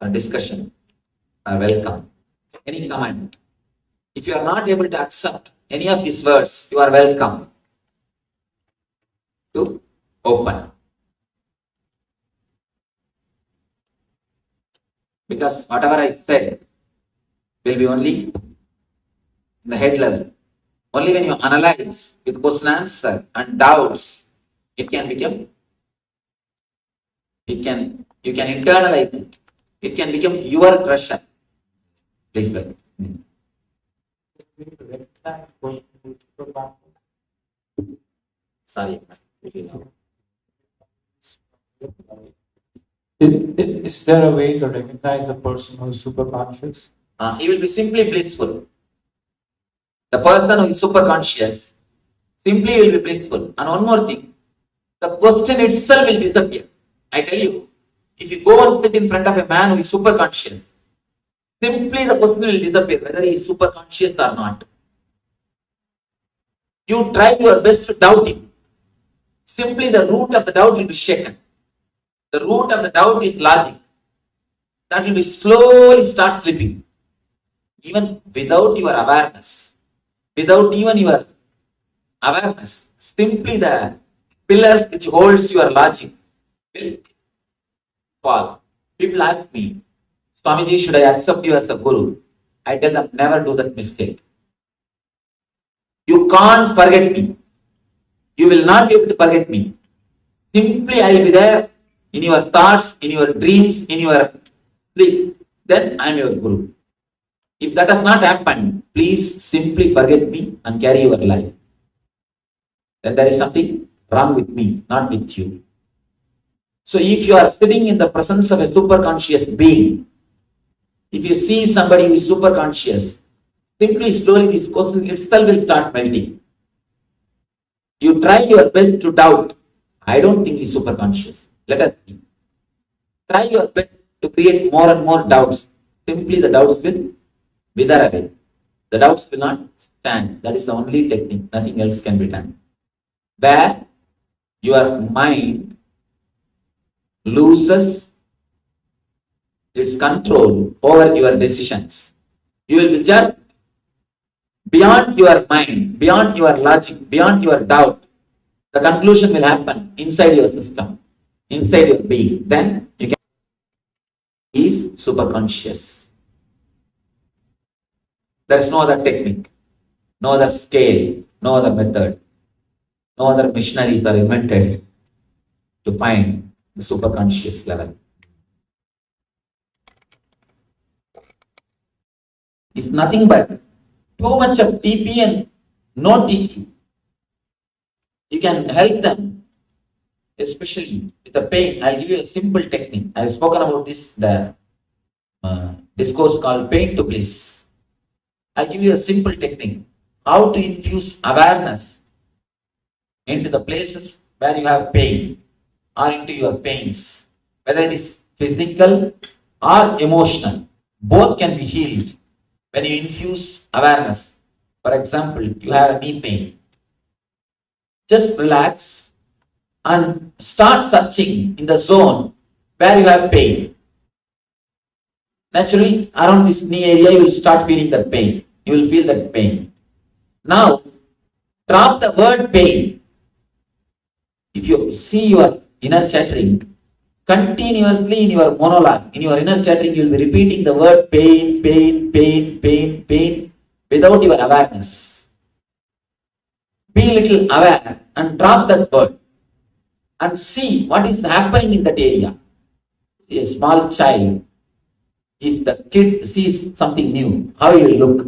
or discussion are welcome. Any comment. If you are not able to accept any of these words, you are welcome to open. Because whatever I said will be only in the head level. Only when you analyze with question answer and doubts, it can become, you can internalize it. It can become your treasure. Please wait. Sorry. Is there a way to recognize a person who is super conscious? He will be simply blissful. The person who is super conscious simply will be blissful. And one more thing, the question itself will disappear. I tell you, if you go and sit in front of a man who is super conscious, simply the question will disappear, whether he is super conscious or not. You try your best to doubt him. Simply the root of the doubt will be shaken. The root of the doubt is logic. That will be slowly start slipping. Even without your awareness, without even your awareness, simply the pillars which holds your logic will fall. People ask me, Swamiji, should I accept you as a guru? I tell them, never do that mistake. You can't forget me. You will not be able to forget me. Simply I will be there in your thoughts, in your dreams, in your sleep. Then I am your guru. If that does not happen, please simply forget me and carry your life. Then there is something wrong with me, not with you. So if you are sitting in the presence of a superconscious being, if you see somebody who is superconscious, simply slowly this question itself will start melting. You try your best to doubt. I don't think he's superconscious. Let us see. Try your best to create more and more doubts. Simply the doubts will wither away. The doubts will not stand. That is the only technique. Nothing else can be done. Where your mind loses its control over your decisions. You will be just beyond your mind, beyond your logic, beyond your doubt. The conclusion will happen inside your system, inside your being. Then you can is superconscious. There is no other technique, no other scale, no other method, no other missionaries are invented to find the superconscious level. It's nothing but too much of TP and no TP. You can help them, especially with the pain. I'll give you a simple technique. I've spoken about this, the discourse called pain to bliss. I'll give you a simple technique. How to infuse awareness into the places where you have pain or into your pains. Whether it is physical or emotional, both can be healed when you infuse awareness. For example, you have a knee pain. Just relax and start searching in the zone where you have pain. Naturally, around this knee area, you will start feeling that pain. You will feel that pain. Now, drop the word pain. If you see your inner chattering, continuously in your monologue, in your inner chattering, you will be repeating the word pain, pain, pain, pain, pain, without your awareness. Be a little aware and drop that word and see what is happening in that area. A small child, if the kid sees something new, how he will look?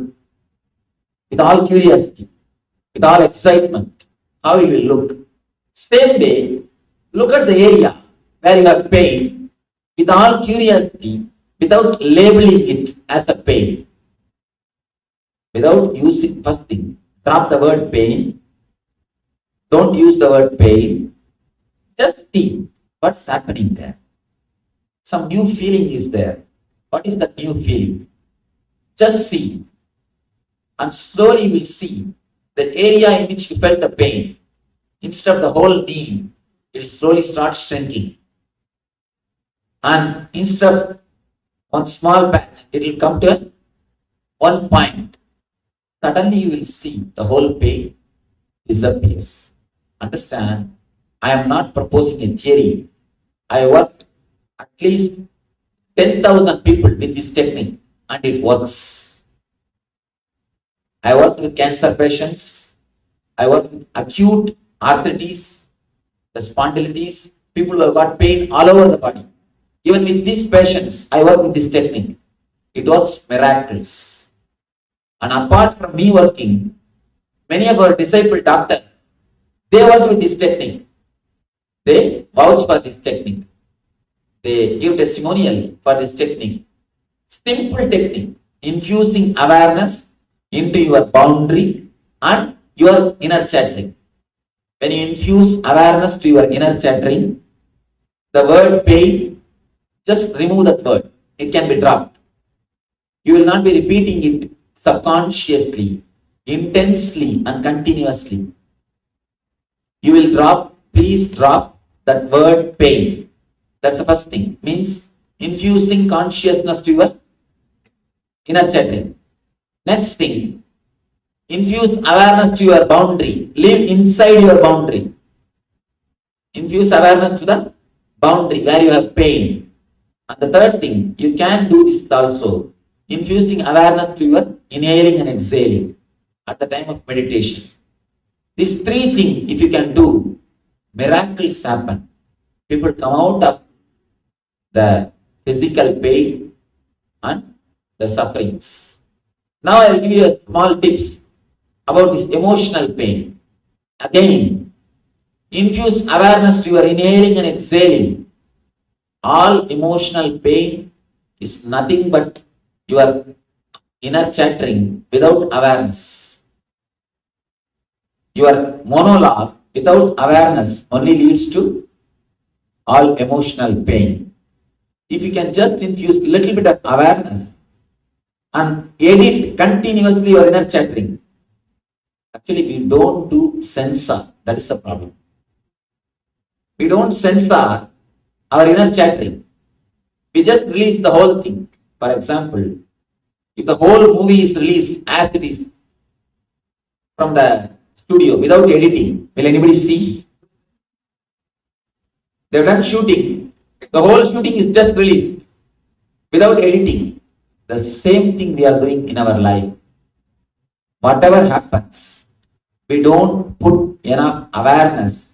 With all curiosity, with all excitement, how he will look? Same way, look at the area where you have pain with all curiosity, without labeling it as a pain. Without using, first thing, drop the word pain Don't use the word pain. Just see what's happening there. Some new feeling is there. What is that new feeling? Just see. And slowly you will see the area in which you felt the pain. Instead of the whole knee, it will slowly start shrinking. And instead of one small patch, it will come to one point. Suddenly you will see the whole pain disappears. Understand, I am not proposing a theory. I worked at least 10,000 people with this technique and it works. I worked with cancer patients. I worked with acute arthritis, the spondylitis, people who have got pain all over the body. Even with these patients, I work with this technique. It works miracles. And apart from me working, many of our disciple doctors, they work with this technique. They vouch for this technique. They give testimonial for this technique. Simple technique, infusing awareness into your boundary and your inner chattering. When you infuse awareness to your inner chattering, the word pain, just remove that word. It can be dropped. You will not be repeating it subconsciously, intensely and continuously. You will drop, please drop that word pain. That's the first thing. Means infusing consciousness to your inner chattering. Next thing, infuse awareness to your boundary. Live inside your boundary. Infuse awareness to the boundary where you have pain. And the third thing, you can do this also. Infusing awareness to your inhaling and exhaling at the time of meditation. These three things, if you can do, miracles happen. People come out of the physical pain and the sufferings. Now I will give you a small tips about this emotional pain. Again, infuse awareness to your inhaling and exhaling. All emotional pain is nothing but your inner chattering without awareness. Your monologue without awareness only leads to all emotional pain. If you can just infuse a little bit of awareness and edit continuously your inner chattering. Actually, we don't do censor. That is the problem. We don't censor our inner chattering. We just release the whole thing. For example, if the whole movie is released as it is from the studio without editing, will anybody see? They've done shooting. The whole shooting is just released without editing. The same thing we are doing in our life. Whatever happens, we don't put enough awareness,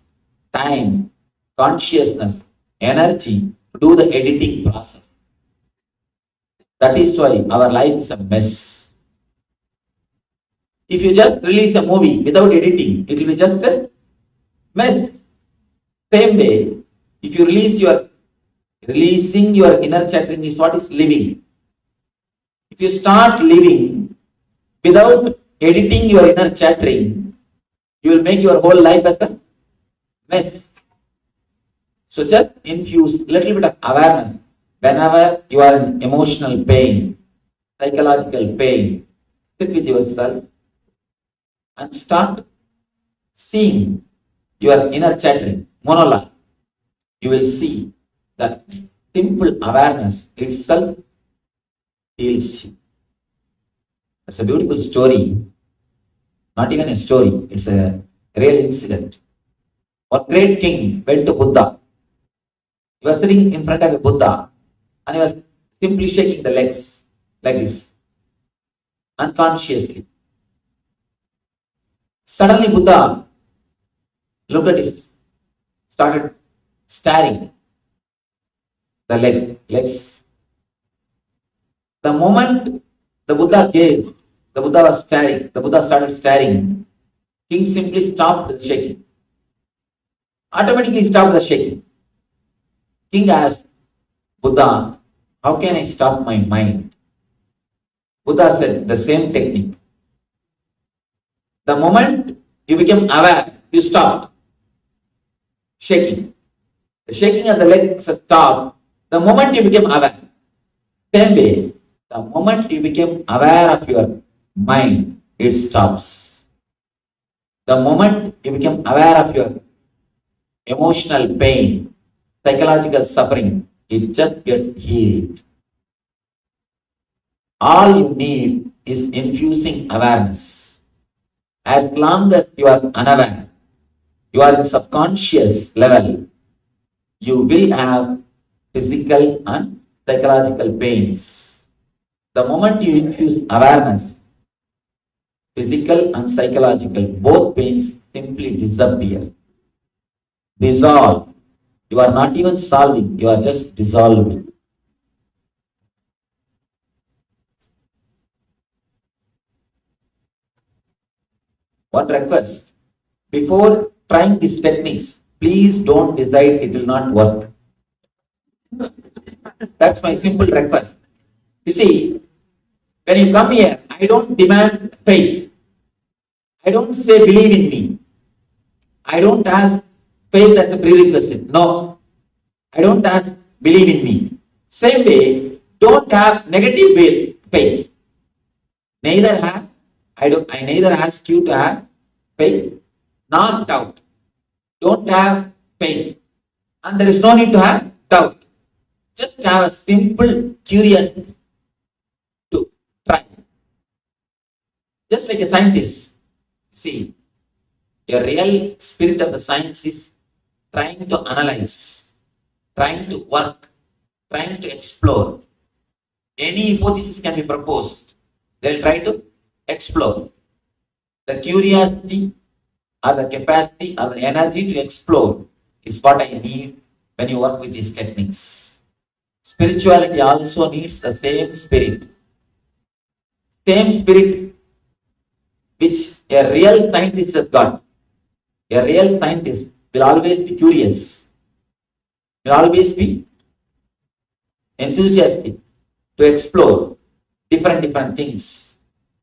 time, consciousness, energy to do the editing process. That is why our life is a mess. If you just release the movie without editing, it will be just a mess. Same way, if you releasing your inner chattering is what is living. If you start living without editing your inner chattering, you will make your whole life as a mess. So just infuse a little bit of awareness whenever you are in emotional pain, psychological pain. Sit with yourself and start seeing your inner chattering, monologue. You will see that simple awareness itself heals you. It's a beautiful story. Not even a story, it's a real incident. One great king went to Buddha. He was sitting in front of a Buddha and he was simply shaking the legs like this, unconsciously. Suddenly Buddha looked at his, started staring the legs. The moment the Buddha gazed, the Buddha was staring, the Buddha started staring. King simply stopped the shaking. Automatically stopped the shaking. King asked Buddha, how can I stop my mind? Buddha said, the same technique. The moment you become aware you stopped shaking. The shaking of the legs stopped the moment you became aware. Same way, the moment you became aware of your mind, it stops. The moment you become aware of your emotional pain, psychological suffering, it just gets healed. All you need is infusing awareness. As long as you are unaware, you are in subconscious level, you will have physical and psychological pains. The moment you infuse awareness, physical and psychological, both pains simply disappear, dissolve. You are not even solving, you are just dissolving. One request, before trying these techniques, please don't decide it will not work. That's my simple request. You see, when you come here, I don't demand faith. I don't say believe in me. I don't ask faith as a prerequisite. No. I don't ask believe in me. Same way, don't have negative faith. Neither have, I neither ask you to have faith, nor doubt. Don't have faith. And there is no need to have doubt. Just have a simple curiosity to try. Just like a scientist. See, a real spirit of the science is trying to analyze, trying to work, trying to explore. Any hypothesis can be proposed. They'll try to explore. The curiosity or the capacity or the energy to explore is what I need when you work with these techniques. Spirituality also needs the same spirit. Same spirit which a real scientist has got. A real scientist will always be curious, will always be enthusiastic to explore different things,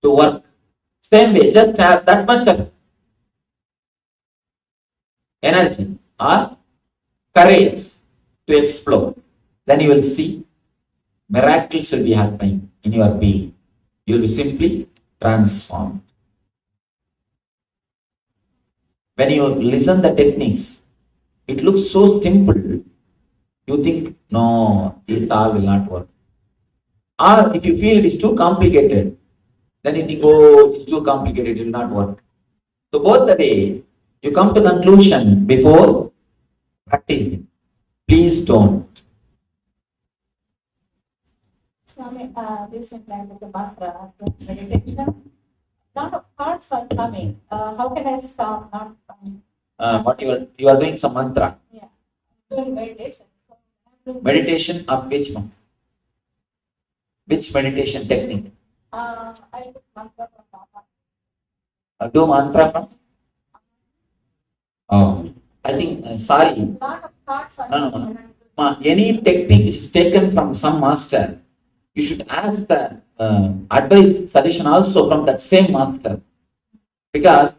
to work. Same way, just have that much of energy or courage to explore. Then you will see miracles will be happening in your being. You will be simply transformed. When you listen the techniques, it looks so simple. You think, no, this all will not work. Or if you feel it is too complicated, then you think, oh, it's too complicated, it will not work. So both the way, you come to conclusion before practicing. Please don't. Swami, recently with the mantra, meditation, lot of thoughts are coming. How can I stop not coming? What you are doing some mantra. Yeah, doing meditation. Meditation of which mantra? Which meditation technique? I do mantra from Baba. Do mantra from? Oh, I think, sorry. Lot of thoughts are No. Any technique which is taken from some master, you should ask the advice, suggestion also from that same master. Because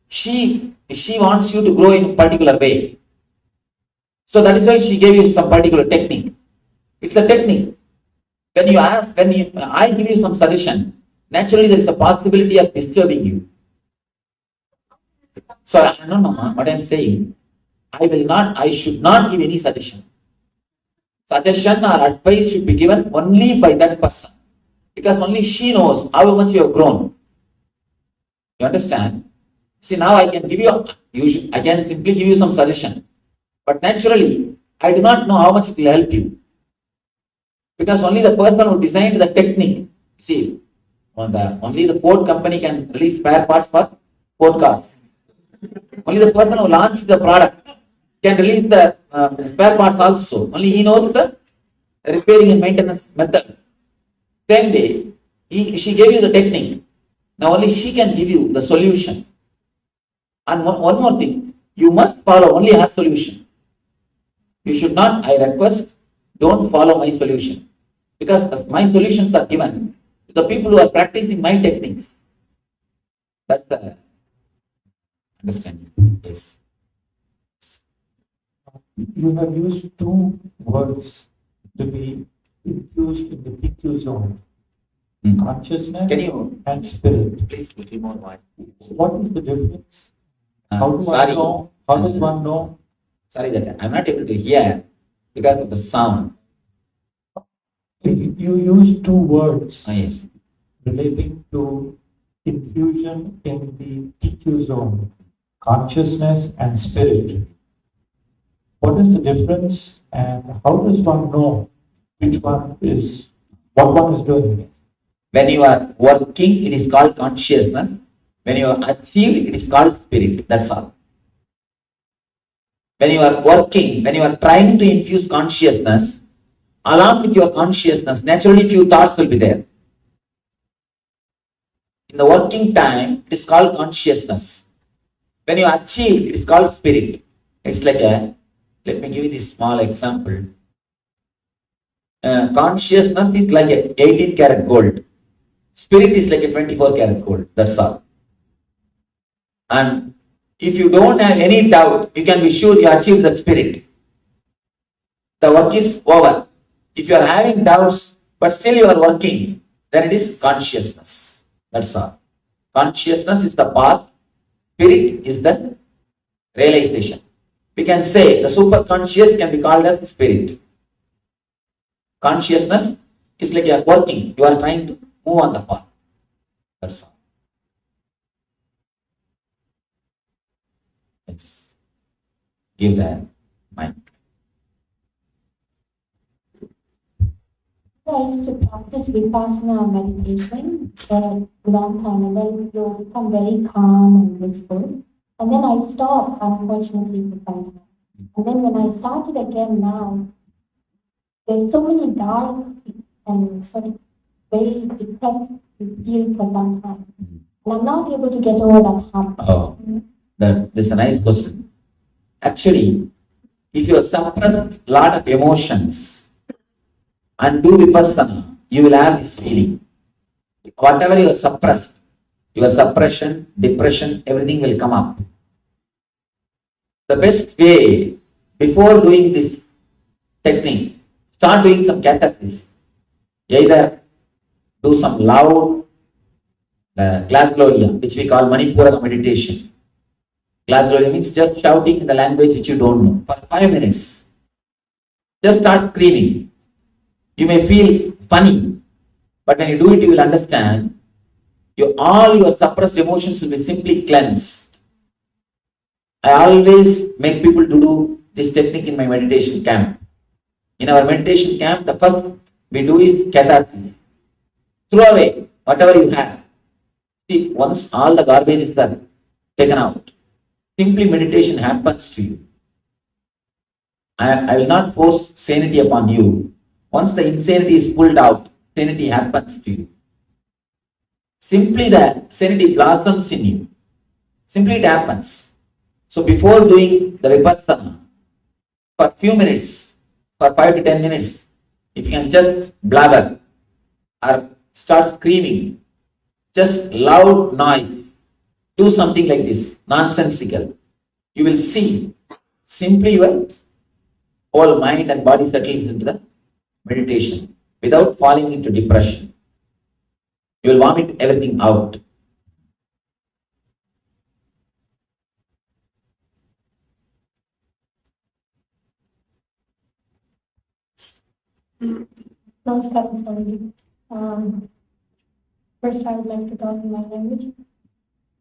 she wants you to grow in a particular way. So that is why she gave you some particular technique. It's a technique. When I give you some suggestion, naturally there is a possibility of disturbing you. So no, what I am saying, I should not give any suggestion. Suggestion or advice should be given only by that person. Because only she knows how much you have grown. You understand? See, now I can give you, I can simply give you some suggestion. But naturally, I do not know how much it will help you. Because only the person who designed the technique, see, only the Ford company can release spare parts for Ford cars. Only the person who launched the product can release the spare parts also. Only he knows the repairing and maintenance method. Same way, she gave you the technique. Now only she can give you the solution. And one more thing, you must follow only her solution. You should not, I request, don't follow my solution. Because my solutions are given to the people who are practicing my techniques. That's the understand. Yes. You have used two words to be infused in the PQ zone. Consciousness Can you and spirit. please little more voice? What is the difference? How do I Sorry. know? How does one know? Sorry that I'm not able to hear because of the sound. You use two words Yes. relating to infusion in the PQ zone, consciousness and spirit. What is the difference and how does one know which one is, what one is doing? When you are working, it is called consciousness. When you are achieved, it is called spirit. That's all. When you are working, when you are trying to infuse consciousness, along with your consciousness, naturally few thoughts will be there. In the working time, it is called consciousness. When you achieve, it is called spirit. It's like a, let me give you this small example. Consciousness is like a 18 karat gold. Spirit is like a 24 karat gold. That's all. And if you don't have any doubt, you can be sure you achieve the spirit. The work is over. If you are having doubts, but still you are working, then it is consciousness. That's all. Consciousness is the path. Spirit is the realization. We can say the superconscious can be called as the spirit. Consciousness is like you are working. You are trying to move on the path. That's all. Let's give that mind. I used to practice Vipassana meditation for a long time, and then you become very calm and blissful. And then I stopped, unfortunately, for some time. And then when I started again now, there's so many dark and sort of very depressed you feel for some time. And I'm not able to get over that hump. Oh, that's a nice question. Actually, if you have suppressed a lot of emotions and do Vipassana, you will have this feeling. Whatever you have suppressed, your suppression, depression, everything will come up. The best way, before doing this technique, start doing some catharsis. Either do some loud Glasgolia, which we call Manipura meditation. Glasgolia means just shouting in the language which you don't know for 5 minutes. Just start screaming. You may feel funny, but when you do it, you will understand all your suppressed emotions will be simply cleansed. I always make people to do this technique in my meditation camp. In our meditation camp, the first we do is catharsis. Throw away whatever you have. See, once all the garbage is taken out, simply meditation happens to you. I will not force sanity upon you. Once the insanity is pulled out, sanity happens to you. Simply the sanity blossoms in you. Simply it happens. So before doing the Vipassana, for few minutes, for 5 to 10 minutes, if you can just blabber or start screaming, just loud noise, do something like this, nonsensical. You will see simply your whole mind and body settles into the meditation without falling into depression. You will vomit everything out. Namaskaram, Swamiji. First, I would like to talk in my language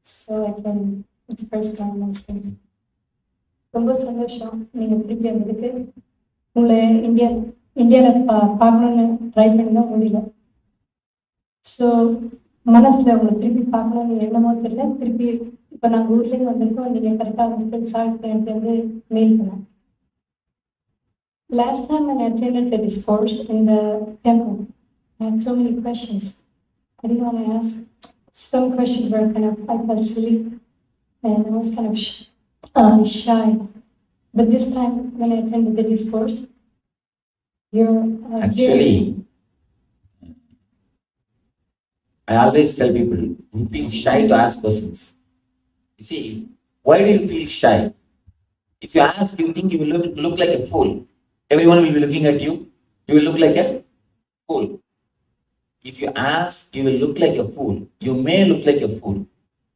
so I can express my emotions. ரொம்ப சந்தோஷம் நீங்கள் திருப்பி வந்ததுக்கு. உங்களை இந்தியாவில் பார்க்கணுன்னு try பண்ணி தான் முடியல. ஸோ மனசில் உங்களை திருப்பி பார்க்கணுன்னு என்னமோ தெரியல. திருப்பி இப்போ நாங்கள் ஊர்லேருந்து வந்திருக்கோம். நீங்கள் கரெக்டாக வந்துட்டு சாப்பிட்டு எனக்கு வந்து மெயில் பண்ணேன். Last time when I attended the discourse in the temple, I had so many questions. I didn't want to ask. Some questions were kind of, I felt silly and I was kind of shy. But this time when I attended the discourse, you're Actually, I always tell people, don't be shy to ask questions. You see, Why do you feel shy? If you ask, you think you will look like a fool. Everyone will be looking at you. You will look like a fool. If you ask, you will look like a fool. You may look like a fool.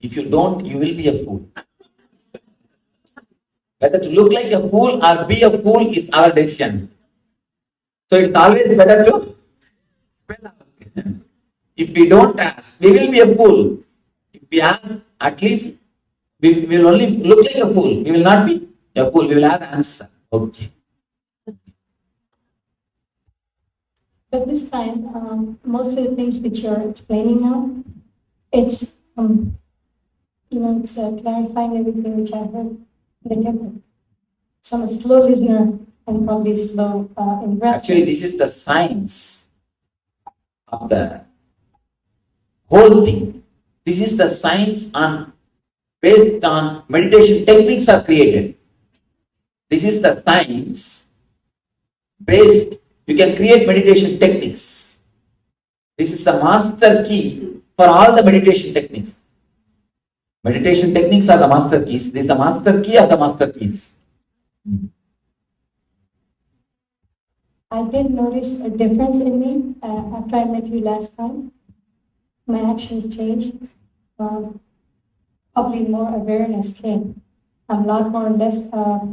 If you don't, you will be a fool. Whether to look like a fool or be a fool is our decision. So it's always better to spell out. If we don't ask, we will be a fool. If we ask, at least we will only look like a fool. We will not be a fool. We will have answer. Okay. But this time, most of the things which you're explaining now, it's it's clarifying everything which I heard in the temple. So I'm a slow listener and probably slow in breath. Actually, this is the science of the whole thing. This is the science based on meditation techniques are created. This is the science based, you can create meditation techniques. This is the master key for all the meditation techniques. Meditation techniques are the master keys. This is the master key of the master keys. I did notice a difference in me after I met you last time. My actions changed. Probably more awareness came. I'm a lot more or less,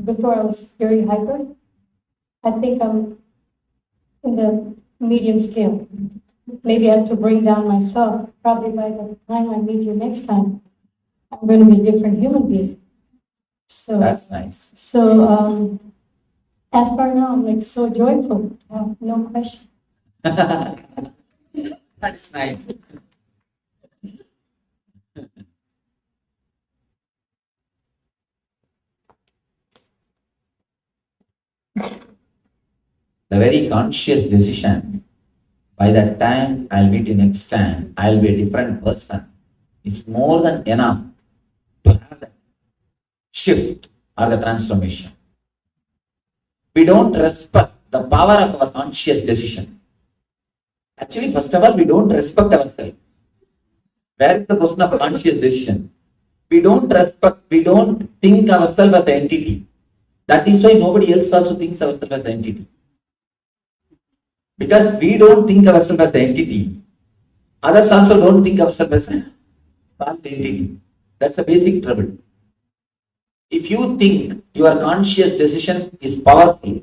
before I was very hyper. I think I'm in the medium scale. Maybe I have to bring down myself. Probably by the time I meet you next time, I'm going to be a different human being. So that's nice. So as far now, I'm like so joyful. No question. That's nice. The very conscious decision, by that time I'll meet you next time, I'll be a different person. It's more than enough to have that shift or the transformation. We don't respect the power of our conscious decision. Actually, first of all, we don't respect ourselves. Where is the question of conscious decision? We don't think ourselves as an entity. That is why nobody else also thinks ourselves as an entity. Because we don't think ourselves as an entity, others also don't think ourselves as an entity. That's a basic trouble. If you think your conscious decision is powerful,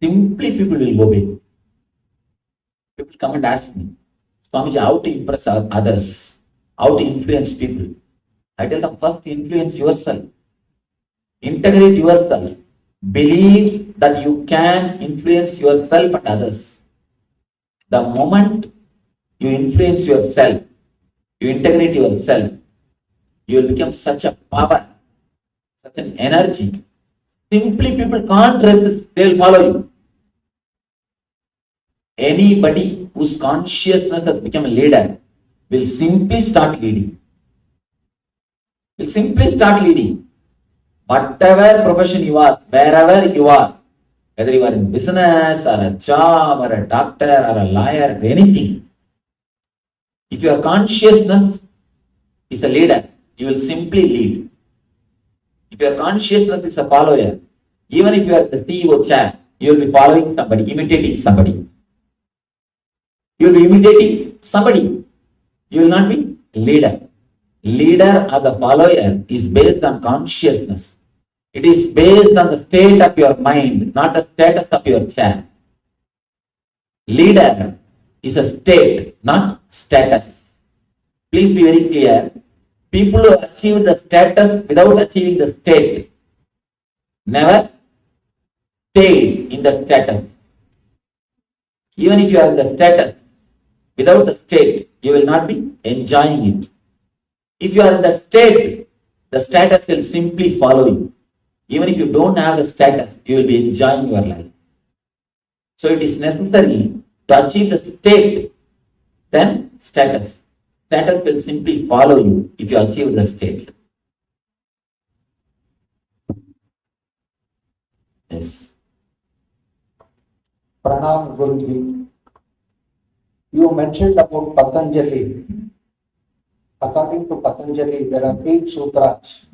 simply people will obey. People come and ask me, Swamiji, how to impress others, how to influence people. I tell them, first influence yourself. Integrate yourself. Believe that you can influence yourself and others. The moment you influence yourself, you integrate yourself, you will become such a power, such an energy. Simply people can't resist, they will follow you. Anybody whose consciousness has become a leader will simply start leading. Will simply start leading. Whatever profession you are, wherever you are, whether you are in business or a job or a doctor or a lawyer or anything, if your consciousness is a leader, you will simply lead. If your consciousness is a follower, even if you are the CEO chair, you will be following somebody, imitating somebody. You will be imitating somebody. You will not be leader. Leader or the follower is based on consciousness. It is based on the state of your mind, not the status of your chair. Leader is a state, not status. Please be very clear. People who achieve the status without achieving the state never stay in the status. Even if you are in the status, without the state, you will not be enjoying it. If you are in that state, the status will simply follow you. Even if you don't have the status, you will be enjoying your life. So it is necessary to achieve the state, then status. Status will simply follow you if you achieve the state. Yes. Pranam Guruji. You mentioned about Patanjali. According to Patanjali, there are 8 sutras.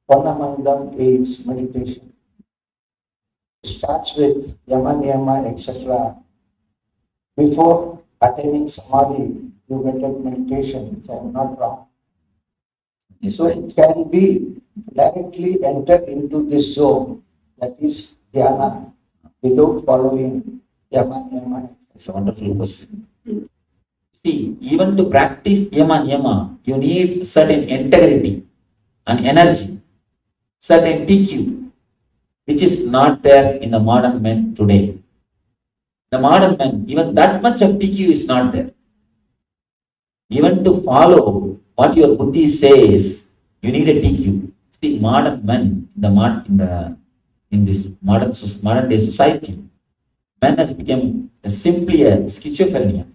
One among them is meditation. It starts with yama, niyama, etc. Before attaining samadhi, you get at meditation, if I am not wrong. So it can be directly enter into this zone, that is dhyana, without following yama, niyama. It's a wonderful question. See, even to practice yama niyama, you need certain integrity and energy, certain TQ, which is not there in the modern men today. The modern men, even that much of TQ is not there. Even to follow what your buddhi says, you need a TQ. See, modern men, in this modern day society, man has become simply a schizophrenia.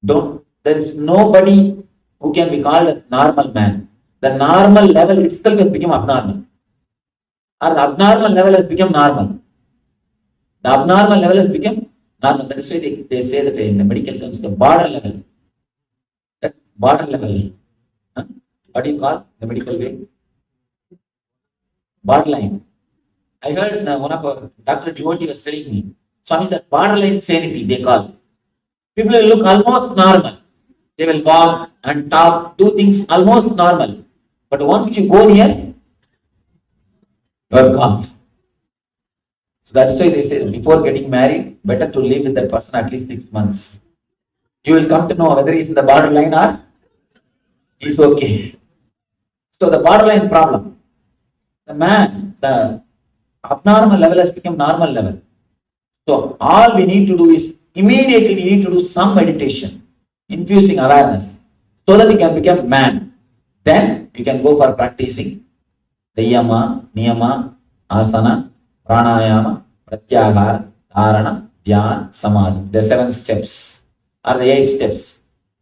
There is nobody who can be called a normal man. The normal level itself has become abnormal. Or the abnormal level has become normal. The abnormal level has become normal. That is why they say that in the medical terms, the border level. That border level. Huh? What do you call the medical way? Borderline. I heard one of our Dr. Devotee was telling me, Swami, that borderline sanity they call. People will look almost normal. They will walk and talk, do things almost normal. But once you go near, you are gone. So that's why they say before getting married, better to live with that person at least 6 months. You will come to know whether he's in the borderline or he's okay. So the borderline problem. The abnormal level has become normal level. So all we need to do is immediately we need to do some meditation, infusing awareness, so that we can become man. Then you can go for practicing the yama, niyama, asana, pranayama, pratyahara, dharana, dhyana, samadhi. The 7 steps or the 8 steps.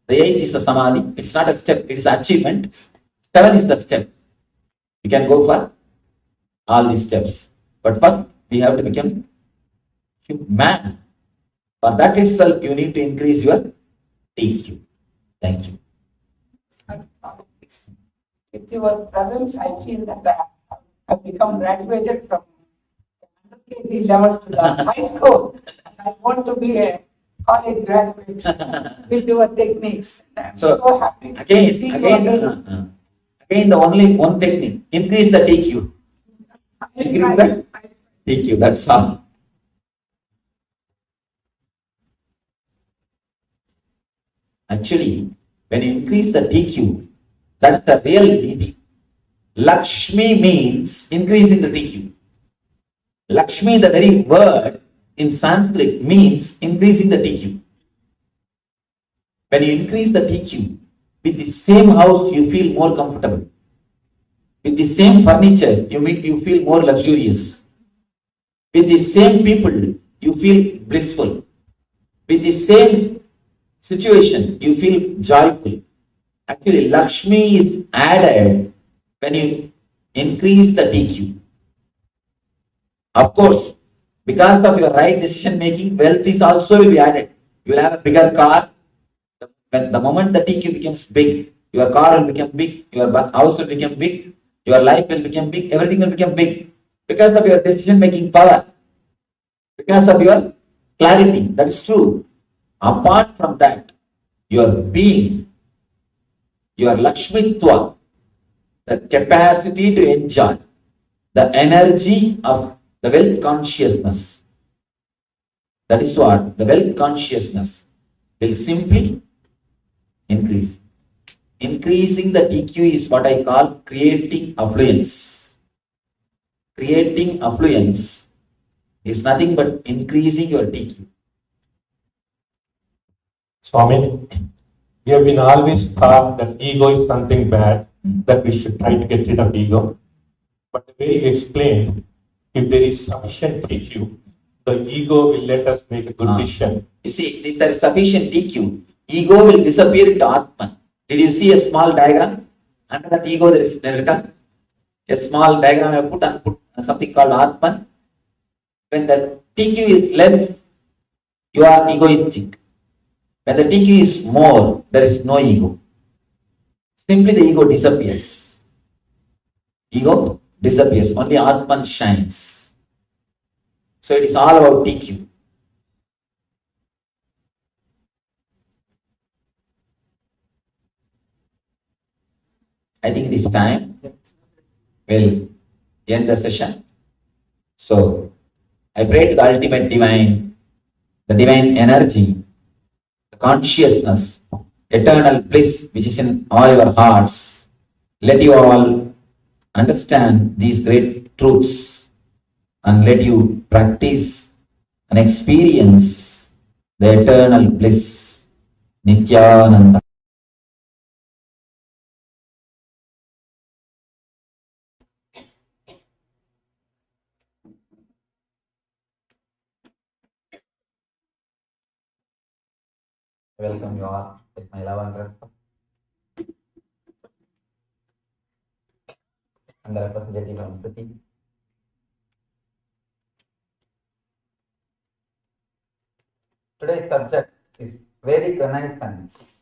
The 8th is the samadhi. It's not a step, it is achievement. 7 is the step. You can go for all these steps. But first, we have to become man. For that itself, you need to increase your TQ. Thank you. With your presence, I feel that I have become graduated from KG level to the high school. I want to be a college graduate with your techniques. I'm so happy to see you again. Again, the only one technique, increase the TQ. Increase the TQ, that's all. Actually, when you increase the TQ, that's the real Nidhi. Lakshmi means increasing the TQ. Lakshmi, the very word in Sanskrit, means increasing the TQ. When you increase the TQ, with the same house, you feel more comfortable. With the same furniture, you feel more luxurious. With the same people, you feel blissful. With the same situation, you feel joyful. Actually, Lakshmi is added when you increase the TQ. Of course, because of your right decision making, wealth is also will be added. You will have a bigger car. When the moment the TQ becomes big, your car will become big, your house will become big, your life will become big, everything will become big. Because of your decision making power, because of your clarity, that is true. Apart from that, your being, your Lakshmitva, the capacity to enjoy, the energy of the wealth consciousness. That is what the wealth consciousness will simply increase. Increasing the TQ is what I call creating affluence. Creating affluence is nothing but increasing your TQ. Swami, we have been always taught that ego is something bad, that we should try to get rid of ego. But the way you explained, if there is sufficient TQ, the ego will let us make a good decision. You see, if there is sufficient TQ, ego will disappear into Atman. Did you see a small diagram? Under that ego there is written a small diagram I put something called Atman. When the TQ is less, you are egoistic. When the TQ is more, there is no ego. Simply the ego disappears. Ego disappears, only Atman shines. So it is all about TQ. I think it is time. We'll end the session. So I pray to the ultimate divine, the divine energy, the consciousness, eternal bliss which is in all your hearts. Let you all understand these great truths and let you practice and experience the eternal bliss, Nithyananda. Welcome you all with my love and respect. And the representative from the city. Today's subject is Vedic Renaissance.